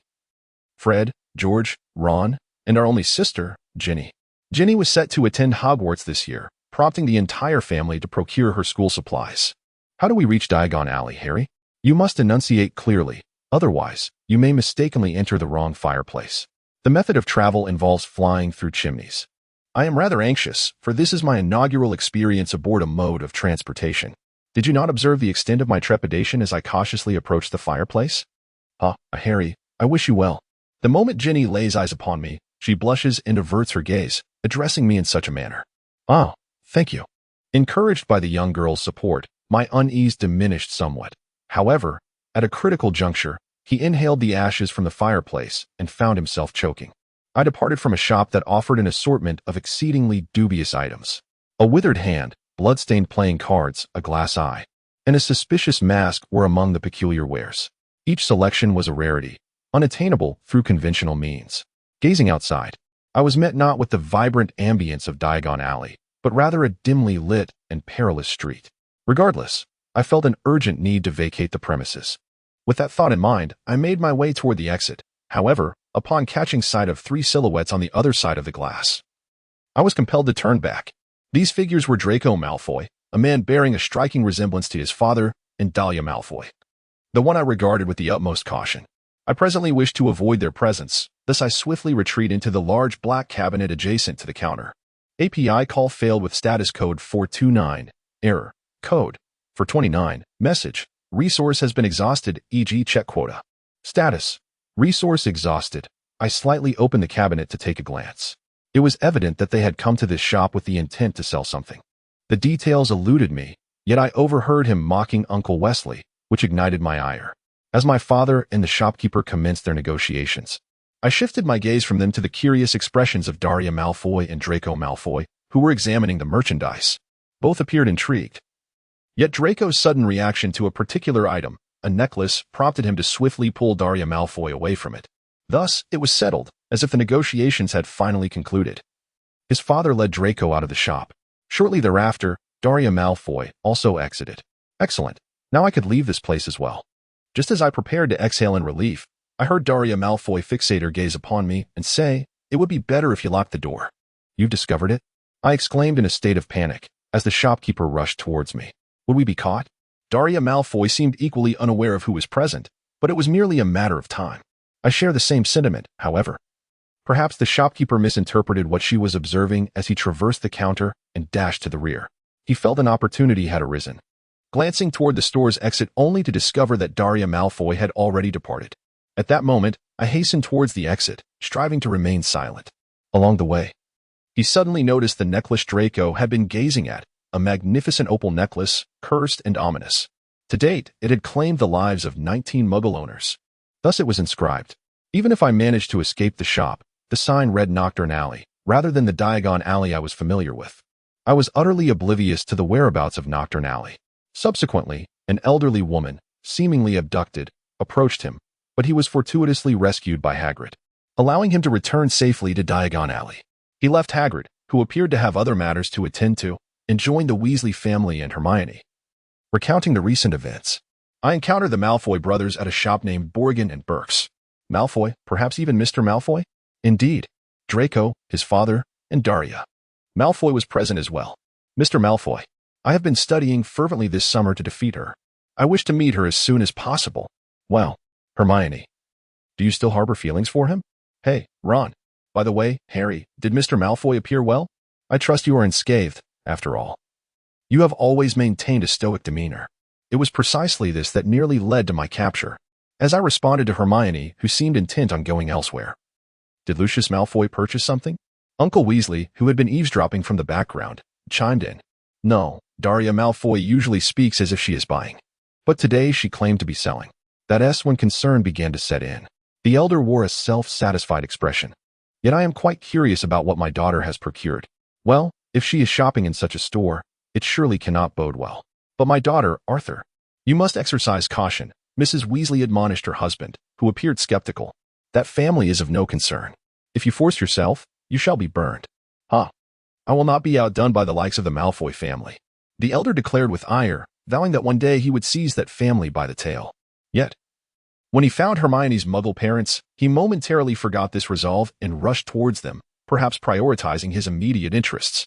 Fred, George, Ron, and our only sister, Ginny. Ginny was set to attend Hogwarts this year, prompting the entire family to procure her school supplies. How do we reach Diagon Alley, Harry? You must enunciate clearly, otherwise, you may mistakenly enter the wrong fireplace. The method of travel involves flying through chimneys. I am rather anxious, for this is my inaugural experience aboard a mode of transportation. Did you not observe the extent of my trepidation as I cautiously approached the fireplace? Harry, I wish you well. The moment Ginny lays eyes upon me, she blushes and averts her gaze, addressing me in such a manner. Oh, thank you. Encouraged by the young girl's support, my unease diminished somewhat. However, at a critical juncture, he inhaled the ashes from the fireplace and found himself choking. I departed from a shop that offered an assortment of exceedingly dubious items. A withered hand, blood-stained playing cards, a glass eye, and a suspicious mask were among the peculiar wares. Each selection was a rarity, unattainable through conventional means. Gazing outside, I was met not with the vibrant ambience of Diagon Alley, but rather a dimly lit and perilous street. Regardless, I felt an urgent need to vacate the premises. With that thought in mind, I made my way toward the exit. However, upon catching sight of 3 silhouettes on the other side of the glass, I was compelled to turn back. These figures were Draco Malfoy, a man bearing a striking resemblance to his father, and Daria Malfoy, the one I regarded with the utmost caution. I presently wished to avoid their presence, thus I swiftly retreat into the large black cabinet adjacent to the counter. API call failed with status code 429, error, code, 429, message, resource has been exhausted, e.g. check quota. Status, resource exhausted. I slightly opened the cabinet to take a glance. It was evident that they had come to this shop with the intent to sell something. The details eluded me, yet I overheard him mocking Uncle Wesley, which ignited my ire. As my father and the shopkeeper commenced their negotiations, I shifted my gaze from them to the curious expressions of Daria Malfoy and Draco Malfoy, who were examining the merchandise. Both appeared intrigued. Yet Draco's sudden reaction to a particular item, a necklace, prompted him to swiftly pull Daria Malfoy away from it. Thus, it was settled, as if the negotiations had finally concluded. His father led Draco out of the shop. Shortly thereafter, Daria Malfoy also exited. Excellent. Now I could leave this place as well. Just as I prepared to exhale in relief, I heard Daria Malfoy fixate her gaze upon me and say, "It would be better if you locked the door." "You've discovered it?" I exclaimed in a state of panic, as the shopkeeper rushed towards me. Would we be caught? Daria Malfoy seemed equally unaware of who was present, but it was merely a matter of time. I share the same sentiment, however. Perhaps the shopkeeper misinterpreted what she was observing as he traversed the counter and dashed to the rear. He felt an opportunity had arisen, glancing toward the store's exit only to discover that Daria Malfoy had already departed. At that moment, I hastened towards the exit, striving to remain silent. Along the way, he suddenly noticed the necklace Draco had been gazing at, a magnificent opal necklace, cursed and ominous. To date, it had claimed the lives of 19 Muggle owners. Thus it was inscribed. Even if I managed to escape the shop, the sign read Nocturne Alley, rather than the Diagon Alley I was familiar with. I was utterly oblivious to the whereabouts of Nocturne Alley. Subsequently, an elderly woman, seemingly abducted, approached him, but he was fortuitously rescued by Hagrid, allowing him to return safely to Diagon Alley. He left Hagrid, who appeared to have other matters to attend to, and joined the Weasley family and Hermione. Recounting the recent events, I encountered the Malfoy brothers at a shop named Borgin and Burke's. Malfoy, perhaps even Mr. Malfoy? Indeed. Draco, his father, and Daria Malfoy was present as well. Mr. Malfoy, I have been studying fervently this summer to defeat her. I wish to meet her as soon as possible. Well, Hermione, do you still harbor feelings for him? Hey, Ron. By the way, Harry, did Mr. Malfoy appear well? I trust you are unscathed, after all. You have always maintained a stoic demeanor. It was precisely this that nearly led to my capture, as I responded to Hermione, who seemed intent on going elsewhere. Did Lucius Malfoy purchase something? Uncle Weasley, who had been eavesdropping from the background, chimed in. No, Daria Malfoy usually speaks as if she is buying. But today she claimed to be selling. That is when concern began to set in. The elder wore a self-satisfied expression. Yet I am quite curious about what my daughter has procured. Well, if she is shopping in such a store, it surely cannot bode well. But my daughter, Arthur, you must exercise caution, Mrs. Weasley admonished her husband, who appeared skeptical. That family is of no concern. If you force yourself, you shall be burned. Ha! I will not be outdone by the likes of the Malfoy family. The elder declared with ire, vowing that one day he would seize that family by the tail. Yet, when he found Hermione's Muggle parents, he momentarily forgot this resolve and rushed towards them, perhaps prioritizing his immediate interests.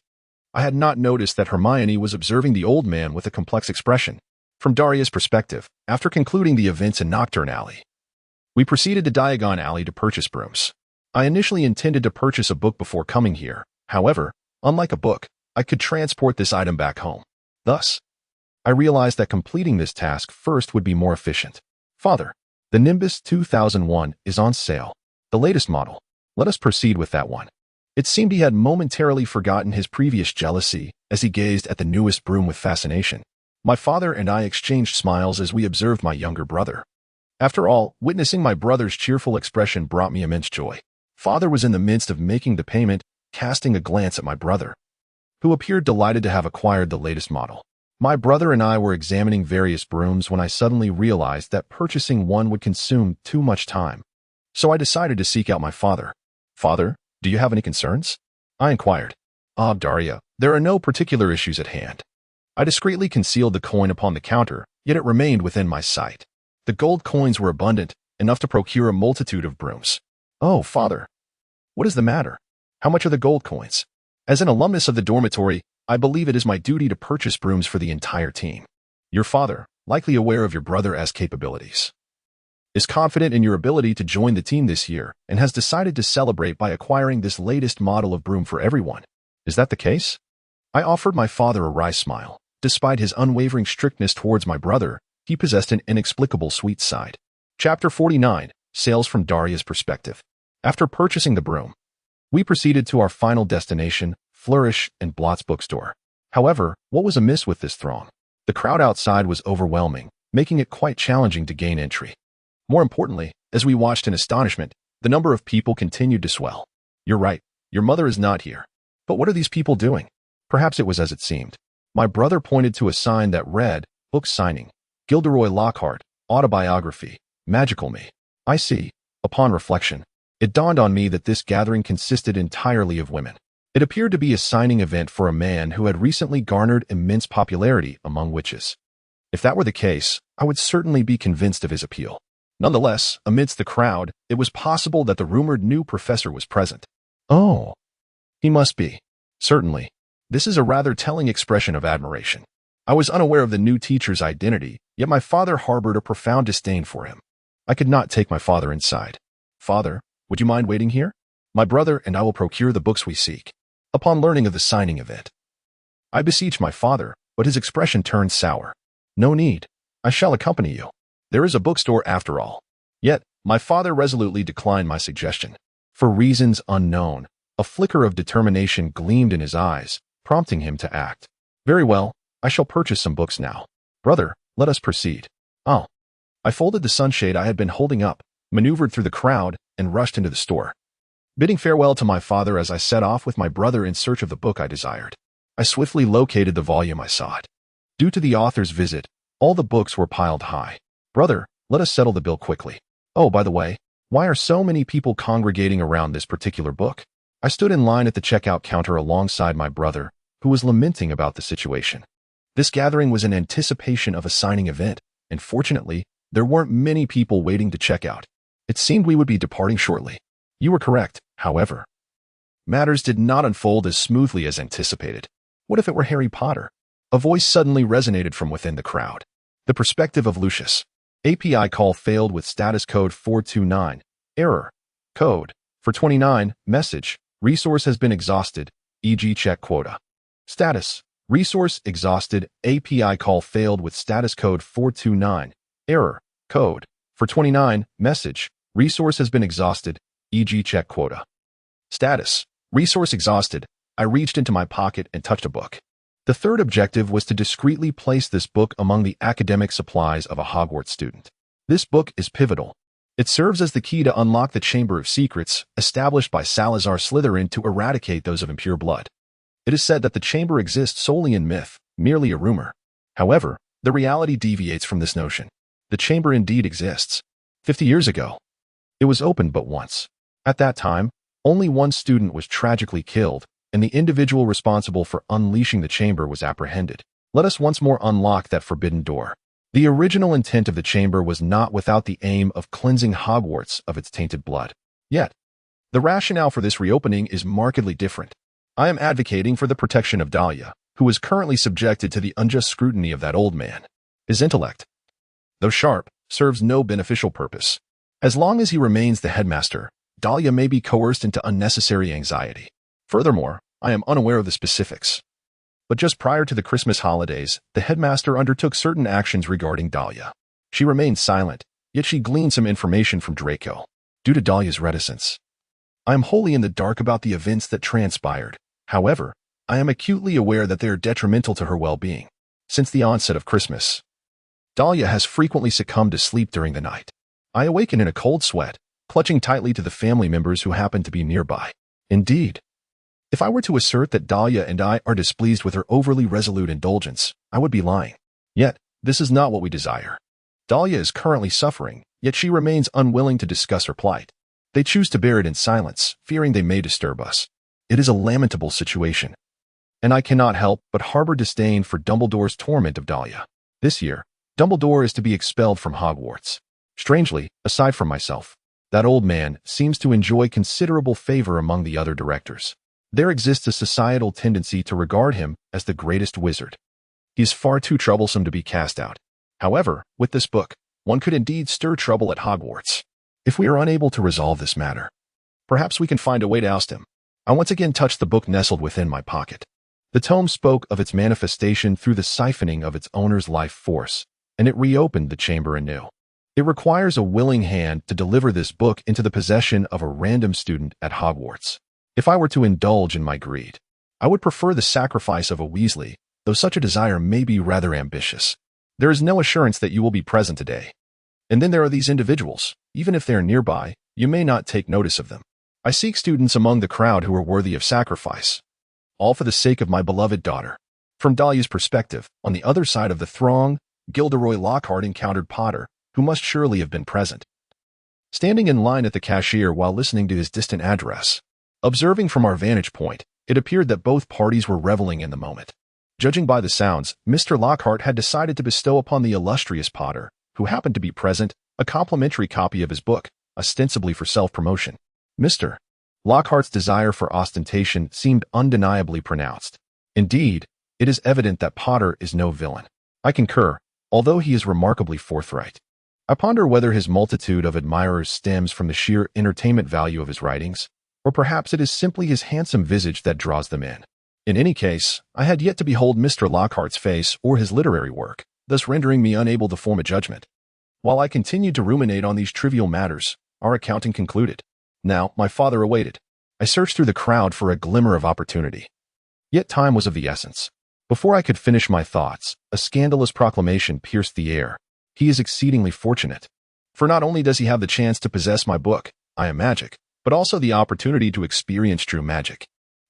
I had not noticed that Hermione was observing the old man with a complex expression. From Daria's perspective, after concluding the events in Nocturne Alley, we proceeded to Diagon Alley to purchase brooms. I initially intended to purchase a book before coming here. However, unlike a book, I could transport this item back home. Thus, I realized that completing this task first would be more efficient. Father, the Nimbus 2001 is on sale. The latest model. Let us proceed with that one. It seemed he had momentarily forgotten his previous jealousy as he gazed at the newest broom with fascination. My father and I exchanged smiles as we observed my younger brother. After all, witnessing my brother's cheerful expression brought me immense joy. Father was in the midst of making the payment, casting a glance at my brother, who appeared delighted to have acquired the latest model. My brother and I were examining various brooms when I suddenly realized that purchasing one would consume too much time. So I decided to seek out my father. Father, do you have any concerns? I inquired. Ah, Daria, there are no particular issues at hand. I discreetly concealed the coin upon the counter, yet it remained within my sight. The gold coins were abundant, enough to procure a multitude of brooms. Oh, father, what is the matter? How much are the gold coins? As an alumnus of the dormitory, I believe it is my duty to purchase brooms for the entire team. Your father, likely aware of your brother's capabilities, is confident in your ability to join the team this year and has decided to celebrate by acquiring this latest model of broom for everyone. Is that the case? I offered my father a wry smile. Despite his unwavering strictness towards my brother, he possessed an inexplicable sweet side. Chapter 49, Sales from Daria's Perspective. After purchasing the broom, we proceeded to our final destination, Flourish and Blott's bookstore. However, what was amiss with this throng? The crowd outside was overwhelming, making it quite challenging to gain entry. More importantly, as we watched in astonishment, the number of people continued to swell. You're right, your mother is not here. But what are these people doing? Perhaps it was as it seemed. My brother pointed to a sign that read, Book Signing, Gilderoy Lockhart, Autobiography, Magical Me. I see. Upon reflection, it dawned on me that this gathering consisted entirely of women. It appeared to be a signing event for a man who had recently garnered immense popularity among witches. If that were the case, I would certainly be convinced of his appeal. Nonetheless, amidst the crowd, it was possible that the rumored new professor was present. Oh, he must be. Certainly. This is a rather telling expression of admiration. I was unaware of the new teacher's identity, yet my father harbored a profound disdain for him. I could not take my father inside. Father, would you mind waiting here? My brother and I will procure the books we seek. Upon learning of the signing event, I beseeched my father, but his expression turned sour. No need. I shall accompany you. There is a bookstore after all. Yet, my father resolutely declined my suggestion. For reasons unknown, a flicker of determination gleamed in his eyes, prompting him to act. Very well, I shall purchase some books now. Brother, let us proceed. Oh. I folded the sunshade I had been holding up, maneuvered through the crowd, and rushed into the store. Bidding farewell to my father as I set off with my brother in search of the book I desired, I swiftly located the volume I sought. Due to the author's visit, all the books were piled high. Brother, let us settle the bill quickly. Oh, by the way, why are so many people congregating around this particular book? I stood in line at the checkout counter alongside my brother, who was lamenting about the situation. This gathering was in anticipation of a signing event, and fortunately, there weren't many people waiting to check out. It seemed we would be departing shortly. You were correct, however. Matters did not unfold as smoothly as anticipated. What if it were Harry Potter? A voice suddenly resonated from within the crowd. The perspective of Lucius. API call failed with status code 429. Error. Code. For 29. Message. Resource has been exhausted, e.g. check quota. Status. Resource exhausted. API call failed with status code 429. Error. Code. For 29. Message. Resource has been exhausted, e.g. check quota. Status. Resource exhausted. I reached into my pocket and touched a book. The third objective was to discreetly place this book among the academic supplies of a Hogwarts student. This book is pivotal. It serves as the key to unlock the Chamber of Secrets, established by Salazar Slytherin to eradicate those of impure blood. It is said that the chamber exists solely in myth, merely a rumor. However, the reality deviates from this notion. The chamber indeed exists. 50 years ago, it was opened but once. At that time, only one student was tragically killed, and the individual responsible for unleashing the chamber was apprehended. Let us once more unlock that forbidden door. The original intent of the chamber was not without the aim of cleansing Hogwarts of its tainted blood. Yet, the rationale for this reopening is markedly different. I am advocating for the protection of Dahlia, who is currently subjected to the unjust scrutiny of that old man. His intellect, though sharp, serves no beneficial purpose. As long as he remains the headmaster, Dahlia may be coerced into unnecessary anxiety. Furthermore, I am unaware of the specifics. But just prior to the Christmas holidays, the headmaster undertook certain actions regarding Dahlia. She remained silent, yet she gleaned some information from Draco. Due to Dahlia's reticence, I am wholly in the dark about the events that transpired. However, I am acutely aware that they are detrimental to her well-being. Since the onset of Christmas, Dahlia has frequently succumbed to sleep during the night. I awaken in a cold sweat, clutching tightly to the family members who happen to be nearby. Indeed, if I were to assert that Dahlia and I are displeased with her overly resolute indulgence, I would be lying. Yet, this is not what we desire. Dahlia is currently suffering, yet she remains unwilling to discuss her plight. They choose to bear it in silence, fearing they may disturb us. It is a lamentable situation. and I cannot help but harbor disdain for Dumbledore's torment of Dahlia. This year, Dumbledore is to be expelled from Hogwarts. Strangely, aside from myself, that old man seems to enjoy considerable favor among the other directors. There exists a societal tendency to regard him as the greatest wizard. He is far too troublesome to be cast out. However, with this book, one could indeed stir trouble at Hogwarts. If we are unable to resolve this matter, perhaps we can find a way to oust him. I once again touched the book nestled within my pocket. The tome spoke of its manifestation through the siphoning of its owner's life force, and it reopened the chamber anew. It requires a willing hand to deliver this book into the possession of a random student at Hogwarts. If I were to indulge in my greed, I would prefer the sacrifice of a Weasley, though such a desire may be rather ambitious. There is no assurance that you will be present today. And then there are these individuals. Even if they are nearby, you may not take notice of them. I seek students among the crowd who are worthy of sacrifice. All for the sake of my beloved daughter. From Dahlia's perspective, on the other side of the throng, Gilderoy Lockhart encountered Potter, who must surely have been present. Standing in line at the cashier while listening to his distant address, observing from our vantage point, it appeared that both parties were reveling in the moment. Judging by the sounds, Mr. Lockhart had decided to bestow upon the illustrious Potter, who happened to be present, a complimentary copy of his book, ostensibly for self-promotion. Mr. Lockhart's desire for ostentation seemed undeniably pronounced. Indeed, it is evident that Potter is no villain. I concur, although he is remarkably forthright. I ponder whether his multitude of admirers stems from the sheer entertainment value of his writings, or perhaps it is simply his handsome visage that draws them in. In any case, I had yet to behold Mr. Lockhart's face or his literary work, thus rendering me unable to form a judgment. While I continued to ruminate on these trivial matters, our accounting concluded. Now, my father awaited. I searched through the crowd for a glimmer of opportunity. Yet time was of the essence. Before I could finish my thoughts, a scandalous proclamation pierced the air. He is exceedingly fortunate. For not only does he have the chance to possess my book, I Am Magic, but also the opportunity to experience true magic.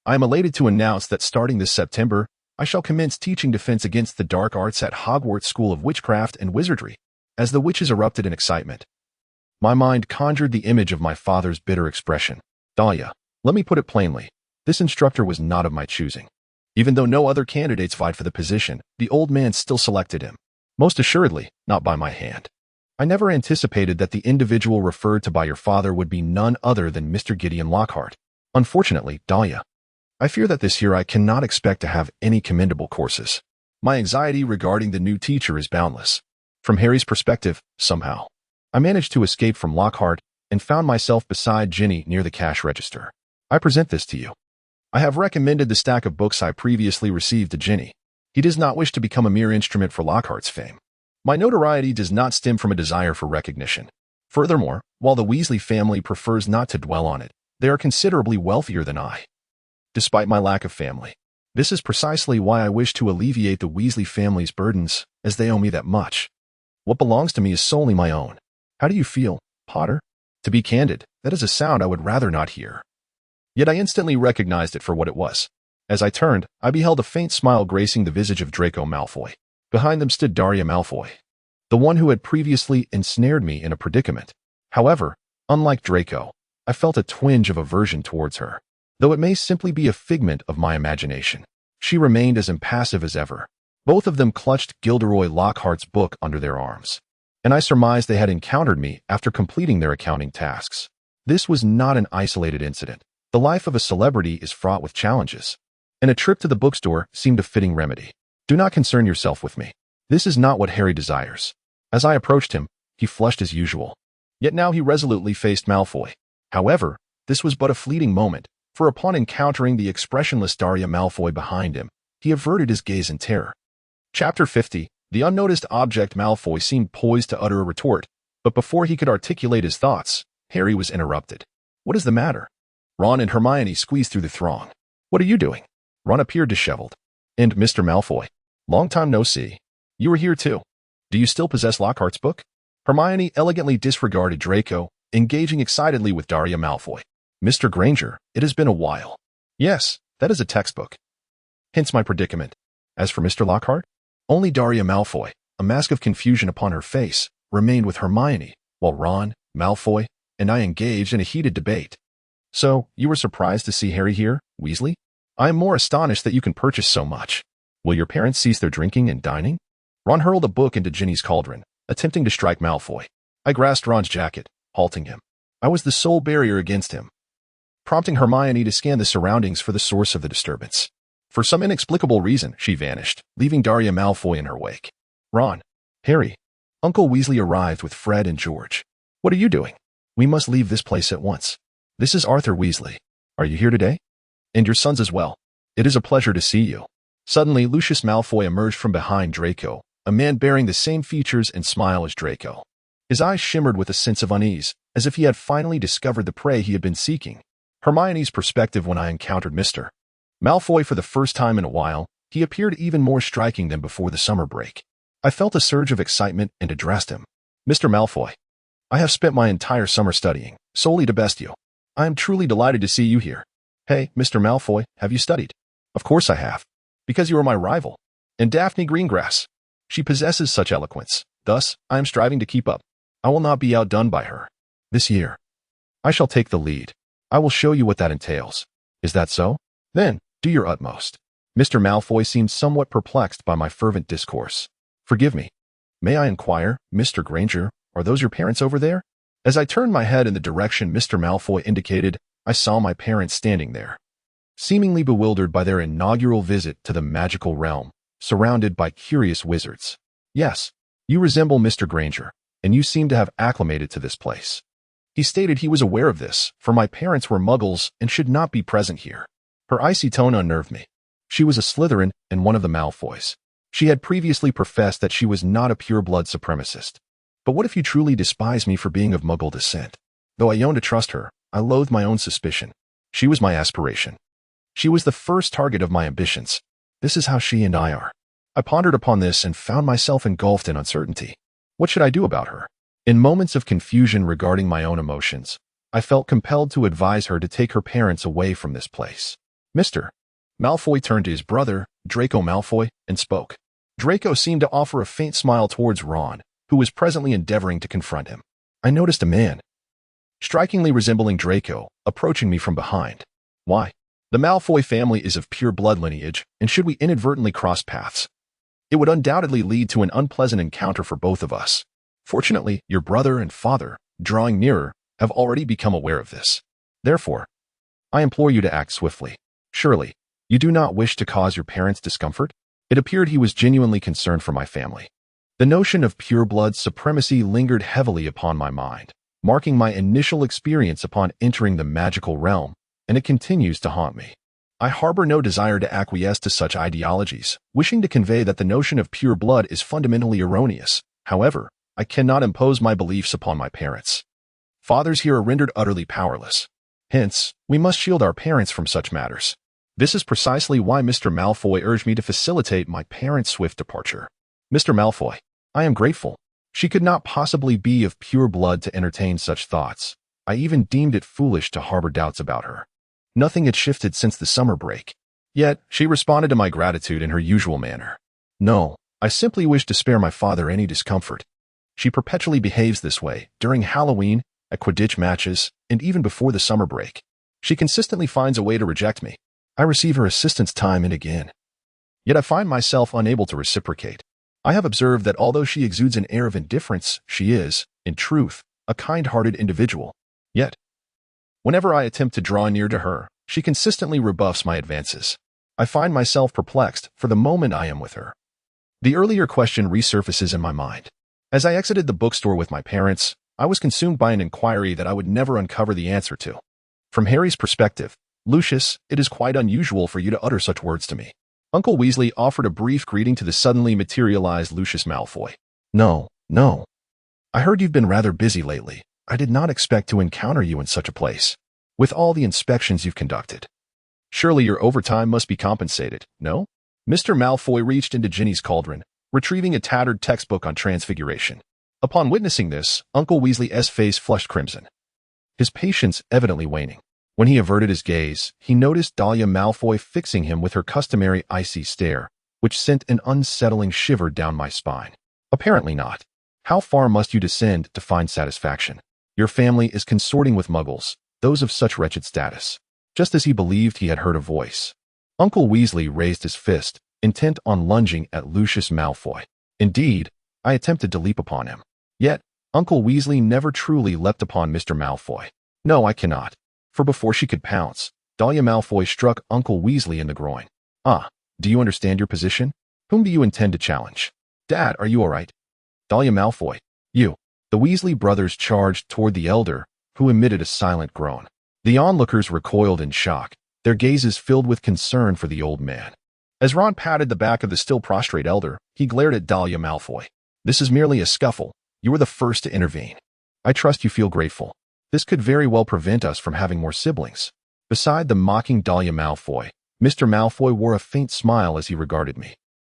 I am elated to announce that starting this September, I shall commence teaching defense against the dark arts at Hogwarts School of Witchcraft and Wizardry. As the witches erupted in excitement, my mind conjured the image of my father's bitter expression. Dahlia, let me put it plainly, this instructor was not of my choosing. Even though no other candidates vied for the position, the old man still selected him. Most assuredly, not by my hand. I never anticipated that the individual referred to by your father would be none other than Mr. Gideon Lockhart. Unfortunately, Dahlia, I fear that this year I cannot expect to have any commendable courses. My anxiety regarding the new teacher is boundless. From Harry's perspective, somehow, I managed to escape from Lockhart and found myself beside Ginny near the cash register. I present this to you. I have recommended the stack of books I previously received to Ginny. He does not wish to become a mere instrument for Lockhart's fame. My notoriety does not stem from a desire for recognition. Furthermore, while the Weasley family prefers not to dwell on it, they are considerably wealthier than I. Despite my lack of family, this is precisely why I wish to alleviate the Weasley family's burdens, as they owe me that much. What belongs to me is solely my own. How do you feel, Potter? To be candid, that is a sound I would rather not hear. Yet I instantly recognized it for what it was. As I turned, I beheld a faint smile gracing the visage of Draco Malfoy. Behind them stood Daria Malfoy, the one who had previously ensnared me in a predicament. However, unlike Draco, I felt a twinge of aversion towards her. Though it may simply be a figment of my imagination, she remained as impassive as ever. Both of them clutched Gilderoy Lockhart's book under their arms, and I surmised they had encountered me after completing their accounting tasks. This was not an isolated incident. The life of a celebrity is fraught with challenges, and a trip to the bookstore seemed a fitting remedy. Do not concern yourself with me. This is not what Harry desires. As I approached him, he flushed as usual. Yet now he resolutely faced Malfoy. However, this was but a fleeting moment, for upon encountering the expressionless Daria Malfoy behind him, he averted his gaze in terror. Chapter 50. The unnoticed object. Malfoy seemed poised to utter a retort, but before he could articulate his thoughts, Harry was interrupted. What is the matter? Ron and Hermione squeezed through the throng. What are you doing? Ron appeared disheveled. And Mr. Malfoy, long time no see. You were here too. Do you still possess Lockhart's book? Hermione elegantly disregarded Draco, engaging excitedly with Daria Malfoy. Mr. Granger, it has been a while. Yes, that is a textbook. Hence my predicament. As for Mr. Lockhart, only Daria Malfoy, a mask of confusion upon her face, remained with Hermione, while Ron, Malfoy, and I engaged in a heated debate. So, you were surprised to see Harry here, Weasley? I am more astonished that you can purchase so much. Will your parents cease their drinking and dining? Ron hurled a book into Ginny's cauldron, attempting to strike Malfoy. I grasped Ron's jacket, halting him. I was the sole barrier against him, prompting Hermione to scan the surroundings for the source of the disturbance. For some inexplicable reason, she vanished, leaving Daria Malfoy in her wake. Ron, Harry, Uncle Weasley arrived with Fred and George. What are you doing? We must leave this place at once. This is Arthur Weasley. Are you here today? And your sons as well. It is a pleasure to see you. Suddenly, Lucius Malfoy emerged from behind Draco, a man bearing the same features and smile as Draco. His eyes shimmered with a sense of unease, as if he had finally discovered the prey he had been seeking. Hermione's perspective when I encountered Mr. Malfoy for the first time in a while, he appeared even more striking than before the summer break. I felt a surge of excitement and addressed him. Mr. Malfoy, I have spent my entire summer studying, solely to best you. I am truly delighted to see you here. Hey, Mr. Malfoy, have you studied? Of course I have. Because you are my rival. And Daphne Greengrass. She possesses such eloquence. Thus, I am striving to keep up. I will not be outdone by her. This year, I shall take the lead. I will show you what that entails. Is that so? Then, do your utmost. Mr. Malfoy seemed somewhat perplexed by my fervent discourse. Forgive me. May I inquire, Mr. Granger, are those your parents over there? As I turned my head in the direction Mr. Malfoy indicated, I saw my parents standing there, seemingly bewildered by their inaugural visit to the magical realm, surrounded by curious wizards. Yes, you resemble Mr. Granger, and you seem to have acclimated to this place. He stated he was aware of this, for my parents were muggles and should not be present here. Her icy tone unnerved me. She was a Slytherin and one of the Malfoys. She had previously professed that she was not a pure-blood supremacist. But what if you truly despise me for being of Muggle descent? Though I yearned to trust her, I loathed my own suspicion. She was my aspiration. She was the first target of my ambitions. This is how she and I are. I pondered upon this and found myself engulfed in uncertainty. What should I do about her? In moments of confusion regarding my own emotions, I felt compelled to advise her to take her parents away from this place. Mr. Malfoy turned to his brother, Draco Malfoy, and spoke. Draco seemed to offer a faint smile towards Ron, who was presently endeavoring to confront him. I noticed a man, strikingly resembling Draco, approaching me from behind. Why? The Malfoy family is of pure blood lineage, and should we inadvertently cross paths, it would undoubtedly lead to an unpleasant encounter for both of us. Fortunately, your brother and father, drawing nearer, have already become aware of this. Therefore, I implore you to act swiftly. Surely, you do not wish to cause your parents discomfort? It appeared he was genuinely concerned for my family. The notion of pure-blood supremacy lingered heavily upon my mind, marking my initial experience upon entering the magical realm, and it continues to haunt me. I harbor no desire to acquiesce to such ideologies, wishing to convey that the notion of pure blood is fundamentally erroneous. However, I cannot impose my beliefs upon my parents. Fathers here are rendered utterly powerless. Hence, we must shield our parents from such matters. This is precisely why Mr. Malfoy urged me to facilitate my parents' swift departure. Mr. Malfoy, I am grateful. She could not possibly be of pure blood to entertain such thoughts. I even deemed it foolish to harbor doubts about her. Nothing had shifted since the summer break. Yet, she responded to my gratitude in her usual manner. No, I simply wish to spare my father any discomfort. She perpetually behaves this way, during Halloween, at Quidditch matches, and even before the summer break. She consistently finds a way to reject me. I receive her assistance time and again. Yet I find myself unable to reciprocate. I have observed that although she exudes an air of indifference, she is, in truth, a kind-hearted individual. Yet, whenever I attempt to draw near to her, she consistently rebuffs my advances. I find myself perplexed for the moment I am with her. The earlier question resurfaces in my mind. As I exited the bookstore with my parents, I was consumed by an inquiry that I would never uncover the answer to. From Harry's perspective, Lucius, it is quite unusual for you to utter such words to me. Uncle Weasley offered a brief greeting to the suddenly materialized Lucius Malfoy. No. I heard you've been rather busy lately. I did not expect to encounter you in such a place, with all the inspections you've conducted. Surely your overtime must be compensated, no? Mr. Malfoy reached into Ginny's cauldron, retrieving a tattered textbook on transfiguration. Upon witnessing this, Uncle Weasley's face flushed crimson, his patience evidently waning. When he averted his gaze, he noticed Daria Malfoy fixing him with her customary icy stare, which sent an unsettling shiver down my spine. Apparently not. How far must you descend to find satisfaction? Your family is consorting with muggles, those of such wretched status. Just as he believed he had heard a voice, Uncle Weasley raised his fist, intent on lunging at Lucius Malfoy. Indeed, I attempted to leap upon him. Yet, Uncle Weasley never truly leapt upon Mr. Malfoy. No, I cannot. For before she could pounce, Dahlia Malfoy struck Uncle Weasley in the groin. Ah, do you understand your position? Whom do you intend to challenge? Dad, are you all right? Dahlia Malfoy, you. The Weasley brothers charged toward the elder, who emitted a silent groan. The onlookers recoiled in shock, their gazes filled with concern for the old man. As Ron patted the back of the still prostrate elder, he glared at Dahlia Malfoy. This is merely a scuffle. You were the first to intervene. I trust you feel grateful. This could very well prevent us from having more siblings. Beside the mocking Dahlia Malfoy, Mr. Malfoy wore a faint smile as he regarded me.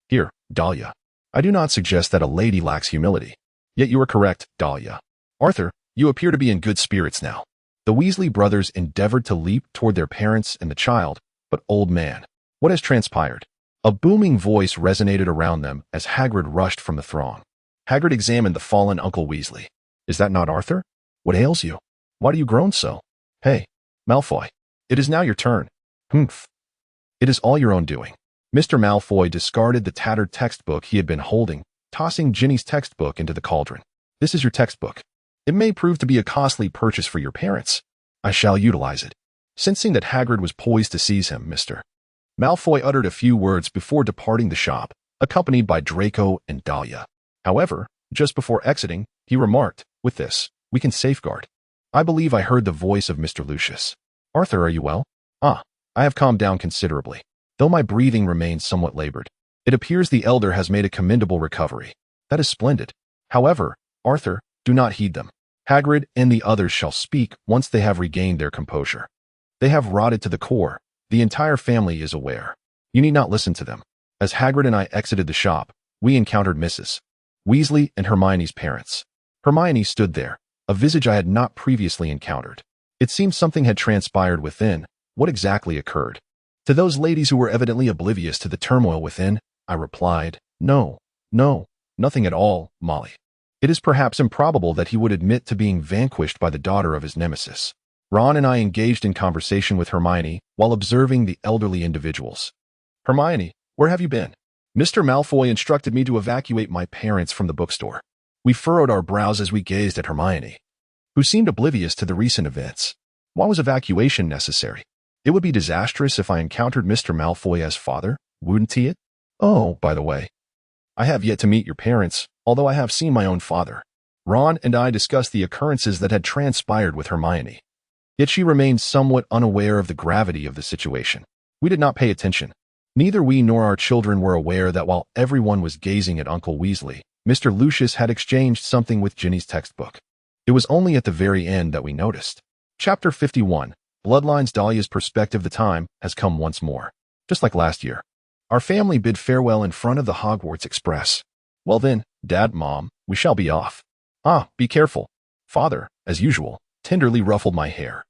Here, Dahlia. I do not suggest that a lady lacks humility. Yet you are correct, Dahlia. Arthur, you appear to be in good spirits now. The Weasley brothers endeavored to leap toward their parents and the child, but old man, what has transpired? A booming voice resonated around them as Hagrid rushed from the throng. Hagrid examined the fallen Uncle Weasley. Is that not Arthur? What ails you? Why do you groan so? Hey, Malfoy, it is now your turn. Humph. It is all your own doing. Mr. Malfoy discarded the tattered textbook he had been holding, tossing Ginny's textbook into the cauldron. This is your textbook. It may prove to be a costly purchase for your parents. I shall utilize it. Sensing that Hagrid was poised to seize him, Mr. Malfoy uttered a few words before departing the shop, accompanied by Draco and Dahlia. However, just before exiting, he remarked, with this, we can safeguard. I believe I heard the voice of Mr. Lucius. Arthur, are you well? Ah, I have calmed down considerably, though my breathing remains somewhat labored. It appears the elder has made a commendable recovery. That is splendid. However, Arthur, do not heed them. Hagrid and the others shall speak once they have regained their composure. They have rotted to the core. The entire family is aware. You need not listen to them. As Hagrid and I exited the shop, we encountered Mrs. Weasley and Hermione's parents. Hermione stood there, a visage I had not previously encountered. It seemed something had transpired within. What exactly occurred? To those ladies who were evidently oblivious to the turmoil within, I replied, No, nothing at all, Molly. It is perhaps improbable that he would admit to being vanquished by the daughter of his nemesis. Ron and I engaged in conversation with Hermione while observing the elderly individuals. Hermione, where have you been? Mr. Malfoy instructed me to evacuate my parents from the bookstore. We furrowed our brows as we gazed at Hermione, who seemed oblivious to the recent events. Why was evacuation necessary? It would be disastrous if I encountered Mr. Malfoy as father, wouldn't he? Oh, by the way, I have yet to meet your parents, although I have seen my own father. Ron and I discussed the occurrences that had transpired with Hermione. Yet she remained somewhat unaware of the gravity of the situation. We did not pay attention. Neither we nor our children were aware that while everyone was gazing at Uncle Weasley, Mr. Lucius had exchanged something with Ginny's textbook. It was only at the very end that we noticed. Chapter 51, Bloodlines. Dahlia's perspective. The time has come once more. Just like last year. Our family bid farewell in front of the Hogwarts Express. Well then, Dad, Mom, we shall be off. Ah, be careful. Father, as usual, tenderly ruffled my hair,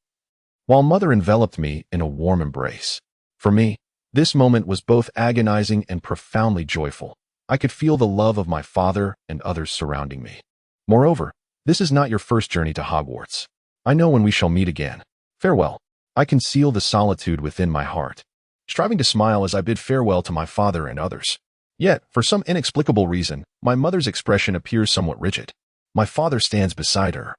while Mother enveloped me in a warm embrace. For me, this moment was both agonizing and profoundly joyful. I could feel the love of my father and others surrounding me. Moreover, this is not your first journey to Hogwarts. I know when we shall meet again. Farewell. I conceal the solitude within my heart, striving to smile as I bid farewell to my father and others. Yet, for some inexplicable reason, my mother's expression appears somewhat rigid. My father stands beside her,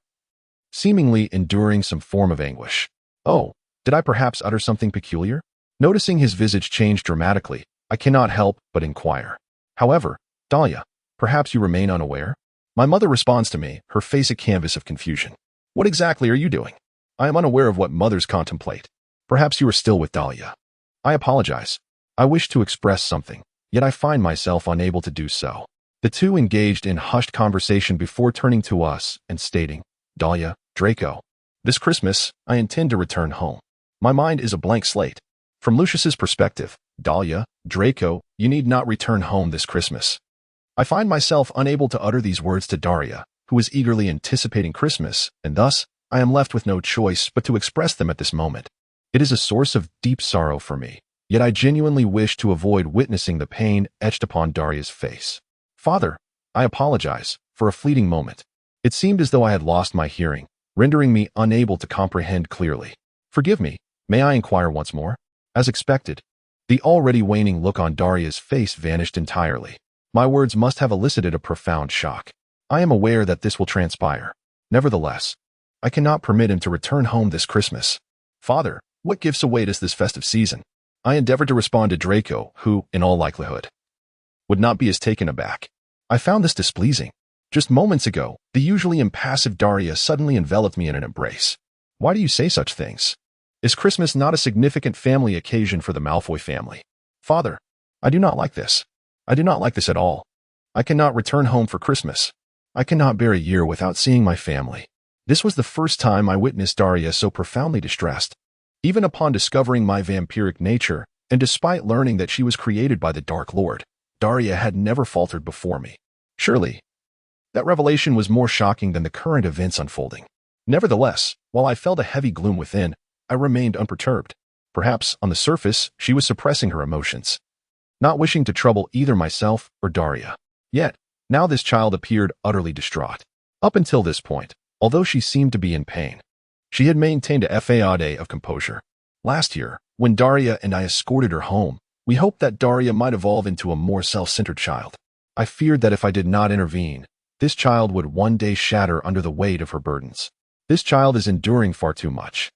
seemingly enduring some form of anguish. Oh, did I perhaps utter something peculiar? Noticing his visage change dramatically, I cannot help but inquire. However, Dahlia, perhaps you remain unaware? My mother responds to me, her face a canvas of confusion. What exactly are you doing? I am unaware of what mothers contemplate. Perhaps you are still with Dahlia. I apologize. I wish to express something, yet I find myself unable to do so. The two engaged in hushed conversation before turning to us and stating, Dahlia, Draco, this Christmas, I intend to return home. My mind is a blank slate. From Lucius's perspective, Dahlia, Draco, you need not return home this Christmas. I find myself unable to utter these words to Daria, who is eagerly anticipating Christmas, and thus, I am left with no choice but to express them at this moment. It is a source of deep sorrow for me, yet I genuinely wish to avoid witnessing the pain etched upon Daria's face. Father, I apologize, for a fleeting moment. It seemed as though I had lost my hearing, rendering me unable to comprehend clearly. Forgive me, may I inquire once more? As expected, The already waning look on Daria's face vanished entirely. My words must have elicited a profound shock. I am aware that this will transpire. Nevertheless, I cannot permit him to return home this Christmas. Father, what gifts await us this festive season? I endeavored to respond to Draco, who, in all likelihood, would not be as taken aback. I found this displeasing. Just moments ago, the usually impassive Daria suddenly enveloped me in an embrace. Why do you say such things? Is Christmas not a significant family occasion for the Malfoy family? Father, I do not like this. I do not like this at all. I cannot return home for Christmas. I cannot bear a year without seeing my family. This was the first time I witnessed Daria so profoundly distressed. Even upon discovering my vampiric nature, and despite learning that she was created by the Dark Lord, Daria had never faltered before me. Surely, that revelation was more shocking than the current events unfolding. Nevertheless, while I felt a heavy gloom within, I remained unperturbed. Perhaps, on the surface, she was suppressing her emotions, not wishing to trouble either myself or Daria. Yet, now this child appeared utterly distraught. Up until this point, although she seemed to be in pain, she had maintained a facade of composure. Last year, when Daria and I escorted her home, we hoped that Daria might evolve into a more self-centered child. I feared that if I did not intervene, this child would one day shatter under the weight of her burdens. This child is enduring far too much.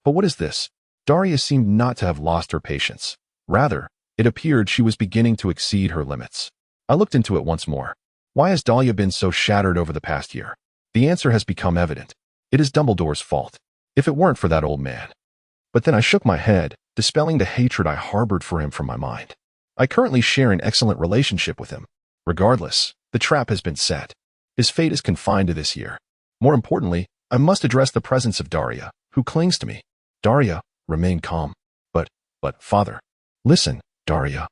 But what is this? Daria seemed not to have lost her patience. Rather, it appeared she was beginning to exceed her limits. I looked into it once more. Why has Daria been so shattered over the past year? The answer has become evident. It is Dumbledore's fault, if it weren't for that old man. But then I shook my head, dispelling the hatred I harbored for him from my mind. I currently share an excellent relationship with him. Regardless, the trap has been set. His fate is confined to this year. More importantly, I must address the presence of Daria, who clings to me. Daria, remain calm. But, Father, listen, Daria.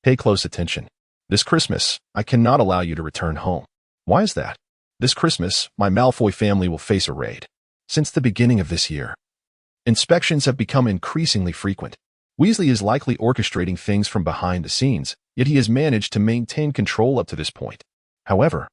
Pay close attention. This Christmas, I cannot allow you to return home. Why is that? This Christmas, my Malfoy family will face a raid. Since the beginning of this year, inspections have become increasingly frequent. Weasley is likely orchestrating things from behind the scenes, yet he has managed to maintain control up to this point. However,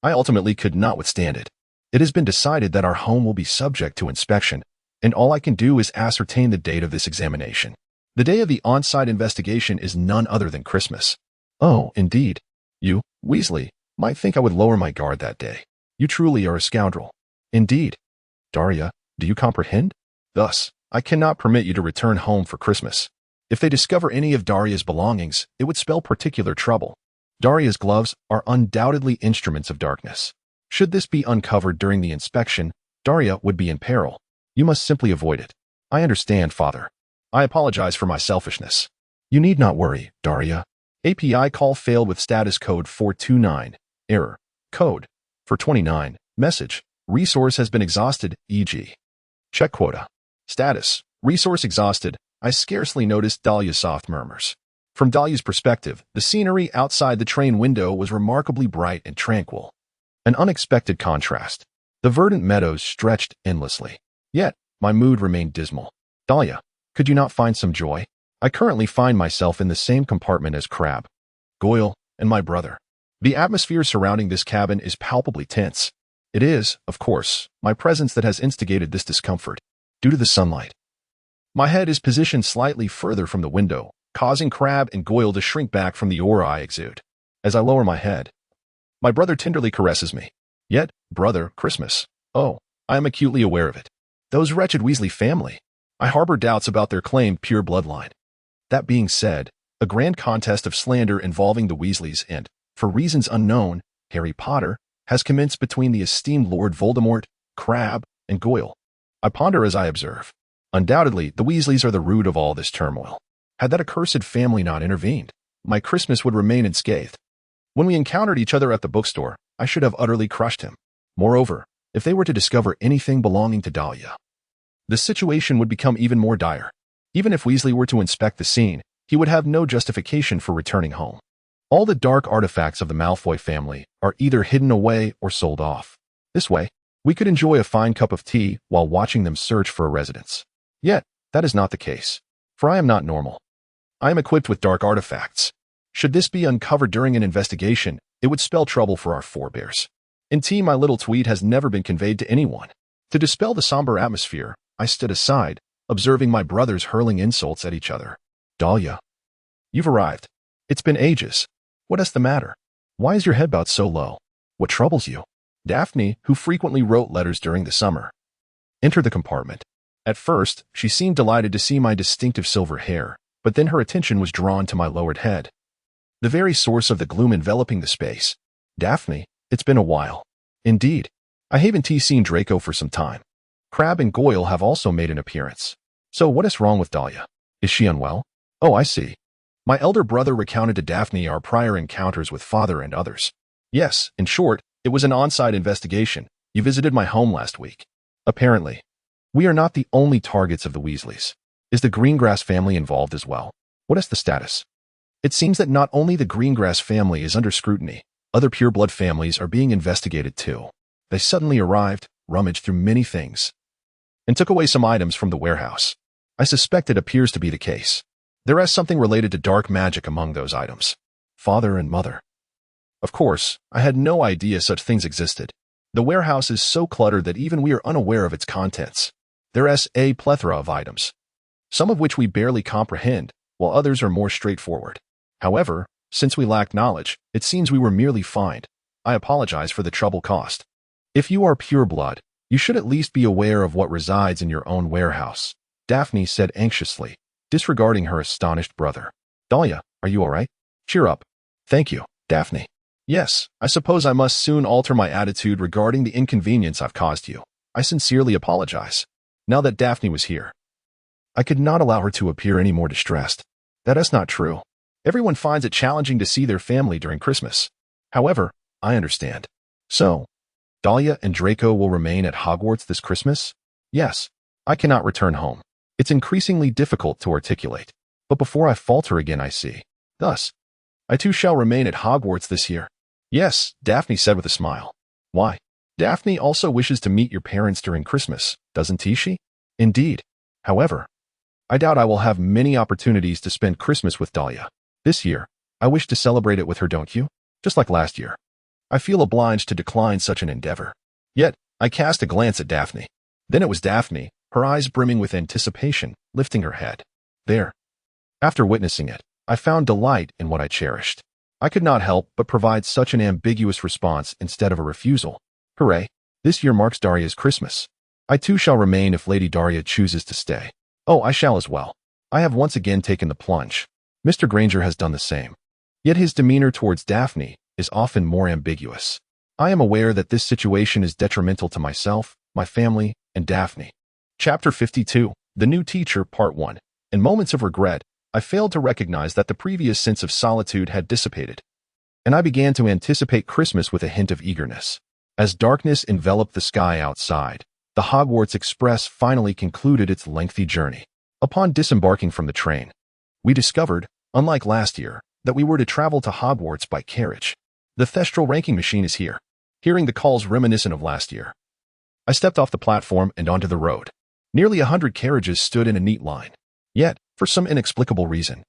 I ultimately could not withstand it. It has been decided that our home will be subject to inspection, and all I can do is ascertain the date of this examination. The day of the on-site investigation is none other than Christmas. Oh, indeed. You, Weasley, might think I would lower my guard that day. You truly are a scoundrel. Indeed. Daria, do you comprehend? Thus, I cannot permit you to return home for Christmas. If they discover any of Daria's belongings, it would spell particular trouble. Daria's gloves are undoubtedly instruments of darkness. Should this be uncovered during the inspection, Daria would be in peril. You must simply avoid it. I understand, Father. I apologize for my selfishness. You need not worry, Daria. API call failed with status code 429. Error. Code. For 29. Message. Resource has been exhausted, e.g. Check quota. Status. Resource exhausted. I scarcely noticed Dahlia's soft murmurs. From Dahlia's perspective, the scenery outside the train window was remarkably bright and tranquil. An unexpected contrast. The verdant meadows stretched endlessly. Yet, my mood remained dismal. Dahlia, could you not find some joy? I currently find myself in the same compartment as Crabbe, Goyle, and my brother. The atmosphere surrounding this cabin is palpably tense. It is, of course, my presence that has instigated this discomfort, due to the sunlight. My head is positioned slightly further from the window, causing Crabbe and Goyle to shrink back from the aura I exude. As I lower my head, my brother tenderly caresses me. Yet, brother, Christmas. Oh, I am acutely aware of it. Those wretched Weasley family. I harbor doubts about their claimed pure bloodline. That being said, a grand contest of slander involving the Weasleys and, for reasons unknown, Harry Potter, has commenced between the esteemed Lord Voldemort, Crabbe, and Goyle. I ponder as I observe. Undoubtedly, the Weasleys are the root of all this turmoil. Had that accursed family not intervened, my Christmas would remain unscathed. When we encountered each other at the bookstore, I should have utterly crushed him. Moreover, if they were to discover anything belonging to Dahlia, the situation would become even more dire. Even if Weasley were to inspect the scene, he would have no justification for returning home. All the dark artifacts of the Malfoy family are either hidden away or sold off. This way, we could enjoy a fine cup of tea while watching them search for a residence. Yet, that is not the case, for I am not normal. I am equipped with dark artifacts. Should this be uncovered during an investigation, it would spell trouble for our forebears. In tea, my little tweet has never been conveyed to anyone. To dispel the somber atmosphere, I stood aside, observing my brothers hurling insults at each other. Dahlia, you've arrived. It's been ages. What is the matter? Why is your head bowed so low? What troubles you? Daphne, who frequently wrote letters during the summer, entered the compartment. At first, she seemed delighted to see my distinctive silver hair, but then her attention was drawn to my lowered head, the very source of the gloom enveloping the space. Daphne, it's been a while. Indeed. I haven't seen Draco for some time. Crabbe and Goyle have also made an appearance. So what is wrong with Dahlia? Is she unwell? Oh, I see. My elder brother recounted to Daphne our prior encounters with father and others. Yes, in short, it was an on-site investigation. You visited my home last week. Apparently. We are not the only targets of the Weasleys. Is the Greengrass family involved as well? What is the status? It seems that not only the Greengrass family is under scrutiny, other pureblood families are being investigated too. They suddenly arrived, rummaged through many things, and took away some items from the warehouse. I suspect it appears to be the case. There is something related to dark magic among those items. Father and mother. Of course, I had no idea such things existed. The warehouse is so cluttered that even we are unaware of its contents. There is a plethora of items, some of which we barely comprehend, while others are more straightforward. However, since we lacked knowledge, it seems we were merely fined. I apologize for the trouble caused. If you are pureblood, you should at least be aware of what resides in your own warehouse, Daphne said anxiously, disregarding her astonished brother. Dahlia, are you all right? Cheer up. Thank you, Daphne. Yes, I suppose I must soon alter my attitude regarding the inconvenience I've caused you. I sincerely apologize. Now that Daphne was here, I could not allow her to appear any more distressed. That is not true. Everyone finds it challenging to see their family during Christmas. However, I understand. So, Dahlia and Draco will remain at Hogwarts this Christmas? Yes. I cannot return home. It's increasingly difficult to articulate. But before I falter again, I see. Thus, I too shall remain at Hogwarts this year. Yes, Daphne said with a smile. Why? Daphne also wishes to meet your parents during Christmas, doesn't she? Indeed. However, I doubt I will have many opportunities to spend Christmas with Dahlia. This year, I wish to celebrate it with her, don't you? Just like last year. I feel obliged to decline such an endeavor. Yet, I cast a glance at Daphne. Then it was Daphne, her eyes brimming with anticipation, lifting her head. There. After witnessing it, I found delight in what I cherished. I could not help but provide such an ambiguous response instead of a refusal. Hooray! This year marks Daria's Christmas. I too shall remain if Lady Daria chooses to stay. Oh, I shall as well. I have once again taken the plunge. Mr. Granger has done the same. Yet his demeanor towards Daphne is often more ambiguous. I am aware that this situation is detrimental to myself, my family, and Daphne. Chapter 52, The New Teacher, Part 1. In moments of regret, I failed to recognize that the previous sense of solitude had dissipated, and I began to anticipate Christmas with a hint of eagerness. As darkness enveloped the sky outside, the Hogwarts Express finally concluded its lengthy journey. Upon disembarking from the train, we discovered, unlike last year, that we were to travel to Hogwarts by carriage. The Thestral ranking machine is here. Hearing the calls reminiscent of last year, I stepped off the platform and onto the road. Nearly 100 carriages stood in a neat line. Yet, for some inexplicable reason,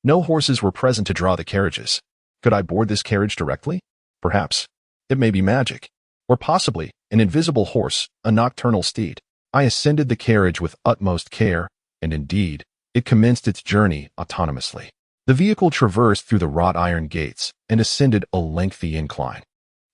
no horses were present to draw the carriages. Could I board this carriage directly? Perhaps. It may be magic. Or possibly, an invisible horse, a nocturnal steed. I ascended the carriage with utmost care, and indeed, it commenced its journey autonomously. The vehicle traversed through the wrought iron gates and ascended a lengthy incline.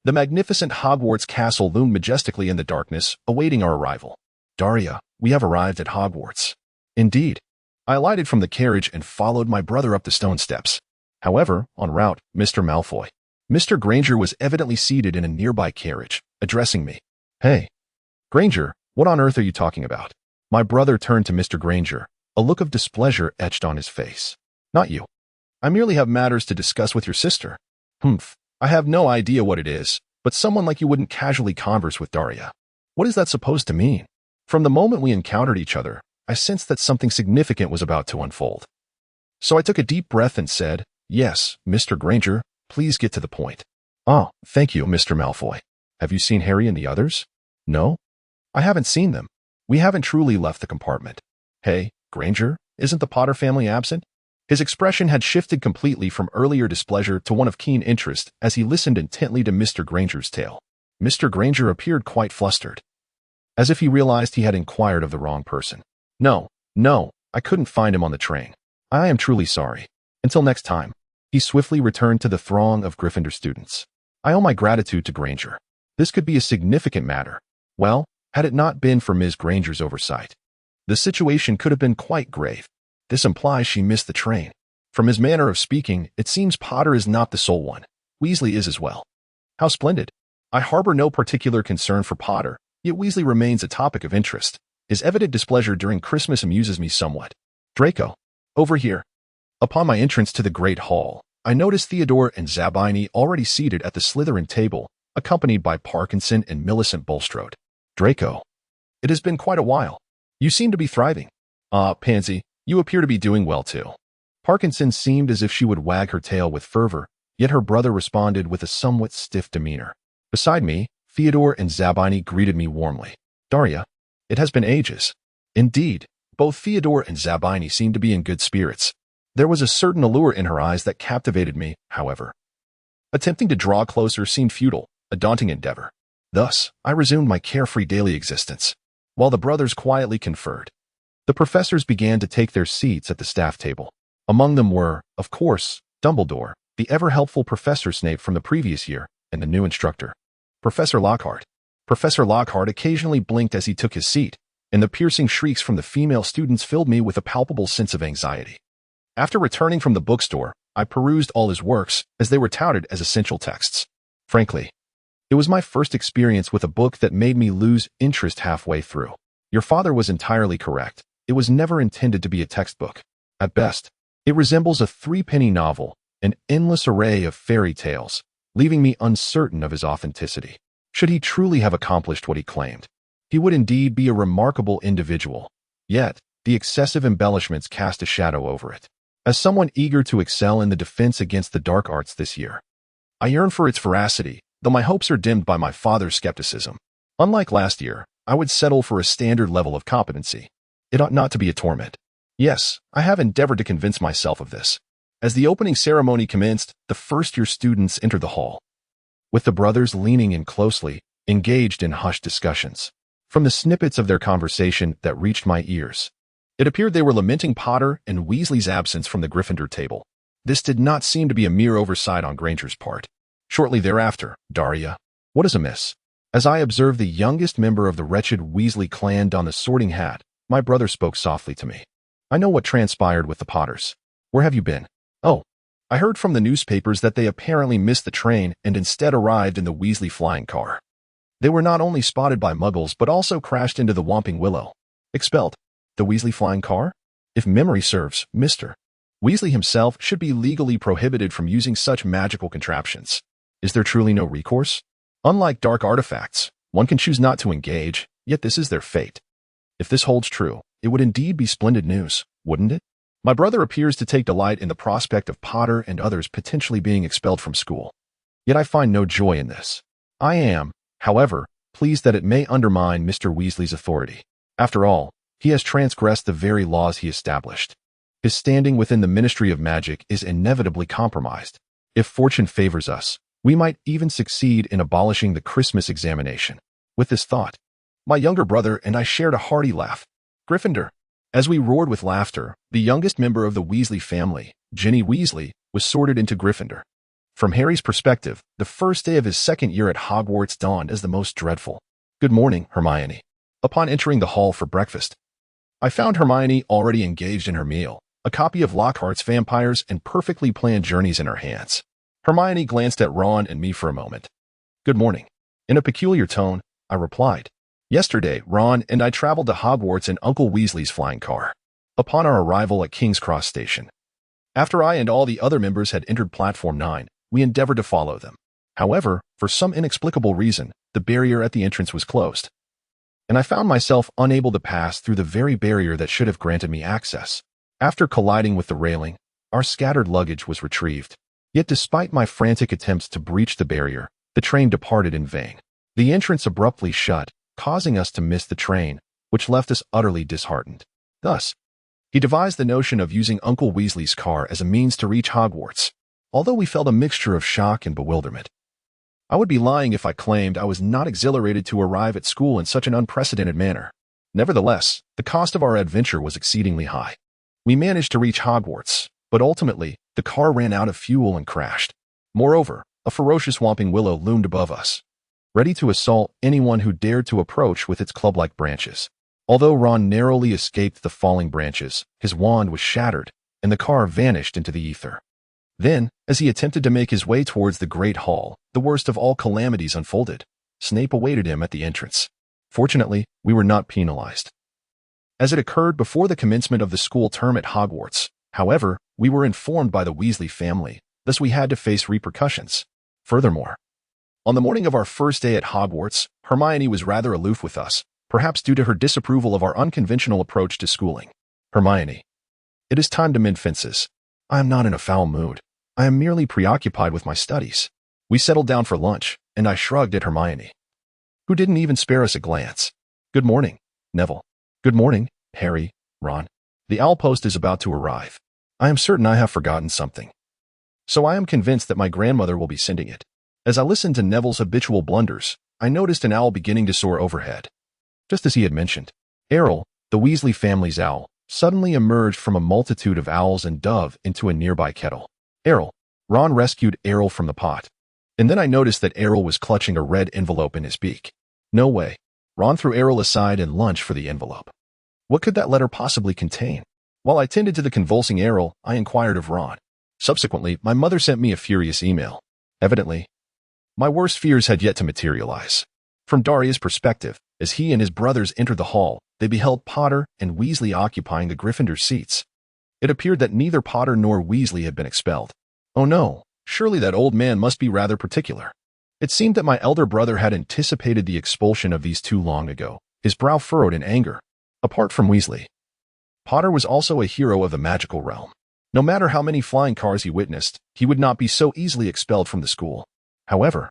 The magnificent Hogwarts castle loomed majestically in the darkness, awaiting our arrival. Daria, we have arrived at Hogwarts. Indeed. I alighted from the carriage and followed my brother up the stone steps. However, en route, Mr. Malfoy. Mr. Granger was evidently seated in a nearby carriage, addressing me. Hey, Granger, what on earth are you talking about? My brother turned to Mr. Granger, a look of displeasure etched on his face. Not you. I merely have matters to discuss with your sister. Humph, I have no idea what it is, but someone like you wouldn't casually converse with Daria. What is that supposed to mean? From the moment we encountered each other, I sensed that something significant was about to unfold. So I took a deep breath and said, Yes, Mr. Granger, please get to the point. Oh, thank you, Mr. Malfoy. Have you seen Harry and the others? No? I haven't seen them. We haven't truly left the compartment. Hey, Granger, isn't the Potter family absent? His expression had shifted completely from earlier displeasure to one of keen interest as he listened intently to Mr. Granger's tale. Mr. Granger appeared quite flustered, as if he realized he had inquired of the wrong person. No, I couldn't find him on the train. I am truly sorry. Until next time. He swiftly returned to the throng of Gryffindor students. I owe my gratitude to Granger. This could be a significant matter. Well, had it not been for Ms. Granger's oversight, the situation could have been quite grave. This implies she missed the train. From his manner of speaking, it seems Potter is not the sole one. Weasley is as well. How splendid. I harbor no particular concern for Potter, yet Weasley remains a topic of interest. His evident displeasure during Christmas amuses me somewhat. Draco. Over here. Upon my entrance to the Great Hall, I noticed Theodore and Zabini already seated at the Slytherin table, accompanied by Parkinson and Millicent Bulstrode. Draco. It has been quite a while. You seem to be thriving. Pansy, you appear to be doing well too. Parkinson seemed as if she would wag her tail with fervor, yet her brother responded with a somewhat stiff demeanor. Beside me, Theodore and Zabini greeted me warmly. Daria. It has been ages. Indeed, both Theodore and Zabini seemed to be in good spirits. There was a certain allure in her eyes that captivated me, however. Attempting to draw closer seemed futile, a daunting endeavor. Thus, I resumed my carefree daily existence, while the brothers quietly conferred. The professors began to take their seats at the staff table. Among them were, of course, Dumbledore, the ever-helpful Professor Snape from the previous year, and the new instructor, Professor Lockhart. Professor Lockhart occasionally blinked as he took his seat, and the piercing shrieks from the female students filled me with a palpable sense of anxiety. After returning from the bookstore, I perused all his works, as they were touted as essential texts. Frankly, it was my first experience with a book that made me lose interest halfway through. Your father was entirely correct. It was never intended to be a textbook. At best, it resembles a three-penny novel, an endless array of fairy tales, leaving me uncertain of his authenticity. Should he truly have accomplished what he claimed, he would indeed be a remarkable individual. Yet, the excessive embellishments cast a shadow over it. As someone eager to excel in the defense against the dark arts this year, I yearn for its veracity, though my hopes are dimmed by my father's skepticism. Unlike last year, I would settle for a standard level of competency. It ought not to be a torment. Yes, I have endeavored to convince myself of this. As the opening ceremony commenced, the first-year students entered the hall, with the brothers leaning in closely, engaged in hushed discussions. From the snippets of their conversation that reached my ears, it appeared they were lamenting Potter and Weasley's absence from the Gryffindor table. This did not seem to be a mere oversight on Granger's part. Shortly thereafter, Daria. What is amiss? As I observed the youngest member of the wretched Weasley clan don the sorting hat, my brother spoke softly to me. I know what transpired with the Potters. Where have you been? Oh, I heard from the newspapers that they apparently missed the train and instead arrived in the Weasley flying car. They were not only spotted by muggles but also crashed into the Whomping Willow. Expelled. The Weasley flying car? If memory serves, Mr. Weasley himself should be legally prohibited from using such magical contraptions. Is there truly no recourse? Unlike dark artifacts, one can choose not to engage, yet this is their fate. If this holds true, it would indeed be splendid news, wouldn't it? My brother appears to take delight in the prospect of Potter and others potentially being expelled from school. Yet I find no joy in this. I am, however, pleased that it may undermine Mr. Weasley's authority. After all, he has transgressed the very laws he established. His standing within the Ministry of Magic is inevitably compromised. If fortune favors us, we might even succeed in abolishing the Christmas examination. With this thought, my younger brother and I shared a hearty laugh. Gryffindor. As we roared with laughter, the youngest member of the Weasley family, Ginny Weasley, was sorted into Gryffindor. From Harry's perspective, the first day of his second year at Hogwarts dawned as the most dreadful. Good morning, Hermione. Upon entering the hall for breakfast, I found Hermione already engaged in her meal, a copy of Lockhart's Vampires and perfectly planned journeys in her hands. Hermione glanced at Ron and me for a moment. Good morning. In a peculiar tone, I replied. Yesterday, Ron and I traveled to Hogwarts in Uncle Weasley's flying car. Upon our arrival at King's Cross Station, after I and all the other members had entered Platform 9, we endeavored to follow them. However, for some inexplicable reason, the barrier at the entrance was closed, and I found myself unable to pass through the very barrier that should have granted me access. After colliding with the railing, our scattered luggage was retrieved. Yet despite my frantic attempts to breach the barrier, the train departed in vain. The entrance abruptly shut, causing us to miss the train, which left us utterly disheartened. Thus, he devised the notion of using Uncle Weasley's car as a means to reach Hogwarts, although we felt a mixture of shock and bewilderment. I would be lying if I claimed I was not exhilarated to arrive at school in such an unprecedented manner. Nevertheless, the cost of our adventure was exceedingly high. We managed to reach Hogwarts, but ultimately, the car ran out of fuel and crashed. Moreover, a ferocious whomping willow loomed above us, ready to assault anyone who dared to approach with its club-like branches. Although Ron narrowly escaped the falling branches, his wand was shattered, and the car vanished into the ether. Then, as he attempted to make his way towards the Great Hall, the worst of all calamities unfolded. Snape awaited him at the entrance. Fortunately, we were not penalized, as it occurred before the commencement of the school term at Hogwarts. However, we were informed by the Weasley family, thus we had to face repercussions. Furthermore, on the morning of our first day at Hogwarts, Hermione was rather aloof with us, perhaps due to her disapproval of our unconventional approach to schooling. Hermione, it is time to mend fences. I am not in a foul mood. I am merely preoccupied with my studies. We settled down for lunch, and I shrugged at Hermione, who didn't even spare us a glance. Good morning, Neville. Good morning, Harry, Ron. The owl post is about to arrive. I am certain I have forgotten something, so I am convinced that my grandmother will be sending it. As I listened to Neville's habitual blunders, I noticed an owl beginning to soar overhead. Just as he had mentioned, Errol, the Weasley family's owl, suddenly emerged from a multitude of owls and dove into a nearby kettle. Errol. Ron rescued Errol from the pot, and then I noticed that Errol was clutching a red envelope in his beak. No way. Ron threw Errol aside and lunged for the envelope. What could that letter possibly contain? While I tended to the convulsing Errol, I inquired of Ron. Subsequently, my mother sent me a furious email. Evidently, my worst fears had yet to materialize. From Daria's perspective, as he and his brothers entered the hall, they beheld Potter and Weasley occupying the Gryffindor seats. It appeared that neither Potter nor Weasley had been expelled. Oh no, surely that old man must be rather particular. It seemed that my elder brother had anticipated the expulsion of these two long ago, his brow furrowed in anger. Apart from Weasley, Potter was also a hero of the magical realm. No matter how many flying cars he witnessed, he would not be so easily expelled from the school. However,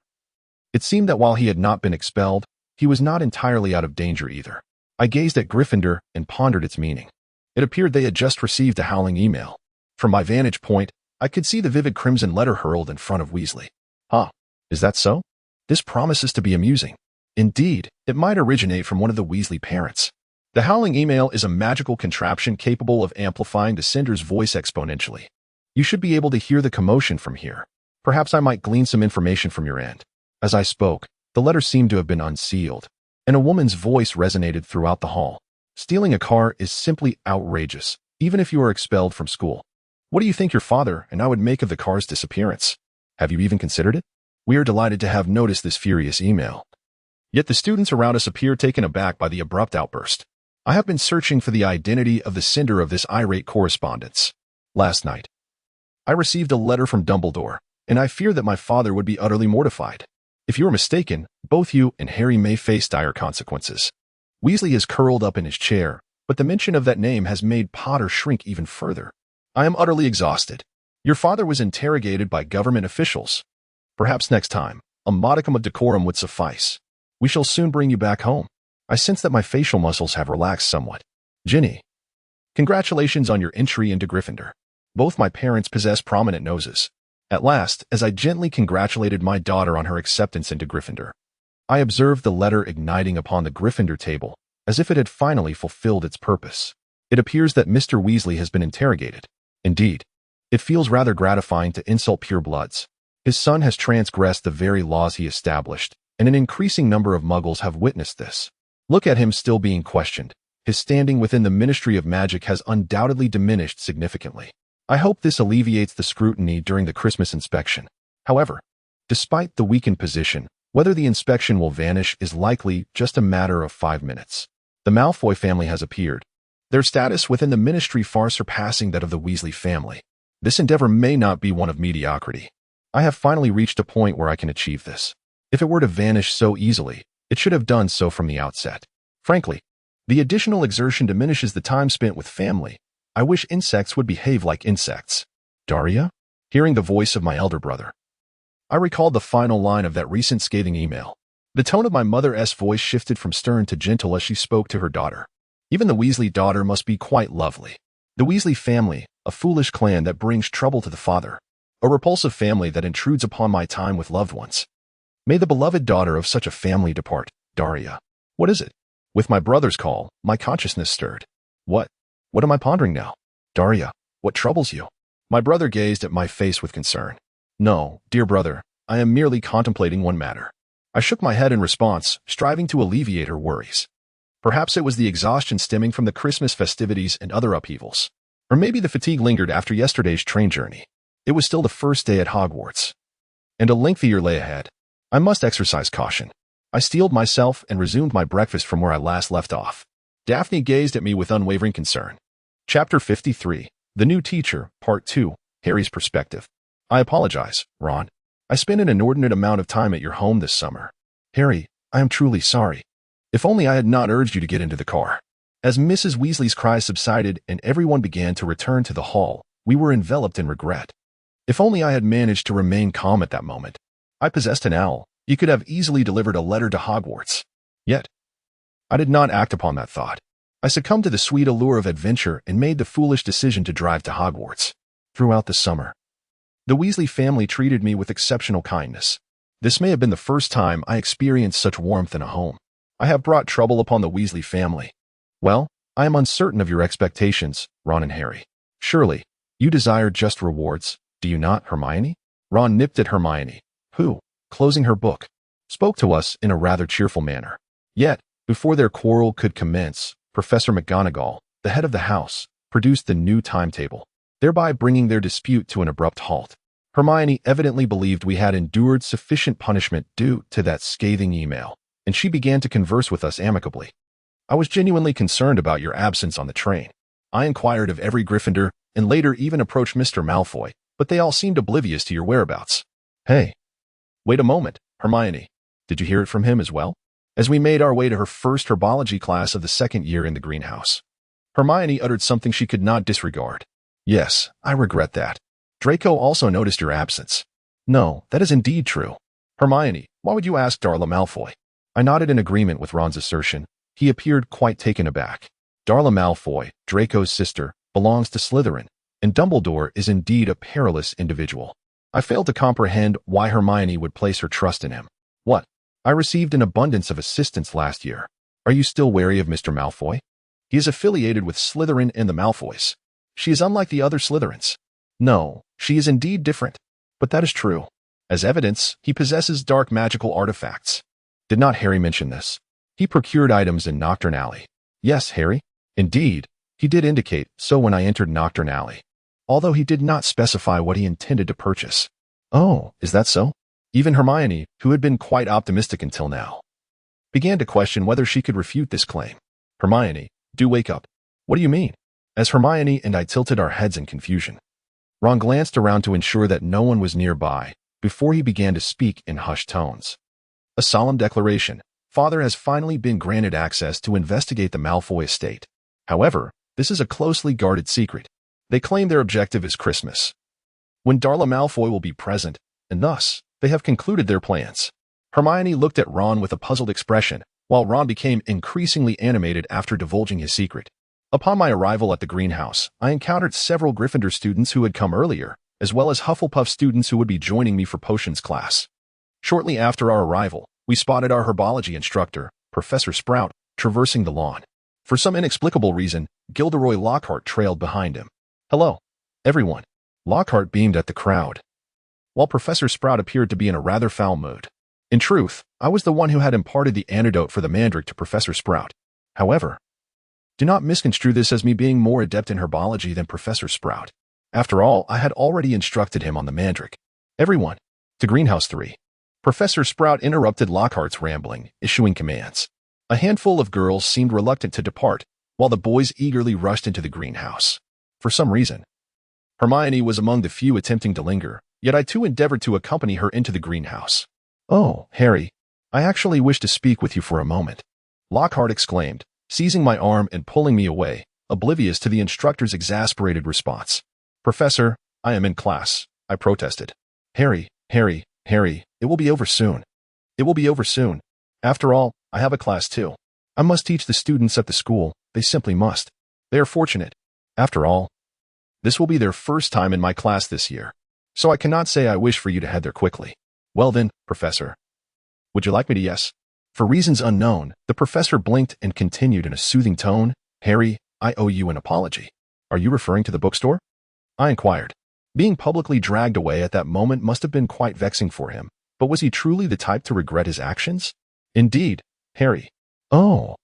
it seemed that while he had not been expelled, he was not entirely out of danger either. I gazed at Gryffindor and pondered its meaning. It appeared they had just received a howling email. From my vantage point, I could see the vivid crimson letter hurled in front of Weasley. Huh, is that so? This promises to be amusing. Indeed, it might originate from one of the Weasley parents. The howling email is a magical contraption capable of amplifying the sender's voice exponentially. You should be able to hear the commotion from here. Perhaps I might glean some information from your end. As I spoke, the letter seemed to have been unsealed, and a woman's voice resonated throughout the hall. Stealing a car is simply outrageous, even if you are expelled from school. What do you think your father and I would make of the car's disappearance? Have you even considered it? We are delighted to have noticed this furious email. Yet the students around us appear taken aback by the abrupt outburst. I have been searching for the identity of the sender of this irate correspondence. Last night, I received a letter from Dumbledore, and I fear that my father would be utterly mortified. If you are mistaken, both you and Harry may face dire consequences. Weasley is curled up in his chair, but the mention of that name has made Potter shrink even further. I am utterly exhausted. Your father was interrogated by government officials. Perhaps next time, a modicum of decorum would suffice. We shall soon bring you back home. I sense that my facial muscles have relaxed somewhat. Ginny, congratulations on your entry into Gryffindor. Both my parents possess prominent noses. At last, as I gently congratulated my daughter on her acceptance into Gryffindor, I observed the letter igniting upon the Gryffindor table, as if it had finally fulfilled its purpose. It appears that Mr. Weasley has been interrogated. Indeed, it feels rather gratifying to insult purebloods. His son has transgressed the very laws he established, and an increasing number of muggles have witnessed this. Look at him still being questioned. His standing within the Ministry of Magic has undoubtedly diminished significantly. I hope this alleviates the scrutiny during the Christmas inspection. However, despite the weakened position, whether the inspection will vanish is likely just a matter of 5 minutes. The Malfoy family has appeared, their status within the ministry far surpassing that of the Weasley family. This endeavor may not be one of mediocrity. I have finally reached a point where I can achieve this. If it were to vanish so easily, it should have done so from the outset. Frankly, the additional exertion diminishes the time spent with family. I wish insects would behave like insects. Daria? Hearing the voice of my elder brother, I recalled the final line of that recent scathing email. The tone of my mother's voice shifted from stern to gentle as she spoke to her daughter. Even the Weasley daughter must be quite lovely. The Weasley family, a foolish clan that brings trouble to the father. A repulsive family that intrudes upon my time with loved ones. May the beloved daughter of such a family depart, Daria. What is it? With my brother's call, my consciousness stirred. What am I pondering now? Daria, what troubles you? My brother gazed at my face with concern. No, dear brother, I am merely contemplating one matter. I shook my head in response, striving to alleviate her worries. Perhaps it was the exhaustion stemming from the Christmas festivities and other upheavals. Or maybe the fatigue lingered after yesterday's train journey. It was still the first day at Hogwarts. And a lengthier lay ahead. I must exercise caution. I steeled myself and resumed my breakfast from where I last left off. Daphne gazed at me with unwavering concern. Chapter 53, The New Teacher, Part 2, Harry's Perspective. I apologize, Ron. I spent an inordinate amount of time at your home this summer. Harry, I am truly sorry. If only I had not urged you to get into the car. As Mrs. Weasley's cries subsided and everyone began to return to the hall, we were enveloped in regret. If only I had managed to remain calm at that moment. I possessed an owl. You could have easily delivered a letter to Hogwarts. Yet, I did not act upon that thought. I succumbed to the sweet allure of adventure and made the foolish decision to drive to Hogwarts. Throughout the summer, the Weasley family treated me with exceptional kindness. This may have been the first time I experienced such warmth in a home. I have brought trouble upon the Weasley family. Well, I am uncertain of your expectations, Ron and Harry. Surely, you desire just rewards, do you not, Hermione? Ron nipped at Hermione, who, closing her book, spoke to us in a rather cheerful manner. Yet, before their quarrel could commence, Professor McGonagall, the head of the house, produced the new timetable, thereby bringing their dispute to an abrupt halt. Hermione evidently believed we had endured sufficient punishment due to that scathing email, and she began to converse with us amicably. I was genuinely concerned about your absence on the train. I inquired of every Gryffindor, and later even approached Mr. Malfoy, but they all seemed oblivious to your whereabouts. Hey. Wait a moment, Hermione. Did you hear it from him as well? As we made our way to her first herbology class of the second year in the greenhouse, Hermione uttered something she could not disregard. Yes, I regret that. Draco also noticed your absence. No, that is indeed true. Hermione, why would you ask Darla Malfoy? I nodded in agreement with Ron's assertion. He appeared quite taken aback. Darla Malfoy, Draco's sister, belongs to Slytherin, and Dumbledore is indeed a perilous individual. I failed to comprehend why Hermione would place her trust in him. What? I received an abundance of assistance last year. Are you still wary of Mr. Malfoy? He is affiliated with Slytherin and the Malfoys. She is unlike the other Slytherins. No, she is indeed different. But that is true. As evidence, he possesses dark magical artifacts. Did not Harry mention this? He procured items in Nocturne Alley. Yes, Harry. Indeed, he did indicate so when I entered Nocturne Alley, although he did not specify what he intended to purchase. Oh, is that so? Even Hermione, who had been quite optimistic until now, began to question whether she could refute this claim. Hermione, do wake up. What do you mean? As Hermione and I tilted our heads in confusion, Ron glanced around to ensure that no one was nearby before he began to speak in hushed tones. A solemn declaration. Father has finally been granted access to investigate the Malfoy estate. However, this is a closely guarded secret. They claim their objective is Christmas, when Darla Malfoy will be present, and thus, they have concluded their plans. Hermione looked at Ron with a puzzled expression, while Ron became increasingly animated after divulging his secret. Upon my arrival at the greenhouse, I encountered several Gryffindor students who had come earlier, as well as Hufflepuff students who would be joining me for potions class. Shortly after our arrival, we spotted our herbology instructor, Professor Sprout, traversing the lawn. For some inexplicable reason, Gilderoy Lockhart trailed behind him. Hello, everyone. Lockhart beamed at the crowd, while Professor Sprout appeared to be in a rather foul mood. In truth, I was the one who had imparted the antidote for the mandrake to Professor Sprout. However, do not misconstrue this as me being more adept in herbology than Professor Sprout. After all, I had already instructed him on the mandrake. Everyone, to Greenhouse 3. Professor Sprout interrupted Lockhart's rambling, issuing commands. A handful of girls seemed reluctant to depart, while the boys eagerly rushed into the greenhouse. For some reason, Hermione was among the few attempting to linger, yet I too endeavored to accompany her into the greenhouse. Oh, Harry, I actually wish to speak with you for a moment, Lockhart exclaimed, seizing my arm and pulling me away, oblivious to the instructor's exasperated response. Professor, I am in class, I protested. Harry, it will be over soon. It will be over soon. After all, I have a class too. I must teach the students at the school. They simply must. They are fortunate. After all, this will be their first time in my class this year, so I cannot say I wish for you to head there quickly. Well then, Professor, would you like me to yes? For reasons unknown, the professor blinked and continued in a soothing tone, Harry, I owe you an apology. Are you referring to the bookstore? I inquired. Being publicly dragged away at that moment must have been quite vexing for him, but was he truly the type to regret his actions? Indeed, Harry. Oh,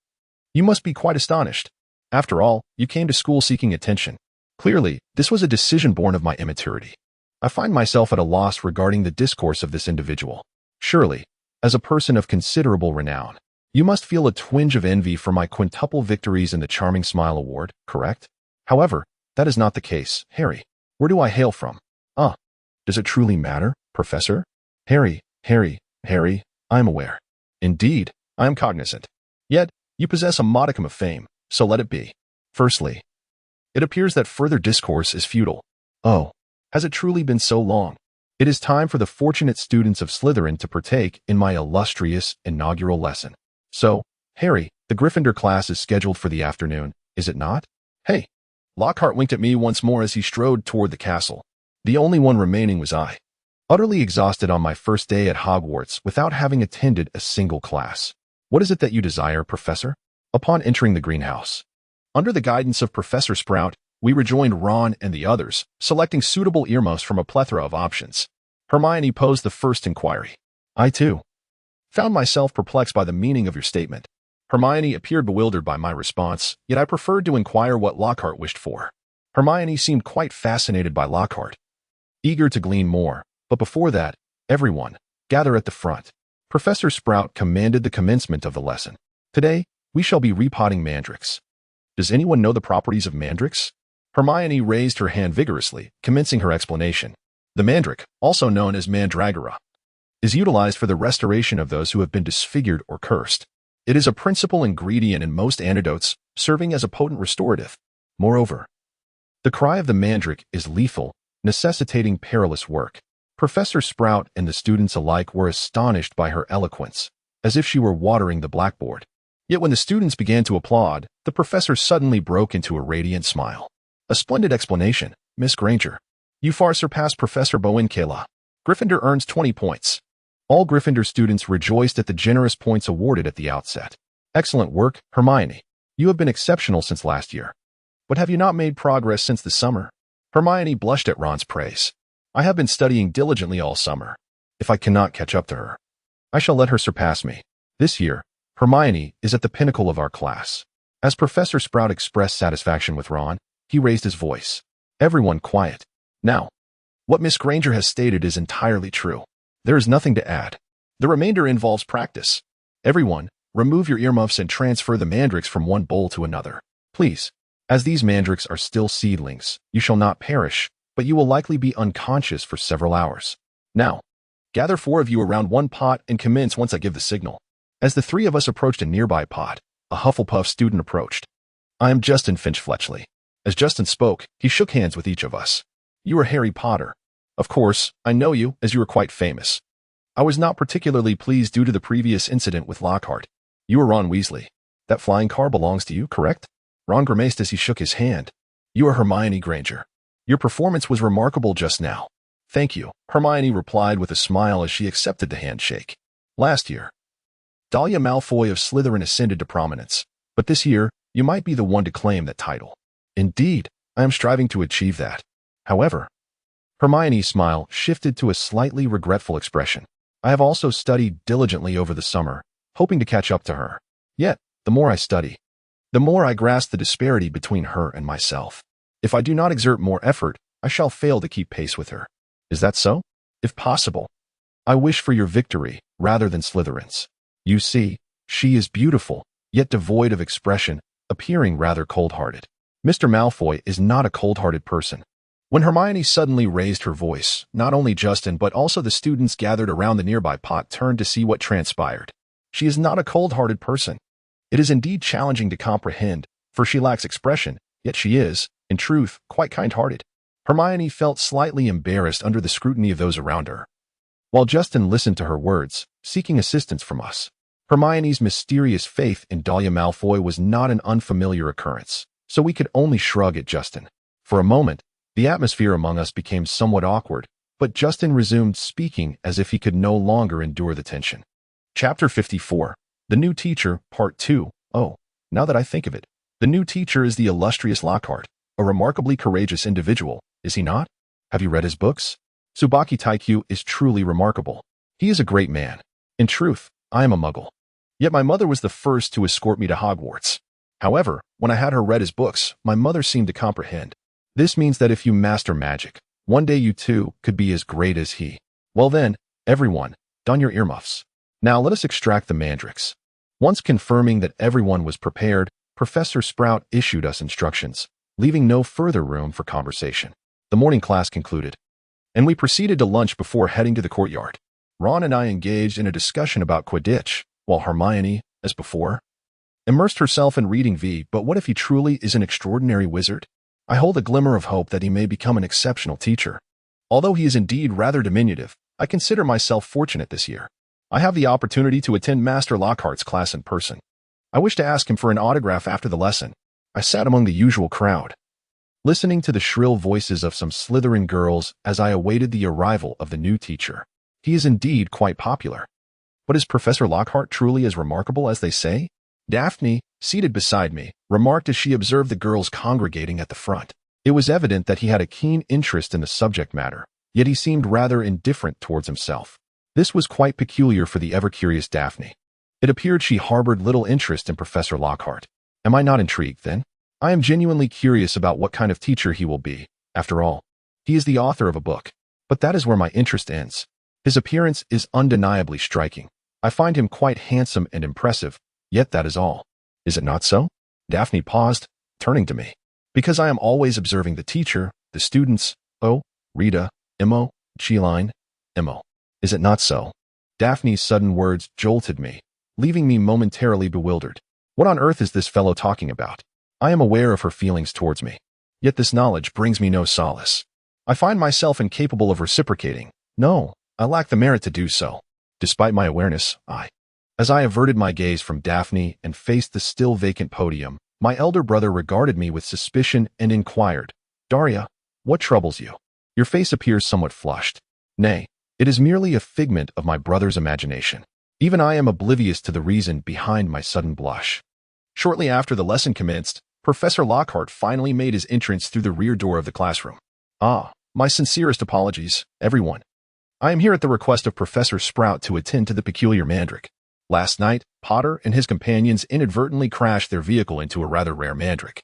you must be quite astonished. After all, you came to school seeking attention. Clearly, this was a decision born of my immaturity. I find myself at a loss regarding the discourse of this individual. Surely, as a person of considerable renown, you must feel a twinge of envy for my quintuple victories in the Charming Smile Award, correct? However, that is not the case, Harry. Where do I hail from? Does it truly matter, Professor? Harry, I am aware. Indeed, I am cognizant. Yet, you possess a modicum of fame, so let it be. Firstly, it appears that further discourse is futile. Oh, has it truly been so long? It is time for the fortunate students of Slytherin to partake in my illustrious inaugural lesson. So, Harry, the Gryffindor class is scheduled for the afternoon, is it not? Hey! Lockhart winked at me once more as he strode toward the castle. The only one remaining was I, utterly exhausted on my first day at Hogwarts without having attended a single class. What is it that you desire, Professor? Upon entering the greenhouse, under the guidance of Professor Sprout, we rejoined Ron and the others, selecting suitable earmuffs from a plethora of options. Hermione posed the first inquiry. I, too, found myself perplexed by the meaning of your statement. Hermione appeared bewildered by my response, yet I preferred to inquire what Lockhart wished for. Hermione seemed quite fascinated by Lockhart, eager to glean more, but before that, everyone, gather at the front. Professor Sprout commanded the commencement of the lesson. Today, we shall be repotting mandrakes. Does anyone know the properties of mandrakes? Hermione raised her hand vigorously, commencing her explanation. The mandrake, also known as mandragora, is utilized for the restoration of those who have been disfigured or cursed. It is a principal ingredient in most antidotes, serving as a potent restorative. Moreover, the cry of the mandrake is lethal, necessitating perilous work. Professor Sprout and the students alike were astonished by her eloquence, as if she were watering the blackboard. Yet when the students began to applaud, the professor suddenly broke into a radiant smile. A splendid explanation, Miss Granger. You far surpassed Professor Bowen-Kayla. Gryffindor earns 20 points. All Gryffindor students rejoiced at the generous points awarded at the outset. Excellent work, Hermione. You have been exceptional since last year. But have you not made progress since the summer? Hermione blushed at Ron's praise. I have been studying diligently all summer. If I cannot catch up to her, I shall let her surpass me. This year, Hermione is at the pinnacle of our class. As Professor Sprout expressed satisfaction with Ron, he raised his voice. Everyone quiet. Now, what Miss Granger has stated is entirely true. There is nothing to add. The remainder involves practice. Everyone, remove your earmuffs and transfer the mandrakes from one bowl to another. Please. As these mandrakes are still seedlings, you shall not perish, but you will likely be unconscious for several hours. Now, gather 4 of you around one pot and commence once I give the signal. As the 3 of us approached a nearby pot, a Hufflepuff student approached. I am Justin Finch-Fletchley. As Justin spoke, he shook hands with each of us. You are Harry Potter. Of course, I know you, as you are quite famous. I was not particularly pleased due to the previous incident with Lockhart. You are Ron Weasley. That flying car belongs to you, correct? Ron grimaced as he shook his hand. You are Hermione Granger. Your performance was remarkable just now. Thank you, Hermione replied with a smile as she accepted the handshake. Last year, Dahlia Malfoy of Slytherin ascended to prominence, but this year, you might be the one to claim that title. Indeed, I am striving to achieve that. However, Hermione's smile shifted to a slightly regretful expression. I have also studied diligently over the summer, hoping to catch up to her. Yet, the more I study, the more I grasp the disparity between her and myself. If I do not exert more effort, I shall fail to keep pace with her. Is that so? If possible, I wish for your victory rather than Slytherin's. You see, she is beautiful, yet devoid of expression, appearing rather cold-hearted. Mr. Malfoy is not a cold-hearted person. When Hermione suddenly raised her voice, not only Justin but also the students gathered around the nearby pot turned to see what transpired. She is not a cold-hearted person. It is indeed challenging to comprehend, for she lacks expression, yet she is, in truth, quite kind-hearted. Hermione felt slightly embarrassed under the scrutiny of those around her. While Justin listened to her words, seeking assistance from us, Hermione's mysterious faith in Dahlia Malfoy was not an unfamiliar occurrence, so we could only shrug at Justin. For a moment, the atmosphere among us became somewhat awkward, but Justin resumed speaking as if he could no longer endure the tension. Chapter 54. The New Teacher, Part 2. Oh, now that I think of it, the new teacher is the illustrious Lockhart. a remarkably courageous individual, is he not? Have you read his books? Tsubaki Taikyu is truly remarkable. He is a great man. In truth, I am a muggle. Yet my mother was the first to escort me to Hogwarts. However, when I had her read his books, my mother seemed to comprehend. This means that if you master magic, one day you too could be as great as he. Well then, everyone, don your earmuffs. Now let us extract the mandrakes. Once confirming that everyone was prepared, Professor Sprout issued us instructions, leaving no further room for conversation. The morning class concluded, and we proceeded to lunch before heading to the courtyard. Ron and I engaged in a discussion about Quidditch, while Hermione, as before, immersed herself in reading V. But what if he truly is an extraordinary wizard? I hold a glimmer of hope that he may become an exceptional teacher. Although he is indeed rather diminutive, I consider myself fortunate this year. I have the opportunity to attend Master Lockhart's class in person. I wish to ask him for an autograph after the lesson. I sat among the usual crowd, listening to the shrill voices of some Slytherin girls as I awaited the arrival of the new teacher. He is indeed quite popular. But is Professor Lockhart truly as remarkable as they say? Daphne, seated beside me, remarked as she observed the girls congregating at the front. It was evident that he had a keen interest in the subject matter, yet he seemed rather indifferent towards himself. This was quite peculiar for the ever-curious Daphne. It appeared she harbored little interest in Professor Lockhart. Am I not intrigued, then? I am genuinely curious about what kind of teacher he will be. After all, he is the author of a book. But that is where my interest ends. His appearance is undeniably striking. I find him quite handsome and impressive, yet that is all. Is it not so? Daphne paused, turning to me. Because I am always observing the teacher, the students, Rita, Imo, Cheline, Imo. Is it not so? Daphne's sudden words jolted me, leaving me momentarily bewildered. What on earth is this fellow talking about? I am aware of her feelings towards me. Yet this knowledge brings me no solace. I find myself incapable of reciprocating. No, I lack the merit to do so. Despite my awareness, As I averted my gaze from Daphne and faced the still vacant podium, my elder brother regarded me with suspicion and inquired, Daria, what troubles you? Your face appears somewhat flushed. Nay, it is merely a figment of my brother's imagination. Even I am oblivious to the reason behind my sudden blush. Shortly after the lesson commenced, Professor Lockhart finally made his entrance through the rear door of the classroom. My sincerest apologies, everyone. I am here at the request of Professor Sprout to attend to the peculiar mandrake. Last night, Potter and his companions inadvertently crashed their vehicle into a rather rare mandrake,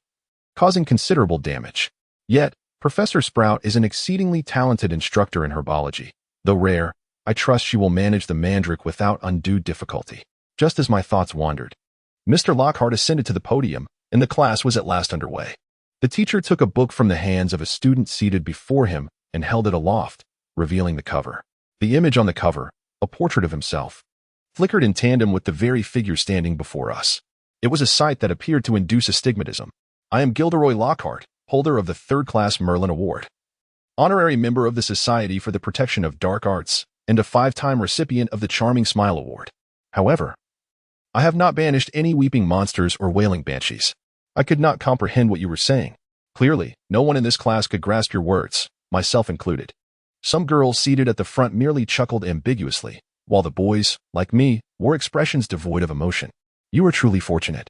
causing considerable damage. Yet, Professor Sprout is an exceedingly talented instructor in herbology. Though rare, I trust she will manage the mandrake without undue difficulty. Just as my thoughts wandered, Mr. Lockhart ascended to the podium, and the class was at last underway. The teacher took a book from the hands of a student seated before him and held it aloft, revealing the cover. The image on the cover, a portrait of himself, flickered in tandem with the very figure standing before us. It was a sight that appeared to induce astigmatism. I am Gilderoy Lockhart, holder of the third-class Merlin Award, honorary member of the Society for the Protection of Dark Arts, and a 5-time recipient of the Charming Smile Award. However, I have not banished any weeping monsters or wailing banshees. I could not comprehend what you were saying. Clearly, no one in this class could grasp your words, myself included. Some girls seated at the front merely chuckled ambiguously, while the boys, like me, wore expressions devoid of emotion. You are truly fortunate,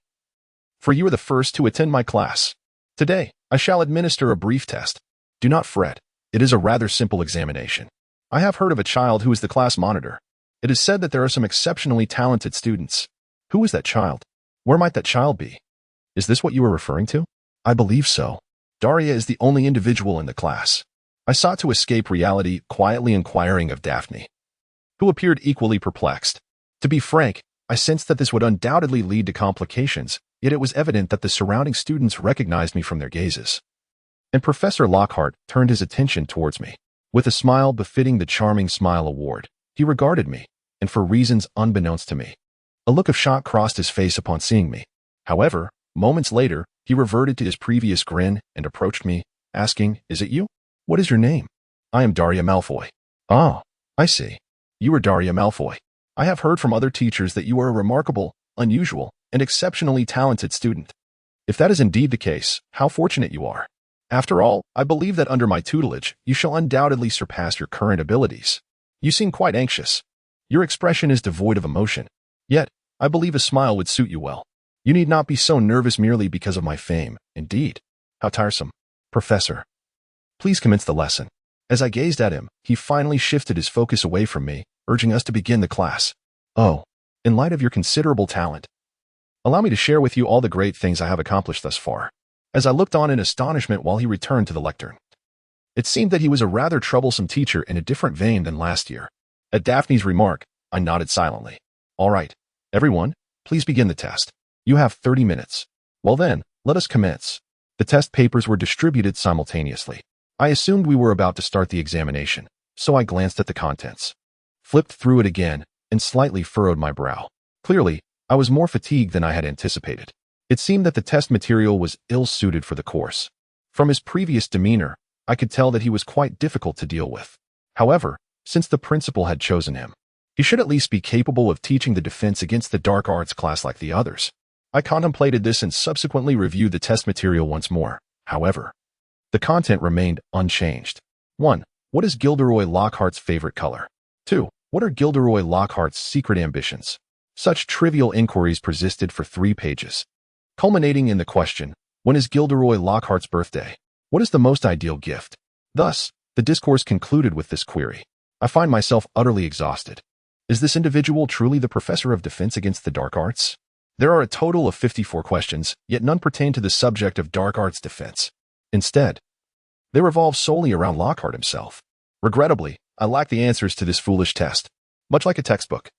for you are the first to attend my class. Today, I shall administer a brief test. Do not fret. It is a rather simple examination. I have heard of a child who is the class monitor. It is said that there are some exceptionally talented students. Who is that child? Where might that child be? Is this what you are referring to? I believe so. Daria is the only individual in the class. I sought to escape reality, quietly inquiring of Daphne, who appeared equally perplexed. To be frank, I sensed that this would undoubtedly lead to complications, yet it was evident that the surrounding students recognized me from their gazes. And Professor Lockhart turned his attention towards me. With a smile befitting the Charming Smile Award, he regarded me, and for reasons unbeknownst to me, a look of shock crossed his face upon seeing me. However, moments later, he reverted to his previous grin and approached me, asking, Is it you? What is your name? I am Daria Malfoy. Ah, I see. You are Daria Malfoy. I have heard from other teachers that you are a remarkable, unusual, and exceptionally talented student. If that is indeed the case, how fortunate you are. After all, I believe that under my tutelage, you shall undoubtedly surpass your current abilities. You seem quite anxious. Your expression is devoid of emotion. Yet, I believe a smile would suit you well. You need not be so nervous merely because of my fame. Indeed. How tiresome. Professor, please commence the lesson. As I gazed at him, he finally shifted his focus away from me, urging us to begin the class. Oh, in light of your considerable talent, allow me to share with you all the great things I have accomplished thus far. As I looked on in astonishment while he returned to the lectern. It seemed that he was a rather troublesome teacher in a different vein than last year. At Daphne's remark, I nodded silently. All right, everyone, please begin the test. You have 30 minutes. Well then, let us commence. The test papers were distributed simultaneously. I assumed we were about to start the examination, so I glanced at the contents, flipped through it again, and slightly furrowed my brow. Clearly, I was more fatigued than I had anticipated. It seemed that the test material was ill-suited for the course. From his previous demeanor, I could tell that he was quite difficult to deal with. However, since the principal had chosen him, he should at least be capable of teaching the defense against the dark arts class like the others. I contemplated this and subsequently reviewed the test material once more. However, the content remained unchanged. 1. What is Gilderoy Lockhart's favorite color? 2. What are Gilderoy Lockhart's secret ambitions? Such trivial inquiries persisted for 3 pages, culminating in the question, when is Gilderoy Lockhart's birthday? What is the most ideal gift? Thus, the discourse concluded with this query. I find myself utterly exhausted. Is this individual truly the professor of defense against the dark arts? There are a total of 54 questions, yet none pertain to the subject of dark arts defense. Instead, they revolve solely around Lockhart himself. Regrettably, I lack the answers to this foolish test, much like a textbook.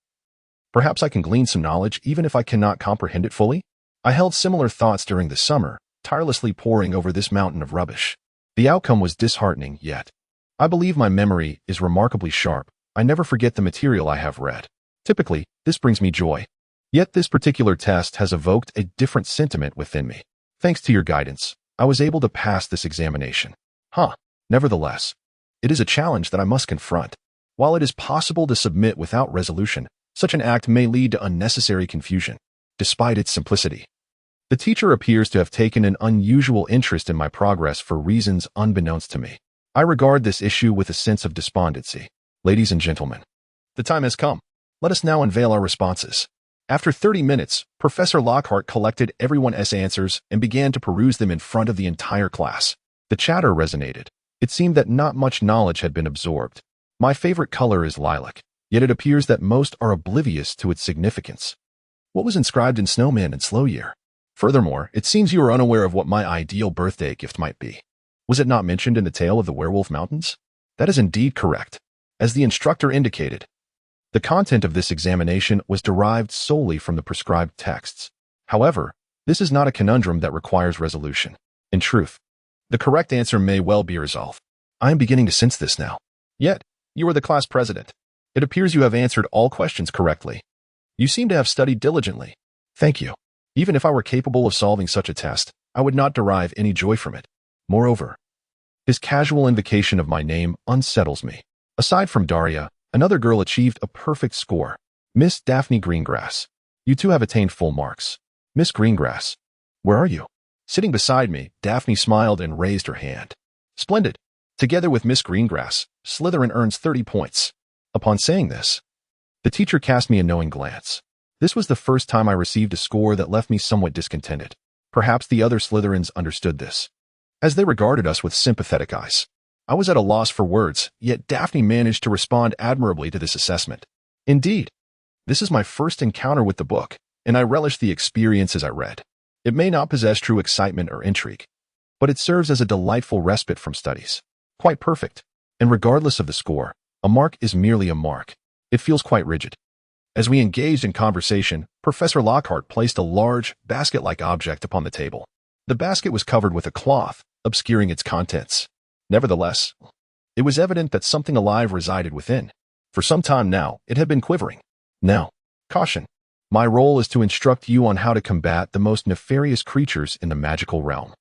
Perhaps I can glean some knowledge even if I cannot comprehend it fully? I held similar thoughts during the summer, tirelessly poring over this mountain of rubbish. The outcome was disheartening, yet I believe my memory is remarkably sharp. I never forget the material I have read. Typically, this brings me joy. Yet this particular test has evoked a different sentiment within me. Thanks to your guidance, I was able to pass this examination. Nevertheless, it is a challenge that I must confront. While it is possible to submit without resolution, such an act may lead to unnecessary confusion, despite its simplicity. The teacher appears to have taken an unusual interest in my progress for reasons unbeknownst to me. I regard this issue with a sense of despondency. Ladies and gentlemen, the time has come. Let us now unveil our responses. After 30 minutes, Professor Lockhart collected everyone's answers and began to peruse them in front of the entire class. The chatter resonated. It seemed that not much knowledge had been absorbed. My favorite color is lilac, yet it appears that most are oblivious to its significance. What was inscribed in Snowman and Slow Year? Furthermore, it seems you are unaware of what my ideal birthday gift might be. Was it not mentioned in the tale of the Werewolf Mountains? That is indeed correct. As the instructor indicated, the content of this examination was derived solely from the prescribed texts. However, this is not a conundrum that requires resolution. In truth, the correct answer may well be resolved. I am beginning to sense this now. Yet, you are the class president. It appears you have answered all questions correctly. You seem to have studied diligently. Thank you. Even if I were capable of solving such a test, I would not derive any joy from it. Moreover, his casual invocation of my name unsettles me. Aside from Daria, another girl achieved a perfect score. Miss Daphne Greengrass. You two have attained full marks. Miss Greengrass, where are you? Sitting beside me, Daphne smiled and raised her hand. Splendid. Together with Miss Greengrass, Slytherin earns 30 points. Upon saying this, the teacher cast me a knowing glance. This was the first time I received a score that left me somewhat discontented. Perhaps the other Slytherins understood this, as they regarded us with sympathetic eyes. I was at a loss for words, yet Daphne managed to respond admirably to this assessment. Indeed, this is my first encounter with the book, and I relish the experience as I read. It may not possess true excitement or intrigue, but it serves as a delightful respite from studies. Quite perfect. And regardless of the score, a mark is merely a mark. It feels quite rigid. As we engaged in conversation, Professor Lockhart placed a large, basket-like object upon the table. The basket was covered with a cloth, obscuring its contents. Nevertheless, it was evident that something alive resided within. For some time now, it had been quivering. Now, caution. My role is to instruct you on how to combat the most nefarious creatures in the magical realm.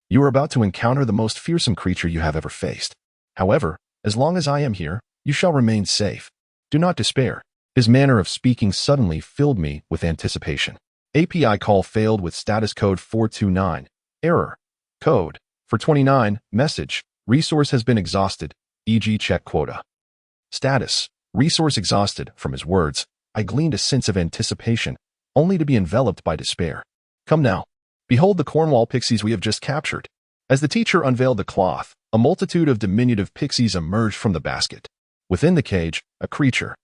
You are about to encounter the most fearsome creature you have ever faced. However, as long as I am here, you shall remain safe. Do not despair. His manner of speaking suddenly filled me with anticipation. API call failed with status code 429. Error. Code. For 29. Message. Resource has been exhausted, e.g. check quota. Status. Resource exhausted. From his words, I gleaned a sense of anticipation, only to be enveloped by despair. Come now. Behold the Cornwall pixies we have just captured. As the teacher unveiled the cloth, a multitude of diminutive pixies emerged from the basket. Within the cage, a creature,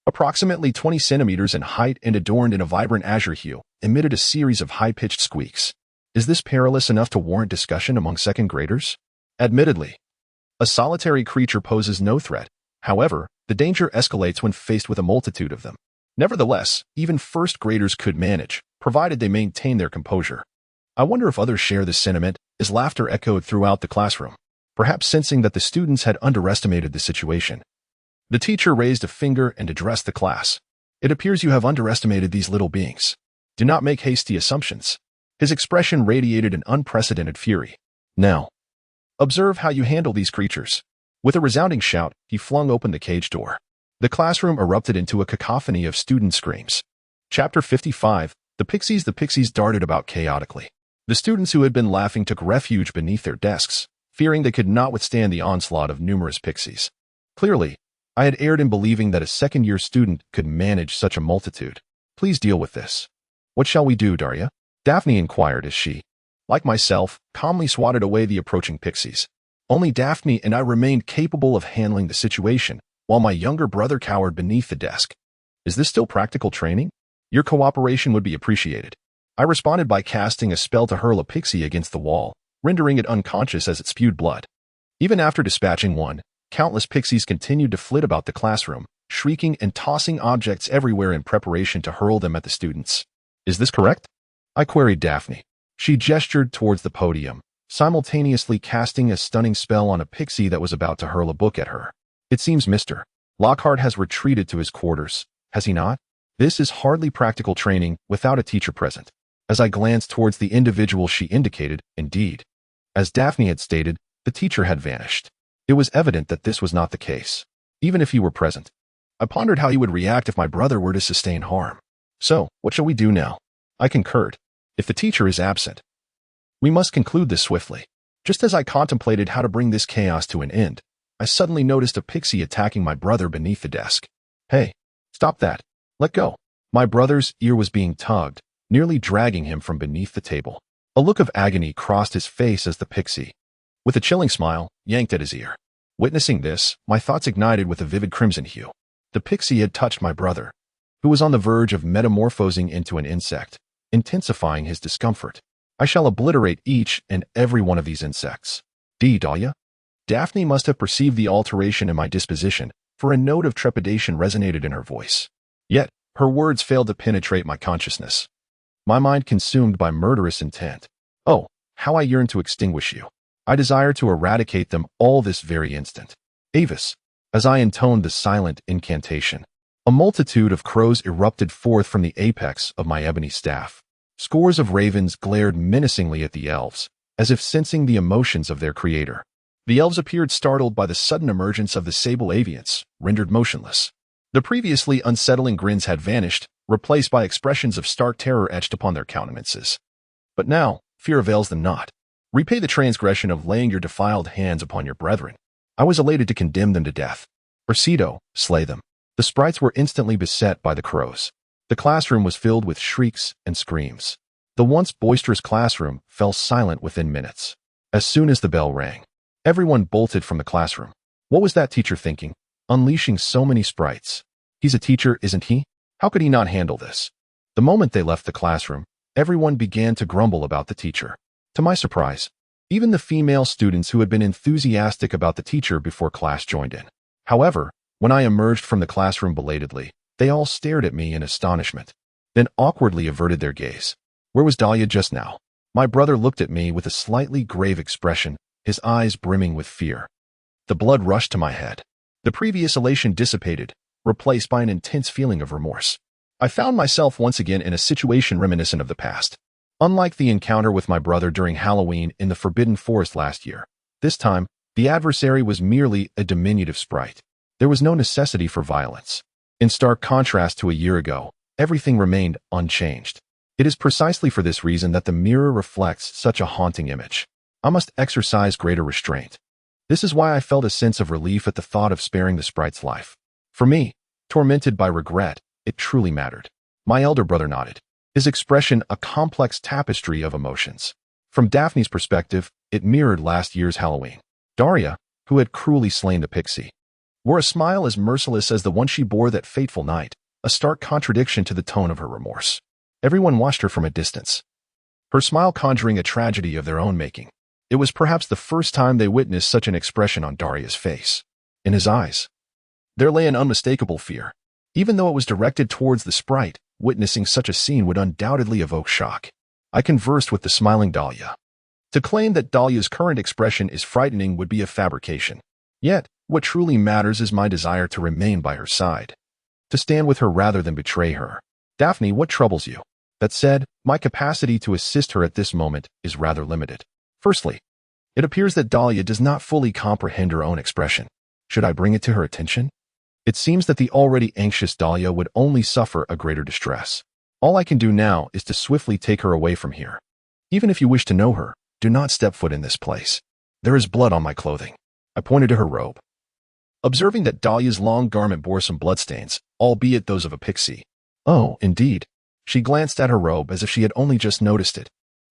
approximately 20 centimeters in height and adorned in a vibrant azure hue, emitted a series of high-pitched squeaks. Is this perilous enough to warrant discussion among second graders? Admittedly, a solitary creature poses no threat. However, the danger escalates when faced with a multitude of them. Nevertheless, even first graders could manage, provided they maintain their composure. I wonder if others share this sentiment, as laughter echoed throughout the classroom, perhaps sensing that the students had underestimated the situation. The teacher raised a finger and addressed the class. It appears you have underestimated these little beings. Do not make hasty assumptions. His expression radiated an unprecedented fury. Now, observe how you handle these creatures. With a resounding shout, he flung open the cage door. The classroom erupted into a cacophony of student screams. Chapter 55, The pixies darted about chaotically. The students who had been laughing took refuge beneath their desks, fearing they could not withstand the onslaught of numerous pixies. Clearly, I had erred in believing that a second-year student could manage such a multitude. Please deal with this. What shall we do, Daria? Daphne inquired as she, like myself, calmly swatted away the approaching pixies. Only Daphne and I remained capable of handling the situation, while my younger brother cowered beneath the desk. Is this still practical training? Your cooperation would be appreciated. I responded by casting a spell to hurl a pixie against the wall, rendering it unconscious as it spewed blood. Even after dispatching one, countless pixies continued to flit about the classroom, shrieking and tossing objects everywhere in preparation to hurl them at the students. Is this correct? I queried Daphne. She gestured towards the podium, simultaneously casting a stunning spell on a pixie that was about to hurl a book at her. It seems Mr. Lockhart has retreated to his quarters, has he not? This is hardly practical training without a teacher present. As I glanced towards the individual she indicated, indeed, as Daphne had stated, the teacher had vanished. It was evident that this was not the case, even if he were present. I pondered how he would react if my brother were to sustain harm. So, what shall we do now? I concurred. If the teacher is absent, we must conclude this swiftly. Just as I contemplated how to bring this chaos to an end, I suddenly noticed a pixie attacking my brother beneath the desk. Hey, stop that. Let go. My brother's ear was being tugged, nearly dragging him from beneath the table. A look of agony crossed his face as the pixie, with a chilling smile, yanked at his ear. Witnessing this, my thoughts ignited with a vivid crimson hue. The pixie had touched my brother, who was on the verge of metamorphosing into an insect, intensifying his discomfort. I shall obliterate each and every one of these insects. Daria? Daphne must have perceived the alteration in my disposition, for a note of trepidation resonated in her voice. Yet, her words failed to penetrate my consciousness. My mind consumed by murderous intent. Oh, how I yearn to extinguish you. I desire to eradicate them all this very instant. Avis, as I intoned the silent incantation, a multitude of crows erupted forth from the apex of my ebony staff. Scores of ravens glared menacingly at the elves, as if sensing the emotions of their creator. The elves appeared startled by the sudden emergence of the sable avians, rendered motionless. The previously unsettling grins had vanished, replaced by expressions of stark terror etched upon their countenances. But now, fear avails them not. Repay the transgression of laying your defiled hands upon your brethren. I was elated to condemn them to death. Proceedo, slay them. The sprites were instantly beset by the crows. The classroom was filled with shrieks and screams. The once boisterous classroom fell silent within minutes. As soon as the bell rang, everyone bolted from the classroom. What was that teacher thinking? Unleashing so many sprites. He's a teacher, isn't he? How could he not handle this? The moment they left the classroom, everyone began to grumble about the teacher. To my surprise, even the female students who had been enthusiastic about the teacher before class joined in. However, when I emerged from the classroom belatedly, they all stared at me in astonishment, then awkwardly averted their gaze. Where was Daria just now? My brother looked at me with a slightly grave expression, his eyes brimming with fear. The blood rushed to my head. The previous elation dissipated, replaced by an intense feeling of remorse. I found myself once again in a situation reminiscent of the past. Unlike the encounter with my brother during Halloween in the Forbidden Forest last year, this time, the adversary was merely a diminutive sprite. There was no necessity for violence. In stark contrast to a year ago, everything remained unchanged. It is precisely for this reason that the mirror reflects such a haunting image. I must exercise greater restraint. This is why I felt a sense of relief at the thought of sparing the sprite's life. For me, tormented by regret, it truly mattered. My elder brother nodded, his expression a complex tapestry of emotions. From Daphne's perspective, it mirrored last year's Halloween. Daria, who had cruelly slain the pixie, wore a smile as merciless as the one she bore that fateful night, a stark contradiction to the tone of her remorse. Everyone watched her from a distance, her smile conjuring a tragedy of their own making. It was perhaps the first time they witnessed such an expression on Daria's face. In his eyes, there lay an unmistakable fear. Even though it was directed towards the sprite, witnessing such a scene would undoubtedly evoke shock. I conversed with the smiling Dahlia. To claim that Dahlia's current expression is frightening would be a fabrication. Yet, what truly matters is my desire to remain by her side, to stand with her rather than betray her. Daphne, what troubles you? That said, my capacity to assist her at this moment is rather limited. Firstly, it appears that Dahlia does not fully comprehend her own expression. Should I bring it to her attention? It seems that the already anxious Dahlia would only suffer a greater distress. All I can do now is to swiftly take her away from here. Even if you wish to know her, do not step foot in this place. There is blood on my clothing. I pointed to her robe. Observing that Dahlia's long garment bore some bloodstains, albeit those of a pixie. Oh, indeed. She glanced at her robe as if she had only just noticed it.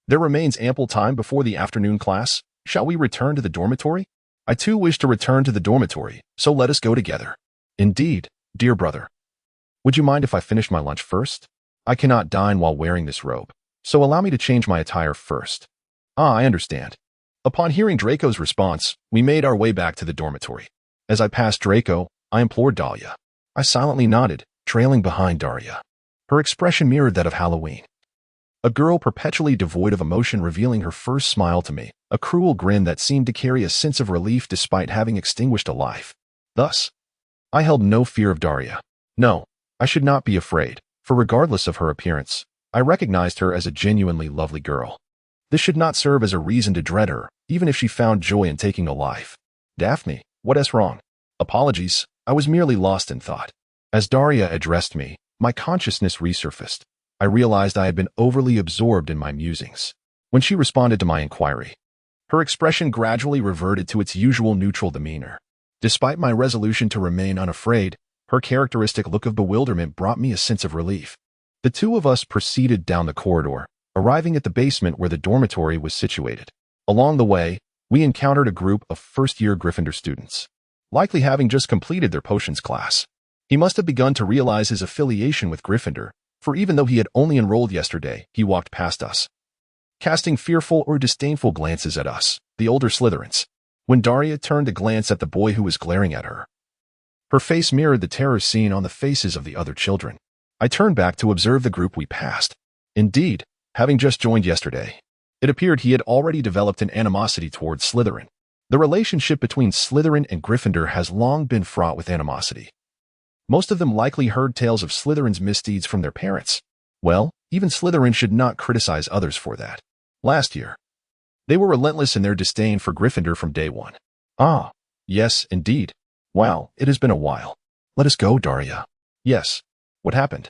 There remains ample time before the afternoon class. Shall we return to the dormitory? I too wish to return to the dormitory, so let us go together. Indeed, dear brother. Would you mind if I finish my lunch first? I cannot dine while wearing this robe, so allow me to change my attire first. Ah, I understand. Upon hearing Draco's response, we made our way back to the dormitory. As I passed Draco, I implored Dahlia. I silently nodded, trailing behind Daria. Her expression mirrored that of Halloween. A girl perpetually devoid of emotion revealing her first smile to me, a cruel grin that seemed to carry a sense of relief despite having extinguished a life. Thus, I held no fear of Daria. No, I should not be afraid, for regardless of her appearance, I recognized her as a genuinely lovely girl. This should not serve as a reason to dread her, even if she found joy in taking a life. Daphne, what is wrong? Apologies, I was merely lost in thought. As Daria addressed me, my consciousness resurfaced. I realized I had been overly absorbed in my musings. When she responded to my inquiry, her expression gradually reverted to its usual neutral demeanor. Despite my resolution to remain unafraid, her characteristic look of bewilderment brought me a sense of relief. The two of us proceeded down the corridor, arriving at the basement where the dormitory was situated. Along the way, we encountered a group of first-year Gryffindor students, likely having just completed their potions class. He must have begun to realize his affiliation with Gryffindor, for even though he had only enrolled yesterday, he walked past us, casting fearful or disdainful glances at us, the older Slytherins. When Daria turned to glance at the boy who was glaring at her, her face mirrored the terror seen on the faces of the other children. I turned back to observe the group we passed. Indeed, having just joined yesterday, it appeared he had already developed an animosity towards Slytherin. The relationship between Slytherin and Gryffindor has long been fraught with animosity. Most of them likely heard tales of Slytherin's misdeeds from their parents. Well, even Slytherin should not criticize others for that. Last year, they were relentless in their disdain for Gryffindor from day one. Ah, yes, indeed. Wow, it has been a while. Let us go, Daria. Yes. What happened?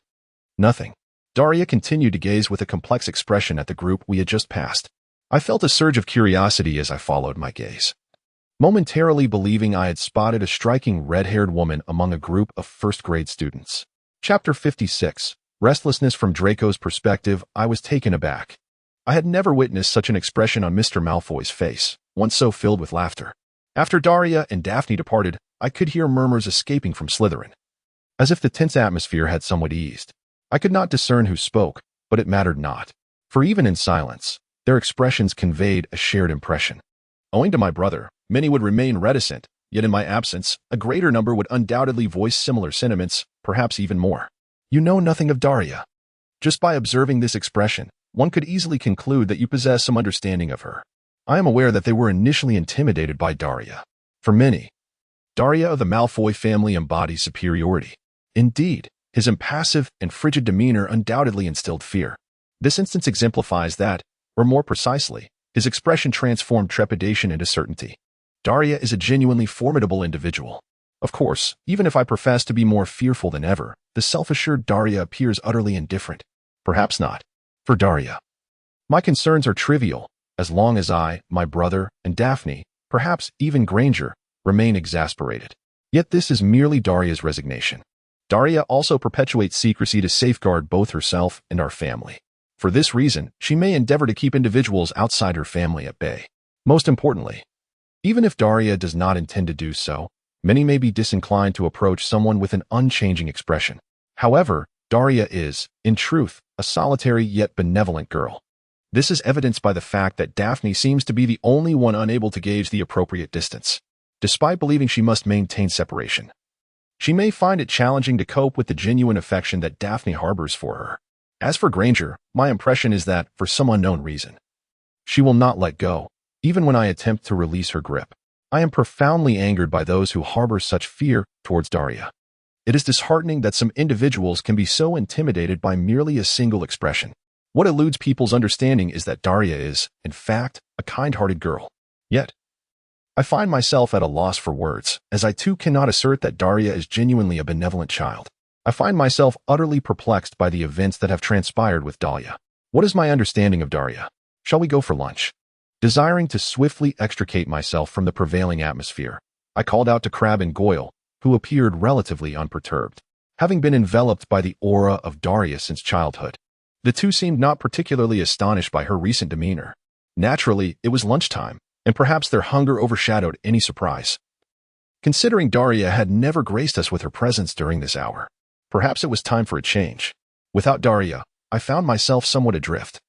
Nothing. Daria continued to gaze with a complex expression at the group we had just passed. I felt a surge of curiosity as I followed my gaze, momentarily believing I had spotted a striking red-haired woman among a group of first-grade students. Chapter 56. Restlessness. From Draco's perspective, I was taken aback. I had never witnessed such an expression on Mr. Malfoy's face, once so filled with laughter. After Daria and Daphne departed, I could hear murmurs escaping from Slytherin, as if the tense atmosphere had somewhat eased. I could not discern who spoke, but it mattered not, for even in silence, their expressions conveyed a shared impression. Owing to my brother, many would remain reticent, yet in my absence, a greater number would undoubtedly voice similar sentiments, perhaps even more. You know nothing of Daria. Just by observing this expression, one could easily conclude that you possess some understanding of her. I am aware that they were initially intimidated by Daria. For many, Daria of the Malfoy family embodies superiority. Indeed, his impassive and frigid demeanor undoubtedly instilled fear. This instance exemplifies that, or more precisely, his expression transformed trepidation into certainty. Daria is a genuinely formidable individual. Of course, even if I profess to be more fearful than ever, the self-assured Daria appears utterly indifferent. Perhaps not. For Daria, my concerns are trivial, as long as I, my brother, and Daphne, perhaps even Granger, remain exasperated. Yet this is merely Daria's resignation. Daria also perpetuates secrecy to safeguard both herself and our family. For this reason, she may endeavor to keep individuals outside her family at bay. Most importantly, even if Daria does not intend to do so, many may be disinclined to approach someone with an unchanging expression. However, Daria is, in truth, a solitary yet benevolent girl. This is evidenced by the fact that Daphne seems to be the only one unable to gauge the appropriate distance, despite believing she must maintain separation. She may find it challenging to cope with the genuine affection that Daphne harbors for her. As for Granger, my impression is that, for some unknown reason, she will not let go, even when I attempt to release her grip. I am profoundly angered by those who harbor such fear towards Daria. It is disheartening that some individuals can be so intimidated by merely a single expression. What eludes people's understanding is that Daria is, in fact, a kind-hearted girl. Yet, I find myself at a loss for words, as I too cannot assert that Daria is genuinely a benevolent child. I find myself utterly perplexed by the events that have transpired with Dahlia. What is my understanding of Daria? Shall we go for lunch? Desiring to swiftly extricate myself from the prevailing atmosphere, I called out to Crabbe and Goyle, who appeared relatively unperturbed. Having been enveloped by the aura of Daria since childhood, the two seemed not particularly astonished by her recent demeanor. Naturally, it was lunchtime, and perhaps their hunger overshadowed any surprise. Considering Daria had never graced us with her presence during this hour, perhaps it was time for a change. Without Daria, I found myself somewhat adrift,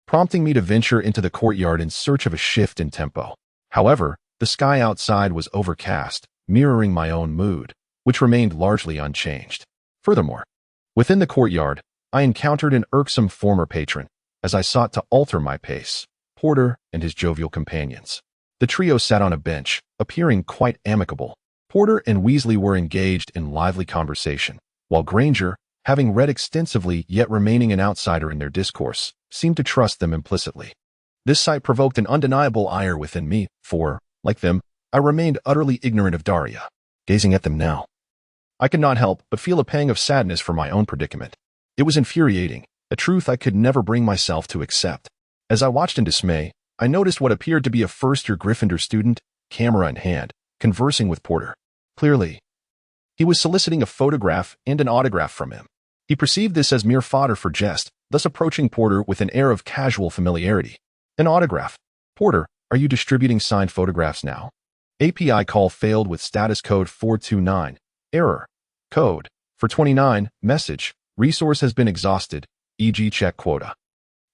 prompting me to venture into the courtyard in search of a shift in tempo. However, the sky outside was overcast, mirroring my own mood, which remained largely unchanged. Furthermore, within the courtyard, I encountered an irksome former patron, as I sought to alter my pace, Porter and his jovial companions. The trio sat on a bench, appearing quite amicable. Porter and Weasley were engaged in lively conversation, while Granger, having read extensively yet remaining an outsider in their discourse, seemed to trust them implicitly. This sight provoked an undeniable ire within me, for, like them, I remained utterly ignorant of Daria. Gazing at them now, I could not help but feel a pang of sadness for my own predicament. It was infuriating, a truth I could never bring myself to accept. As I watched in dismay, I noticed what appeared to be a first-year Gryffindor student, camera in hand, conversing with Porter. Clearly, he was soliciting a photograph and an autograph from him. He perceived this as mere fodder for jest, thus approaching Porter with an air of casual familiarity. An autograph. Porter, are you distributing signed photographs now? API call failed with status code 429. Error. Code. For 29. Message. Resource has been exhausted, e.g. check quota.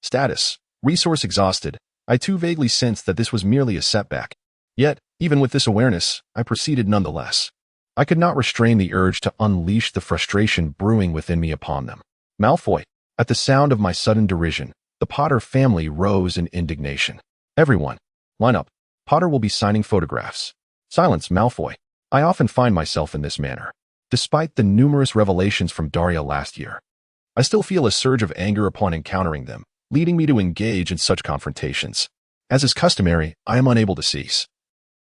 Status. Resource exhausted. I too vaguely sensed that this was merely a setback. Yet, even with this awareness, I proceeded nonetheless. I could not restrain the urge to unleash the frustration brewing within me upon them. Malfoy. At the sound of my sudden derision, the Potter family rose in indignation. Everyone, line up. Potter will be signing photographs. Silence, Malfoy. I often find myself in this manner. Despite the numerous revelations from Daria last year, I still feel a surge of anger upon encountering them, leading me to engage in such confrontations. As is customary, I am unable to cease.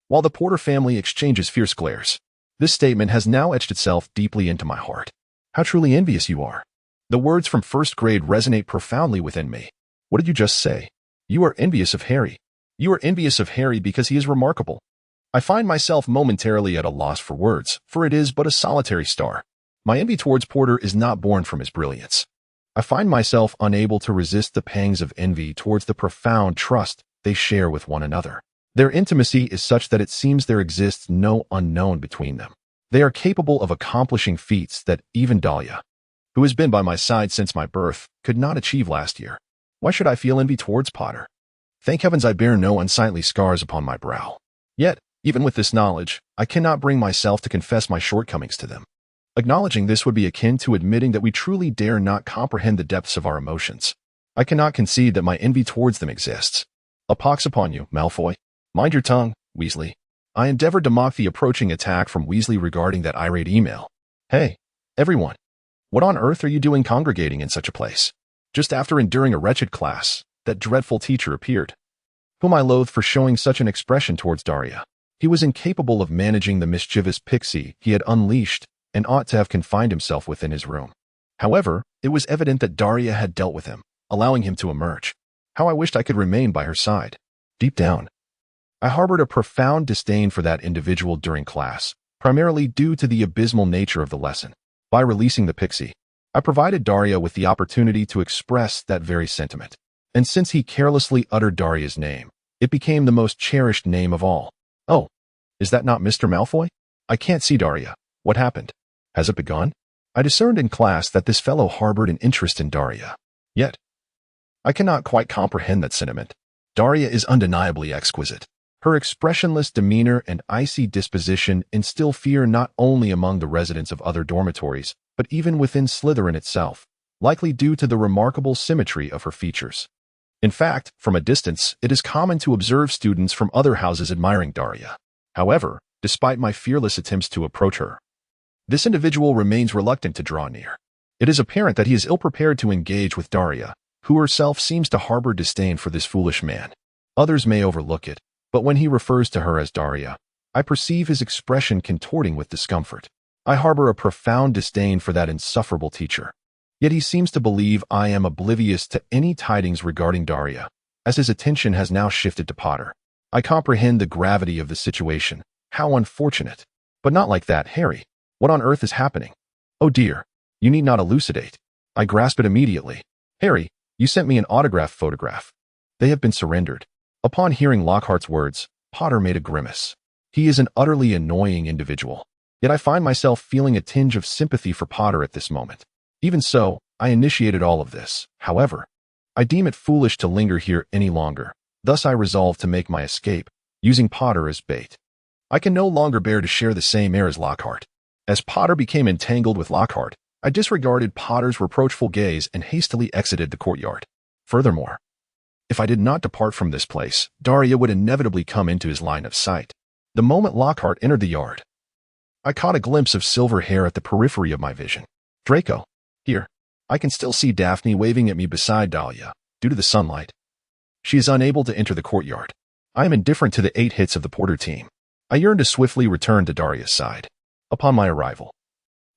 While the Porter family exchanges fierce glares, this statement has now etched itself deeply into my heart. How truly envious you are. The words from first grade resonate profoundly within me. What did you just say? You are envious of Harry. You are envious of Harry because he is remarkable. I find myself momentarily at a loss for words, for it is but a solitary star. My envy towards Porter is not born from his brilliance. I find myself unable to resist the pangs of envy towards the profound trust they share with one another. Their intimacy is such that it seems there exists no unknown between them. They are capable of accomplishing feats that even Dahlia, who has been by my side since my birth, could not achieve last year. Why should I feel envy towards Potter? Thank heavens I bear no unsightly scars upon my brow. Yet, even with this knowledge, I cannot bring myself to confess my shortcomings to them. Acknowledging this would be akin to admitting that we truly dare not comprehend the depths of our emotions. I cannot concede that my envy towards them exists. A pox upon you, Malfoy. Mind your tongue, Weasley. I endeavored to mock the approaching attack from Weasley regarding that irate email. Hey, everyone. What on earth are you doing congregating in such a place? Just after enduring a wretched class, that dreadful teacher appeared, whom I loathed for showing such an expression towards Daria. He was incapable of managing the mischievous pixie he had unleashed and ought to have confined himself within his room. However, it was evident that Daria had dealt with him, allowing him to emerge. How I wished I could remain by her side. Deep down, I harbored a profound disdain for that individual during class, primarily due to the abysmal nature of the lesson. By releasing the pixie, I provided Daria with the opportunity to express that very sentiment. And since he carelessly uttered Daria's name, it became the most cherished name of all. Oh, is that not Mr. Malfoy? I can't see Daria. What happened? Has it begun? I discerned in class that this fellow harbored an interest in Daria. Yet, I cannot quite comprehend that sentiment. Daria is undeniably exquisite. Her expressionless demeanor and icy disposition instill fear not only among the residents of other dormitories, but even within Slytherin itself, likely due to the remarkable symmetry of her features. In fact, from a distance, it is common to observe students from other houses admiring Daria. However, despite my fearless attempts to approach her, this individual remains reluctant to draw near. It is apparent that he is ill-prepared to engage with Daria, who herself seems to harbor disdain for this foolish man. Others may overlook it, but when he refers to her as Daria, I perceive his expression contorting with discomfort. I harbor a profound disdain for that insufferable teacher. Yet he seems to believe I am oblivious to any tidings regarding Daria, as his attention has now shifted to Potter. I comprehend the gravity of the situation. How unfortunate. But not like that, Harry. What on earth is happening? Oh dear. You need not elucidate. I grasp it immediately. Harry, you sent me an autograph photograph. They have been surrendered. Upon hearing Lockhart's words, Potter made a grimace. He is an utterly annoying individual. Yet I find myself feeling a tinge of sympathy for Potter at this moment. Even so, I initiated all of this. However, I deem it foolish to linger here any longer. Thus I resolve to make my escape, using Potter as bait. I can no longer bear to share the same air as Lockhart. As Potter became entangled with Lockhart, I disregarded Potter's reproachful gaze and hastily exited the courtyard. Furthermore, if I did not depart from this place, Daria would inevitably come into his line of sight. The moment Lockhart entered the yard, I caught a glimpse of silver hair at the periphery of my vision. Draco. Here, I can still see Daphne waving at me beside Dahlia, due to the sunlight. She is unable to enter the courtyard. I am indifferent to the 8 hits of the Porter team. I yearn to swiftly return to Daria's side. Upon my arrival,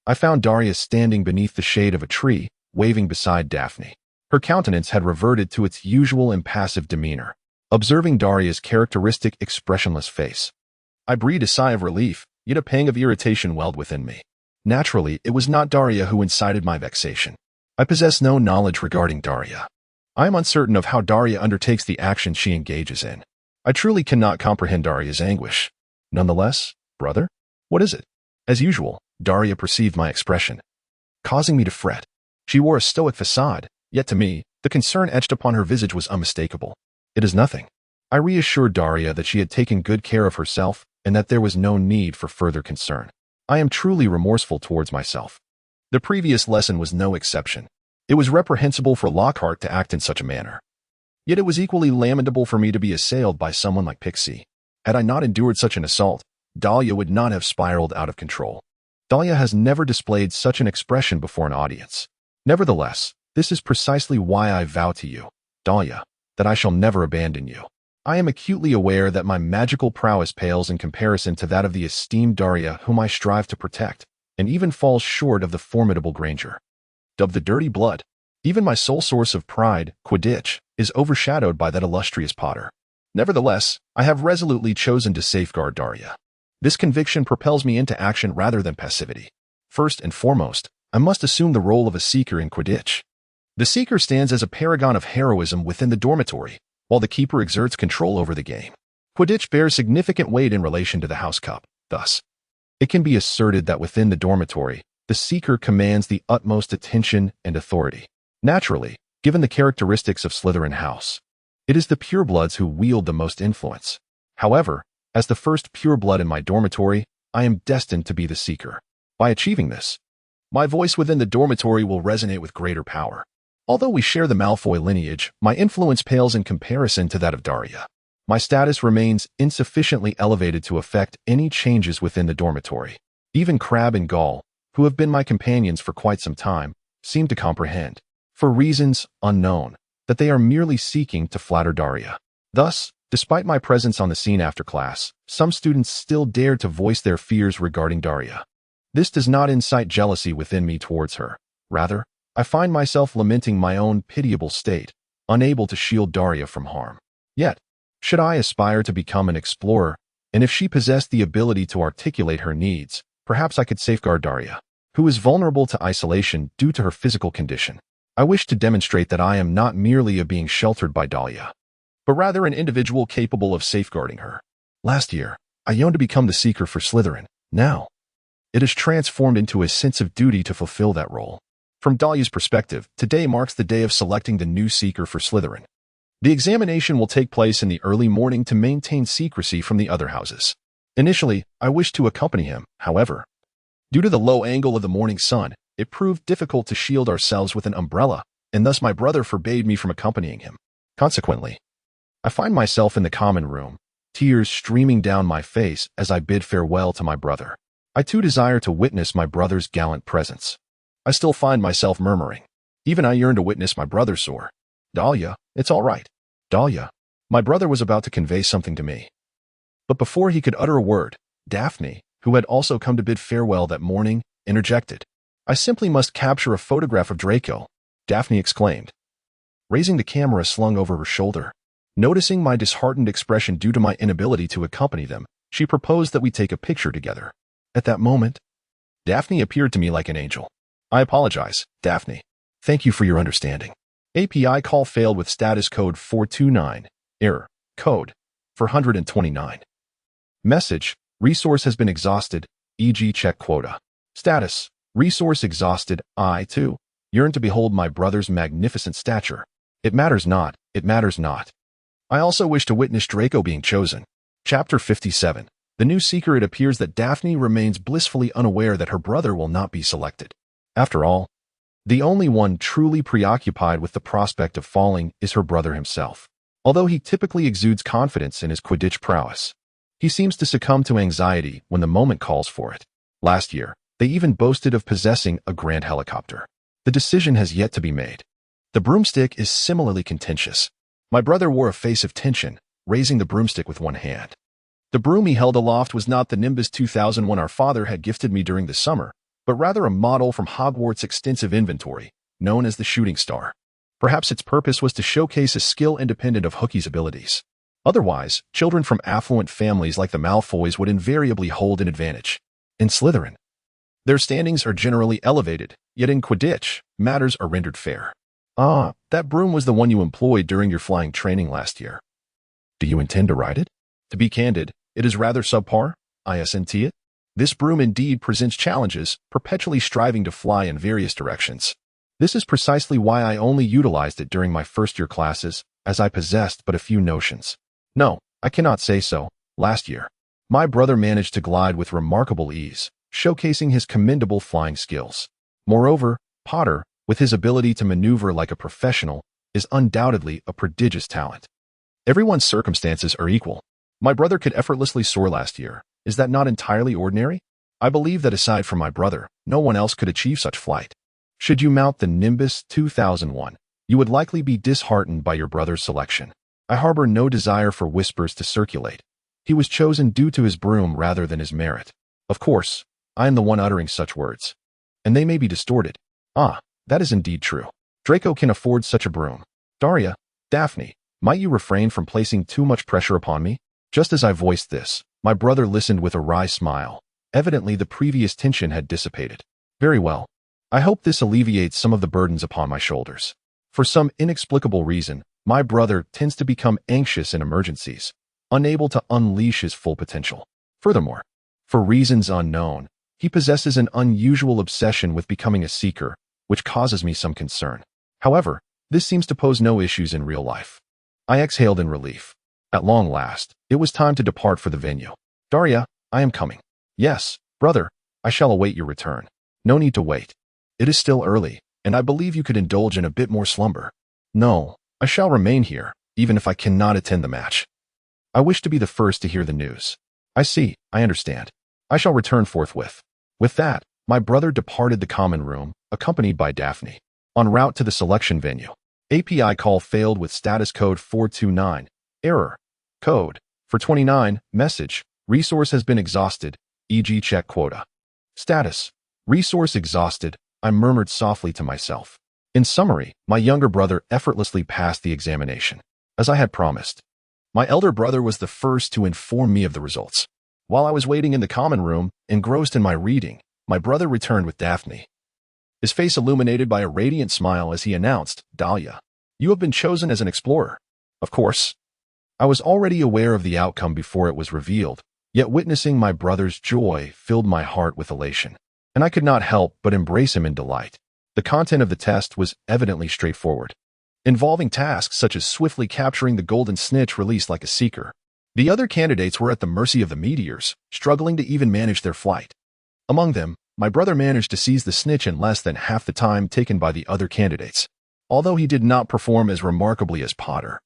I found Daria standing beneath the shade of a tree, waving beside Daphne. Her countenance had reverted to its usual impassive demeanor. Observing Daria's characteristic expressionless face, I breathed a sigh of relief, yet a pang of irritation welled within me. Naturally, it was not Daria who incited my vexation. I possess no knowledge regarding Daria. I am uncertain of how Daria undertakes the actions she engages in. I truly cannot comprehend Daria's anguish. Nonetheless, brother, what is it? As usual, Daria perceived my expression, causing me to fret. She wore a stoic facade, yet to me, the concern etched upon her visage was unmistakable. It is nothing. I reassured Daria that she had taken good care of herself and that there was no need for further concern. I am truly remorseful towards myself. The previous lesson was no exception. It was reprehensible for Lockhart to act in such a manner. Yet it was equally lamentable for me to be assailed by someone like Pixie. Had I not endured such an assault, Dahlia would not have spiraled out of control. Dahlia has never displayed such an expression before an audience. Nevertheless, this is precisely why I vow to you, Dahlia, that I shall never abandon you. I am acutely aware that my magical prowess pales in comparison to that of the esteemed Daria whom I strive to protect, and even falls short of the formidable Granger. Dubbed the dirty blood, even my sole source of pride, Quidditch, is overshadowed by that illustrious Potter. Nevertheless, I have resolutely chosen to safeguard Daria. This conviction propels me into action rather than passivity. First and foremost, I must assume the role of a seeker in Quidditch. The seeker stands as a paragon of heroism within the dormitory, while the keeper exerts control over the game. Quidditch bears significant weight in relation to the House Cup. Thus, it can be asserted that within the dormitory, the seeker commands the utmost attention and authority. Naturally, given the characteristics of Slytherin House, it is the purebloods who wield the most influence. However, as the first pureblood in my dormitory, I am destined to be the seeker. By achieving this, my voice within the dormitory will resonate with greater power. Although we share the Malfoy lineage, my influence pales in comparison to that of Daria. My status remains insufficiently elevated to affect any changes within the dormitory. Even Crabbe and Gall, who have been my companions for quite some time, seem to comprehend, for reasons unknown, that they are merely seeking to flatter Daria. Thus, despite my presence on the scene after class, some students still dare to voice their fears regarding Daria. This does not incite jealousy within me towards her. Rather, I find myself lamenting my own pitiable state, unable to shield Daria from harm. Yet, should I aspire to become an explorer, and if she possessed the ability to articulate her needs, perhaps I could safeguard Daria. who is vulnerable to isolation due to her physical condition. I wish to demonstrate that I am not merely a being sheltered by Daria, but rather an individual capable of safeguarding her. Last year, I yearned to become the seeker for Slytherin. Now, it has transformed into a sense of duty to fulfill that role. From Dahlia's perspective, today marks the day of selecting the new seeker for Slytherin. The examination will take place in the early morning to maintain secrecy from the other houses. Initially, I wished to accompany him, however. Due to the low angle of the morning sun, it proved difficult to shield ourselves with an umbrella, and thus my brother forbade me from accompanying him. Consequently, I find myself in the common room, tears streaming down my face as I bid farewell to my brother. I too desire to witness my brother's gallant presence. I still find myself murmuring. Even I yearn to witness my brother soar. Dahlia, it's all right. Dahlia. My brother was about to convey something to me. But before he could utter a word, Daphne, who had also come to bid farewell that morning, interjected. I simply must capture a photograph of Draco, Daphne exclaimed, raising the camera slung over her shoulder. Noticing my disheartened expression due to my inability to accompany them, she proposed that we take a picture together. At that moment, Daphne appeared to me like an angel. I apologize, Daphne. Thank you for your understanding. API call failed with status code 429. Error. Code 429. Message. Resource has been exhausted, e.g. check quota. Status. Resource exhausted. I, too, yearn to behold my brother's magnificent stature. It matters not. It matters not. I also wish to witness Draco being chosen. Chapter 57. The new seeker. It appears that Daphne remains blissfully unaware that her brother will not be selected. After all, the only one truly preoccupied with the prospect of falling is her brother himself. Although he typically exudes confidence in his Quidditch prowess, he seems to succumb to anxiety when the moment calls for it. Last year, they even boasted of possessing a grand helicopter. The decision has yet to be made. The broomstick is similarly contentious. My brother wore a face of tension, raising the broomstick with one hand. The broom he held aloft was not the Nimbus 2001 our father had gifted me during the summer, but rather a model from Hogwarts' extensive inventory, known as the Shooting Star. Perhaps its purpose was to showcase a skill independent of Hookie's abilities. Otherwise, children from affluent families like the Malfoys would invariably hold an advantage. In Slytherin, their standings are generally elevated, yet in Quidditch, matters are rendered fair. Ah, that broom was the one you employed during your flying training last year. Do you intend to ride it? To be candid, it is rather subpar, isn't it? This broom indeed presents challenges, perpetually striving to fly in various directions. This is precisely why I only utilized it during my first-year classes, as I possessed but a few notions. No, I cannot say so. Last year, my brother managed to glide with remarkable ease, showcasing his commendable flying skills. Moreover, Potter, with his ability to maneuver like a professional, is undoubtedly a prodigious talent. Everyone's circumstances are equal. My brother could effortlessly soar last year. Is that not entirely ordinary? I believe that aside from my brother, no one else could achieve such flight. Should you mount the Nimbus 2001, you would likely be disheartened by your brother's selection. I harbor no desire for whispers to circulate. He was chosen due to his broom rather than his merit. Of course, I am the one uttering such words, and they may be distorted. Ah, that is indeed true. Draco can afford such a broom. Daria, Daphne, might you refrain from placing too much pressure upon me? Just as I voiced this, my brother listened with a wry smile. Evidently, the previous tension had dissipated. Very well. I hope this alleviates some of the burdens upon my shoulders. For some inexplicable reason, my brother tends to become anxious in emergencies, unable to unleash his full potential. Furthermore, for reasons unknown, he possesses an unusual obsession with becoming a seeker, which causes me some concern. However, this seems to pose no issues in real life. I exhaled in relief. At long last, it was time to depart for the venue. Daria, I am coming. Yes, brother, I shall await your return. No need to wait. It is still early, and I believe you could indulge in a bit more slumber. No, I shall remain here, even if I cannot attend the match. I wish to be the first to hear the news. I see, I understand. I shall return forthwith. With that, my brother departed the common room, accompanied by Daphne. En route to the selection venue, API call failed with status code 429. Error. Code 429. Message. Resource has been exhausted, e.g. check quota. Status. Resource exhausted, I murmured softly to myself. In summary, my younger brother effortlessly passed the examination. As I had promised, my elder brother was the first to inform me of the results. While I was waiting in the common room, engrossed in my reading, my brother returned with Daphne, his face illuminated by a radiant smile as he announced, "Dahlia, you have been chosen as an explorer." Of course, I was already aware of the outcome before it was revealed, yet witnessing my brother's joy filled my heart with elation, and I could not help but embrace him in delight. The content of the test was evidently straightforward, involving tasks such as swiftly capturing the golden snitch released like a seeker. The other candidates were at the mercy of the meteors, struggling to even manage their flight. Among them, my brother managed to seize the snitch in less than half the time taken by the other candidates, although he did not perform as remarkably as Potter.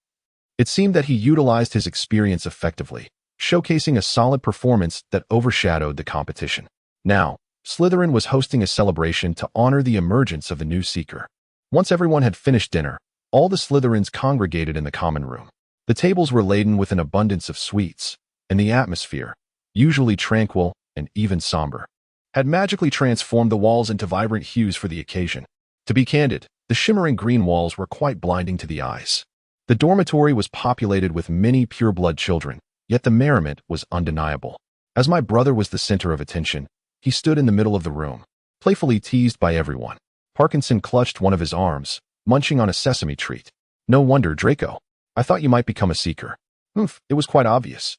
It seemed that he utilized his experience effectively, showcasing a solid performance that overshadowed the competition. Now, Slytherin was hosting a celebration to honor the emergence of the new seeker. Once everyone had finished dinner, all the Slytherins congregated in the common room. The tables were laden with an abundance of sweets, and the atmosphere, usually tranquil and even somber, had magically transformed the walls into vibrant hues for the occasion. To be candid, the shimmering green walls were quite blinding to the eyes. The dormitory was populated with many pure-blood children, yet the merriment was undeniable. As my brother was the center of attention, he stood in the middle of the room, playfully teased by everyone. Parkinson clutched one of his arms, munching on a sesame treat. "No wonder, Draco. I thought you might become a seeker." It was quite obvious.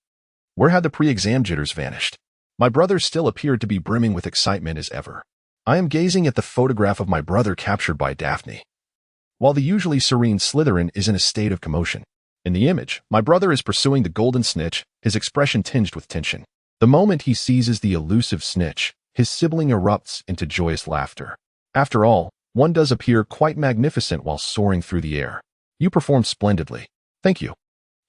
Where had the pre-exam jitters vanished? My brother still appeared to be brimming with excitement as ever. I am gazing at the photograph of my brother captured by Daphne, while the usually serene Slytherin is in a state of commotion. In the image, my brother is pursuing the golden snitch, his expression tinged with tension. The moment he seizes the elusive snitch, his sibling erupts into joyous laughter. After all, one does appear quite magnificent while soaring through the air. "You performed splendidly. Thank you,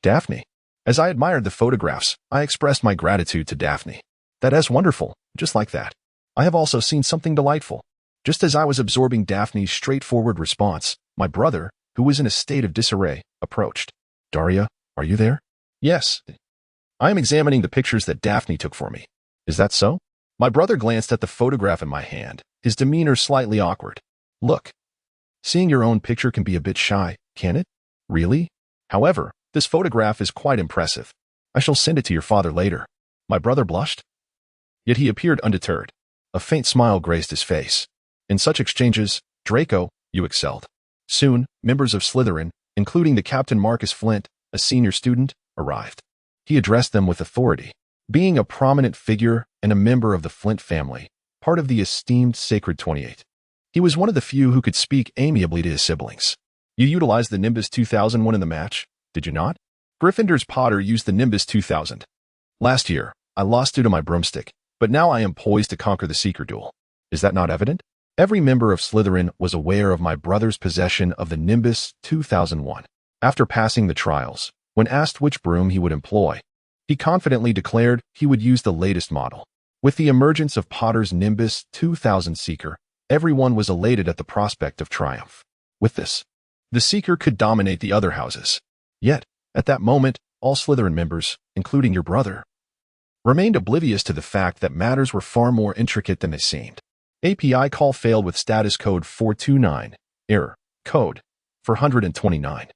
Daphne." As I admired the photographs, I expressed my gratitude to Daphne. "That is wonderful, just like that. I have also seen something delightful." Just as I was absorbing Daphne's straightforward response, my brother, who was in a state of disarray, approached. "Daria, are you there?" "Yes. I am examining the pictures that Daphne took for me." "Is that so?" My brother glanced at the photograph in my hand, his demeanor slightly awkward. "Look. Seeing your own picture can be a bit shy, can it?" "Really? However, this photograph is quite impressive. I shall send it to your father later." My brother blushed, yet he appeared undeterred. A faint smile graced his face. "In such exchanges, Draco, you excelled." Soon, members of Slytherin, including the Captain Marcus Flint, a senior student, arrived. He addressed them with authority. Being a prominent figure and a member of the Flint family, part of the esteemed Sacred 28, he was one of the few who could speak amiably to his siblings. "You utilized the Nimbus 2001 in the match, did you not?" "Gryffindor's Potter used the Nimbus 2000. Last year, I lost due to my broomstick, but now I am poised to conquer the Seeker duel. Is that not evident?" Every member of Slytherin was aware of my brother's possession of the Nimbus 2001. After passing the trials, when asked which broom he would employ, he confidently declared he would use the latest model. With the emergence of Potter's Nimbus 2000 Seeker, everyone was elated at the prospect of triumph. With this, the Seeker could dominate the other houses. Yet, at that moment, all Slytherin members, including your brother, remained oblivious to the fact that matters were far more intricate than they seemed. API call failed with status code 429. Error. Code 429.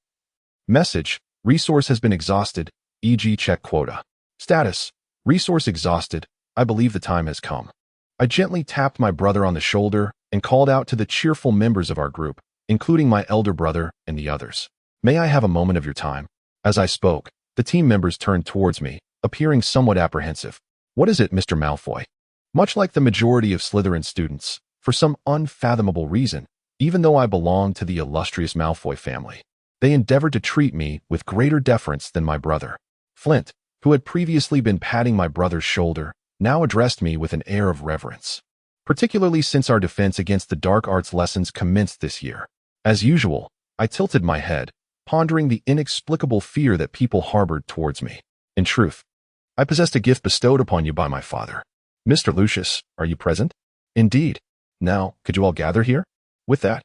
Message. Resource has been exhausted, e.g. check quota. Status. Resource exhausted. I believe the time has come. I gently tapped my brother on the shoulder and called out to the cheerful members of our group, including my elder brother and the others. "May I have a moment of your time?" As I spoke, the team members turned towards me, appearing somewhat apprehensive. "What is it, Mr. Malfoy?" Much like the majority of Slytherin students, for some unfathomable reason, even though I belonged to the illustrious Malfoy family, they endeavored to treat me with greater deference than my brother. Flint, who had previously been patting my brother's shoulder, now addressed me with an air of reverence, particularly since our defense against the dark arts lessons commenced this year. As usual, I tilted my head, pondering the inexplicable fear that people harbored towards me. In truth, I possessed a gift bestowed upon you by my father. "Mr. Lucius, are you present?" "Indeed. Now, could you all gather here?" With that,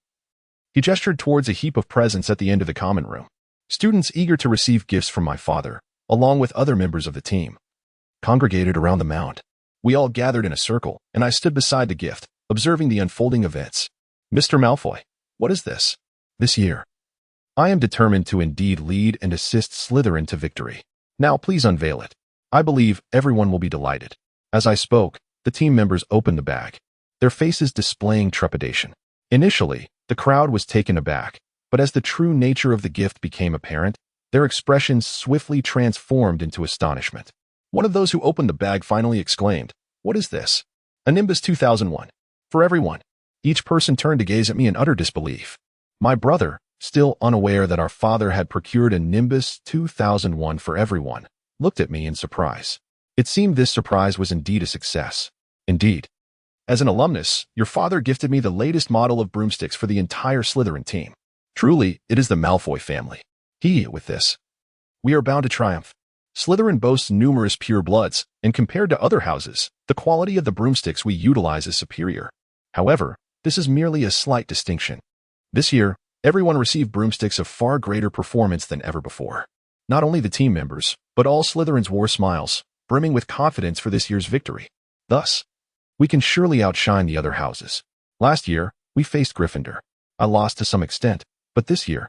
he gestured towards a heap of presents at the end of the common room. Students eager to receive gifts from my father, along with other members of the team, congregated around the mound. We all gathered in a circle, and I stood beside the gift, observing the unfolding events. "Mr. Malfoy, what is this?" "This year, I am determined to indeed lead and assist Slytherin to victory. Now please unveil it. I believe everyone will be delighted." As I spoke, the team members opened the bag. their faces displaying trepidation. Initially, the crowd was taken aback, but as the true nature of the gift became apparent, their expressions swiftly transformed into astonishment. One of those who opened the bag finally exclaimed, "What is this?" "A Nimbus 2001. For everyone." Each person turned to gaze at me in utter disbelief. My brother, still unaware that our father had procured a Nimbus 2001 for everyone, looked at me in surprise. It seemed this surprise was indeed a success. "Indeed. As an alumnus, your father gifted me the latest model of broomsticks for the entire Slytherin team. Truly, it is the Malfoy family. With this, we are bound to triumph. Slytherin boasts numerous pure bloods, and compared to other houses, the quality of the broomsticks we utilize is superior. However, this is merely a slight distinction. This year, everyone received broomsticks of far greater performance than ever before. Not only the team members, but all Slytherins wore smiles, brimming with confidence for this year's victory. Thus, we can surely outshine the other houses. Last year, we faced Gryffindor. I lost to some extent, but this year..."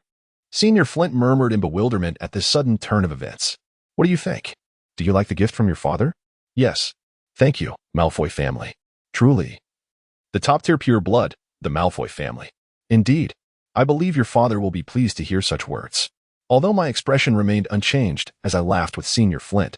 Senior Flint murmured in bewilderment at this sudden turn of events. "What do you think? Do you like the gift from your father?" "Yes. Thank you, Malfoy family. Truly. The top-tier pure blood, the Malfoy family. Indeed. I believe your father will be pleased to hear such words." Although my expression remained unchanged as I laughed with Senior Flint,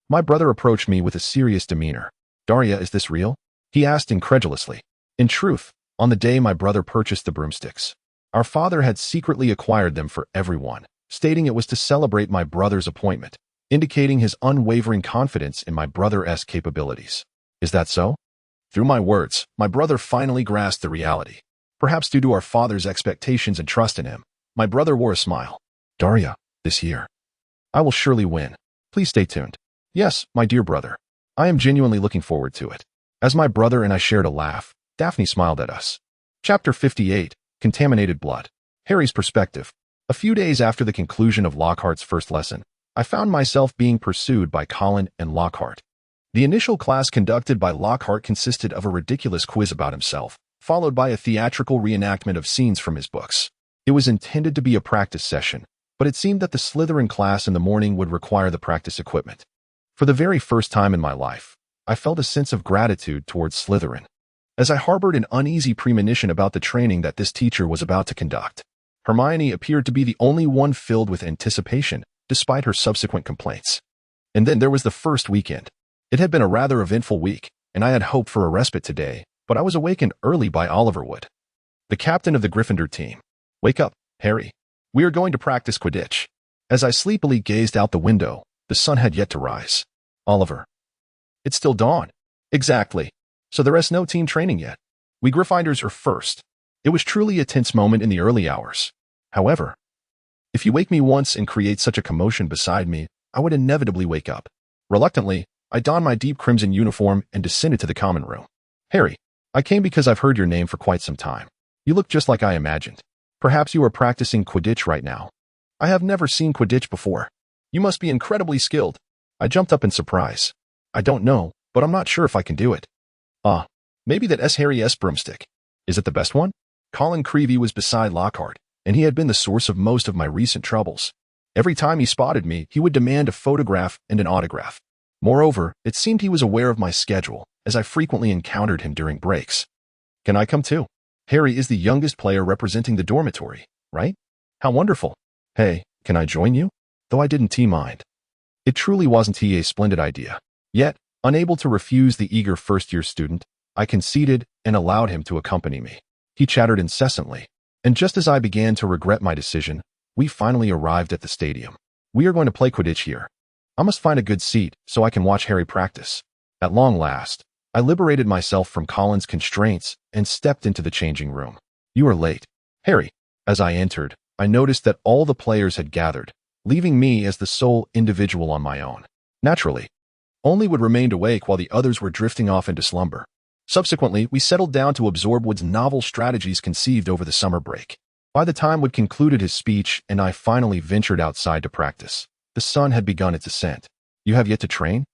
my brother approached me with a serious demeanor. "Daria, is this real?" he asked incredulously. In truth, on the day my brother purchased the broomsticks, our father had secretly acquired them for everyone, stating it was to celebrate my brother's appointment, indicating his unwavering confidence in my brother's capabilities. Is that so? Through my words, my brother finally grasped the reality. Perhaps due to our father's expectations and trust in him, my brother wore a smile. "Daria, this year, I will surely win. Please stay tuned." "Yes, my dear brother. I am genuinely looking forward to it." As my brother and I shared a laugh, Daphne smiled at us. Chapter 58, Contaminated Blood. Harry's Perspective. A few days after the conclusion of Lockhart's first lesson, I found myself being pursued by Colin and Lockhart. The initial class conducted by Lockhart consisted of a ridiculous quiz about himself, followed by a theatrical reenactment of scenes from his books. It was intended to be a practice session, but it seemed that the Slytherin class in the morning would require the practice equipment. For the very first time in my life, I felt a sense of gratitude towards Slytherin, as I harbored an uneasy premonition about the training that this teacher was about to conduct. Hermione appeared to be the only one filled with anticipation, despite her subsequent complaints. And then there was the first weekend. It had been a rather eventful week, and I had hoped for a respite today, but I was awakened early by Oliver Wood, the captain of the Gryffindor team. "Wake up, Harry. We are going to practice Quidditch." As I sleepily gazed out the window, the sun had yet to rise. "Oliver, it's still dawn." "Exactly. So there is no team training yet. We Gryffindors are first." It was truly a tense moment in the early hours. However, if you wake me once and create such a commotion beside me, I would inevitably wake up. Reluctantly, I donned my deep crimson uniform and descended to the common room. "Harry, I came because I've heard your name for quite some time. You look just like I imagined. Perhaps you are practicing Quidditch right now." "I have never seen Quidditch before." "You must be incredibly skilled." I jumped up in surprise. "I don't know, but I'm not sure if I can do it." "Ah, maybe that Harry's broomstick. Is it the best one?" Colin Creevey was beside Lockhart, and he had been the source of most of my recent troubles. Every time he spotted me, he would demand a photograph and an autograph. Moreover, it seemed he was aware of my schedule, as I frequently encountered him during breaks. "Can I come too? Harry is the youngest player representing the dormitory, right? How wonderful. Hey, can I join you?" Though I didn't mind. It truly wasn't a splendid idea. Yet, unable to refuse the eager first-year student, I conceded and allowed him to accompany me. He chattered incessantly, and just as I began to regret my decision, we finally arrived at the stadium. "We are going to play Quidditch here. I must find a good seat so I can watch Harry practice." At long last, I liberated myself from Colin's constraints and stepped into the changing room. "You are late, Harry." As I entered, I noticed that all the players had gathered, leaving me as the sole individual on my own. Naturally, only Wood remained awake while the others were drifting off into slumber. Subsequently, we settled down to absorb Wood's novel strategies conceived over the summer break. By the time Wood concluded his speech and I finally ventured outside to practice, the sun had begun its ascent. "You have yet to train?"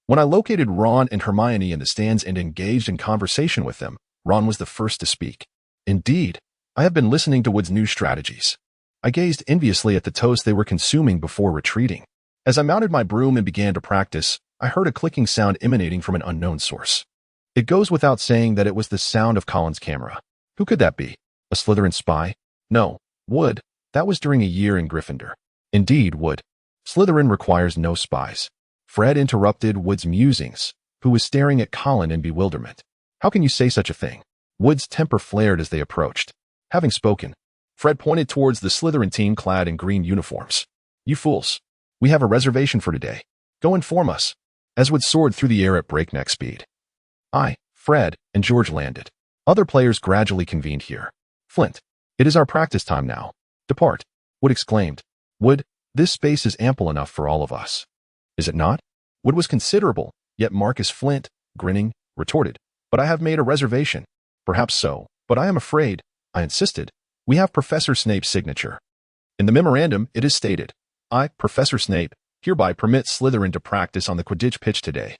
When I located Ron and Hermione in the stands and engaged in conversation with them, Ron was the first to speak. "Indeed, I have been listening to Wood's new strategies." I gazed enviously at the toast they were consuming before retreating. As I mounted my broom and began to practice, I heard a clicking sound emanating from an unknown source. It goes without saying that it was the sound of Colin's camera. Who could that be? A Slytherin spy? No. Wood. That was during a year in Gryffindor. Indeed, Wood. Slytherin requires no spies. Fred interrupted Wood's musings, who was staring at Colin in bewilderment. How can you say such a thing? Wood's temper flared as they approached. Having spoken, Fred pointed towards the Slytherin team clad in green uniforms. You fools. We have a reservation for today. Go inform us. As Wood soared through the air at breakneck speed. I, Fred, and George landed. Other players gradually convened here. Flint. It is our practice time now. Depart. Wood exclaimed. Wood, this space is ample enough for all of us. Is it not? Wood was considerable, yet Marcus Flint, grinning, retorted. But I have made a reservation. Perhaps so, but I am afraid, I insisted. We have Professor Snape's signature. In the memorandum, it is stated, I, Professor Snape, hereby permit Slytherin to practice on the Quidditch pitch today.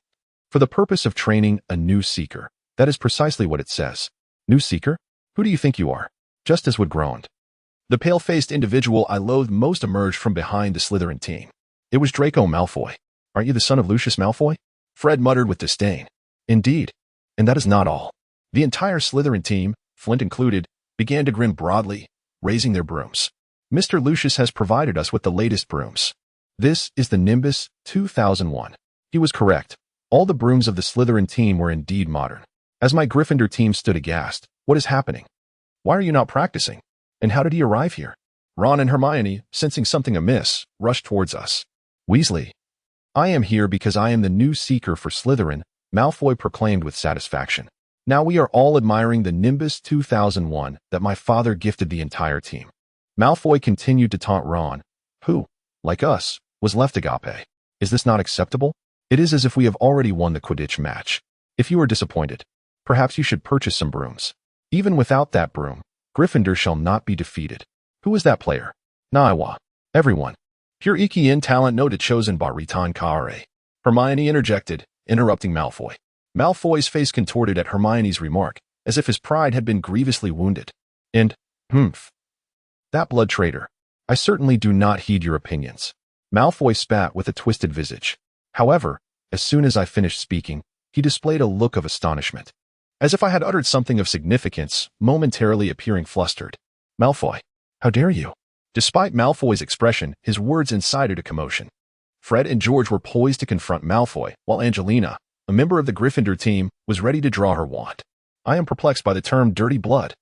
For the purpose of training a new seeker. That is precisely what it says. New seeker? Who do you think you are? Justice Wood groaned. The pale-faced individual I loathed most emerged from behind the Slytherin team. It was Draco Malfoy. Aren't you the son of Lucius Malfoy? Fred muttered with disdain. Indeed. And that is not all. The entire Slytherin team, Flint included, began to grin broadly, raising their brooms. Mr. Lucius has provided us with the latest brooms. This is the Nimbus 2001. He was correct. All the brooms of the Slytherin team were indeed modern. As my Gryffindor team stood aghast, what is happening? Why are you not practicing? And how did he arrive here? Ron and Hermione, sensing something amiss, rushed towards us. Weasley. I am here because I am the new seeker for Slytherin, Malfoy proclaimed with satisfaction. Now we are all admiring the Nimbus 2001 that my father gifted the entire team. Malfoy continued to taunt Ron, who, like us, was left agape. Is this not acceptable? It is as if we have already won the Quidditch match. If you are disappointed, perhaps you should purchase some brooms. Even without that broom, Gryffindor shall not be defeated. Who is that player? Naiwa. Everyone. Pure Ikian talent noted chosen Baritan Kare. Hermione interjected, interrupting Malfoy. Malfoy's face contorted at Hermione's remark, as if his pride had been grievously wounded. And, that blood traitor. I certainly do not heed your opinions. Malfoy spat with a twisted visage. However, as soon as I finished speaking, he displayed a look of astonishment. As if I had uttered something of significance, momentarily appearing flustered. Malfoy, how dare you? Despite Malfoy's expression, his words incited a commotion. Fred and George were poised to confront Malfoy, while Angelina, a member of the Gryffindor team, was ready to draw her wand. I am perplexed by the term dirty blood.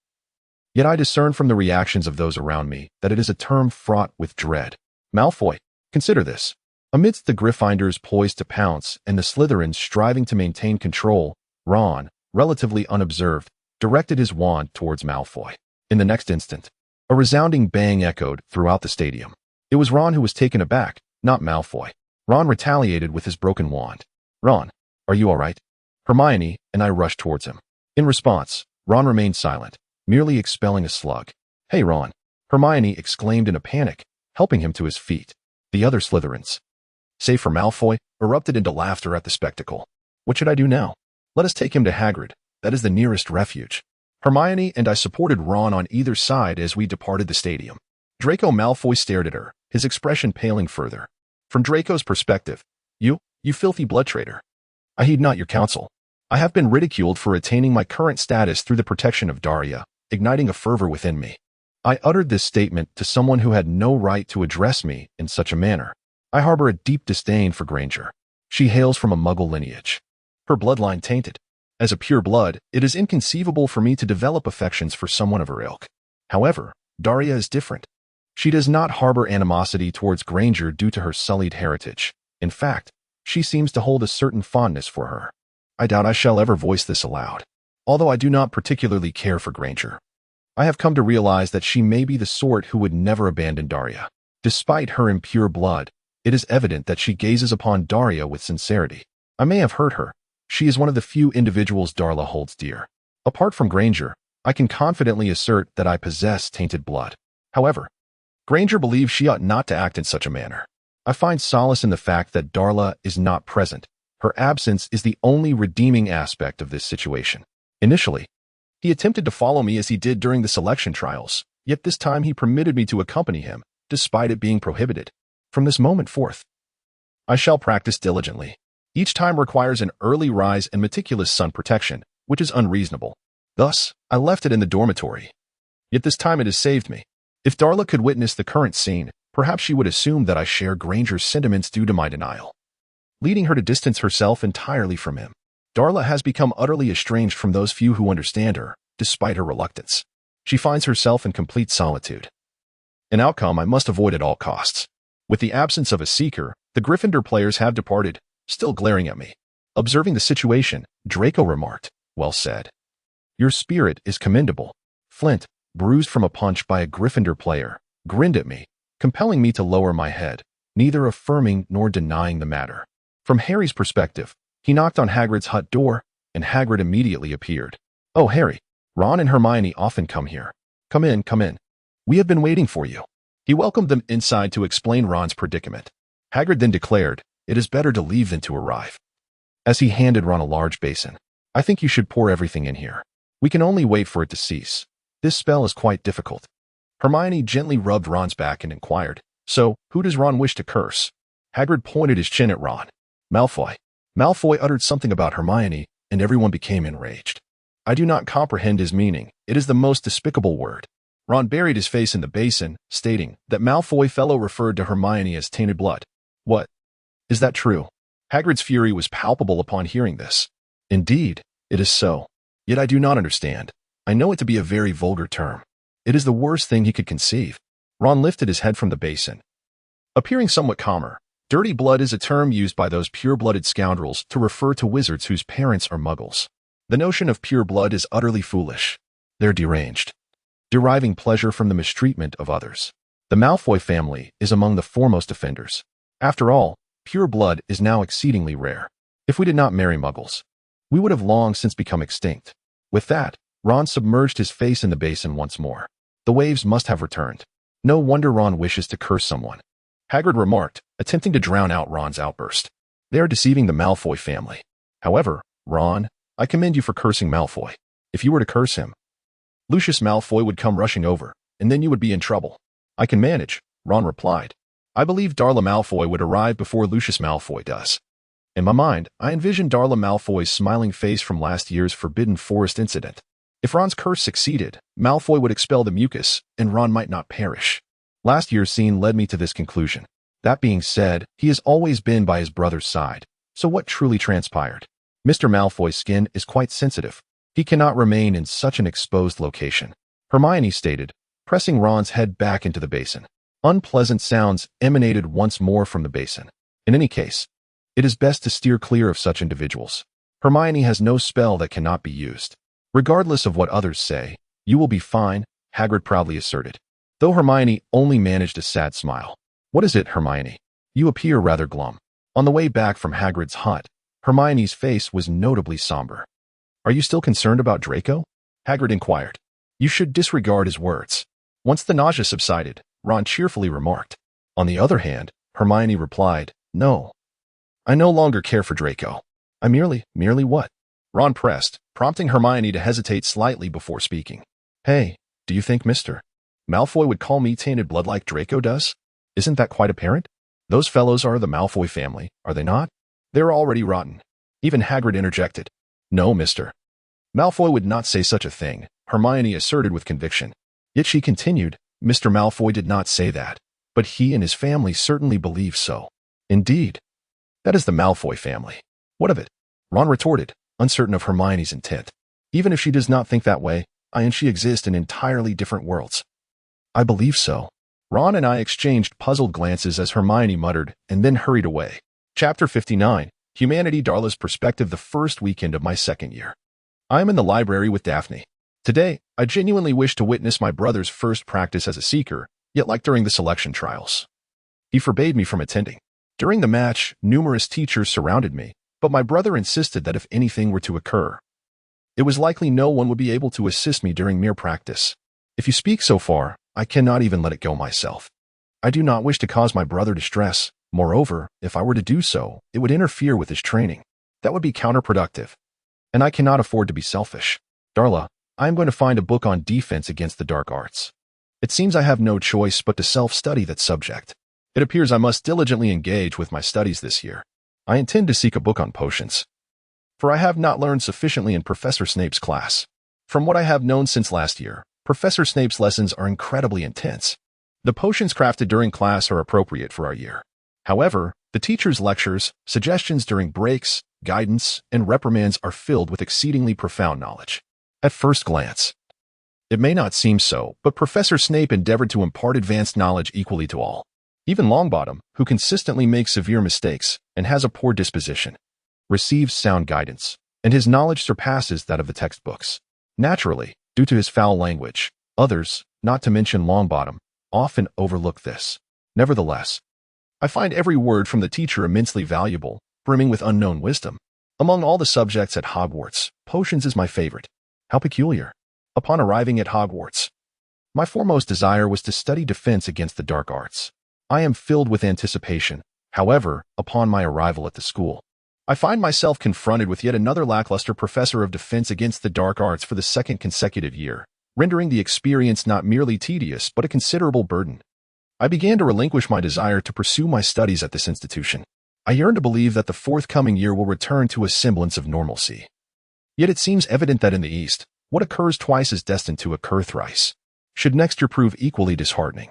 Yet I discern from the reactions of those around me that it is a term fraught with dread. Malfoy, consider this. Amidst the Gryffindors poised to pounce and the Slytherins striving to maintain control, Ron, relatively unobserved, directed his wand towards Malfoy. In the next instant, a resounding bang echoed throughout the stadium. It was Ron who was taken aback, not Malfoy. Ron retaliated with his broken wand. Ron, are you all right? Hermione and I rushed towards him. In response, Ron remained silent, merely expelling a slug. Hey, Ron, Hermione exclaimed in a panic, helping him to his feet. The other Slytherins, save for Malfoy, erupted into laughter at the spectacle. What should I do now? Let us take him to Hagrid. That is the nearest refuge. Hermione and I supported Ron on either side as we departed the stadium. Draco Malfoy stared at her, his expression paling further. From Draco's perspective, you filthy blood traitor. I heed not your counsel. I have been ridiculed for attaining my current status through the protection of Daria, igniting a fervor within me. I uttered this statement to someone who had no right to address me in such a manner. I harbor a deep disdain for Granger. She hails from a Muggle lineage. Her bloodline tainted. As a pure blood, it is inconceivable for me to develop affections for someone of her ilk. However, Daria is different. She does not harbor animosity towards Granger due to her sullied heritage. In fact, she seems to hold a certain fondness for her. I doubt I shall ever voice this aloud. Although I do not particularly care for Granger, I have come to realize that she may be the sort who would never abandon Daria. Despite her impure blood, it is evident that she gazes upon Daria with sincerity. I may have hurt her. She is one of the few individuals Darla holds dear. Apart from Granger, I can confidently assert that I possess tainted blood. However, Granger believes she ought not to act in such a manner. I find solace in the fact that Darla is not present. Her absence is the only redeeming aspect of this situation. Initially, he attempted to follow me as he did during the selection trials, yet this time he permitted me to accompany him, despite it being prohibited. From this moment forth, I shall practice diligently. Each time requires an early rise and meticulous sun protection, which is unreasonable. Thus, I left it in the dormitory. Yet this time it has saved me. If Darla could witness the current scene, perhaps she would assume that I share Granger's sentiments due to my denial, leading her to distance herself entirely from him. Darla has become utterly estranged from those few who understand her, despite her reluctance. She finds herself in complete solitude. An outcome I must avoid at all costs. With the absence of a seeker, the Gryffindor players have departed, still glaring at me. Observing the situation, Draco remarked, "Well said. Your spirit is commendable." Flint, bruised from a punch by a Gryffindor player, grinned at me, compelling me to lower my head, neither affirming nor denying the matter. From Harry's perspective, he knocked on Hagrid's hut door, and Hagrid immediately appeared. "Oh, Harry, Ron and Hermione often come here. Come in, come in. We have been waiting for you." He welcomed them inside to explain Ron's predicament. Hagrid then declared, "It is better to leave than to arrive," as he handed Ron a large basin. "I think you should pour everything in here. We can only wait for it to cease. This spell is quite difficult." Hermione gently rubbed Ron's back and inquired, "So, who does Ron wish to curse?" Hagrid pointed his chin at Ron. "Malfoy." Malfoy uttered something about Hermione, and everyone became enraged. "I do not comprehend his meaning. It is the most despicable word." Ron buried his face in the basin, stating that Malfoy fellow referred to Hermione as tainted blood. "What? Is that true?" Hagrid's fury was palpable upon hearing this. "Indeed, it is so. Yet I do not understand. I know it to be a very vulgar term. It is the worst thing he could conceive." Ron lifted his head from the basin. Appearing somewhat calmer, dirty blood is a term used by those pure-blooded scoundrels to refer to wizards whose parents are muggles. The notion of pure blood is utterly foolish. They're deranged, deriving pleasure from the mistreatment of others. The Malfoy family is among the foremost offenders. After all, pure blood is now exceedingly rare. If we did not marry muggles, we would have long since become extinct. With that, Ron submerged his face in the basin once more. The waves must have returned. No wonder Ron wishes to curse someone, Hagrid remarked, attempting to drown out Ron's outburst. "They are deceiving the Malfoy family. However, Ron, I commend you for cursing Malfoy. If you were to curse him, Lucius Malfoy would come rushing over, and then you would be in trouble." "I can manage," Ron replied. "I believe Darla Malfoy would arrive before Lucius Malfoy does." In my mind, I envisioned Darla Malfoy's smiling face from last year's Forbidden Forest incident. If Ron's curse succeeded, Malfoy would expel the mucus, and Ron might not perish. Last year's scene led me to this conclusion. That being said, he has always been by his brother's side. So what truly transpired? Mr. Malfoy's skin is quite sensitive. He cannot remain in such an exposed location, Hermione stated, pressing Ron's head back into the basin. Unpleasant sounds emanated once more from the basin. In any case, it is best to steer clear of such individuals. Hermione has no spell that cannot be used. Regardless of what others say, you will be fine, Hagrid proudly asserted, though Hermione only managed a sad smile. "What is it, Hermione? You appear rather glum." On the way back from Hagrid's hut, Hermione's face was notably somber. "Are you still concerned about Draco?" Hagrid inquired. "You should disregard his words." Once the nausea subsided, Ron cheerfully remarked. On the other hand, Hermione replied, "No. I no longer care for Draco. I merely what?" Ron pressed, prompting Hermione to hesitate slightly before speaking. "Hey, do you think Mr. Malfoy would call me tainted blood like Draco does? Isn't that quite apparent? Those fellows are the Malfoy family, are they not? They're already rotten." Even Hagrid interjected. "No, Mr. Malfoy would not say such a thing," Hermione asserted with conviction. Yet she continued, "Mr. Malfoy did not say that, but he and his family certainly believe so." "Indeed. That is the Malfoy family. What of it?" Ron retorted, uncertain of Hermione's intent. "Even if she does not think that way, I and she exist in entirely different worlds." "I believe so." Ron and I exchanged puzzled glances as Hermione muttered and then hurried away. Chapter 59, Humanity Darla's Perspective. The first weekend of my second year. I am in the library with Daphne. Today, I genuinely wish to witness my brother's first practice as a seeker, yet like during the selection trials, he forbade me from attending. During the match, numerous teachers surrounded me, but my brother insisted that if anything were to occur, it was likely no one would be able to assist me during mere practice. If you speak so far, I cannot even let it go myself. I do not wish to cause my brother distress. Moreover, if I were to do so, it would interfere with his training. That would be counterproductive. And I cannot afford to be selfish. Darla, I am going to find a book on defense against the dark arts. It seems I have no choice but to self-study that subject. It appears I must diligently engage with my studies this year. I intend to seek a book on potions, for I have not learned sufficiently in Professor Snape's class. From what I have known since last year, Professor Snape's lessons are incredibly intense. The potions crafted during class are appropriate for our year. However, the teacher's lectures, suggestions during breaks, guidance, and reprimands are filled with exceedingly profound knowledge. At first glance, it may not seem so, but Professor Snape endeavored to impart advanced knowledge equally to all. Even Longbottom, who consistently makes severe mistakes and has a poor disposition, receives sound guidance, and his knowledge surpasses that of the textbooks. Naturally, due to his foul language, others, not to mention Longbottom, often overlook this. Nevertheless, I find every word from the teacher immensely valuable, brimming with unknown wisdom. Among all the subjects at Hogwarts, potions is my favorite. How peculiar. Upon arriving at Hogwarts, my foremost desire was to study defense against the dark arts. I am filled with anticipation. However, upon my arrival at the school, I find myself confronted with yet another lackluster professor of defense against the dark arts for the second consecutive year, rendering the experience not merely tedious but a considerable burden. I began to relinquish my desire to pursue my studies at this institution. I yearn to believe that the forthcoming year will return to a semblance of normalcy. Yet it seems evident that in the East, what occurs twice is destined to occur thrice. Should next year prove equally disheartening,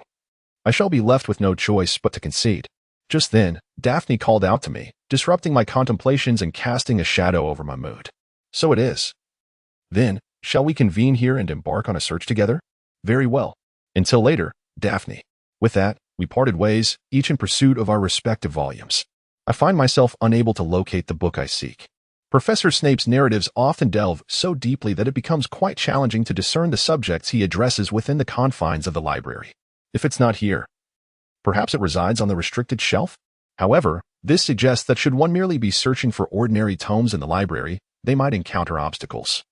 I shall be left with no choice but to concede. Just then, Daphne called out to me, disrupting my contemplations and casting a shadow over my mood. So it is. Then, shall we convene here and embark on a search together? Very well. Until later, Daphne. With that, we parted ways, each in pursuit of our respective volumes. I find myself unable to locate the book I seek. Professor Snape's narratives often delve so deeply that it becomes quite challenging to discern the subjects he addresses within the confines of the library. If it's not here, perhaps it resides on the restricted shelf? However, this suggests that should one merely be searching for ordinary tomes in the library, they might encounter obstacles.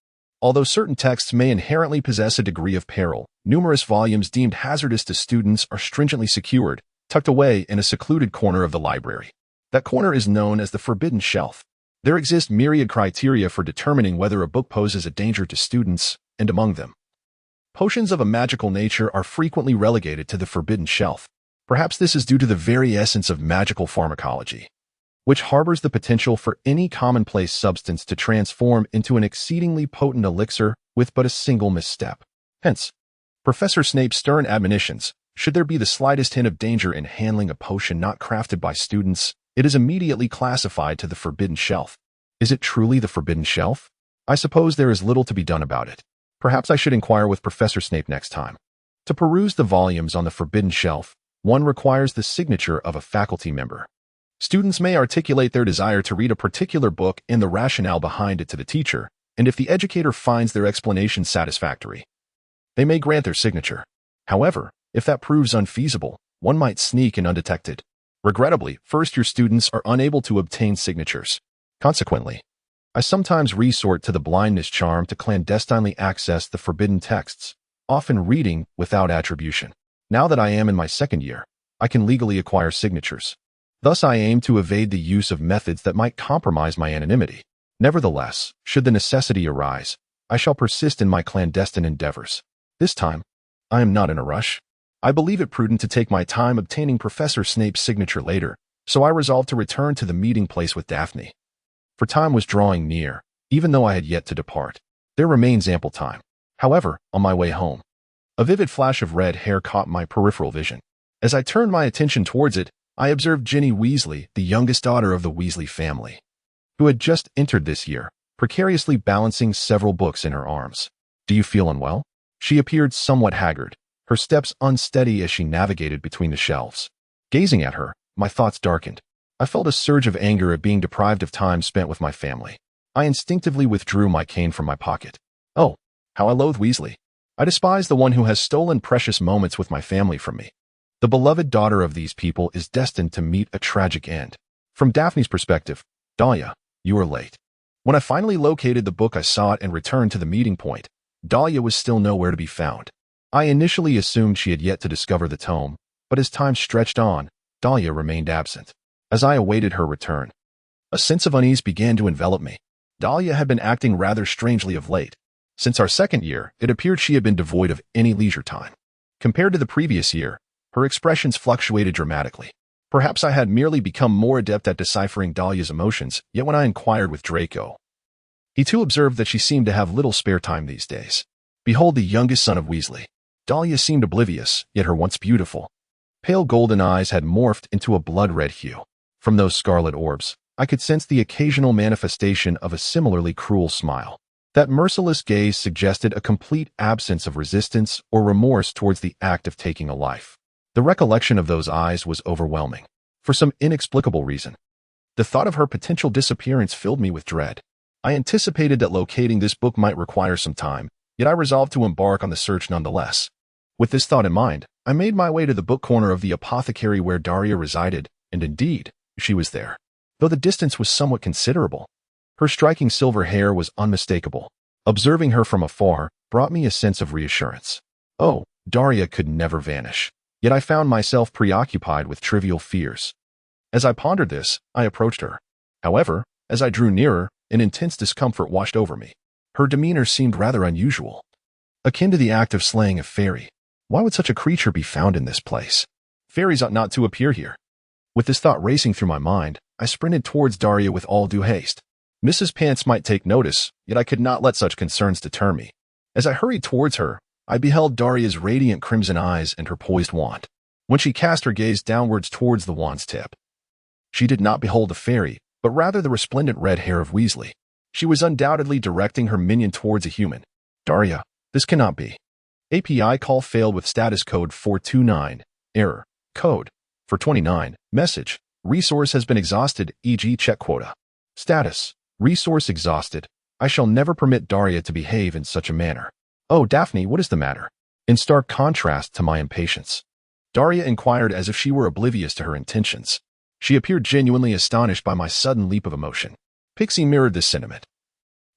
Although certain texts may inherently possess a degree of peril, numerous volumes deemed hazardous to students are stringently secured, tucked away in a secluded corner of the library. That corner is known as the Forbidden Shelf. There exist myriad criteria for determining whether a book poses a danger to students, and among them, potions of a magical nature are frequently relegated to the Forbidden Shelf. Perhaps this is due to the very essence of magical pharmacology, which harbors the potential for any commonplace substance to transform into an exceedingly potent elixir with but a single misstep. Hence, Professor Snape's stern admonitions, should there be the slightest hint of danger in handling a potion not crafted by students, it is immediately classified to the Forbidden Shelf. Is it truly the Forbidden Shelf? I suppose there is little to be done about it. Perhaps I should inquire with Professor Snape next time. To peruse the volumes on the Forbidden Shelf, one requires the signature of a faculty member. Students may articulate their desire to read a particular book and the rationale behind it to the teacher, and if the educator finds their explanation satisfactory, they may grant their signature. However, if that proves unfeasible, one might sneak in undetected. Regrettably, first-year students are unable to obtain signatures. Consequently, I sometimes resort to the blindness charm to clandestinely access the forbidden texts, often reading without attribution. Now that I am in my second year, I can legally acquire signatures. Thus I aim to evade the use of methods that might compromise my anonymity. Nevertheless, should the necessity arise, I shall persist in my clandestine endeavors. This time, I am not in a rush. I believe it prudent to take my time obtaining Professor Snape's signature later, so I resolved to return to the meeting place with Daphne. For time was drawing near, even though I had yet to depart. There remains ample time. However, on my way home, a vivid flash of red hair caught my peripheral vision. As I turned my attention towards it, I observed Ginny Weasley, the youngest daughter of the Weasley family, who had just entered this year, precariously balancing several books in her arms. "Do you feel unwell?" She appeared somewhat haggard, her steps unsteady as she navigated between the shelves. Gazing at her, my thoughts darkened. I felt a surge of anger at being deprived of time spent with my family. I instinctively withdrew my cane from my pocket. Oh, how I loathe Weasley. I despise the one who has stolen precious moments with my family from me. The beloved daughter of these people is destined to meet a tragic end. From Daphne's perspective, Dahlia, you are late. When I finally located the book I sought and returned to the meeting point, Dahlia was still nowhere to be found. I initially assumed she had yet to discover the tome, but as time stretched on, Dahlia remained absent. As I awaited her return, a sense of unease began to envelop me. Dahlia had been acting rather strangely of late. Since our second year, it appeared she had been devoid of any leisure time. Compared to the previous year, her expressions fluctuated dramatically. Perhaps I had merely become more adept at deciphering Dahlia's emotions, yet when I inquired with Draco, he too observed that she seemed to have little spare time these days. Behold the youngest son of Weasley. Dahlia seemed oblivious, yet her once beautiful, pale golden eyes had morphed into a blood-red hue. From those scarlet orbs, I could sense the occasional manifestation of a similarly cruel smile. That merciless gaze suggested a complete absence of resistance or remorse towards the act of taking a life. The recollection of those eyes was overwhelming. For some inexplicable reason, the thought of her potential disappearance filled me with dread. I anticipated that locating this book might require some time, yet I resolved to embark on the search nonetheless. With this thought in mind, I made my way to the book corner of the apothecary where Daria resided, and indeed, she was there. Though the distance was somewhat considerable, her striking silver hair was unmistakable. Observing her from afar brought me a sense of reassurance. Oh, Daria could never vanish. Yet I found myself preoccupied with trivial fears. As I pondered this, I approached her. However, as I drew nearer, an intense discomfort washed over me. Her demeanor seemed rather unusual, akin to the act of slaying a fairy. Why would such a creature be found in this place? Fairies ought not to appear here. With this thought racing through my mind, I sprinted towards Daria with all due haste. Mrs. Pants might take notice, yet I could not let such concerns deter me. As I hurried towards her, I beheld Daria's radiant crimson eyes and her poised wand. When she cast her gaze downwards towards the wand's tip, she did not behold a fairy, but rather the resplendent red hair of Weasley. She was undoubtedly directing her minion towards a human. Daria, this cannot be. API call failed with status code 429. Error. Code 429. Message. Resource has been exhausted, e.g. check quota. Status. Resource exhausted. I shall never permit Daria to behave in such a manner. Oh, Daphne, what is the matter? In stark contrast to my impatience, Daria inquired as if she were oblivious to her intentions. She appeared genuinely astonished by my sudden leap of emotion. Pixie mirrored this sentiment.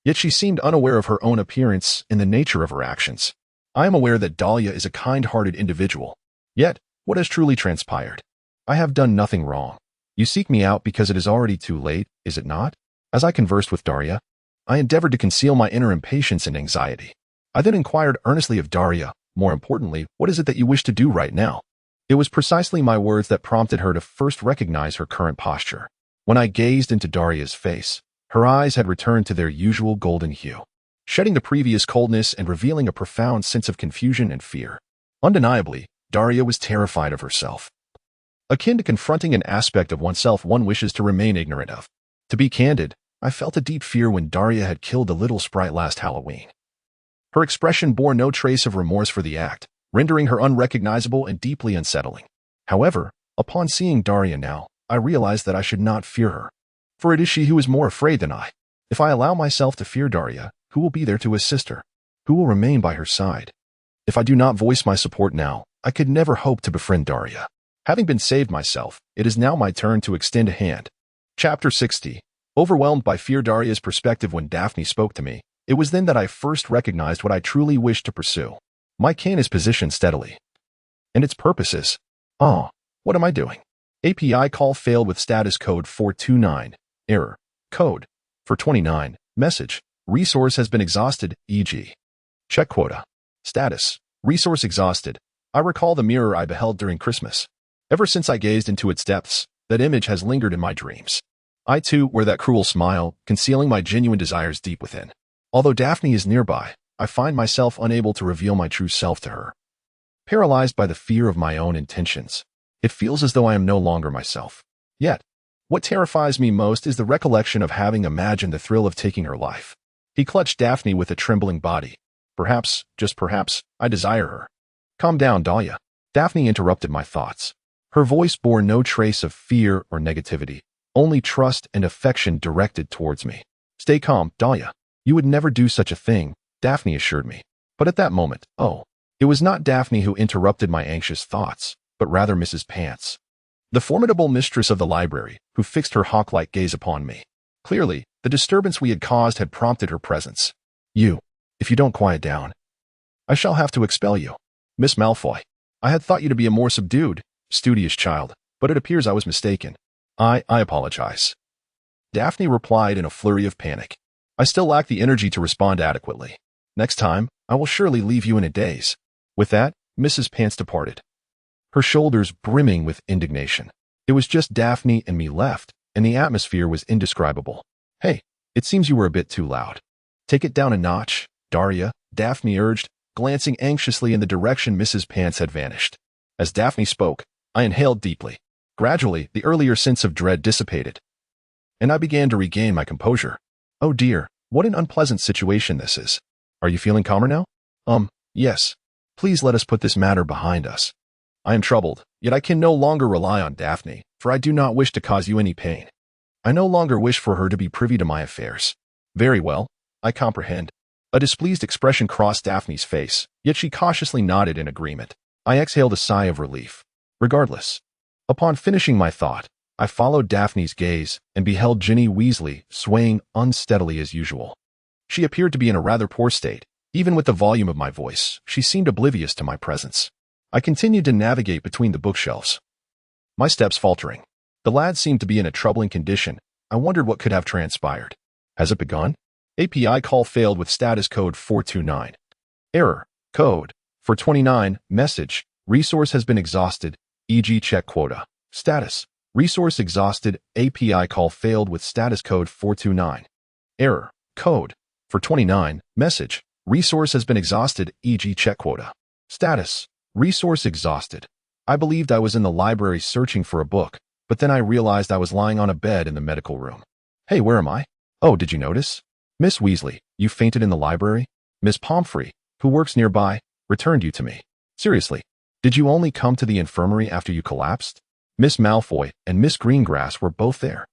Yet she seemed unaware of her own appearance and the nature of her actions. I am aware that Dahlia is a kind-hearted individual. Yet, what has truly transpired? I have done nothing wrong. You seek me out because it is already too late, is it not? As I conversed with Daria, I endeavored to conceal my inner impatience and anxiety. I then inquired earnestly of Daria, more importantly, what is it that you wish to do right now? It was precisely my words that prompted her to first recognize her current posture. When I gazed into Daria's face, her eyes had returned to their usual golden hue, shedding the previous coldness and revealing a profound sense of confusion and fear. Undeniably, Daria was terrified of herself, akin to confronting an aspect of oneself one wishes to remain ignorant of. To be candid, I felt a deep fear when Daria had killed the little sprite last Halloween. Her expression bore no trace of remorse for the act, rendering her unrecognizable and deeply unsettling. However, upon seeing Daria now, I realized that I should not fear her, for it is she who is more afraid than I. If I allow myself to fear Daria, who will be there to assist her? Who will remain by her side? If I do not voice my support now, I could never hope to befriend Daria. Having been saved myself, it is now my turn to extend a hand. Chapter 60. Overwhelmed by fear Daria's perspective when Daphne spoke to me, it was then that I first recognized what I truly wished to pursue. My cane is positioned steadily. And its purpose is, what am I doing? API call failed with status code 429. Error. Code 429. Message. Resource has been exhausted, e.g. check quota. Status. Resource exhausted. I recall the mirror I beheld during Christmas. Ever since I gazed into its depths, that image has lingered in my dreams. I too wear that cruel smile, concealing my genuine desires deep within. Although Daphne is nearby, I find myself unable to reveal my true self to her. Paralyzed by the fear of my own intentions, it feels as though I am no longer myself. Yet, what terrifies me most is the recollection of having imagined the thrill of taking her life. He clutched Daphne with a trembling body. Perhaps, just perhaps, I desire her. Calm down, Dahlia. Daphne interrupted my thoughts. Her voice bore no trace of fear or negativity, only trust and affection directed towards me. Stay calm, Dahlia. You would never do such a thing, Daphne assured me. But at that moment, it was not Daphne who interrupted my anxious thoughts, but rather Mrs. Pants, the formidable mistress of the library, who fixed her hawk-like gaze upon me. Clearly, the disturbance we had caused had prompted her presence. If you don't quiet down, I shall have to expel you. Miss Malfoy, I had thought you to be a more subdued, studious child, but it appears I was mistaken. I apologize. Daphne replied in a flurry of panic. I still lack the energy to respond adequately. Next time, I will surely leave you in a daze. With that, Mrs. Pants departed, her shoulders brimming with indignation. It was just Daphne and me left, and the atmosphere was indescribable. Hey, it seems you were a bit too loud. Take it down a notch, Daria, Daphne urged, glancing anxiously in the direction Mrs. Pants had vanished. As Daphne spoke, I inhaled deeply. Gradually, the earlier sense of dread dissipated, and I began to regain my composure. Oh dear, what an unpleasant situation this is. Are you feeling calmer now? Yes. Please let us put this matter behind us. I am troubled, yet I can no longer rely on Daphne, for I do not wish to cause you any pain. I no longer wish for her to be privy to my affairs. Very well, I comprehend. A displeased expression crossed Daphne's face, yet she cautiously nodded in agreement. I exhaled a sigh of relief. Regardless. Upon finishing my thought, I followed Daphne's gaze and beheld Ginny Weasley swaying unsteadily as usual. She appeared to be in a rather poor state. Even with the volume of my voice, she seemed oblivious to my presence. I continued to navigate between the bookshelves, my steps faltering. The lad seemed to be in a troubling condition. I wondered what could have transpired. Has it begun? API call failed with status code 429. Error. Code 429. Message. Resource has been exhausted, e.g. check quota. Status. Resource exhausted. API call failed with status code 429. Error. Code 429. Message. Resource has been exhausted, e.g. check quota. Status. Resource exhausted. I believed I was in the library searching for a book, but then I realized I was lying on a bed in the medical room. Hey, where am I? Oh, did you notice? Miss Weasley, you fainted in the library? Miss Pomfrey, who works nearby, returned you to me. Seriously, did you only come to the infirmary after you collapsed? Miss Malfoy and Miss Greengrass were both there.